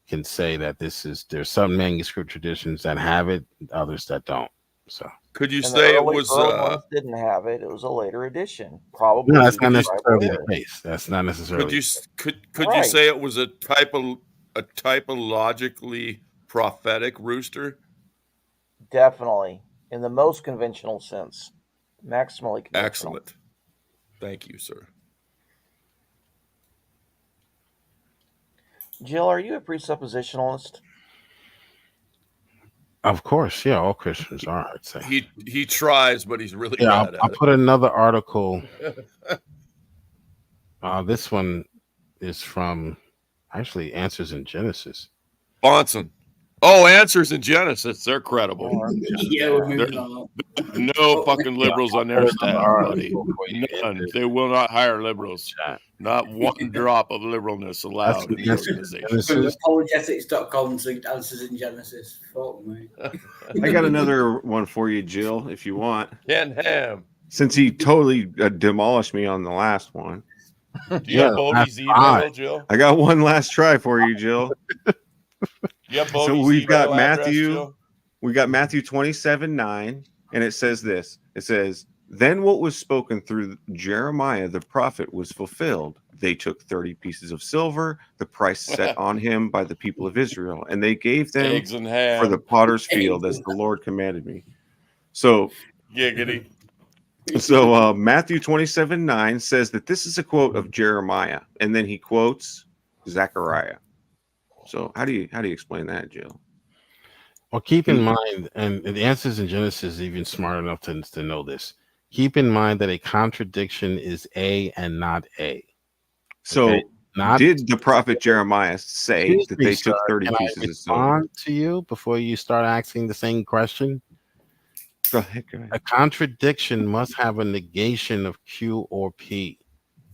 can say that there's some manuscript traditions that have it, others that don't. So
could you
And
say
the
it was
early ones didn't have it. It was a later edition. Probably.
no, that's not
used by
necessarily
later.
the case. That's not necessarily.
Could you
Right.
say it was a typologically prophetic rooster?
Definitely. In the most conventional sense. Maximally conventional.
Excellent. Thank you, sir.
Jill, are you a presuppositionalist?
Of course, yeah, all Christians are. I'd say
He tries, but he's really
yeah.
bad at
I'll
it.
put another article. This one is from actually Answers in Genesis.
Bonson. Oh, Answers in Genesis. They're credible.
Yeah, we're moving on.
No fucking liberals on their staff, buddy.
article for you.
None. They will not hire liberals. Not one drop of liberalness allowed in the organization.
From apologetics.com to Answers in Genesis. Fuck me.
I got another one for you, Jill, if you want.
Ken Ham.
Since he totally demolished me on the last one.
Do you have Bodie's email, Jill?
I got one last try for you, Jill.
You have
So
Bodie's
we've got
email address,
Matthew.
Jill?
We got Matthew 27:9, and it says this. It says, "Then what was spoken through Jeremiah the prophet was fulfilled. They took 30 pieces of silver, the price set on him by the people of Israel, and they gave them
Eggs and ham.
for the potter's field as the Lord commanded me." So
Giggity.
So Matthew 27:9 says that this is a quote of Jeremiah, and then he quotes Zechariah. So how do you explain that, Jill?
Well, keep in mind, and the Answers in Genesis is even smart enough to know this. Keep in mind that a contradiction is A and not A.
So
Okay?
did the prophet Jeremiah say
Excuse
that
me,
they took
sir.
30
Can I
pieces of silver?
respond to you before you start asking the same question?
Go ahead, go ahead.
A contradiction must have a negation of Q or P.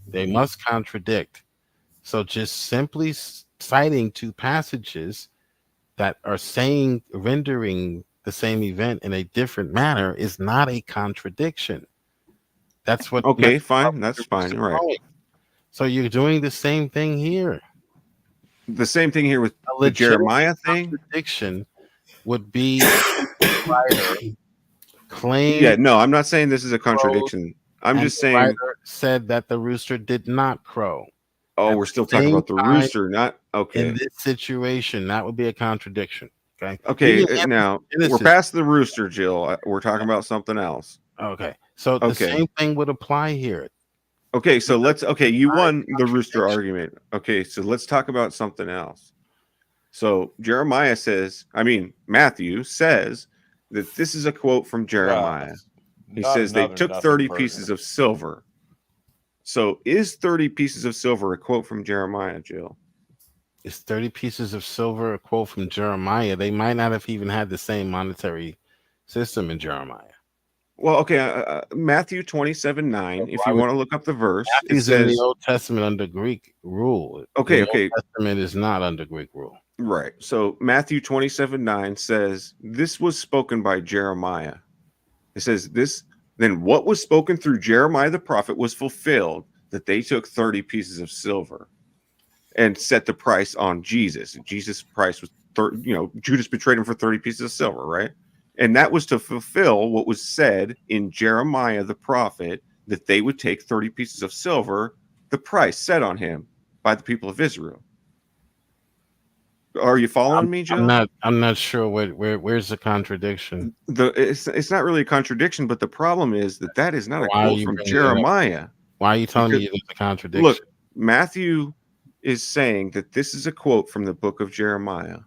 They must contradict. So just simply citing two passages that are rendering the same event in a different manner is not a contradiction. That's what.
Okay, fine. That's fine. Right.
So you're doing the same thing here.
The same thing here with
A
the
legitimate
Jeremiah thing.
contradiction would be claim.
Yeah, no, I'm not saying this is a contradiction. I'm
and
just
the
saying.
writer said that the rooster did not crow.
Oh,
At
we're
the
still talking
same
about the
time,
rooster, not okay.
In this situation, that would be a contradiction. Okay.
Okay,
Even
now we're
Genesis-
past the rooster, Jill. We're talking about something else.
Okay. So the same thing would apply here.
Okay, so you won the rooster argument. Okay, so let's talk about something else. So Matthew says that this is a quote from Jeremiah. He
Not
says they
another
took
nothing
30
person.
pieces of silver. So is 30 pieces of silver a quote from Jeremiah, Jill?
Is 30 pieces of silver a quote from Jeremiah? They might not have even had the same monetary system in Jeremiah.
Well, okay, Matthew 27:9. If you want to look up the verse, it
Matthew's in
says
the Old Testament under Greek rule.
Okay,
The
okay.
Old Testament is not under Greek rule.
Right. So Matthew 27:9 says, "This was spoken by Jeremiah." It says, then what was spoken through Jeremiah the prophet was fulfilled, that they took 30 pieces of silver and set the price on Jesus. Jesus' price was Judas betrayed him for 30 pieces of silver, right? And that was to fulfill what was said in Jeremiah the prophet, that they would take 30 pieces of silver, the price set on him by the people of Israel. Are you following me, Joe?
I'm not sure where's the contradiction.
It's not really a contradiction, but the problem is that is not a
Why are
quote
you
from
bringing it up?
Jeremiah.
Why are you telling me
Because-
there's a contradiction?
Look, Matthew is saying that this is a quote from the book of Jeremiah,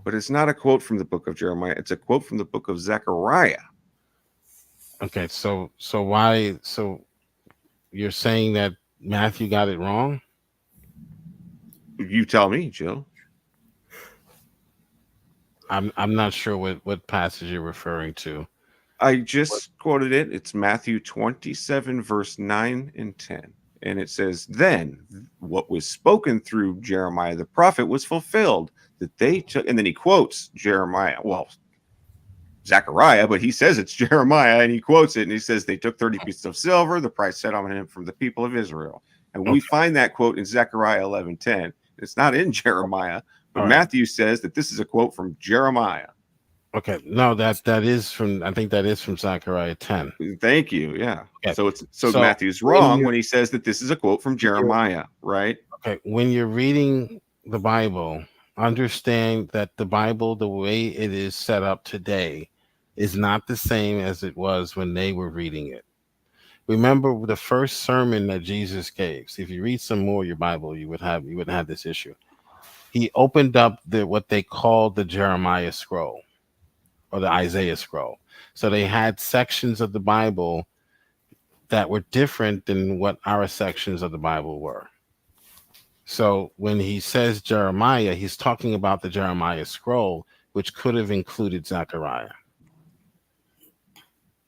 but it's not a quote from the book of Jeremiah. It's a quote from the book of Zechariah.
Okay, so why? So you're saying that Matthew got it wrong?
You tell me, Jill.
I'm not sure what passage you're referring to.
I just quoted it. It's Matthew 27, verse 9 and 10. And it says, then what was spoken through Jeremiah the prophet was fulfilled, that they took, and then he quotes Jeremiah, well, Zechariah, but he says it's Jeremiah, and he quotes it, and he says they took 30 pieces of silver, the price set on him from the people of Israel. And we find that quote in Zechariah 11:10. It's not in Jeremiah, but
All right.
Matthew says that this is a quote from Jeremiah.
Okay, no, that is from, I think that is from Zechariah 10.
Thank you. Yeah.
Okay.
So Matthew's wrong when he says that this is a quote from Jeremiah, right?
Okay, when you're reading the Bible, understand that the Bible, the way it is set up today, is not the same as it was when they were reading it. Remember the first sermon that Jesus gave. So if you read some more of your Bible, you wouldn't have this issue. He opened up what they called the Jeremiah scroll or the Isaiah scroll. So they had sections of the Bible that were different than what our sections of the Bible were. So when he says Jeremiah, he's talking about the Jeremiah scroll, which could have included Zechariah.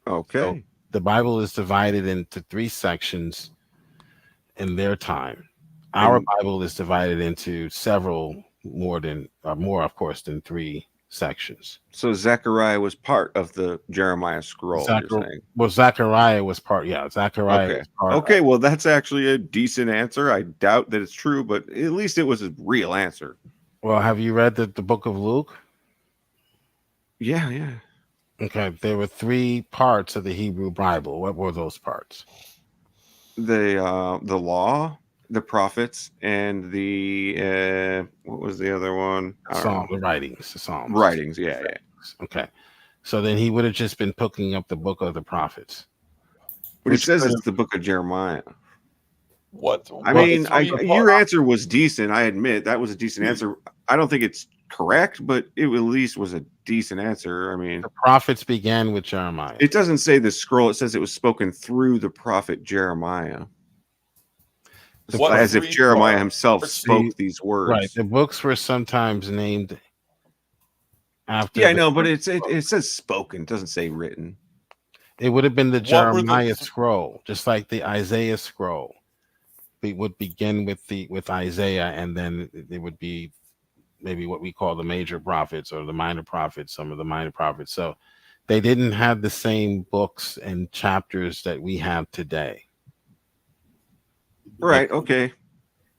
Okay.
So the Bible is divided into 3 sections in their time. Our Bible is divided into several more, of course, than 3 sections.
So Zechariah was part of the Jeremiah scroll. You're saying.
Well, Zechariah was part. Yeah, Zechariah.
Okay.
Was part
Okay. Well, that's actually a decent answer. I doubt that it's true, but at least it was a real answer.
Well, have you read the book of Luke?
Yeah, yeah.
Okay. There were 3 parts of the Hebrew Bible. What were those parts?
The law, the prophets, and the what was the other one?
The writings. The Psalms.
Writings. Yeah, yeah.
Okay. So then he would have just been picking up the book of the prophets.
But he says it's the book of Jeremiah.
What?
I mean, your answer was decent. I admit that was a decent answer. I don't think it's correct, but it at least was a decent answer. I mean,
the prophets began with Jeremiah.
It doesn't say the scroll. It says it was spoken through the prophet Jeremiah. As if Jeremiah himself spoke these words.
Right. The books were sometimes named after.
Yeah, I know, but it says spoken. It doesn't say written.
It would have been the Jeremiah scroll, just like the Isaiah scroll. It would begin with Isaiah, and then it would be maybe what we call the major prophets or the minor prophets, some of the minor prophets. So they didn't have the same books and chapters that we have today.
Right. Okay.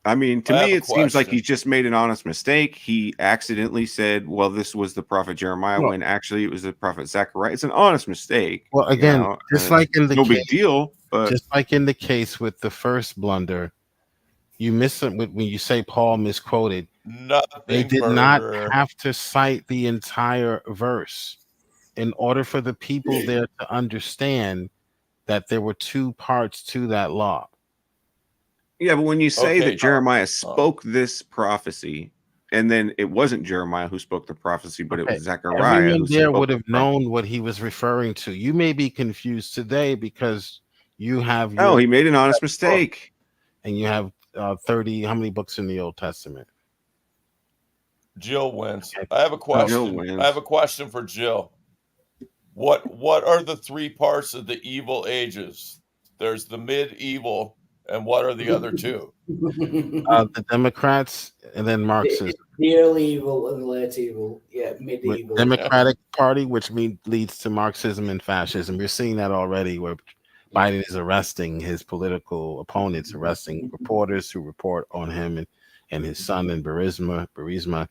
I mean, to me, it seems like he just made an honest mistake. He accidentally said, well, this was the prophet Jeremiah, when actually it was the prophet Zechariah. It's an honest mistake.
Well, again, just like in the
no big deal, but
just like in the case with the first blunder, you miss it when you say Paul misquoted. They did not have to cite the entire verse in order for the people there to understand that there were 2 parts to that law.
Yeah, but when you say that Jeremiah spoke this prophecy, and then it wasn't Jeremiah who spoke the prophecy, but it was Zechariah.
Everyone there would have known what he was referring to. You may be confused today because you have.
He made an honest mistake.
And you have 30. How many books in the Old Testament?
Jill wins. I have a question. I have a question for Jill. What are the 3 parts of the evil ages? There's the medieval. And what are the other 2?
The Democrats and then Marxism.
The early evil and the late evil. Yeah, medieval.
Democratic Party, which leads to Marxism and fascism. You're seeing that already where Biden is arresting his political opponents, arresting reporters who report on him and his son in Burisma.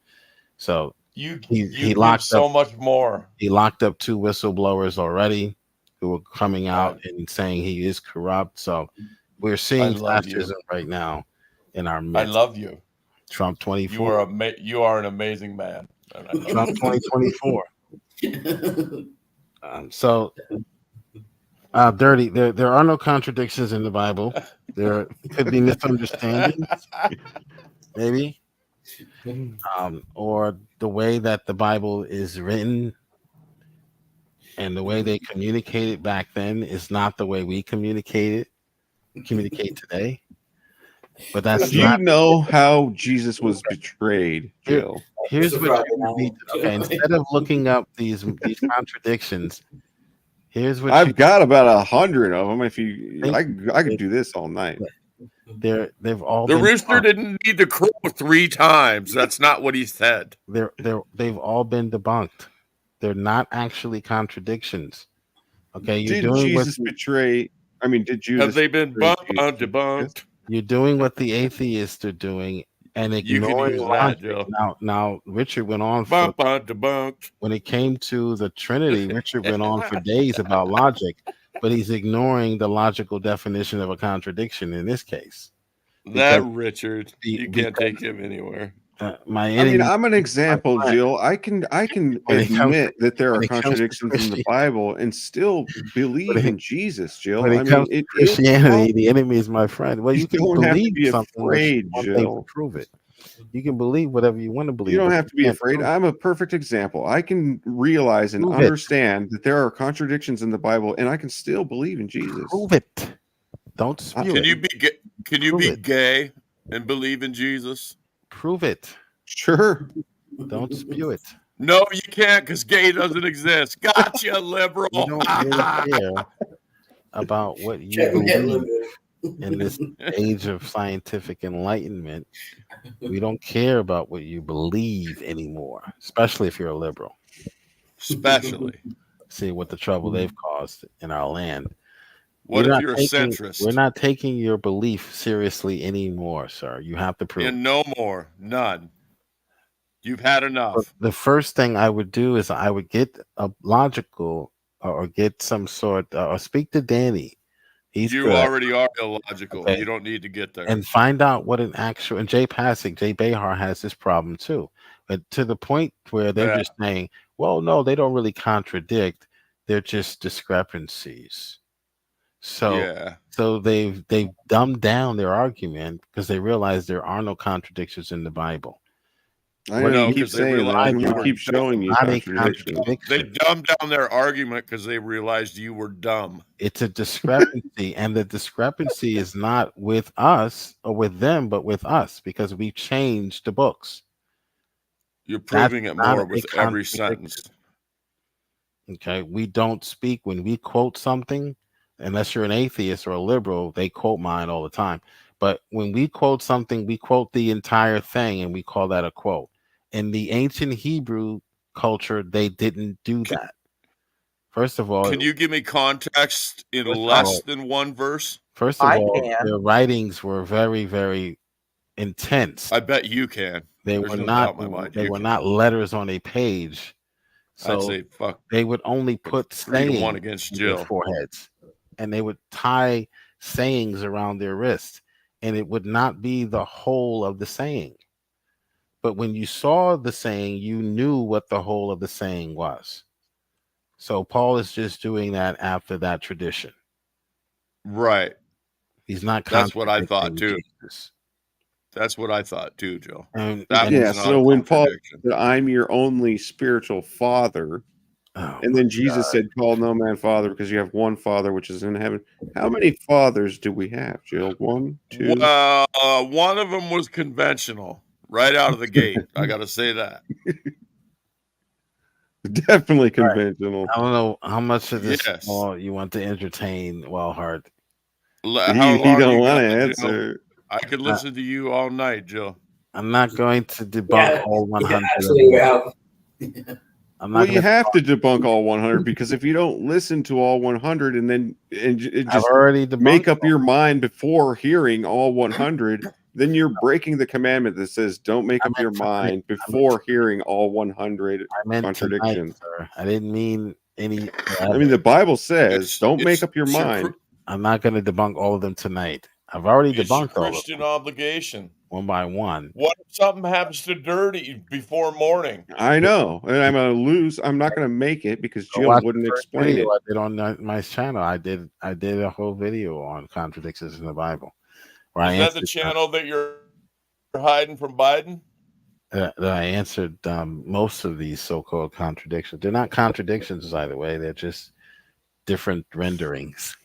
So he locked
so
up
much more.
He locked up 2 whistleblowers already who are coming out and saying he is corrupt. So we're seeing fascism right now in our midst.
I love you.
Trump 24.
You are an amazing man.
Trump 2024. Dirty. There are no contradictions in the Bible. There could be misunderstandings, maybe, or the way that the Bible is written and the way they communicated back then is not the way we communicate today. But that's
Do you know how Jesus was betrayed, Jill?
Here's what you need to know. Instead of looking up these contradictions, here's what
I've got about 100 of them. If you, I could do this all night.
they've all
The
been
rooster
debunked.
didn't need to crow 3 times. That's not what he said.
They've all been debunked. They're not actually contradictions. Okay, you're
Did
doing what
Jesus betray? I mean, did Judas?
Have they been
betray
debunked?
you're doing what the atheists are doing and
You can
ignoring
use that,
logic.
Joe.
Now Richard went on for
Debunked.
when it came to the Trinity. Richard went on for days about logic, but he's ignoring the logical definition of a contradiction in this case.
That Richard, you can't take him anywhere.
My
I
enemy,
mean, I'm an example, Jill. I can
When it comes
admit that there
when
are
it comes to
contradictions in the Bible and still believe in Jesus, Jill.
when
I
it
mean,
comes to
it
Christianity, the enemy is my friend. Well, you can
don't have to
believe
be
something, but
afraid,
one thing to
Jill.
prove it. You can believe whatever you want to believe.
You don't
but
have to be
can't
afraid.
prove it.
I'm a perfect example. I can realize and
Prove it.
understand that there are contradictions in the Bible, and I can still believe in Jesus.
Prove it. Don't spew
Can
it.
you be can you
Prove
be
it.
gay and believe in Jesus?
Prove it.
Sure.
Don't spew it.
No, you can't because gay doesn't exist. Gotcha, liberal.
We don't really care about what you
Check me out,
believe
liberal.
in this age of scientific enlightenment. We don't care about what you believe anymore, especially if you're a liberal.
Especially.
See what the trouble they've caused in our land.
What
We're
if
not
you're a
taking-
centrist?
We're not taking your belief seriously anymore, sir. You have to prove it.
And no more. None. You've had enough.
The first thing I would do is I would get a logical or get some sort or speak to Danny. He's
You
good.
already are illogical.
Okay.
You don't need to get there.
And find out what an actual and Jay Passig, Jay Behar has this problem too. But to the point where they're
Yeah.
just saying, well, no, they don't really contradict. They're just discrepancies. So
Yeah.
so they've dumbed down their argument because they realize there are no contradictions in the Bible.
I
What
know
do
you
you
keep saying that, and we keep showing you
Not a
contradictions.
They
contradiction.
dumbed down their argument because they realized you were dumb.
It's a discrepancy, and the discrepancy is not with us or with them, but with us because we changed the books.
You're
That's
proving it
not
more
a
with every
contradiction.
sentence.
Okay, we don't speak when we quote something, unless you're an atheist or a liberal, they quote mine all the time. But when we quote something, we quote the entire thing and we call that a quote. In the ancient Hebrew culture, they didn't do that. First of all,
Can you give me context in
First of
less
all-
than one verse?
first of
I
all,
can.
their writings were very, very intense.
I bet you can.
They
There's
were
no
not.
doubt in my mind
They
you
were
can.
not letters on a page. So
I'd say fuck.
they would only put
3 to 1
sayings
against
on their
Jill.
foreheads, and they would tie sayings around their wrist, and it would not be the whole of the saying. But when you saw the saying, you knew what the whole of the saying was. So Paul is just doing that after that tradition.
Right.
He's not.
That's what I thought too.
contradicting Jesus.
That's what I thought too, Joe.
And,
That
Yeah,
was not
so
a
when Paul
contradiction.
said, I'm your only spiritual father,
oh
and then Jesus said, call no man father because you have one father which is in heaven. How many fathers do we have, Jill? 1, 2.
Well, one of them was conventional right out of the gate. I got to say that.
Definitely conventional.
I don't know how much of this
Yes.
you want to entertain Wellhart.
How
He
long
don't
you
want to
got, Jill?
answer.
I could listen to you all night, Jill.
I'm not going to debunk
Yeah,
all 100.
actually, we're out.
I'm
Well,
not
you
going to.
have to debunk all 100 because if you don't listen to all 100 and then
I've
just
already
make
debunked
up your mind before hearing all 100, then you're breaking the commandment that says don't make
I
up your
meant tonight.
mind before hearing all 100
I meant
contradictions.
tonight, sir. I didn't mean any.
I mean, the Bible says
It's-
don't make
it's-
up your
it's your
mind.
I'm not going to debunk all of them tonight. I've already
It's your
debunked all of
Christian
them
obligation.
one by one.
What if something happens to Dirty before morning?
I know, and I'm gonna lose. I'm not gonna make it because
Go
Jill
watch
wouldn't
the first
explain
video
it.
I did on my channel. I did a whole video on contradictions in the Bible. Where I
Is that the
answered,
channel that you're hiding from Biden?
that I answered most of these so-called contradictions. They're not contradictions, by the way. They're just different renderings.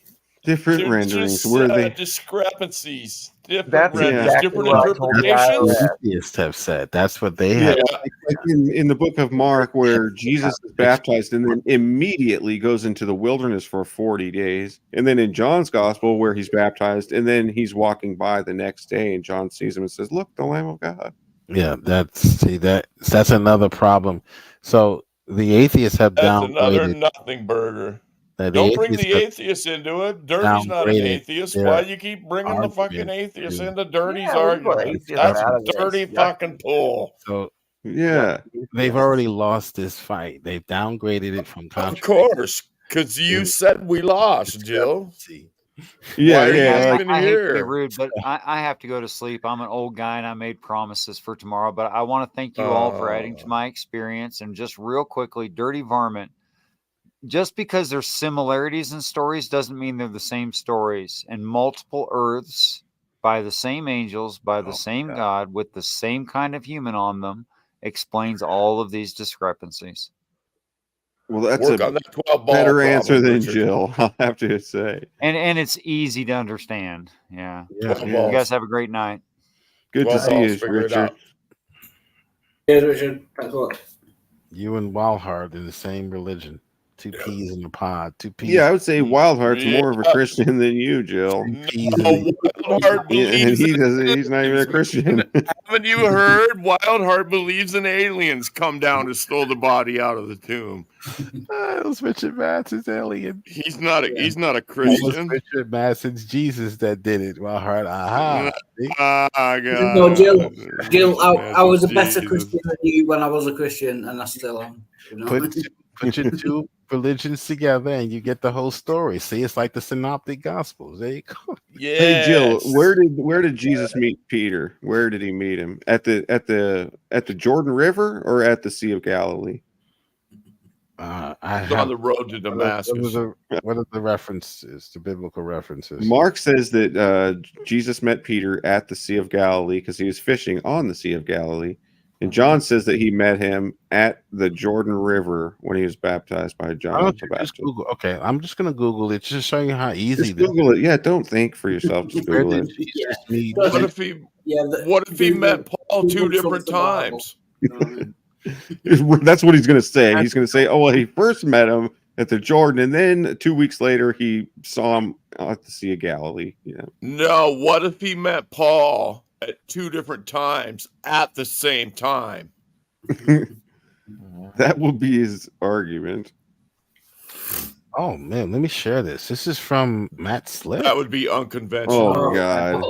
Different
They're
renderings.
just
Where they?
discrepancies. different
That's
renders,
exactly
different
what I told the
interpretations.
IRS.
Atheists have said that's what they
Yeah,
have.
like in the book of Mark, where Jesus is baptized and then immediately goes into the wilderness for 40 days. And then in John's gospel, where he's baptized and then he's walking by the next day, and John sees him and says, "Look, the Lamb of God."
Yeah, that's another problem. So the atheists have
That's another
downgraded.
nothing burger.
The
Don't bring
atheists
the
have
atheist into it. Dirty's not an
downgraded
atheist.
their
Why do you keep bringing the fucking
argument
atheist
to
into Dirty's
Yeah, we put
argument?
atheists
That's
out
a
of this.
dirty
Yucky.
fucking pull.
So
Yeah.
they've already lost this fight. They've downgraded it from
Of
contradiction.
course, because you said we lost, Jill.
Yeah,
Why are
yeah.
you
Like,
even
I hate to be
here?
rude, but I have to go to sleep. I'm an old guy and I made promises for tomorrow, but I want to thank you all for adding to my experience. And just real quickly, Dirty Varmint, just because there's similarities in stories doesn't mean they're the same stories. And multiple Earths by the same angels, by the same God, with the same kind of human on them, explains all of these discrepancies.
well, that's
Work
a
on that 12 ball
better answer
problem,
than
Richard.
Jill, I'll have to say.
And it's easy to understand. Yeah.
12
You
balls.
guys have a great night.
Good to
12
see
balls.
you,
Figure it
Richard.
out.
Cheers, Richard. Thanks a lot.
You and Walhart in the same religion. Two peas in a pod. Two peas.
Yeah, I would say Wildheart's more of a
Yeah.
Christian than you, Jill.
Peas
No,
in
Wildheart
Yeah, and
believes
he
in
doesn't. He's not even a Christian.
Haven't you heard? Wildheart believes in aliens come down to stole the body out of the tomb.
It was Richard Manson's alien.
He's not a
It was
Christian.
Richard Manson's Jesus that did it. Walhart. Aha. See?
God.
No, Jill, I was a better
Jesus.
Christian than you when I was a Christian, and I still am. You know?
Put your two religions together and you get the whole story. See, it's like the synoptic gospels. There you go.
Hey Jill,
Yes.
where did Jesus meet Peter? Where did he meet him? At the Jordan River or at the Sea of Galilee?
I
He's on the road to Damascus.
What are the references, the biblical references?
Mark says that Jesus met Peter at the Sea of Galilee because he was fishing on the Sea of Galilee. And John says that he met him at the Jordan River when he was baptized by
Why
John
don't
the
you just
Baptist.
Google? Okay, I'm just gonna Google it just to show you how easy
Just
this
Google it. Yeah, don't think for yourself. Just
Where
Google
did
it.
Jesus meet?
What if he? What if he met Paul two different times?
That's what he's going to say. He's going to say, "Oh, well, he first met him at the Jordan, and then 2 weeks later he saw him at the Sea of Galilee." Yeah.
No. What if he met Paul at two different times at the same time?
That will be his argument.
Oh man, let me share this. This is from Matt Slick.
That would be unconventional.
Oh my God.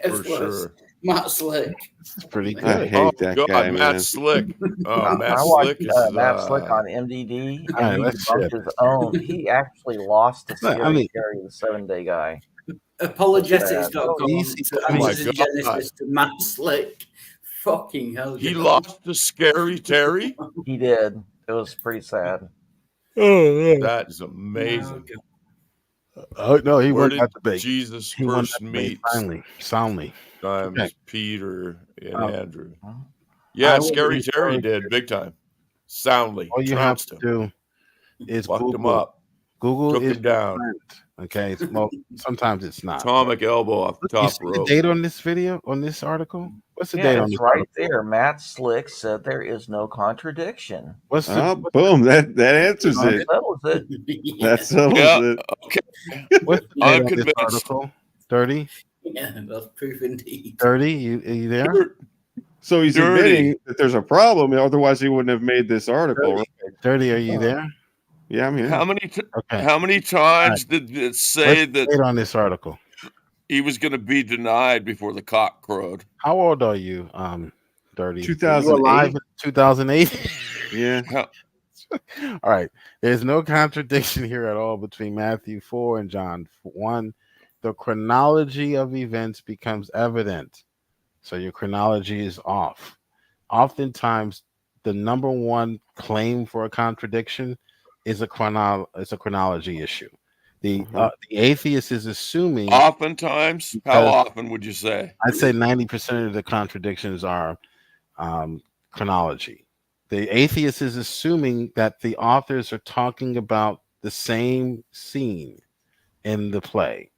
For sure.
Matt Slick.
It's pretty good.
I hate that
God,
guy,
Matt
man.
Slick. Oh,
I
Matt
watched
Slick is
Matt Slick on MDD, and
Alright,
he
let's share
debunked his own. He actually lost to
Look,
Scary
I mean-
Terry, the 7-day guy.
Apologetics.com.
Easy.
Oh my
Genesis
God.
to Matt Slick. Fucking hell.
He
Jill.
lost to Scary Terry.
He did. It was pretty sad.
That is amazing.
Oh no, he
Where
won
did
that debate.
Jesus
He won
first
that debate
meet
soundly.
times
Okay.
Peter and
Oh.
Andrew?
I
Yeah,
will
Scary
refer
Terry
to-
did big time. Soundly.
All you have
trounced
to
him.
do is
Fucked him
Google.
up.
Google
Took
is
him down.
your friend. Okay, well, sometimes it's not.
Atomic elbow off the
Look, you
top
see the
rope.
date on this video, on this article? What's the
Yeah,
date on
it's
this
right
article?
there. Matt Slick said there is no contradiction.
What's the
Oh, boom! That answers
That
it.
settles it.
That settles
Yeah.
it.
Okay.
what's the date on this
Unconvinced.
article? 30?
Yeah, that's proof indeed.
30? Are you there?
So he's
Dirty.
admitting that there's a problem. Otherwise, he wouldn't have made this article. Right?
30, are you there?
Yeah, I'm here.
How many
Okay.
how many times did it say
What's the
that
date on this article?
he was going to be denied before the cock crowed?
How old are you, Dirty?
2008.
You alive in 2008?
Yeah.
All right. There's no contradiction here at all between Matthew 4 and John 1. The chronology of events becomes evident. So your chronology is off. Oftentimes, the number one claim for a contradiction is a chronology issue. The atheist is assuming.
Oftentimes, how
because
often would you say?
I'd say 90% of the contradictions are chronology. The atheist is assuming that the authors are talking about the same scene in the play.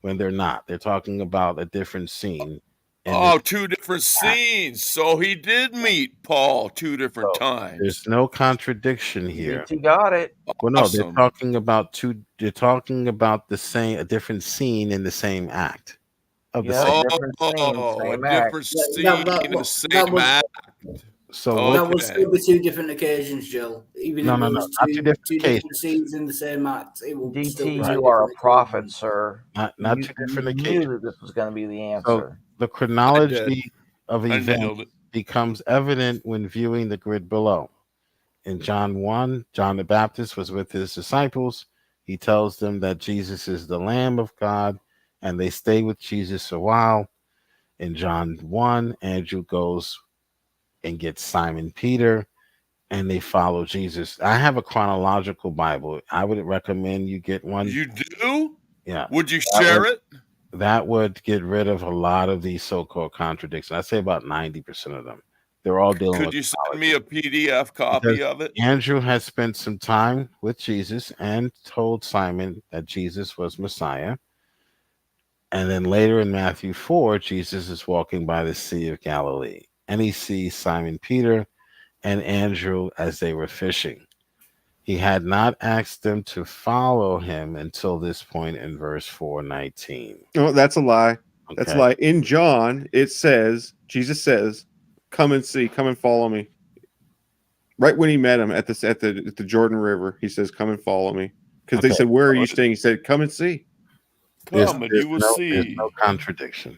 when they're not. They're talking about a different scene.
Oh, two different scenes. So he did meet Paul two different times.
There's no contradiction here.
You got it.
Well, no,
Awesome.
they're talking about They're talking about a different scene in the same act. Of the
Yeah,
same.
different scene,
a
same
different
act.
scene in the same act.
So
that would still be two different occasions, Jill. Even
No,
if
no,
it
no,
was
not
two,
two different
two
occasions.
different scenes in the same act, it would still be
DT,
two
you are a
different
prophet, sir.
Not
you,
two different
you
occasions.
knew that this was going to be the
So
answer.
the chronology of
I nailed
events
it.
becomes evident when viewing the grid below. In John 1, John the Baptist was with his disciples. He tells them that Jesus is the Lamb of God, and they stay with Jesus a while. In John 1, Andrew goes and gets Simon Peter, and they follow Jesus. I have a chronological Bible. I would recommend you get one.
You do?
Yeah.
Would you share it?
That would get rid of a lot of these so-called contradictions. I'd say about 90% of them. They're all dealing
Could
with
you send me a PDF copy
because
of it?
Andrew has spent some time with Jesus and told Simon that Jesus was Messiah. And then later in Matthew 4, Jesus is walking by the Sea of Galilee, and he sees Simon Peter and Andrew as they were fishing. He had not asked them to follow him until this point in verse 4:19.
No, that's a lie. That's a
Okay.
lie. In John, it says, Jesus says, "Come and see, come and follow me." Right when he met him at the Jordan River, he says, "Come and follow me." Because they
Okay.
said, "Where are you staying?" He said, "Come and see."
Come and you will
There's
see.
no contradiction.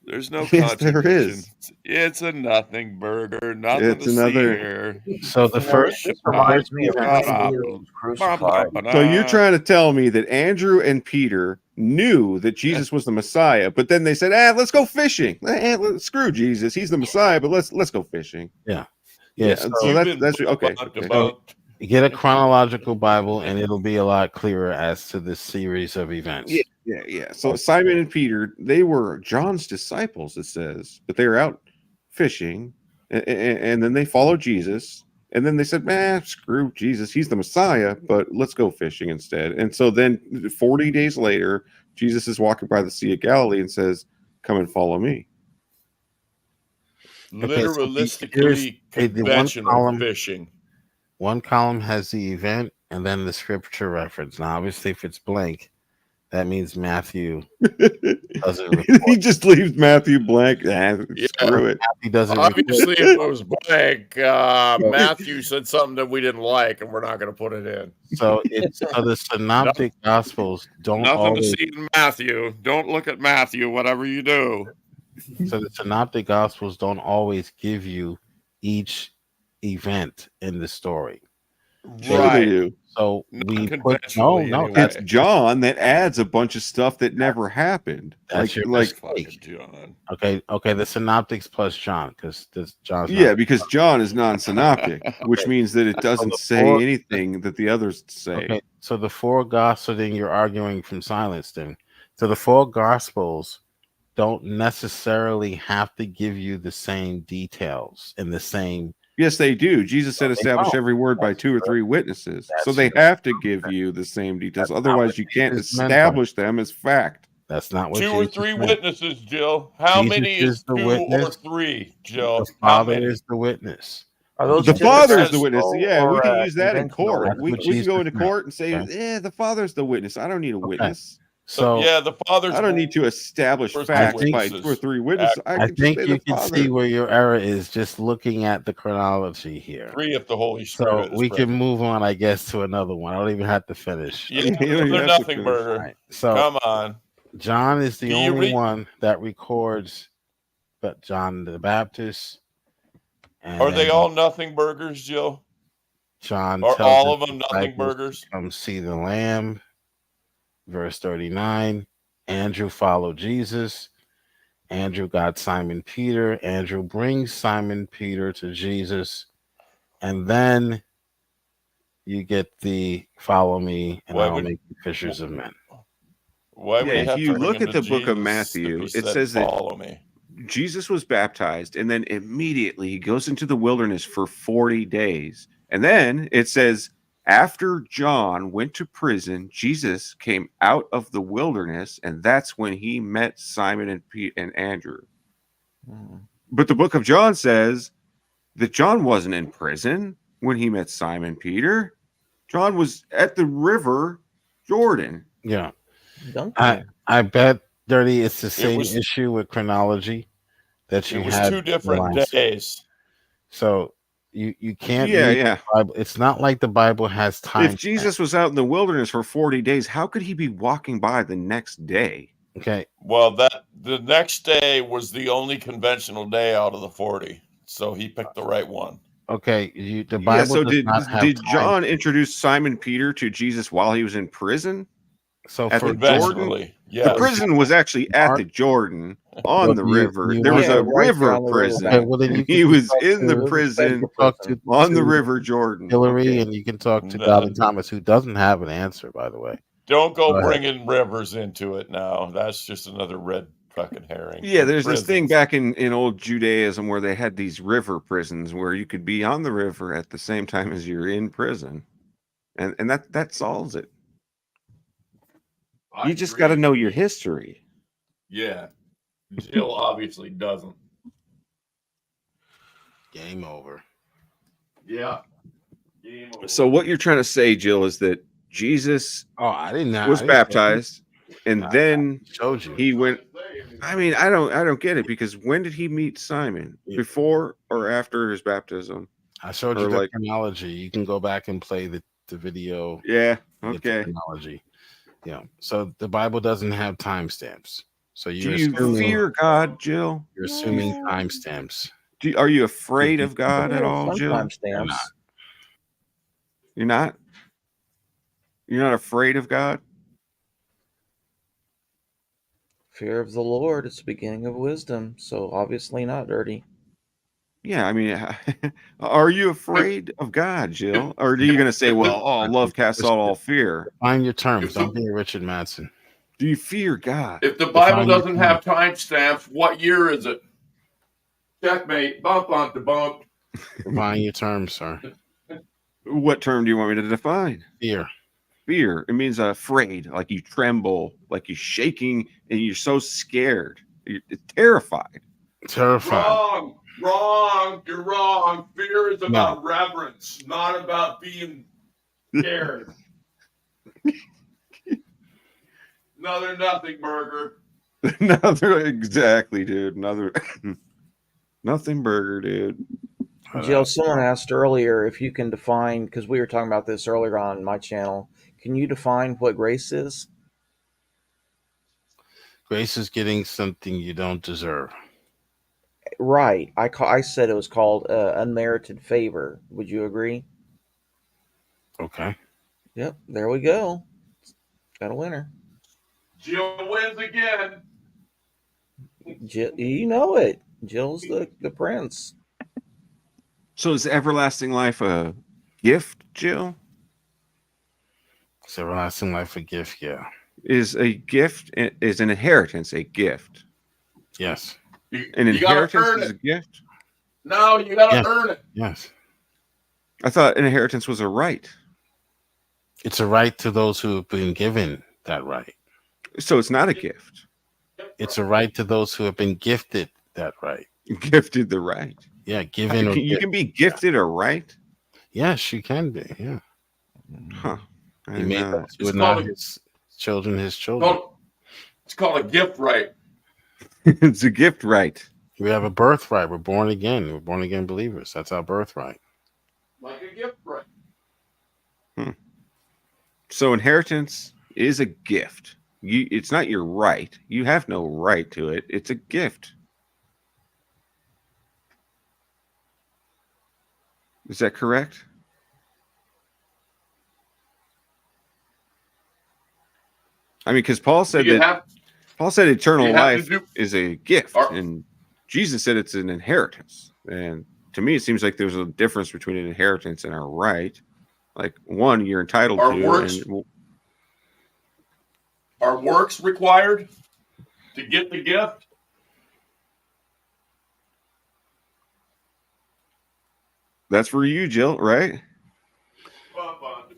There's no
Yes, there
contradiction.
is.
It's a nothing burger. Nothing
It's
to see
another-
here.
So the first
This reminds me of when Peter was crucified.
So you're trying to tell me that Andrew and Peter knew that Jesus was the Messiah, but then they said, let's go fishing. Screw Jesus. He's the Messiah, but let's go fishing.
Yeah.
Yeah,
Yeah.
so
So
that's okay.
you get a chronological Bible, and it'll be a lot clearer as to this series of events.
Yeah. So Simon and Peter, they were John's disciples, it says, but they were out fishing, and then they followed Jesus, and then they said, screw Jesus, he's the Messiah, but let's go fishing instead. And so then 40 days later, Jesus is walking by the Sea of Galilee and says, "Come and follow me."
Literalistically conventional fishing.
One column has the event and then the scripture reference. Now, obviously, if it's blank, that means Matthew doesn't report.
He just leaves Matthew blank. Screw it.
Matthew doesn't
Obviously,
report.
if it was blank, Matthew said something that we didn't like, and we're not going to put it in.
So the synoptic gospels don't
Nothing
always.
to see in Matthew. Don't look at Matthew, whatever you do.
So the synoptic gospels don't always give you each event in the story.
Sure they do.
So we put
conventionally,
no.
anyway.
It's John that adds a bunch of stuff that never happened.
That's your
fucking John.
Okay. The synoptics plus John, because this John's
Yeah,
not-
because John is non-synoptic, which means that it doesn't
the
say
four-
anything that the others say.
Okay, so the four gospels, then you're arguing from silence. Then, so the four gospels don't necessarily have to give you the same details in the same.
Yes, they do. Jesus said, "Establish
don't.
every word by 2 or 3 witnesses." So
That's
they
true.
have to give you the same details.
That's not
Otherwise,
what
you can't
Jesus meant by
establish them as fact.
That's not what
2 or
Jesus
3
meant.
witnesses, Jill. How
Jesus
many
is
is
the
2
witness.
or 3, Jill?
The
How
Father
many?
is the witness.
Are those
The
two
Father is the
conventional
witness. Yeah, we
or,
can use that in
conventional
court.
That's
We
what
can go
Jesus
into
meant.
court and say,
Okay.
the Father's the witness. I don't need a witness.
So
yeah, the Father's.
I don't need to establish
First
facts
think-
by 2 or 3 witnesses.
I
can just
think
say
you
the
can
Father.
see where your error is just looking at the chronology here.
3 if the Holy
So
Spirit is
we can
present.
move on, I guess, to another one. I don't even have to finish.
Yeah,
You don't even
another
have to
nothing
finish.
burger.
Right. So
Come on.
John is the
Do you
only
read-
one that records, but John the Baptist. And
Are they all nothing burgers, Jill?
John
Are
tells
all of
his
them nothing
disciples to
burgers?
Come see the Lamb. Verse 39. Andrew followed Jesus. Andrew got Simon Peter. Andrew brings Simon Peter to Jesus. And then you get the follow me and
Why
I'll
would-
make you fishers of men.
Why would
Yeah,
he
if
have
you
to
look
bring
at
him
the
to
book of
Jesus
Matthew,
if he
it
said,
says that
follow me?
Jesus was baptized, and then immediately he goes into the wilderness for 40 days. And then it says After John went to prison, Jesus came out of the wilderness, and that's when he met Simon and Pete and Andrew. But the book of John says that John wasn't in prison when he met Simon Peter. John was at the river Jordan.
Yeah.
Duncan.
I bet, Dirty, it's the same
was-
issue with chronology that you
It was
had.
2 different days.
So you can't.
Yeah,
read
yeah.
the Bible. It's not like the Bible has time.
If Jesus was out in the wilderness for 40 days, how could he be walking by the next day?
Okay.
Well, that the next day was the only conventional day out of the 40, so he picked the right one.
Okay, the Bible
Yeah, so
does
did
not have time.
John introduce Simon Peter to Jesus while he was in prison?
So
at
for
the Jordan?
Eventually,
The
yes.
prison was actually at the Jordan on
Well,
the
you-
river.
you
There was
have
a
to write
river
down the river
prison.
Okay, well, then you
He
can
was
talk
in the
to-
prison
talk to-
on the
to
river Jordan.
Hillary,
Okay.
and you can talk to
No.
Godly Thomas, who doesn't have an answer, by the way.
Don't go
Go ahead.
bringing rivers into it now. That's just another red fucking herring.
Yeah, there's this
Prisons.
thing back in old Judaism where they had these river prisons where you could be on the river at the same time as you're in prison. And that solves it.
I
You just
agree.
got to know your history.
Yeah. Jill obviously doesn't.
Game over.
Yeah. Game over.
So what you're trying to say, Jill, is that Jesus
I didn't know.
was baptized, and then
showed you.
he went. I mean, I don't get it, because when did he meet Simon? Before or after his baptism?
I showed
Or
you the
like-
chronology. You can go back and play the video.
Yeah.
to get the
Okay.
chronology. Yeah. So the Bible doesn't have timestamps. So
Do
you're
you
assuming,
fear God, Jill?
you're assuming timestamps.
Are you afraid of God at
There are
all,
some
Jill?
timestamps.
You're not. You're not afraid of God.
Fear of the Lord is the beginning of wisdom. So obviously not dirty.
Yeah, I mean, are you afraid of God, Jill? Or are you going to say, well, oh, love casts out all fear?
Find your terms. Don't be a Richard Madsen.
Do you fear God?
If the Bible
Define your
doesn't have timestamps, what year is it? Checkmate. Bump on the bump.
Define your terms, sir.
What term do you want me to define?
Fear.
Fear. It means afraid, like you tremble, like you're shaking, and you're so scared. You're terrified.
Terrified.
Wrong. You're wrong. Fear is about reverence, not about being scared. Another nothing burger.
Exactly, dude. Nothing burger, dude.
Jill, someone asked earlier if you can define, because we were talking about this earlier on my channel. Can you define what grace is?
Grace is getting something you don't deserve.
Right. I said it was called unmerited favor. Would you agree?
Okay.
Yep. There we go. Got a winner.
Jill wins again.
Jill, you know it. Jill's the prince.
So is everlasting life a gift, Jill?
Is everlasting life a gift? Yeah.
Is a gift, is an inheritance a gift?
Yes.
An
You gotta
inheritance
earn
is a
it.
gift?
No, you gotta
Yes.
earn it.
Yes.
I thought an inheritance was a right.
It's a right to those who have been given that right.
So it's not a gift.
It's a right to those who have been gifted that right.
Gifted the right.
Yeah, given.
You can be gifted a right?
Yes, you can be. Yeah.
Huh. I
He
didn't
made
know that.
those who are not his children his children.
It's called a gift right.
It's a gift right.
We have a birthright. We're born again. We're born again believers. That's our birthright.
Like a gift right.
So inheritance is a gift. It's not your right. You have no right to it. It's a gift. Is that correct? I mean, because Paul said Paul said eternal
you have
life
to do-
is a gift, and Jesus said it's an inheritance. And to me, it seems like there's a difference between an inheritance and a right. Like one, you're entitled
Are
to.
works- Are works required to get the gift?
That's for you, Jill, right?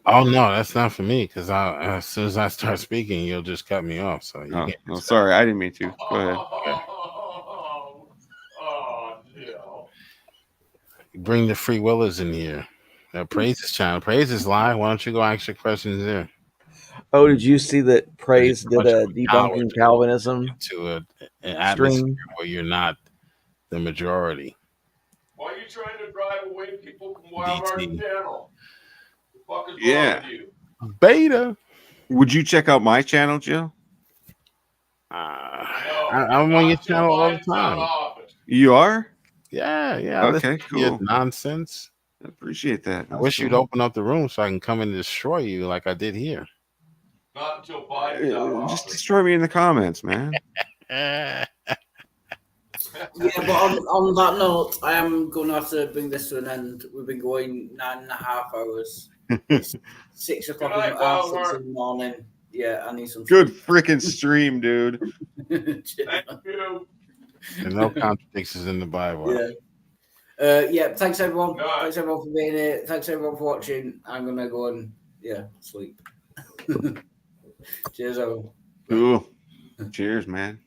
Oh no, that's not for me because as soon as I start speaking, you'll just cut me off. So you
Oh,
can't.
no, sorry, I didn't mean to. Go ahead.
Bring the free willers in here. Praise his channel. Praise is live. Why don't you go ask your questions there?
Oh, did you see that Praise did
bunch
a
of cowards
debunking Calvinism
to an atmosphere
stream?
where you're not the majority?
Why are you trying to drive away people from Wild Art Channel? What the fuck is
Yeah.
wrong with you?
Beta.
Would you check out my channel, Jill?
I'm on your channel all the time.
You are?
Yeah.
Okay, cool.
Nonsense.
I appreciate that.
I wish you'd open up the room so I can come and destroy you like I did here.
Not until Biden's out of
Just
office.
destroy me in the comments, man.
Yeah, but on that note, I am going to have to bring this to an end. We've been going 9.5 hours. It's 6 o'clock in the morning. Yeah, I need some.
Good freaking stream, dude.
Thank you.
There's no contradictions in the Bible.
Yeah. Thanks everyone. Thanks everyone for being here. Thanks everyone for watching. I'm gonna go and sleep. Cheers, everyone.
Cool. Cheers, man.